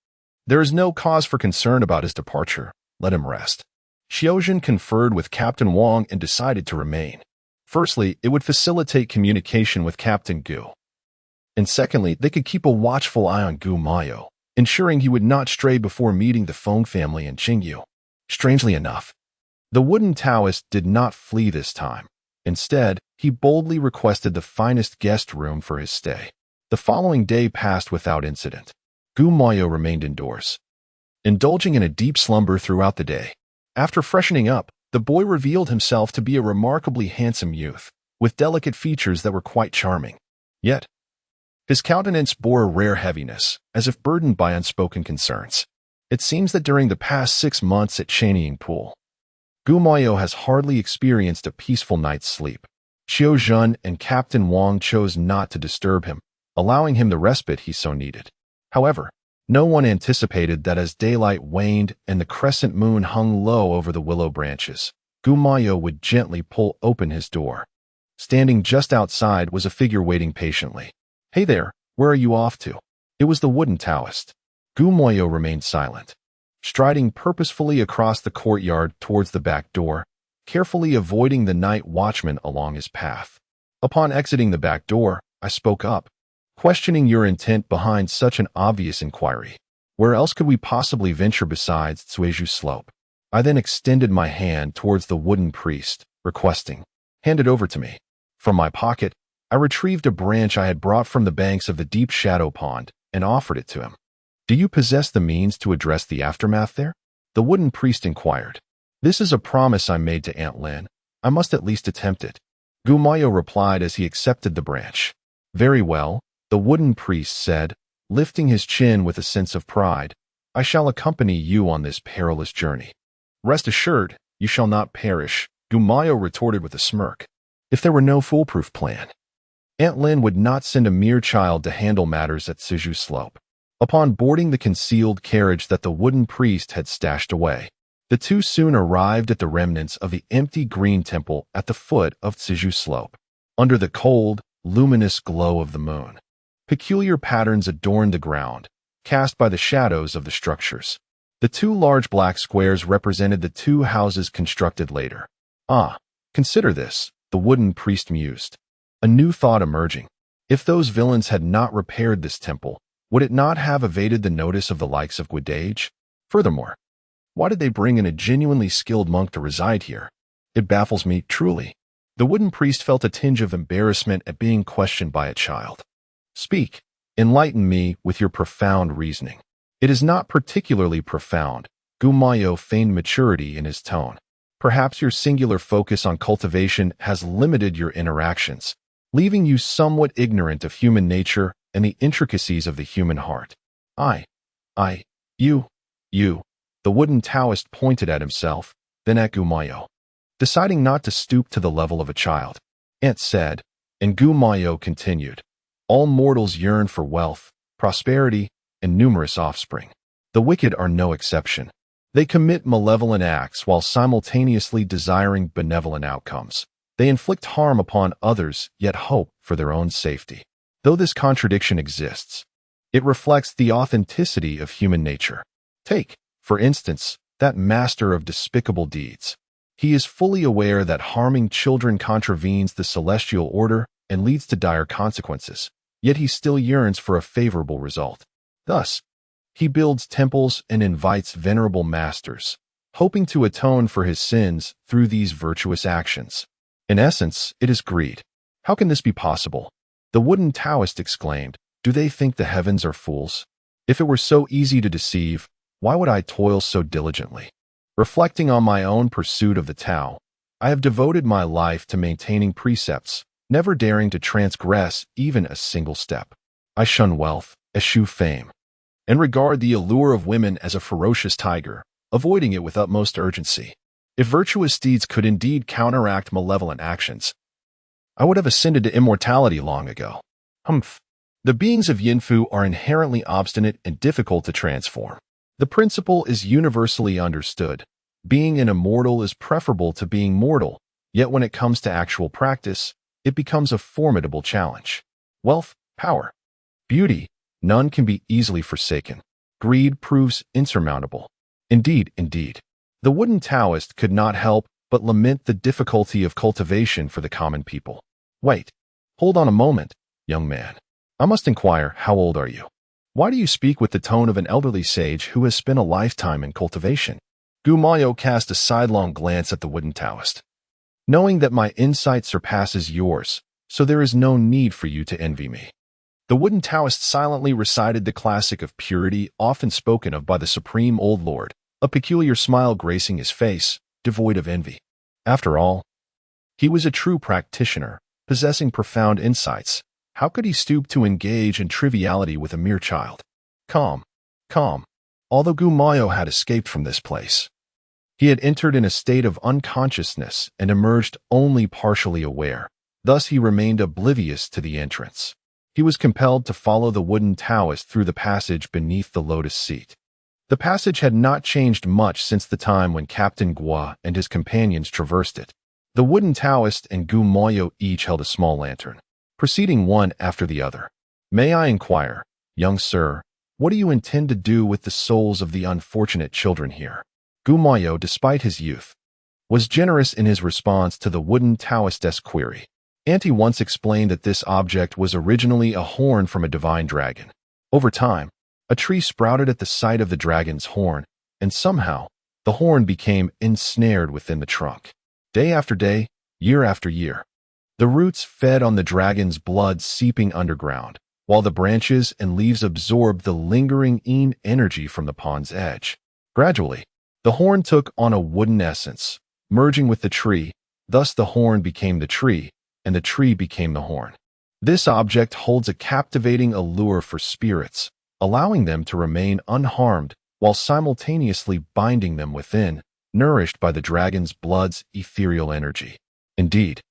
there is no cause for concern about his departure. Let him rest. Xiaojun conferred with Captain Wang and decided to remain. Firstly, it would facilitate communication with Captain Gu. And secondly, they could keep a watchful eye on Gu Mayo, ensuring he would not stray before meeting the Feng family in Qingyu. Strangely enough, the wooden Taoist did not flee this time. Instead, he boldly requested the finest guest room for his stay. The following day passed without incident. Gu Mayo remained indoors, indulging in a deep slumber throughout the day. After freshening up, the boy revealed himself to be a remarkably handsome youth, with delicate features that were quite charming. Yet, his countenance bore a rare heaviness, as if burdened by unspoken concerns. It seems that during the past 6 months at Qingyu Pool, Gu Mayo has hardly experienced a peaceful night's sleep. Xiaojun and Captain Wang chose not to disturb him, allowing him the respite he so needed. However, no one anticipated that as daylight waned and the crescent moon hung low over the willow branches, Gu Mayo would gently pull open his door. Standing just outside was a figure waiting patiently. "Hey there, where are you off to?" It was the wooden Taoist. Gu Moyo remained silent, striding purposefully across the courtyard towards the back door, carefully avoiding the night watchman along his path. Upon exiting the back door, I spoke up, questioning your intent behind such an obvious inquiry. Where else could we possibly venture besides Suizhu Slope? I then extended my hand towards the wooden priest, requesting, "Hand it over to me." From my pocket, I retrieved a branch I had brought from the banks of the deep shadow pond and offered it to him. "Do you possess the means to address the aftermath there?" The wooden priest inquired. "This is a promise I made to Aunt Lin. I must at least attempt it." Gu Mayo replied as he accepted the branch. "Very well," the wooden priest said, lifting his chin with a sense of pride. "I shall accompany you on this perilous journey." "Rest assured, you shall not perish," Gu Mayo retorted with a smirk. If there were no foolproof plan, Aunt Lin would not send a mere child to handle matters at Suizhu Slope. Upon boarding the concealed carriage that the wooden priest had stashed away, the two soon arrived at the remnants of the empty green temple at the foot of Suizhu Slope. Under the cold, luminous glow of the moon, peculiar patterns adorned the ground, cast by the shadows of the structures. The two large black squares represented the two houses constructed later. "Ah, consider this," the wooden priest mused, a new thought emerging. If those villains had not repaired this temple, would it not have evaded the notice of the likes of Guidage? Furthermore, why did they bring in a genuinely skilled monk to reside here? It baffles me, truly. The wooden priest felt a tinge of embarrassment at being questioned by a child. "Speak, enlighten me with your profound reasoning." "It is not particularly profound," Gu Mayo feigned maturity in his tone. "Perhaps your singular focus on cultivation has limited your interactions, leaving you somewhat ignorant of human nature and the intricacies of the human heart." You. The wooden Taoist pointed at himself, then at Gu Mayo, deciding not to stoop to the level of a child. Aunt said, and Gu Mayo continued, "All mortals yearn for wealth, prosperity, and numerous offspring. The wicked are no exception. They commit malevolent acts while simultaneously desiring benevolent outcomes. They inflict harm upon others, yet hope for their own safety. Though this contradiction exists, it reflects the authenticity of human nature. Take, for instance, that master of despicable deeds. He is fully aware that harming children contravenes the celestial order and leads to dire consequences, yet he still yearns for a favorable result. Thus, he builds temples and invites venerable masters, hoping to atone for his sins through these virtuous actions. In essence, it is greed. How can this be possible? The wooden Taoist exclaimed, "Do they think the heavens are fools? If it were so easy to deceive, why would I toil so diligently? Reflecting on my own pursuit of the Tao, I have devoted my life to maintaining precepts, never daring to transgress even a single step. I shun wealth, eschew fame, and regard the allure of women as a ferocious tiger, avoiding it with utmost urgency. If virtuous deeds could indeed counteract malevolent actions, I would have ascended to immortality long ago. Humph. The beings of Yinfu are inherently obstinate and difficult to transform. The principle is universally understood. Being an immortal is preferable to being mortal, yet when it comes to actual practice, it becomes a formidable challenge. Wealth, power, beauty, none can be easily forsaken. Greed proves insurmountable. Indeed. The wooden Taoist could not help but lament the difficulty of cultivation for the common people. Wait, hold on a moment, young man. I must inquire, how old are you? Why do you speak with the tone of an elderly sage who has spent a lifetime in cultivation? Gu Mayo cast a sidelong glance at the wooden Taoist. Knowing that my insight surpasses yours, so there is no need for you to envy me. The wooden Taoist silently recited the classic of purity often spoken of by the Supreme Old Lord, a peculiar smile gracing his face, devoid of envy. After all, he was a true practitioner, possessing profound insights. How could he stoop to engage in triviality with a mere child? Calm. Although Gu Mayo had escaped from this place, he had entered in a state of unconsciousness and emerged only partially aware. Thus he remained oblivious to the entrance. He was compelled to follow the wooden Taoist through the passage beneath the lotus seat. The passage had not changed much since the time when Captain Gua and his companions traversed it. The wooden Taoist and Gu Moyo each held a small lantern, proceeding one after the other. "May I inquire, young sir, what do you intend to do with the souls of the unfortunate children here?" Gu Moyo, despite his youth, was generous in his response to the wooden Taoist's query. Auntie once explained that this object was originally a horn from a divine dragon. Over time, a tree sprouted at the site of the dragon's horn, and somehow, the horn became ensnared within the trunk. Day after day, year after year, the roots fed on the dragon's blood seeping underground, while the branches and leaves absorbed the lingering Yin energy from the pond's edge. Gradually, the horn took on a wooden essence, merging with the tree. Thus the horn became the tree, and the tree became the horn. This object holds a captivating allure for spirits, allowing them to remain unharmed while simultaneously binding them within, nourished by the dragon's blood's ethereal energy. Indeed,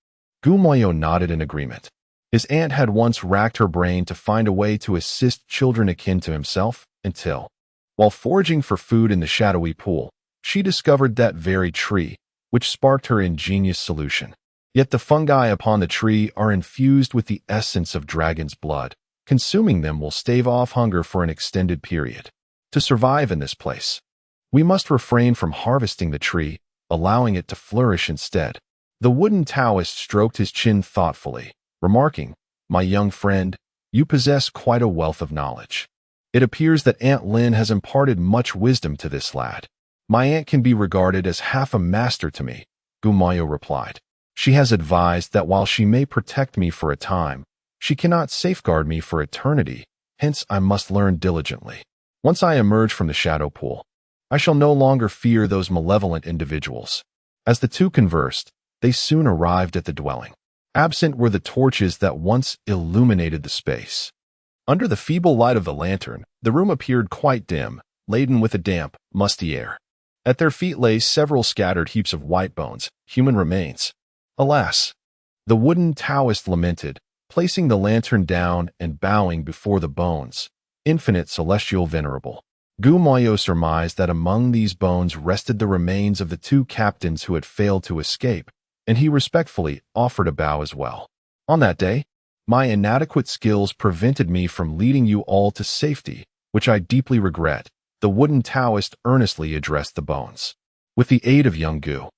Gu Moyo nodded in agreement. His aunt had once racked her brain to find a way to assist children akin to himself until, while foraging for food in the shadowy pool, she discovered that very tree, which sparked her ingenious solution. Yet the fungi upon the tree are infused with the essence of dragon's blood. Consuming them will stave off hunger for an extended period. To survive in this place, we must refrain from harvesting the tree, allowing it to flourish instead. The wooden Taoist stroked his chin thoughtfully, remarking, "My young friend, you possess quite a wealth of knowledge. It appears that Aunt Lin has imparted much wisdom to this lad." "My aunt can be regarded as half a master to me," Gu Moyo replied. "She has advised that while she may protect me for a time, she cannot safeguard me for eternity, hence I must learn diligently. Once I emerge from the shadow pool, I shall no longer fear those malevolent individuals." As the two conversed, they soon arrived at the dwelling. Absent were the torches that once illuminated the space. Under the feeble light of the lantern, the room appeared quite dim, laden with a damp, musty air. At their feet lay several scattered heaps of white bones, human remains. "Alas!" the wooden Taoist lamented, placing the lantern down and bowing before the bones. "Infinite celestial venerable." Gu Moyo surmised that among these bones rested the remains of the two captains who had failed to escape, and he respectfully offered a bow as well. "On that day, my inadequate skills prevented me from leading you all to safety, which I deeply regret." The wooden Taoist earnestly addressed the bones. "With the aid of young Gu,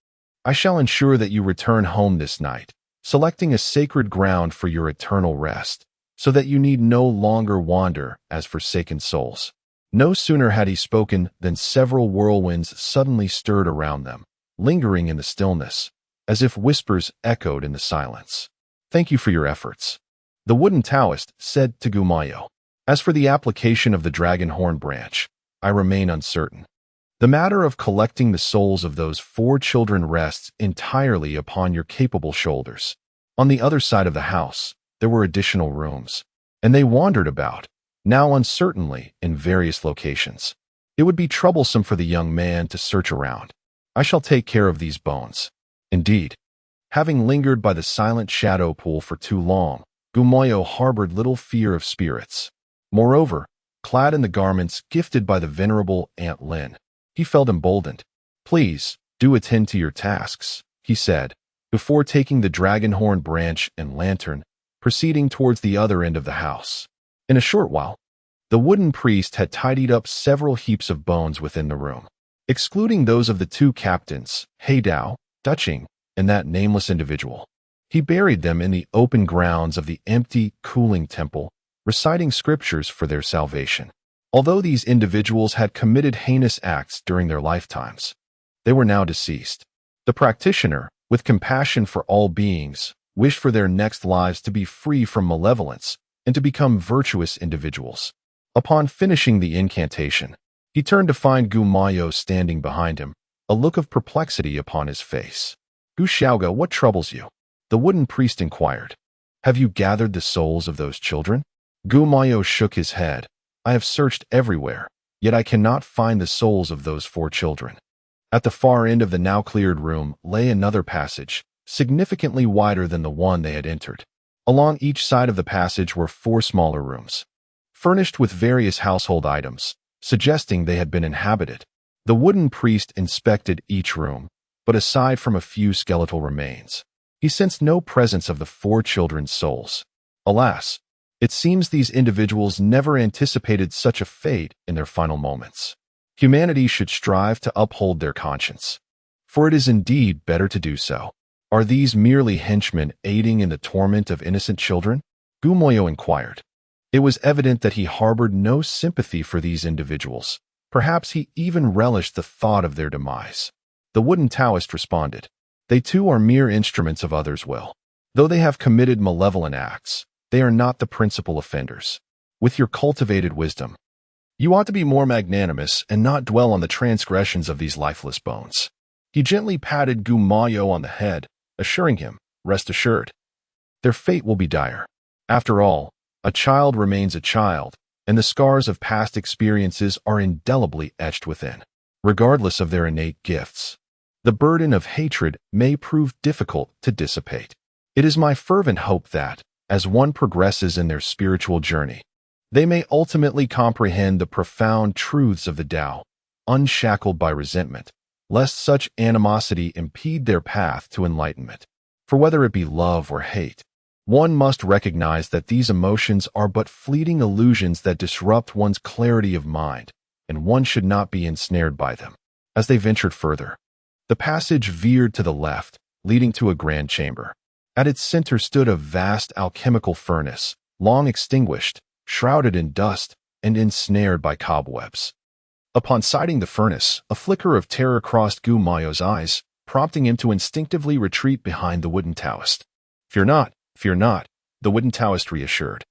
I shall ensure that you return home this night, selecting a sacred ground for your eternal rest, so that you need no longer wander as forsaken souls." No sooner had he spoken than several whirlwinds suddenly stirred around them, lingering in the stillness, as if whispers echoed in the silence. "Thank you for your efforts," the wooden Taoist said to Gu Moyo. "As for the application of the dragon horn branch, I remain uncertain. The matter of collecting the souls of those 4 children rests entirely upon your capable shoulders." On the other side of the house, there were additional rooms, and they wandered about, now uncertainly, in various locations. It would be troublesome for the young man to search around. "I shall take care of these bones." Indeed, having lingered by the silent shadow pool for too long, Gu Moyo harbored little fear of spirits. Moreover, clad in the garments gifted by the venerable Aunt Lin, he felt emboldened. "Please, do attend to your tasks," he said, before taking the dragon horn branch and lantern, proceeding towards the other end of the house. In a short while, the wooden priest had tidied up several heaps of bones within the room. Excluding those of the 2 captains, Heidao, Qing, and that nameless individual, he buried them in the open grounds of the empty, cooling temple, reciting scriptures for their salvation. Although these individuals had committed heinous acts during their lifetimes, they were now deceased. The practitioner, with compassion for all beings, wished for their next lives to be free from malevolence and to become virtuous individuals. Upon finishing the incantation, he turned to find Gu Moyo standing behind him, a look of perplexity upon his face. "Gu Xiaoga, what troubles you?" the wooden priest inquired. "Have you gathered the souls of those children?" Gu Moyo shook his head. "I have searched everywhere, yet I cannot find the souls of those 4 children." At the far end of the now cleared room lay another passage, significantly wider than the one they had entered. Along each side of the passage were 4 smaller rooms, furnished with various household items, suggesting they had been inhabited. The wooden priest inspected each room, but aside from a few skeletal remains, he sensed no presence of the 4 children's souls. Alas, it seems these individuals never anticipated such a fate in their final moments. Humanity should strive to uphold their conscience, for it is indeed better to do so. Are these merely henchmen aiding in the torment of innocent children? Gu Moyo inquired. It was evident that he harbored no sympathy for these individuals. Perhaps he even relished the thought of their demise. The wooden Taoist responded, "They too are mere instruments of others' will. Though they have committed malevolent acts, they are not the principal offenders. With your cultivated wisdom, you ought to be more magnanimous and not dwell on the transgressions of these lifeless bones." He gently patted Gu Moyo on the head, assuring him, "Rest assured, their fate will be dire. After all, a child remains a child, and the scars of past experiences are indelibly etched within. Regardless of their innate gifts, the burden of hatred may prove difficult to dissipate. It is my fervent hope that, as one progresses in their spiritual journey, they may ultimately comprehend the profound truths of the Tao, unshackled by resentment, lest such animosity impede their path to enlightenment. For whether it be love or hate, one must recognize that these emotions are but fleeting illusions that disrupt one's clarity of mind, and one should not be ensnared by them." As they ventured further, the passage veered to the left, leading to a grand chamber. At its center stood a vast alchemical furnace, long extinguished, shrouded in dust, and ensnared by cobwebs. Upon sighting the furnace, a flicker of terror crossed Gu Moyo's eyes, prompting him to instinctively retreat behind the wooden Taoist. Fear not, the wooden Taoist reassured,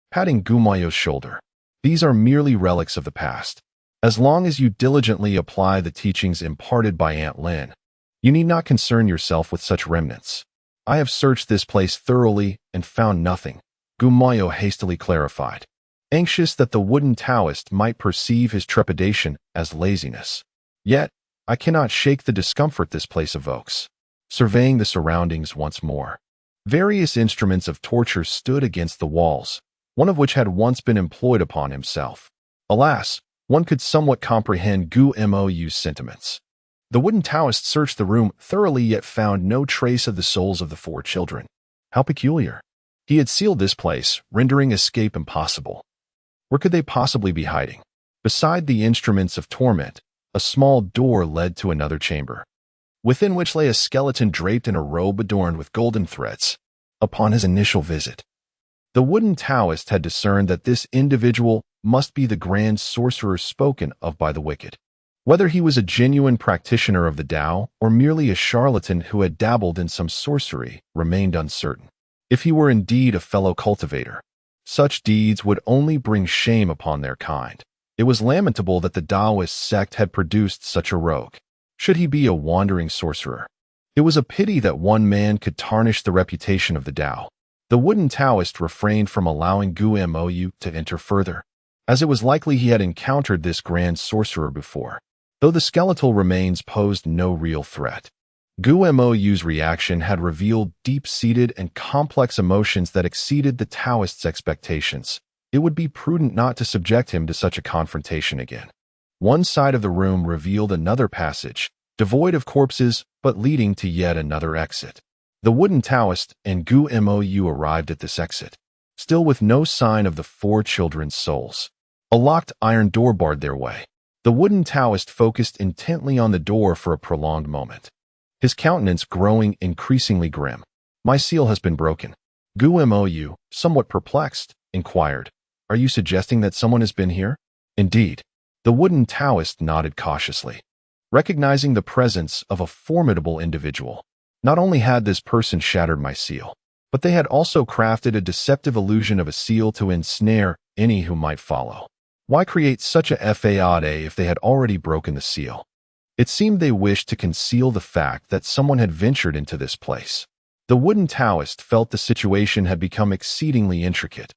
patting Gu Moyo's shoulder. "These are merely relics of the past. As long as you diligently apply the teachings imparted by Aunt Lin, you need not concern yourself with such remnants. I have searched this place thoroughly and found nothing," Gu Moyo hastily clarified, anxious that the wooden Taoist might perceive his trepidation as laziness. "Yet, I cannot shake the discomfort this place evokes." Surveying the surroundings once more, various instruments of torture stood against the walls, one of which had once been employed upon himself. Alas, one could somewhat comprehend Gu Moyu's sentiments. The wooden Taoist searched the room thoroughly yet found no trace of the souls of the 4 children. How peculiar. He had sealed this place, rendering escape impossible. Where could they possibly be hiding? Beside the instruments of torment, a small door led to another chamber, within which lay a skeleton draped in a robe adorned with golden threads. Upon his initial visit, the wooden Taoist had discerned that this individual must be the grand sorcerer spoken of by the wicked. Whether he was a genuine practitioner of the Tao or merely a charlatan who had dabbled in some sorcery remained uncertain. If he were indeed a fellow cultivator, such deeds would only bring shame upon their kind. It was lamentable that the Taoist sect had produced such a rogue. Should he be a wandering sorcerer? It was a pity that one man could tarnish the reputation of the Tao. The wooden Taoist refrained from allowing Gu Moyu to enter further, as it was likely he had encountered this grand sorcerer before, though the skeletal remains posed no real threat. Gu Moyu's reaction had revealed deep-seated and complex emotions that exceeded the Taoist's expectations. It would be prudent not to subject him to such a confrontation again. One side of the room revealed another passage, devoid of corpses but leading to yet another exit. The wooden Taoist and Gu Moyu arrived at this exit, still with no sign of the 4 children's souls. A locked iron door barred their way. The wooden Taoist focused intently on the door for a prolonged moment, his countenance growing increasingly grim. "My seal has been broken." Gu Moyu, somewhat perplexed, inquired, "Are you suggesting that someone has been here?" "Indeed." The wooden Taoist nodded cautiously, recognizing the presence of a formidable individual. "Not only had this person shattered my seal, but they had also crafted a deceptive illusion of a seal to ensnare any who might follow. Why create such a fade if they had already broken the seal? It seemed they wished to conceal the fact that someone had ventured into this place." The wooden Taoist felt the situation had become exceedingly intricate,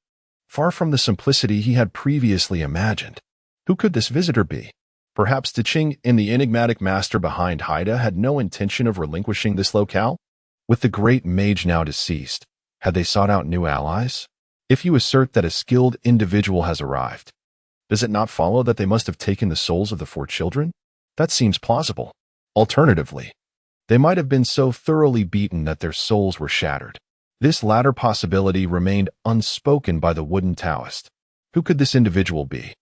far from the simplicity he had previously imagined. Who could this visitor be? Perhaps Qing and the enigmatic master behind Haida had no intention of relinquishing this locale? With the great mage now deceased, had they sought out new allies? If you assert that a skilled individual has arrived, does it not follow that they must have taken the souls of the 4 children? That seems plausible. Alternatively, They might have been so thoroughly beaten that their souls were shattered. This latter possibility remained unspoken by the wooden Taoist. Who could this individual be?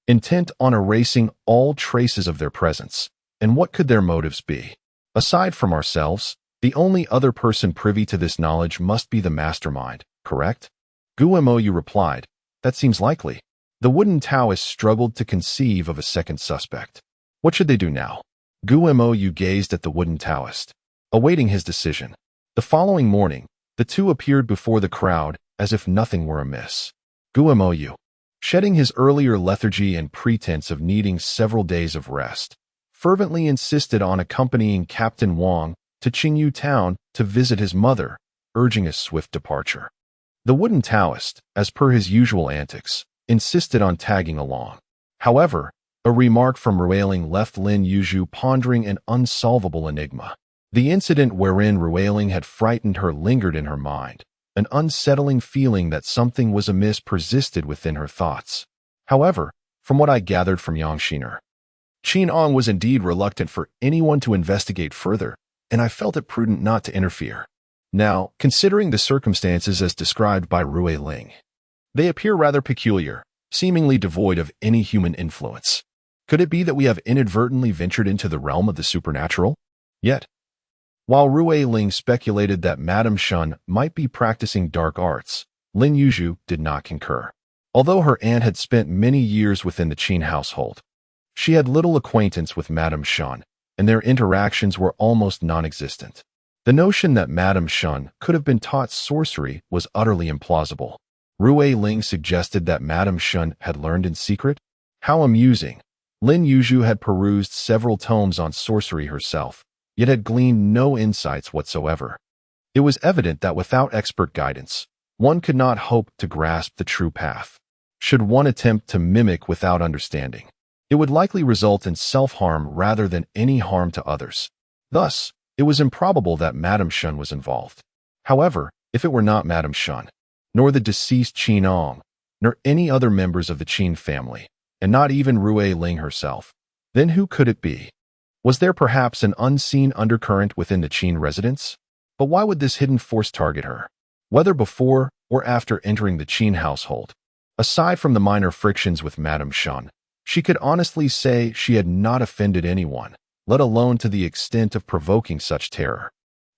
Intent on erasing all traces of their presence. And what could their motives be? Aside from ourselves, the only other person privy to this knowledge must be the mastermind, correct? Guimou replied, that seems likely. The wooden Taoist struggled to conceive of a second suspect. What should they do now? Guimou gazed at the wooden Taoist, awaiting his decision. The following morning, the two appeared before the crowd as if nothing were amiss. Guimou, shedding his earlier lethargy and pretense of needing several days of rest, fervently insisted on accompanying Captain Wang to Qingyu town to visit his mother, urging a swift departure. The wooden Taoist, as per his usual antics, insisted on tagging along. However, a remark from Ruiling left Lin Yuzhu pondering an unsolvable enigma. The incident wherein Ruiling had frightened her lingered in her mind. An unsettling feeling that something was amiss persisted within her thoughts. However, from what I gathered from Yang Shiner, Qin Ang was indeed reluctant for anyone to investigate further, and I felt it prudent not to interfere. Now, considering the circumstances as described by Ruiling, they appear rather peculiar, seemingly devoid of any human influence. Could it be that we have inadvertently ventured into the realm of the supernatural? Yet, while Ruiling speculated that Madame Shun might be practicing dark arts, Lin Yuzhu did not concur. Although her aunt had spent many years within the Qin household, she had little acquaintance with Madame Shun, and their interactions were almost non-existent. The notion that Madame Shun could have been taught sorcery was utterly implausible. Ruiling suggested that Madame Shun had learned in secret. How amusing! Lin Yuzhu had perused several tomes on sorcery herself, yet had gleaned no insights whatsoever. It was evident that without expert guidance, one could not hope to grasp the true path. Should one attempt to mimic without understanding, it would likely result in self-harm rather than any harm to others. Thus, it was improbable that Madame Shun was involved. However, if it were not Madame Shun, nor the deceased Qin Ang, nor any other members of the Qin family, and not even Ruiling herself, then who could it be? Was there perhaps an unseen undercurrent within the Qin residence? But why would this hidden force target her? Whether before or after entering the Qin household, aside from the minor frictions with Madame Shun, she could honestly say she had not offended anyone, let alone to the extent of provoking such terror.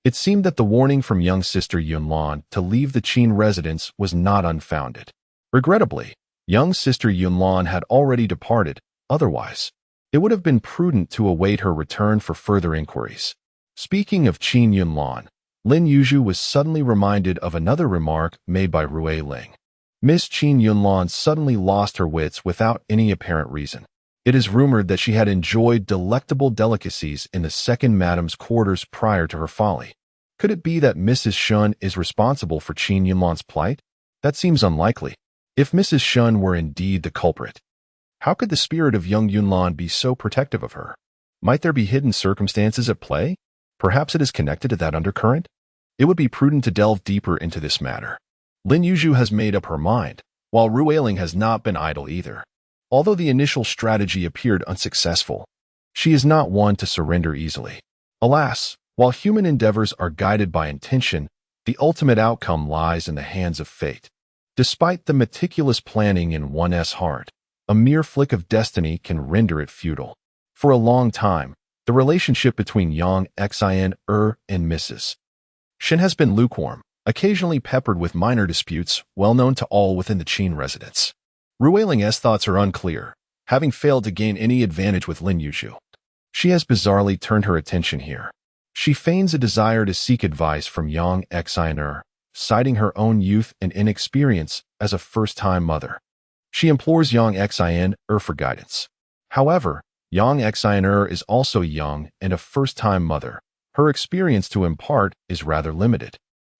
It seemed that the warning from young sister Yunlan to leave the Qin residence was not unfounded. Regrettably, young sister Yunlan had already departed, otherwise, it would have been prudent to await her return for further inquiries. Speaking of Qin Yunlan, Lin Yuzhu was suddenly reminded of another remark made by Ruiling. Miss Qin Yunlan suddenly lost her wits without any apparent reason. It is rumored that she had enjoyed delectable delicacies in the second madam's quarters prior to her folly. Could it be that Mrs. Shun is responsible for Qin Yunlan's plight? That seems unlikely. If Mrs. Shun were indeed the culprit, how could the spirit of young Yunlan be so protective of her? Might there be hidden circumstances at play? Perhaps it is connected to that undercurrent? It would be prudent to delve deeper into this matter. Lin Yuzhu has made up her mind, while Ruiling has not been idle either. Although the initial strategy appeared unsuccessful, she is not one to surrender easily. Alas, while human endeavors are guided by intention, the ultimate outcome lies in the hands of fate. Despite the meticulous planning in one's heart, a mere flick of destiny can render it futile. For a long time, the relationship between Yang Xian and Mrs. Shen has been lukewarm, occasionally peppered with minor disputes well known to all within the Qin residence. Ruiling's thoughts are unclear, having failed to gain any advantage with Lin Yuzhu. She has bizarrely turned her attention here. She feigns a desire to seek advice from Yang Xian, citing her own youth and inexperience as a first-time mother. She implores Yang Xian for guidance. However, Yang Xian is also young and a first-time mother. Her experience to impart is rather limited,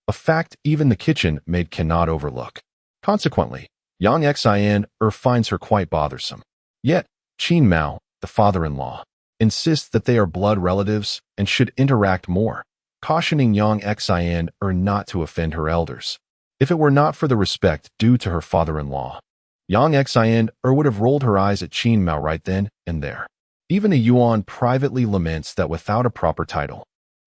a fact even the kitchen maid cannot overlook. Consequently, Yang Xian finds her quite bothersome. Yet, Qin Mao, the father-in-law, insists that they are blood relatives and should interact more, cautioning Yang Xian not to offend her elders. If it were not for the respect due to her father-in-law, Yang Xian would have rolled her eyes at Qin Mao right then and there. Even a Yuan privately laments that without a proper title,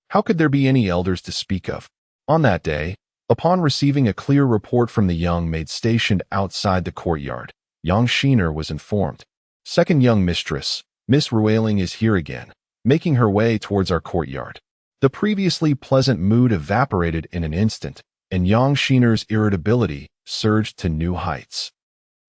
How could there be any elders to speak of? On that day, upon receiving a clear report from the young maid stationed outside the courtyard, Yang Shiner was informed. Second young mistress, Miss Ruiling is here again, making her way towards our courtyard. The previously pleasant mood evaporated in an instant, and Yang Shiner's irritability surged to new heights.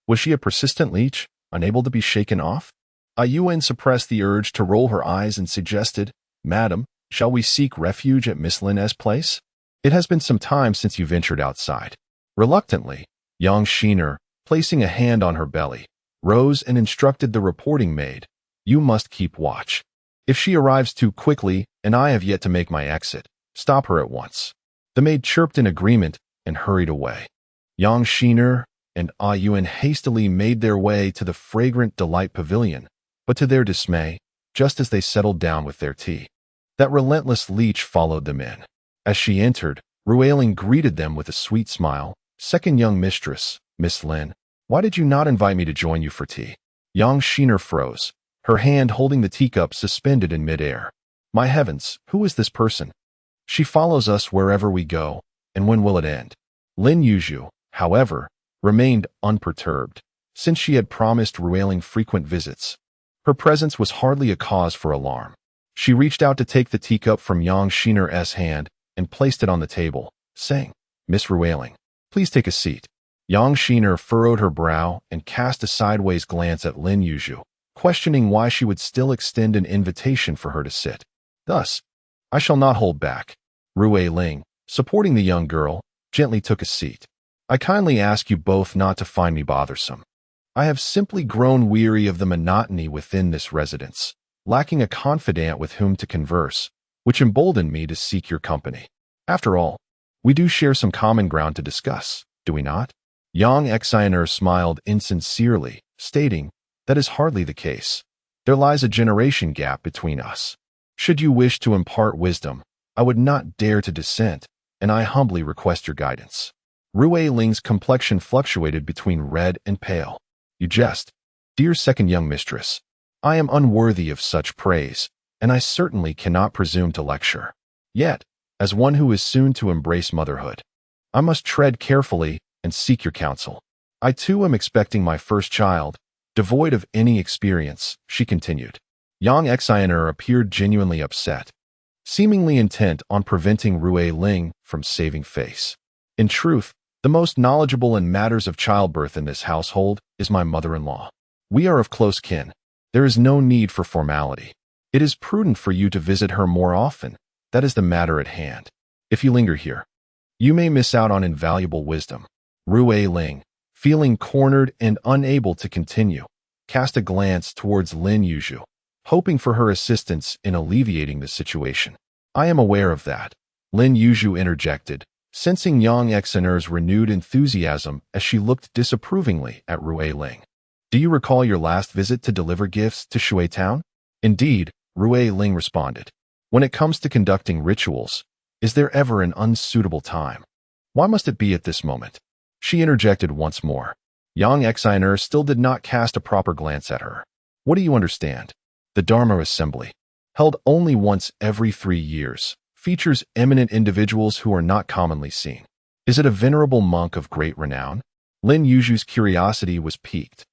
Was she a persistent leech, unable to be shaken off? Yun suppressed the urge to roll her eyes and suggested, "Madam, shall we seek refuge at Miss Lin's place? It has been some time since you ventured outside." Reluctantly, Yang Shiner, placing a hand on her belly, rose and instructed the reporting maid, "You must keep watch. If she arrives too quickly and I have yet to make my exit, stop her at once." The maid chirped in agreement and hurried away. Yang Shiner and Yun hastily made their way to the fragrant delight pavilion, but to their dismay, just as they settled down with their tea, that relentless leech followed them in. As she entered, Ruiling greeted them with a sweet smile. "Second young mistress, Miss Lin, why did you not invite me to join you for tea?" Yang Shiner froze, her hand holding the teacup suspended in midair. "My heavens, who is this person? She follows us wherever we go, and when will it end?" Lin Yuzhu, however, remained unperturbed, since she had promised Ruiling frequent visits. Her presence was hardly a cause for alarm. She reached out to take the teacup from Yang Shiner's hand and placed it on the table, saying, "Miss Ruiling, please take a seat." Yang Shiner furrowed her brow and cast a sideways glance at Lin Yuzhu, questioning why she would still extend an invitation for her to sit. Thus, "I shall not hold back." Ruiling, supporting the young girl, gently took a seat. "I kindly ask you both not to find me bothersome. I have simply grown weary of the monotony within this residence, lacking a confidant with whom to converse, which emboldened me to seek your company. After all, we do share some common ground to discuss, do we not?" Yang Xiner smiled insincerely, stating, "That is hardly the case. There lies a generation gap between us. Should you wish to impart wisdom, I would not dare to dissent, and I humbly request your guidance." Ruiling's complexion fluctuated between red and pale. "You jest. Dear second young mistress, I am unworthy of such praise, and I certainly cannot presume to lecture. Yet, as one who is soon to embrace motherhood, I must tread carefully and seek your counsel. I too am expecting my first child, devoid of any experience," she continued. Yang Xiner appeared genuinely upset, seemingly intent on preventing Ruiling from saving face. "In truth, the most knowledgeable in matters of childbirth in this household is my mother-in-law. We are of close kin. There is no need for formality. It is prudent for you to visit her more often. That is the matter at hand. If you linger here, you may miss out on invaluable wisdom." Ruiling, feeling cornered and unable to continue, cast a glance towards Lin Yuzhu, hoping for her assistance in alleviating the situation. "I am aware of that," Lin Yuzhu interjected, sensing Yang Xiner's renewed enthusiasm as she looked disapprovingly at Ruiling. "Do you recall your last visit to deliver gifts to Shui Town?" "Indeed," Ruiling responded. "When it comes to conducting rituals, is there ever an unsuitable time? Why must it be at this moment?" She interjected once more. Yang Xiner still did not cast a proper glance at her. "What do you understand? The Dharma Assembly, held only once every 3 years, features eminent individuals who are not commonly seen. Is it a venerable monk of great renown?" Lin Yuzhu's curiosity was piqued.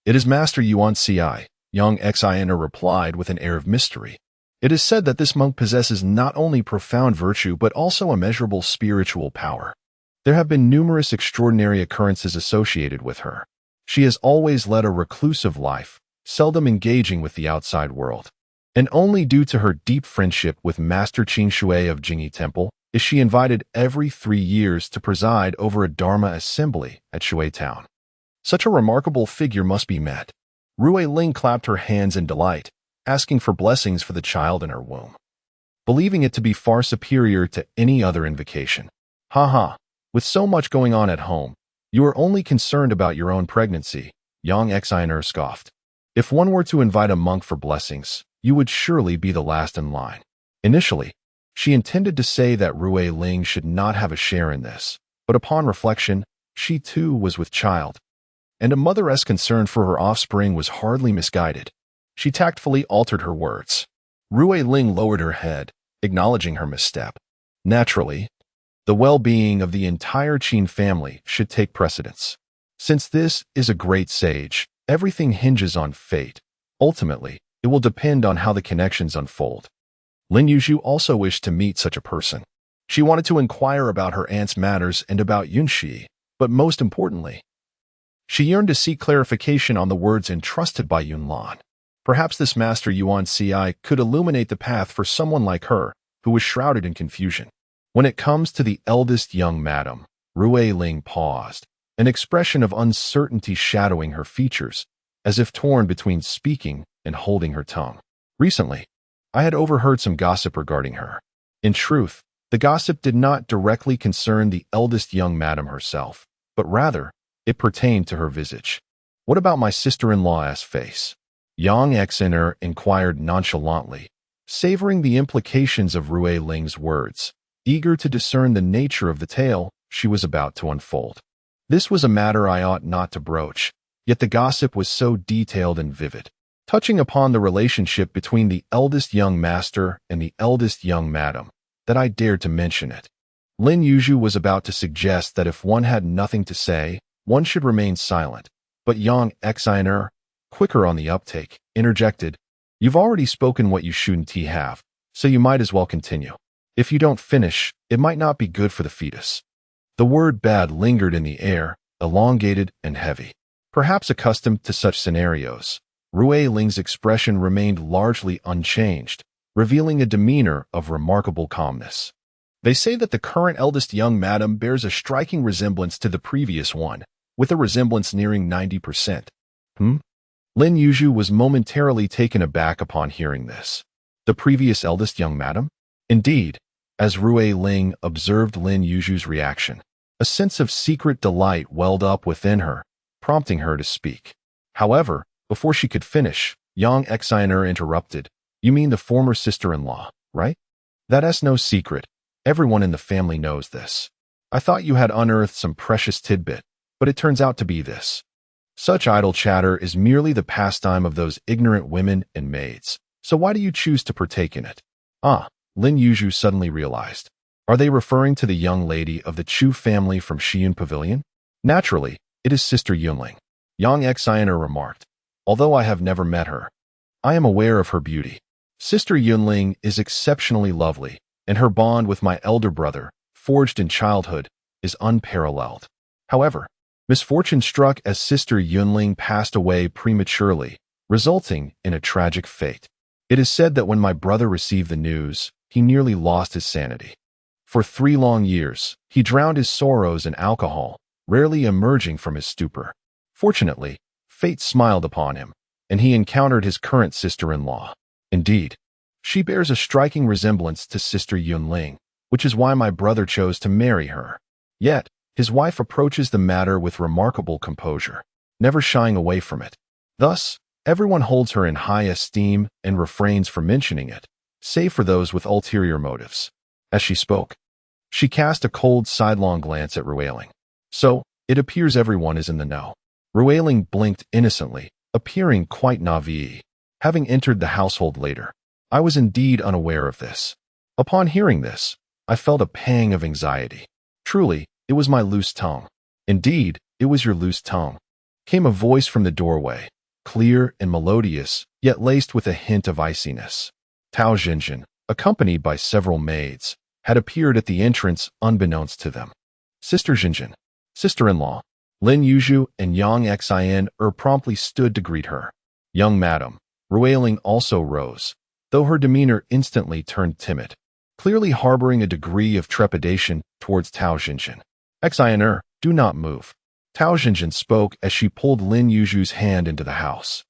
"It is Master Yuan Shiyi," Yang Xiner replied with an air of mystery. "It is said that this monk possesses not only profound virtue but also immeasurable spiritual power. There have been numerous extraordinary occurrences associated with her. She has always led a reclusive life, seldom engaging with the outside world. And only due to her deep friendship with Master Qin Shui of Jingyi Temple is she invited every 3 years to preside over a Dharma assembly at Shui Town. Such a remarkable figure must be met." Ruiling clapped her hands in delight, asking for blessings for the child in her womb, believing it to be far superior to any other invocation. "Ha ha. With so much going on at home, you are only concerned about your own pregnancy," Yang Xiner scoffed. "If one were to invite a monk for blessings, you would surely be the last in line." Initially, she intended to say that Ruiling should not have a share in this, but upon reflection, she too was with child, and a mother's concern for her offspring was hardly misguided. She tactfully altered her words. Ruiling lowered her head, acknowledging her misstep. Naturally, the well-being of the entire Qin family should take precedence. Since this is a great sage, everything hinges on fate. Ultimately, it will depend on how the connections unfold. Lin Yuzhu also wished to meet such a person. She wanted to inquire about her aunt's matters and about Yun Shiyi, but most importantly, she yearned to seek clarification on the words entrusted by Yun Lan. Perhaps this master Yuan Ci could illuminate the path for someone like her, who was shrouded in confusion. When it comes to the eldest young madam, Rui Ling paused, an expression of uncertainty shadowing her features, as if torn between speaking and holding her tongue. Recently, I had overheard some gossip regarding her. In truth, the gossip did not directly concern the eldest young madam herself, but rather, it pertained to her visage. What about my sister-in-law's face? Yang Xiner inquired nonchalantly, savoring the implications of Rui Ling's words, eager to discern the nature of the tale she was about to unfold. This was a matter I ought not to broach, yet the gossip was so detailed and vivid, touching upon the relationship between the eldest young master and the eldest young madam, that I dared to mention it. Lin Yuzhu was about to suggest that if one had nothing to say, one should remain silent, but Yang Xiner, quicker on the uptake, interjected, "You've already spoken what you shouldn't have, so you might as well continue. If you don't finish, it might not be good for the fetus." The word bad lingered in the air, elongated and heavy. Perhaps accustomed to such scenarios, Rui Ling's expression remained largely unchanged, revealing a demeanor of remarkable calmness. They say that the current eldest young madam bears a striking resemblance to the previous one, with a resemblance nearing 90%. Lin Yuzhu was momentarily taken aback upon hearing this. The previous eldest young madam? Indeed, as Rui Ling observed Lin Yuzhu's reaction, a sense of secret delight welled up within her, prompting her to speak. However, before she could finish, Yang Xiner interrupted, "You mean the former sister-in-law, right? That's no secret. Everyone in the family knows this. I thought you had unearthed some precious tidbit, but it turns out to be this. Such idle chatter is merely the pastime of those ignorant women and maids, so why do you choose to partake in it?" Lin Yuzhu suddenly realized. Are they referring to the young lady of the Chu family from Shiyun Pavilion? Naturally, it is Sister Yunling. Yang Xiner remarked, although I have never met her. I am aware of her beauty. Sister Yunling is exceptionally lovely, and her bond with my elder brother, forged in childhood, is unparalleled. However, misfortune struck as Sister Yunling passed away prematurely, resulting in a tragic fate. It is said that when my brother received the news, he nearly lost his sanity. For 3 long years, he drowned his sorrows in alcohol, rarely emerging from his stupor. Fortunately, fate smiled upon him, and he encountered his current sister-in-law. Indeed, she bears a striking resemblance to Sister Yunling, which is why my brother chose to marry her. Yet, his wife approaches the matter with remarkable composure, never shying away from it. Thus, everyone holds her in high esteem and refrains from mentioning it, save for those with ulterior motives. As she spoke, she cast a cold sidelong glance at Rui Ling. So, it appears everyone is in the know. Rui Ling blinked innocently, appearing quite naive, having entered the household later. I was indeed unaware of this. Upon hearing this, I felt a pang of anxiety. Truly, it was my loose tongue. Indeed, it was your loose tongue. Came a voice from the doorway, clear and melodious, yet laced with a hint of iciness. Tao Zhenzhen, accompanied by several maids, had appeared at the entrance unbeknownst to them. Sister Zhenzhen, sister-in-law, Lin Yuzhu and Yang Xin promptly stood to greet her. Young madam, Rui Ling also rose, though her demeanor instantly turned timid, clearly harboring a degree of trepidation towards Tao Zhenzhen. Xin, do not move. Tao Zhenzhen spoke as she pulled Lin Yuzhu's hand into the house.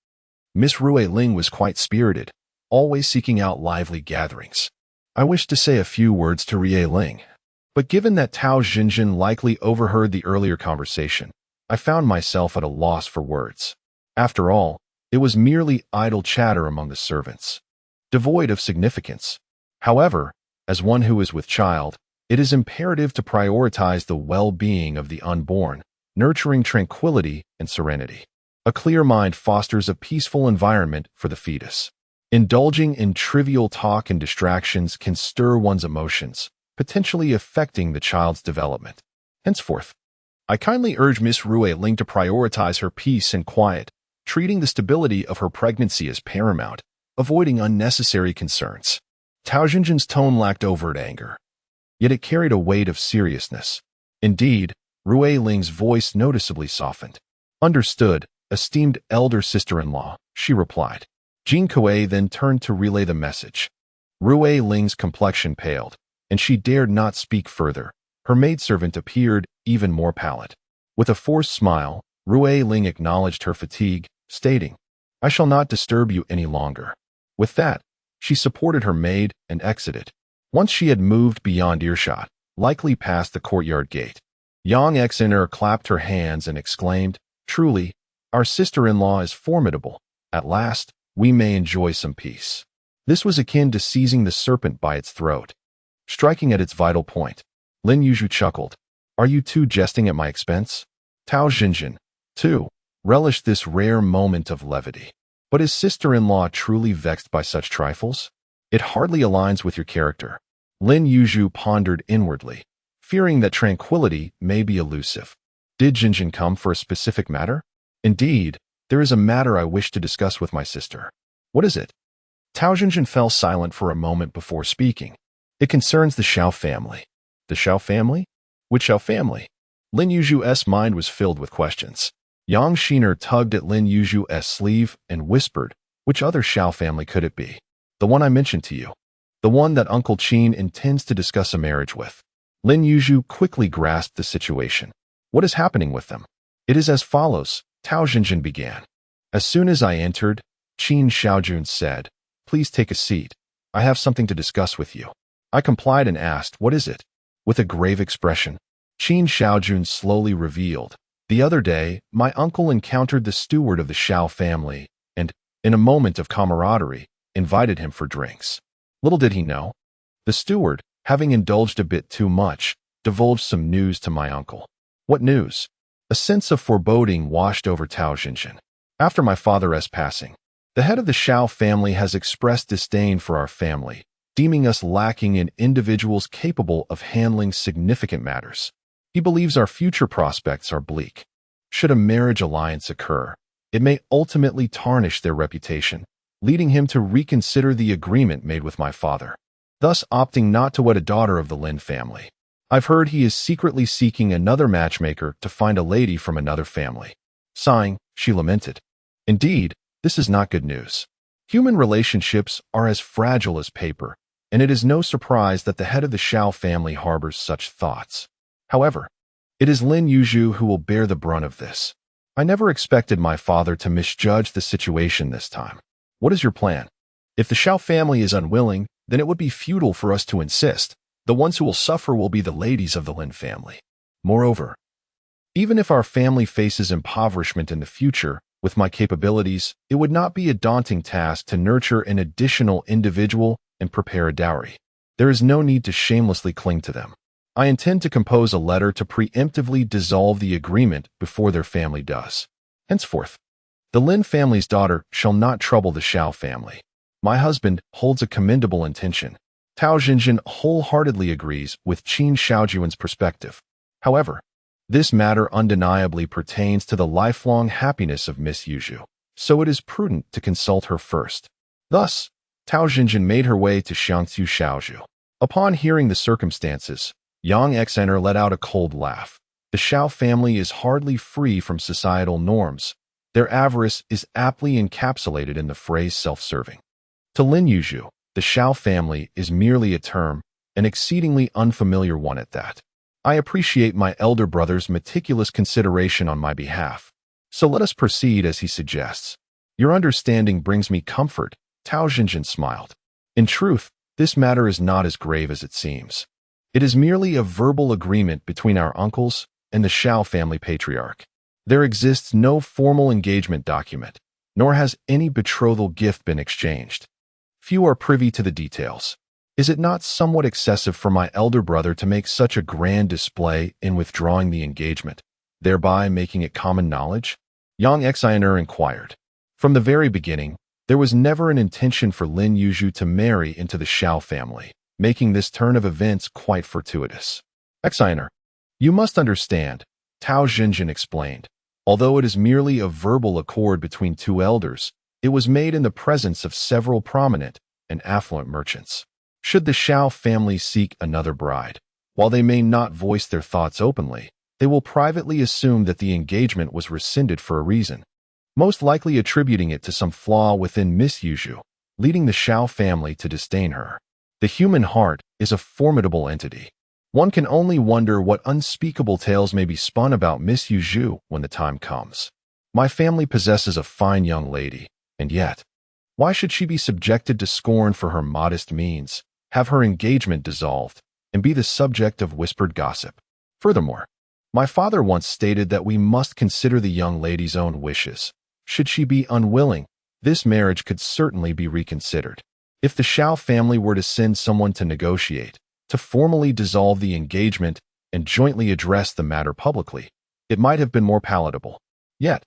Miss Rui Ling was quite spirited, always seeking out lively gatherings. I wished to say a few words to Rui Ling, but given that Tao Zhenzhen likely overheard the earlier conversation, I found myself at a loss for words. After all, it was merely idle chatter among the servants, devoid of significance. However, as one who is with child, it is imperative to prioritize the well-being of the unborn, nurturing tranquility and serenity. A clear mind fosters a peaceful environment for the fetus. Indulging in trivial talk and distractions can stir one's emotions, potentially affecting the child's development. Henceforth, I kindly urge Miss Rue Ling to prioritize her peace and quiet, treating the stability of her pregnancy as paramount, avoiding unnecessary concerns. Tao Zhenzhen's tone lacked overt anger, yet it carried a weight of seriousness. Indeed, Rue Ling's voice noticeably softened. Understood, esteemed elder sister-in-law, she replied. Jin Kuei then turned to relay the message. Rue Ling's complexion paled, and she dared not speak further. Her maidservant appeared even more pallid. With a forced smile, Rue Ling acknowledged her fatigue, stating, "I shall not disturb you any longer." With that, she supported her maid and exited. Once she had moved beyond earshot, likely past the courtyard gate, Yang Xiner clapped her hands and exclaimed, "Truly, our sister-in-law is formidable. At last, we may enjoy some peace." This was akin to seizing the serpent by its throat, striking at its vital point. Lin Yuzhu chuckled. "Are you two jesting at my expense?" Tao Zhenzhen, too, relished this rare moment of levity. But is sister-in-law truly vexed by such trifles? It hardly aligns with your character. Lin Yuzhu pondered inwardly, fearing that tranquility may be elusive. Did Zhenzhen come for a specific matter? Indeed, there is a matter I wish to discuss with my sister. What is it? Tao Zhenzhen fell silent for a moment before speaking. It concerns the Xiao family. The Xiao family? Which Xiao family? Lin Yuzhu's mind was filled with questions. Yang Xiner tugged at Lin Yuzhu's sleeve and whispered, "Which other Xiao family could it be?" "The one I mentioned to you. The one that Uncle Qin intends to discuss a marriage with." Lin Yuzhu quickly grasped the situation. "What is happening with them?" "It is as follows," Tao Zhenzhen began. "As soon as I entered, Qin Shaojun said, 'Please take a seat. I have something to discuss with you.' I complied and asked, 'What is it?' With a grave expression, Qin Shaojun slowly revealed, 'The other day, my uncle encountered the steward of the Xiao family and, in a moment of camaraderie, invited him for drinks. Little did he know, the steward, having indulged a bit too much, divulged some news to my uncle.'" "What news?" A sense of foreboding washed over Tao Zhenzhen. "After my father's passing, the head of the Xiao family has expressed disdain for our family, deeming us lacking in individuals capable of handling significant matters. He believes our future prospects are bleak. Should a marriage alliance occur, it may ultimately tarnish their reputation, leading him to reconsider the agreement made with my father, thus opting not to wed a daughter of the Lin family. I've heard he is secretly seeking another matchmaker to find a lady from another family." Sighing, she lamented, "Indeed, this is not good news. Human relationships are as fragile as paper, and it is no surprise that the head of the Xiao family harbors such thoughts. However, it is Lin Yuzhu who will bear the brunt of this. I never expected my father to misjudge the situation this time. What is your plan? If the Xiao family is unwilling, then it would be futile for us to insist. The ones who will suffer will be the ladies of the Lin family. Moreover, even if our family faces impoverishment in the future, with my capabilities, it would not be a daunting task to nurture an additional individual and prepare a dowry. There is no need to shamelessly cling to them. I intend to compose a letter to preemptively dissolve the agreement before their family does. Henceforth, the Lin family's daughter shall not trouble the Xiao family. My husband holds a commendable intention." Tao Zhenzhen wholeheartedly agrees with Qin Shaojun's perspective. However, this matter undeniably pertains to the lifelong happiness of Miss Yuzhu, so it is prudent to consult her first. Thus, Tao Zhenzhen made her way to Xiangqiu Shaozhu. Upon hearing the circumstances, Yang Xiner let out a cold laugh. The Xiao family is hardly free from societal norms. Their avarice is aptly encapsulated in the phrase self-serving. To Lin Yuzhu, the Xiao family is merely a term, an exceedingly unfamiliar one at that. I appreciate my elder brother's meticulous consideration on my behalf, so let us proceed as he suggests. Your understanding brings me comfort, Tao Zhenzhen smiled. In truth, this matter is not as grave as it seems. It is merely a verbal agreement between our uncles and the Xiao family patriarch. There exists no formal engagement document, nor has any betrothal gift been exchanged. Few are privy to the details. Is it not somewhat excessive for my elder brother to make such a grand display in withdrawing the engagement, thereby making it common knowledge? Yang Xiner inquired. From the very beginning, There was never an intention for Lin Yuzhu to marry into the Shao family, making this turn of events quite fortuitous. Exiner, you must understand, Tao Zhenzhen explained. Although it is merely a verbal accord between two elders, it was made in the presence of several prominent and affluent merchants. Should the Shao family seek another bride, while they may not voice their thoughts openly, they will privately assume that the engagement was rescinded for a reason, most likely attributing it to some flaw within Miss Yuzhu, leading the Shao family to disdain her. The human heart is a formidable entity. One can only wonder what unspeakable tales may be spun about Miss Yuzhu when the time comes. My family possesses a fine young lady, and yet, why should she be subjected to scorn for her modest means, have her engagement dissolved, and be the subject of whispered gossip? Furthermore, my father once stated that we must consider the young lady's own wishes. Should she be unwilling, this marriage could certainly be reconsidered. If the Shao family were to send someone to negotiate, to formally dissolve the engagement and jointly address the matter publicly, it might have been more palatable. Yet,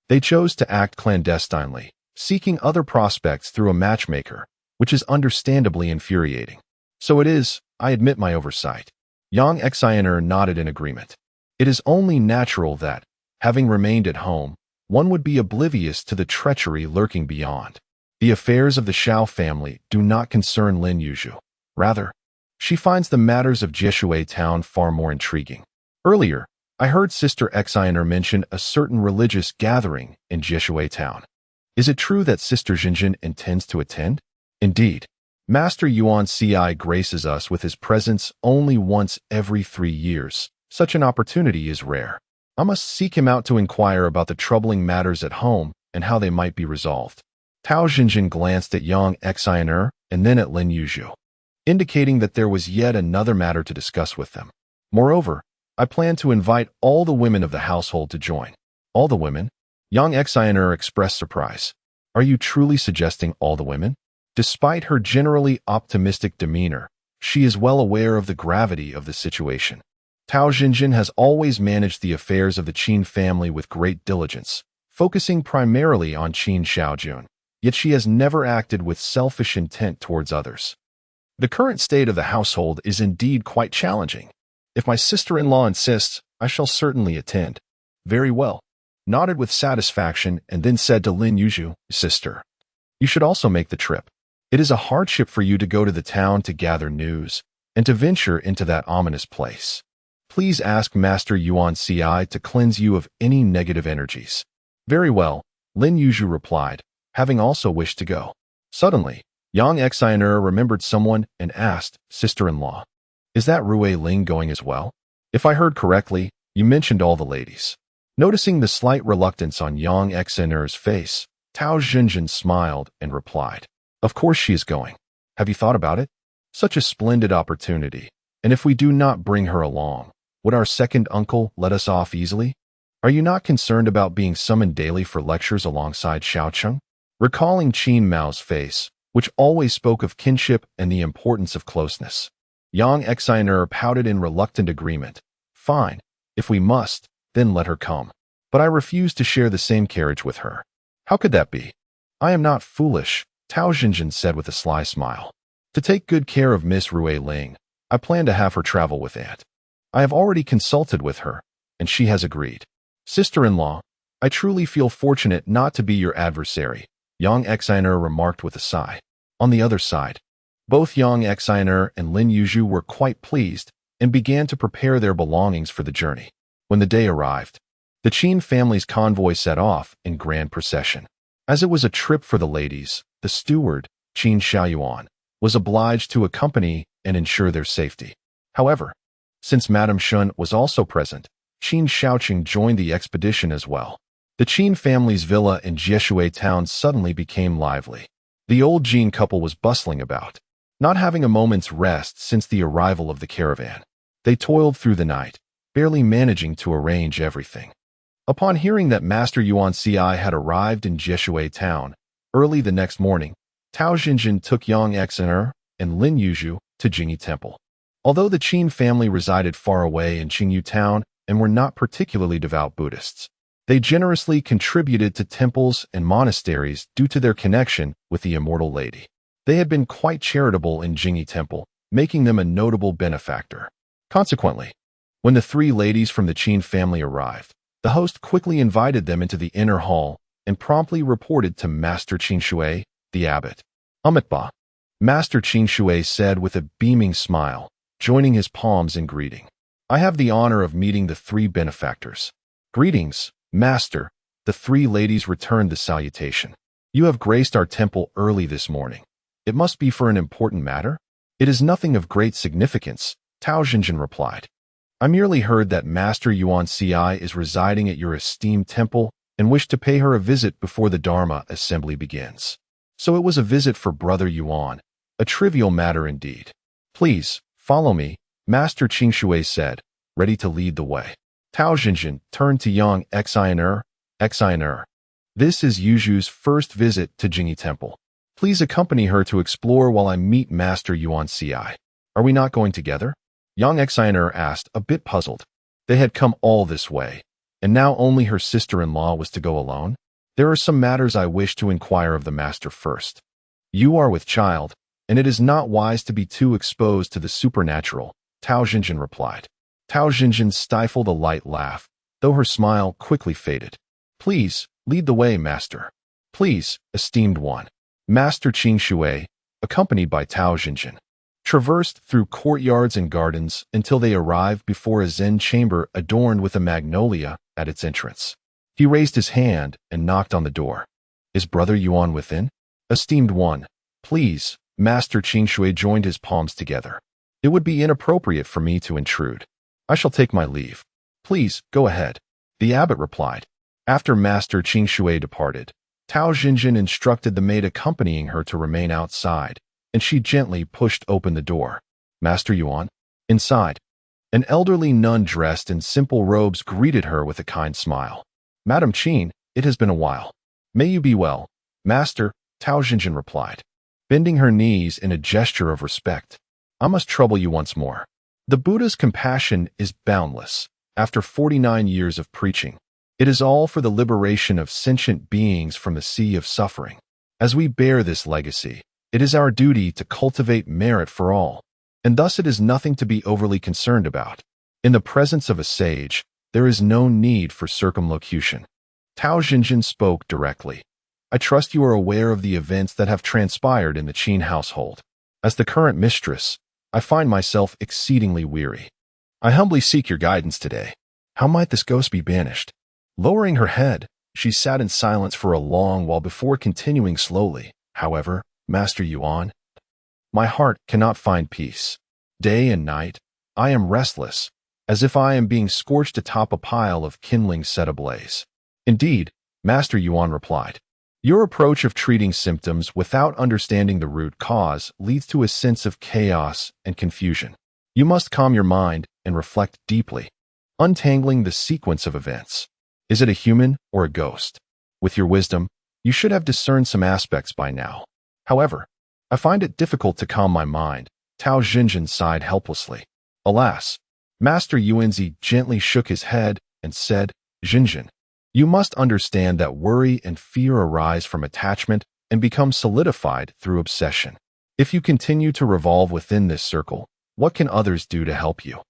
they chose to act clandestinely, seeking other prospects through a matchmaker, which is understandably infuriating. So it is, I admit my oversight. Yang Xiner nodded in agreement. It is only natural that, having remained at home, one would be oblivious to the treachery lurking beyond. The affairs of the Shao family do not concern Lin Yuzhu. Rather, she finds the matters of Jieshui town far more intriguing. Earlier, I heard Sister Xiner mention a certain religious gathering in Jieshui town. Is it true that Sister Zhenzhen intends to attend? Indeed, Master Yun Shiyi graces us with his presence only once every 3 years. Such an opportunity is rare. I must seek him out to inquire about the troubling matters at home and how they might be resolved. Tao Zhenzhen glanced at Yang Xiner and then at Lin Yuzhu, indicating that there was yet another matter to discuss with them. Moreover, I plan to invite all the women of the household to join. All the women? Yang Xiner expressed surprise. Are you truly suggesting all the women? Despite her generally optimistic demeanor, she is well aware of the gravity of the situation. Tao Zhenzhen has always managed the affairs of the Qin family with great diligence, focusing primarily on Qin Shaojun, yet she has never acted with selfish intent towards others. The current state of the household is indeed quite challenging. If my sister-in-law insists, I shall certainly attend. Very well. Nodded with satisfaction and then said to Lin Yuzhu, Sister, you should also make the trip. It is a hardship for you to go to the town to gather news and to venture into that ominous place. Please ask Master Yun Shiyi to cleanse you of any negative energies. Very well, Lin Yuzhu replied, having also wished to go. Suddenly, Yang Xiner remembered someone and asked, Sister-in-law, is that Rui Ling going as well? If I heard correctly, you mentioned all the ladies. Noticing the slight reluctance on Yang Xiner's face, Tao Zhenzhen smiled and replied, Of course she is going. Have you thought about it? Such a splendid opportunity, and if we do not bring her along, would our second uncle let us off easily? Are you not concerned about being summoned daily for lectures alongside Xiaocheng? Recalling Qin Mao's face, which always spoke of kinship and the importance of closeness, Yang Xiner pouted in reluctant agreement. Fine, if we must, then let her come. But I refuse to share the same carriage with her. How could that be? I am not foolish, Tao Zhenzhen said with a sly smile. To take good care of Miss Rui Ling, I plan to have her travel with Aunt. I have already consulted with her, and she has agreed. Sister-in-law, I truly feel fortunate not to be your adversary, Yang Xiner remarked with a sigh. On the other side, both Yang Xiner and Lin Yuzhu were quite pleased and began to prepare their belongings for the journey. When the day arrived, the Qin family's convoy set off in grand procession. As it was a trip for the ladies, the steward, Qin Shaojun, was obliged to accompany and ensure their safety. However, since Madame Shun was also present, Qin Shaocheng joined the expedition as well. The Qin family's villa in Jieshui town suddenly became lively. The old Jin couple was bustling about, not having a moment's rest since the arrival of the caravan. They toiled through the night, barely managing to arrange everything. Upon hearing that Master Yun Shiyi had arrived in Jieshui town, early the next morning, Tao Zhenzhen took Yang Xiner and Lin Yuzhu to Jingyi Temple. Although the Qin family resided far away in Qingyu town and were not particularly devout Buddhists, They generously contributed to temples and monasteries due to their connection with the immortal lady. They had been quite charitable in Qingyu Temple, making them a notable benefactor. Consequently, when the three ladies from the Qin family arrived, the host quickly invited them into the inner hall and promptly reported to Master Qin Shui, the abbot. Amitabha. Master Qin Shui said with a beaming smile, joining his palms in greeting. I have the honor of meeting the three benefactors. Greetings, Master. The three ladies returned the salutation. You have graced our temple early this morning. It must be for an important matter? It is nothing of great significance, Tao Zhenzhen replied. I merely heard that Master Yun Shiyi is residing at your esteemed temple and wish to pay her a visit before the Dharma assembly begins. So it was a visit for Brother Yuan, a trivial matter indeed. Please, follow me, Master Qin Shui said, ready to lead the way. Tao Zhenzhen turned to young Xianer. This is Yuju's first visit to Qingyu Temple. Please accompany her to explore while I meet Master Yun Shiyi. Are we not going together? Young Xianer asked, a bit puzzled. They had come all this way, and now only her sister-in-law was to go alone? There are some matters I wish to inquire of the master first. You are with child, and it is not wise to be too exposed to the supernatural, Tao Zhenzhen replied. Tao Zhenzhen stifled a light laugh, though her smile quickly faded. Please, lead the way, master. Please, esteemed one. Master Qin Shui, accompanied by Tao Zhenzhen, traversed through courtyards and gardens until they arrived before a Zen chamber adorned with a magnolia at its entrance. He raised his hand and knocked on the door. Is Brother Yuan within? Esteemed one, please. Master Qin Shui joined his palms together. It would be inappropriate for me to intrude. I shall take my leave. Please, go ahead. The abbot replied. After Master Qin Shui departed, Tao Zhenzhen instructed the maid accompanying her to remain outside, and she gently pushed open the door. Master Yuan? Inside. An elderly nun dressed in simple robes greeted her with a kind smile. Madam Qin, it has been a while. May you be well, Master, Tao Zhenzhen replied, bending her knees in a gesture of respect. I must trouble you once more. The Buddha's compassion is boundless. After 49 years of preaching, it is all for the liberation of sentient beings from the sea of suffering. As we bear this legacy, it is our duty to cultivate merit for all, and thus it is nothing to be overly concerned about. In the presence of a sage, there is no need for circumlocution. Tao Zhenzhen spoke directly. I trust you are aware of the events that have transpired in the Qin household. As the current mistress, I find myself exceedingly weary. I humbly seek your guidance today. How might this ghost be banished? Lowering her head, she sat in silence for a long while before continuing slowly. However, Master Yuan, my heart cannot find peace. Day and night, I am restless, as if I am being scorched atop a pile of kindling set ablaze. Indeed, Master Yuan replied. Your approach of treating symptoms without understanding the root cause leads to a sense of chaos and confusion. You must calm your mind and reflect deeply, untangling the sequence of events. Is it a human or a ghost? With your wisdom, you should have discerned some aspects by now. However, I find it difficult to calm my mind. Tao Zhenzhen sighed helplessly. Alas, Master Yuanzi gently shook his head and said, Zhenzhen, you must understand that worry and fear arise from attachment and become solidified through obsession. If you continue to revolve within this circle, what can others do to help you?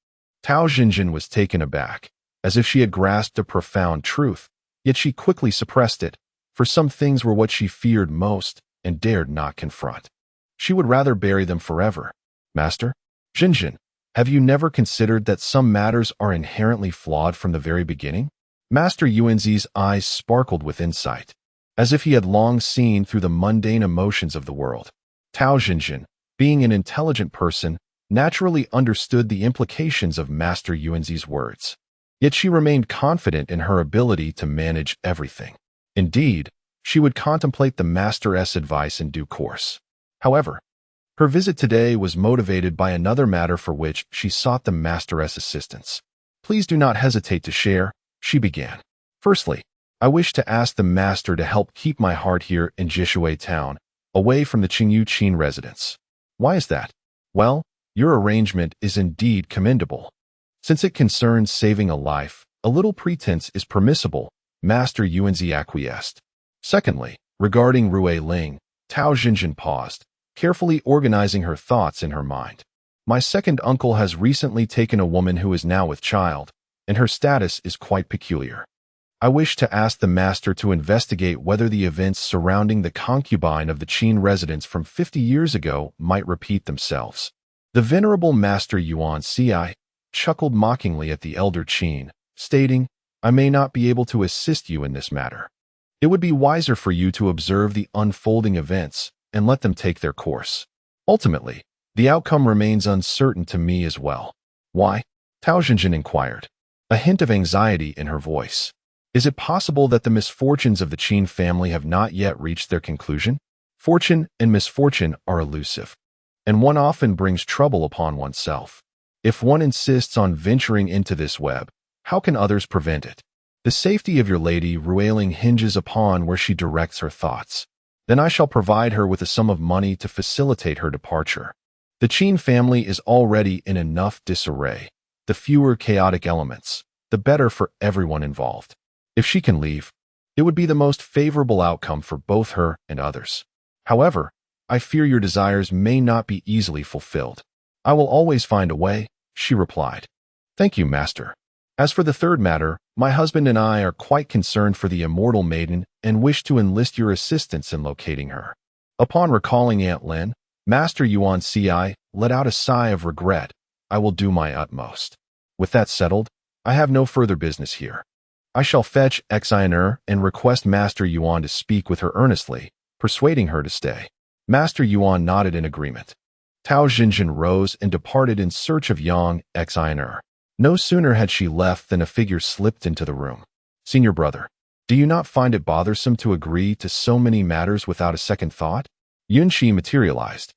Tao Zhenzhen was taken aback, as if she had grasped a profound truth, yet she quickly suppressed it, for some things were what she feared most and dared not confront. She would rather bury them forever. Master, Zhenzhen, have you never considered that some matters are inherently flawed from the very beginning? Master Yuanzi's eyes sparkled with insight, as if he had long seen through the mundane emotions of the world. Tao Zhenzhen, being an intelligent person, naturally understood the implications of Master Yuanzi's words. Yet she remained confident in her ability to manage everything. Indeed, she would contemplate the Master's advice in due course. However, her visit today was motivated by another matter for which she sought the Master's assistance. Please do not hesitate to share, she began. Firstly, I wish to ask the Master to help keep my heart here in Jishui town, away from the Qingyu Qin residence. Why is that? Well, your arrangement is indeed commendable. Since it concerns saving a life, a little pretense is permissible, Master Yuanzi acquiesced. Secondly, regarding Rui Ling, Tao Zhenzhen paused, carefully organizing her thoughts in her mind. My second uncle has recently taken a woman who is now with child, and her status is quite peculiar. I wish to ask the master to investigate whether the events surrounding the concubine of the Qin residents from 50 years ago might repeat themselves. The venerable Master Yuan Shiyi chuckled mockingly at the elder Qin, stating, I may not be able to assist you in this matter. It would be wiser for you to observe the unfolding events and let them take their course. Ultimately, the outcome remains uncertain to me as well. Why? Tao Zhenzhen inquired, a hint of anxiety in her voice. Is it possible that the misfortunes of the Qin family have not yet reached their conclusion? Fortune and misfortune are elusive, and one often brings trouble upon oneself. If one insists on venturing into this web, how can others prevent it? The safety of your lady Rui Ling hinges upon where she directs her thoughts. Then I shall provide her with a sum of money to facilitate her departure. The Qin family is already in enough disarray. The fewer chaotic elements, the better for everyone involved. If she can leave, it would be the most favorable outcome for both her and others. However, I fear your desires may not be easily fulfilled. I will always find a way, she replied. Thank you, master. As for the third matter, my husband and I are quite concerned for the immortal maiden and wish to enlist your assistance in locating her. Upon recalling Aunt Lin, Master Yuan Shiyi let out a sigh of regret. I will do my utmost. With that settled, I have no further business here. I shall fetch Qian and request Master Yuan to speak with her earnestly, persuading her to stay. Master Yuan nodded in agreement. Tao Zhenzhen rose and departed in search of young Qian. No sooner had she left than a figure slipped into the room. Senior brother, do you not find it bothersome to agree to so many matters without a second thought? Yun Shiyi materialized.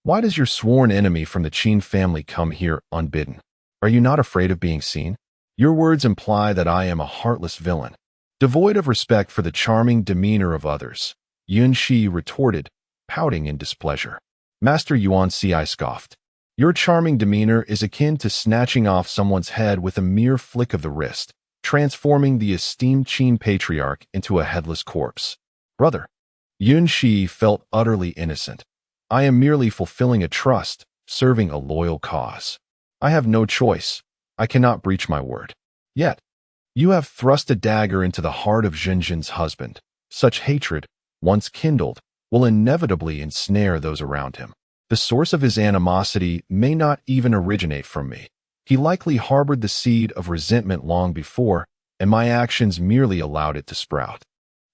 Why does your sworn enemy from the Qin family come here unbidden? Are you not afraid of being seen? Your words imply that I am a heartless villain, devoid of respect for the charming demeanor of others. Yun Shiyi retorted, pouting in displeasure. Master Yuan Shiyi scoffed. Your charming demeanor is akin to snatching off someone's head with a mere flick of the wrist, transforming the esteemed Qin patriarch into a headless corpse. Brother, Yun Shiyi felt utterly innocent. I am merely fulfilling a trust, serving a loyal cause. I have no choice. I cannot breach my word. Yet, you have thrust a dagger into the heart of Zhenzhen's husband. Such hatred, once kindled, will inevitably ensnare those around him. The source of his animosity may not even originate from me. He likely harbored the seed of resentment long before, and my actions merely allowed it to sprout.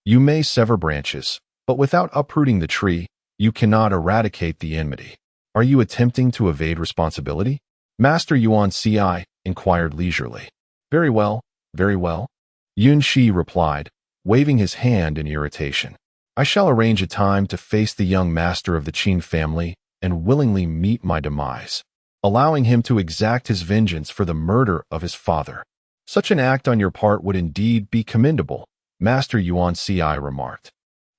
You may sever branches, but without uprooting the tree, you cannot eradicate the enmity. Are you attempting to evade responsibility? Master Yuan Shiyi inquired leisurely. Very well, very well. Yun Shiyi replied, waving his hand in irritation. I shall arrange a time to face the young master of the Qin family and willingly meet my demise, allowing him to exact his vengeance for the murder of his father. Such an act on your part would indeed be commendable, Master Yuan Shiyi remarked,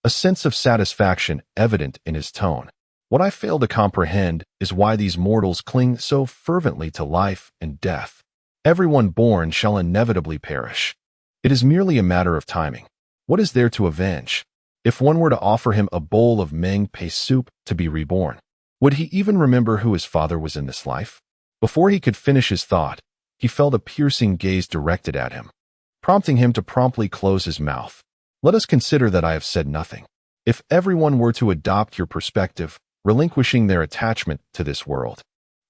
a sense of satisfaction evident in his tone. What I fail to comprehend is why these mortals cling so fervently to life and death. Everyone born shall inevitably perish. It is merely a matter of timing. What is there to avenge? If one were to offer him a bowl of Meng Pei soup to be reborn, would he even remember who his father was in this life? Before he could finish his thought, he felt a piercing gaze directed at him, prompting him to promptly close his mouth. Let us consider that I have said nothing. If everyone were to adopt your perspective, relinquishing their attachment to this world,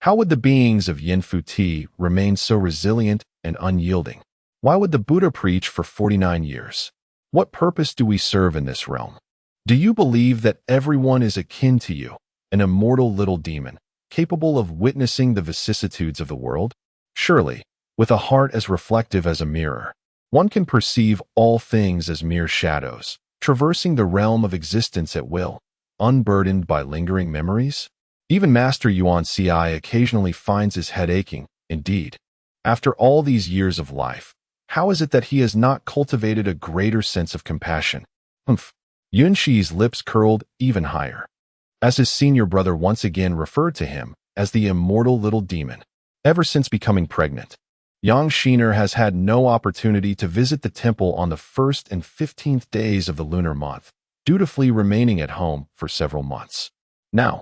how would the beings of Yin-Fu-Ti remain so resilient and unyielding? Why would the Buddha preach for 49 years? What purpose do we serve in this realm? Do you believe that everyone is akin to you, an immortal little demon, capable of witnessing the vicissitudes of the world? Surely, with a heart as reflective as a mirror, one can perceive all things as mere shadows, traversing the realm of existence at will, unburdened by lingering memories? Even Master Yuan Shiyi occasionally finds his head aching. Indeed, after all these years of life, how is it that he has not cultivated a greater sense of compassion? Humph. Yun Shiyi's lips curled even higher, as his senior brother once again referred to him as the immortal little demon. Ever since becoming pregnant, Yang Shiner has had no opportunity to visit the temple on the 1st and 15th days of the lunar month, dutifully remaining at home for several months. Now,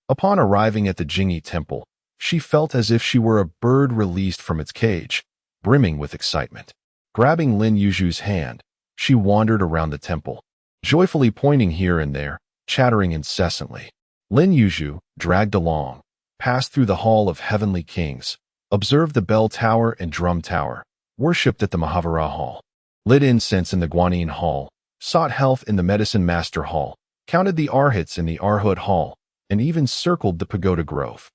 upon arriving at the Qingyu temple, she felt as if she were a bird released from its cage, brimming with excitement. Grabbing Lin Yuzhu's hand, she wandered around the temple, joyfully pointing here and there, chattering incessantly. Lin Yuzhu, dragged along, passed through the Hall of Heavenly Kings, observed the bell tower and drum tower, worshipped at the Mahavira Hall, lit incense in the Guanyin Hall, sought health in the Medicine Master Hall, counted the Arhats in the Arhut Hall, and even circled the Pagoda Grove.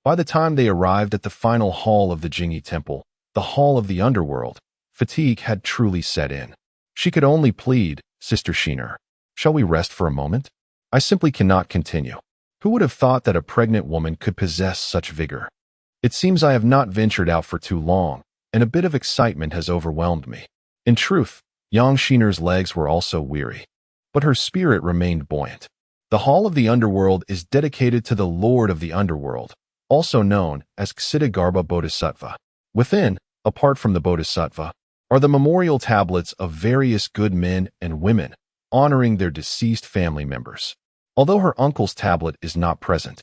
By the time they arrived at the final hall of the Qingyu temple, the Hall of the Underworld, fatigue had truly set in. She could only plead, "Sister Shiner, shall we rest for a moment? I simply cannot continue." Who would have thought that a pregnant woman could possess such vigor? It seems I have not ventured out for too long, and a bit of excitement has overwhelmed me. In truth, Yang Shiner's legs were also weary, but her spirit remained buoyant. The Hall of the Underworld is dedicated to the Lord of the Underworld, also known as Ksitigarbha Bodhisattva. Within, apart from the Bodhisattva, are the memorial tablets of various good men and women, honoring their deceased family members. Although her uncle's tablet is not present,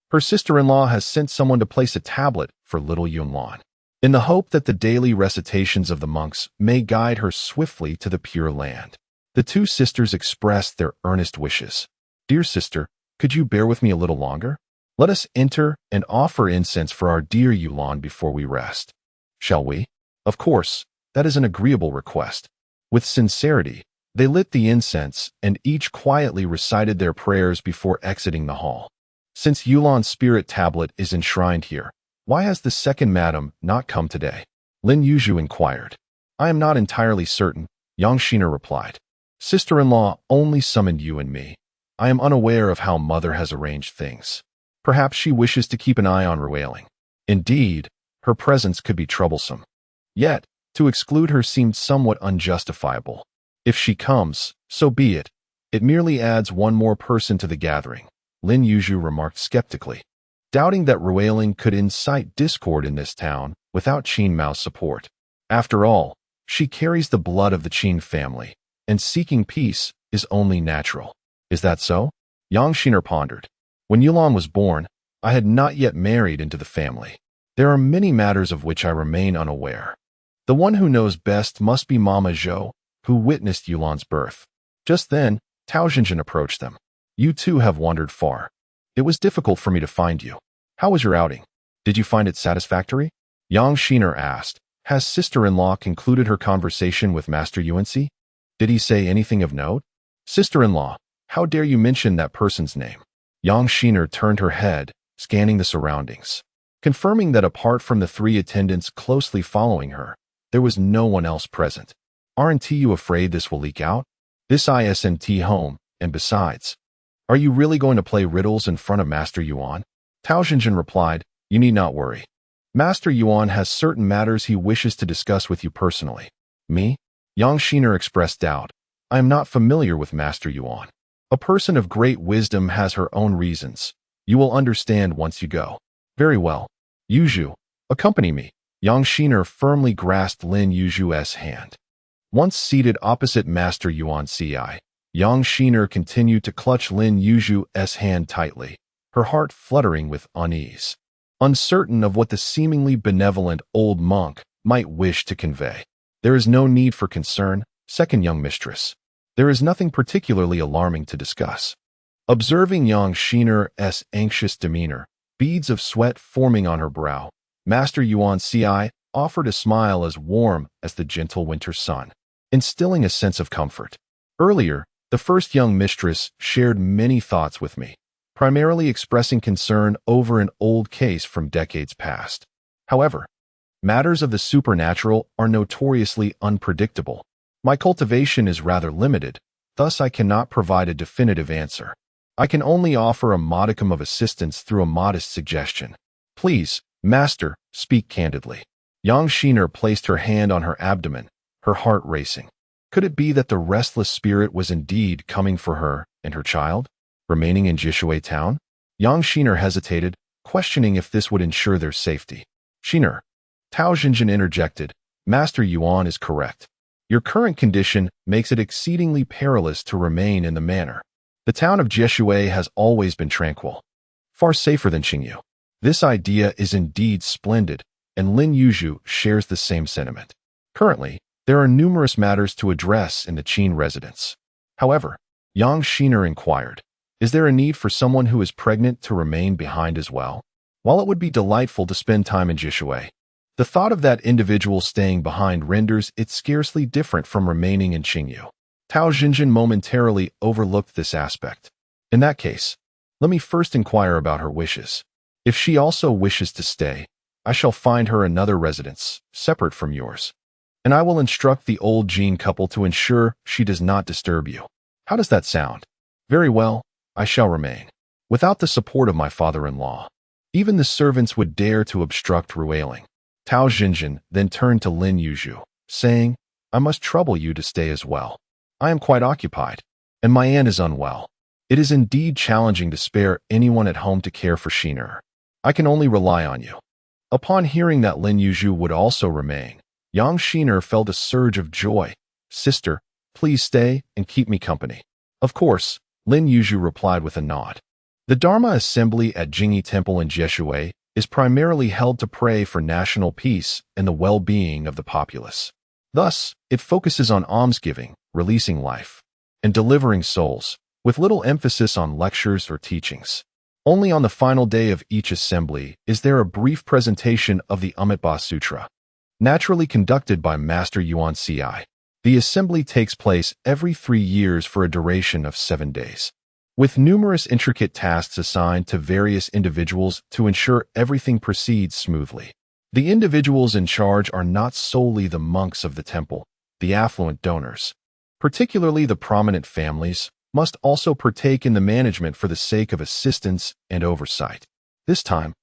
her sister-in-law has sent someone to place a tablet for little Yunlan, in the hope that the daily recitations of the monks may guide her swiftly to the Pure Land. The two sisters expressed their earnest wishes. "Dear sister, could you bear with me a little longer? Let us enter and offer incense for our dear Yulan before we rest. Shall we?" Of course, that is an agreeable request. With sincerity, they lit the incense and each quietly recited their prayers before exiting the hall. Since Yulan's spirit tablet is enshrined here, why has the second madam not come today? Lin Yuzhu inquired. "I am not entirely certain," Yang Shiner replied. "Sister-in-law only summoned you and me. I am unaware of how mother has arranged things. Perhaps she wishes to keep an eye on Ruailing. Indeed, her presence could be troublesome. Yet, to exclude her seemed somewhat unjustifiable. If she comes, so be it. It merely adds one more person to the gathering," Lin Yuzhu remarked skeptically, doubting that Ruailing could incite discord in this town without Qin Mao's support. After all, she carries the blood of the Qin family, and seeking peace is only natural. Is that so? Yang Shiner pondered. When Yulan was born, I had not yet married into the family. There are many matters of which I remain unaware. The one who knows best must be Mama Zhou, who witnessed Yulan's birth. Just then, Tao Zhenzhen approached them. "You too have wandered far. It was difficult for me to find you. How was your outing? Did you find it satisfactory?" Yang Shiner asked. "Has sister-in-law concluded her conversation with Master Yuanxi? Did he say anything of note?" "Sister-in-law, how dare you mention that person's name?" Yang Shiner turned her head, scanning the surroundings, confirming that apart from the three attendants closely following her, there was no one else present. "Aren't you afraid this will leak out? This isn't home, and besides, are you really going to play riddles in front of Master Yuan?" Tao Zhenzhen replied, "You need not worry. Master Yuan has certain matters he wishes to discuss with you personally." "Me?" Yang Shiner expressed doubt. "I am not familiar with Master Yuan. A person of great wisdom has her own reasons. You will understand once you go." "Very well. Yuzhu, accompany me." Yang Shiner firmly grasped Lin Yuzhu's hand. Once seated opposite Master Yuanxi, Yang Shiner continued to clutch Lin Yuzhu's hand tightly, her heart fluttering with unease, uncertain of what the seemingly benevolent old monk might wish to convey. "There is no need for concern, second young mistress. There is nothing particularly alarming to discuss." Observing Yang Shiner's anxious demeanor, beads of sweat forming on her brow, Master Yuanxi offered a smile as warm as the gentle winter sun, instilling a sense of comfort. "Earlier, the first young mistress shared many thoughts with me, primarily expressing concern over an old case from decades past. However, matters of the supernatural are notoriously unpredictable. My cultivation is rather limited, thus I cannot provide a definitive answer. I can only offer a modicum of assistance through a modest suggestion. Please, Master, speak candidly." Yang Shiner placed her hand on her abdomen, her heart racing. Could it be that the restless spirit was indeed coming for her and her child, remaining in Jishui town? Yang Shiner hesitated, questioning if this would ensure their safety. "Shiner, Tao Zhenzhen interjected, Master Yuan is correct. Your current condition makes it exceedingly perilous to remain in the manor. The town of Jieshui has always been tranquil, far safer than Qingyu. This idea is indeed splendid, and Lin Yuzhu shares the same sentiment. Currently, there are numerous matters to address in the Qin residence. However, Yang Shiner inquired, is there a need for someone who is pregnant to remain behind as well? While it would be delightful to spend time in Jieshui, the thought of that individual staying behind renders it scarcely different from remaining in Qingyu. Tao Zhenzhen momentarily overlooked this aspect. In that case, let me first inquire about her wishes. If she also wishes to stay, I shall find her another residence, separate from yours. And I will instruct the old Jin couple to ensure she does not disturb you. How does that sound? Very well, I shall remain. Without the support of my father-in-law, even the servants would dare to obstruct Ruiling. Tao Zhenzhen then turned to Lin Yuzhu, saying, I must trouble you to stay as well. I am quite occupied, and my aunt is unwell. It is indeed challenging to spare anyone at home to care for Shiner. I can only rely on you. Upon hearing that Lin Yuzhu would also remain, Yang Shiner felt a surge of joy. Sister, please stay and keep me company. Of course, Lin Yuzhu replied with a nod. The Dharma assembly at Jingyi Temple in Jieshui is primarily held to pray for national peace and the well-being of the populace. Thus, it focuses on almsgiving, releasing life, and delivering souls, with little emphasis on lectures or teachings. Only on the final day of each assembly is there a brief presentation of the Amitabha Sutra, naturally conducted by Master Yuan Shiyi. The assembly takes place every 3 years for a duration of 7 days, with numerous intricate tasks assigned to various individuals to ensure everything proceeds smoothly. The individuals in charge are not solely the monks of the temple. The affluent donors, particularly the prominent families, must also partake in the management for the sake of assistance and oversight. This time,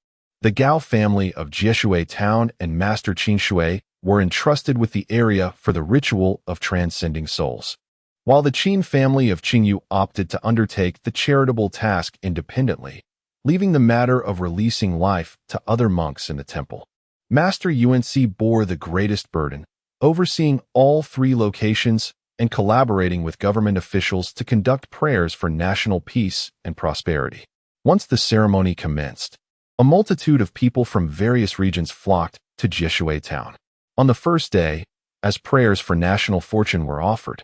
the Gao family of Jieshui town and Master Qin Shui were entrusted with the area for the ritual of transcending souls, while the Qin family of Qingyu opted to undertake the charitable task independently, leaving the matter of releasing life to other monks in the temple. Master Yunci bore the greatest burden, overseeing all 3 locations and collaborating with government officials to conduct prayers for national peace and prosperity. Once the ceremony commenced, a multitude of people from various regions flocked to Jieshui town. On the first day, as prayers for national fortune were offered,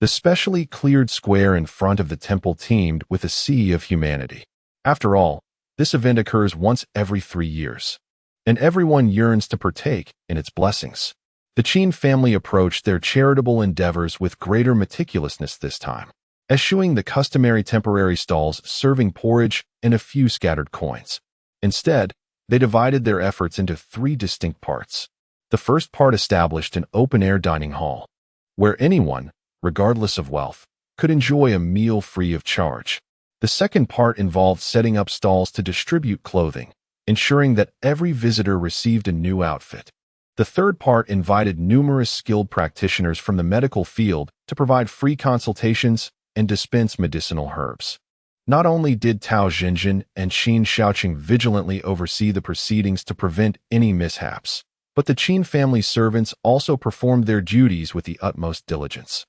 the specially cleared square in front of the temple teemed with a sea of humanity. After all, this event occurs once every 3 years, and everyone yearns to partake in its blessings. The Qin family approached their charitable endeavors with greater meticulousness this time, eschewing the customary temporary stalls serving porridge and a few scattered coins. Instead, they divided their efforts into 3 distinct parts. The first part established an open-air dining hall, where anyone, regardless of wealth, could enjoy a meal free of charge. The second part involved setting up stalls to distribute clothing, ensuring that every visitor received a new outfit. The third part invited numerous skilled practitioners from the medical field to provide free consultations and dispense medicinal herbs. Not only did Tao Zhenzhen and Qin Shaojun vigilantly oversee the proceedings to prevent any mishaps, but the Qin family servants also performed their duties with the utmost diligence,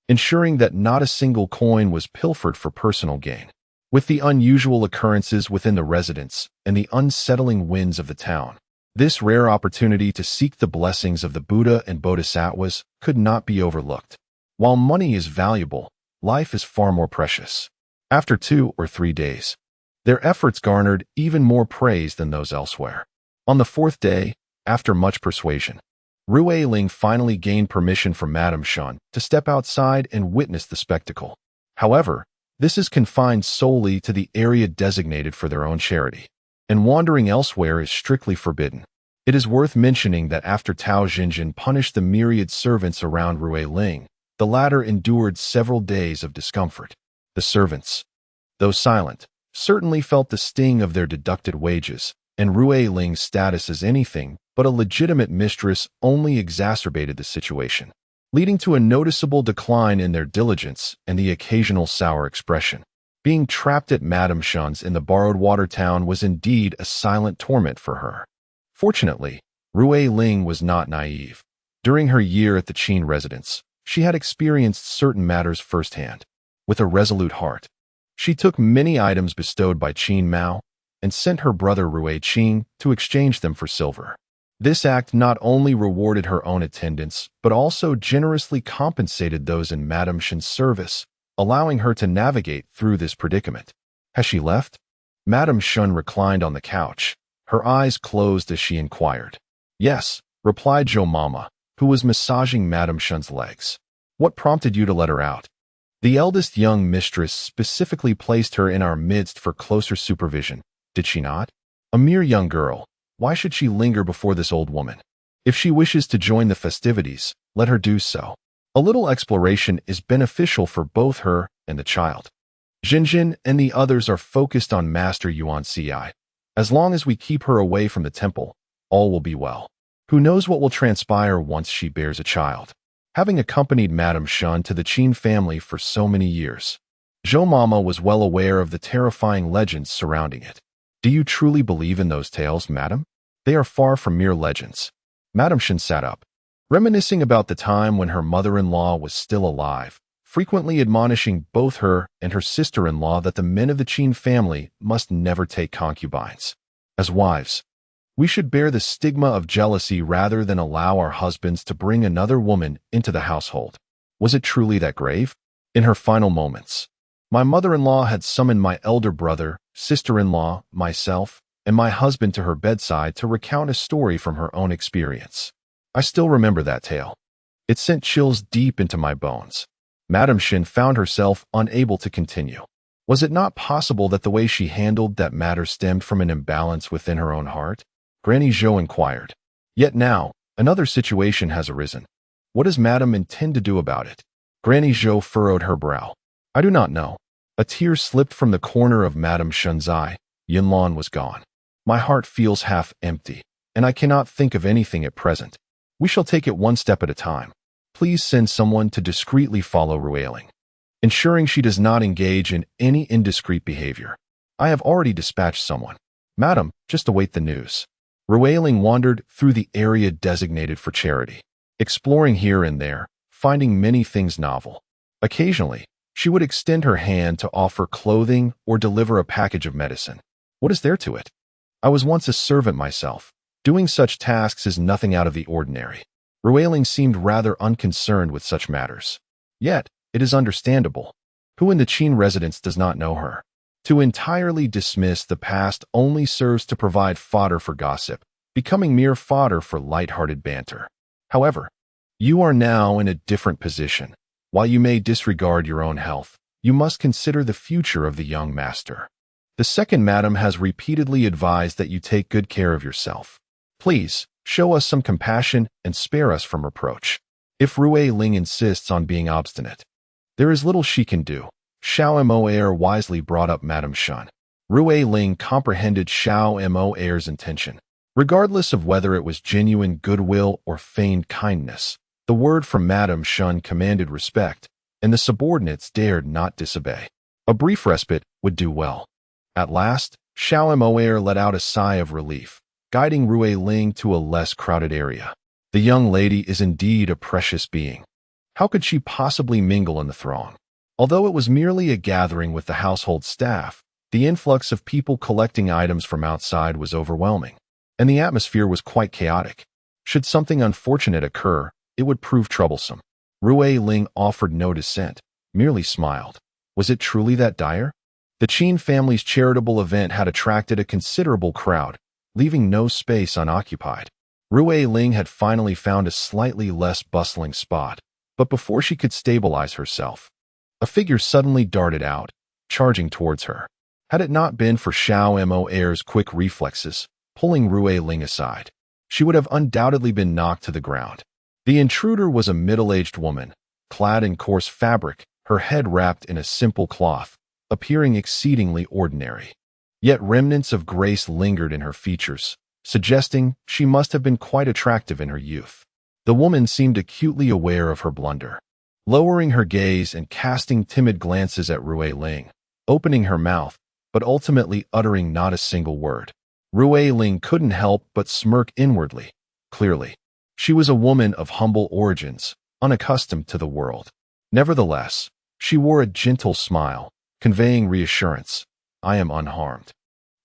ensuring that not a single coin was pilfered for personal gain. With the unusual occurrences within the residence and the unsettling winds of the town, this rare opportunity to seek the blessings of the Buddha and Bodhisattvas could not be overlooked. While money is valuable, life is far more precious. After 2 or 3 days, their efforts garnered even more praise than those elsewhere. On the 4th day, after much persuasion, Ruiling finally gained permission from Madame Shan to step outside and witness the spectacle. However, this is confined solely to the area designated for their own charity, and wandering elsewhere is strictly forbidden. It is worth mentioning that after Tao Zhenzhen punished the myriad servants around Ruiling, the latter endured several days of discomfort. The servants, though silent, certainly felt the sting of their deducted wages, and Ruiling's status as anything but a legitimate mistress only exacerbated the situation, leading to a noticeable decline in their diligence and the occasional sour expression. Being trapped at Madame Shan's in the borrowed water town was indeed a silent torment for her. Fortunately, Rui Ling was not naive. During her year at the Qin residence, she had experienced certain matters firsthand. With a resolute heart, she took many items bestowed by Qin Mao and sent her brother Rui Qing to exchange them for silver. This act not only rewarded her own attendants, but also generously compensated those in Madame Shen's service, allowing her to navigate through this predicament. Has she left? Madame Shen reclined on the couch, her eyes closed as she inquired. Yes, replied Zhou Mama, who was massaging Madame Shen's legs. What prompted you to let her out? The eldest young mistress specifically placed her in our midst for closer supervision, did she not? A mere young girl, why should she linger before this old woman? If she wishes to join the festivities, let her do so. A little exploration is beneficial for both her and the child. Zhenzhen and the others are focused on Master Yun Shiyi. As long as we keep her away from the temple, all will be well. Who knows what will transpire once she bears a child? Having accompanied Madame Shen to the Qin family for so many years, Zhou Mama was well aware of the terrifying legends surrounding it. Do you truly believe in those tales, madam? They are far from mere legends. Madame Shen sat up, reminiscing about the time when her mother-in-law was still alive, frequently admonishing both her and her sister-in-law that the men of the Qin family must never take concubines. As wives, we should bear the stigma of jealousy rather than allow our husbands to bring another woman into the household. Was it truly that grave? In her final moments, my mother-in-law had summoned my elder brother, sister-in-law, myself, and my husband to her bedside to recount a story from her own experience. I still remember that tale. It sent chills deep into my bones. Madame Shen found herself unable to continue. Was it not possible that the way she handled that matter stemmed from an imbalance within her own heart? Granny Zhou inquired. Yet now, another situation has arisen. What does Madame intend to do about it? Granny Zhou furrowed her brow. I do not know. A tear slipped from the corner of Madame Shen's eye. Yunlan was gone. My heart feels half empty, and I cannot think of anything at present. We shall take it one step at a time. Please send someone to discreetly follow Rui Ling, ensuring she does not engage in any indiscreet behavior. I have already dispatched someone. Madam, just await the news. Rui Ling wandered through the area designated for charity, exploring here and there, finding many things novel. Occasionally, she would extend her hand to offer clothing or deliver a package of medicine. What is there to it? I was once a servant myself. Doing such tasks is nothing out of the ordinary. Rui Ling seemed rather unconcerned with such matters. Yet, it is understandable. Who in the Qin residence does not know her? To entirely dismiss the past only serves to provide fodder for gossip, becoming mere fodder for light-hearted banter. However, you are now in a different position. While you may disregard your own health, you must consider the future of the young master. The second madam has repeatedly advised that you take good care of yourself. Please, show us some compassion and spare us from reproach. If Rui Ling insists on being obstinate, there is little she can do. Xiao Mo heir wisely brought up Madame Shen. Rui Ling comprehended Xiao Mo heir's intention. Regardless of whether it was genuine goodwill or feigned kindness, the word from Madame Shen commanded respect, and the subordinates dared not disobey. A brief respite would do well. At last, Xiao Mo heir let out a sigh of relief, guiding Rui Ling to a less crowded area. The young lady is indeed a precious being. How could she possibly mingle in the throng? Although it was merely a gathering with the household staff, the influx of people collecting items from outside was overwhelming, and the atmosphere was quite chaotic. Should something unfortunate occur, it would prove troublesome. Rui Ling offered no dissent, merely smiled. Was it truly that dire? The Qin family's charitable event had attracted a considerable crowd, leaving no space unoccupied. Rui Ling had finally found a slightly less bustling spot, but before she could stabilize herself, a figure suddenly darted out, charging towards her. Had it not been for Xiao Mo heir's quick reflexes, pulling Rui Ling aside, she would have undoubtedly been knocked to the ground. The intruder was a middle-aged woman, clad in coarse fabric, her head wrapped in a simple cloth, appearing exceedingly ordinary. Yet remnants of grace lingered in her features, suggesting she must have been quite attractive in her youth. The woman seemed acutely aware of her blunder, lowering her gaze and casting timid glances at Rui Ling, opening her mouth, but ultimately uttering not a single word. Rui Ling couldn't help but smirk inwardly, Clearly, she was a woman of humble origins, unaccustomed to the world. Nevertheless, she wore a gentle smile, conveying reassurance. I am unharmed.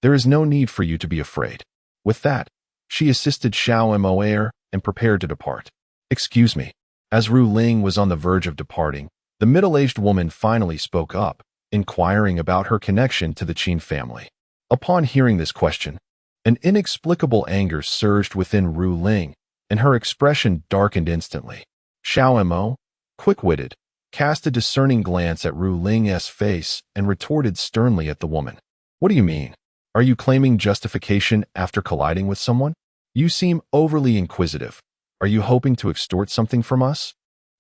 There is no need for you to be afraid. With that, she assisted Xiao Mo and prepared to depart. Excuse me. As Ru Ling was on the verge of departing, the middle-aged woman finally spoke up, inquiring about her connection to the Qin family. Upon hearing this question, an inexplicable anger surged within Ru Ling, and her expression darkened instantly. Xiao Mo, quick-witted, cast a discerning glance at Ru Ling's face and retorted sternly at the woman. What do you mean? Are you claiming justification after colliding with someone? You seem overly inquisitive. Are you hoping to extort something from us?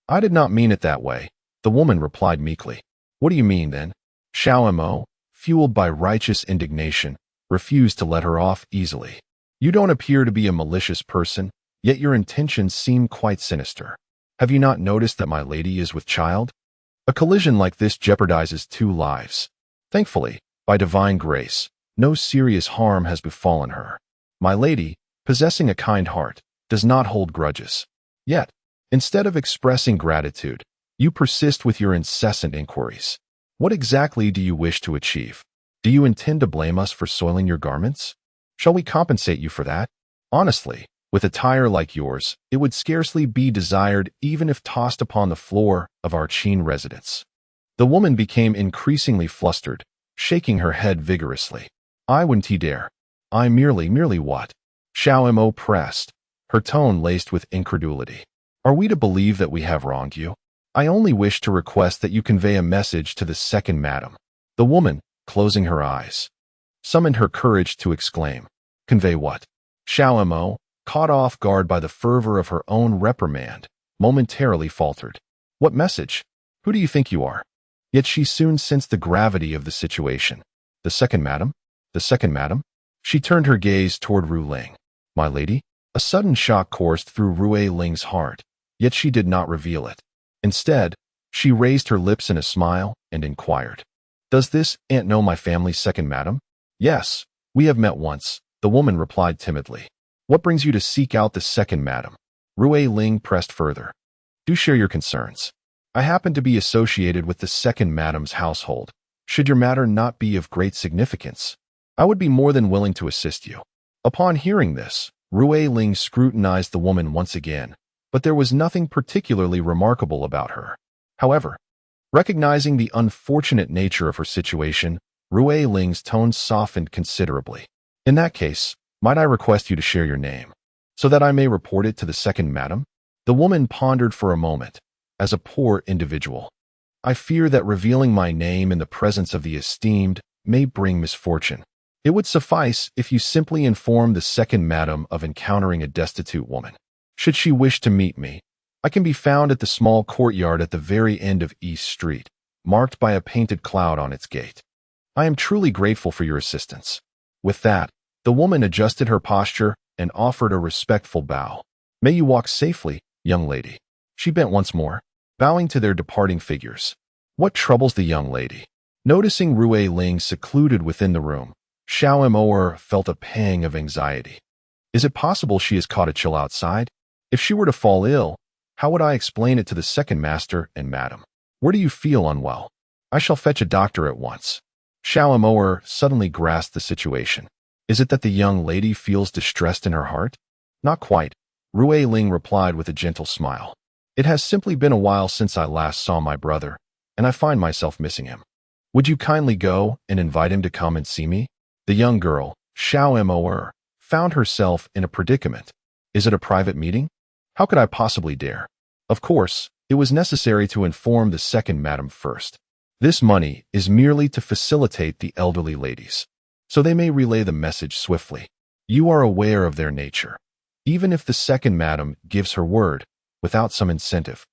I did not mean it that way, the woman replied meekly. What do you mean then? Xiao Mo, fueled by righteous indignation, refused to let her off easily. You don't appear to be a malicious person, yet your intentions seem quite sinister. Have you not noticed that my lady is with child? A collision like this jeopardizes 2 lives. Thankfully, by divine grace, no serious harm has befallen her. My lady, possessing a kind heart, does not hold grudges. Yet, instead of expressing gratitude, you persist with your incessant inquiries. What exactly do you wish to achieve? Do you intend to blame us for soiling your garments? Shall we compensate you for that? Honestly, with attire like yours, it would scarcely be desired even if tossed upon the floor of our Qin residence. The woman became increasingly flustered, shaking her head vigorously. I wouldn't dare. I merely what? Xiao Mo pressed, her tone laced with incredulity. Are we to believe that we have wronged you? I only wish to request that you convey a message to the second madam. The woman, closing her eyes, summoned her courage to exclaim. Convey what? Xiao Mo, caught off guard by the fervor of her own reprimand, momentarily faltered. What message? Who do you think you are? Yet she soon sensed the gravity of the situation. The second madam? The second madam? She turned her gaze toward Ru Ling. My lady? A sudden shock coursed through Ru Ling's heart, yet she did not reveal it. Instead, she raised her lips in a smile and inquired. Does this aunt know my family's second madam? Yes, we have met once, the woman replied timidly. What brings you to seek out the second madam? Ru Ling pressed further. Do share your concerns. I happen to be associated with the second madam's household. Should your matter not be of great significance, I would be more than willing to assist you. Upon hearing this, Ru Ling scrutinized the woman once again, but there was nothing particularly remarkable about her. However, recognizing the unfortunate nature of her situation, Ru Ling's tone softened considerably. In that case, might I request you to share your name, so that I may report it to the second madam? The woman pondered for a moment. As a poor individual, I fear that revealing my name in the presence of the esteemed may bring misfortune. It would suffice if you simply inform the second madam of encountering a destitute woman. Should she wish to meet me, I can be found at the small courtyard at the very end of East Street, marked by a painted cloud on its gate. I am truly grateful for your assistance. With that, the woman adjusted her posture and offered a respectful bow. May you walk safely, young lady. She bent once more, bowing to their departing figures. What troubles the young lady? Noticing Ru Ling secluded within the room, Xiao Mo felt a pang of anxiety. Is it possible she has caught a chill outside? If she were to fall ill, how would I explain it to the second master and madam? Where do you feel unwell? I shall fetch a doctor at once. Xiao Mo suddenly grasped the situation. Is it that the young lady feels distressed in her heart? Not quite, Ru Ling replied with a gentle smile. It has simply been a while since I last saw my brother, and I find myself missing him. Would you kindly go and invite him to come and see me? The young girl, Xiao Mo, found herself in a predicament. Is it a private meeting? How could I possibly dare? Of course, it was necessary to inform the second madam first. This money is merely to facilitate the elderly ladies, so they may relay the message swiftly. You are aware of their nature. Even if the second madam gives her word, without some incentive,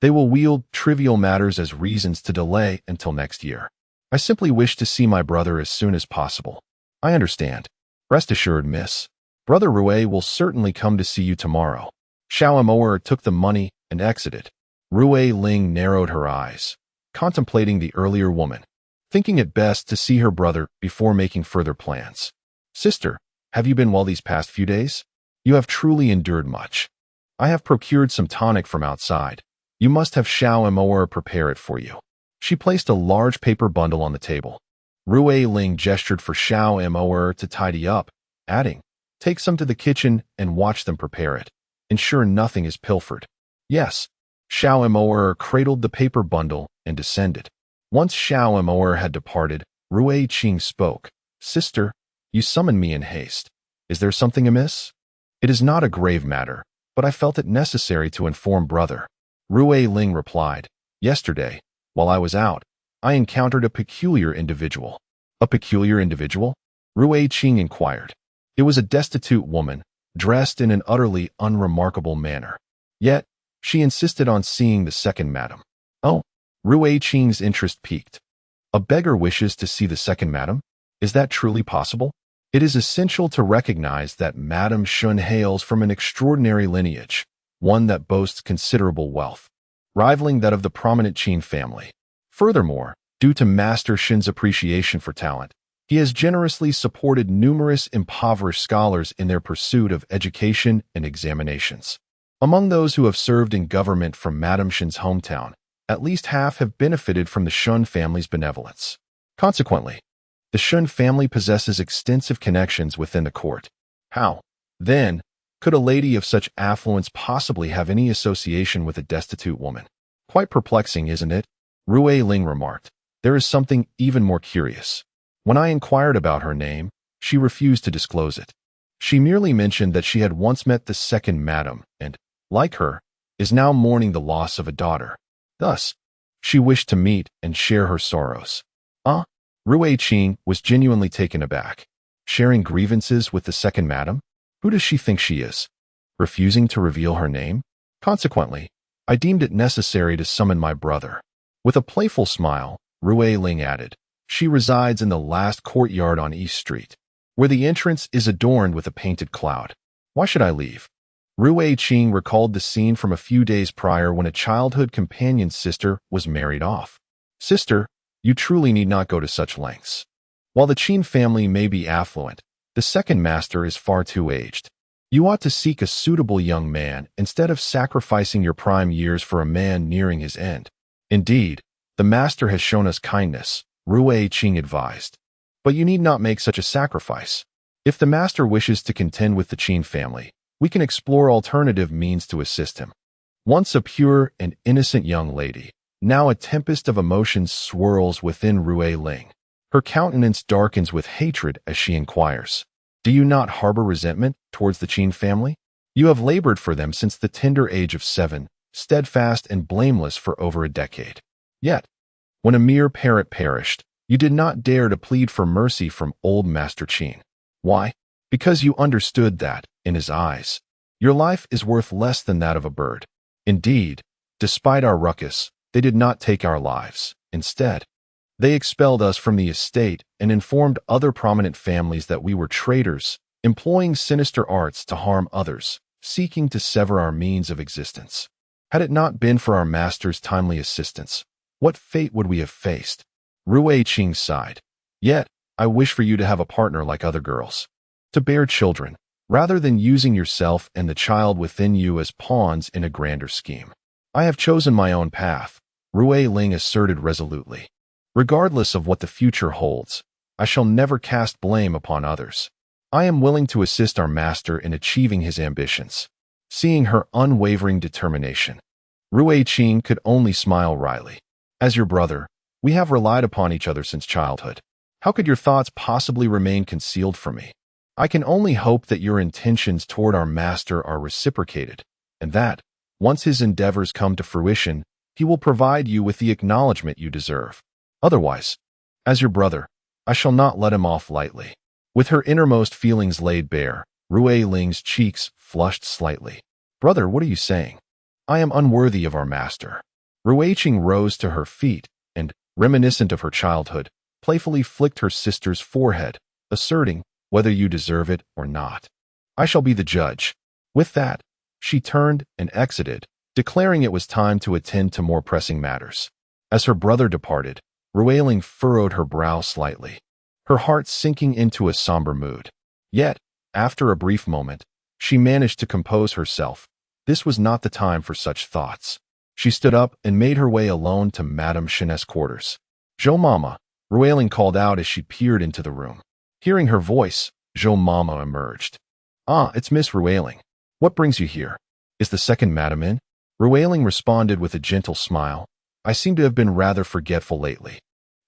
they will wield trivial matters as reasons to delay until next year. I simply wish to see my brother as soon as possible. I understand. Rest assured, miss. Brother Ru will certainly come to see you tomorrow. Xiao Mo took the money and exited. Ru Ling narrowed her eyes, contemplating the earlier woman, thinking it best to see her brother before making further plans. Sister, have you been well these past few days? You have truly endured much. I have procured some tonic from outside. You must have Xiao prepare it for you." She placed a large paper bundle on the table. Rui Ling gestured for Xiao to tidy up, adding, "Take some to the kitchen and watch them prepare it. Ensure nothing is pilfered." "Yes." Xiao cradled the paper bundle and descended. Once Xiao had departed, Rui Qing spoke. "Sister, you summoned me in haste. Is there something amiss?" "It is not a grave matter, but I felt it necessary to inform brother." Rui Ling replied, "Yesterday, while I was out, I encountered a peculiar individual." "A peculiar individual?" Rui Qing inquired. "It was a destitute woman, dressed in an utterly unremarkable manner. Yet, she insisted on seeing the second madam." "Oh." Rui Qing's interest piqued. "A beggar wishes to see the second madam? Is that truly possible?" "It is essential to recognize that Madame Shun hails from an extraordinary lineage, one that boasts considerable wealth, rivaling that of the prominent Qin family. Furthermore, due to Master Shun's appreciation for talent, he has generously supported numerous impoverished scholars in their pursuit of education and examinations. Among those who have served in government from Madame Shun's hometown, at least half have benefited from the Shun family's benevolence. Consequently, the Shun family possesses extensive connections within the court. How, then, could a lady of such affluence possibly have any association with a destitute woman? Quite perplexing, isn't it?" Rui Ling remarked. "There is something even more curious. When I inquired about her name, she refused to disclose it. She merely mentioned that she had once met the second madam and, like her, is now mourning the loss of a daughter. Thus, she wished to meet and share her sorrows." Rui Qing was genuinely taken aback. Sharing grievances with the second madam? Who does she think she is? Refusing to reveal her name? Consequently, I deemed it necessary to summon my brother. With a playful smile, Rui Ling added, "She resides in the last courtyard on East Street, where the entrance is adorned with a painted cloud. Why should I leave?" Rui Qing recalled the scene from a few days prior when a childhood companion's sister was married off. "Sister, you truly need not go to such lengths. While the Qin family may be affluent, the second master is far too aged. You ought to seek a suitable young man instead of sacrificing your prime years for a man nearing his end. Indeed, the master has shown us kindness," Rui Qing advised. "But you need not make such a sacrifice. If the master wishes to contend with the Qin family, we can explore alternative means to assist him." Once a pure and innocent young lady, now a tempest of emotions swirls within Rui Ling. Her countenance darkens with hatred as she inquires, "Do you not harbor resentment towards the Qin family? You have labored for them since the tender age of 7, steadfast and blameless for over a decade. Yet, when a mere parrot perished, you did not dare to plead for mercy from old Master Qin. Why? Because you understood that, in his eyes, your life is worth less than that of a bird. Indeed, despite our ruckus, they did not take our lives. Instead, they expelled us from the estate and informed other prominent families that we were traitors, employing sinister arts to harm others, seeking to sever our means of existence. Had it not been for our master's timely assistance, what fate would we have faced?" Rui Qing sighed. "Yet, I wish for you to have a partner like other girls, to bear children, rather than using yourself and the child within you as pawns in a grander scheme." "I have chosen my own path," Rui Ling asserted resolutely. "Regardless of what the future holds, I shall never cast blame upon others. I am willing to assist our master in achieving his ambitions." Seeing her unwavering determination, Rui Qing could only smile wryly. "As your brother, we have relied upon each other since childhood. How could your thoughts possibly remain concealed from me? I can only hope that your intentions toward our master are reciprocated, and that, once his endeavors come to fruition, he will provide you with the acknowledgement you deserve. Otherwise, as your brother, I shall not let him off lightly." With her innermost feelings laid bare, Rui Ling's cheeks flushed slightly. "Brother, what are you saying? I am unworthy of our master." Rui Qing rose to her feet and, reminiscent of her childhood, playfully flicked her sister's forehead, asserting, "Whether you deserve it or not, I shall be the judge." With that, she turned and exited, declaring it was time to attend to more pressing matters. As her brother departed, Rui Ling furrowed her brow slightly, her heart sinking into a somber mood. Yet, after a brief moment, She managed to compose herself. This was not the time for such thoughts. She stood up and made her way alone to Madame Chin's quarters. "Zhou Mama," Ruiling called out as she peered into the room. Hearing her voice, Zhou Mama emerged. "Ah, it's Miss Ruiling. What brings you here? Is the second madam in?" Ruiling responded with a gentle smile. "I seem to have been rather forgetful lately.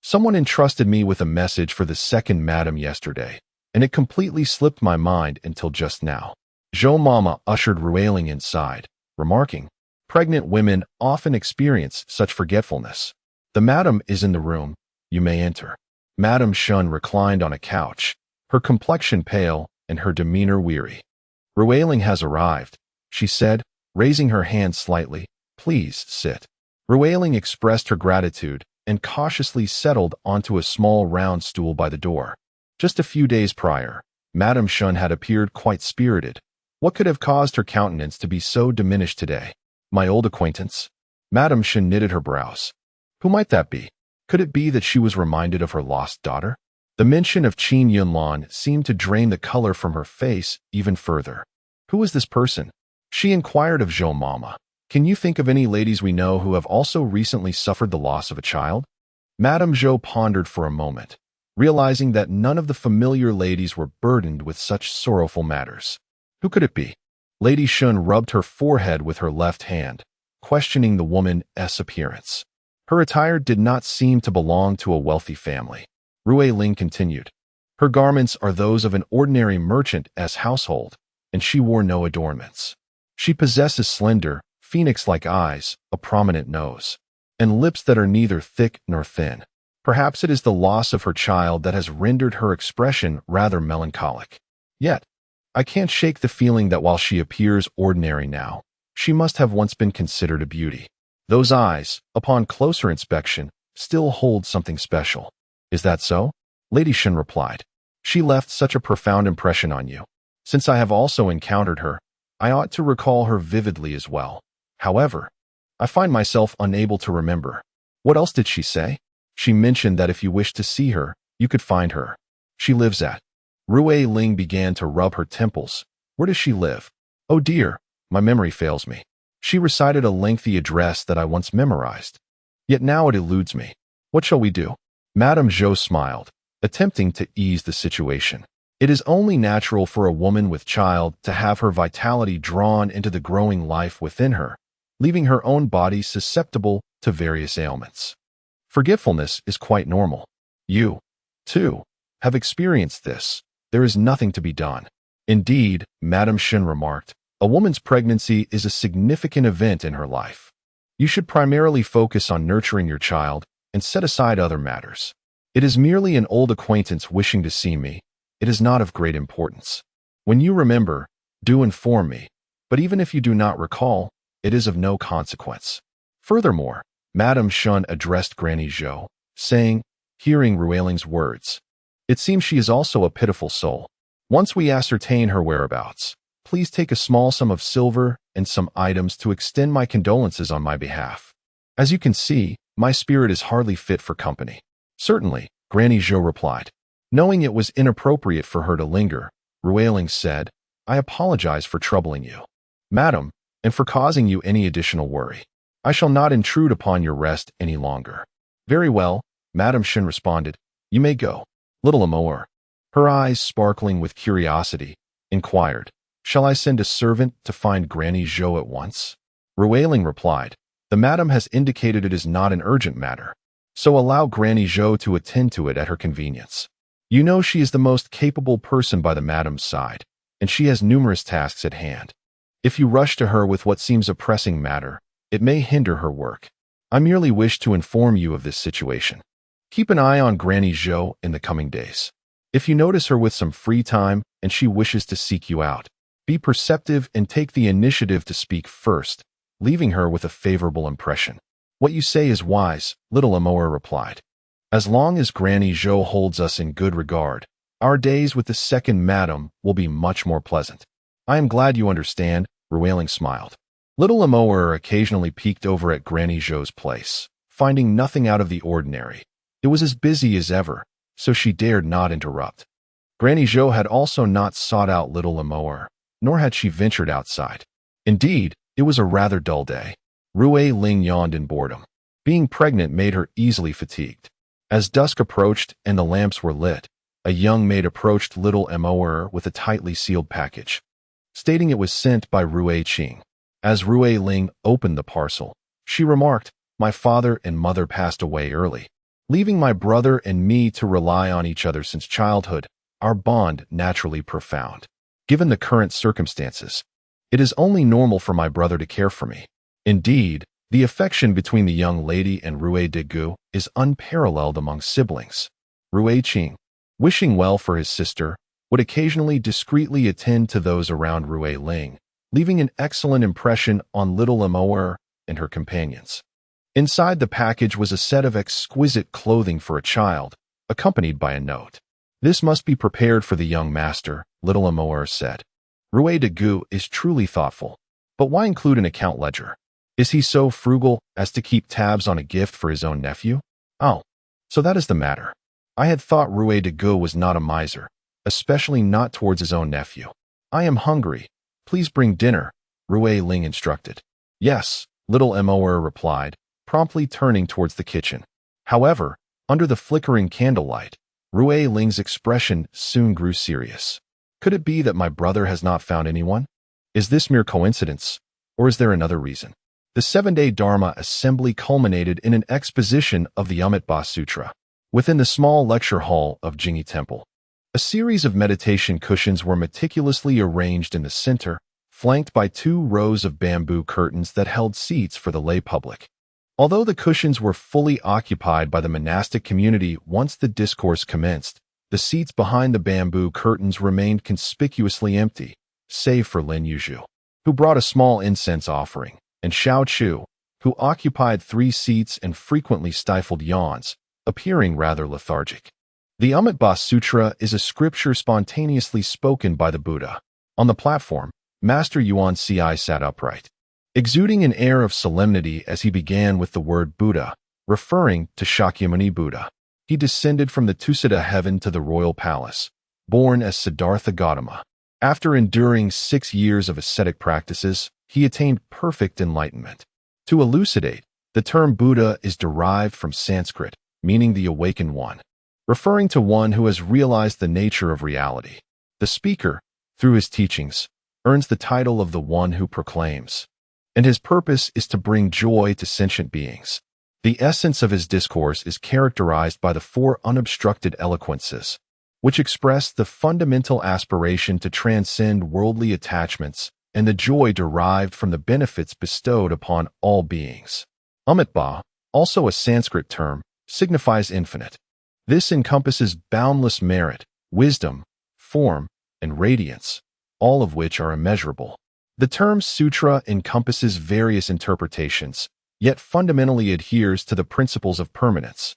Someone entrusted me with a message for the second madam yesterday, and it completely slipped my mind until just now." Zhou Mama ushered Ruiling inside, remarking, "Pregnant women often experience such forgetfulness. The madam is in the room. You may enter." Madame Shun reclined on a couch, her complexion pale and her demeanor weary. "Ruiling has arrived," she said, raising her hand slightly. "Please sit." Ruiling expressed her gratitude and cautiously settled onto a small round stool by the door. Just a few days prior, Madame Shun had appeared quite spirited. What could have caused her countenance to be so diminished today? My old acquaintance? Madame Shun knitted her brows. Who might that be? Could it be that she was reminded of her lost daughter? The mention of Qin Yunlan seemed to drain the color from her face even further. Who is this person? She inquired of Zhou Mama. Can you think of any ladies we know who have also recently suffered the loss of a child? Madame Zhou pondered for a moment, realizing that none of the familiar ladies were burdened with such sorrowful matters. Who could it be? Lady Shun rubbed her forehead with her left hand, questioning the woman's appearance. Her attire did not seem to belong to a wealthy family. Ruiling continued. Her garments are those of an ordinary merchant's household, and she wore no adornments. She possesses slender, phoenix-like eyes, a prominent nose, and lips that are neither thick nor thin. Perhaps it is the loss of her child that has rendered her expression rather melancholic. Yet, I can't shake the feeling that while she appears ordinary now, she must have once been considered a beauty. Those eyes, upon closer inspection, still hold something special. Is that so? Lady Shen replied. She left such a profound impression on you. Since I have also encountered her, I ought to recall her vividly as well. However, I find myself unable to remember. What else did she say? She mentioned that if you wished to see her, you could find her. She lives at. Ruiling began to rub her temples. Where does she live? Oh dear, my memory fails me. She recited a lengthy address that I once memorized. Yet now it eludes me. What shall we do? Madame Zhou smiled, attempting to ease the situation. It is only natural for a woman with child to have her vitality drawn into the growing life within her, leaving her own body susceptible to various ailments. Forgetfulness is quite normal. You, too, have experienced this. There is nothing to be done. Indeed, Madame Shen remarked, a woman's pregnancy is a significant event in her life. You should primarily focus on nurturing your child and set aside other matters. It is merely an old acquaintance wishing to see me. It is not of great importance. When you remember, do inform me, but even if you do not recall, it is of no consequence. Furthermore, Madame Shun addressed Granny Zhou, saying, hearing Ruiling's words, it seems she is also a pitiful soul. Once we ascertain her whereabouts, please take a small sum of silver and some items to extend my condolences on my behalf. As you can see, my spirit is hardly fit for company. Certainly, Granny Zhou replied. Knowing it was inappropriate for her to linger, Ruiling said, I apologize for troubling you, Madam, and for causing you any additional worry. I shall not intrude upon your rest any longer. Very well, Madame Shen responded. You may go. Little Amour, her eyes sparkling with curiosity, inquired, shall I send a servant to find Granny Zhou at once? Ruiling replied, the madam has indicated it is not an urgent matter, so allow Granny Zhou to attend to it at her convenience. You know she is the most capable person by the madam's side, and she has numerous tasks at hand. If you rush to her with what seems a pressing matter, it may hinder her work. I merely wish to inform you of this situation. Keep an eye on Granny Zhou in the coming days. If you notice her with some free time and she wishes to seek you out, be perceptive and take the initiative to speak first, leaving her with a favorable impression. What you say is wise, little Amour replied. As long as Granny Zhou holds us in good regard, our days with the second madam will be much more pleasant. I am glad you understand, Ruiling smiled. Little Amour occasionally peeked over at Granny Zhou's place, finding nothing out of the ordinary. It was as busy as ever, so she dared not interrupt. Granny Zhou had also not sought out little Amour, nor had she ventured outside. Indeed, it was a rather dull day. Rui Ling yawned in boredom. Being pregnant made her easily fatigued. As dusk approached and the lamps were lit, a young maid approached little Manor with a tightly sealed package, stating it was sent by Rui Qing. As Rui Ling opened the parcel, she remarked, "My father and mother passed away early, leaving my brother and me to rely on each other since childhood, our bond naturally profound. Given the current circumstances, it is only normal for my brother to care for me. Indeed, the affection between the young lady and Rui de Gu is unparalleled among siblings." Rui Qing, wishing well for his sister, would occasionally discreetly attend to those around Rui Ling, leaving an excellent impression on little Manor and her companions. Inside the package was a set of exquisite clothing for a child, accompanied by a note. "This must be prepared for the young master," little Manor said. "Rui de Gu is truly thoughtful, but why include an account ledger? Is he so frugal as to keep tabs on a gift for his own nephew? Oh, so that is the matter. I had thought Rui de Gu was not a miser, especially not towards his own nephew. I am hungry. Please bring dinner," Rui Ling instructed. "Yes," little Manor replied, promptly turning towards the kitchen. However, under the flickering candlelight, Rui Ling's expression soon grew serious. "Could it be that my brother has not found anyone? Is this mere coincidence, or is there another reason?" The 7-day Dharma assembly culminated in an exposition of the Amitabha Sutra within the small lecture hall of Jingyi Temple. A series of meditation cushions were meticulously arranged in the center, flanked by 2 rows of bamboo curtains that held seats for the lay public. Although the cushions were fully occupied by the monastic community once the discourse commenced, the seats behind the bamboo curtains remained conspicuously empty, save for Lin Yuzhu, who brought a small incense offering, and Xiao Chu, who occupied 3 seats and frequently stifled yawns, appearing rather lethargic. The Amitabha Sutra is a scripture spontaneously spoken by the Buddha. On the platform, Master Yun Shiyi sat upright, exuding an air of solemnity as he began with the word Buddha, referring to Shakyamuni Buddha. He descended from the Tusita heaven to the royal palace, born as Siddhartha Gautama. After enduring 6 years of ascetic practices, he attained perfect enlightenment. To elucidate, the term Buddha is derived from Sanskrit, meaning the awakened one, referring to one who has realized the nature of reality. The speaker, through his teachings, earns the title of the one who proclaims, and his purpose is to bring joy to sentient beings. The essence of his discourse is characterized by the 4 unobstructed eloquences, which express the fundamental aspiration to transcend worldly attachments and the joy derived from the benefits bestowed upon all beings. Amitabha, also a Sanskrit term, signifies infinite. This encompasses boundless merit, wisdom, form, and radiance, all of which are immeasurable. The term sutra encompasses various interpretations, yet fundamentally adheres to the principles of permanence,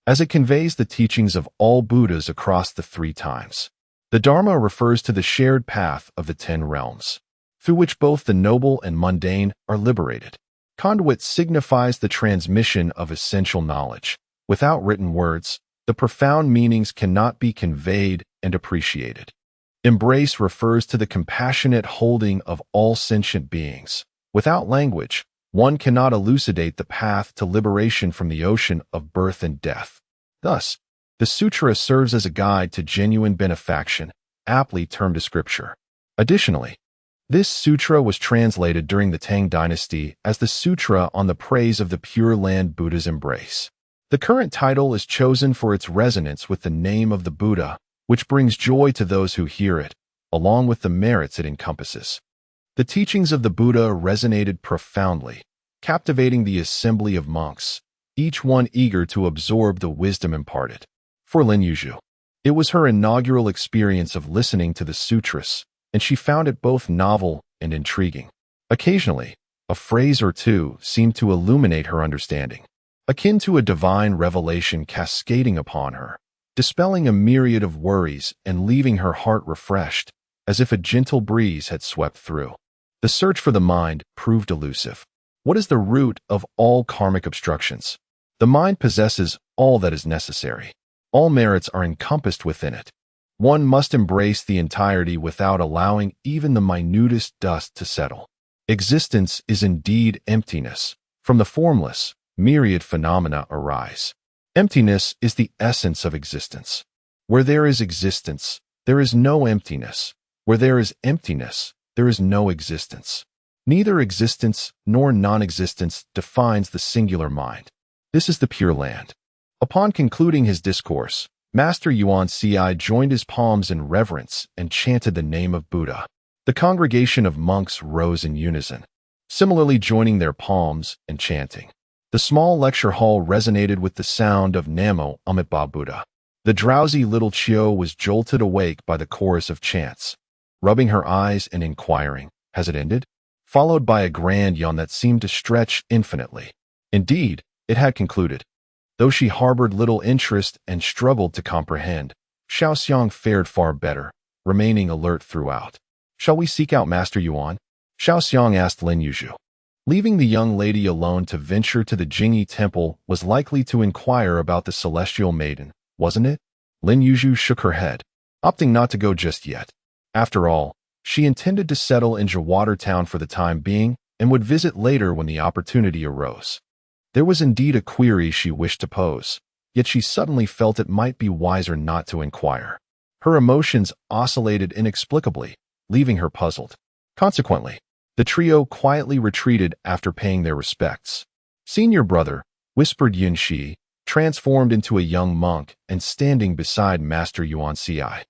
as it conveys the teachings of all Buddhas across the 3 times. The Dharma refers to the shared path of the 10 realms, through which both the noble and mundane are liberated. Conduit signifies the transmission of essential knowledge. Without written words, the profound meanings cannot be conveyed and appreciated. Embrace refers to the compassionate holding of all sentient beings. Without language, one cannot elucidate the path to liberation from the ocean of birth and death. Thus, the sutra serves as a guide to genuine benefaction, aptly termed a scripture. Additionally, this sutra was translated during the Tang dynasty as the Sutra on the Praise of the Pure Land Buddha's Embrace. The current title is chosen for its resonance with the name of the Buddha, which brings joy to those who hear it, along with the merits it encompasses. The teachings of the Buddha resonated profoundly, captivating the assembly of monks, each one eager to absorb the wisdom imparted. For Lin Yuzhu, it was her inaugural experience of listening to the sutras, and she found it both novel and intriguing. Occasionally, a phrase or two seemed to illuminate her understanding, akin to a divine revelation cascading upon her, dispelling a myriad of worries and leaving her heart refreshed, as if a gentle breeze had swept through. The search for the mind proved elusive. What is the root of all karmic obstructions? The mind possesses all that is necessary. All merits are encompassed within it. One must embrace the entirety without allowing even the minutest dust to settle. Existence is indeed emptiness. From the formless, myriad phenomena arise. Emptiness is the essence of existence. Where there is existence, there is no emptiness. Where there is emptiness, there is no existence. Neither existence nor non-existence defines the singular mind. This is the Pure Land. Upon concluding his discourse, Master Yun Shiyi joined his palms in reverence and chanted the name of Buddha. The congregation of monks rose in unison, similarly joining their palms and chanting. The small lecture hall resonated with the sound of Namo-MONO-MANHUA Buddha. The drowsy little Qio was jolted awake by the chorus of chants, rubbing her eyes and inquiring, "Has it ended?" Followed by a grand yawn that seemed to stretch infinitely. Indeed, it had concluded. Though she harbored little interest and struggled to comprehend, Xiaoxiang fared far better, remaining alert throughout. "Shall we seek out Master Yuan?" Xiaoxiang asked Lin Yuzhu. Leaving the young lady alone to venture to the Qingyu temple was likely to inquire about the celestial maiden, wasn't it? Lin Yuzhu shook her head, opting not to go just yet. After all, she intended to settle in Jwater town for the time being and would visit later when the opportunity arose. There was indeed a query she wished to pose, yet she suddenly felt it might be wiser not to inquire. Her emotions oscillated inexplicably, leaving her puzzled. Consequently, the trio quietly retreated after paying their respects. "Senior brother," whispered Yun Shiyi, transformed into a young monk and standing beside Master Yun Shiyi.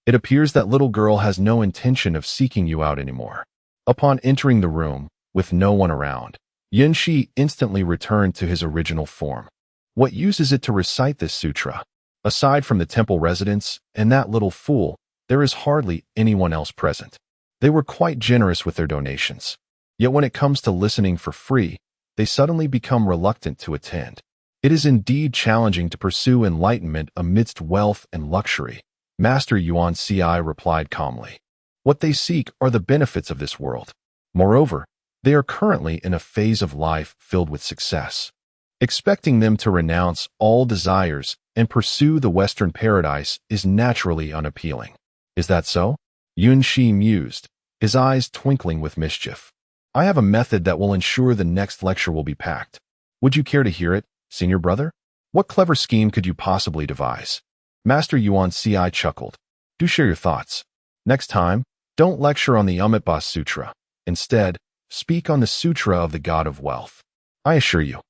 "It appears that little girl has no intention of seeking you out anymore." Upon entering the room, with no one around, Yun Shiyi instantly returned to his original form. "What use is it to recite this sutra? Aside from the temple residents and that little fool, there is hardly anyone else present. They were quite generous with their donations. Yet when it comes to listening for free, they suddenly become reluctant to attend. It is indeed challenging to pursue enlightenment amidst wealth and luxury." Master Yun Shiyi replied calmly. "What they seek are the benefits of this world. Moreover, they are currently in a phase of life filled with success. Expecting them to renounce all desires and pursue the Western paradise is naturally unappealing." "Is that so?" Yun Shiyi mused, his eyes twinkling with mischief. "I have a method that will ensure the next lecture will be packed. Would you care to hear it, senior brother? What clever scheme could you possibly devise?" Master Yun Shiyi chuckled. "Do share your thoughts. Next time, don't lecture on the Amitabha Sutra. Instead, speak on the Sutra of the God of Wealth. I assure you,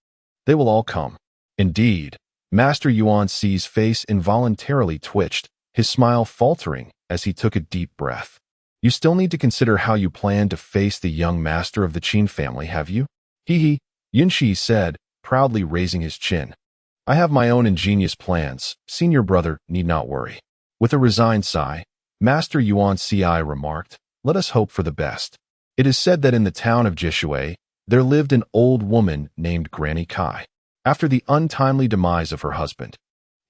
they will all come." Indeed, Master Yun Shiyi's face involuntarily twitched, his smile faltering as he took a deep breath. "You still need to consider how you plan to face the young master of the Qin family, have you?" "Hee," Yun Shiyi said, proudly raising his chin. "I have my own ingenious plans. Senior brother need not worry." With a resigned sigh, Master Yun Shiyi remarked, "Let us hope for the best." It is said that in the town of Jishui, there lived an old woman named Granny Kai. After the untimely demise of her husband,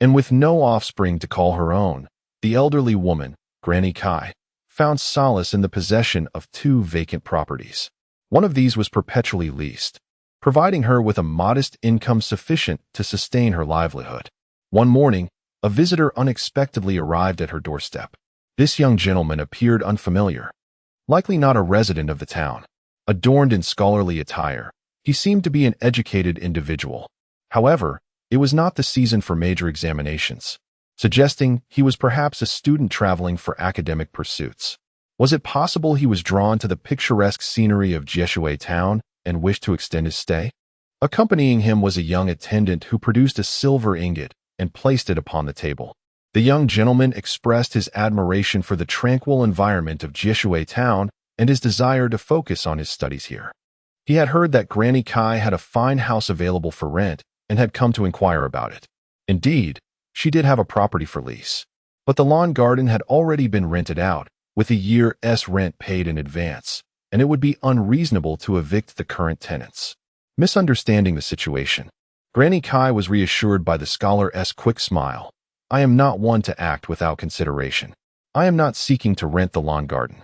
and with no offspring to call her own, the elderly woman, Granny Kai, found solace in the possession of 2 vacant properties. One of these was perpetually leased, providing her with a modest income sufficient to sustain her livelihood. One morning, a visitor unexpectedly arrived at her doorstep. This young gentleman appeared unfamiliar, likely not a resident of the town. Adorned in scholarly attire, he seemed to be an educated individual. However, it was not the season for major examinations, suggesting he was perhaps a student traveling for academic pursuits. Was it possible he was drawn to the picturesque scenery of Jishui town and wished to extend his stay? Accompanying him was a young attendant who produced a silver ingot and placed it upon the table. The young gentleman expressed his admiration for the tranquil environment of Jishui town and his desire to focus on his studies here. He had heard that Granny Kai had a fine house available for rent and had come to inquire about it. Indeed, she did have a property for lease, but the lawn garden had already been rented out, with a year's rent paid in advance, and it would be unreasonable to evict the current tenants. Misunderstanding the situation, Granny Kai was reassured by the scholar's quick smile. "I am not one to act without consideration. I am not seeking to rent the lawn garden,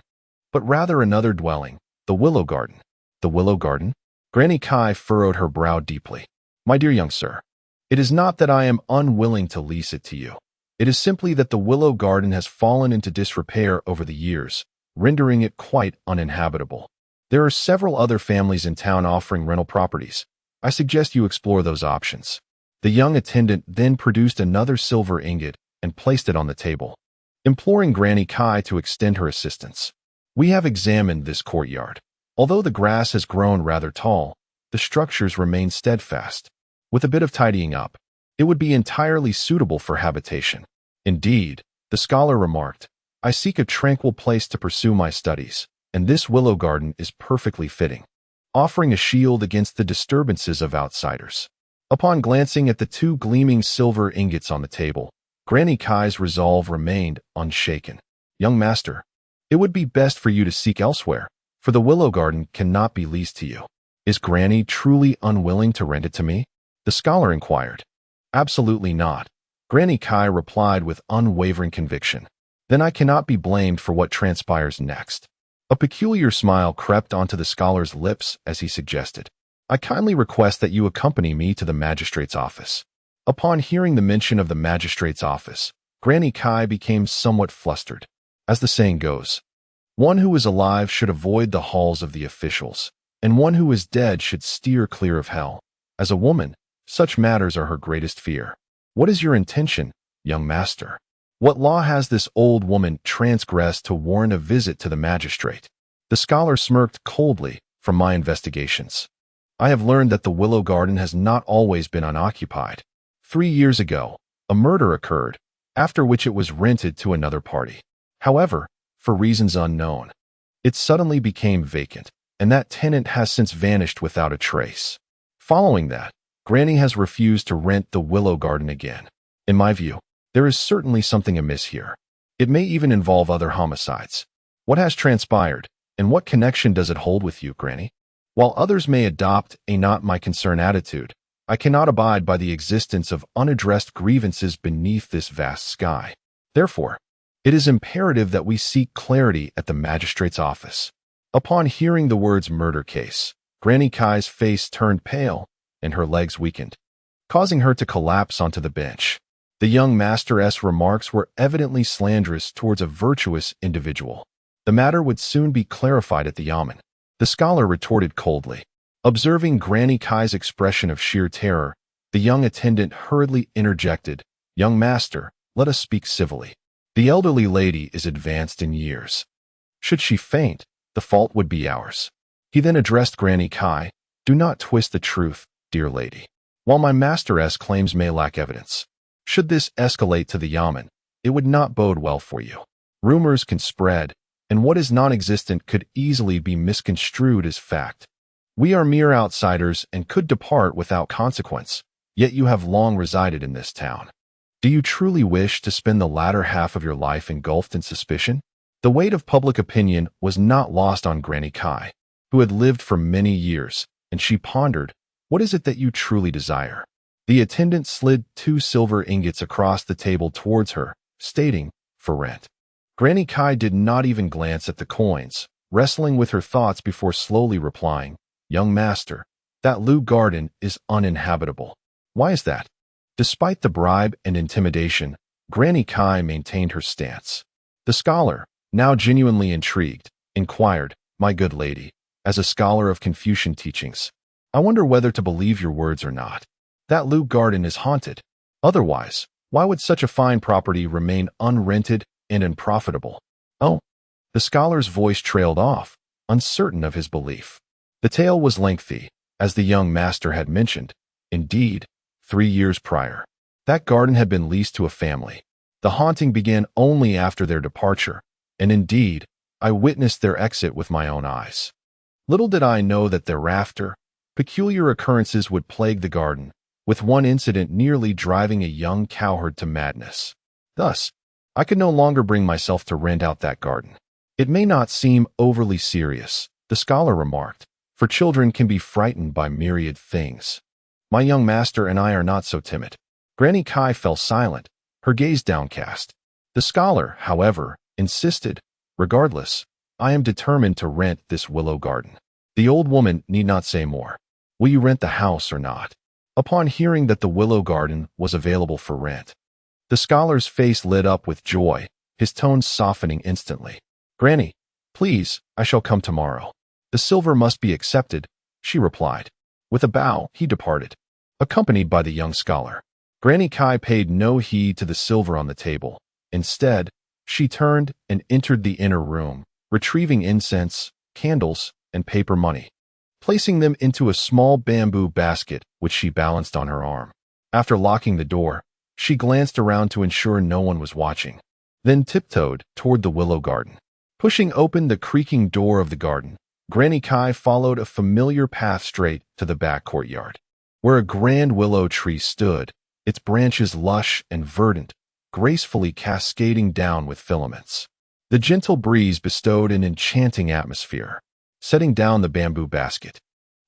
but rather another dwelling, the willow garden." "The willow garden?" Granny Kai furrowed her brow deeply. "My dear young sir, it is not that I am unwilling to lease it to you, It is simply that the willow garden has fallen into disrepair over the years, rendering it quite uninhabitable. There are several other families in town offering rental properties. I suggest you explore those options. The young attendant then produced another silver ingot and placed it on the table, imploring Granny Kai to extend her assistance. We have examined this courtyard. Although the grass has grown rather tall, the structures remain steadfast. With a bit of tidying up, it would be entirely suitable for habitation. Indeed, the scholar remarked, I seek a tranquil place to pursue my studies, and this willow garden is perfectly fitting, offering a shield against the disturbances of outsiders. Upon glancing at the two gleaming silver ingots on the table, Granny Kai's resolve remained unshaken. Young master, it would be best for you to seek elsewhere, for the willow garden cannot be leased to you. Is Granny truly unwilling to rent it to me? The scholar inquired. Absolutely not, Granny Kai replied with unwavering conviction. Then I cannot be blamed for what transpires next. A peculiar smile crept onto the scholar's lips as he suggested, I kindly request that you accompany me to the magistrate's office. Upon hearing the mention of the magistrate's office, Granny Kai became somewhat flustered. As the saying goes, one who is alive should avoid the halls of the officials, and one who is dead should steer clear of hell. As a woman, such matters are her greatest fear. What is your intention, young master? What law has this old woman transgressed to warrant a visit to the magistrate? The scholar smirked coldly. From my investigations, I have learned that the willow garden has not always been unoccupied. 3 years ago, a murder occurred, after which it was rented to another party. However, for reasons unknown, it suddenly became vacant, and that tenant has since vanished without a trace. Following that, Granny has refused to rent the willow garden again. In my view, there is certainly something amiss here. It may even involve other homicides. What has transpired, and what connection does it hold with you, Granny? While others may adopt a not-my-concern attitude, I cannot abide by the existence of unaddressed grievances beneath this vast sky. Therefore, it is imperative that we seek clarity at the magistrate's office. Upon hearing the words murder case, Granny Kai's face turned pale and her legs weakened, causing her to collapse onto the bench. The young master's remarks were evidently slanderous towards a virtuous individual. The matter would soon be clarified at the yamen. The scholar retorted coldly. Observing Granny Kai's expression of sheer terror, the young attendant hurriedly interjected, Young master, let us speak civilly. The elderly lady is advanced in years. Should she faint, the fault would be ours. He then addressed Granny Kai, Do not twist the truth, dear lady. While my master's claims may lack evidence, should this escalate to the yamen, it would not bode well for you. Rumors can spread, and what is non-existent could easily be misconstrued as fact. We are mere outsiders and could depart without consequence, yet you have long resided in this town. Do you truly wish to spend the latter half of your life engulfed in suspicion? The weight of public opinion was not lost on Granny Kai, who had lived for many years, and she pondered, What is it that you truly desire? The attendant slid 2 silver ingots across the table towards her, stating, For rent. Granny Kai did not even glance at the coins, wrestling with her thoughts before slowly replying, Young master, that Lu garden is uninhabitable. Why is that? Despite the bribe and intimidation, Granny Kai maintained her stance. The scholar, now genuinely intrigued, inquired, My good lady, as a scholar of Confucian teachings, I wonder whether to believe your words or not. That Lu garden is haunted. Otherwise, why would such a fine property remain unrented and unprofitable? Oh, the scholar's voice trailed off, uncertain of his belief. The tale was lengthy, as the young master had mentioned. Indeed, 3 years prior, that garden had been leased to a family. The haunting began only after their departure, and indeed, I witnessed their exit with my own eyes. Little did I know that thereafter, peculiar occurrences would plague the garden, with one incident nearly driving a young cowherd to madness. Thus, I could no longer bring myself to rent out that garden. It may not seem overly serious, the scholar remarked, for children can be frightened by myriad things. My young master and I are not so timid. Granny Kai fell silent, her gaze downcast. The scholar, however, insisted, Regardless, I am determined to rent this willow garden. The old woman need not say more. Will you rent the house or not? Upon hearing that the willow garden was available for rent, The scholar's face lit up with joy, his tone softening instantly. "Granny, please, I shall come tomorrow." "The silver must be accepted," she replied. With a bow, he departed, accompanied by the young scholar. Granny Kai paid no heed to the silver on the table. Instead, she turned and entered the inner room, retrieving incense, candles, and paper money, placing them into a small bamboo basket which she balanced on her arm. After locking the door, she glanced around to ensure no one was watching, then tiptoed toward the willow garden. Pushing open the creaking door of the garden, Granny Kai followed a familiar path straight to the back courtyard, where a grand willow tree stood, its branches lush and verdant, gracefully cascading down with filaments. The gentle breeze bestowed an enchanting atmosphere, setting down the bamboo basket.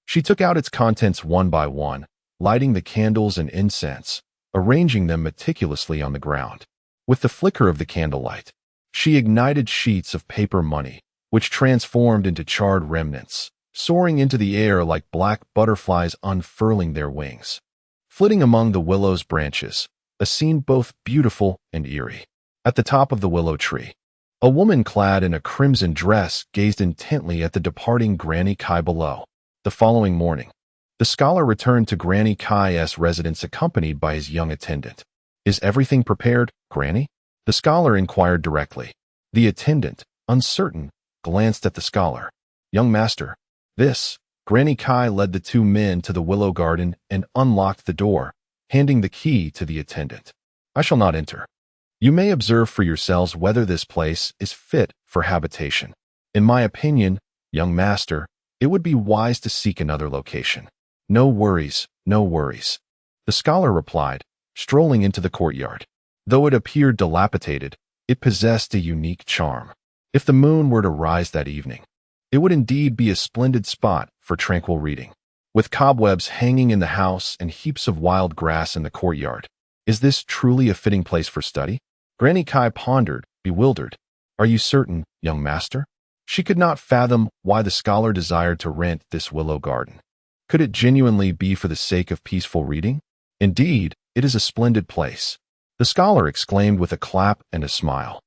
She took out its contents one by one, lighting the candles and incense, arranging them meticulously on the ground. With the flicker of the candlelight, she ignited sheets of paper money, which transformed into charred remnants, soaring into the air like black butterflies unfurling their wings. Flitting among the willow's branches, a scene both beautiful and eerie. At the top of the willow tree, a woman clad in a crimson dress gazed intently at the departing Granny Kai below. The following morning, the scholar returned to Granny Kai's residence accompanied by his young attendant. "Is everything prepared, Granny?" the scholar inquired directly. The attendant, uncertain, glanced at the scholar. "Young master, this." Granny Kai led the two men to the willow garden and unlocked the door, handing the key to the attendant. "I shall not enter. You may observe for yourselves whether this place is fit for habitation. In my opinion, young master, it would be wise to seek another location." "No worries, no worries," the scholar replied, strolling into the courtyard. Though it appeared dilapidated, it possessed a unique charm. If the moon were to rise that evening, it would indeed be a splendid spot for tranquil reading. With cobwebs hanging in the house and heaps of wild grass in the courtyard, is this truly a fitting place for study? Granny Kai pondered, bewildered. "Are you certain, young master?" She could not fathom why the scholar desired to rent this willow garden. Could it genuinely be for the sake of peaceful reading? "Indeed, it is a splendid place," the scholar exclaimed with a clap and a smile,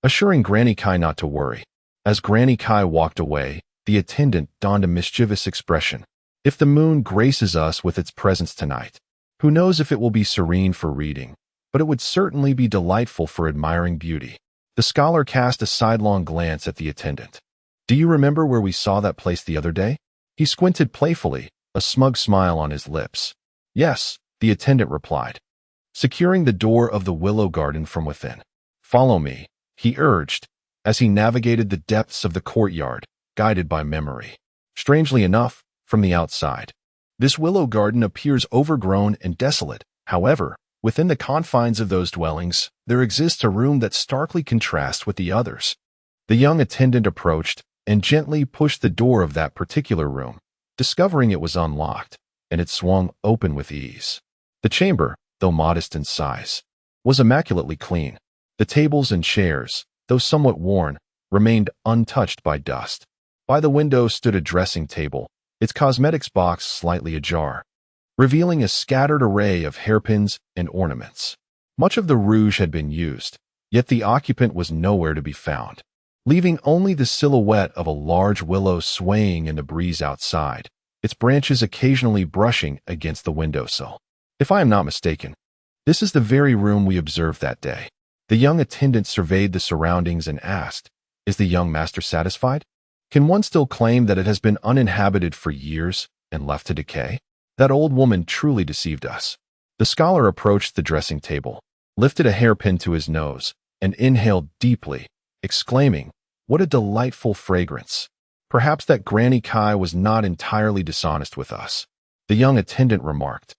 assuring Granny Kai not to worry. As Granny Kai walked away, the attendant donned a mischievous expression. "If the moon graces us with its presence tonight, who knows if it will be serene for reading, but it would certainly be delightful for admiring beauty." The scholar cast a sidelong glance at the attendant. "Do you remember where we saw that place the other day?" He squinted playfully, a smug smile on his lips. "Yes," the attendant replied, securing the door of the willow garden from within. "Follow me," he urged, as he navigated the depths of the courtyard, guided by memory. Strangely enough, from the outside, this willow garden appears overgrown and desolate. However, within the confines of those dwellings, there exists a room that starkly contrasts with the others. The young attendant approached and gently pushed the door of that particular room, discovering it was unlocked, and it swung open with ease. The chamber, though modest in size, was immaculately clean. The tables and chairs, though somewhat worn, remained untouched by dust. By the window stood a dressing table, its cosmetics box slightly ajar, revealing a scattered array of hairpins and ornaments. Much of the rouge had been used, yet the occupant was nowhere to be found, leaving only the silhouette of a large willow swaying in the breeze outside, its branches occasionally brushing against the windowsill. "If I am not mistaken, this is the very room we observed that day." The young attendant surveyed the surroundings and asked, "Is the young master satisfied? Can one still claim that it has been uninhabited for years and left to decay? That old woman truly deceived us." The scholar approached the dressing table, lifted a hairpin to his nose, and inhaled deeply, exclaiming, "What a delightful fragrance! Perhaps that Granny Kai was not entirely dishonest with us," the young attendant remarked.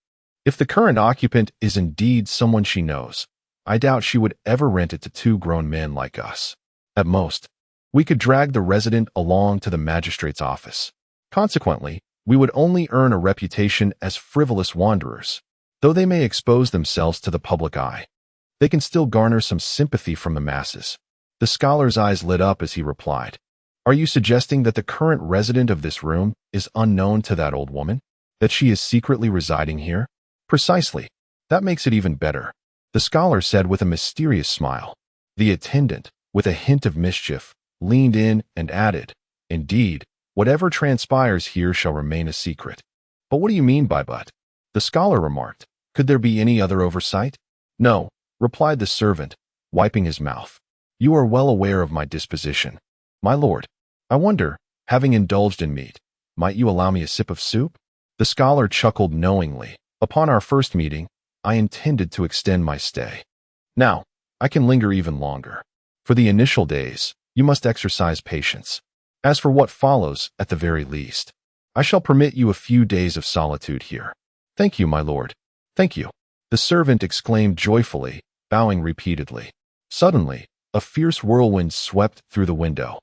"If the current occupant is indeed someone she knows, I doubt she would ever rent it to two grown men like us. At most, we could drag the resident along to the magistrate's office. Consequently, we would only earn a reputation as frivolous wanderers. Though they may expose themselves to the public eye, they can still garner some sympathy from the masses." The scholar's eyes lit up as he replied, "Are you suggesting that the current resident of this room is unknown to that old woman? That she is secretly residing here?" "Precisely. That makes it even better." the scholar said with a mysterious smile. The attendant, with a hint of mischief, leaned in and added, "Indeed, whatever transpires here shall remain a secret." "But what do you mean by but?" the scholar remarked. "Could there be any other oversight?" "No," replied the servant, wiping his mouth. "You are well aware of my disposition, my lord. I wonder, having indulged in meat, might you allow me a sip of soup?" The scholar chuckled knowingly. "Upon our first meeting, I intended to extend my stay. Now, I can linger even longer. For the initial days, you must exercise patience. As for what follows, at the very least, I shall permit you a few days of solitude here." "Thank you, my lord. Thank you," the servant exclaimed joyfully, bowing repeatedly. Suddenly, a fierce whirlwind swept through the window,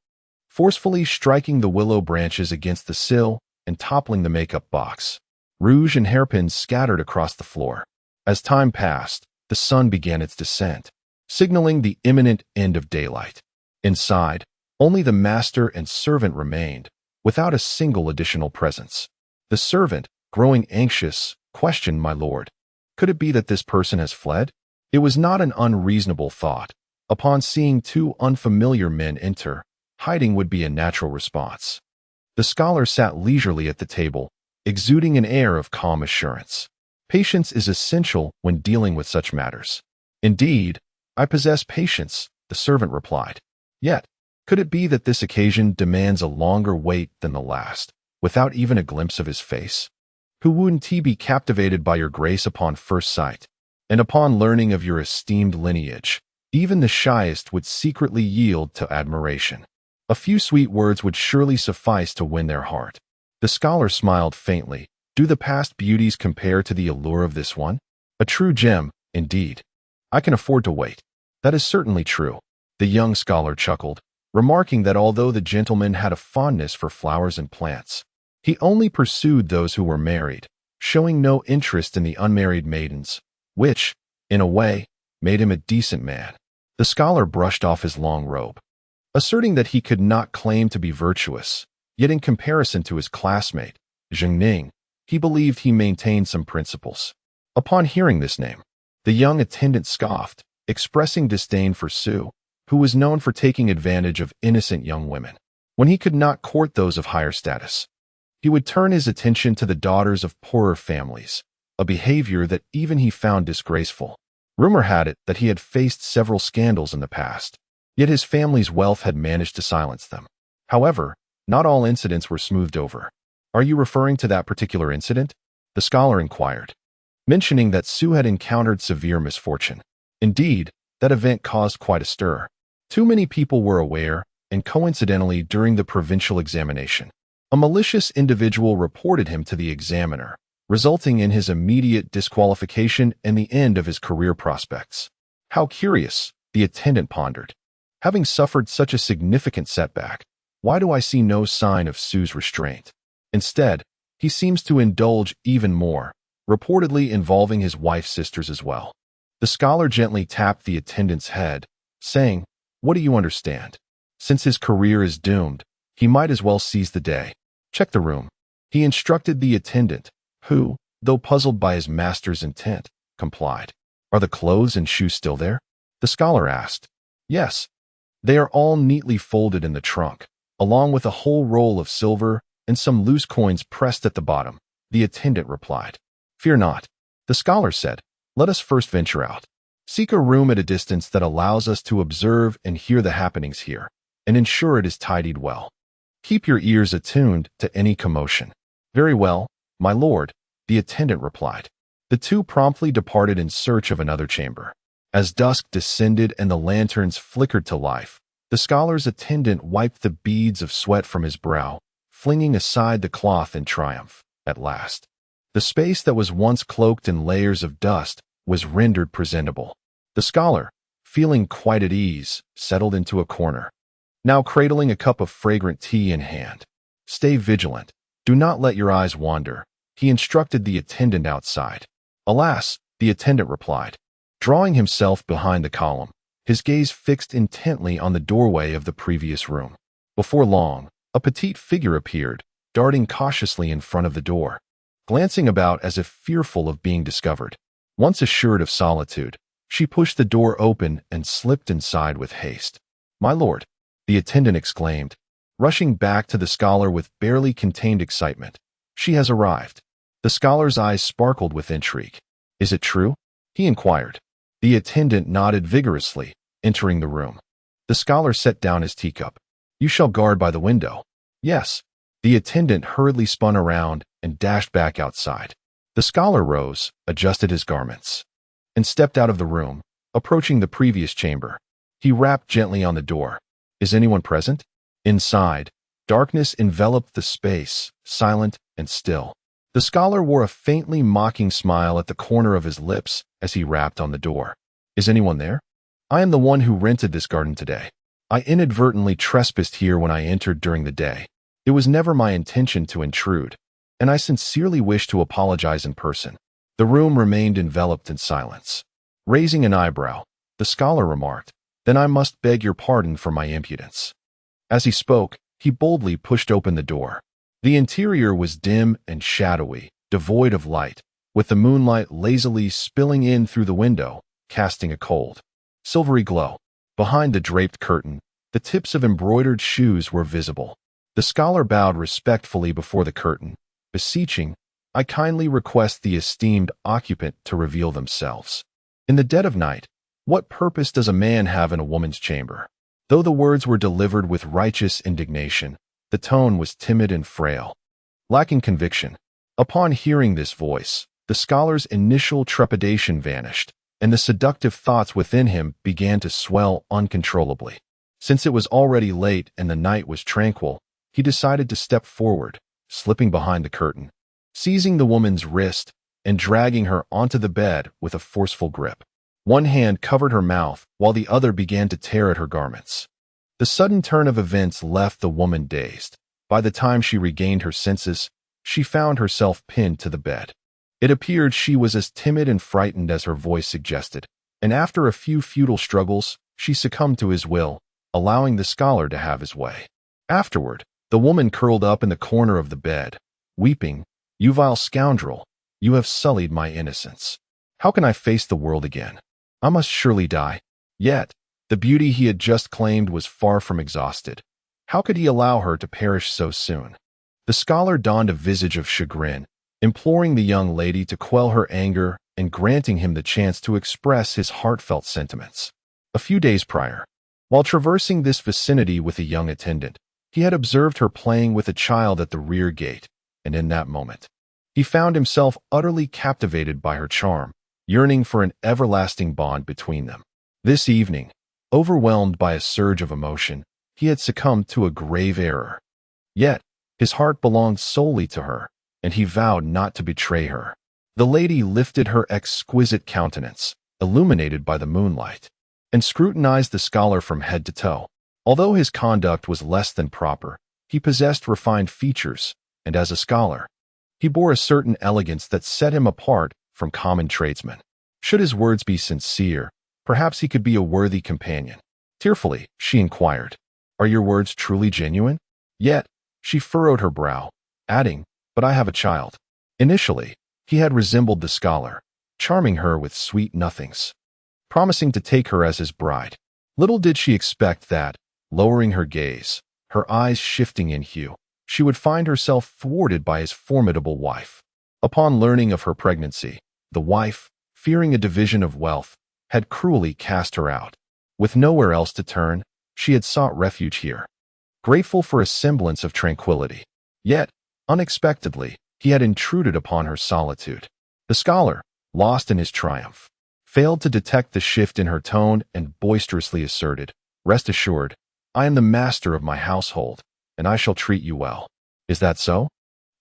forcefully striking the willow branches against the sill and toppling the makeup box. Rouge and hairpins scattered across the floor. As time passed, the sun began its descent, signaling the imminent end of daylight. Inside, only the master and servant remained, without a single additional presence. The servant, growing anxious, questioned my lord. Could it be that this person has fled? It was not an unreasonable thought. Upon seeing two unfamiliar men enter, hiding would be a natural response. The scholar sat leisurely at the table, exuding an air of calm assurance. Patience is essential when dealing with such matters. "Indeed, I possess patience," the servant replied. "Yet, could it be that this occasion demands a longer wait than the last, without even a glimpse of his face? Who wouldn't he be captivated by your grace upon first sight? And upon learning of your esteemed lineage, even the shyest would secretly yield to admiration. A few sweet words would surely suffice to win their heart." The scholar smiled faintly. "Do the past beauties compare to the allure of this one? A true gem, indeed. I can afford to wait." "That is certainly true," the young scholar chuckled, remarking that although the gentleman had a fondness for flowers and plants, he only pursued those who were married, showing no interest in the unmarried maidens, which, in a way, made him a decent man. The scholar brushed off his long robe, asserting that he could not claim to be virtuous, yet in comparison to his classmate, Zheng, he believed he maintained some principles. Upon hearing this name, the young attendant scoffed, expressing disdain for Su, who was known for taking advantage of innocent young women. When he could not court those of higher status, he would turn his attention to the daughters of poorer families, a behavior that even he found disgraceful. Rumor had it that he had faced several scandals in the past, yet his family's wealth had managed to silence them. However, not all incidents were smoothed over. "Are you referring to that particular incident?" the scholar inquired, mentioning that Su had encountered severe misfortune. Indeed, that event caused quite a stir. Too many people were aware, and coincidentally during the provincial examination, a malicious individual reported him to the examiner, resulting in his immediate disqualification and the end of his career prospects. How curious, the attendant pondered. Having suffered such a significant setback, why do I see no sign of Su's restraint? Instead, he seems to indulge even more, reportedly involving his wife's sisters as well. The scholar gently tapped the attendant's head, saying, "What do you understand? Since his career is doomed, he might as well seize the day. Check the room." He instructed the attendant, who, though puzzled by his master's intent, complied. "Are the clothes and shoes still there?" the scholar asked. "Yes. They are all neatly folded in the trunk, along with a whole roll of silver and some loose coins pressed at the bottom," the attendant replied. "Fear not," the scholar said. "Let us first venture out. Seek a room at a distance that allows us to observe and hear the happenings here, and ensure it is tidied well. Keep your ears attuned to any commotion." "Very well, my lord," the attendant replied. The two promptly departed in search of another chamber. As dusk descended and the lanterns flickered to life, the scholar's attendant wiped the beads of sweat from his brow, flinging aside the cloth in triumph. At last, the space that was once cloaked in layers of dust was rendered presentable. The scholar, feeling quite at ease, settled into a corner, now cradling a cup of fragrant tea in hand. "Stay vigilant. Do not let your eyes wander," he instructed the attendant outside. "Alas," the attendant replied, drawing himself behind the column, his gaze fixed intently on the doorway of the previous room. Before long, a petite figure appeared, darting cautiously in front of the door, glancing about as if fearful of being discovered. Once assured of solitude, She pushed the door open and slipped inside with haste. "My lord," the attendant exclaimed, rushing back to the scholar with barely contained excitement. "She has arrived." The scholar's eyes sparkled with intrigue. "Is it true?" he inquired. The attendant nodded vigorously, entering the room. The scholar set down his teacup. "You shall guard by the window." "Yes." The attendant hurriedly spun around and dashed back outside. The scholar rose, adjusted his garments, and stepped out of the room, approaching the previous chamber. He rapped gently on the door. "Is anyone present?" Inside, darkness enveloped the space, silent and still. The scholar wore a faintly mocking smile at the corner of his lips as he rapped on the door. "Is anyone there? I am the one who rented this garden today. I inadvertently trespassed here when I entered during the day. It was never my intention to intrude, and I sincerely wish to apologize in person." The room remained enveloped in silence. Raising an eyebrow, the scholar remarked, "Then I must beg your pardon for my impudence." As he spoke, he boldly pushed open the door. The interior was dim and shadowy, devoid of light, with the moonlight lazily spilling in through the window, casting a cold, silvery glow. Behind the draped curtain, the tips of embroidered shoes were visible. The scholar bowed respectfully before the curtain, beseeching, "I kindly request the esteemed occupant to reveal themselves." In the dead of night, what purpose does a man have in a woman's chamber? Though the words were delivered with righteous indignation, the tone was timid and frail, lacking conviction. Upon hearing this voice, the scholar's initial trepidation vanished, and the seductive thoughts within him began to swell uncontrollably. Since it was already late and the night was tranquil, he decided to step forward, slipping behind the curtain, seizing the woman's wrist and dragging her onto the bed with a forceful grip. One hand covered her mouth while the other began to tear at her garments. The sudden turn of events left the woman dazed. By the time she regained her senses, she found herself pinned to the bed. It appeared she was as timid and frightened as her voice suggested, and after a few futile struggles, she succumbed to his will, allowing the scholar to have his way. Afterward, the woman curled up in the corner of the bed, weeping, "You vile scoundrel, you have sullied my innocence. How can I face the world again? I must surely die." Yet, the beauty he had just claimed was far from exhausted. How could he allow her to perish so soon? The scholar donned a visage of chagrin, imploring the young lady to quell her anger and granting him the chance to express his heartfelt sentiments. A few days prior, while traversing this vicinity with a young attendant, he had observed her playing with a child at the rear gate, and in that moment, he found himself utterly captivated by her charm, yearning for an everlasting bond between them. This evening, overwhelmed by a surge of emotion, he had succumbed to a grave error. Yet, his heart belonged solely to her, and he vowed not to betray her. The lady lifted her exquisite countenance, illuminated by the moonlight, and scrutinized the scholar from head to toe. Although his conduct was less than proper, he possessed refined features, and as a scholar, he bore a certain elegance that set him apart from common tradesmen. Should his words be sincere, perhaps he could be a worthy companion. Tearfully, she inquired, "Are your words truly genuine?" Yet, she furrowed her brow, adding, "But I have a child." Initially, he had resembled the scholar, charming her with sweet nothings, promising to take her as his bride. Little did she expect that, lowering her gaze, her eyes shifting in hue, she would find herself thwarted by his formidable wife. Upon learning of her pregnancy, the wife, fearing a division of wealth, had cruelly cast her out. With nowhere else to turn, she had sought refuge here, grateful for a semblance of tranquility. Yet, unexpectedly, he had intruded upon her solitude. The scholar, lost in his triumph, failed to detect the shift in her tone and boisterously asserted, "Rest assured, I am the master of my household, and I shall treat you well." "Is that so?"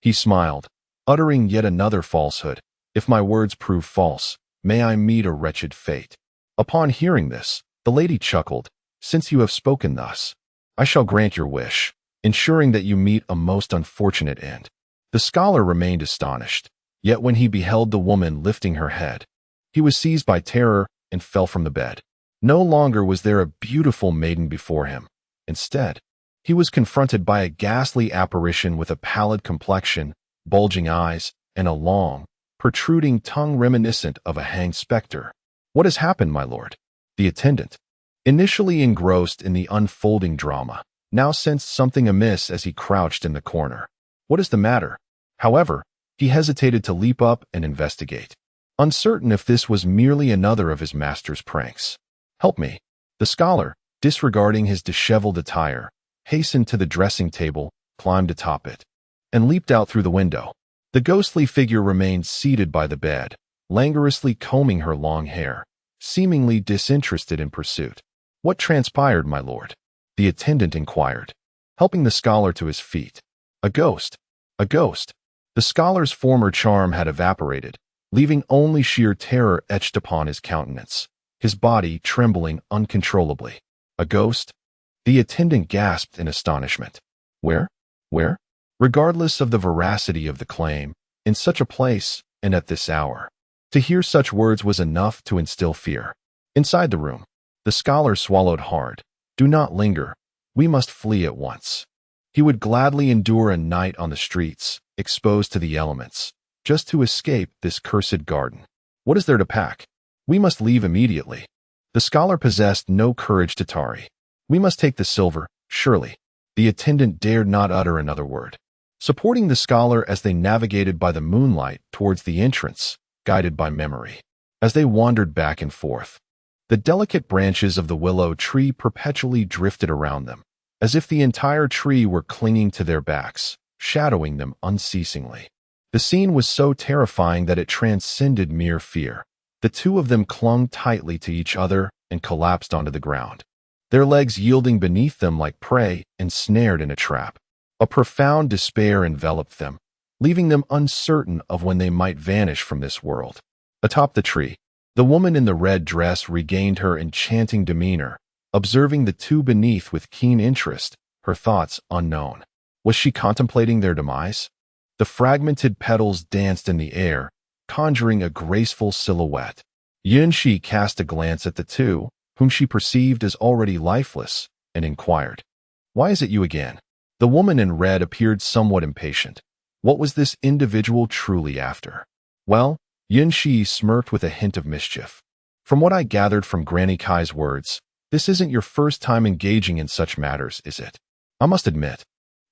He smiled, uttering yet another falsehood. "If my words prove false, may I meet a wretched fate." Upon hearing this, the lady chuckled, "Since you have spoken thus, I shall grant your wish, ensuring that you meet a most unfortunate end." The scholar remained astonished, yet when he beheld the woman lifting her head, he was seized by terror and fell from the bed. No longer was there a beautiful maiden before him. Instead, he was confronted by a ghastly apparition with a pallid complexion, bulging eyes, and a long, protruding tongue reminiscent of a hanged specter. What has happened, my lord? The attendant, initially engrossed in the unfolding drama, now sensed something amiss as he crouched in the corner. What is the matter? However, he hesitated to leap up and investigate, uncertain if this was merely another of his master's pranks. Help me. The scholar, disregarding his disheveled attire, hastened to the dressing table, climbed atop it, and leaped out through the window. The ghostly figure remained seated by the bed, languorously combing her long hair, seemingly disinterested in pursuit. What transpired, my lord? The attendant inquired, helping the scholar to his feet. A ghost. A ghost. The scholar's former charm had evaporated, leaving only sheer terror etched upon his countenance, his body trembling uncontrollably. A ghost? The attendant gasped in astonishment. Where? Where? Regardless of the veracity of the claim, in such a place and at this hour. To hear such words was enough to instill fear. Inside the room, the scholar swallowed hard. Do not linger. We must flee at once. He would gladly endure a night on the streets, exposed to the elements, just to escape this cursed garden. What is there to pack? We must leave immediately. The scholar possessed no courage to tarry. We must take the silver, surely. The attendant dared not utter another word. Supporting the scholar as they navigated by the moonlight towards the entrance, guided by memory. As they wandered back and forth, the delicate branches of the willow tree perpetually drifted around them, as if the entire tree were clinging to their backs, shadowing them unceasingly. The scene was so terrifying that it transcended mere fear. The two of them clung tightly to each other and collapsed onto the ground, their legs yielding beneath them like prey ensnared in a trap. A profound despair enveloped them, leaving them uncertain of when they might vanish from this world. Atop the tree, the woman in the red dress regained her enchanting demeanor, observing the two beneath with keen interest, her thoughts unknown. Was she contemplating their demise? The fragmented petals danced in the air, conjuring a graceful silhouette. Yun Shiyi cast a glance at the two, whom she perceived as already lifeless, and inquired, "Why is it you again?" The woman in red appeared somewhat impatient. What was this individual truly after? Well, Yun Shiyi smirked with a hint of mischief. From what I gathered from Granny Kai's words, this isn't your first time engaging in such matters, is it? I must admit,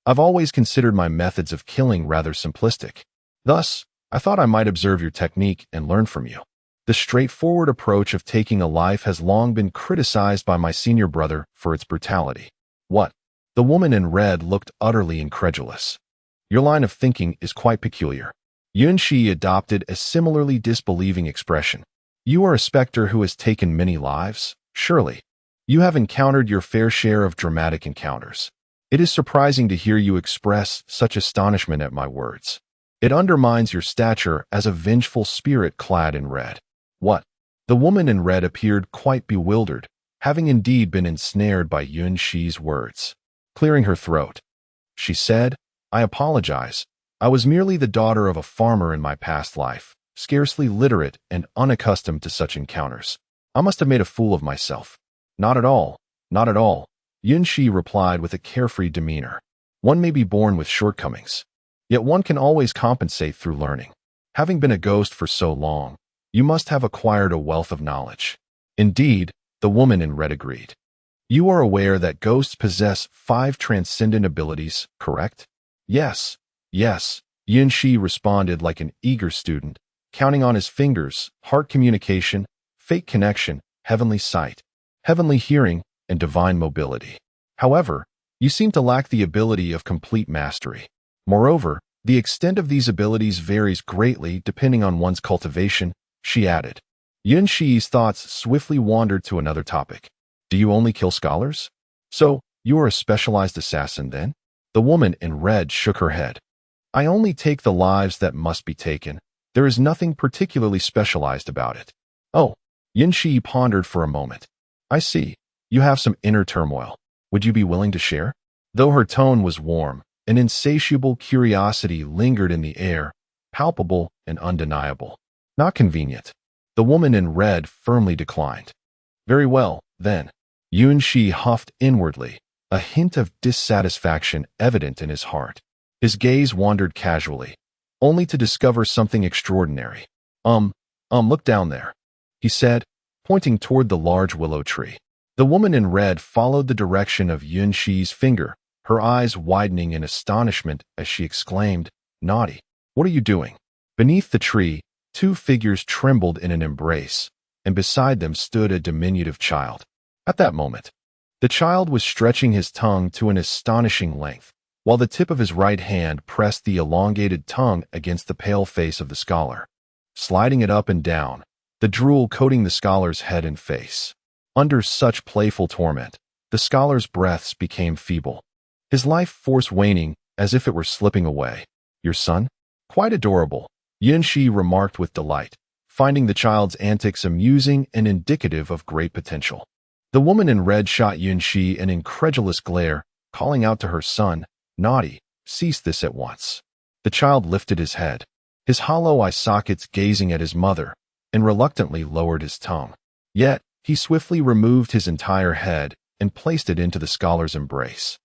I've always considered my methods of killing rather simplistic. Thus, I thought I might observe your technique and learn from you. The straightforward approach of taking a life has long been criticized by my senior brother for its brutality. What? The woman in red looked utterly incredulous. Your line of thinking is quite peculiar. Yun Shiyi adopted a similarly disbelieving expression. You are a specter who has taken many lives, surely. You have encountered your fair share of dramatic encounters. It is surprising to hear you express such astonishment at my words. It undermines your stature as a vengeful spirit clad in red. What? The woman in red appeared quite bewildered, having indeed been ensnared by Yun Shiyi's words. Clearing her throat, she said, I apologize. I was merely the daughter of a farmer in my past life, scarcely literate and unaccustomed to such encounters. I must have made a fool of myself. Not at all, not at all, Yun Shiyi replied with a carefree demeanor. One may be born with shortcomings, yet one can always compensate through learning. Having been a ghost for so long, you must have acquired a wealth of knowledge. Indeed, the woman in red agreed. You are aware that ghosts possess 5 transcendent abilities, correct? Yes, yes, Yun Shiyi responded like an eager student, counting on his fingers, heart communication, fate connection, heavenly sight, heavenly hearing, and divine mobility. However, you seem to lack the ability of complete mastery. Moreover, the extent of these abilities varies greatly depending on one's cultivation, she added. Yun Shiyi's thoughts swiftly wandered to another topic. Do you only kill scholars? So, you are a specialized assassin then? The woman in red shook her head. I only take the lives that must be taken. There is nothing particularly specialized about it. Oh, Yun Shiyi pondered for a moment. I see. You have some inner turmoil. Would you be willing to share? Though her tone was warm, an insatiable curiosity lingered in the air, palpable and undeniable. Not convenient. The woman in red firmly declined. Very well, then. Yun Shiyi huffed inwardly, a hint of dissatisfaction evident in his heart. His gaze wandered casually, only to discover something extraordinary. Look down there, he said, pointing toward the large willow tree. The woman in red followed the direction of Yun Shiyi's finger, her eyes widening in astonishment as she exclaimed, "Naughty! What are you doing?" Beneath the tree, two figures trembled in an embrace, and beside them stood a diminutive child. At that moment, the child was stretching his tongue to an astonishing length, while the tip of his right hand pressed the elongated tongue against the pale face of the scholar, sliding it up and down, the drool coating the scholar's head and face. Under such playful torment, the scholar's breaths became feeble, his life force waning as if it were slipping away. "Your son? Quite adorable," Yun Shiyi remarked with delight, finding the child's antics amusing and indicative of great potential. The woman in red shot Yun Shiyi an incredulous glare, calling out to her son, "Naughty, cease this at once." The child lifted his head, his hollow eye sockets gazing at his mother, and reluctantly lowered his tongue. Yet, he swiftly removed his entire head and placed it into the scholar's embrace.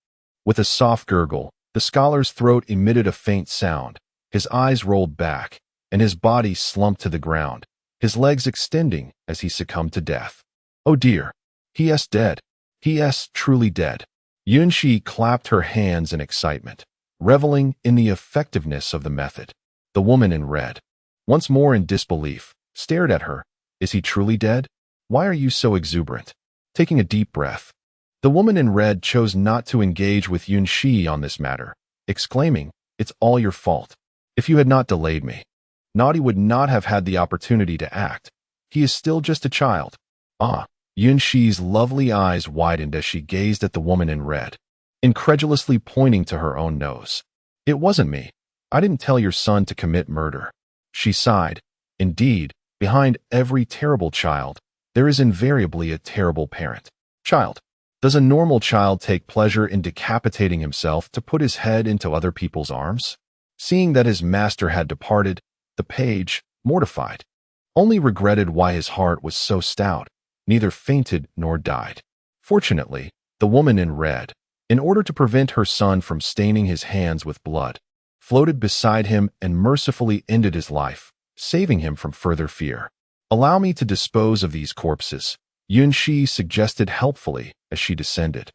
With a soft gurgle, the scholar's throat emitted a faint sound, his eyes rolled back, and his body slumped to the ground, his legs extending as he succumbed to death. "Oh dear! He is dead. He is truly dead." Yun Shiyi clapped her hands in excitement, reveling in the effectiveness of the method. The woman in red, once more in disbelief, stared at her. "Is he truly dead? Why are you so exuberant?" Taking a deep breath, the woman in red chose not to engage with Yun Shiyi on this matter, exclaiming, "It's all your fault. If you had not delayed me, Naughty would not have had the opportunity to act. He is still just a child." "Ah." Yun Shiyi's lovely eyes widened as she gazed at the woman in red, incredulously pointing to her own nose. "It wasn't me. I didn't tell your son to commit murder." She sighed. Indeed, behind every terrible child, there is invariably a terrible parent. Child. Does a normal child take pleasure in decapitating himself to put his head into other people's arms? Seeing that his master had departed, the page, mortified, only regretted why his heart was so stout, neither fainted nor died. Fortunately, the woman in red, in order to prevent her son from staining his hands with blood, floated beside him and mercifully ended his life, saving him from further fear. "Allow me to dispose of these corpses," Yun Shiyi suggested helpfully as she descended.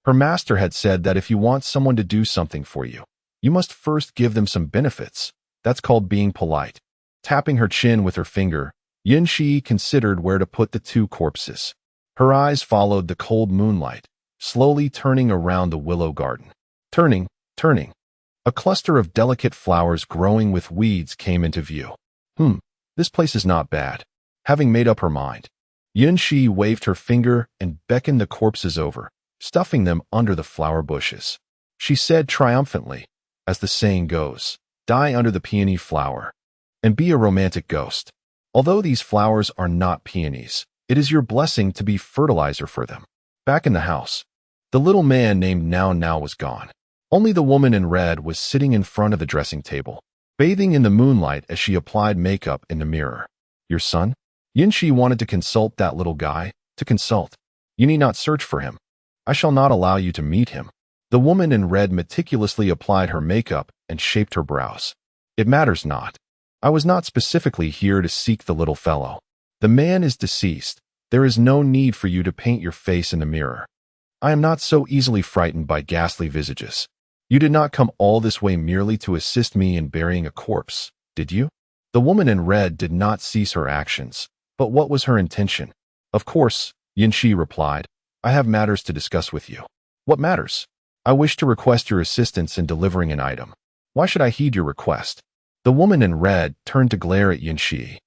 Her master had said that if you want someone to do something for you, you must first give them some benefits. That's called being polite. Tapping her chin with her finger, Yun Shiyi considered where to put the two corpses. Her eyes followed the cold moonlight, slowly turning around the willow garden. Turning. A cluster of delicate flowers growing with weeds came into view. This place is not bad." Having made up her mind, Yun Shiyi waved her finger and beckoned the corpses over, stuffing them under the flower bushes. She said triumphantly, as the saying goes, "Die under the peony flower, and be a romantic ghost." Although these flowers are not peonies, it is your blessing to be fertilizer for them. Back in the house, the little man named Now was gone. Only the woman in red was sitting in front of the dressing table, bathing in the moonlight as she applied makeup in the mirror. "Your son?" Yun Shiyi wanted to consult that little guy. "To consult. You need not search for him. I shall not allow you to meet him." The woman in red meticulously applied her makeup and shaped her brows. "It matters not. I was not specifically here to seek the little fellow. The man is deceased. There is no need for you to paint your face in the mirror. I am not so easily frightened by ghastly visages. You did not come all this way merely to assist me in burying a corpse, did you?" The woman in red did not cease her actions, but what was her intention? "Of course," Yun Shiyi replied. "I have matters to discuss with you." "What matters?" "I wish to request your assistance in delivering an item." "Why should I heed your request?" The woman in red turned to glare at Yun Shiyi,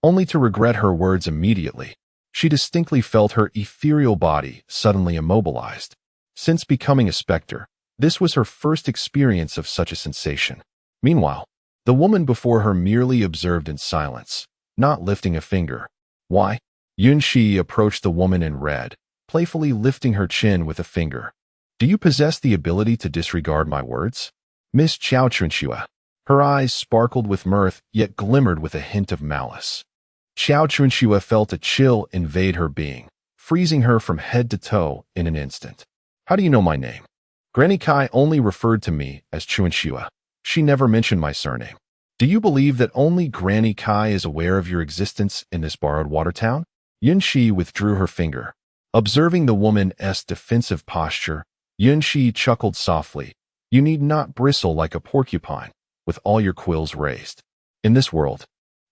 only to regret her words immediately. She distinctly felt her ethereal body suddenly immobilized. Since becoming a specter, this was her first experience of such a sensation. Meanwhile, the woman before her merely observed in silence, not lifting a finger. "Why?" Yun Shiyi approached the woman in red, playfully lifting her chin with a finger. "Do you possess the ability to disregard my words?" Miss Qiao. Her eyes sparkled with mirth, yet glimmered with a hint of malice. Qiao felt a chill invade her being, freezing her from head to toe in an instant. "How do you know my name?" "Granny Kai only referred to me as Qin. She never mentioned my surname." "Do you believe that only Granny Kai is aware of your existence in this borrowed water town?" Yun Shiyi withdrew her finger. Observing the woman's defensive posture, Yun Shiyi chuckled softly. You need not bristle like a porcupine, with all your quills raised. In this world,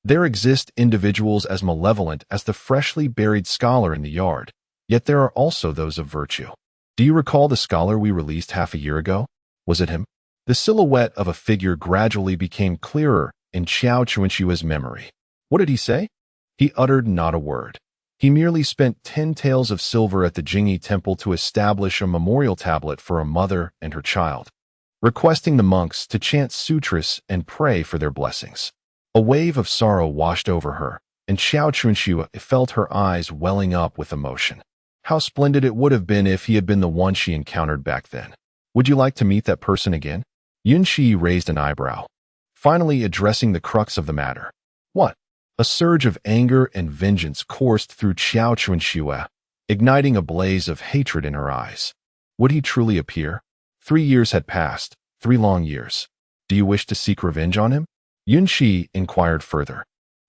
there exist individuals as malevolent as the freshly buried scholar in the yard, yet there are also those of virtue. Do you recall the scholar we released half a year ago? Was it him? The silhouette of a figure gradually became clearer in Qian's memory. What did he say? He uttered not a word. He merely spent 10 taels of silver at the Qingyu temple to establish a memorial tablet for a mother and her child, requesting the monks to chant sutras and pray for their blessings. A wave of sorrow washed over her, and Qian felt her eyes welling up with emotion. How splendid it would have been if he had been the one she encountered back then. Would you like to meet that person again? Yun Shiyi raised an eyebrow, finally addressing the crux of the matter. What? A surge of anger and vengeance coursed through Qian, igniting a blaze of hatred in her eyes. Would he truly appear? 3 years had passed, 3 long years. Do you wish to seek revenge on him? Yun Shiyi inquired further.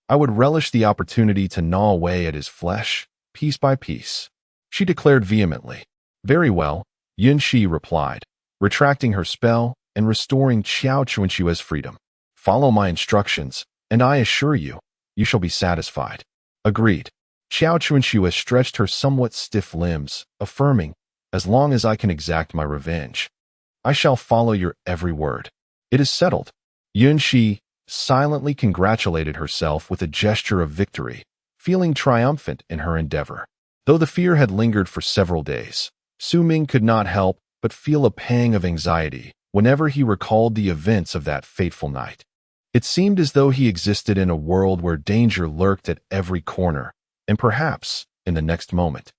I would relish the opportunity to gnaw away at his flesh, piece by piece. She declared vehemently. Very well, Yun Shiyi replied, retracting her spell and restoring Qian's freedom. Follow my instructions, and I assure you, you shall be satisfied. Agreed. Qian stretched her somewhat stiff limbs, affirming, as long as I can exact my revenge, I shall follow your every word. It is settled. Yun Shiyi silently congratulated herself with a gesture of victory, feeling triumphant in her endeavor. Though the fear had lingered for several days, Su Ming could not help but feel a pang of anxiety whenever he recalled the events of that fateful night. It seemed as though he existed in a world where danger lurked at every corner, and perhaps, in the next moment,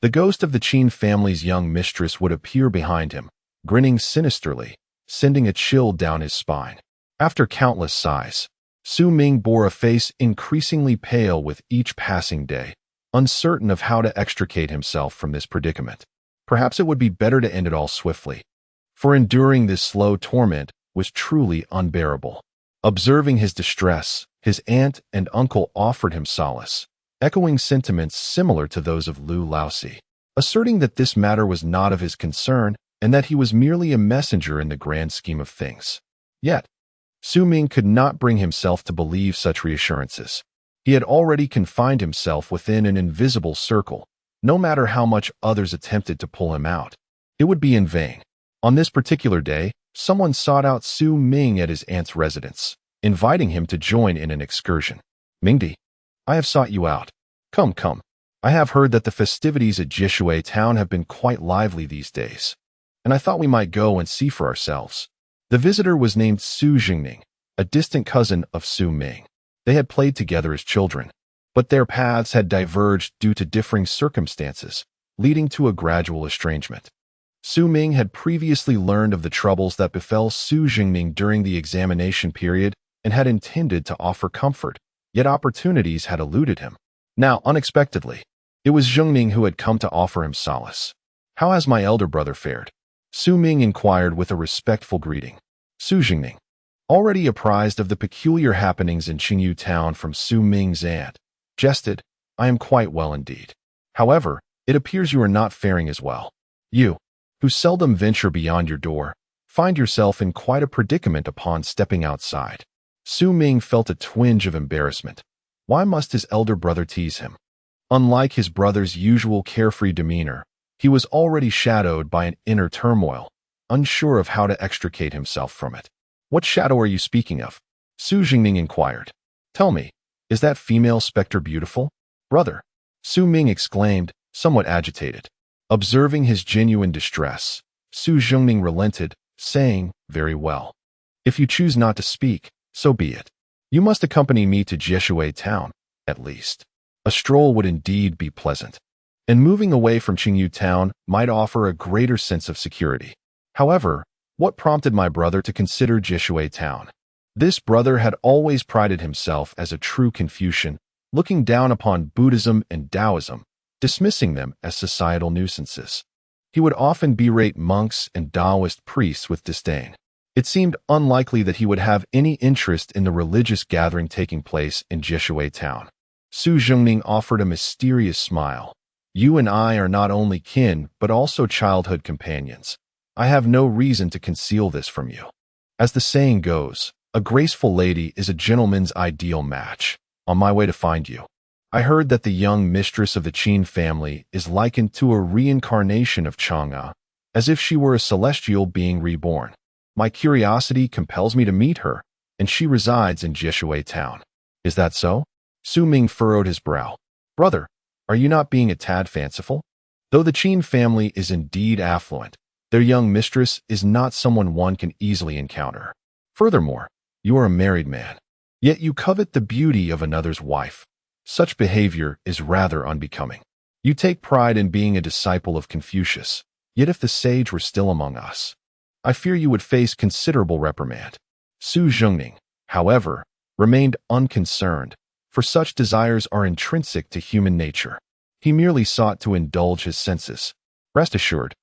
the ghost of the Qin family's young mistress would appear behind him, grinning sinisterly, sending a chill down his spine. After countless sighs, Su Ming bore a face increasingly pale with each passing day, uncertain of how to extricate himself from this predicament. Perhaps it would be better to end it all swiftly, for enduring this slow torment was truly unbearable. Observing his distress, his aunt and uncle offered him solace, echoing sentiments similar to those of Lu Laozi, asserting that this matter was not of his concern and that he was merely a messenger in the grand scheme of things. Yet, Su Ming could not bring himself to believe such reassurances. He had already confined himself within an invisible circle. No matter how much others attempted to pull him out, it would be in vain. On this particular day, someone sought out Su Ming at his aunt's residence, inviting him to join in an excursion. Mingdi, I have sought you out. Come, come. I have heard that the festivities at Jishui town have been quite lively these days, and I thought we might go and see for ourselves. The visitor was named Su Jingning, a distant cousin of Su Ming. They had played together as children, but their paths had diverged due to differing circumstances, leading to a gradual estrangement. Su Ming had previously learned of the troubles that befell Su Jingning during the examination period and had intended to offer comfort, yet opportunities had eluded him. Now, unexpectedly, it was Jingning who had come to offer him solace. How has my elder brother fared? Su Ming inquired with a respectful greeting. Su Jingning, already apprised of the peculiar happenings in Qingyu town from Su Ming's aunt, jested, I am quite well indeed. However, it appears you are not faring as well. You, who seldom venture beyond your door, find yourself in quite a predicament upon stepping outside. Su Ming felt a twinge of embarrassment. Why must his elder brother tease him? Unlike his brother's usual carefree demeanor, he was already shadowed by an inner turmoil, unsure of how to extricate himself from it. What shadow are you speaking of? Su Jingning inquired. Tell me, is that female specter beautiful? Brother, Su Ming exclaimed, somewhat agitated. Observing his genuine distress, Su Jingning relented, saying, very well. If you choose not to speak, so be it. You must accompany me to Jishui town, at least. A stroll would indeed be pleasant, and moving away from Qingyu town might offer a greater sense of security. However, what prompted my brother to consider Jishui town? This brother had always prided himself as a true Confucian, looking down upon Buddhism and Taoism, dismissing them as societal nuisances. He would often berate monks and Taoist priests with disdain. It seemed unlikely that he would have any interest in the religious gathering taking place in Jishui town. Su Zhengning offered a mysterious smile. You and I are not only kin, but also childhood companions. I have no reason to conceal this from you. As the saying goes, a graceful lady is a gentleman's ideal match. On my way to find you, I heard that the young mistress of the Qin family is likened to a reincarnation of Chang'e, as if she were a celestial being reborn. My curiosity compels me to meet her, and she resides in Jishui town. Is that so? Su Ming furrowed his brow. Brother, are you not being a tad fanciful? Though the Qin family is indeed affluent, their young mistress is not someone one can easily encounter. Furthermore, you are a married man, yet you covet the beauty of another's wife. Such behavior is rather unbecoming. You take pride in being a disciple of Confucius, yet if the sage were still among us, I fear you would face considerable reprimand. Su Zhengning, however, remained unconcerned, for such desires are intrinsic to human nature. He merely sought to indulge his senses. Rest assured,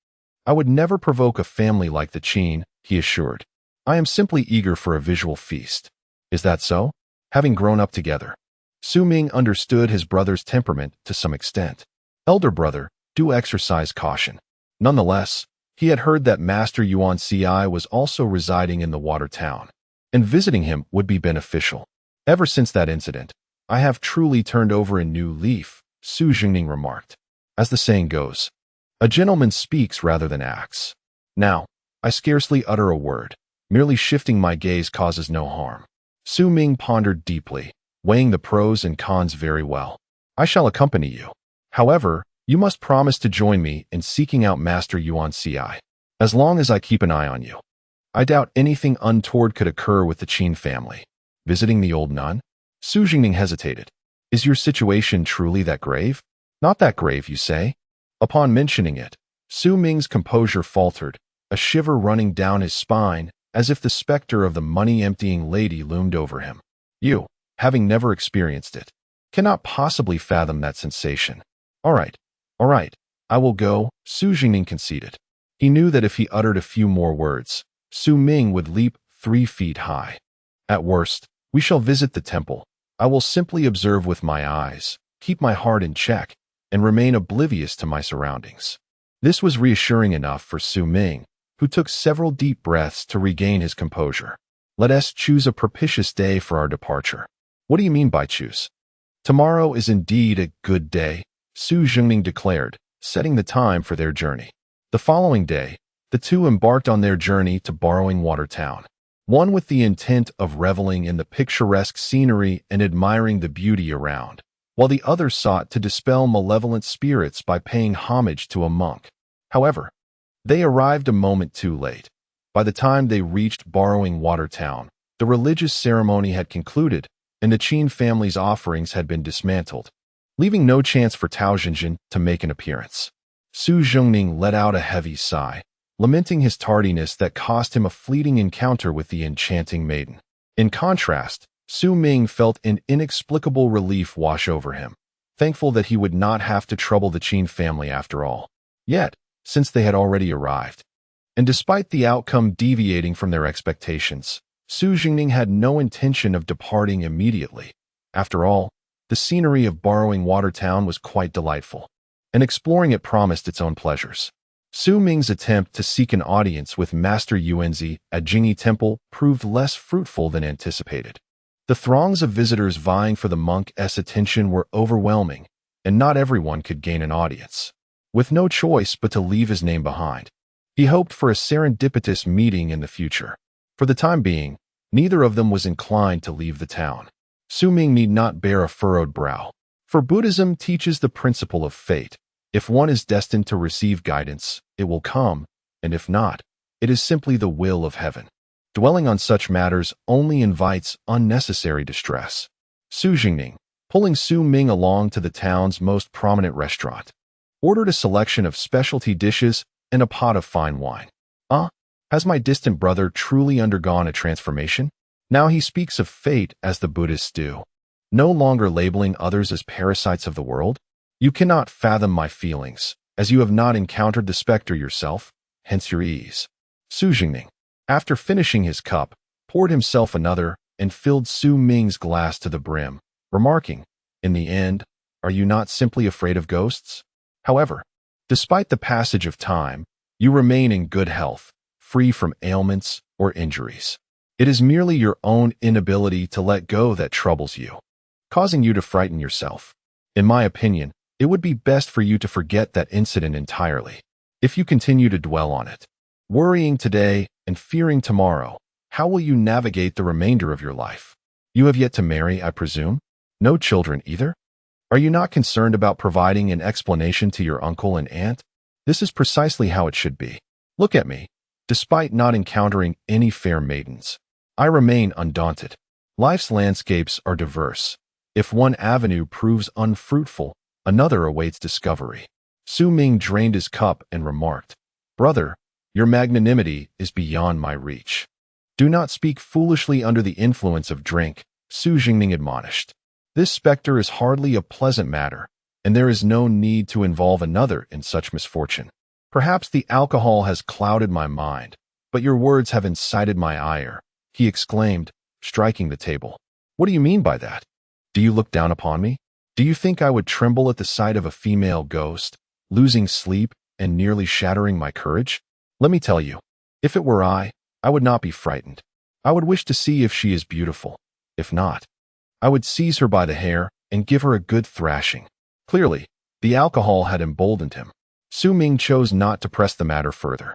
I would never provoke a family like the Qin, he assured. I am simply eager for a visual feast. Is that so? Having grown up together, Su Ming understood his brother's temperament to some extent. Elder brother, do exercise caution. Nonetheless, he had heard that Master Yun Shiyi was also residing in the water town, and visiting him would be beneficial. Ever since that incident, I have truly turned over a new leaf, Su Zhengning remarked. As the saying goes, a gentleman speaks rather than acts. Now, I scarcely utter a word. Merely shifting my gaze causes no harm. Su Ming pondered deeply, weighing the pros and cons very well. I shall accompany you. However, you must promise to join me in seeking out Master Yun Shiyi, as long as I keep an eye on you. I doubt anything untoward could occur with the Qin family. Visiting the old nun? Su Zhengning hesitated. Is your situation truly that grave? Not that grave, you say? Upon mentioning it, Su Ming's composure faltered, a shiver running down his spine, as if the specter of the money-emptying lady loomed over him. You, having never experienced it, cannot possibly fathom that sensation. All right, I will go, Su Zhengning conceded. He knew that if he uttered a few more words, Su Ming would leap 3 feet high. At worst, we shall visit the temple. I will simply observe with my eyes, keep my heart in check, and remain oblivious to my surroundings. This was reassuring enough for Su Ming, who took several deep breaths to regain his composure. Let us choose a propitious day for our departure. What do you mean by choose? Tomorrow is indeed a good day, Su Zhengning declared, setting the time for their journey. The following day, the two embarked on their journey to Borrowing Water Town, one with the intent of reveling in the picturesque scenery and admiring the beauty around, while the other sought to dispel malevolent spirits by paying homage to a monk. However, they arrived a moment too late. By the time they reached Borrowing Water Town, the religious ceremony had concluded, and the Qin family's offerings had been dismantled, leaving no chance for Tao Zhenzhen to make an appearance. Su Zhengning let out a heavy sigh, lamenting his tardiness that cost him a fleeting encounter with the enchanting maiden. In contrast, Su Ming felt an inexplicable relief wash over him, thankful that he would not have to trouble the Qin family after all. Yet, since they had already arrived, and despite the outcome deviating from their expectations, Su Zhengning had no intention of departing immediately. After all, the scenery of Borrowing Water Town was quite delightful, and exploring it promised its own pleasures. Su Ming's attempt to seek an audience with Master Yuanzi at Jingyi Temple proved less fruitful than anticipated. The throngs of visitors vying for the monk's attention were overwhelming, and not everyone could gain an audience. With no choice but to leave his name behind, he hoped for a serendipitous meeting in the future. For the time being, neither of them was inclined to leave the town. Su Ming need not bear a furrowed brow, for Buddhism teaches the principle of fate. If one is destined to receive guidance, it will come, and if not, it is simply the will of heaven. Dwelling on such matters only invites unnecessary distress. Su Zhengning, pulling Su Ming along to the town's most prominent restaurant, ordered a selection of specialty dishes and a pot of fine wine. Has my distant brother truly undergone a transformation? Now he speaks of fate as the Buddhists do, no longer labeling others as parasites of the world? You cannot fathom my feelings, as you have not encountered the specter yourself, hence your ease. Su Zhengning, after finishing his cup, poured himself another and filled Su Ming's glass to the brim, remarking, In the end, are you not simply afraid of ghosts? However, despite the passage of time, you remain in good health, free from ailments or injuries. It is merely your own inability to let go that troubles you, causing you to frighten yourself. In my opinion, it would be best for you to forget that incident entirely. If you continue to dwell on it, worrying today and fearing tomorrow, how will you navigate the remainder of your life? You have yet to marry, I presume? No children either? Are you not concerned about providing an explanation to your uncle and aunt? This is precisely how it should be. Look at me. Despite not encountering any fair maidens, I remain undaunted. Life's landscapes are diverse. If one avenue proves unfruitful, another awaits discovery. Su Ming drained his cup and remarked, "Brother, your magnanimity is beyond my reach. Do not speak foolishly under the influence of drink," Su Jingning admonished. "This specter is hardly a pleasant matter, and there is no need to involve another in such misfortune. Perhaps the alcohol has clouded my mind, but your words have incited my ire," he exclaimed, striking the table. "What do you mean by that? Do you look down upon me? Do you think I would tremble at the sight of a female ghost, losing sleep and nearly shattering my courage? Let me tell you, if it were I would not be frightened. I would wish to see if she is beautiful. If not, I would seize her by the hair and give her a good thrashing." Clearly, the alcohol had emboldened him. Su Ming chose not to press the matter further,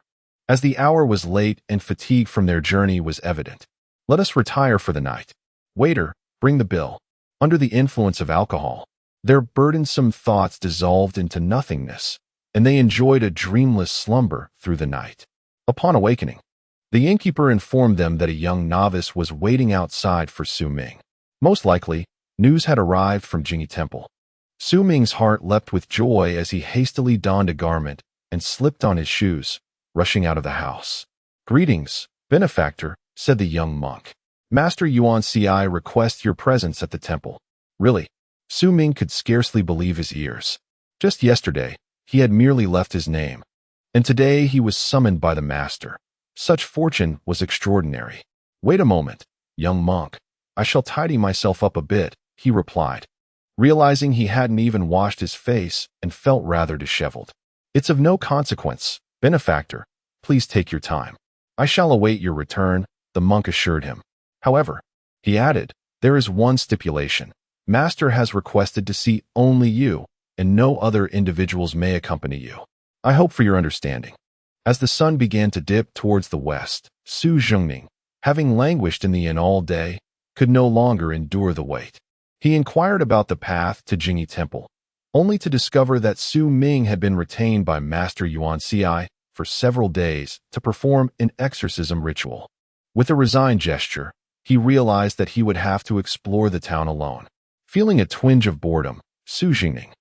as the hour was late and fatigue from their journey was evident. "Let us retire for the night. Waiter, bring the bill." Under the influence of alcohol, their burdensome thoughts dissolved into nothingness, and they enjoyed a dreamless slumber through the night. Upon awakening, the innkeeper informed them that a young novice was waiting outside for Su Ming. Most likely, news had arrived from Jingyi Temple. Su Ming's heart leapt with joy as he hastily donned a garment and slipped on his shoes, rushing out of the house. "Greetings, benefactor," said the young monk. "Master Yun Shiyi requests your presence at the temple." Really, Su Ming could scarcely believe his ears. Just yesterday, he had merely left his name, and today he was summoned by the master. Such fortune was extraordinary. "Wait a moment, young monk. I shall tidy myself up a bit," he replied, realizing he hadn't even washed his face and felt rather disheveled. "It's of no consequence, benefactor. Please take your time. I shall await your return," the monk assured him. "However," he added, "there is one stipulation. Master has requested to see only you, and no other individuals may accompany you. I hope for your understanding." As the sun began to dip towards the west, Su Jingning, having languished in the inn all day, could no longer endure the wait. He inquired about the path to Jingyi Temple, only to discover that Su Ming had been retained by Master Yun Shiyi for several days to perform an exorcism ritual. With a resigned gesture, he realized that he would have to explore the town alone. Feeling a twinge of boredom, Su Jingning,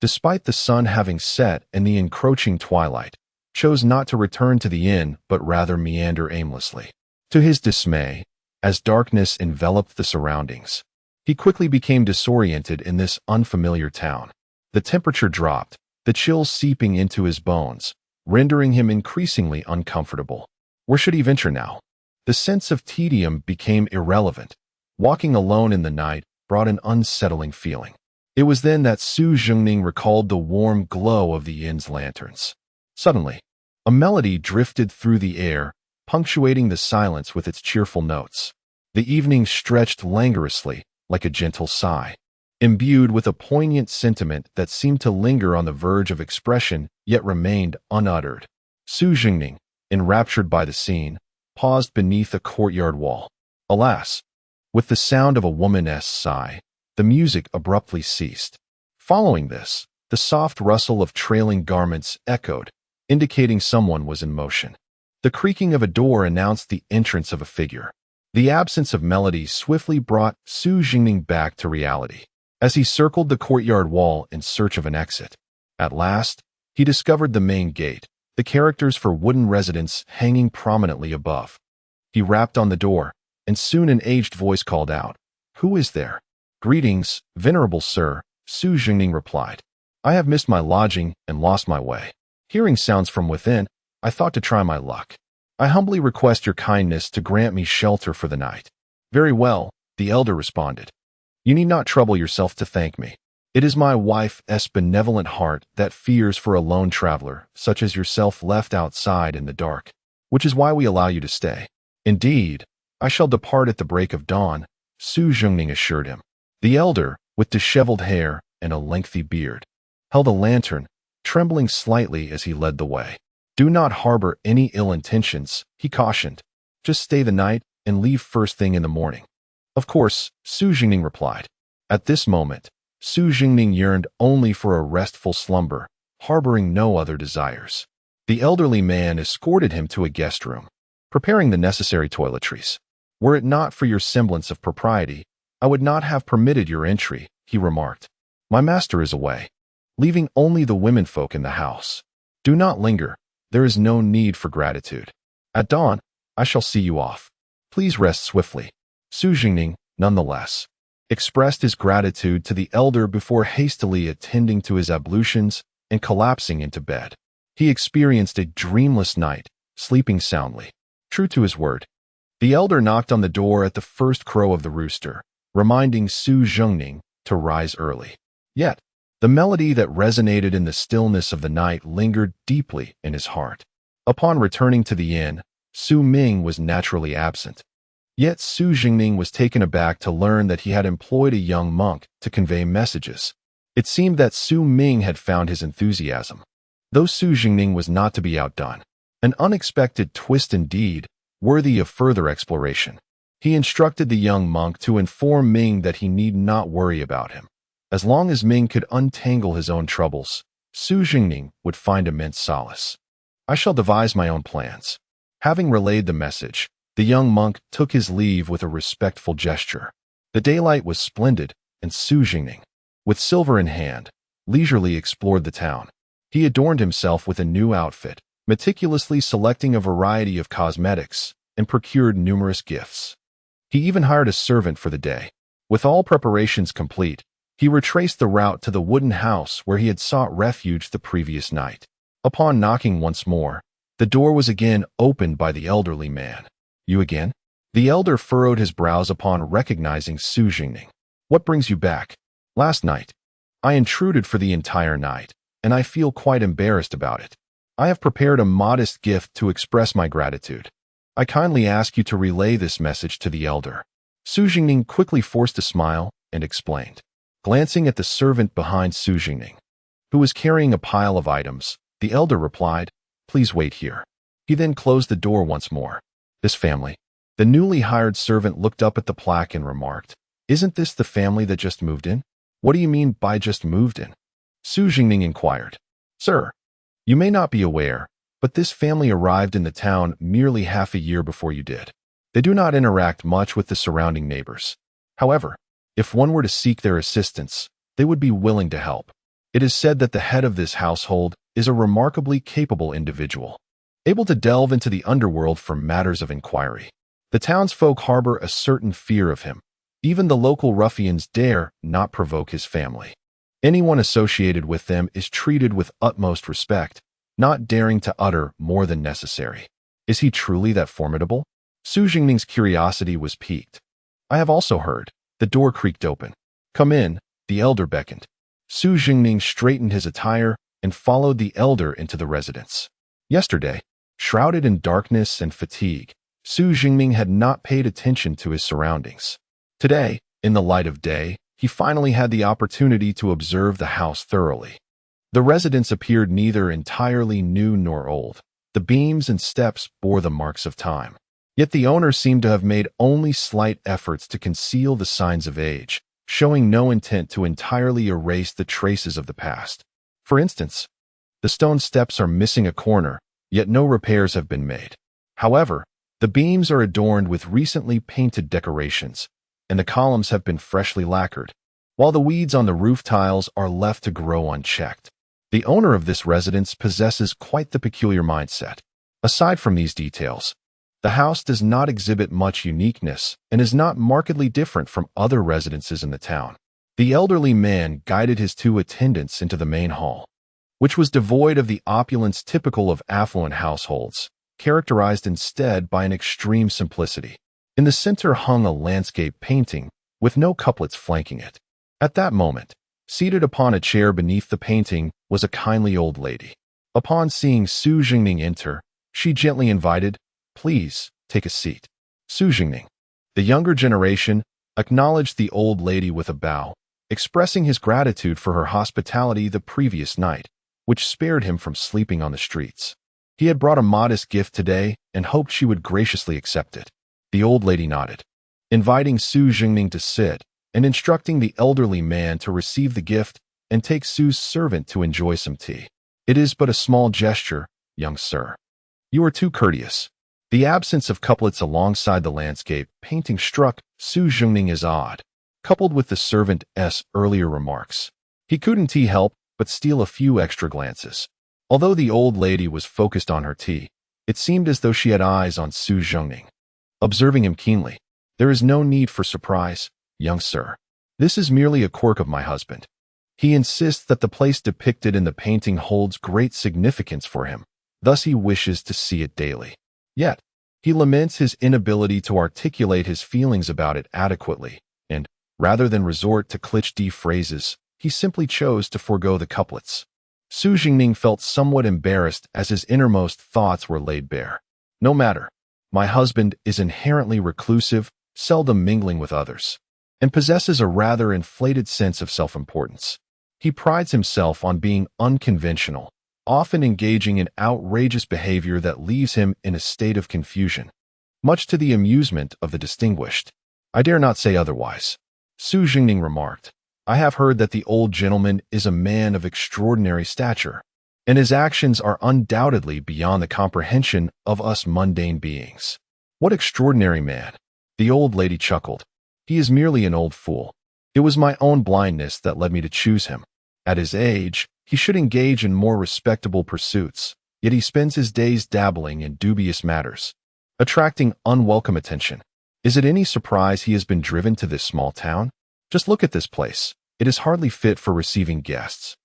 despite the sun having set and the encroaching twilight, chose not to return to the inn but rather meander aimlessly. To his dismay, as darkness enveloped the surroundings, he quickly became disoriented in this unfamiliar town. The temperature dropped, the chills seeping into his bones, rendering him increasingly uncomfortable. Where should he venture now? The sense of tedium became irrelevant. Walking alone in the night brought an unsettling feeling. It was then that Su Jingning recalled the warm glow of the inn's lanterns. Suddenly, a melody drifted through the air, punctuating the silence with its cheerful notes. The evening stretched languorously, like a gentle sigh, imbued with a poignant sentiment that seemed to linger on the verge of expression yet remained unuttered. Su Jingning, enraptured by the scene, paused beneath a courtyard wall. Alas! With the sound of a woman's sigh, the music abruptly ceased. Following this, the soft rustle of trailing garments echoed, indicating someone was in motion. The creaking of a door announced the entrance of a figure. The absence of melody swiftly brought Su Jingning back to reality, as he circled the courtyard wall in search of an exit. At last, he discovered the main gate, the characters for wooden residence hanging prominently above. He rapped on the door, and soon an aged voice called out, "Who is there?" "Greetings, venerable sir," Su Jingning replied. "I have missed my lodging and lost my way. Hearing sounds from within, I thought to try my luck. I humbly request your kindness to grant me shelter for the night." "Very well," the elder responded. You need not trouble yourself to thank me. It is my wife's benevolent heart that fears for a lone traveler, such as yourself, left outside in the dark, which is why we allow you to stay. Indeed, I shall depart at the break of dawn, Su Zhengning assured him. The elder, with disheveled hair and a lengthy beard, held a lantern, trembling slightly as he led the way. Do not harbor any ill intentions, he cautioned. Just stay the night and leave first thing in the morning. Of course, Su Zhengning replied. At this moment, Su Zhengning yearned only for a restful slumber, harboring no other desires. The elderly man escorted him to a guest room, preparing the necessary toiletries. Were it not for your semblance of propriety, I would not have permitted your entry, he remarked. My master is away, leaving only the womenfolk in the house. Do not linger. There is no need for gratitude. At dawn, I shall see you off. Please rest swiftly. Su Zhengning, nonetheless, expressed his gratitude to the elder before hastily attending to his ablutions and collapsing into bed. He experienced a dreamless night, sleeping soundly. True to his word, the elder knocked on the door at the first crow of the rooster, reminding Su Zhengning to rise early. Yet, the melody that resonated in the stillness of the night lingered deeply in his heart. Upon returning to the inn, Su Ming was naturally absent. Yet Su Zhengning was taken aback to learn that he had employed a young monk to convey messages. It seemed that Su Ming had found his enthusiasm. Though Su Zhengning was not to be outdone, an unexpected twist indeed, worthy of further exploration. He instructed the young monk to inform Ming that he need not worry about him. As long as Ming could untangle his own troubles, Su Zhengning would find immense solace. I shall devise my own plans. Having relayed the message, the young monk took his leave with a respectful gesture. The daylight was splendid, and Su Zhengning, with silver in hand, leisurely explored the town. He adorned himself with a new outfit, meticulously selecting a variety of cosmetics, and procured numerous gifts. He even hired a servant for the day. With all preparations complete, he retraced the route to the wooden house where he had sought refuge the previous night. Upon knocking once more, the door was again opened by the elderly man. You again? The elder furrowed his brows upon recognizing Su Zhengning. What brings you back? Last night. I intruded for the entire night, and I feel quite embarrassed about it. I have prepared a modest gift to express my gratitude. I kindly ask you to relay this message to the elder. Su Zhengning quickly forced a smile and explained. Glancing at the servant behind Su Zhengning, who was carrying a pile of items, the elder replied, Please wait here. He then closed the door once more. This family. The newly hired servant looked up at the plaque and remarked, Isn't this the family that just moved in? What do you mean by just moved in? Su Zhengning inquired. Sir, you may not be aware, but this family arrived in the town merely half a year before you did. They do not interact much with the surrounding neighbors. However, if one were to seek their assistance, they would be willing to help. It is said that the head of this household is a remarkably capable individual, able to delve into the underworld for matters of inquiry. The townsfolk harbor a certain fear of him. Even the local ruffians dare not provoke his family. Anyone associated with them is treated with utmost respect, not daring to utter more than necessary. Is he truly that formidable? Su Zhengning's curiosity was piqued. I have also heard. The door creaked open. Come in, the elder beckoned. Su Zhengning straightened his attire and followed the elder into the residence. Yesterday, shrouded in darkness and fatigue, Su Zhengning had not paid attention to his surroundings. Today, in the light of day, he finally had the opportunity to observe the house thoroughly. The residence appeared neither entirely new nor old. The beams and steps bore the marks of time. Yet the owner seemed to have made only slight efforts to conceal the signs of age, showing no intent to entirely erase the traces of the past. For instance, the stone steps are missing a corner, yet no repairs have been made. However, the beams are adorned with recently painted decorations, and the columns have been freshly lacquered, while the weeds on the roof tiles are left to grow unchecked. The owner of this residence possesses quite the peculiar mindset. Aside from these details, the house does not exhibit much uniqueness and is not markedly different from other residences in the town. The elderly man guided his two attendants into the main hall, which was devoid of the opulence typical of affluent households, characterized instead by an extreme simplicity. In the center hung a landscape painting, with no couplets flanking it. At that moment, seated upon a chair beneath the painting was a kindly old lady. Upon seeing Su Jingning enter, she gently invited, "Please, take a seat." Su Jingning, the younger generation, acknowledged the old lady with a bow, expressing his gratitude for her hospitality the previous night, which spared him from sleeping on the streets. He had brought a modest gift today and hoped she would graciously accept it. The old lady nodded, inviting Su Jingning to sit and instructing the elderly man to receive the gift and take Su's servant to enjoy some tea. "It is but a small gesture, young sir. You are too courteous." The absence of couplets alongside the landscape painting struck Su Jingning as odd, coupled with the servant's earlier remarks. He couldn't help but steal a few extra glances. Although the old lady was focused on her tea, it seemed as though she had eyes on Su Jingning. Observing him keenly, "There is no need for surprise, young sir. This is merely a quirk of my husband. He insists that the place depicted in the painting holds great significance for him, thus he wishes to see it daily. Yet, he laments his inability to articulate his feelings about it adequately, and, rather than resort to cliché phrases, he simply chose to forego the couplets." Su Jingning felt somewhat embarrassed as his innermost thoughts were laid bare. "No matter. My husband is inherently reclusive, seldom mingling with others, and possesses a rather inflated sense of self-importance. He prides himself on being unconventional, often engaging in outrageous behavior that leaves him in a state of confusion, much to the amusement of the distinguished. I dare not say otherwise." Su Jingning remarked, "I have heard that the old gentleman is a man of extraordinary stature, and his actions are undoubtedly beyond the comprehension of us mundane beings." "What extraordinary man?" The old lady chuckled. "He is merely an old fool. It was my own blindness that led me to choose him. At his age, he should engage in more respectable pursuits, yet he spends his days dabbling in dubious matters, attracting unwelcome attention. Is it any surprise he has been driven to this small town? Just look at this place. It is hardly fit for receiving guests.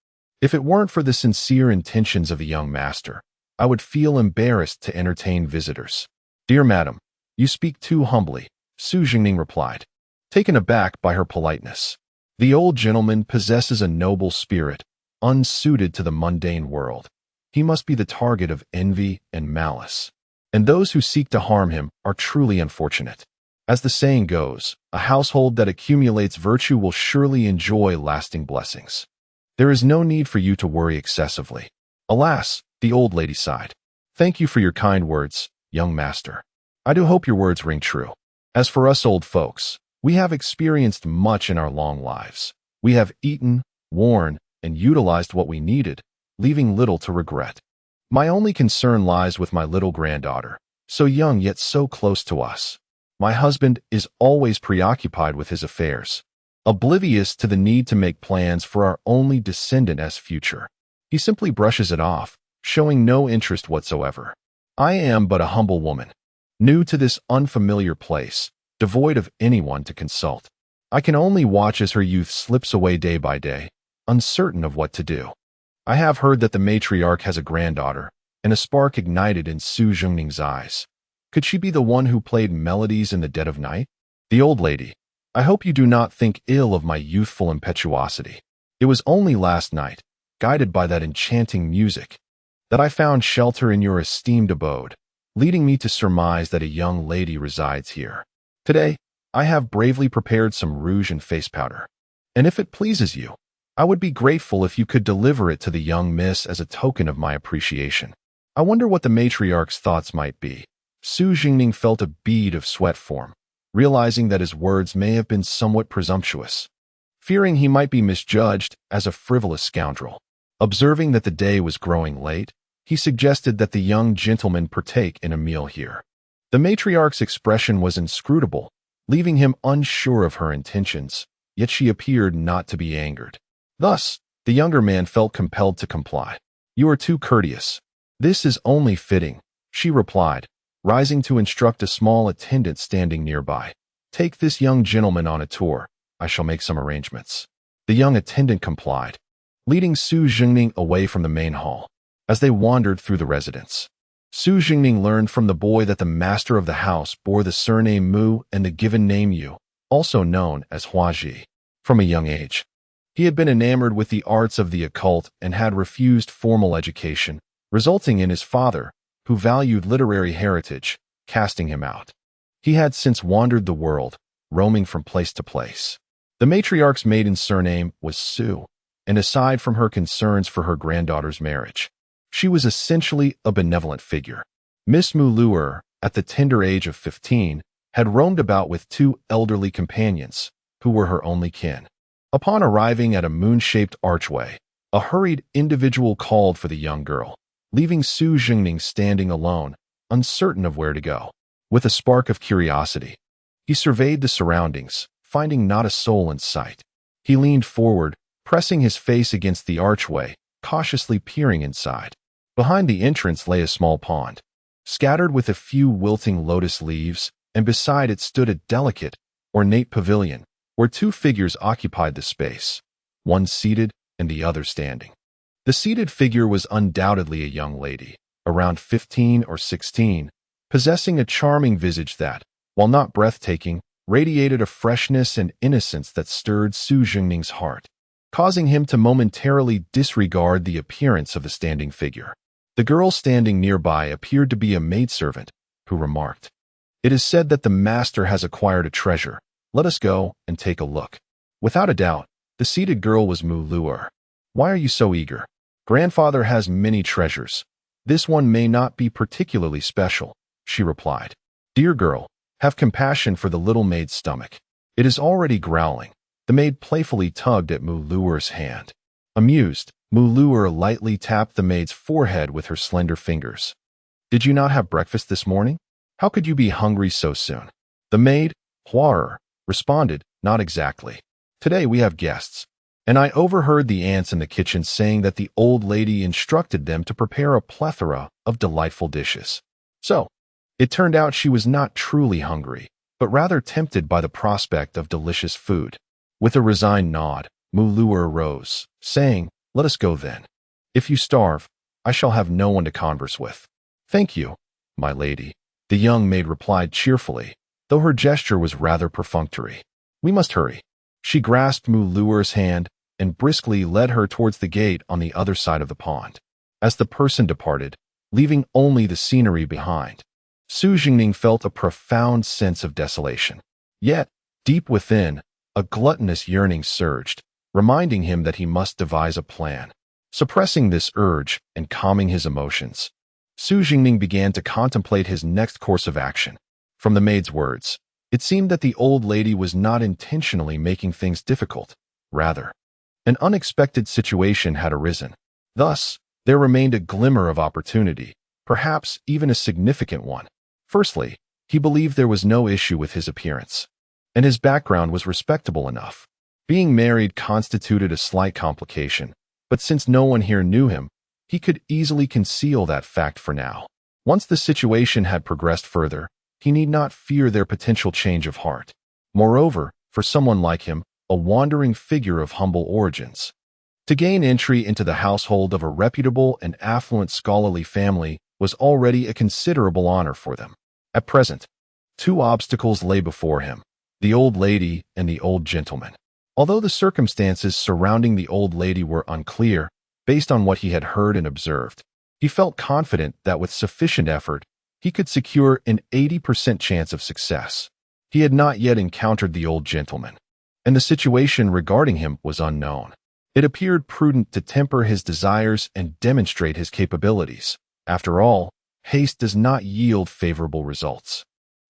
If it weren't for the sincere intentions of the young master, I would feel embarrassed to entertain visitors." "Dear madam, you speak too humbly," Su Jingning replied, taken aback by her politeness. "The old gentleman possesses a noble spirit, unsuited to the mundane world. He must be the target of envy and malice, and those who seek to harm him are truly unfortunate. As the saying goes, a household that accumulates virtue will surely enjoy lasting blessings. There is no need for you to worry excessively." "Alas," the old lady sighed. "Thank you for your kind words, young master. I do hope your words ring true. As for us old folks, we have experienced much in our long lives. We have eaten, worn, and utilized what we needed, leaving little to regret. My only concern lies with my little granddaughter, so young yet so close to us. My husband is always preoccupied with his affairs, oblivious to the need to make plans for our only descendant's future. He simply brushes it off, showing no interest whatsoever. I am but a humble woman, new to this unfamiliar place, devoid of anyone to consult. I can only watch as her youth slips away day by day, uncertain of what to do. I have heard that the matriarch has a granddaughter," and a spark ignited in Su Jingning's eyes. "Could she be the one who played melodies in the dead of night?" The old lady, "I hope you do not think ill of my youthful impetuosity. It was only last night, guided by that enchanting music, that I found shelter in your esteemed abode, leading me to surmise that a young lady resides here. Today, I have bravely prepared some rouge and face powder, and if it pleases you, I would be grateful if you could deliver it to the young miss as a token of my appreciation." I wonder what the matriarch's thoughts might be. Su Jingning felt a bead of sweat form, realizing that his words may have been somewhat presumptuous. Fearing he might be misjudged as a frivolous scoundrel, observing that the day was growing late, he suggested that the young gentleman partake in a meal here. The matriarch's expression was inscrutable, leaving him unsure of her intentions, yet she appeared not to be angered. Thus, the younger man felt compelled to comply. "You are too courteous. This is only fitting," she replied, rising to instruct a small attendant standing nearby. "Take this young gentleman on a tour. I shall make some arrangements." The young attendant complied, leading Su Jingning away from the main hall. As they wandered through the residence, Su Jingning learned from the boy that the master of the house bore the surname Mu and the given name Yu, also known as Huaji. From a young age, he had been enamored with the arts of the occult and had refused formal education, resulting in his father, who valued literary heritage, casting him out. He had since wandered the world, roaming from place to place. The matriarch's maiden surname was Su, and aside from her concerns for her granddaughter's marriage, she was essentially a benevolent figure. Miss Mu, at the tender age of 15, had roamed about with two elderly companions, who were her only kin. Upon arriving at a moon-shaped archway, a hurried individual called for the young girl, leaving Su Jingning standing alone, uncertain of where to go. With a spark of curiosity, he surveyed the surroundings, finding not a soul in sight. He leaned forward, pressing his face against the archway, cautiously peering inside. Behind the entrance lay a small pond, scattered with a few wilting lotus leaves, and beside it stood a delicate, ornate pavilion, where two figures occupied the space, one seated and the other standing. The seated figure was undoubtedly a young lady, around 15 or 16, possessing a charming visage that, while not breathtaking, radiated a freshness and innocence that stirred Su Jingning's heart, causing him to momentarily disregard the appearance of the standing figure. The girl standing nearby appeared to be a maidservant, who remarked, "It is said that the master has acquired a treasure. Let us go and take a look." Without a doubt, the seated girl was Mu Luer. "Why are you so eager? Grandfather has many treasures. This one may not be particularly special," she replied. "Dear girl, have compassion for the little maid's stomach. It is already growling." The maid playfully tugged at Mu Luer's hand. Amused, Mu Luer lightly tapped the maid's forehead with her slender fingers. "Did you not have breakfast this morning? How could you be hungry so soon?" The maid, Huaer, responded, "Not exactly. Today we have guests, and I overheard the aunts in the kitchen saying that the old lady instructed them to prepare a plethora of delightful dishes. So, it turned out she was not truly hungry, but rather tempted by the prospect of delicious food." With a resigned nod, Mu Luer rose, saying, "Let us go then. If you starve, I shall have no one to converse with." "Thank you, my lady," the young maid replied cheerfully, though her gesture was rather perfunctory. "We must hurry." She grasped Mu Luer's hand and briskly led her towards the gate on the other side of the pond. As the person departed, leaving only the scenery behind, Su Jingning felt a profound sense of desolation. Yet, deep within, a gluttonous yearning surged, reminding him that he must devise a plan. Suppressing this urge and calming his emotions, Su Jingning began to contemplate his next course of action. From the maid's words, it seemed that the old lady was not intentionally making things difficult. Rather, an unexpected situation had arisen. Thus, there remained a glimmer of opportunity, perhaps even a significant one. Firstly, he believed there was no issue with his appearance, and his background was respectable enough. Being married constituted a slight complication, but since no one here knew him, he could easily conceal that fact for now. Once the situation had progressed further, he need not fear their potential change of heart. Moreover, for someone like him, a wandering figure of humble origins, to gain entry into the household of a reputable and affluent scholarly family was already a considerable honor for them. At present, two obstacles lay before him: the old lady and the old gentleman. Although the circumstances surrounding the old lady were unclear, based on what he had heard and observed, he felt confident that with sufficient effort, he could secure an 80% chance of success. He had not yet encountered the old gentleman, and the situation regarding him was unknown. It appeared prudent to temper his desires and demonstrate his capabilities. After all, haste does not yield favorable results,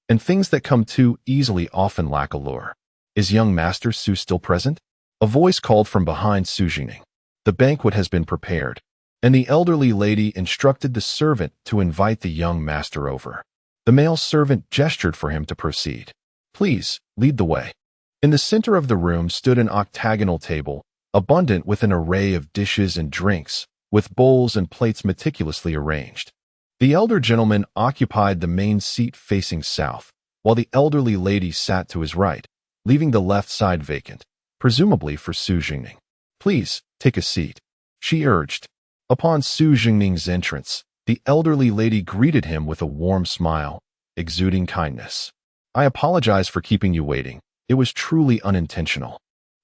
and things that come too easily often lack allure. "Is young Master Su still present?" A voice called from behind Su Jingning. "The banquet has been prepared," and the elderly lady instructed the servant to invite the young master over. The male servant gestured for him to proceed. "Please, lead the way." In the center of the room stood an octagonal table, abundant with an array of dishes and drinks, with bowls and plates meticulously arranged. The elder gentleman occupied the main seat facing south, while the elderly lady sat to his right, leaving the left side vacant, presumably for Su Jingning. "Please, take a seat," she urged. Upon Su Jingning's entrance, the elderly lady greeted him with a warm smile, exuding kindness. "I apologize for keeping you waiting. It was truly unintentional.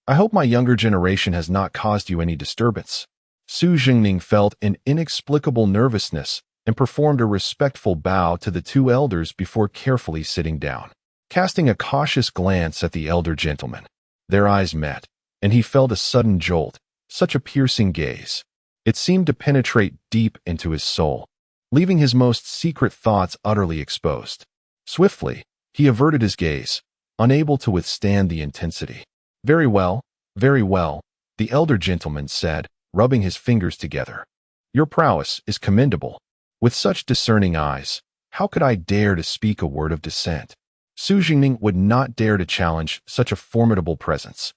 I hope my younger generation has not caused you any disturbance. Su Jingning felt an inexplicable nervousness and performed a respectful bow to the two elders before carefully sitting down. Casting a cautious glance at the elder gentleman, their eyes met, and he felt a sudden jolt, such a piercing gaze. It seemed to penetrate deep into his soul, leaving his most secret thoughts utterly exposed. Swiftly, he averted his gaze, unable to withstand the intensity. Very well, the elder gentleman said, rubbing his fingers together. Your prowess is commendable. With such discerning eyes, how could I dare to speak a word of dissent? Su Jingning would not dare to challenge such a formidable presence.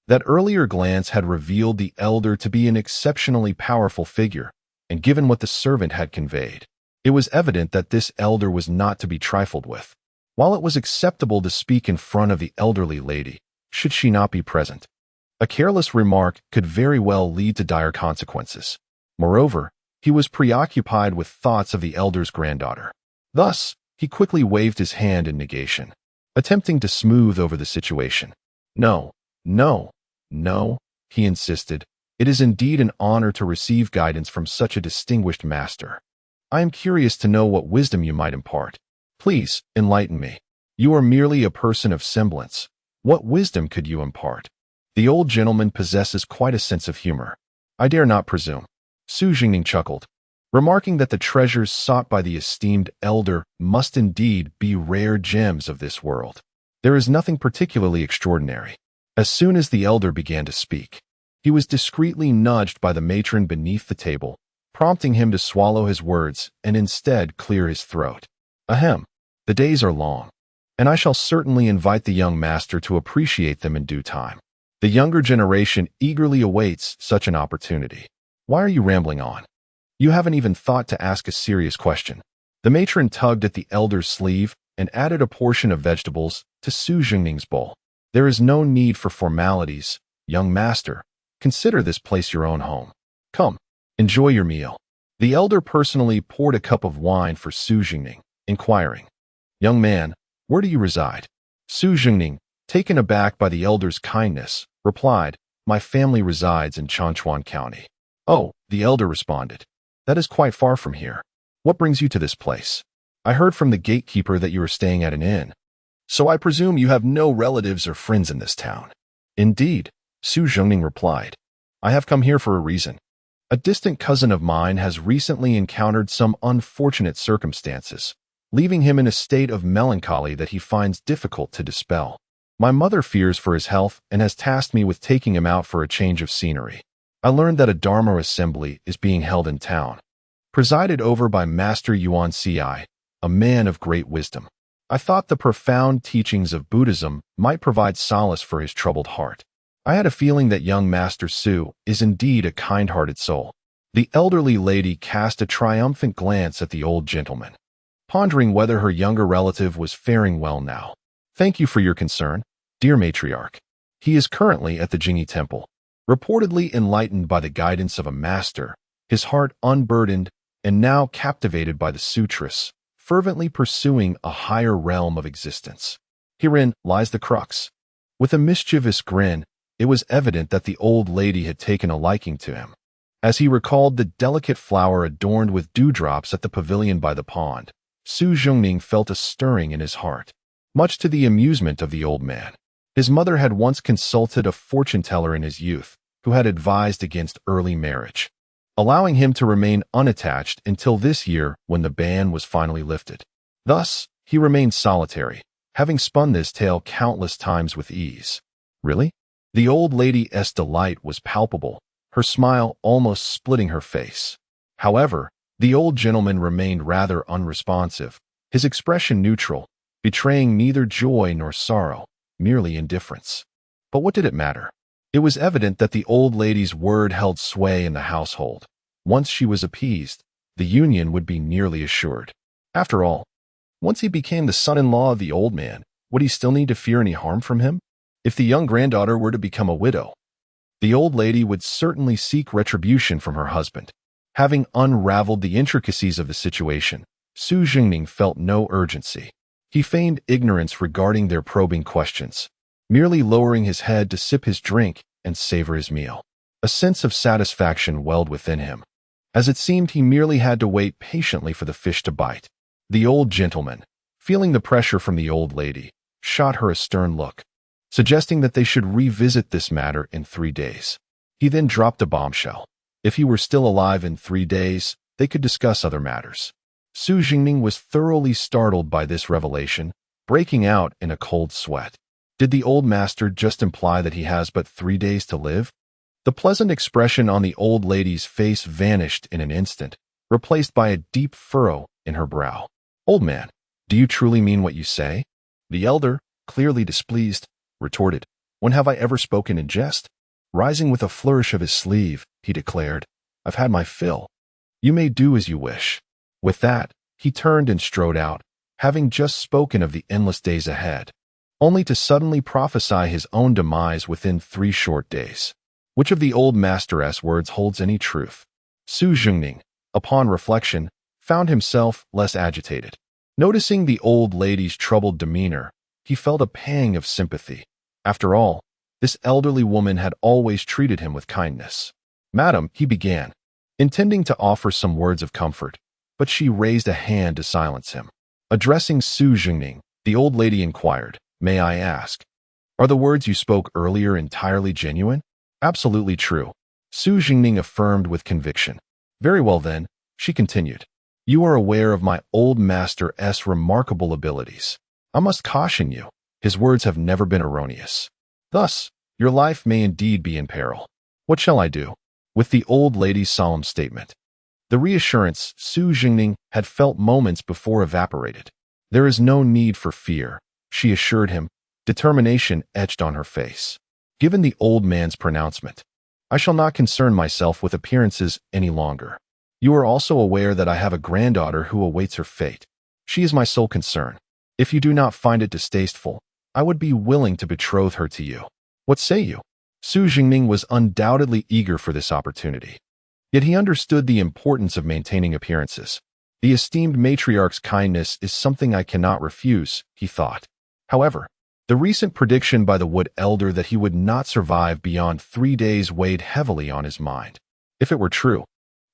That earlier glance had revealed the elder to be an exceptionally powerful figure, and given what the servant had conveyed, it was evident that this elder was not to be trifled with. While it was acceptable to speak in front of the elderly lady, should she not be present, a careless remark could very well lead to dire consequences. Moreover, he was preoccupied with thoughts of the elder's granddaughter. Thus, he quickly waved his hand in negation, attempting to smooth over the situation. No, he insisted. It is indeed an honor to receive guidance from such a distinguished master. I am curious to know what wisdom you might impart. Please, enlighten me. You are merely a person of semblance. What wisdom could you impart? The old gentleman possesses quite a sense of humor. I dare not presume. Su Jingning chuckled, remarking that the treasures sought by the esteemed elder must indeed be rare gems of this world. There is nothing particularly extraordinary. As soon as the elder began to speak, he was discreetly nudged by the matron beneath the table, prompting him to swallow his words and instead clear his throat. Ahem, the days are long, and I shall certainly invite the young master to appreciate them in due time. The younger generation eagerly awaits such an opportunity. Why are you rambling on? You haven't even thought to ask a serious question. The matron tugged at the elder's sleeve and added a portion of vegetables to Su Jingning's bowl. There is no need for formalities, young master. Consider this place your own home. Come, enjoy your meal. The elder personally poured a cup of wine for Su Jingning, inquiring, Young man, where do you reside? Su Jingning, taken aback by the elder's kindness, replied, My family resides in Changchuan County. Oh, the elder responded. That is quite far from here. What brings you to this place? I heard from the gatekeeper that you are staying at an inn. So I presume you have no relatives or friends in this town. Indeed, Su Jingning replied. I have come here for a reason. A distant cousin of mine has recently encountered some unfortunate circumstances, leaving him in a state of melancholy that he finds difficult to dispel. My mother fears for his health and has tasked me with taking him out for a change of scenery. I learned that a Dharma assembly is being held in town, presided over by Master Yun Shiyi, a man of great wisdom. I thought the profound teachings of Buddhism might provide solace for his troubled heart. I had a feeling that young Master Su is indeed a kind-hearted soul. The elderly lady cast a triumphant glance at the old gentleman, pondering whether her younger relative was faring well now. Thank you for your concern, dear matriarch. He is currently at the Jingyi Temple, reportedly enlightened by the guidance of a master, his heart unburdened and now captivated by the sutras, fervently pursuing a higher realm of existence. Herein lies the crux. With a mischievous grin, it was evident that the old lady had taken a liking to him. As he recalled the delicate flower adorned with dewdrops at the pavilion by the pond, Su Jingning felt a stirring in his heart, much to the amusement of the old man. His mother had once consulted a fortune-teller in his youth, who had advised against early marriage, allowing him to remain unattached until this year when the ban was finally lifted. Thus, he remained solitary, having spun this tale countless times with ease. Really? The old lady's delight was palpable, her smile almost splitting her face. However, the old gentleman remained rather unresponsive, his expression neutral, betraying neither joy nor sorrow, merely indifference. But what did it matter? It was evident that the old lady's word held sway in the household. Once she was appeased, the union would be nearly assured. After all, once he became the son-in-law of the old man, would he still need to fear any harm from him? If the young granddaughter were to become a widow, the old lady would certainly seek retribution from her husband. Having unraveled the intricacies of the situation, Su Jingning felt no urgency. He feigned ignorance regarding their probing questions, merely lowering his head to sip his drink and savor his meal. A sense of satisfaction welled within him, as it seemed he merely had to wait patiently for the fish to bite. The old gentleman, feeling the pressure from the old lady, shot her a stern look, suggesting that they should revisit this matter in 3 days. He then dropped a bombshell. If he were still alive in 3 days, they could discuss other matters. Su Jingming was thoroughly startled by this revelation, breaking out in a cold sweat. Did the old master just imply that he has but 3 days to live? The pleasant expression on the old lady's face vanished in an instant, replaced by a deep furrow in her brow. "Old man, do you truly mean what you say?" The elder, clearly displeased, retorted. "When have I ever spoken in jest?" Rising with a flourish of his sleeve, he declared, "I've had my fill. You may do as you wish." With that, he turned and strode out, having just spoken of the endless days ahead, only to suddenly prophesy his own demise within 3 short days. Which of the old master's words holds any truth? Su Jingming, upon reflection, found himself less agitated. Noticing the old lady's troubled demeanor, he felt a pang of sympathy. After all, this elderly woman had always treated him with kindness. "Madam," he began, intending to offer some words of comfort, but she raised a hand to silence him. Addressing Su Jingming, the old lady inquired, "May I ask, are the words you spoke earlier entirely genuine?" "Absolutely true," Su Jingming affirmed with conviction. "Very well then," she continued. "You are aware of my old master's remarkable abilities. I must caution you, his words have never been erroneous. Thus, your life may indeed be in peril. What shall I do?" With the old lady's solemn statement, the reassurance Su Jingming had felt moments before evaporated. "There is no need for fear," she assured him, determination etched on her face. Given the old man's pronouncement, "I shall not concern myself with appearances any longer. You are also aware that I have a granddaughter who awaits her fate. She is my sole concern. If you do not find it distasteful, I would be willing to betroth her to you. What say you?" Su Jingming was undoubtedly eager for this opportunity. Yet he understood the importance of maintaining appearances. The esteemed matriarch's kindness is something I cannot refuse, he thought. However, the recent prediction by the wood elder that he would not survive beyond 3 days weighed heavily on his mind. If it were true,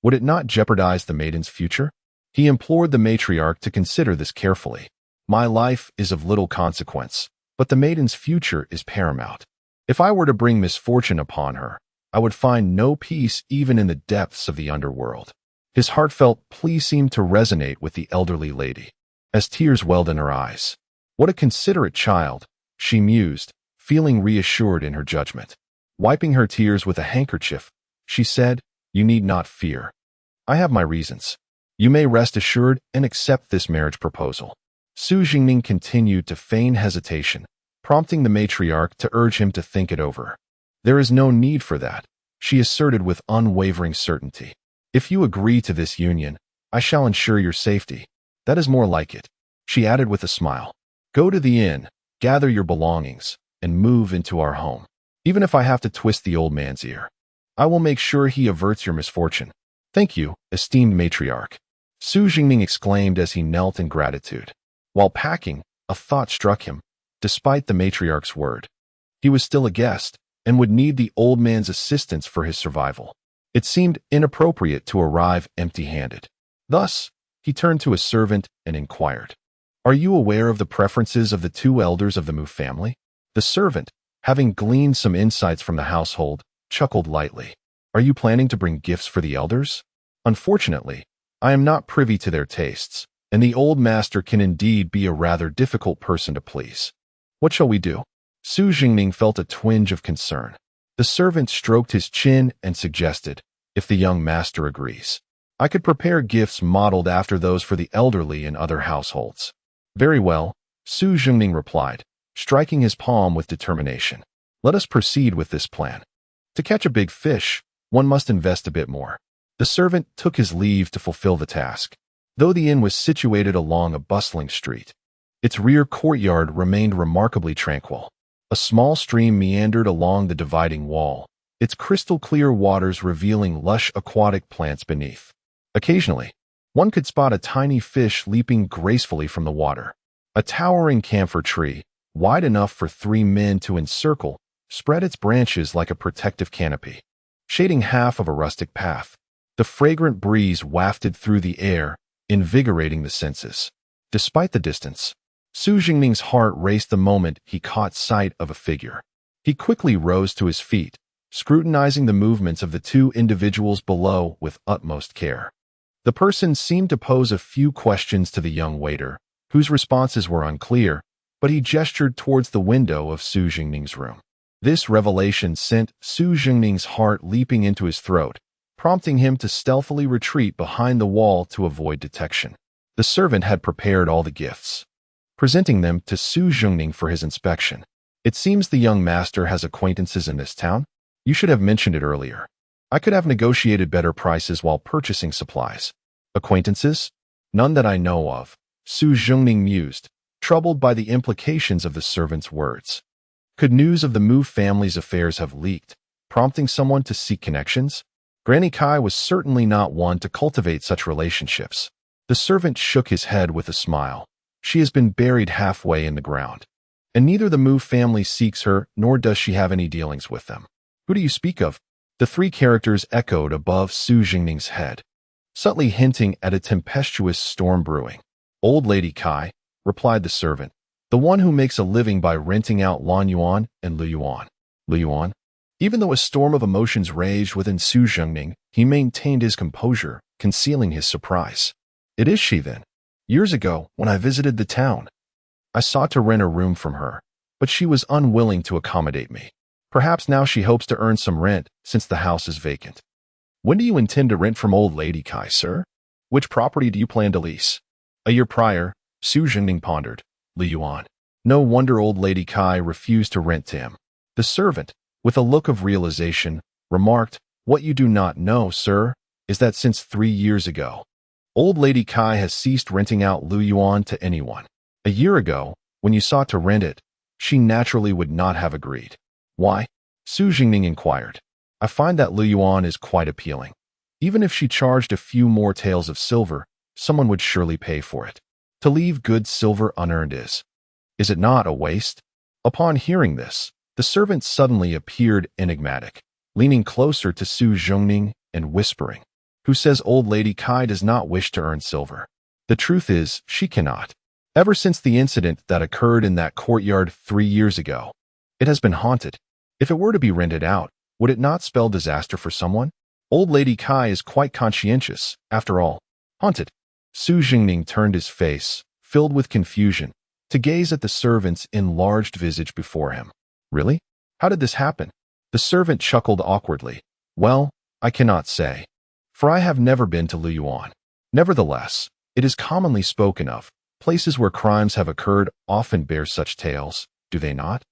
would it not jeopardize the maiden's future? He implored the matriarch to consider this carefully. "My life is of little consequence, but the maiden's future is paramount. If I were to bring misfortune upon her, I would find no peace even in the depths of the underworld." His heartfelt plea seemed to resonate with the elderly lady, as tears welled in her eyes. What a considerate child, she mused, feeling reassured in her judgment. Wiping her tears with a handkerchief, she said, "You need not fear. I have my reasons. You may rest assured and accept this marriage proposal." Su Jingming continued to feign hesitation, prompting the matriarch to urge him to think it over. "There is no need for that," she asserted with unwavering certainty. "If you agree to this union, I shall ensure your safety. That is more like it," she added with a smile. "Go to the inn, gather your belongings, and move into our home. Even if I have to twist the old man's ear, I will make sure he averts your misfortune." "Thank you, esteemed matriarch," Su Jingming exclaimed as he knelt in gratitude. While packing, a thought struck him. Despite the matriarch's word, he was still a guest and would need the old man's assistance for his survival. It seemed inappropriate to arrive empty-handed. Thus, he turned to a servant and inquired, "Are you aware of the preferences of the 2 elders of the Mu family?" The servant, having gleaned some insights from the household, chuckled lightly. "Are you planning to bring gifts for the elders?" "Unfortunately, I am not privy to their tastes, and the old master can indeed be a rather difficult person to please. What shall we do?" Su Jingming felt a twinge of concern. The servant stroked his chin and suggested, "If the young master agrees, I could prepare gifts modeled after those for the elderly in other households." "Very well," Su Jingming replied, striking his palm with determination. "Let us proceed with this plan. To catch a big fish, one must invest a bit more." The servant took his leave to fulfill the task. Though the inn was situated along a bustling street, its rear courtyard remained remarkably tranquil. A small stream meandered along the dividing wall, its crystal-clear waters revealing lush aquatic plants beneath. Occasionally, one could spot a tiny fish leaping gracefully from the water. A towering camphor tree, wide enough for 3 men to encircle, spread its branches like a protective canopy, shading half of a rustic path. The fragrant breeze wafted through the air, invigorating the senses. Despite the distance, Su Jingning's heart raced the moment he caught sight of a figure. He quickly rose to his feet, scrutinizing the movements of the two individuals below with utmost care. The person seemed to pose a few questions to the young waiter, whose responses were unclear, but he gestured towards the window of Su Jingning's room. This revelation sent Su Jingning's heart leaping into his throat, prompting him to stealthily retreat behind the wall to avoid detection. The servant had prepared all the gifts, presenting them to Su Jingning for his inspection. It seems the young master has acquaintances in this town. You should have mentioned it earlier. I could have negotiated better prices while purchasing supplies. Acquaintances? None that I know of, Su Jingning mused, troubled by the implications of the servant's words. Could news of the Mu family's affairs have leaked, prompting someone to seek connections? Granny Kai was certainly not one to cultivate such relationships. The servant shook his head with a smile. She has been buried halfway in the ground, and neither the Mu family seeks her nor does she have any dealings with them. Who do you speak of? The 3 characters echoed above Su Jingning's head, subtly hinting at a tempestuous storm brewing. Old Lady Kai, replied the servant, the one who makes a living by renting out Lan Yuan and Lu Yuan. Lu Yuan? Even though a storm of emotions raged within Su Jingning, he maintained his composure, concealing his surprise. It is she, then. Years ago, when I visited the town, I sought to rent a room from her, but she was unwilling to accommodate me. Perhaps now she hopes to earn some rent, since the house is vacant. When do you intend to rent from Old Lady Kai, sir? Which property do you plan to lease? A year prior, Su Jingning pondered. Lu Yuan. No wonder Old Lady Kai refused to rent to him. The servant, with a look of realization, remarked, What you do not know, sir, is that since 3 years ago, Old Lady Kai has ceased renting out Lu Yuan to anyone. A year ago, when you sought to rent it, she naturally would not have agreed. Why? Su Jingning inquired. I find that Lu Yuan is quite appealing. Even if she charged a few more taels of silver, someone would surely pay for it. To leave good silver unearned is it not a waste? Upon hearing this, the servant suddenly appeared enigmatic, leaning closer to Su Jingning and whispering, Who says Old Lady Kai does not wish to earn silver? The truth is, she cannot. Ever since the incident that occurred in that courtyard 3 years ago, it has been haunted. If it were to be rented out, would it not spell disaster for someone? Old Lady Kai is quite conscientious, after all. Haunted. Su Jingning turned his face, filled with confusion, to gaze at the servant's enlarged visage before him. Really? How did this happen? The servant chuckled awkwardly. Well, I cannot say, for I have never been to Lu Yuan. Nevertheless, it is commonly spoken of. Places where crimes have occurred often bear such tales, do they not?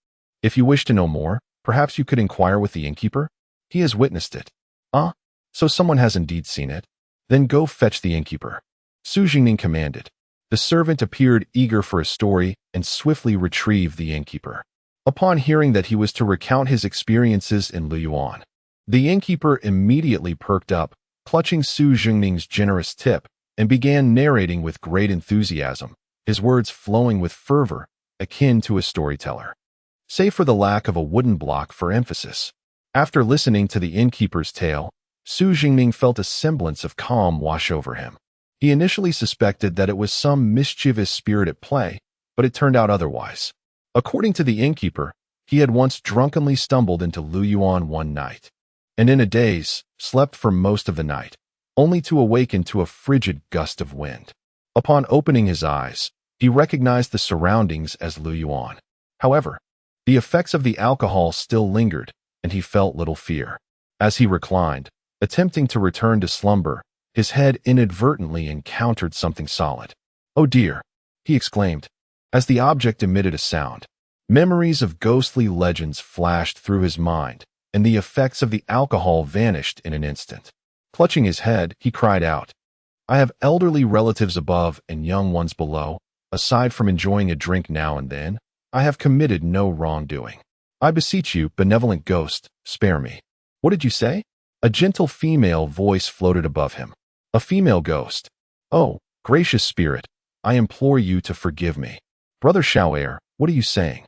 If you wish to know more, perhaps you could inquire with the innkeeper? He has witnessed it. Ah, so someone has indeed seen it? Then go fetch the innkeeper. Su Jingning commanded. The servant appeared eager for a story and swiftly retrieved the innkeeper. Upon hearing that he was to recount his experiences in Lu Yuan, the innkeeper immediately perked up, clutching Su Jingning's generous tip, and began narrating with great enthusiasm, his words flowing with fervor, akin to a storyteller, save for the lack of a wooden block for emphasis. After listening to the innkeeper's tale, Su Jingning felt a semblance of calm wash over him. He initially suspected that it was some mischievous spirit at play, but it turned out otherwise. According to the innkeeper, he had once drunkenly stumbled into Lu Yuan one night, and in a daze, slept for most of the night, only to awaken to a frigid gust of wind. Upon opening his eyes, he recognized the surroundings as Lu Yuan. However, the effects of the alcohol still lingered, and he felt little fear. As he reclined, attempting to return to slumber, his head inadvertently encountered something solid. Oh dear, he exclaimed, as the object emitted a sound. Memories of ghostly legends flashed through his mind, and the effects of the alcohol vanished in an instant. Clutching his head, he cried out, I have elderly relatives above and young ones below. Aside from enjoying a drink now and then, I have committed no wrongdoing. I beseech you, benevolent ghost, spare me. What did you say? A gentle female voice floated above him. A female ghost. Oh, gracious spirit, I implore you to forgive me. Brother Xiao'er, what are you saying?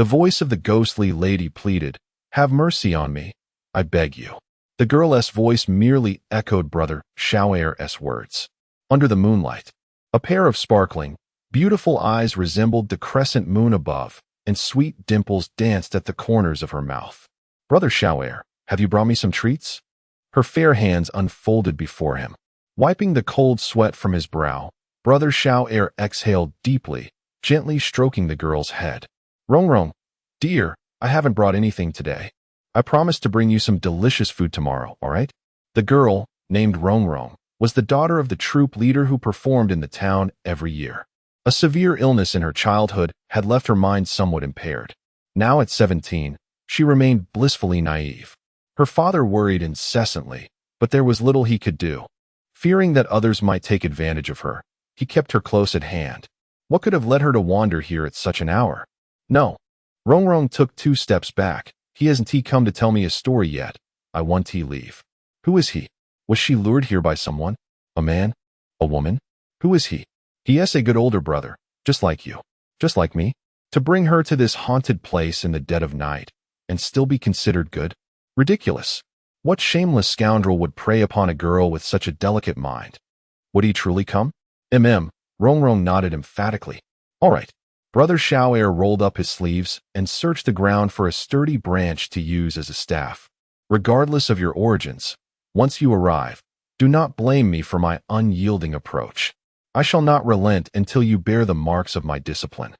The voice of the ghostly lady pleaded, "Have mercy on me, I beg you." The girl's voice merely echoed Brother Shao'er's words. Under the moonlight, a pair of sparkling, beautiful eyes resembled the crescent moon above, and sweet dimples danced at the corners of her mouth. "Brother Shao'er, have you brought me some treats?" Her fair hands unfolded before him. Wiping the cold sweat from his brow, Brother Shao'er exhaled deeply, gently stroking the girl's head. "Rongrong, dear, I haven't brought anything today. I promise to bring you some delicious food tomorrow, all right?" The girl, named Rongrong, was the daughter of the troop leader who performed in the town every year. A severe illness in her childhood had left her mind somewhat impaired. Now at 17, she remained blissfully naive. Her father worried incessantly, but there was little he could do. Fearing that others might take advantage of her, he kept her close at hand. What could have led her to wander here at such an hour? No. Rongrong took 2 steps back. Hasn't he come to tell me his story yet? I want to leave. Who is he? Was she lured here by someone? A man? A woman? Who is he? He is a good older brother, just like you, just like me. To bring her to this haunted place in the dead of night, and still be considered good? Ridiculous. What shameless scoundrel would prey upon a girl with such a delicate mind? Would he truly come? Rongrong nodded emphatically. All right. Brother Shao'er rolled up his sleeves and searched the ground for a sturdy branch to use as a staff. Regardless of your origins, once you arrive, do not blame me for my unyielding approach. I shall not relent until you bear the marks of my discipline.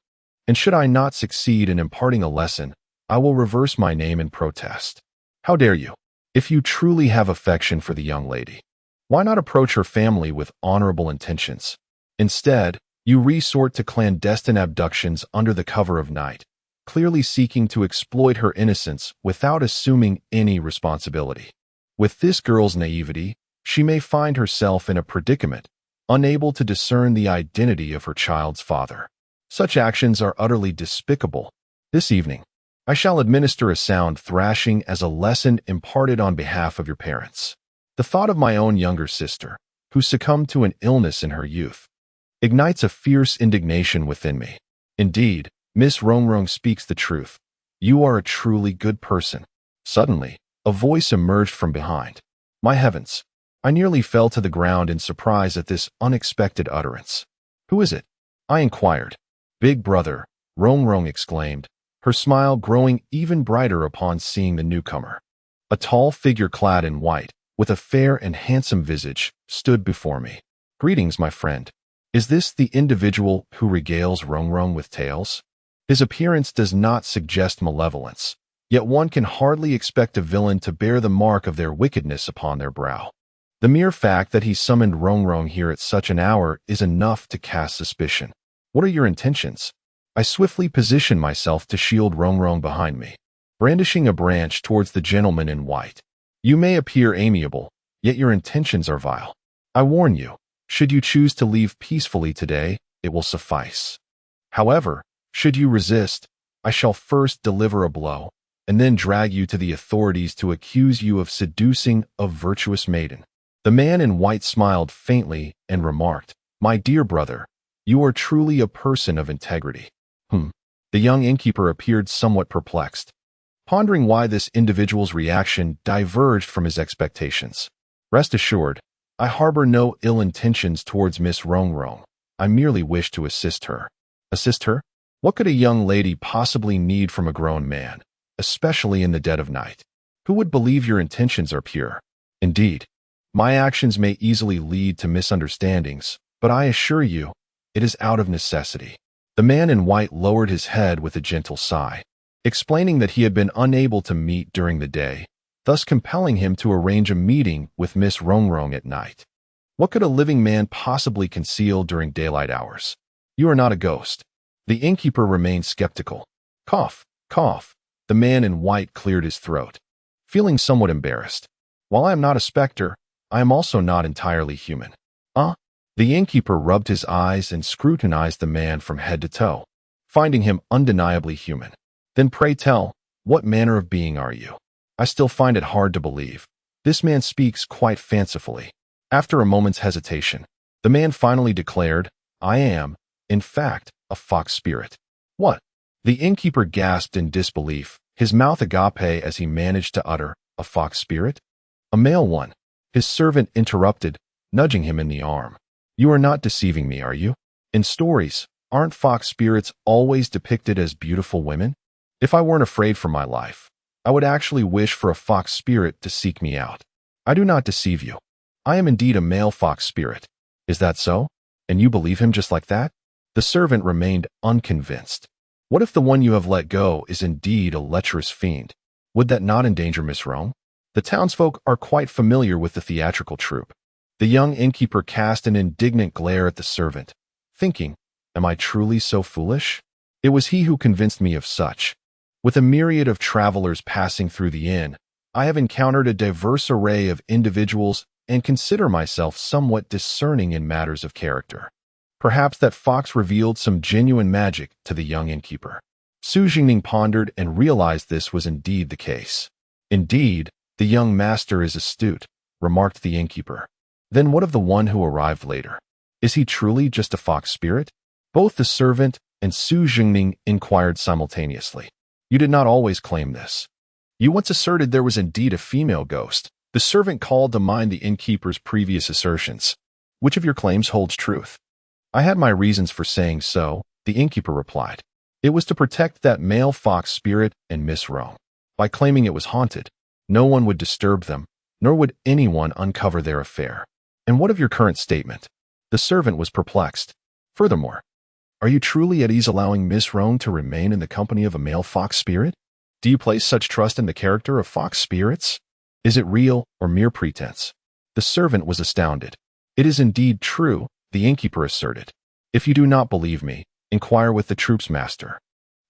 And should I not succeed in imparting a lesson, I will reverse my name in protest. How dare you? If you truly have affection for the young lady, why not approach her family with honorable intentions? Instead, you resort to clandestine abductions under the cover of night, clearly seeking to exploit her innocence without assuming any responsibility. With this girl's naivety, she may find herself in a predicament, unable to discern the identity of her child's father. Such actions are utterly despicable. This evening, I shall administer a sound thrashing as a lesson imparted on behalf of your parents. The thought of my own younger sister, who succumbed to an illness in her youth, ignites a fierce indignation within me. Indeed, Miss Rongrong speaks the truth. You are a truly good person. Suddenly, a voice emerged from behind. My heavens! I nearly fell to the ground in surprise at this unexpected utterance. Who is it? I inquired. Big brother, Rongrong exclaimed, her smile growing even brighter upon seeing the newcomer. A tall figure clad in white, with a fair and handsome visage, stood before me. Greetings, my friend. Is this the individual who regales Rongrong with tales? His appearance does not suggest malevolence, yet one can hardly expect a villain to bear the mark of their wickedness upon their brow. The mere fact that he summoned Rongrong here at such an hour is enough to cast suspicion. What are your intentions? I swiftly positioned myself to shield Rongrong behind me, brandishing a branch towards the gentleman in white. You may appear amiable, yet your intentions are vile. I warn you. Should you choose to leave peacefully today, it will suffice. However, should you resist, I shall first deliver a blow, and then drag you to the authorities to accuse you of seducing a virtuous maiden. The man in white smiled faintly and remarked, My dear brother, you are truly a person of integrity. The young innkeeper appeared somewhat perplexed, pondering why this individual's reaction diverged from his expectations. Rest assured, I harbor no ill intentions towards Miss Rongrong. I merely wish to assist her. Assist her? What could a young lady possibly need from a grown man, especially in the dead of night? Who would believe your intentions are pure? Indeed, my actions may easily lead to misunderstandings, but I assure you, it is out of necessity. The man in white lowered his head with a gentle sigh, explaining that he had been unable to meet during the day, thus compelling him to arrange a meeting with Miss Rongrong at night. What could a living man possibly conceal during daylight hours? You are not a ghost. The innkeeper remained skeptical. Cough, cough. The man in white cleared his throat, feeling somewhat embarrassed. While I am not a specter, I am also not entirely human. The innkeeper rubbed his eyes and scrutinized the man from head to toe, finding him undeniably human. Then pray tell, what manner of being are you? I still find it hard to believe. This man speaks quite fancifully. After a moment's hesitation, the man finally declared, I am, in fact, a fox spirit. What? The innkeeper gasped in disbelief, his mouth agape as he managed to utter, "A fox spirit? A male one?" His servant interrupted, nudging him in the arm. "You are not deceiving me, are you? In stories, aren't fox spirits always depicted as beautiful women? If I weren't afraid for my life, I would actually wish for a fox spirit to seek me out. I do not deceive you. I am indeed a male fox spirit. Is that so? And you believe him just like that?" The servant remained unconvinced. "What if the one you have let go is indeed a lecherous fiend? Would that not endanger Miss Rome?" The townsfolk are quite familiar with the theatrical troupe. The young innkeeper cast an indignant glare at the servant, thinking, "Am I truly so foolish? It was he who convinced me of such. With a myriad of travelers passing through the inn, I have encountered a diverse array of individuals and consider myself somewhat discerning in matters of character." Perhaps that fox revealed some genuine magic to the young innkeeper. Su Jingning pondered and realized this was indeed the case. "Indeed, the young master is astute," remarked the innkeeper. "Then what of the one who arrived later? Is he truly just a fox spirit?" Both the servant and Su Jingning inquired simultaneously. "You did not always claim this. You once asserted there was indeed a female ghost." The servant called to mind the innkeeper's previous assertions. "Which of your claims holds truth?" "I had my reasons for saying so," the innkeeper replied. "It was to protect that male fox spirit and Miss Rome. By claiming it was haunted, no one would disturb them, nor would anyone uncover their affair." "And what of your current statement?" The servant was perplexed. "Furthermore, are you truly at ease allowing Miss Rome to remain in the company of a male fox spirit? Do you place such trust in the character of fox spirits? Is it real or mere pretense?" The servant was astounded. "It is indeed true," the innkeeper asserted. "If you do not believe me, inquire with the troupe's master.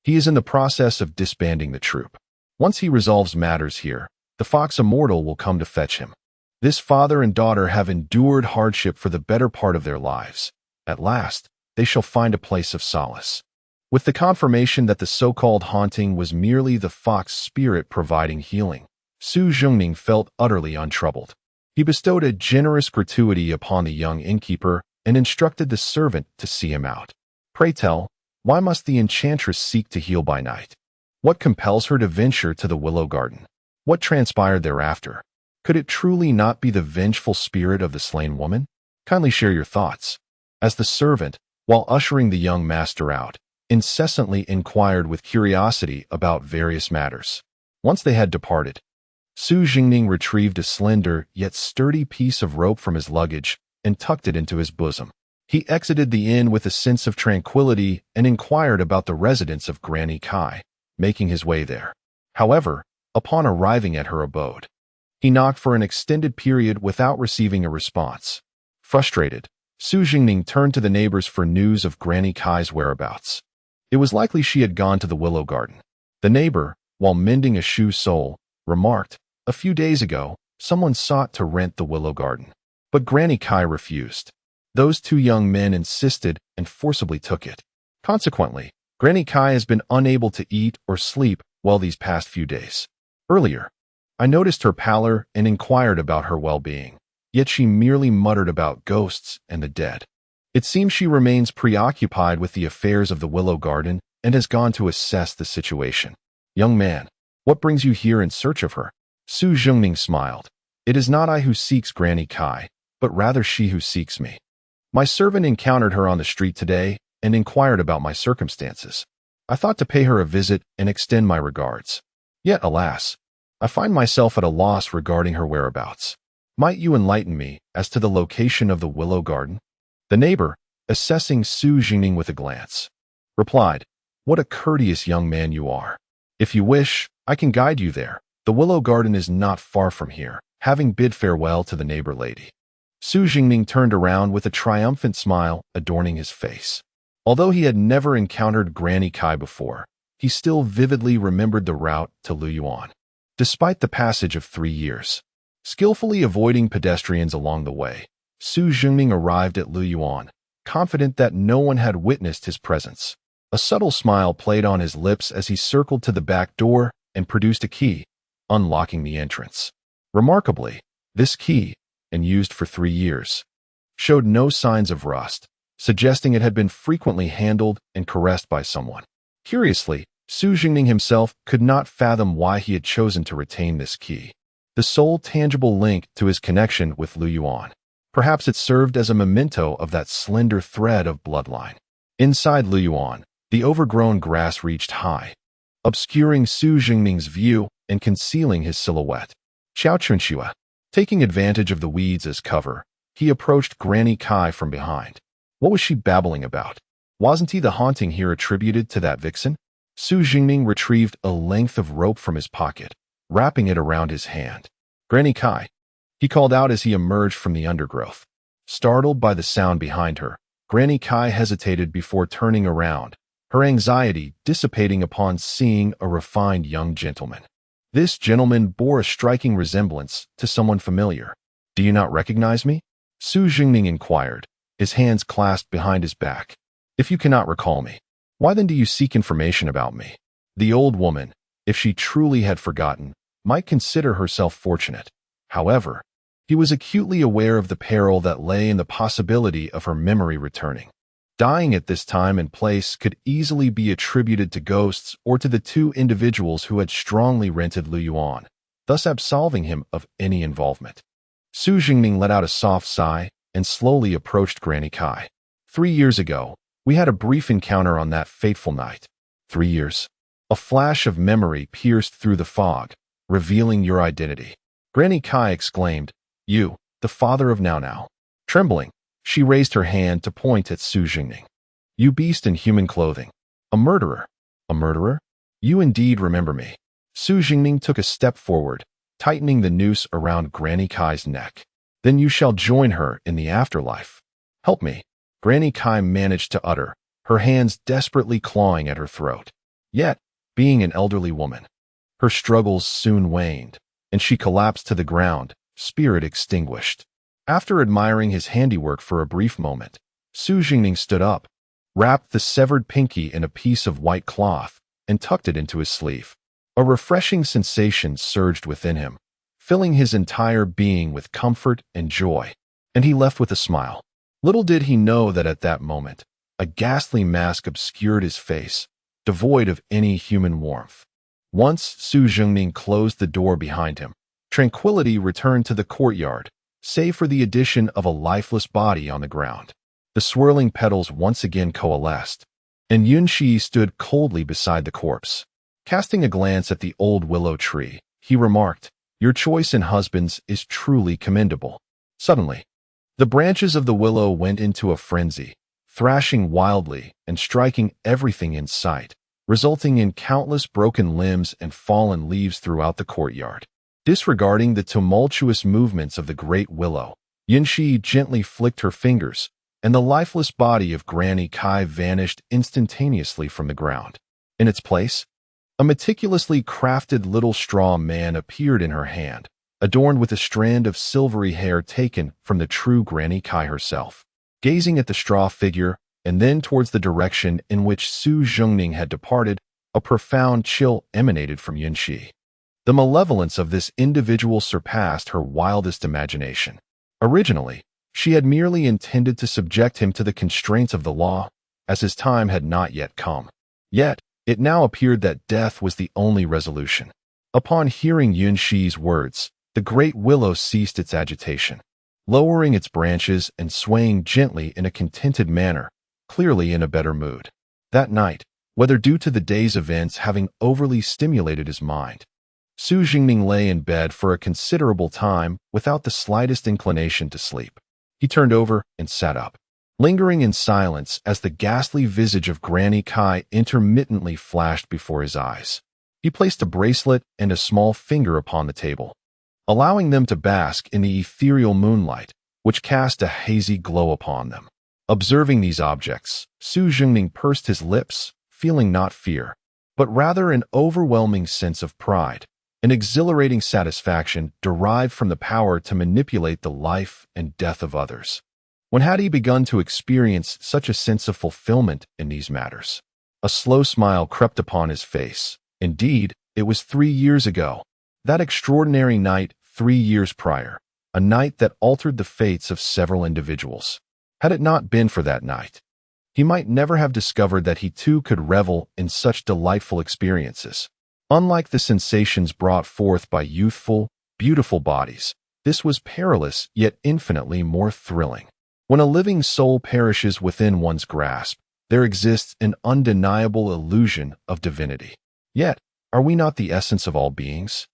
He is in the process of disbanding the troupe. Once he resolves matters here, the fox immortal will come to fetch him. This father and daughter have endured hardship for the better part of their lives. At last, they shall find a place of solace." With the confirmation that the so-called haunting was merely the fox spirit providing healing, Su Jingning felt utterly untroubled. He bestowed a generous gratuity upon the young innkeeper and instructed the servant to see him out. "Pray tell, why must the enchantress seek to heal by night? What compels her to venture to the willow garden? What transpired thereafter? Could it truly not be the vengeful spirit of the slain woman? Kindly share your thoughts." As the servant, while ushering the young master out, incessantly inquired with curiosity about various matters. Once they had departed, Su Jingning retrieved a slender yet sturdy piece of rope from his luggage and tucked it into his bosom. He exited the inn with a sense of tranquility and inquired about the residence of Granny Kai, making his way there. However, upon arriving at her abode, he knocked for an extended period without receiving a response. Frustrated, Su Jingning turned to the neighbors for news of Granny Kai's whereabouts. It was likely she had gone to the willow garden. The neighbor, while mending a shoe sole, remarked, "A few days ago, someone sought to rent the willow garden, but Granny Kai refused. Those two young men insisted and forcibly took it. Consequently, Granny Kai has been unable to eat or sleep well these past few days. Earlier, I noticed her pallor and inquired about her well-being, yet she merely muttered about ghosts and the dead. It seems she remains preoccupied with the affairs of the willow garden and has gone to assess the situation. Young man, what brings you here in search of her?" Su Jingning smiled. "It is not I who seeks Granny Kai, but rather she who seeks me. My servant encountered her on the street today and inquired about my circumstances. I thought to pay her a visit and extend my regards. Yet, alas, I find myself at a loss regarding her whereabouts. Might you enlighten me as to the location of the willow garden?" The neighbor, assessing Su Jingning with a glance, replied, "What a courteous young man you are. If you wish, I can guide you there. The willow garden is not far from here." Having bid farewell to the neighbor lady, Su Jingning turned around with a triumphant smile adorning his face. Although he had never encountered Granny Kai before, he still vividly remembered the route to Luyuan. Despite the passage of 3 years, skillfully avoiding pedestrians along the way, Su Jingning arrived at Luyuan, confident that no one had witnessed his presence. A subtle smile played on his lips as he circled to the back door and produced a key, unlocking the entrance. Remarkably, this key, and used for 3 years, showed no signs of rust, suggesting it had been frequently handled and caressed by someone. Curiously, Su Jingning himself could not fathom why he had chosen to retain this key, the sole tangible link to his connection with Lu Yuan. Perhaps it served as a memento of that slender thread of bloodline. Inside Lu Yuan, the overgrown grass reached high, obscuring Su Jingning's view and concealing his silhouette. Xiao, taking advantage of the weeds as cover, he approached Granny Kai from behind. What was she babbling about? Wasn't he the haunting here attributed to that vixen? Su Jingning retrieved a length of rope from his pocket, wrapping it around his hand. Granny Kai, he called out as he emerged from the undergrowth. Startled by the sound behind her, Granny Kai hesitated before turning around, her anxiety dissipating upon seeing a refined young gentleman. This gentleman bore a striking resemblance to someone familiar. Do you not recognize me? Su Jingning inquired, his hands clasped behind his back. If you cannot recall me, why then do you seek information about me? The old woman, if she truly had forgotten, might consider herself fortunate. However, he was acutely aware of the peril that lay in the possibility of her memory returning. Dying at this time and place could easily be attributed to ghosts or to the two individuals who had strongly rented Lu Yuan, thus absolving him of any involvement. Su Jingning let out a soft sigh and slowly approached Granny Kai. 3 years ago, we had a brief encounter on that fateful night. 3 years. A flash of memory pierced through the fog, revealing your identity. Granny Kai exclaimed, "You, the father of Now." Trembling, she raised her hand to point at Su Jingning. You beast in human clothing. A murderer. A murderer? You indeed remember me. Su Jingning took a step forward, tightening the noose around Granny Kai's neck. Then you shall join her in the afterlife. Help me. Granny Kai managed to utter, her hands desperately clawing at her throat. Yet, being an elderly woman, her struggles soon waned, and she collapsed to the ground, spirit extinguished. After admiring his handiwork for a brief moment, Su Jingning stood up, wrapped the severed pinky in a piece of white cloth, and tucked it into his sleeve. A refreshing sensation surged within him, filling his entire being with comfort and joy, and he left with a smile. Little did he know that at that moment, a ghastly mask obscured his face, devoid of any human warmth. Once Su Jingning closed the door behind him, tranquility returned to the courtyard, save for the addition of a lifeless body on the ground. The swirling petals once again coalesced, and Yun Shiyi stood coldly beside the corpse. Casting a glance at the old willow tree, he remarked, "Your choice in husbands is truly commendable." Suddenly, the branches of the willow went into a frenzy, thrashing wildly and striking everything in sight, resulting in countless broken limbs and fallen leaves throughout the courtyard. Disregarding the tumultuous movements of the great willow, Yun Shiyi gently flicked her fingers, and the lifeless body of Granny Kai vanished instantaneously from the ground. In its place, a meticulously crafted little straw man appeared in her hand, adorned with a strand of silvery hair taken from the true Granny Kai herself. Gazing at the straw figure, and then towards the direction in which Su Jingning had departed, a profound chill emanated from Yun Shiyi. The malevolence of this individual surpassed her wildest imagination. Originally, she had merely intended to subject him to the constraints of the law, as his time had not yet come. Yet, it now appeared that death was the only resolution. Upon hearing Yun Shiyi's words, the great willow ceased its agitation, lowering its branches and swaying gently in a contented manner, clearly in a better mood. That night, whether due to the day's events having overly stimulated his mind, Su Jingning lay in bed for a considerable time without the slightest inclination to sleep. He turned over and sat up, lingering in silence as the ghastly visage of Granny Kai intermittently flashed before his eyes. He placed a bracelet and a small finger upon the table, allowing them to bask in the ethereal moonlight, which cast a hazy glow upon them. Observing these objects, Su Jingning pursed his lips, feeling not fear, but rather an overwhelming sense of pride, an exhilarating satisfaction derived from the power to manipulate the life and death of others. When had he begun to experience such a sense of fulfillment in these matters? A slow smile crept upon his face. Indeed, it was 3 years ago, that extraordinary night 3 years prior, a night that altered the fates of several individuals. Had it not been for that night, he might never have discovered that he too could revel in such delightful experiences. Unlike the sensations brought forth by youthful, beautiful bodies, this was perilous yet infinitely more thrilling. When a living soul perishes within one's grasp, there exists an undeniable illusion of divinity. Yet, are we not the essence of all beings?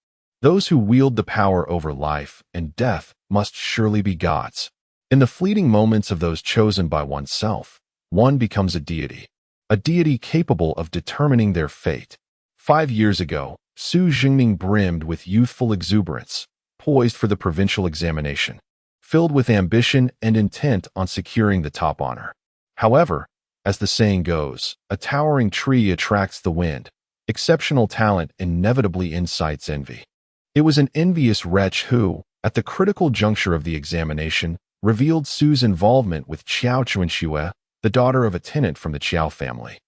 Those who wield the power over life and death must surely be gods. In the fleeting moments of those chosen by oneself, one becomes a deity capable of determining their fate. 5 years ago, Su Jingming brimmed with youthful exuberance, poised for the provincial examination, filled with ambition and intent on securing the top honor. However, as the saying goes, a towering tree attracts the wind. Exceptional talent inevitably incites envy. It was an envious wretch who, at the critical juncture of the examination, revealed Su's involvement with Qiao Chuanxue, the daughter of a tenant from the Qiao family.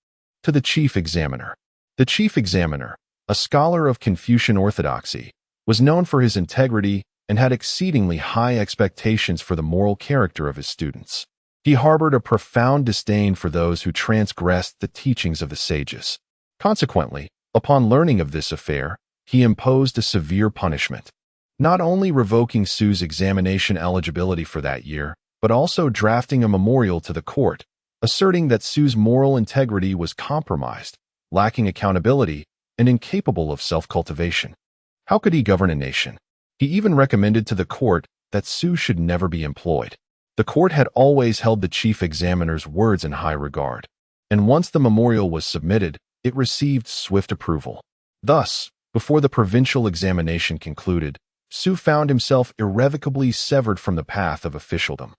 To the chief examiner. The chief examiner, a scholar of Confucian orthodoxy, was known for his integrity and had exceedingly high expectations for the moral character of his students. He harbored a profound disdain for those who transgressed the teachings of the sages. Consequently, upon learning of this affair, he imposed a severe punishment, not only revoking Su's examination eligibility for that year, but also drafting a memorial to the court, asserting that Su's moral integrity was compromised, lacking accountability, and incapable of self-cultivation. How could he govern a nation? He even recommended to the court that Su should never be employed. The court had always held the chief examiner's words in high regard, and once the memorial was submitted, it received swift approval. Thus, before the provincial examination concluded, Su found himself irrevocably severed from the path of officialdom,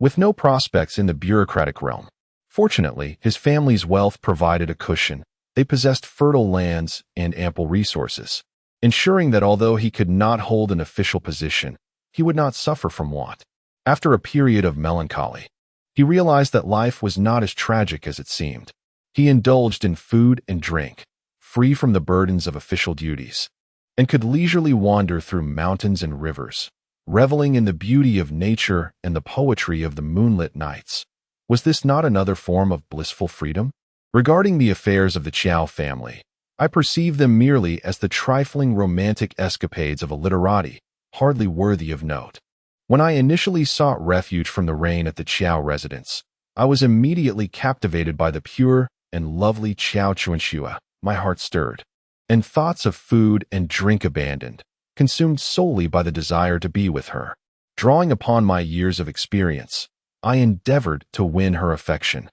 with no prospects in the bureaucratic realm. Fortunately, his family's wealth provided a cushion. They possessed fertile lands and ample resources, ensuring that although he could not hold an official position, he would not suffer from want. After a period of melancholy, he realized that life was not as tragic as it seemed. He indulged in food and drink, free from the burdens of official duties, and could leisurely wander through mountains and rivers, reveling in the beauty of nature and the poetry of the moonlit nights. Was this not another form of blissful freedom? Regarding the affairs of the Qiao family, I perceive them merely as the trifling romantic escapades of a literati, hardly worthy of note. When I initially sought refuge from the rain at the Qiao residence, I was immediately captivated by the pure and lovely Qiao Chuanxue. My heart stirred, and thoughts of food and drink abandoned, consumed solely by the desire to be with her. Drawing upon my years of experience, I endeavored to win her affection,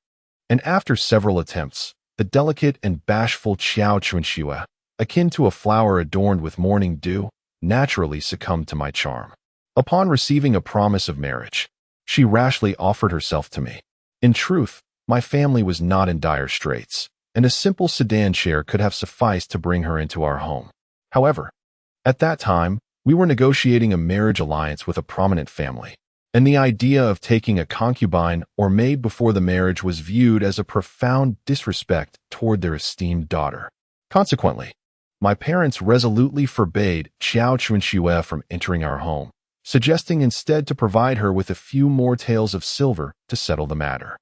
and after several attempts, the delicate and bashful Qiao Chuanxue, akin to a flower adorned with morning dew, naturally succumbed to my charm. Upon receiving a promise of marriage, she rashly offered herself to me. In truth, my family was not in dire straits, and a simple sedan chair could have sufficed to bring her into our home. However, at that time, we were negotiating a marriage alliance with a prominent family, and the idea of taking a concubine or maid before the marriage was viewed as a profound disrespect toward their esteemed daughter. Consequently, my parents resolutely forbade Qiao Chuanxue from entering our home, suggesting instead to provide her with a few more taels of silver to settle the matter.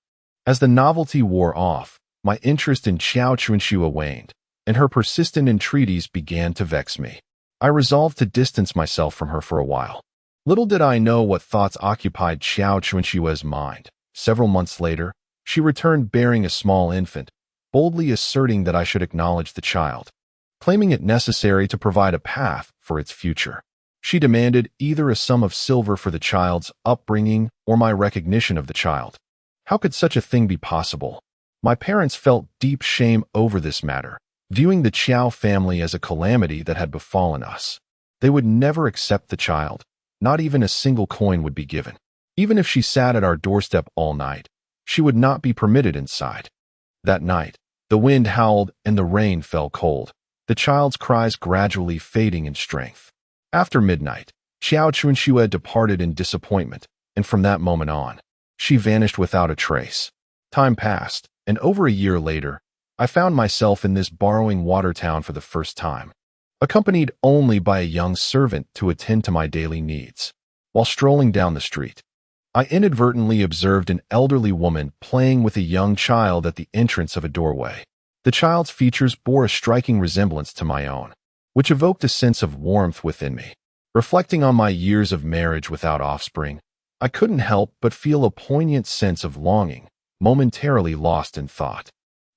As the novelty wore off, my interest in Qiao Chuanxue waned, and her persistent entreaties began to vex me. I resolved to distance myself from her for a while. Little did I know what thoughts occupied Qiao Chuanxue's mind. Several months later, she returned bearing a small infant, boldly asserting that I should acknowledge the child, claiming it necessary to provide a path for its future. She demanded either a sum of silver for the child's upbringing or my recognition of the child. How could such a thing be possible? My parents felt deep shame over this matter, viewing the Qiao family as a calamity that had befallen us. They would never accept the child. Not even a single coin would be given. Even if she sat at our doorstep all night, she would not be permitted inside. That night, the wind howled and the rain fell cold, the child's cries gradually fading in strength. After midnight, Qiao Chuanxue departed in disappointment, and from that moment on, she vanished without a trace. Time passed, and over a year later, I found myself in this borrowing water town for the first time, accompanied only by a young servant to attend to my daily needs. While strolling down the street, I inadvertently observed an elderly woman playing with a young child at the entrance of a doorway. The child's features bore a striking resemblance to my own, which evoked a sense of warmth within me. Reflecting on my years of marriage without offspring, I couldn't help but feel a poignant sense of longing, momentarily lost in thought.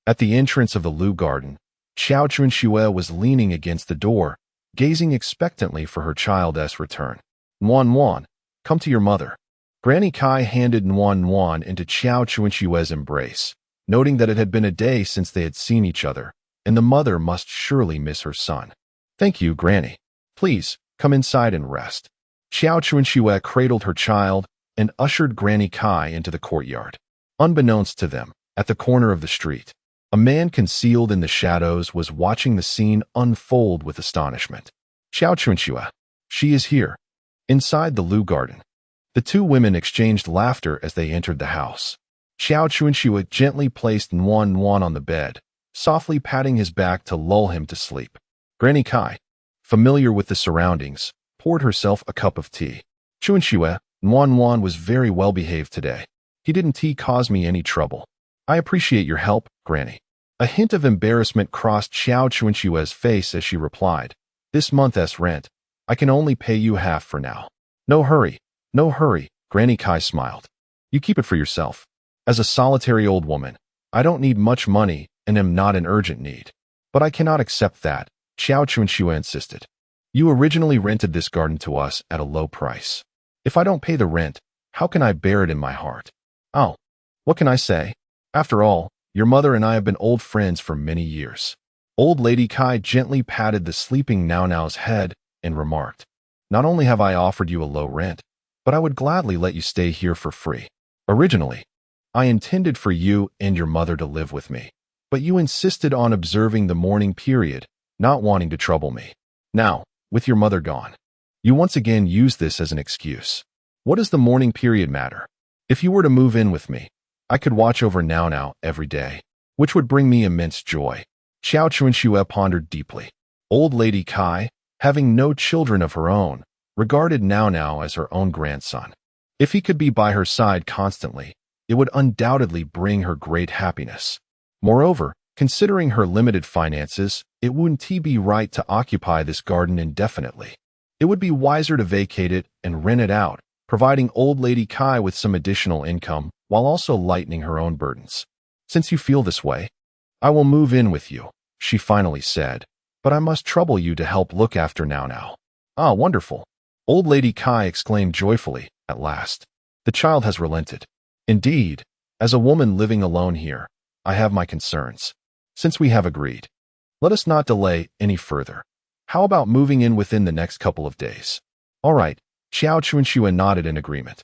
At the entrance of the Lu garden, Xiao Chunxue was leaning against the door, gazing expectantly for her child's return. Nuan, come to your mother. Granny Kai handed Nuan into Xiao Chunxue's embrace, noting that it had been a day since they had seen each other, and the mother must surely miss her son. Thank you, Granny. Please, come inside and rest. Xiao Chunxue cradled her child and ushered Granny Kai into the courtyard. Unbeknownst to them, at the corner of the street, a man concealed in the shadows was watching the scene unfold with astonishment. Xiao Chunxue, she is here. Inside the Lu garden, the two women exchanged laughter as they entered the house. Xiao Chunxue gently placed Nuan on the bed, softly patting his back to lull him to sleep. Granny Kai, familiar with the surroundings, poured herself a cup of tea. Chunxue, Nuan was very well behaved today. He didn't cause me any trouble. I appreciate your help, Granny. A hint of embarrassment crossed Xiao Chunxue's face as she replied, this month's rent, I can only pay you half for now. No hurry, Granny Kai smiled. You keep it for yourself. As a solitary old woman, I don't need much money and am not in urgent need. But I cannot accept that, Xiao Chunxue insisted. You originally rented this garden to us at a low price. If I don't pay the rent, how can I bear it in my heart? Oh, what can I say? After all, your mother and I have been old friends for many years. Old Lady Kai gently patted the sleeping Nao's head and remarked, not only have I offered you a low rent, but I would gladly let you stay here for free. Originally, I intended for you and your mother to live with me, but you insisted on observing the mourning period, not wanting to trouble me. Now, with your mother gone, you once again use this as an excuse. What does the mourning period matter? If you were to move in with me, I could watch over Nao every day, which would bring me immense joy. Xiao Chunxue pondered deeply. Old Lady Kai, having no children of her own, regarded Nao as her own grandson. If he could be by her side constantly, it would undoubtedly bring her great happiness. Moreover, considering her limited finances, it wouldn't be right to occupy this garden indefinitely. It would be wiser to vacate it and rent it out, providing Old Lady Kai with some additional income while also lightening her own burdens. Since you feel this way, I will move in with you, she finally said, but I must trouble you to help look after Nao. Ah, wonderful. Old Lady Kai exclaimed joyfully, at last. The child has relented. Indeed, as a woman living alone here, I have my concerns. Since we have agreed, let us not delay any further. How about moving in within the next couple of days? All right, Xiao Chunxue nodded in agreement.